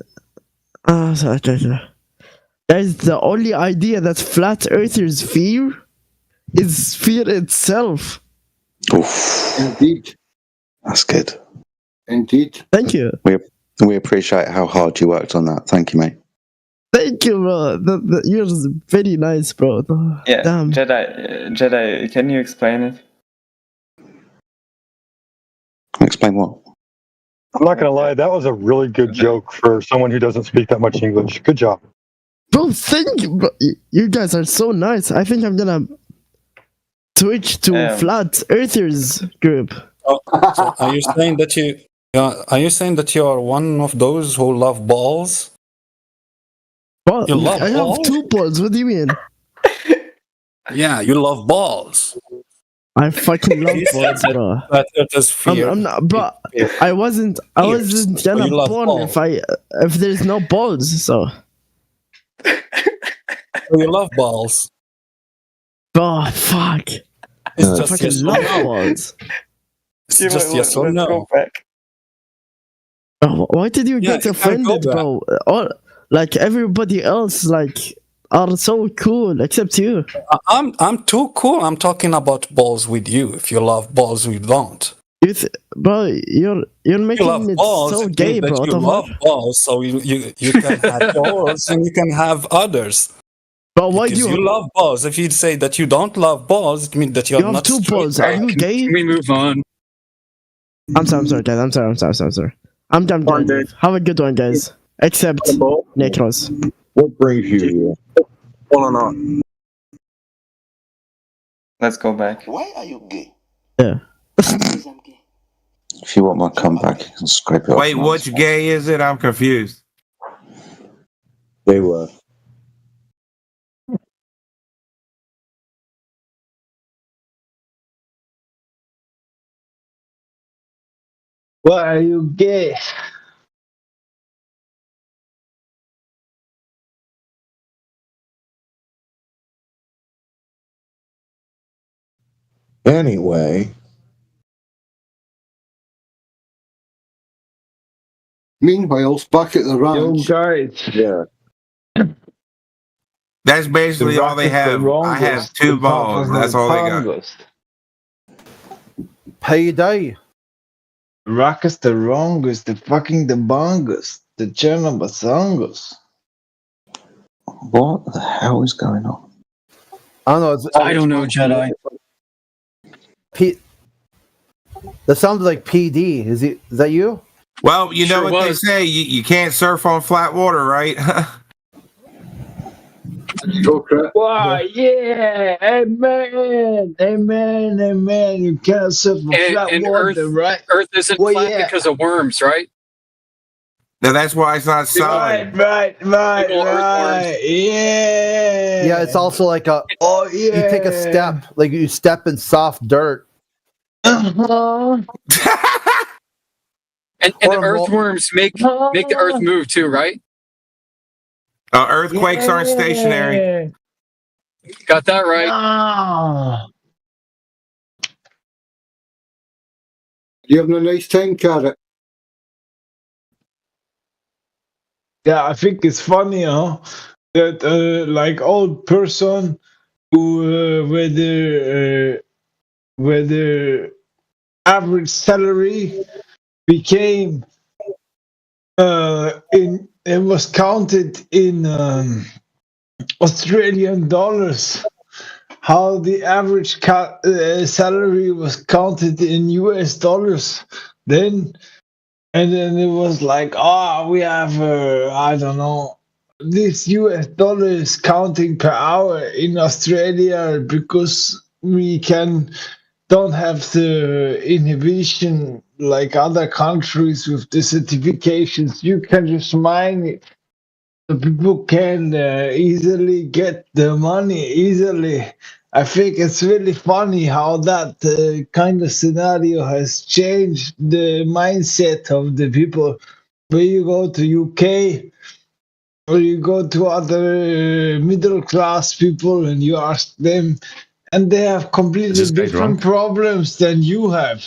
Sorry. Guys, the only idea that flat earthers fear is fear itself. Oof. Indeed. That's good. Indeed. Thank you. We appreciate how hard you worked on that. Thank you, mate. Thank you, bro. You're very nice, bro. Yeah, Damn. Jedi, can you explain it? Explain what? I'm not gonna lie, that was a really good joke for someone who doesn't speak that much English. Good job. Bro, thank you, bro. You guys are so nice. I think I'm gonna switch to flat earthers group. So are you saying that you are one of those who love balls? What? You love I balls? have 2 balls. What do you mean? Yeah, you love balls. I fucking love balls, bro. That is fear. I'm not, bro. I wasn't gonna you love born balls. if there's no balls. So You love balls. bro, fuck. It's I just fucking yes or love no. balls. It's just yes or no. Bro, why did you Yeah, get you can go offended, bro? All, like everybody else, like are so cool except you. I'm too cool. I'm talking about balls with you. If you love balls, we don't. Bro, you're making love it balls, so it gay, means that bro. What you the love fuck? balls, so you can have balls and you can have others. But why Because do you love balls. If you say that you don't love balls, it means that you're You have not 2 straight. balls. Are you gay? Can we move on? I'm sorry, guys. I'm sorry. I'm done. Have a good one, guys. Except Necros. What brings you here? Hold on. Let's go back. Why are you gay? Yeah. If you want my comeback, you can scrape it off. Wait, which gay is it? I'm confused. They were. Why are you gay? Anyway. Meanwhile, back at the ranch. Yeah. That's basically all they have. I have 2 balls. That's all they got. Payday. Rock is the wrongest, the fucking the bongest, the Chernobasongos. What the hell is going on? I don't know. I don't know, Jedi. That sounds like PD. Is that you? Well, you know Sure what was. they say. You can't surf on flat water, right? Wow, yeah, amen. You can't surf on flat water, right? Earth isn't flat because of worms, right? No, that's why it's not solid. Right. Yeah. Yeah, it's also like a. Oh yeah. You take a step, like you step in soft dirt. And the earthworms make the earth move too, right? Earthquakes aren't stationary. Got that right. You having a nice time, Carrot? Yeah, I think it's funny, that like old person who where the average salary became it was counted in Australian dollars. How the average salary was counted in US dollars then. And then it was like, we have, I don't know, this US dollar is counting per hour in Australia because we don't have the inhibition like other countries with the certifications. You can just mine it. The people can easily get the money easily. I think it's really funny how that kind of scenario has changed the mindset of the people. When you go to UK or you go to other middle class people and you ask them, and they have completely different problems than you have.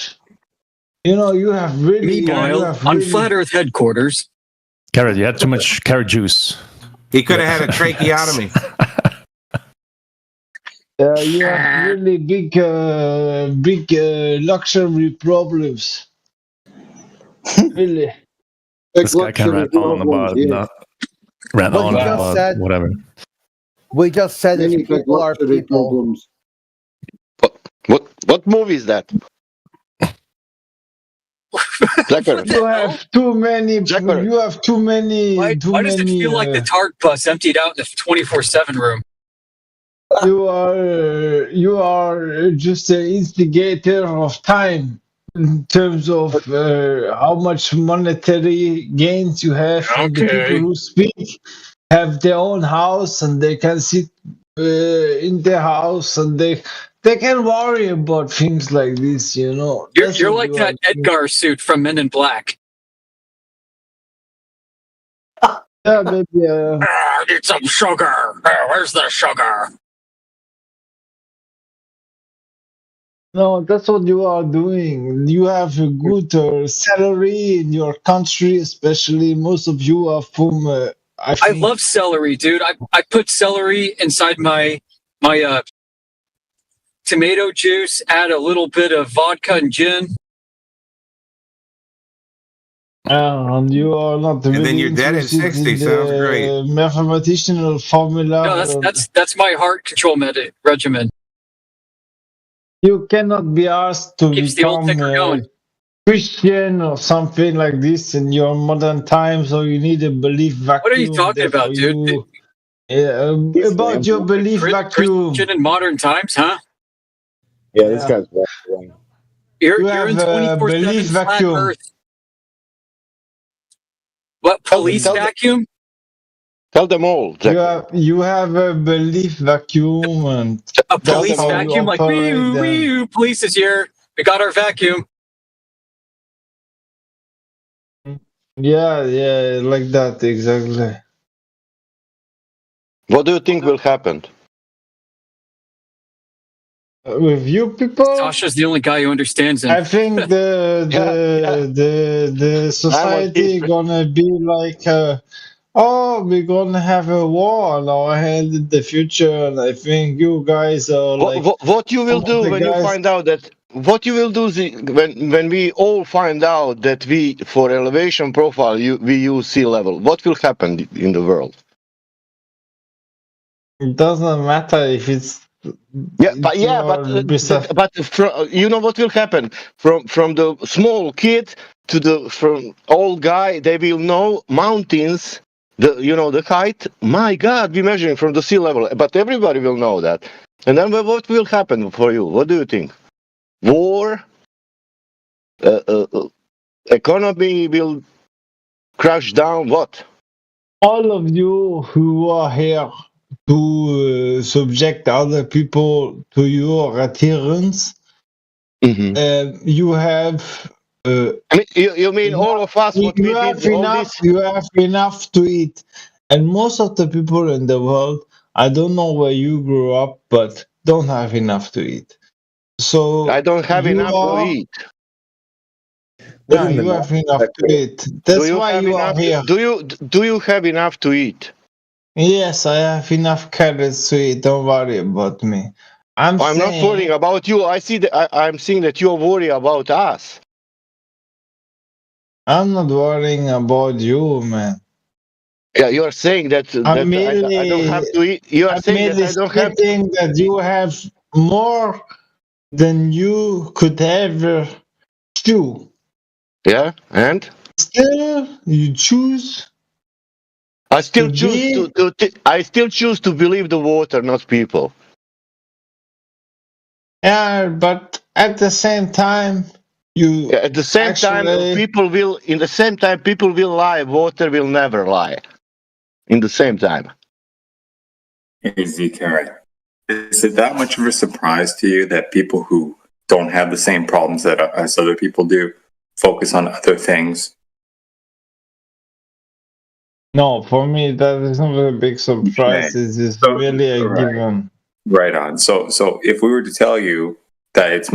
You know, you have really. Meanwhile, on Flat Earth headquarters. Carrot, you had too much carrot juice. He could have had a tracheotomy. You have really big luxury problems. Really. This guy can rant on about whatever. We just said that people are people. What movie is that? You have too many. You have too many. Why does it feel like the TARG bus emptied out in the 24/7 room? You are just an instigator of time in terms of how much monetary gains you have. And the people who speak have their own house and they can sit in their house and they can worry about things like this, you know. You're like that Edgar suit from Men in Black. Yeah, maybe. I need some sugar. Where's the sugar? No, that's what you are doing. You have a good salary in your country, especially most of you are from. I love celery, dude. I put celery inside my tomato juice, add a little bit of vodka and gin. And you are not. And then you're dead at 60. Sounds great. Mathematical formula. No, that's my heart control regimen. You cannot be asked to become Christian or something like this in your modern times, or you need a belief vacuum. What are you talking about, dude? About your belief vacuum. Christian in modern times, huh? Yeah, this guy's wrong. You're in 24/7 flat Earth. What, police vacuum? Tell them all. You have a belief vacuum and a police vacuum, like wee police is here. We got our vacuum. Yeah, like that exactly. What do you think will happen? With you people? Sasha's the only guy who understands him. I think the society gonna be like we're gonna have a war on our hand in the future, and I think you guys are like what you will do when you find out that what you will do when we all find out that we for elevation profile we use sea level. What will happen in the world? It doesn't matter if it's but you know what will happen from the small kid to the from old guy. They will know mountains. The height, my God, we're measuring from the sea level, but everybody will know that. And then what will happen for you? What do you think? War? Economy will crash down? What? All of you who are here to subject other people to your adherence, you have... you mean all of us? What we did? You have enough to eat, and most of the people in the world, I don't know where you grew up, but don't have enough to eat. So I don't have enough to eat. Yeah, you have enough to eat. That's why you are here. Do you have enough to eat? Yes, I have enough carrots to eat. Don't worry about me. I'm not worrying about you. I'm seeing that you're worried about us. I'm not worrying about you, man. Yeah, you are saying that, I don't have to eat. You are saying that I don't have that you have more than you could ever chew. Yeah, and still you choose. I still choose I still choose to believe the water, not people. Yeah, but at the same time, at the same time people will lie. Water will never lie. In the same time. Hey, ZK, is it that much of a surprise to you that people who don't have the same problems as other people do focus on other things? No, for me that is not a big surprise. It's just really a given. Right on. So if we were to tell you that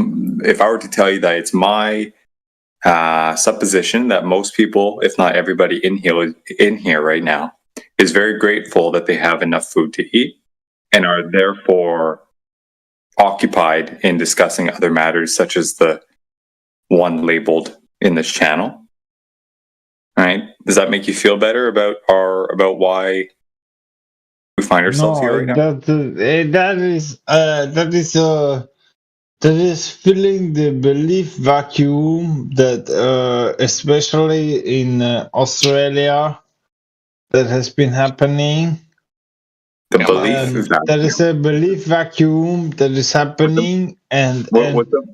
if I were to tell you that it's my supposition that most people, if not everybody in here right now, is very grateful that they have enough food to eat and are therefore occupied in discussing other matters such as the one labeled in this channel. All right? Does that make you feel better about why we find ourselves here right now? That is filling the belief vacuum that, especially in Australia, that has been happening. The belief vacuum. There is a belief vacuum that is happening, and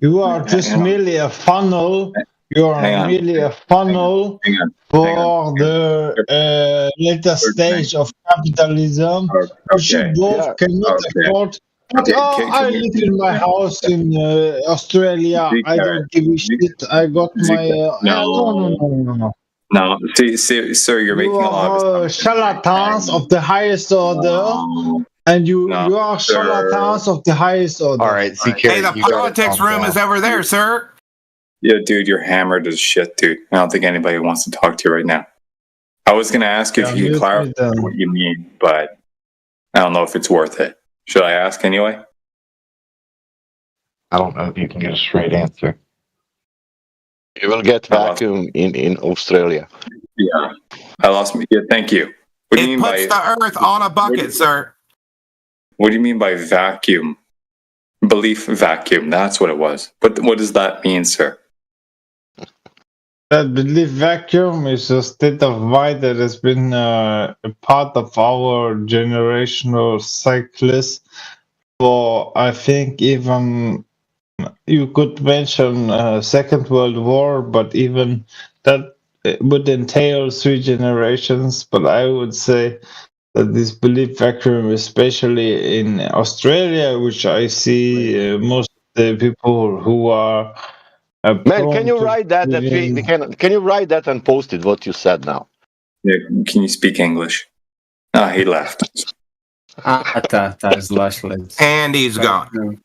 you are just merely a funnel. You are merely a funnel for the later stage of capitalism, which you both cannot afford. I live in my house in Australia. I don't give a shit. I got my. No, see, sir, you're making a lot of charlatans of the highest order, and you are charlatans of the highest order. All right, Hey, the politics room is over there, sir. Yeah, dude, you're hammered as shit, dude. I don't think anybody wants to talk to you right now. I was going to ask you if you could clarify what you mean, but I don't know if it's worth it. Should I ask anyway? I don't know if you can get a straight answer. You will get vacuum in Australia. Yeah, I lost me. Yeah, thank you. What do you mean Puts the Earth on a bucket, sir. What do you mean by vacuum? Belief vacuum. That's what it was. What does that mean, sir? That belief vacuum is a state of mind that has been a part of our generational cycles for, I think, even you could mention Second World War, but even that would entail 3 generations. But I would say that this belief vacuum, especially in Australia, which I see most of the people who are man, can you write that? Can you write that and post it? What you said now? Yeah, can you speak English? Ah, he left. And he's gone.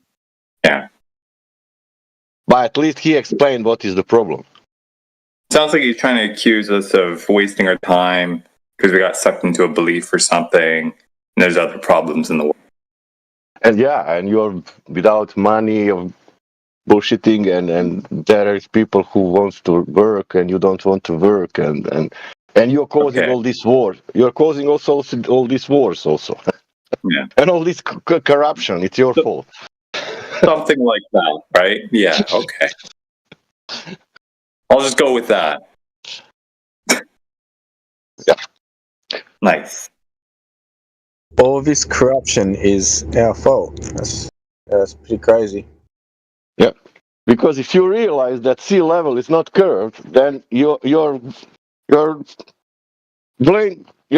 Yeah. But at least he explained what is the problem. Sounds like he's trying to accuse us of wasting our time because we got sucked into a belief or something, and there's other problems in the world. And and you're without money or bullshitting, and there is people who wants to work and you don't want to work, and you're causing all this war. You're causing also all these wars also. Yeah. And all this corruption. It's your fault. Something like that, right? Yeah, okay. I'll just go with that. Yeah. Nice. All this corruption is our fault. That's pretty crazy. Yeah, because if you realize that sea level is not curved, then you're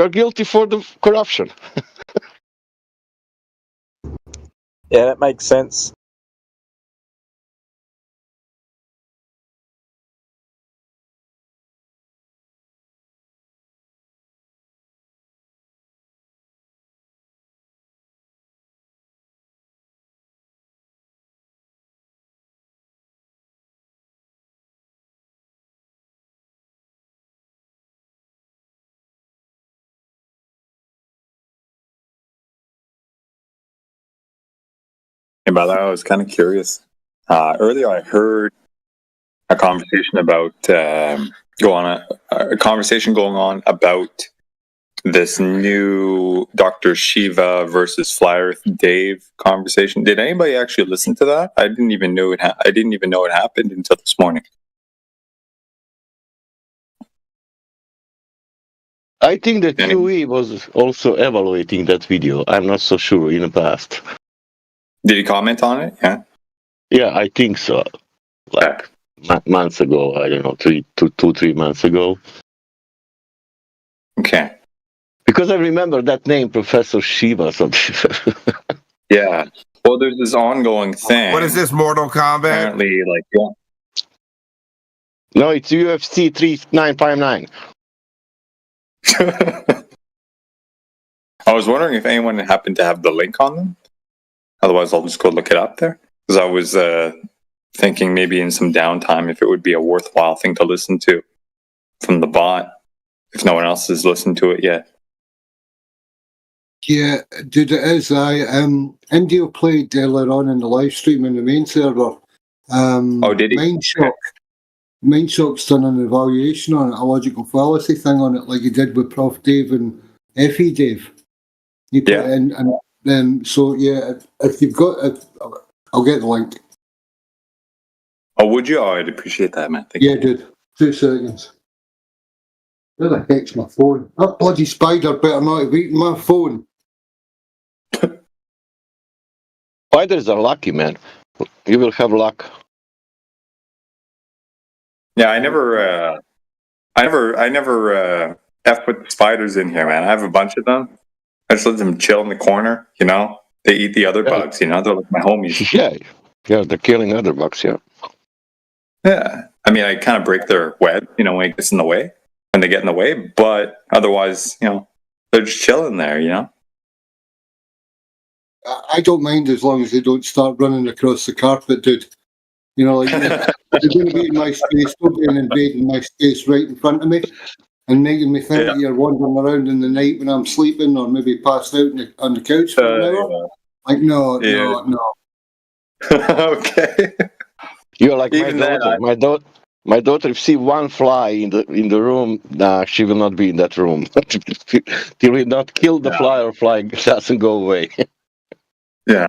guilty for the corruption. Yeah, that makes sense. Hey, by the way, I was kind of curious. Earlier, I heard a conversation about going on about this new Dr. Shiva versus Flat Earth Dave conversation. Did anybody actually listen to that? I didn't even know it. I didn't even know it happened until this morning. I think that QE was also evaluating that video. I'm not so sure in the past. Did he comment on it? Yeah. Yeah, I think so. Like months ago, I don't know, 3 months ago. Okay. Because I remember that name, Professor Shiva. Something. Yeah. Well, there's this ongoing thing. What is this, Mortal Kombat? Apparently, like, yeah. No, it's UFC 3959. I was wondering if anyone happened to have the link on them. Otherwise, I'll just go look it up there. Because I was thinking maybe in some downtime if it would be a worthwhile thing to listen to from the bot, if no one else has listened to it yet. Yeah, dude, it is. Indio played earlier on in the live stream in the main server. Did he? Mindshock's done an evaluation on it, a logical fallacy thing on it, like he did with Prof. Dave and FE Dave. You put it in, and then so yeah, if you've got it, I'll get the link. Oh, would you? Oh, I'd appreciate that, man. Thank you. Dude. 2 seconds. Where the heck's my phone? That bloody spider better not have eaten my phone. Spiders are lucky, man. You will have luck. Yeah, I never F put the spiders in here, man. I have a bunch of them. I just let them chill in the corner, you know? They eat the other bugs, you know? They're like my homies. Yeah, they're killing other bugs, yeah. Yeah. I mean, I kind of break their web, you know, when it gets in the way, when they get in the way, but otherwise, you know, they're just chilling there, you know? I don't mind as long as they don't start running across the carpet, dude. You know, like, they're going to be in my space, don't be invading my space right in front of me and making me think that you're wandering around in the night when I'm sleeping or maybe passed out on the couch for an hour. Like, no. Okay. You're like my daughter. My daughter, if she one fly in the room, she will not be in that room. Till we not kill the fly or fly doesn't go away. Yeah.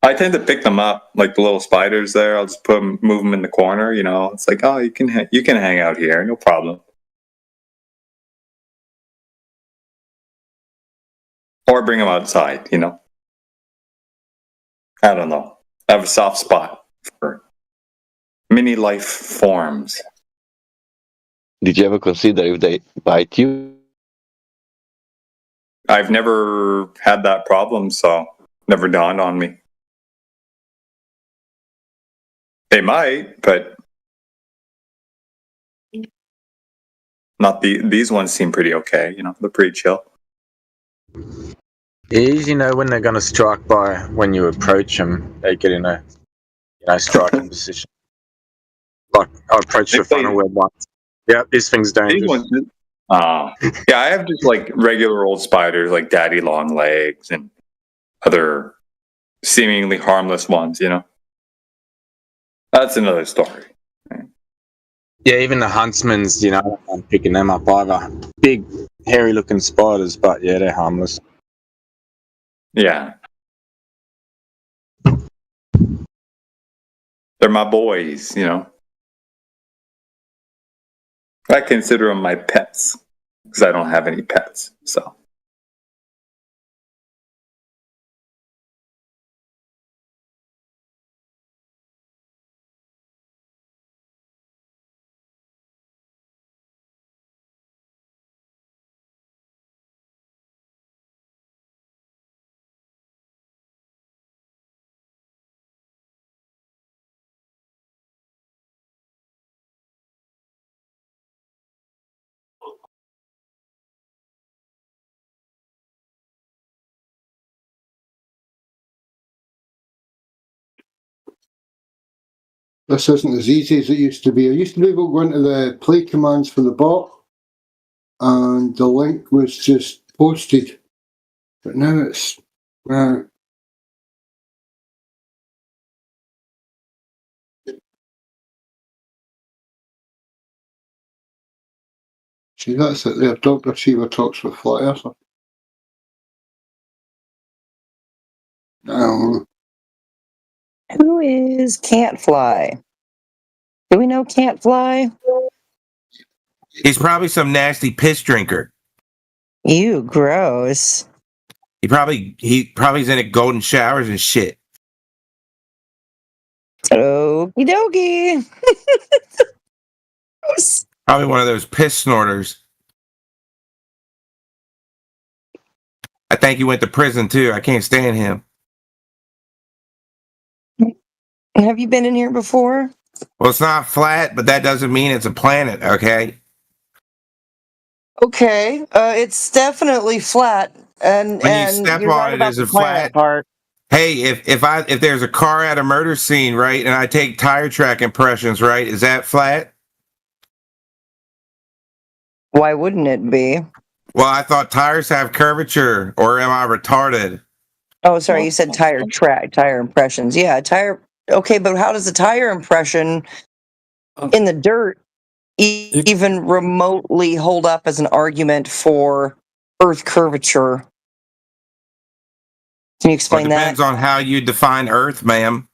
I tend to pick them up, like the little spiders there. I'll just move them in the corner, you know. It's like, oh, you can hang out here, no problem. Or bring them outside, you know. I don't know. I have a soft spot for mini life forms. Did you ever consider if they bite you? I've never had that problem, so never dawned on me. They might, but not these ones seem pretty okay, you know, they're pretty chill. You usually know when they're going to strike by when you approach them. They get in a striking position. Like I approached the funnel web once. Yeah, this thing's dangerous. Yeah, I have just like regular old spiders like daddy long legs and other seemingly harmless ones, you know. That's another story. Yeah, even the huntsmans, you know, I'm picking them up either. Big, hairy-looking spiders, but yeah, they're harmless. Yeah. They're my boys, you know. I consider them my pets because I don't have any pets, so. This isn't as easy as it used to be. I used to be able to go into the play commands for the bot and the link was just posted. But now it's... see, that's it there. Dr. Shiva talks with flyers. Who is Can't Fly? Do we know Can't Fly? He's probably some nasty piss drinker. Ew, gross. He probably's in it golden showers and shit. Okie dokie. Probably one of those piss snorters. I think he went to prison too. I can't stand him. Have you been in here before? Well, it's not flat, but that doesn't mean it's a planet, okay? Okay, it's definitely flat, and when you step on it, is it flat? Part. Hey, if there's a car at a murder scene, right, and I take tire track impressions, right, is that flat? Why wouldn't it be? Well, I thought tires have curvature, or am I retarded? Oh, sorry, you said tire impressions. Yeah, tire. Okay, but how does a tire impression in the dirt even remotely hold up as an argument for Earth curvature? Can you explain Well, it depends that? on how you define Earth, ma'am.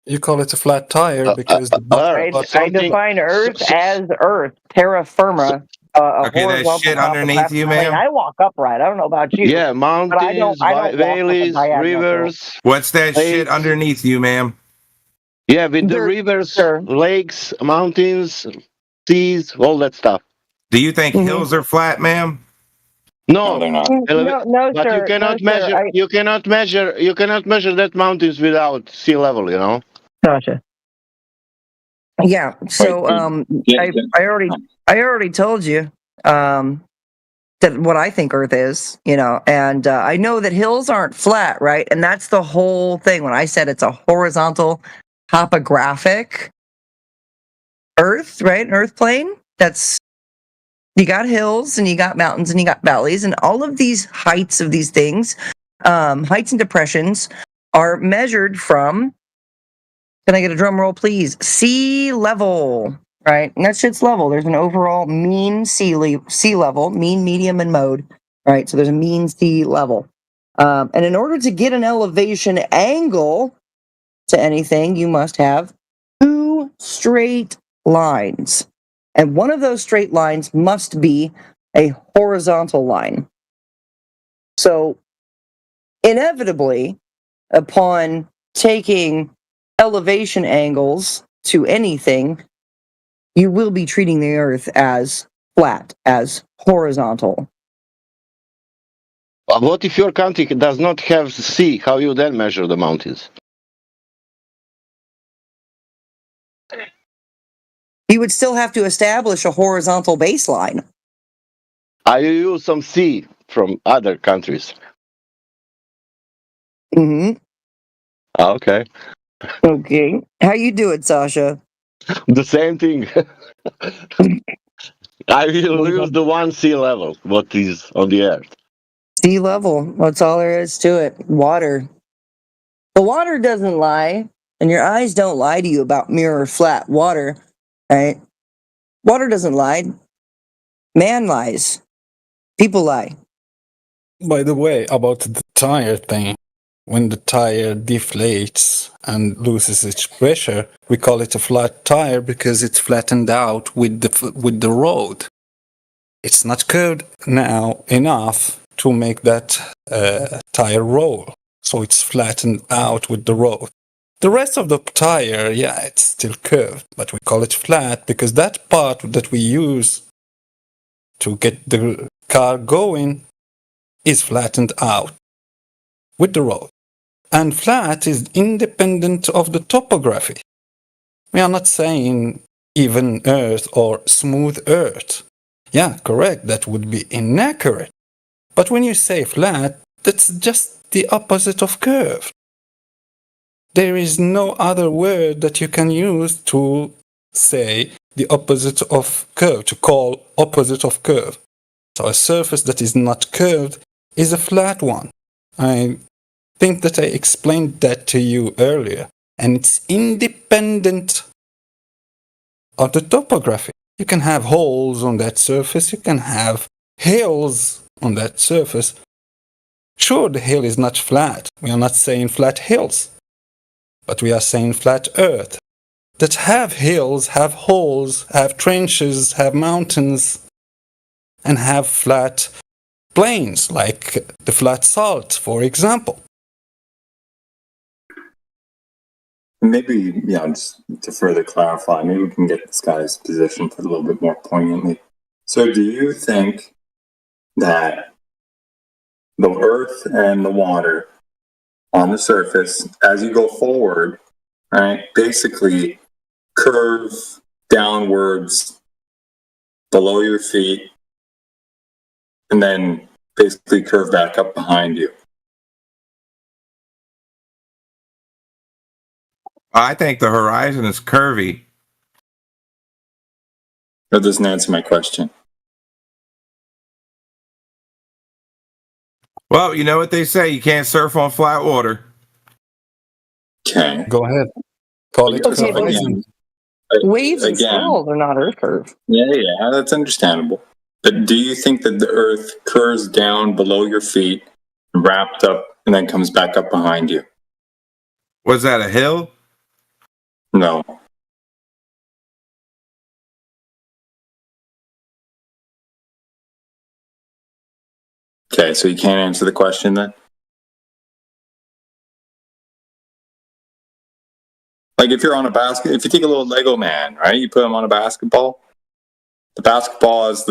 You call it a flat tire because the I define Earth as Earth, terra firma. Okay, there's shit underneath you, ma'am. I walk upright. I don't know about you. Yeah, mountains, but I don't walk valleys, up a diagonal. rivers. What's that shit lakes. underneath you, ma'am? Yeah, with the rivers, lakes, mountains, seas, all that stuff. Do you think hills are flat, ma'am? No, they're not. No, but sir. you cannot no, measure. Sir. You cannot measure. You cannot measure that mountains without sea level. You know. Gotcha. Yeah. So I already told you that what I think Earth is, and I know that hills aren't flat, right? And that's the whole thing. When I said it's a horizontal topographic Earth, right? An Earth plane. That's you got hills and you got mountains and you got valleys, and all of these heights of these things, heights and depressions, are measured from. Can I get a drum roll, please? Sea level, right? And that shit's level. There's an overall mean sea level, mean, medium, and mode, right? So there's a mean sea level. And in order to get an elevation angle to anything, you must have two straight lines. And one of those straight lines must be a horizontal line. So inevitably, upon taking elevation angles to anything, you will be treating the Earth as flat, as horizontal. What if your country does not have sea? How you then measure the mountains? You would still have to establish a horizontal baseline. I use some sea from other countries. Mm-hmm. Okay. Okay. How you do it, Sasha? The same thing. I will use the one sea level, what is on the earth. Sea level. That's all there is to it. Water. The water doesn't lie, and your eyes don't lie to you about mirror flat water, right? Water doesn't lie. Man lies. People lie. By the way, about the tire thing, when the tire deflates and loses its pressure, we call it a flat tire because it's flattened out with the road. It's not curved now enough to make that tire roll, so it's flattened out with the road. The rest of the tire, yeah, it's still curved, but we call it flat because that part that we use to get the car going is flattened out with the road. And flat is independent of the topography. We are not saying even earth or smooth earth. Yeah, correct, that would be inaccurate. But when you say flat, that's just the opposite of curved. There is no other word that you can use to say the opposite of curve, to call opposite of curve. So a surface that is not curved is a flat one. I think that I explained that to you earlier, and it's independent of the topography. You can have holes on that surface, you can have hills on that surface. Sure, the hill is not flat. We are not saying flat hills, but we are saying flat earth that have hills, have holes, have trenches, have mountains, and have flat plains, like the flat salt, for example. Maybe, just to further clarify, maybe we can get this guy's position put a little bit more poignantly. So do you think that the earth and the water on the surface, as you go forward, right, basically curve downwards below your feet and then basically curve back up behind you? I think the horizon is curvy. That doesn't answer my question. Well, you know what they say, you can't surf on flat water. Okay. Go ahead. Call it Okay, but curvaison. waves and Again. swirls are not Earth curve. Yeah, that's understandable. But do you think that the Earth curves down below your feet, wrapped up, and then comes back up behind you? Was that a hill? No. Okay, so you can't answer the question then? Like if you're on a basket, if you take a little Lego man, right? You put him on a basketball. The basketball is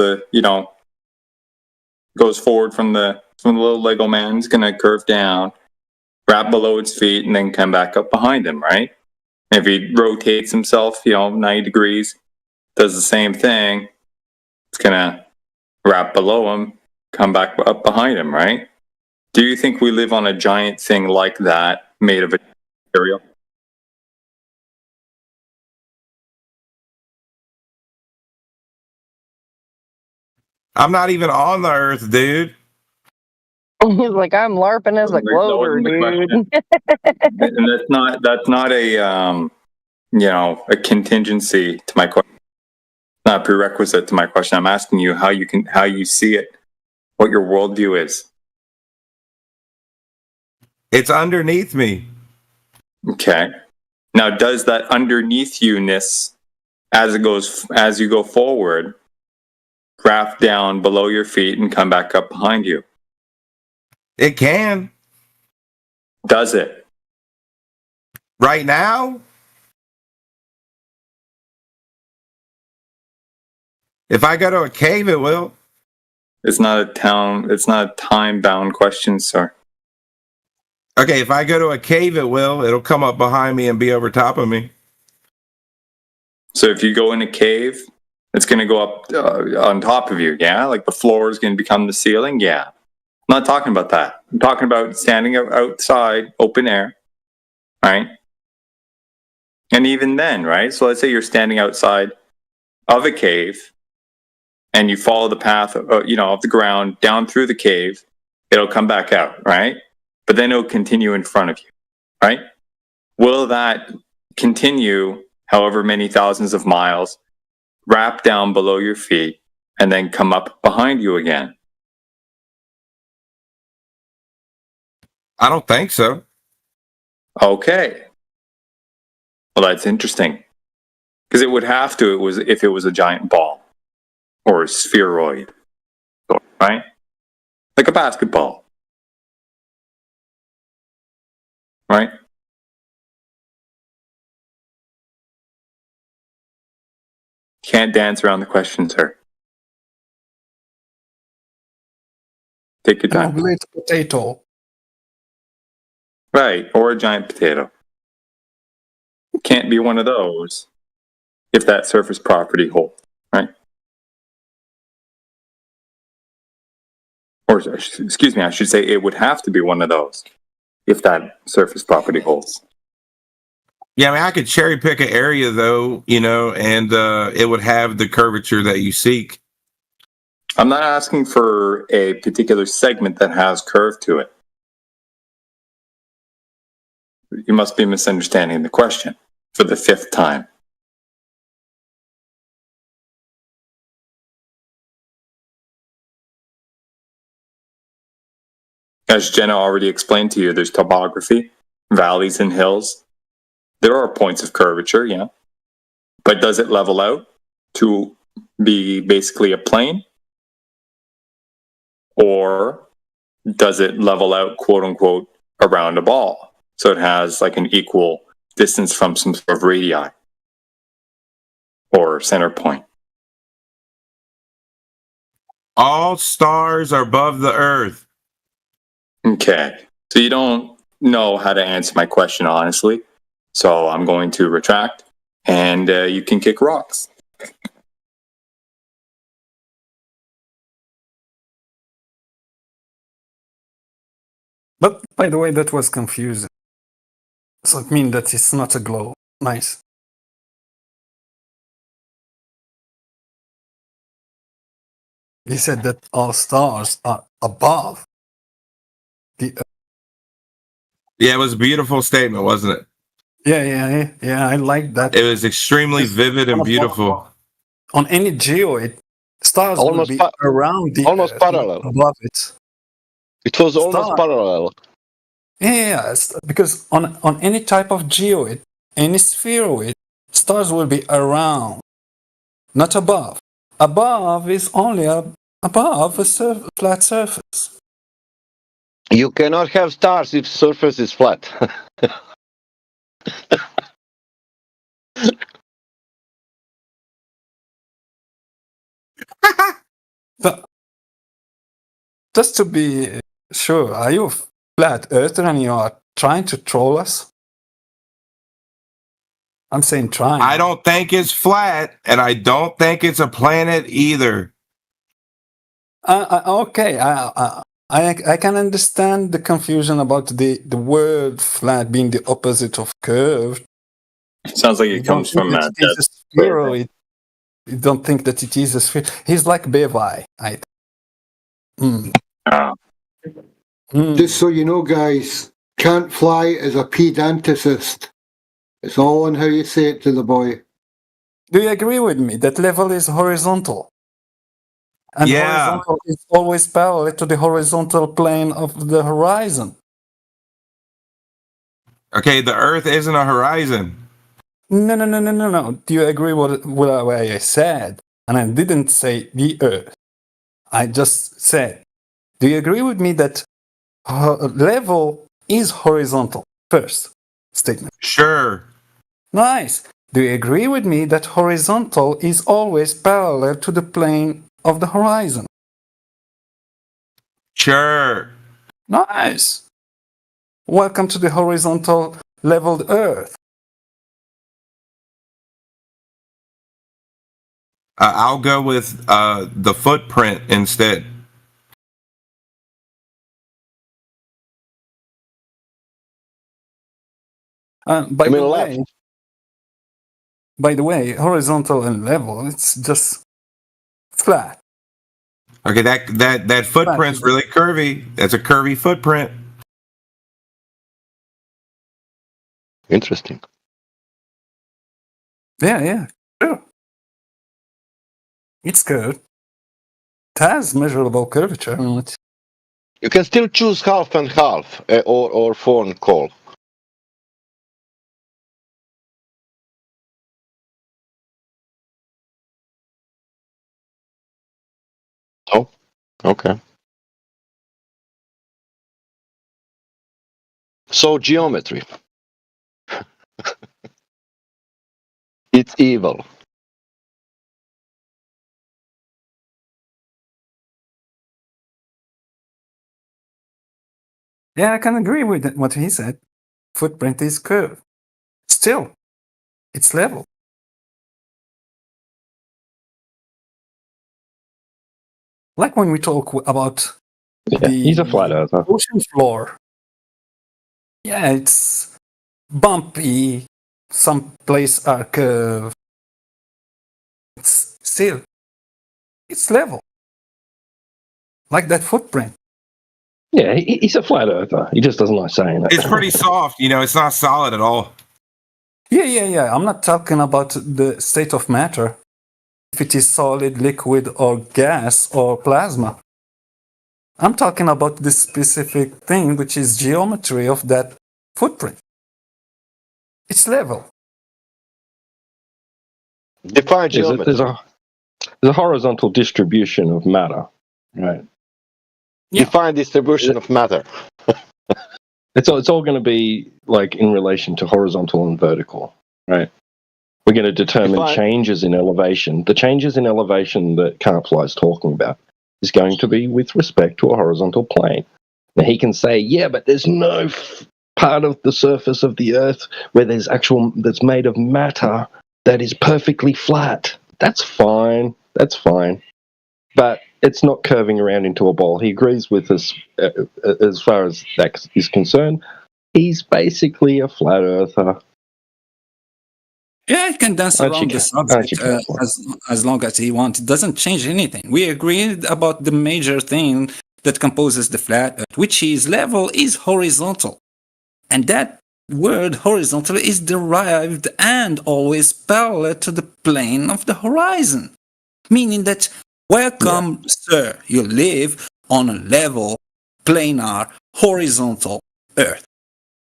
goes forward from the little Lego man. He's gonna curve down, wrap below its feet, and then come back up behind him, right? If he rotates himself, 90 degrees, does the same thing, it's gonna wrap below him, come back up behind him, right? Do you think we live on a giant thing like that, made of material? I'm not even on the Earth, dude. He's like, I'm LARPing as a Glover, dude. And that's not a a contingency to my question. Not a prerequisite to my question. I'm asking you how you see it, what your worldview is. It's underneath me. Okay. Now, does that underneath you-ness, as you go forward, wrap down below your feet and come back up behind you? It can. Does it? Right now? If I go to a cave, it will. It's not a time-bound question, sir. Okay, if I go to a cave, it will. It'll come up behind me and be over top of me. So if you go in a cave, it's going to go up on top of you, yeah? Like the floor is going to become the ceiling, yeah. I'm not talking about that. I'm talking about standing outside, open air, right? And even then, right? So let's say you're standing outside of a cave and you follow the path, of the ground down through the cave. It'll come back out, right? But then it'll continue in front of you, right? Will that continue however many thousands of miles, wrap down below your feet, and then come up behind you again? I don't think so. Okay. Well, that's interesting. Because it would have to, if it was a giant ball or a spheroid, right? Like a basketball. Right? Can't dance around the question, sir. Take your time. Probably it's potato. Right, or a giant potato. Can't be one of those if that surface property holds, right? Or, excuse me, I should say it would have to be one of those if that surface property holds. Yeah, I mean, I could cherry pick an area, though, and it would have the curvature that you seek. I'm not asking for a particular segment that has curve to it. You must be misunderstanding the question for the 5th time. As Jenna already explained to you, there's topography, valleys and hills. There are points of curvature, yeah. But does it level out to be basically a plane? Or does it level out, quote unquote, around a ball? So it has like an equal distance from some sort of radii or center point. All stars are above the earth. Okay. So you don't know how to answer my question, honestly. So I'm going to retract and you can kick rocks. But by the way, that was confusing. So it means that it's not a globe. Nice. He said that all stars are above the. Yeah, it was a beautiful statement, wasn't it? Yeah. I like that. It was extremely vivid and beautiful. On any geoid, stars Almost will be around the almost Earth, parallel. above it. It was almost parallel. Yeah, because on any type of geoid, any spheroid, stars will be around, not above. Above is only above a flat surface. You cannot have stars if surface is flat. But just to be sure, are you a flat earther and you are trying to troll us? I'm saying trying. I don't think it's flat, and I don't think it's a planet either. Okay, I can understand the confusion about the word flat being the opposite of curved. Sounds like it comes from Matt. You don't think that it is a sphere. He's like Bevi, I think. Just so you know, guys, can't fly is a pedanticist. It's all on how you say it to the boy. Do you agree with me that level is horizontal? And horizontal is always parallel to the horizontal plane of the horizon. Okay, the Earth isn't a horizon. No. Do you agree with what I said? And I didn't say the Earth. I just said, do you agree with me that level is horizontal? First statement. Sure. Nice. Do you agree with me that horizontal is always parallel to the plane of the horizon? Sure. Nice. Welcome to the horizontal leveled Earth. I'll go with the footprint instead. By the way, horizontal and level, it's just flat. Okay, that footprint's really curvy. That's a curvy footprint. Interesting. Yeah, sure. It's curved. It has measurable curvature. You can still choose half and half, or phone call. Oh, okay. So geometry. It's evil. Yeah, I can agree with what he said. Footprint is curved. Still, it's level. Like when we talk about he's a flat earther. Ocean floor. Yeah, it's bumpy. Some places are curved. It's still, it's level. Like that footprint. Yeah, he's a flat earther. He just doesn't like saying it. It's pretty soft, it's not solid at all. Yeah. I'm not talking about the state of matter. If it is solid, liquid, or gas, or plasma. I'm talking about the specific thing, which is geometry of that footprint. It's level. Define geometry. There's a horizontal distribution of matter, right? Yeah. Define distribution of matter. It's all going to be like in relation to horizontal and vertical, right? We're going to determine changes in elevation. The changes in elevation that Carpfly is talking about is going to be with respect to a horizontal plane. Now he can say, yeah, but there's no part of the surface of the Earth where there's that's made of matter that is perfectly flat. That's fine. But it's not curving around into a ball. He agrees with us as far as that is concerned. He's basically a flat earther. Yeah, he can dance around the subject as long as he wants. It doesn't change anything. We agreed about the major thing that composes the flat Earth, which is level, is horizontal. And that word horizontal is derived and always parallel to the plane of the horizon. Meaning that, welcome, sir, you live on a level, planar, horizontal Earth.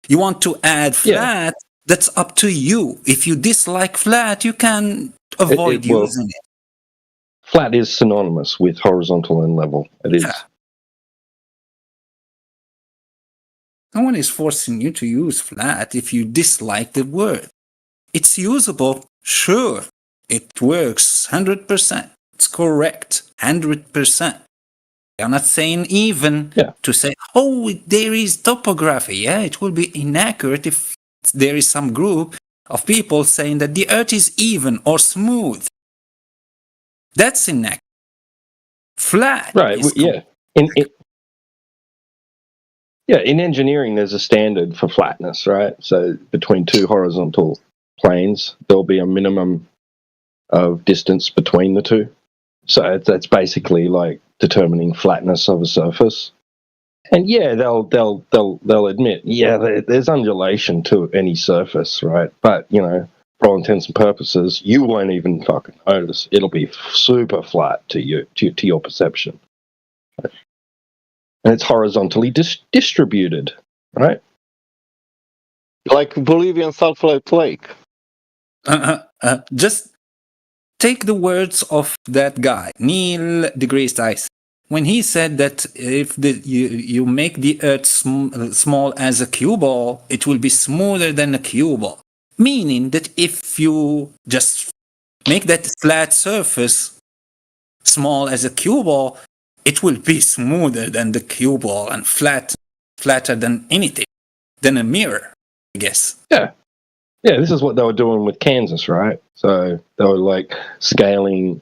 You want to add flat, that's up to you. If you dislike flat, you can avoid using it. Flat is synonymous with horizontal and level. It is. No one is forcing you to use flat if you dislike the word. It's usable, sure. It works 100%. It's correct, 100%. I'm not saying even to say, oh, there is topography. Yeah, it will be inaccurate if there is some group of people saying that the Earth is even or smooth. That's inaccurate. Flat. Right, in engineering, there's a standard for flatness, right? So between two horizontal planes, there'll be a minimum of distance between the two. So that's basically like determining flatness of a surface. And they'll admit, there's undulation to any surface, right? But for all intents and purposes, you won't even fucking notice. It'll be super flat to you, to your perception. Right? And it's horizontally distributed, right? Like Bolivian Salt Lake. Just take the words of that guy, Neil deGrasse Tyson, when he said that if you make the Earth small as a cue ball, it will be smoother than a cue ball. Meaning that if you just make that flat surface small as a cue ball, it will be smoother than the cue ball and flatter than anything, than a mirror, I guess. Yeah, this is what they were doing with Kansas, right? So they were like scaling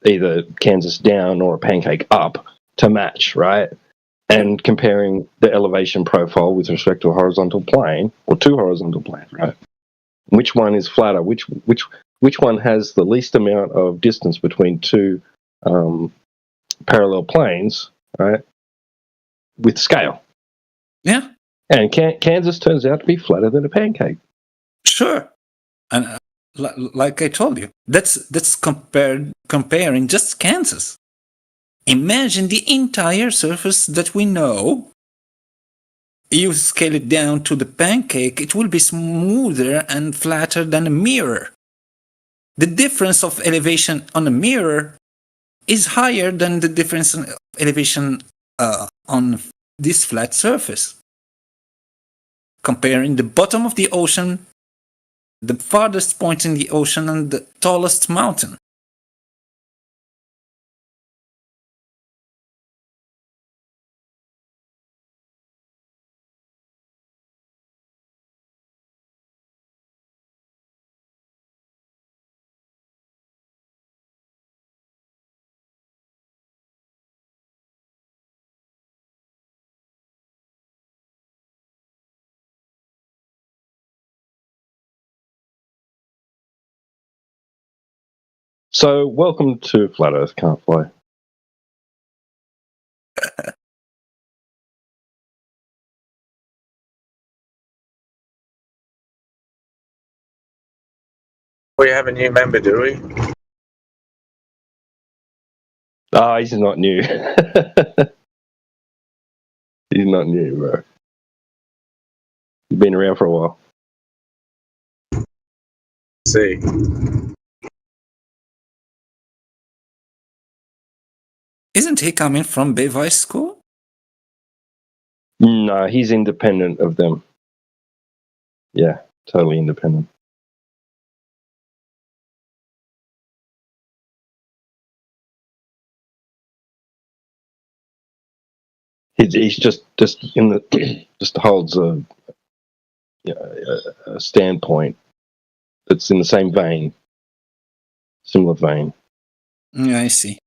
either Kansas down or a pancake up to match, right? And comparing the elevation profile with respect to a horizontal plane or two horizontal planes, right? Which one is flatter? Which one has the least amount of distance between two parallel planes, right? With scale. Yeah. And Kansas turns out to be flatter than a pancake. Sure. And like I told you, that's comparing just Kansas. Imagine the entire surface that we know. You scale it down to the pancake, it will be smoother and flatter than a mirror. The difference of elevation on a mirror is higher than the difference in elevation on this flat surface. Comparing the bottom of the ocean, the farthest point in the ocean, and the tallest mountain. So, welcome to Flat Earth Can't Fly. We have a new member, do we? He's not new. He's not new, bro. He's been around for a while. See. Isn't he coming from Bevis School? No, he's independent of them. Yeah, totally independent. He's just in the just holds a standpoint that's in the same vein, similar vein. Yeah, I see.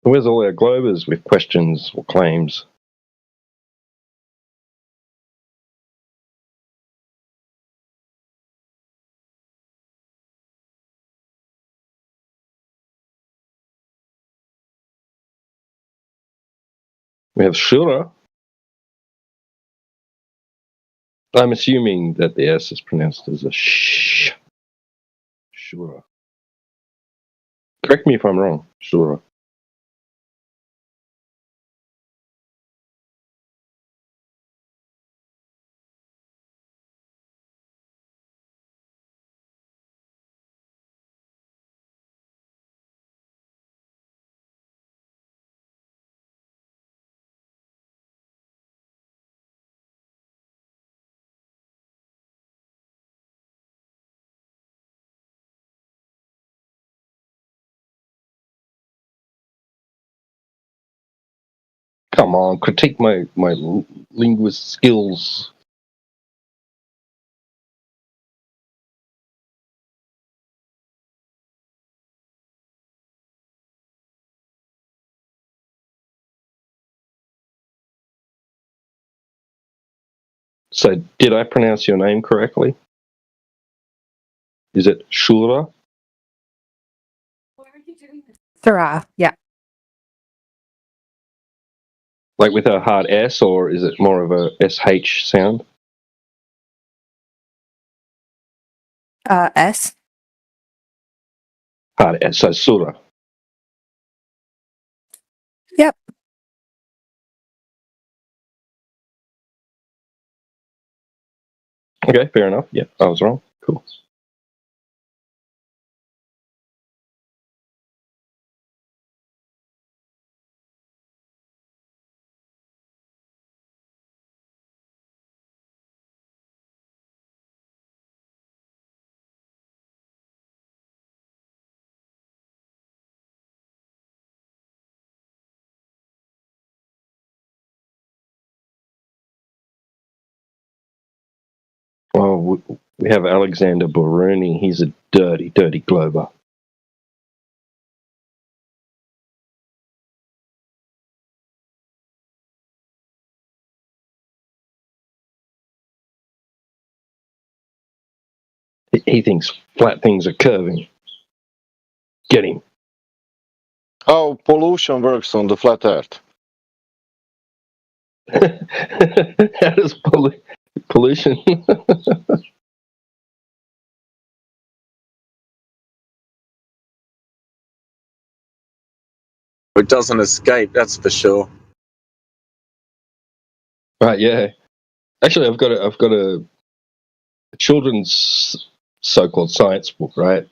Where's all our Globers with questions or claims? We have Shura. I'm assuming that the S is pronounced as a sh. Shura. Correct me if I'm wrong. Shura. Come on, critique my linguist skills. So, did I pronounce your name correctly? Is it Shura? Sarah, yeah. Like with a hard S, or is it more of a SH sound? S. Hard S, so Sura. Yep. Okay, fair enough. Yeah, I was wrong. Cool. Well, we have Alexander Boruni. He's a dirty, dirty Glober. He thinks flat things are curving. Get him. How pollution works on the flat Earth? How does pollution? It doesn't escape, that's for sure. Right, yeah. Actually, I've got a children's so-called science book, right?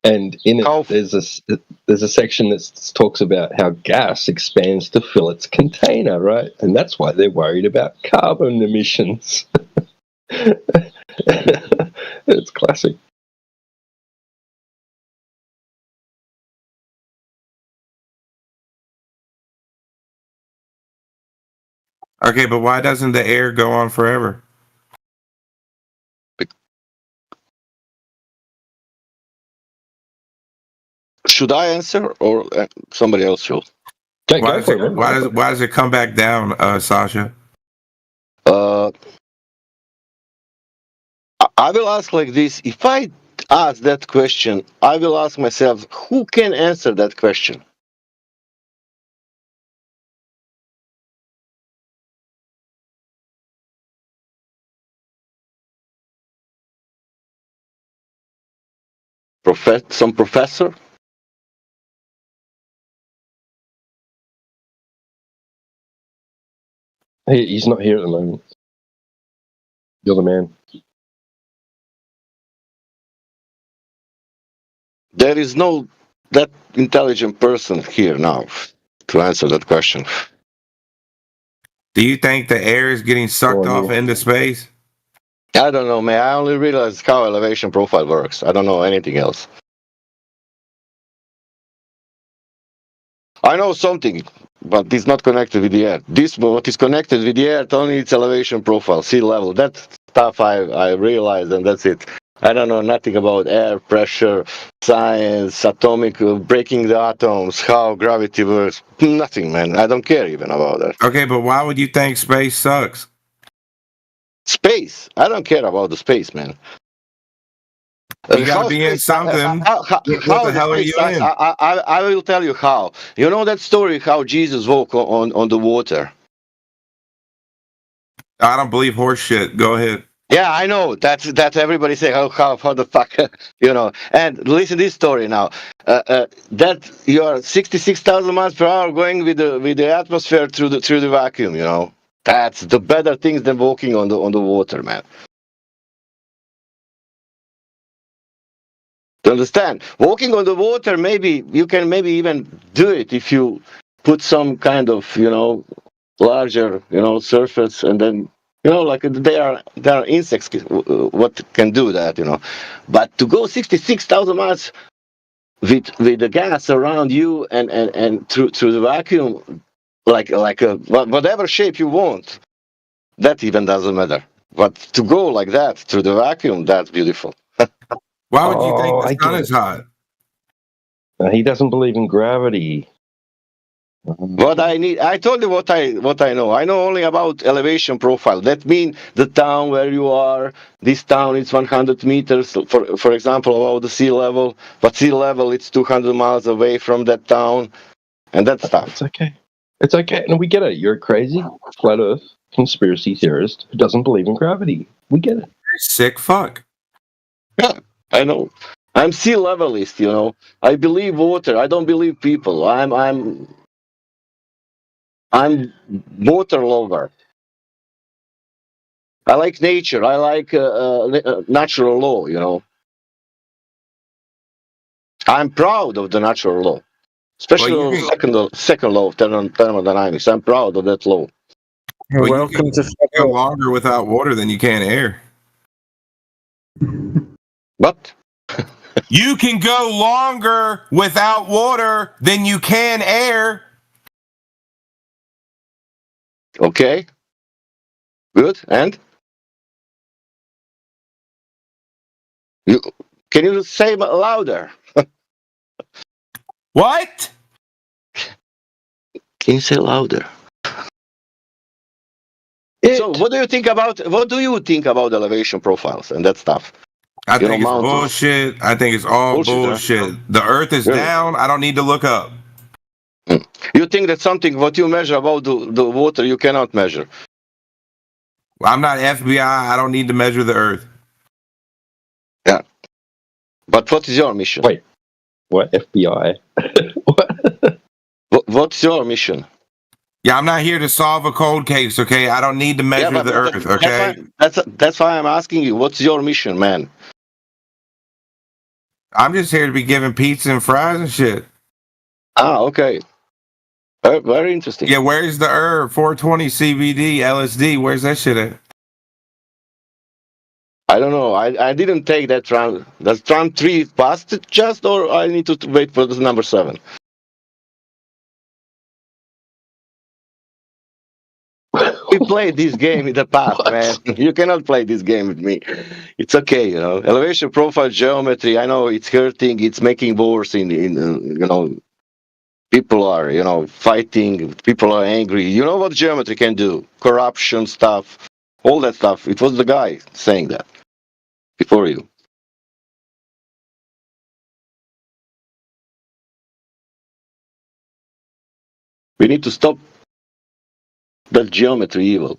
And in it, there's a section that talks about how gas expands to fill its container, right? And that's why they're worried about carbon emissions. It's classic. Okay, but why doesn't the air go on forever? Should I answer, or somebody else should? Why does it come back down, Sasha? I will ask like this. If I ask that question, I will ask myself, who can answer that question? Some professor? He's not here at the moment. You're the man. There is no that intelligent person here now to answer that question. Do you think the air is getting sucked off into space? I don't know, man. I only realized how elevation profile works. I don't know anything else. I know something, but it's not connected with the Earth. This, what is connected with the Earth, only its elevation profile, sea level. That stuff I realized, and that's it. I don't know nothing about air pressure, science, atomic, breaking the atoms, how gravity works. Nothing, man. I don't care even about that. Okay, but why would you think space sucks? Space. I don't care about the space, man. You gotta be in something. What the hell are you in? I will tell you how. You know that story how Jesus walked on the water? I don't believe horse shit. Go ahead. Yeah, I know. That's everybody say how the fuck, you know. And listen to this story now. That you are 66,000 miles per hour going with the atmosphere through the vacuum. You know, that's the better things than walking on the water, man. To understand, walking on the water, maybe you can even do it if you put some kind of larger surface, and then. Like there are insects what can do that, but to go 66,000 miles with the gas around you and through the vacuum, like a whatever shape you want, that even doesn't matter. But to go like that through the vacuum, that's beautiful. Why would you think the sun is hot? He doesn't believe in gravity. What I told you what I know. I know only about elevation profile. That means the town where you are. This town is 100 meters, for example, above the sea level. But sea level, it's 200 miles away from that town, and that stuff. It's okay. It's okay. And we get it. You're a crazy flat Earth conspiracy theorist who doesn't believe in gravity. We get it. You're sick fuck. Yeah, I know. I'm sea levelist. I believe water. I don't believe people. I'm water lover. I like nature. I like natural law. I'm proud of the natural law, especially second law of thermodynamics. I'm proud of that law. Well, welcome to go longer without water than you can air. What? You can go longer without water than you can air. Okay. Good. And can you say louder? What? Can you say louder? So, what do you think about elevation profiles and that stuff? I think it's bullshit. I think it's all bullshit. Huh? The Earth is down. I don't need to look up. You think that something what you measure about the water you cannot measure? I'm not FBI. I don't need to measure the Earth. Yeah. But what is your mission? Wait. What? FBI? What's your mission? Yeah, I'm not here to solve a cold case, okay? I don't need to measure the Earth, okay? That's why I'm asking you. What's your mission, man? I'm just here to be giving pizza and fries and shit. Ah, okay. Very interesting. Yeah, where's the herb? 420 CBD, LSD. Where's that shit at? I don't know. I didn't take that round. Does round 3 passed it just, or I need to wait for the number 7? We played this game in the past, man. You cannot play this game with me. It's okay, Elevation profile geometry. I know it's hurting. It's making wars in people are, fighting. People are angry. You know what geometry can do? Corruption stuff, all that stuff. It was the guy saying that before you. We need to stop that geometry evil.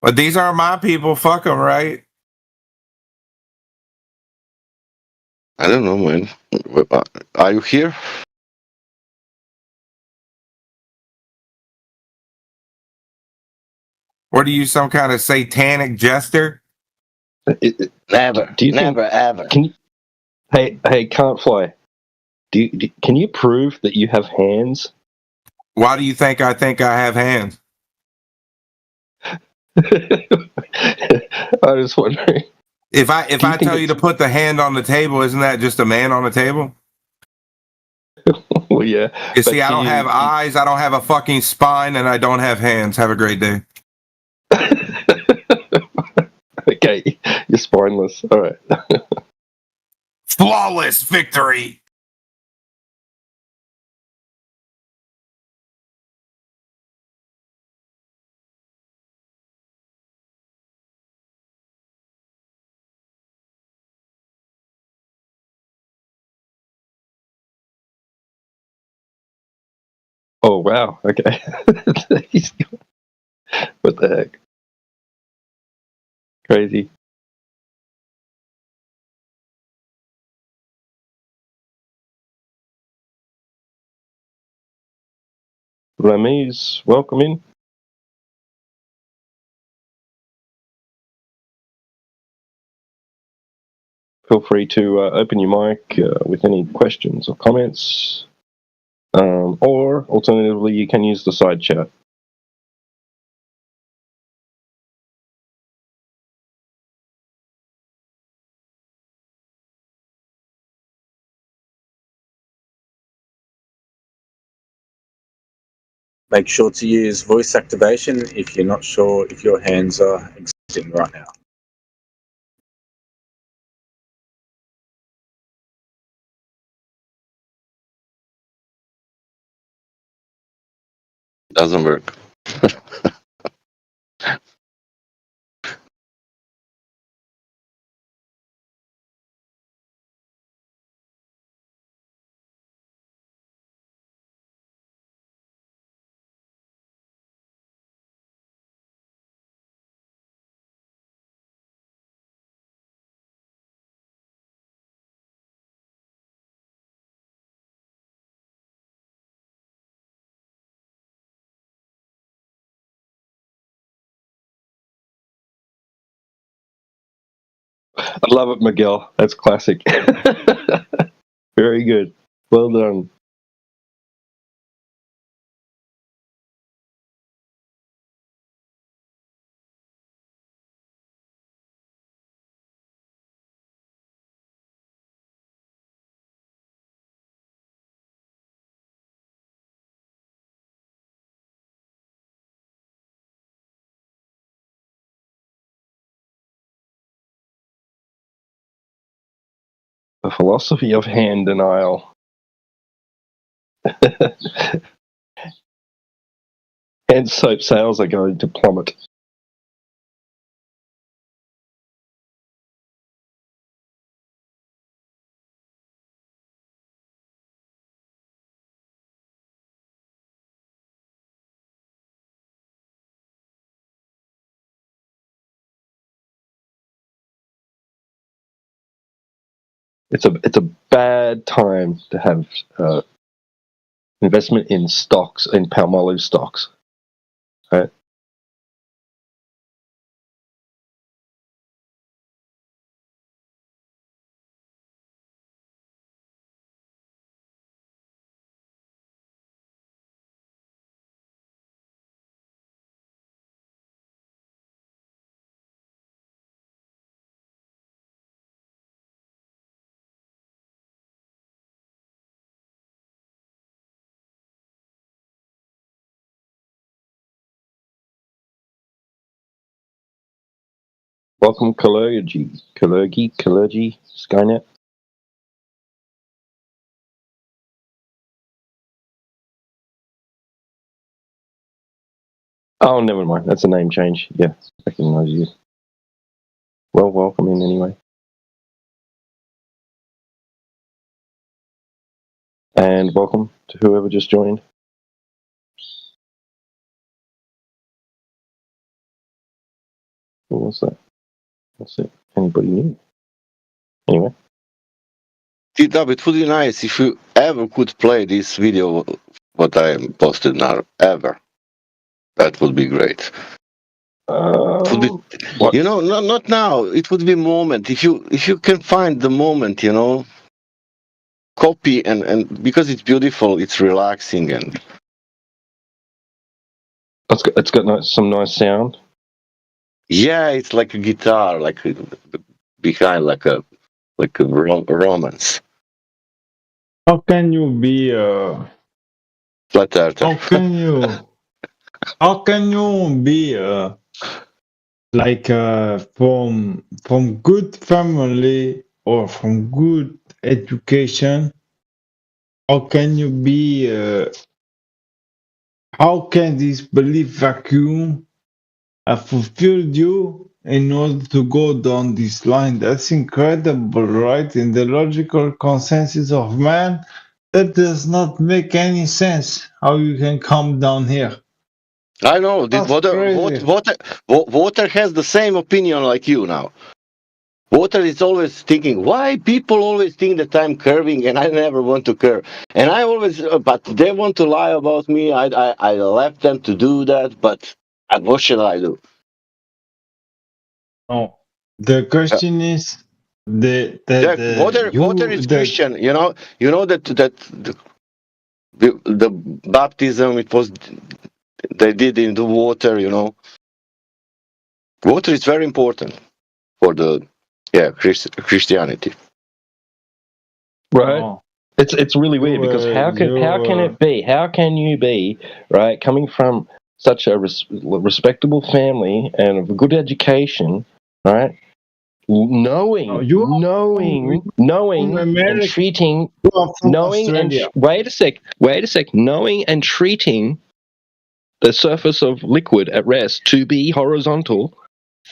But these are my people. Fuck them, right? I don't know, man. Are you here? What are you, some kind of satanic jester? Never. Ever. Can you, hey, can't fly. Can you prove that you have hands? Why do you think I have hands? I was wondering. If I tell you to put the hand on the table, isn't that just a man on the table? Well, yeah. You see, I don't have eyes, I don't have a fucking spine, and I don't have hands. Have a great day. Okay, you're spineless. All right. Flawless victory. Oh wow. Okay. What the heck? Crazy. Rameez, welcome in. Feel free to open your mic with any questions or comments, or alternatively, you can use the side chat. Make sure to use voice activation if you're not sure if your hands are existing right now. Doesn't work. I love it, Miguel. That's classic. Very good. Well done. The philosophy of hand denial. Hand soap sales are going to plummet. It's a bad time to have investment in stocks, in Palmolive stocks. Right? Welcome, Kalergi, Skynet. Oh, never mind. That's a name change. Yeah, recognize you. Well, welcome in anyway. And welcome to whoever just joined. Who was that? Let's see. Anybody new? Anyway. TW, it would be nice if you ever could play this video, what I posted now, ever. That would be great. Would be, you know, not now. It would be a moment. If you can find the moment, you know, copy and because it's beautiful, it's relaxing and it's got some nice sound. Yeah, it's like a guitar, like behind like a romance. How can you be flat earther? How can you be like from good family or from good education? How can you be? How can this belief vacuum have fulfilled you in order to go down this line? That's incredible, right? In the logical consensus of man, that does not make any sense. How you can come down here? I know. This water has the same opinion like you now. Water is always thinking, why people always think that I'm curving and I never want to curve. And I always, but they want to lie about me. I left them to do that, but what should I do? Oh, the question is water is Christian. You know that the baptism they did in the water. You know, water is very important for the Christianity. Right. It's really weird because how can you be right coming from such a respectable family and of a good education, right? Knowing and treating, wait a sec, knowing and treating the surface of liquid at rest to be horizontal,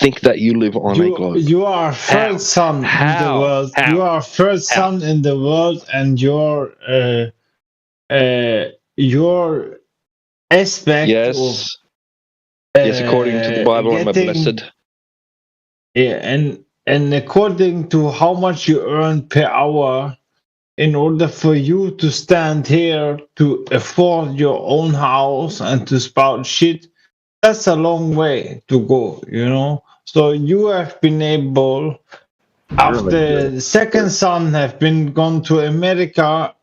think that you live on a globe. You are third son in the world. You are third son in the world, and your aspect yes, according to the Bible, I'm a blessed. Yeah, and according to how much you earn per hour, in order for you to stand here to afford your own house and to spout shit, that's a long way to go, you know. So you have been able, after the second son have been gone to America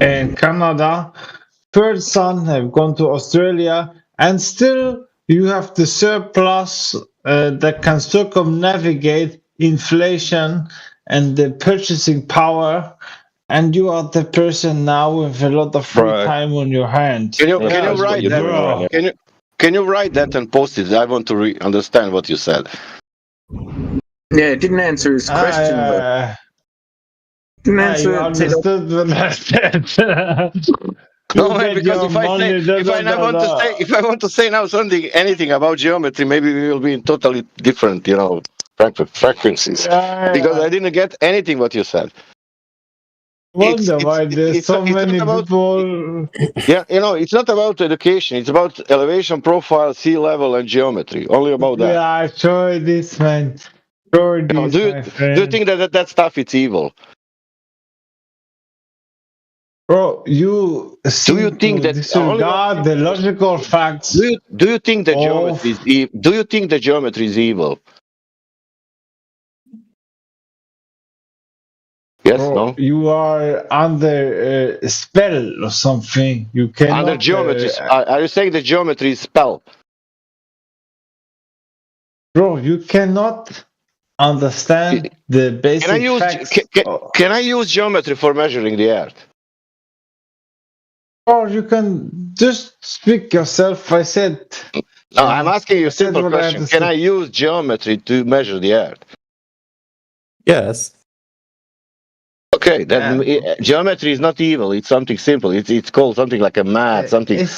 and Canada, third son have gone to Australia, and still you have the surplus that can circumnavigate inflation and the purchasing power, and you are the person now with a lot of free time on your hands. Can you write that? Can you write that and post it? I want to understand what you said. Yeah, it didn't answer his question. Didn't answer. You understood what I said. No, because if I want to say now anything about geometry, maybe we will be in totally different, frequencies. Because I didn't get anything what you said. Wonder why there's so many people. Yeah, it's not about education. It's about elevation, profile, sea level, and geometry. Only about that. Yeah, sure this, man. Sure this, do you think that stuff is evil? Bro, you think that disregard the logical facts? Do you think the geometry is evil? Do you think the geometry is evil? Yes, bro, no. You are under a spell or something. You cannot. Under geometry, are you saying the geometry is spell? Bro, you cannot understand the basic facts. Can I use geometry for measuring the Earth? Or you can just speak yourself. I said. No, I'm asking you a simple question. Can I use geometry to measure the Earth? Yes. Okay, geometry is not evil. It's something simple. It's called something like a math, something like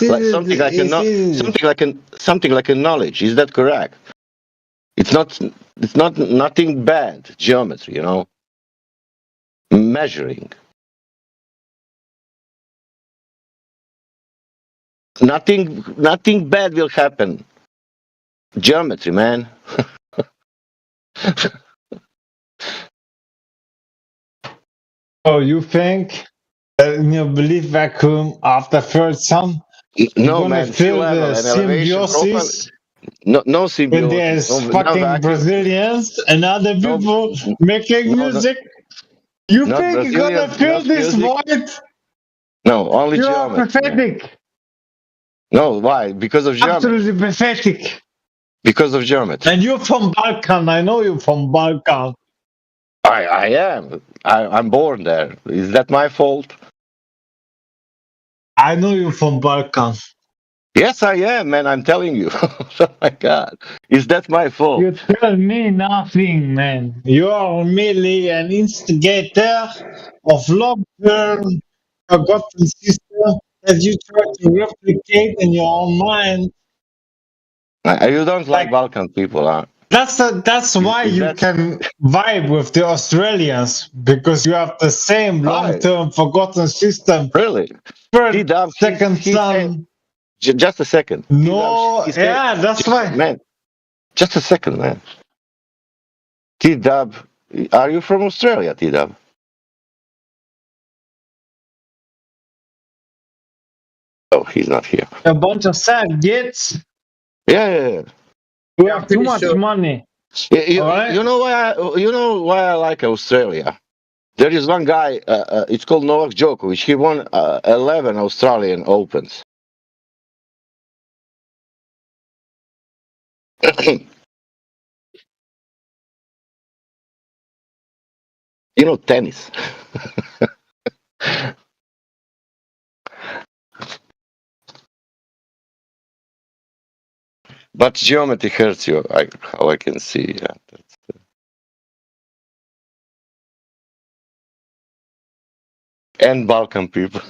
a knowledge. Is that correct? It's not nothing bad. Geometry, measuring. Nothing bad will happen. Geometry, man. Oh, you think that in your belief vacuum after third son? No, man. Feel the symbiosis? No symbiosis. When there's fucking Brazilians and other people making music? You think you're gonna fill this void? No, only you geometry. You are pathetic. No, why? Because of geometry. Absolutely pathetic. Because of geometry. And you're from Balkan. I know you're from Balkan. I am. I'm born there. Is that my fault? I know you from Balkan. Yes, I am, man. I'm telling you. Oh my God, is that my fault? You tell me nothing, man. You are merely an instigator of long-term forgotten system that you try to replicate in your own mind. You don't like Balkan people, huh? That's why you can vibe with the Australians, because you have the same long-term forgotten system. Really? First, second son. Just a second. No, yeah, that's why. Man, just a second, man. T-Dub, are you from Australia, T-Dub? Oh, he's not here. A bunch of sad gits. Yeah. We have too much money. You know why I like Australia? There is one guy, it's called Novak Djokovic. He won 11 Australian Opens. You know, tennis. But geometry hurts you, how I can see. Yeah, and Balkan people.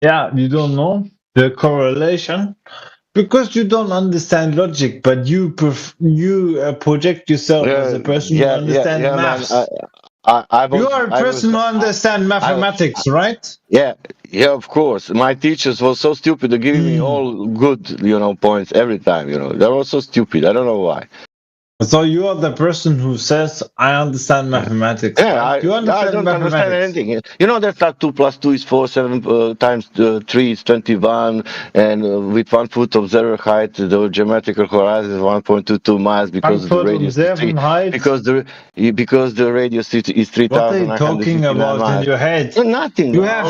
Yeah, you don't know the correlation because you don't understand logic, but you project yourself as a person who understands maths. You are a person who understands mathematics, right? Yeah, of course. My teachers were so stupid. They're giving me all good, points every time. They were so stupid. I don't know why. So you are the person who says, "I understand mathematics." Yeah, right? I don't understand anything. You know that 2 + 2 is 4, 7 times 3 is 21, and with 1 foot observer height, the geometrical horizon is 1.22 miles because the radius is 3, because the radius is 3,000. What are you talking about miles. in your head? Nothing. You have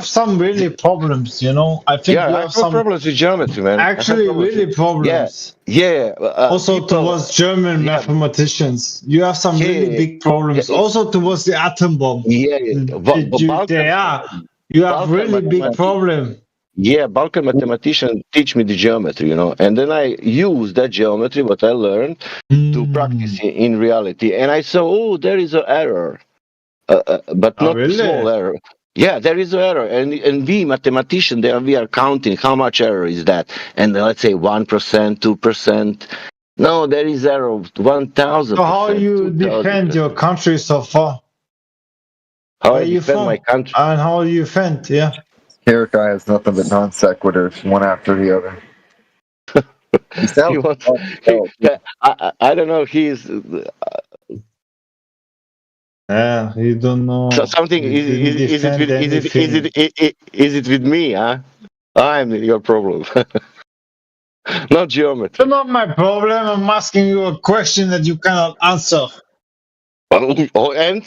some really problems. I think you have some problems with geometry, man. Actually, really problems. Yeah. Also towards German mathematicians, you have some really big problems. Also towards the atom bomb. You have really big problem. Yeah, Balkan mathematicians teach me the geometry, and then I use that geometry, what I learned, to practice in reality. And I saw, there is an error, but not really? Small error. Yeah, there is an error, and we mathematicians, we are counting how much error is that, and let's say 1%, 2%. No, there is error of 1,000%. So how you defend your country so far? How I defend my country? And how you defend? Yeah. Eric guy has nothing but non sequiturs, one after the other. I don't know. He's. Yeah, you don't know. So something is it with me? Huh? I'm your problem. Not geometry. It's not my problem. I'm asking you a question that you cannot answer. And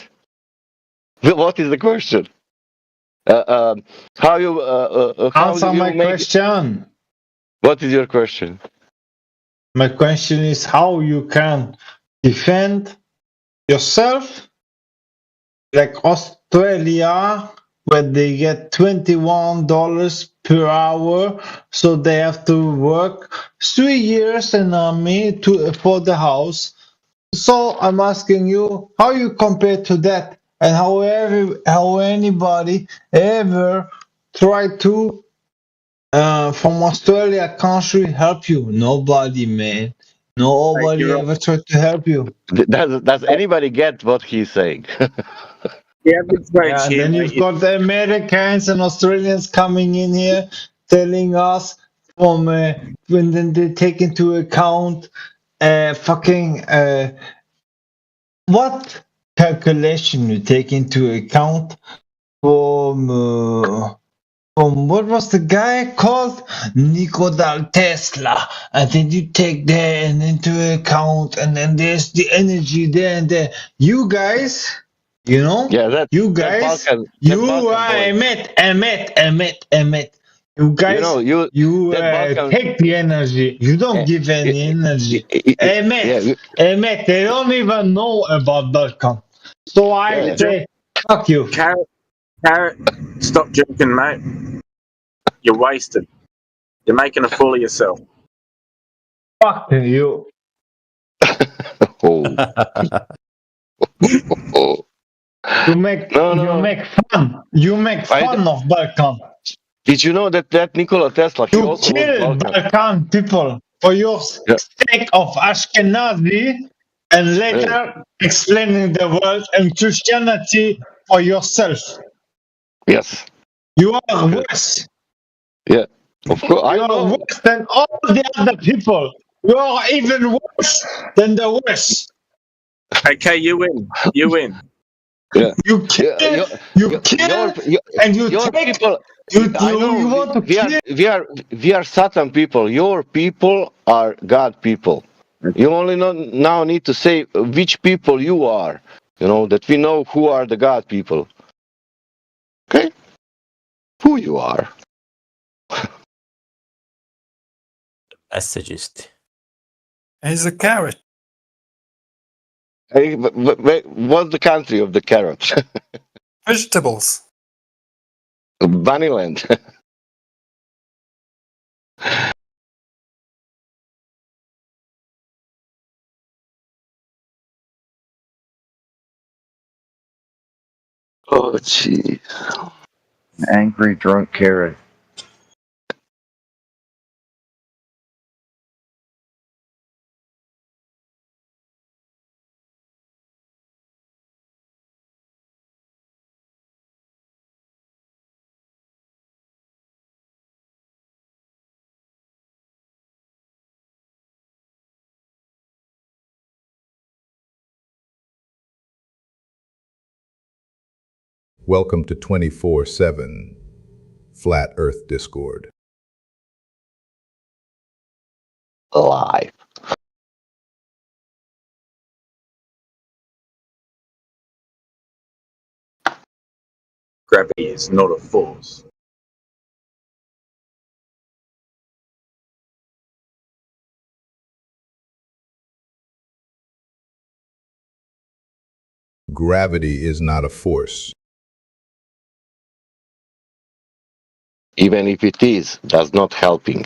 what is the question? How you answer my question? What is your question? My question is how you can defend yourself, like Australia, where they get $21 per hour, so they have to work 3 years in army to afford the house. So I'm asking you, how you compare to that, and how anybody ever tried to from Australia country help you? Nobody, man. Nobody ever tried to help you. Does anybody get what he's saying? Yeah, and then you've got the Americans and Australians coming in here telling us from when then they take into account what calculation you take into account from what was the guy called? Nikola Tesla, and then you take that into account, and then there's the energy there and there. You guys. You guys, I met. You guys, Balkan- take the energy. You don't give any energy. Hey, Matt, they don't even know about Balkan. So I say, fuck you. Carrot, stop drinking, mate. You're wasted. You're making a fool of yourself. Fuck you. You make fun. You make fun of Balkan. Did you know that Nikola Tesla? He You also was kill Balkan. Balkan people for your sake of Ashkenazi, and later explaining the world and Christianity for yourself. Yes. You are worse. Yeah. Of course. You are worse than all the other people. You are even worse than the worst. Okay, you win. You win. Yeah. You kill, and you your take. people. You want to we are Satan people. Your people are God people. You only now need to say which people you are. You know that we know who are the God people. Okay, who you are. Essayist. He's a carrot. Hey, what's the country of the carrot? Vegetables. Bunnyland. Oh, jeez. Angry drunk carrot. Welcome to 24/7 Flat Earth Discord. Live. Gravity is not a force. Gravity is not a force. Even if it is, that's not helping.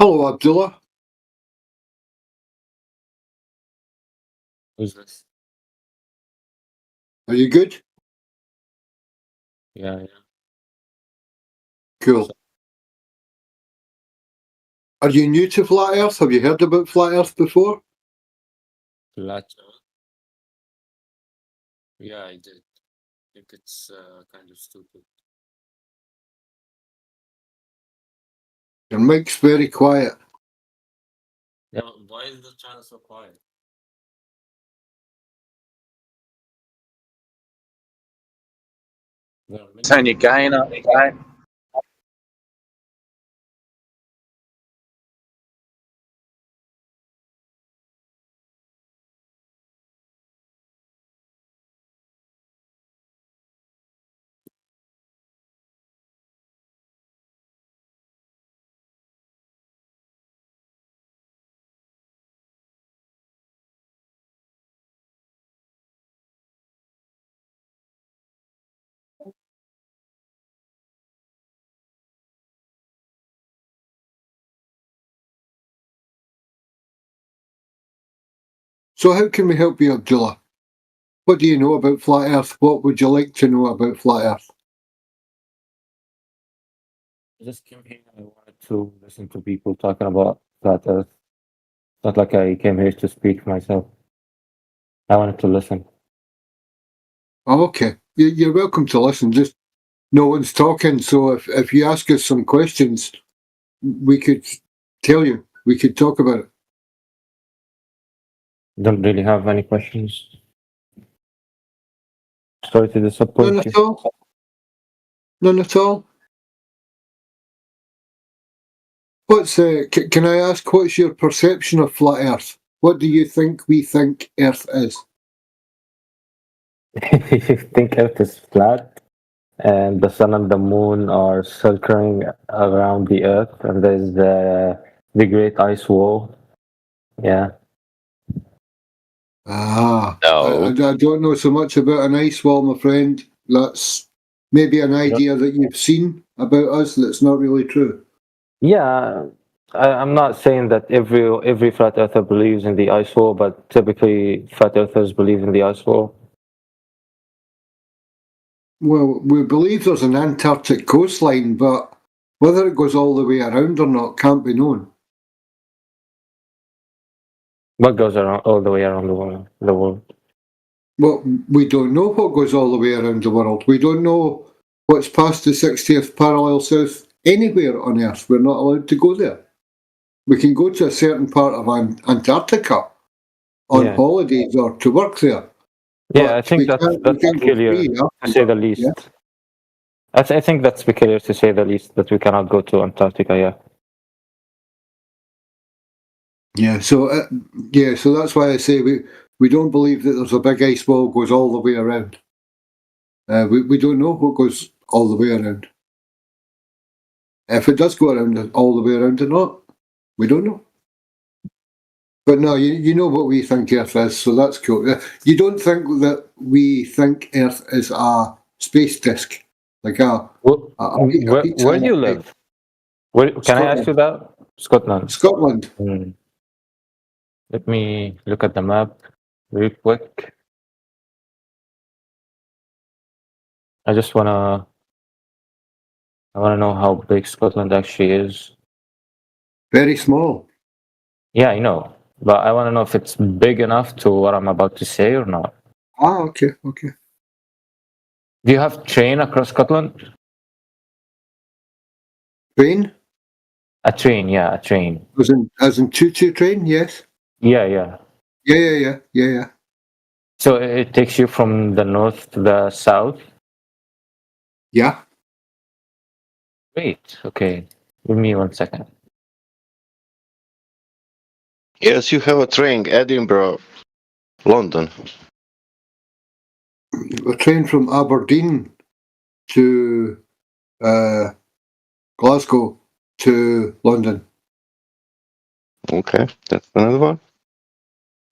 Hello, Abdullah. Who's this? Are you good? Yeah. Cool. Are you new to Flat Earth? Have you heard about Flat Earth before? Flat Earth? Yeah, I did. I think it's kind of stupid. Your mic's very quiet. Yeah, why is the channel so quiet? Turn your gain up, okay? So how can we help you, Abdullah? What do you know about Flat Earth? What would you like to know about Flat Earth? I just came here and I wanted to listen to people talking about Flat Earth. Not like I came here to speak myself. I wanted to listen. Oh, okay. You're welcome to listen. Just no one's talking, so if you ask us some questions, we could tell you. We could talk about it. Don't really have any questions. Sorry to disappoint None you. at all? None at all? What's can I ask, what's your perception of Flat Earth? What do you think we think Earth is? You think Earth is flat and the sun and the moon are circling around the Earth and there's the Great Ice Wall. Yeah. I don't know so much about an ice wall, my friend. That's maybe an idea that you've seen about us that's not really true. Yeah, I'm not saying that every flat earther believes in the ice wall, but typically flat earthers believe in the ice wall. Well, we believe there's an Antarctic coastline, but whether it goes all the way around or not can't be known. What goes around all the way around the world? Well, we don't know what goes all the way around the world. We don't know what's past the 60th parallel south anywhere on Earth. We're not allowed to go there. We can go to a certain part of Antarctica on holidays or to work there. Yeah, I think that's peculiar, to say the least. Yeah. I think that's peculiar, to say the least, that we cannot go to Antarctica, yeah. Yeah, so that's why I say we don't believe that there's a big ice wall goes all the way around. We don't know what goes all the way around. If it does go around all the way around or not, we don't know. But no, you know what we think Earth is, so that's cool. You don't think that we think Earth is a space disk, like where do you live? Can I ask you that? Scotland. Scotland. Let me look at the map real quick. I wanna know how big Scotland actually is. Very small. Yeah, I know. But I wanna know if it's big enough to what I'm about to say or not. Okay. Do you have train across Scotland? Train? A train, yeah, a train. As in choo-choo train, yes. Yeah. Yeah. So it takes you from the north to the south? Yeah. Wait, okay. Give me 1 second. Yes, you have a train, Edinburgh, London. A train from Aberdeen to Glasgow to London. Okay, that's another one.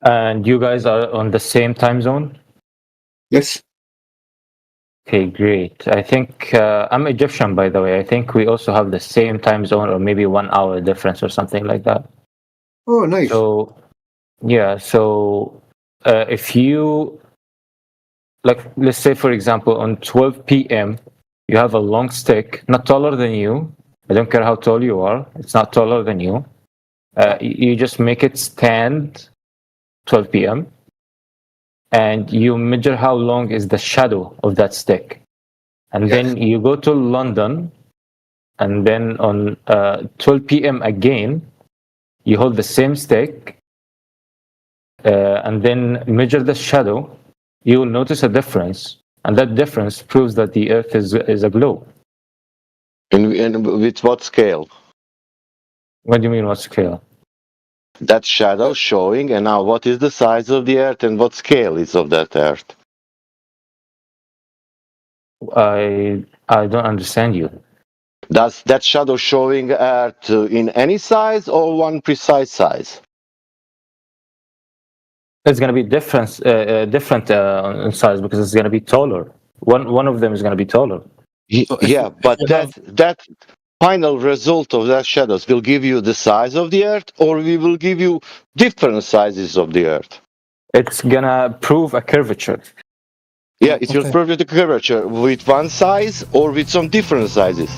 And you guys are on the same time zone? Yes. Okay, great. I think I'm Egyptian, by the way. I think we also have the same time zone, or maybe 1 hour difference, or something like that. Oh, nice. So, yeah. So, if you let's say, for example, on 12 p.m., you have a long stick, not taller than you. I don't care how tall you are. It's not taller than you. You just make it stand 12 p.m. and you measure how long is the shadow of that stick. And then you go to London, and then on 12 p.m. again, you hold the same stick, and then measure the shadow. You will notice a difference, and that difference proves that the Earth is a globe. And with what scale? What do you mean, what scale? That shadow showing, and now what is the size of the Earth and what scale is of that Earth? I don't understand you. Does that shadow showing Earth in any size or one precise size? It's going to be different in size, because it's going to be taller. One of them is going to be taller. Yeah, but that final result of that shadows will give you the size of the Earth, or we will give you different sizes of the Earth? It's going to prove a curvature. Yeah, it will prove the curvature with one size or with some different sizes.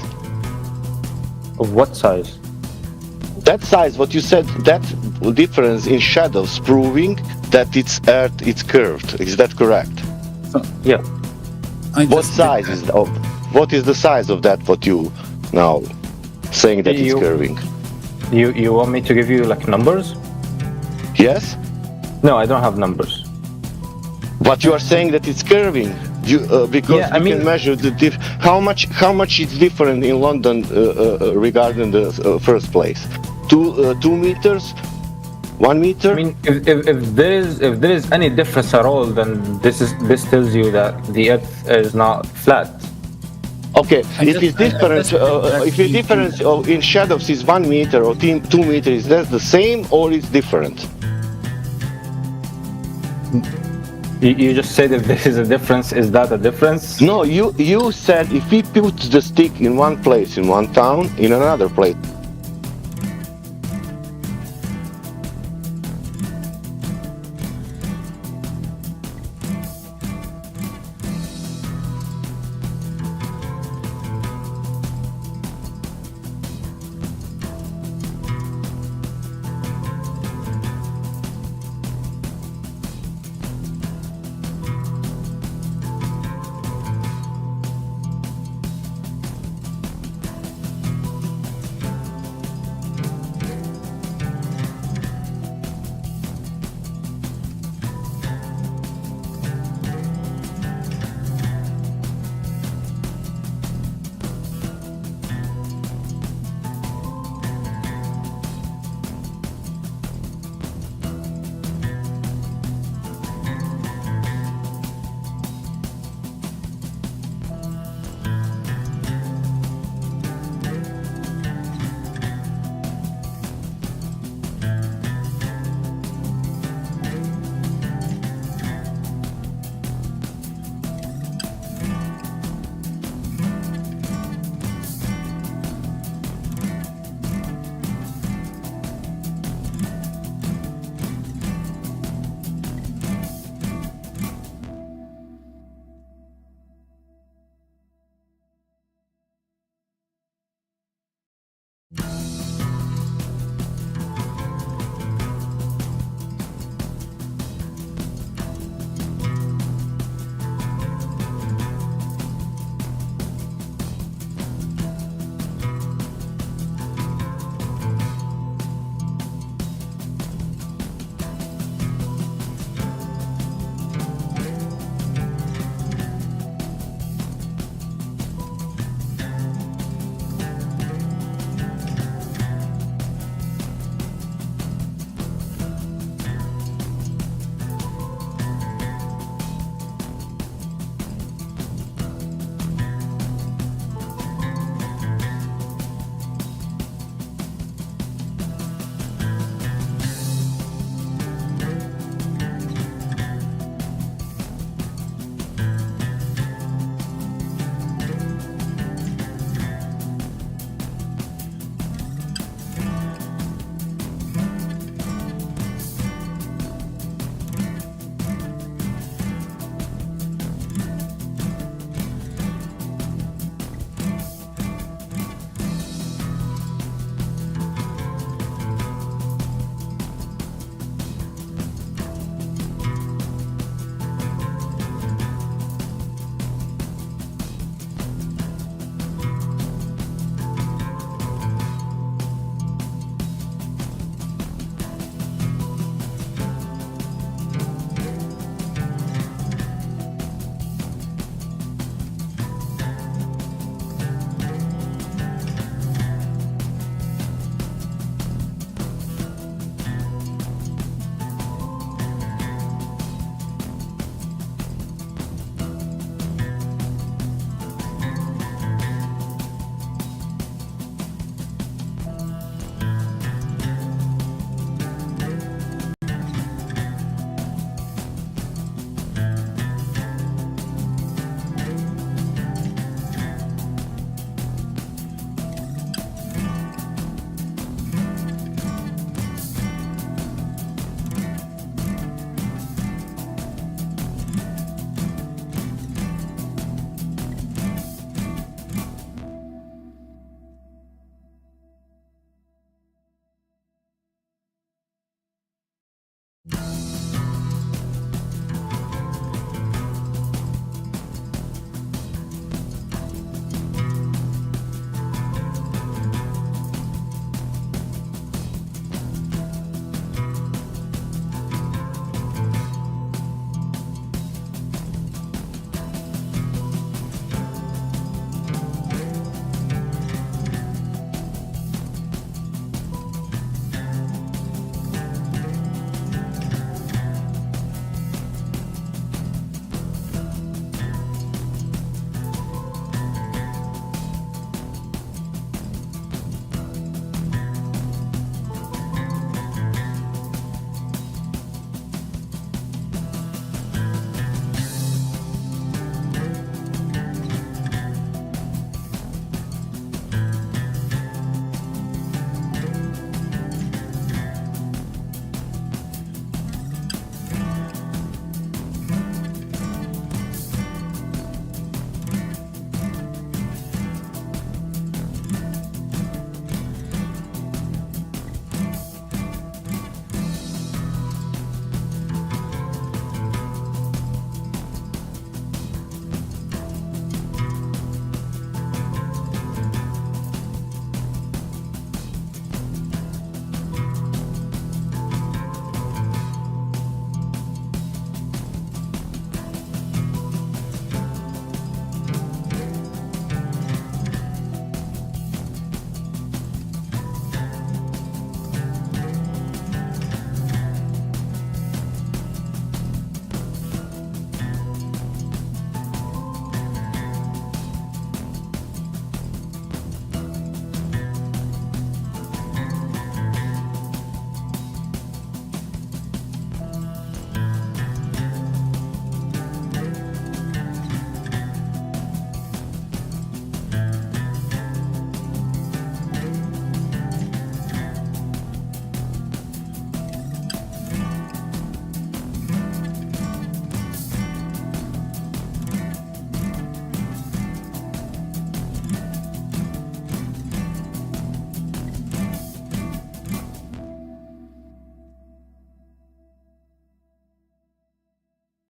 Of what size? That size, what you said, that difference in shadows proving that its Earth is curved. Is that correct? Yeah. What size is of? What is the size of that? What you now saying that it's curving? You want me to give you like numbers? Yes. No, I don't have numbers. But you are saying that it's curving. Because you can measure the how much it's different in London regarding the first place. 2 meters, 1 meter. I mean, if there is any difference at all, then this tells you that the Earth is not flat. Okay, if it's different, if the difference in shadows is 1 meter or 2 meters, is that the same or is different? You just said if there is a difference, is that a difference? No, you said if we put the stick in one place, in one town, in another place,